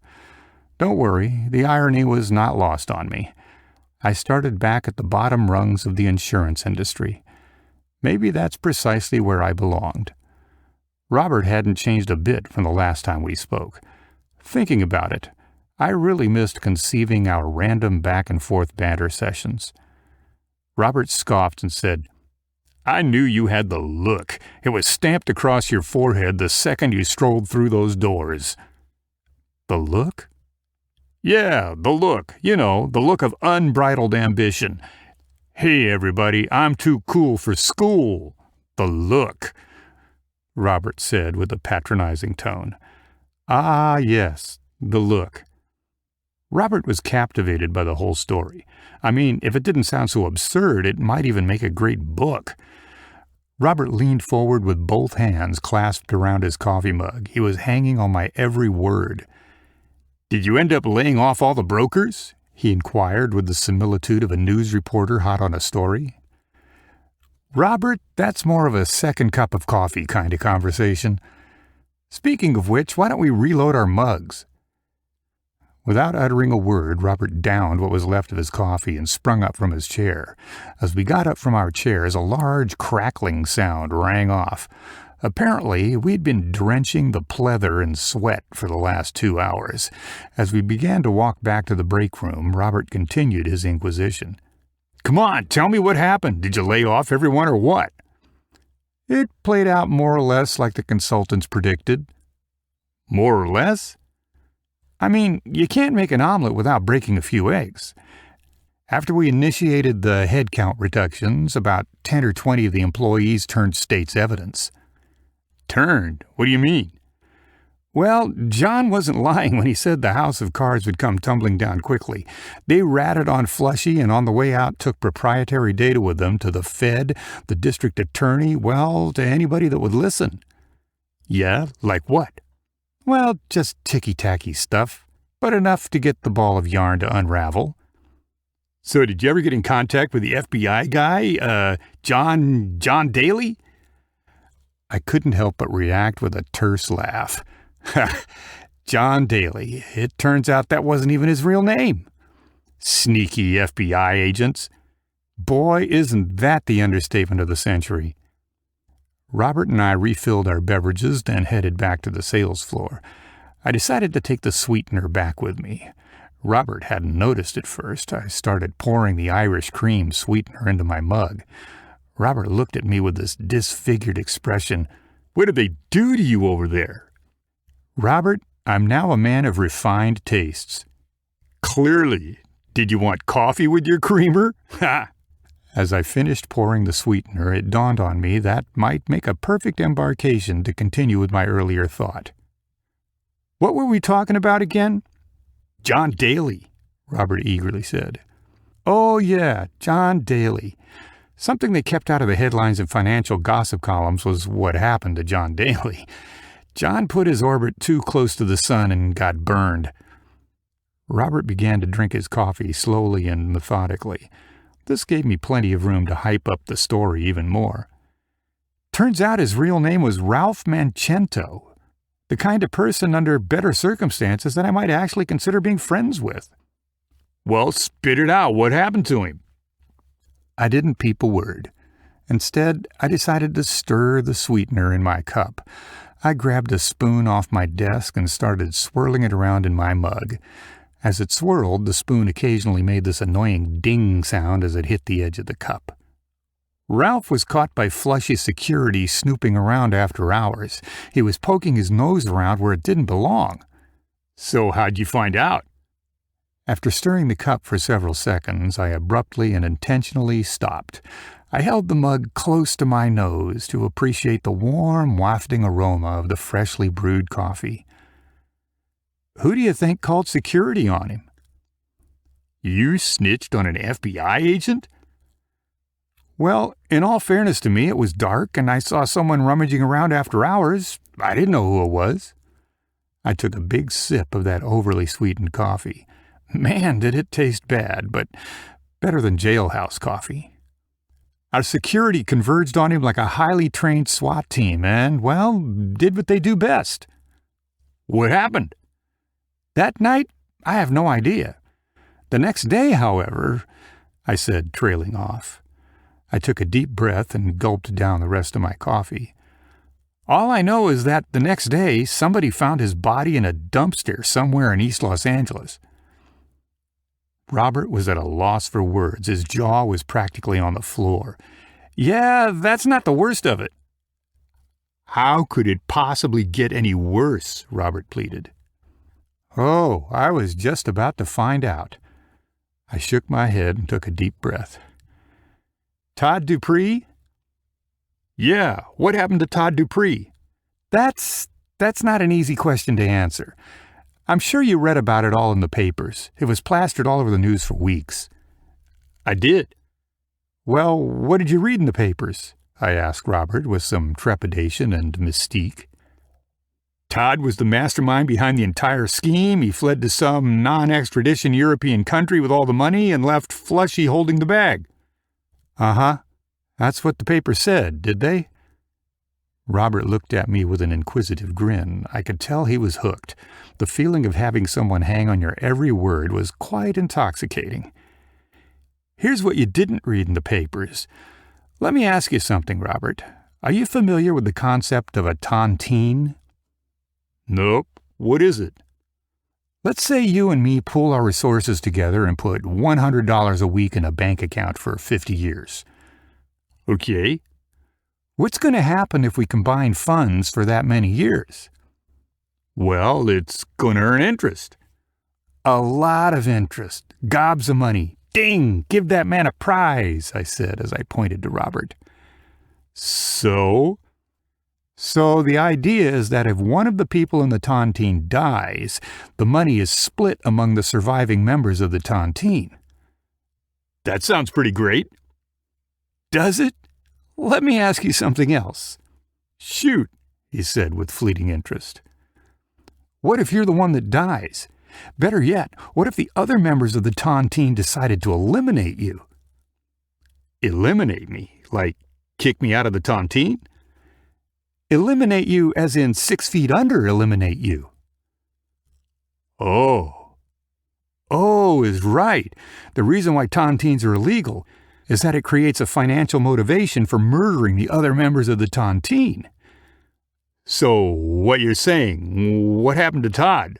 Don't worry, the irony was not lost on me. I started back at the bottom rungs of the insurance industry. Maybe that's precisely where I belonged. Robert hadn't changed a bit from the last time we spoke. Thinking about it, I really missed conceiving our random back-and-forth banter sessions. Robert scoffed and said, I knew you had the look. It was stamped across your forehead the second you strolled through those doors. The look? Yeah, the look. You know, the look of unbridled ambition. Hey, everybody, I'm too cool for school. The look, Robert said with a patronizing tone. Ah, yes, the look. Robert was captivated by the whole story. I mean, if it didn't sound so absurd, it might even make a great book. Robert leaned forward with both hands clasped around his coffee mug. He was hanging on my every word. Did you end up laying off all the brokers? He inquired with the similitude of a news reporter hot on a story. Robert, that's more of a second cup of coffee kind of conversation. Speaking of which, why don't we reload our mugs? Without uttering a word, Robert downed what was left of his coffee and sprung up from his chair. As we got up from our chairs, a large crackling sound rang off. Apparently, we'd been drenching the pleather in sweat for the last 2 hours. As we began to walk back to the break room, Robert continued his inquisition. Come on, tell me what happened. Did you lay off everyone or what? It played out more or less like the consultants predicted. More or less? I mean, you can't make an omelet without breaking a few eggs. After we initiated the headcount reductions, about 10 or 20 of the employees turned state's evidence. Turned? What do you mean? Well, John wasn't lying when he said the house of cards would come tumbling down quickly. They ratted on Flushy and on the way out took proprietary data with them to the Fed, the district attorney, well, to anybody that would listen. Yeah, like what? Well, just ticky-tacky stuff, but enough to get the ball of yarn to unravel. So did you ever get in contact with the FBI guy, John Daly? I couldn't help but react with a terse laugh. John Daly. It turns out that wasn't even his real name. Sneaky FBI agents. Boy, isn't that the understatement of the century. Robert and I refilled our beverages, then headed back to the sales floor. I decided to take the sweetener back with me. Robert hadn't noticed at first. I started pouring the Irish cream sweetener into my mug. Robert looked at me with this disfigured expression. What did they do to you over there? Robert, I'm now a man of refined tastes. Clearly. Did you want coffee with your creamer? Ha! As I finished pouring the sweetener, it dawned on me that might make a perfect embarkation to continue with my earlier thought. What were we talking about again? John Daly, Robert eagerly said. Oh, yeah, John Daly. Something they kept out of the headlines and financial gossip columns was what happened to John Daly. John put his orbit too close to the sun and got burned. Robert began to drink his coffee slowly and methodically. This gave me plenty of room to hype up the story even more. Turns out his real name was Ralph Mancento, the kind of person under better circumstances that I might actually consider being friends with. Well, spit it out. What happened to him? I didn't peep a word. Instead, I decided to stir the sweetener in my cup. I grabbed a spoon off my desk and started swirling it around in my mug. As it swirled, the spoon occasionally made this annoying ding sound as it hit the edge of the cup. Ralph was caught by Flushy security snooping around after hours. He was poking his nose around where it didn't belong. So how'd you find out? After stirring the cup for several seconds, I abruptly and intentionally stopped. I held the mug close to my nose to appreciate the warm, wafting aroma of the freshly brewed coffee. Who do you think called security on him? You snitched on an FBI agent? Well, in all fairness to me, it was dark and I saw someone rummaging around after hours. I didn't know who it was. I took a big sip of that overly sweetened coffee. Man, did it taste bad, but better than jailhouse coffee. Our security converged on him like a highly trained SWAT team and, well, did what they do best. What happened? That night, I have no idea. The next day, however, I said, trailing off. I took a deep breath and gulped down the rest of my coffee. All I know is that the next day, somebody found his body in a dumpster somewhere in East Los Angeles. Robert was at a loss for words. His jaw was practically on the floor. Yeah, that's not the worst of it. How could it possibly get any worse? Robert pleaded. Oh, I was just about to find out. I shook my head and took a deep breath. Todd Dupree? Yeah, what happened to Todd Dupree? That's not an easy question to answer. I'm sure you read about it all in the papers. It was plastered all over the news for weeks. I did. Well, what did you read in the papers? I asked Robert with some trepidation and mystique. Todd was the mastermind behind the entire scheme. He fled to some non-extradition European country with all the money and left Flushy holding the bag. Uh-huh. That's what the paper said, did they? Robert looked at me with an inquisitive grin. I could tell he was hooked. The feeling of having someone hang on your every word was quite intoxicating. Here's what you didn't read in the papers. Let me ask you something, Robert. Are you familiar with the concept of a tontine? Nope. What is it? Let's say you and me pool our resources together and put $100 a week in a bank account for 50 years. Okay. What's going to happen if we combine funds for that many years? Well, it's going to earn interest. A lot of interest. Gobs of money. Ding! Give that man a prize, I said as I pointed to Robert. So the idea is that if one of the people in the tontine dies, the money is split among the surviving members of the tontine. That sounds pretty great. Does it? Let me ask you something else. Shoot, he said with fleeting interest. What if you're the one that dies? Better yet, what if the other members of the tontine decided to eliminate you? Eliminate me? Like kick me out of the tontine? Eliminate you as in 6 feet under eliminate you. Oh is right. The reason why tontines are illegal is that it creates a financial motivation for murdering the other members of the tontine. So, what you're saying, what happened to Todd?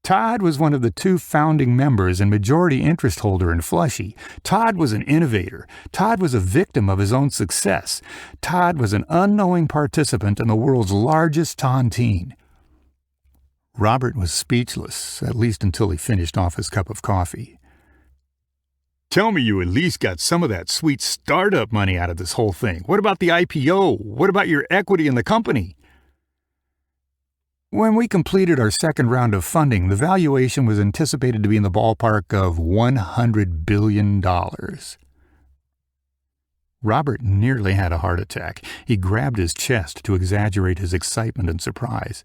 Todd was one of the 2 founding members and majority interest holder in Flushy. Todd was an innovator. Todd was a victim of his own success. Todd was an unknowing participant in the world's largest tontine. Robert was speechless, at least until he finished off his cup of coffee. Tell me you at least got some of that sweet startup money out of this whole thing. What about the IPO? What about your equity in the company? When we completed our second round of funding, the valuation was anticipated to be in the ballpark of $100 billion. Robert nearly had a heart attack. He grabbed his chest to exaggerate his excitement and surprise.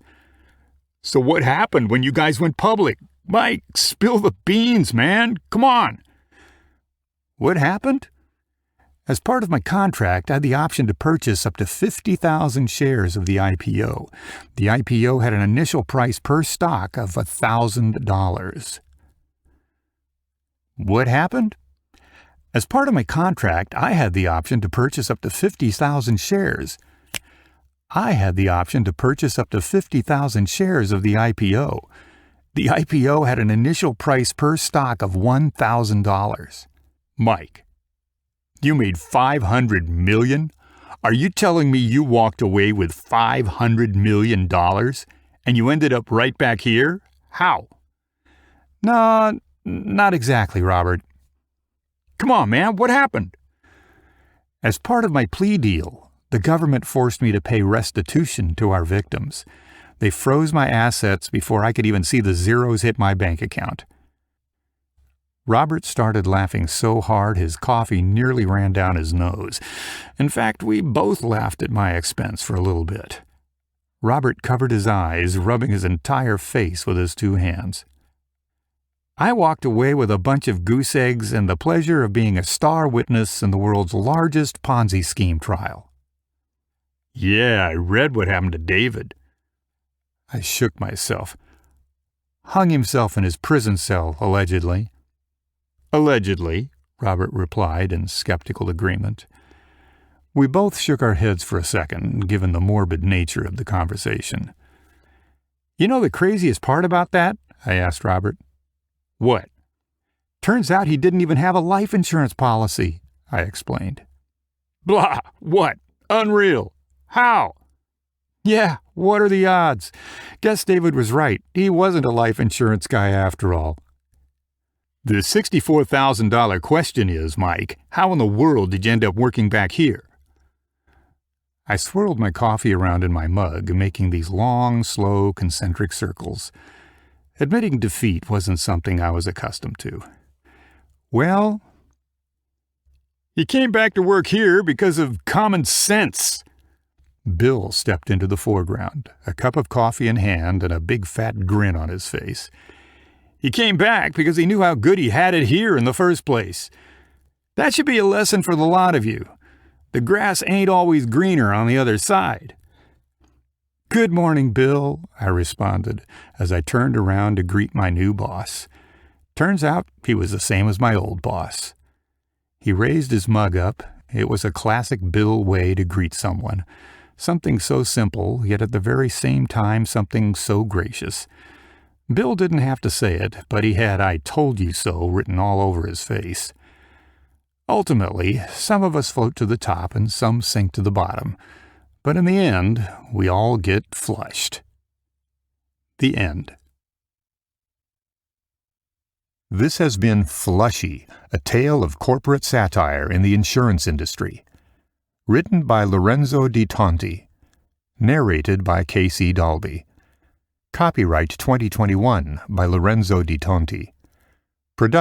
So what happened when you guys went public? Mike, spill the beans, man. Come on. What happened? As part of my contract, I had the option to purchase up to 50,000 shares of the IPO. The IPO had an initial price per stock of $1,000. What happened? As part of my contract, I had the option to purchase up to 50,000 shares. I had the option to purchase up to 50,000 shares of the IPO. The IPO had an initial price per stock of $1,000. Mike, you made $500 million? Are you telling me you walked away with $500 million and you ended up right back here? How? No, not exactly, Robert. Come on, man, what happened? As part of my plea deal, the government forced me to pay restitution to our victims. They froze my assets before I could even see the zeros hit my bank account. Robert started laughing so hard his coffee nearly ran down his nose. In fact, we both laughed at my expense for a little bit. Robert covered his eyes, rubbing his entire face with his two hands. I walked away with a bunch of goose eggs and the pleasure of being a star witness in the world's largest Ponzi scheme trial. Yeah, I read what happened to David. I shook myself. Hung himself in his prison cell, allegedly. Allegedly, Robert replied in skeptical agreement. We both shook our heads for a second, given the morbid nature of the conversation. You know the craziest part about that? I asked Robert. What? Turns out he didn't even have a life insurance policy, I explained. Blah! What? Unreal! How? Yeah, what are the odds? Guess David was right. He wasn't a life insurance guy after all. The $64,000 question is, Mike, how in the world did you end up working back here? I swirled my coffee around in my mug, making these long, slow, concentric circles. Admitting defeat wasn't something I was accustomed to. Well, you came back to work here because of common sense. Bill stepped into the foreground, a cup of coffee in hand and a big fat grin on his face. He came back because he knew how good he had it here in the first place. That should be a lesson for the lot of you. The grass ain't always greener on the other side. Good morning, Bill, I responded as I turned around to greet my new boss. Turns out he was the same as my old boss. He raised his mug up. It was a classic Bill way to greet someone. Something so simple, yet at the very same time something so gracious. Bill didn't have to say it, but he had "I told you so" written all over his face. Ultimately, some of us float to the top and some sink to the bottom. But in the end, we all get flushed. The end. This has been Flushy, a tale of corporate satire in the insurance industry. Written by Lorenzo di Tonti. Narrated by K.C. Dalby. Copyright 2021 by Lorenzo di Tonti. Production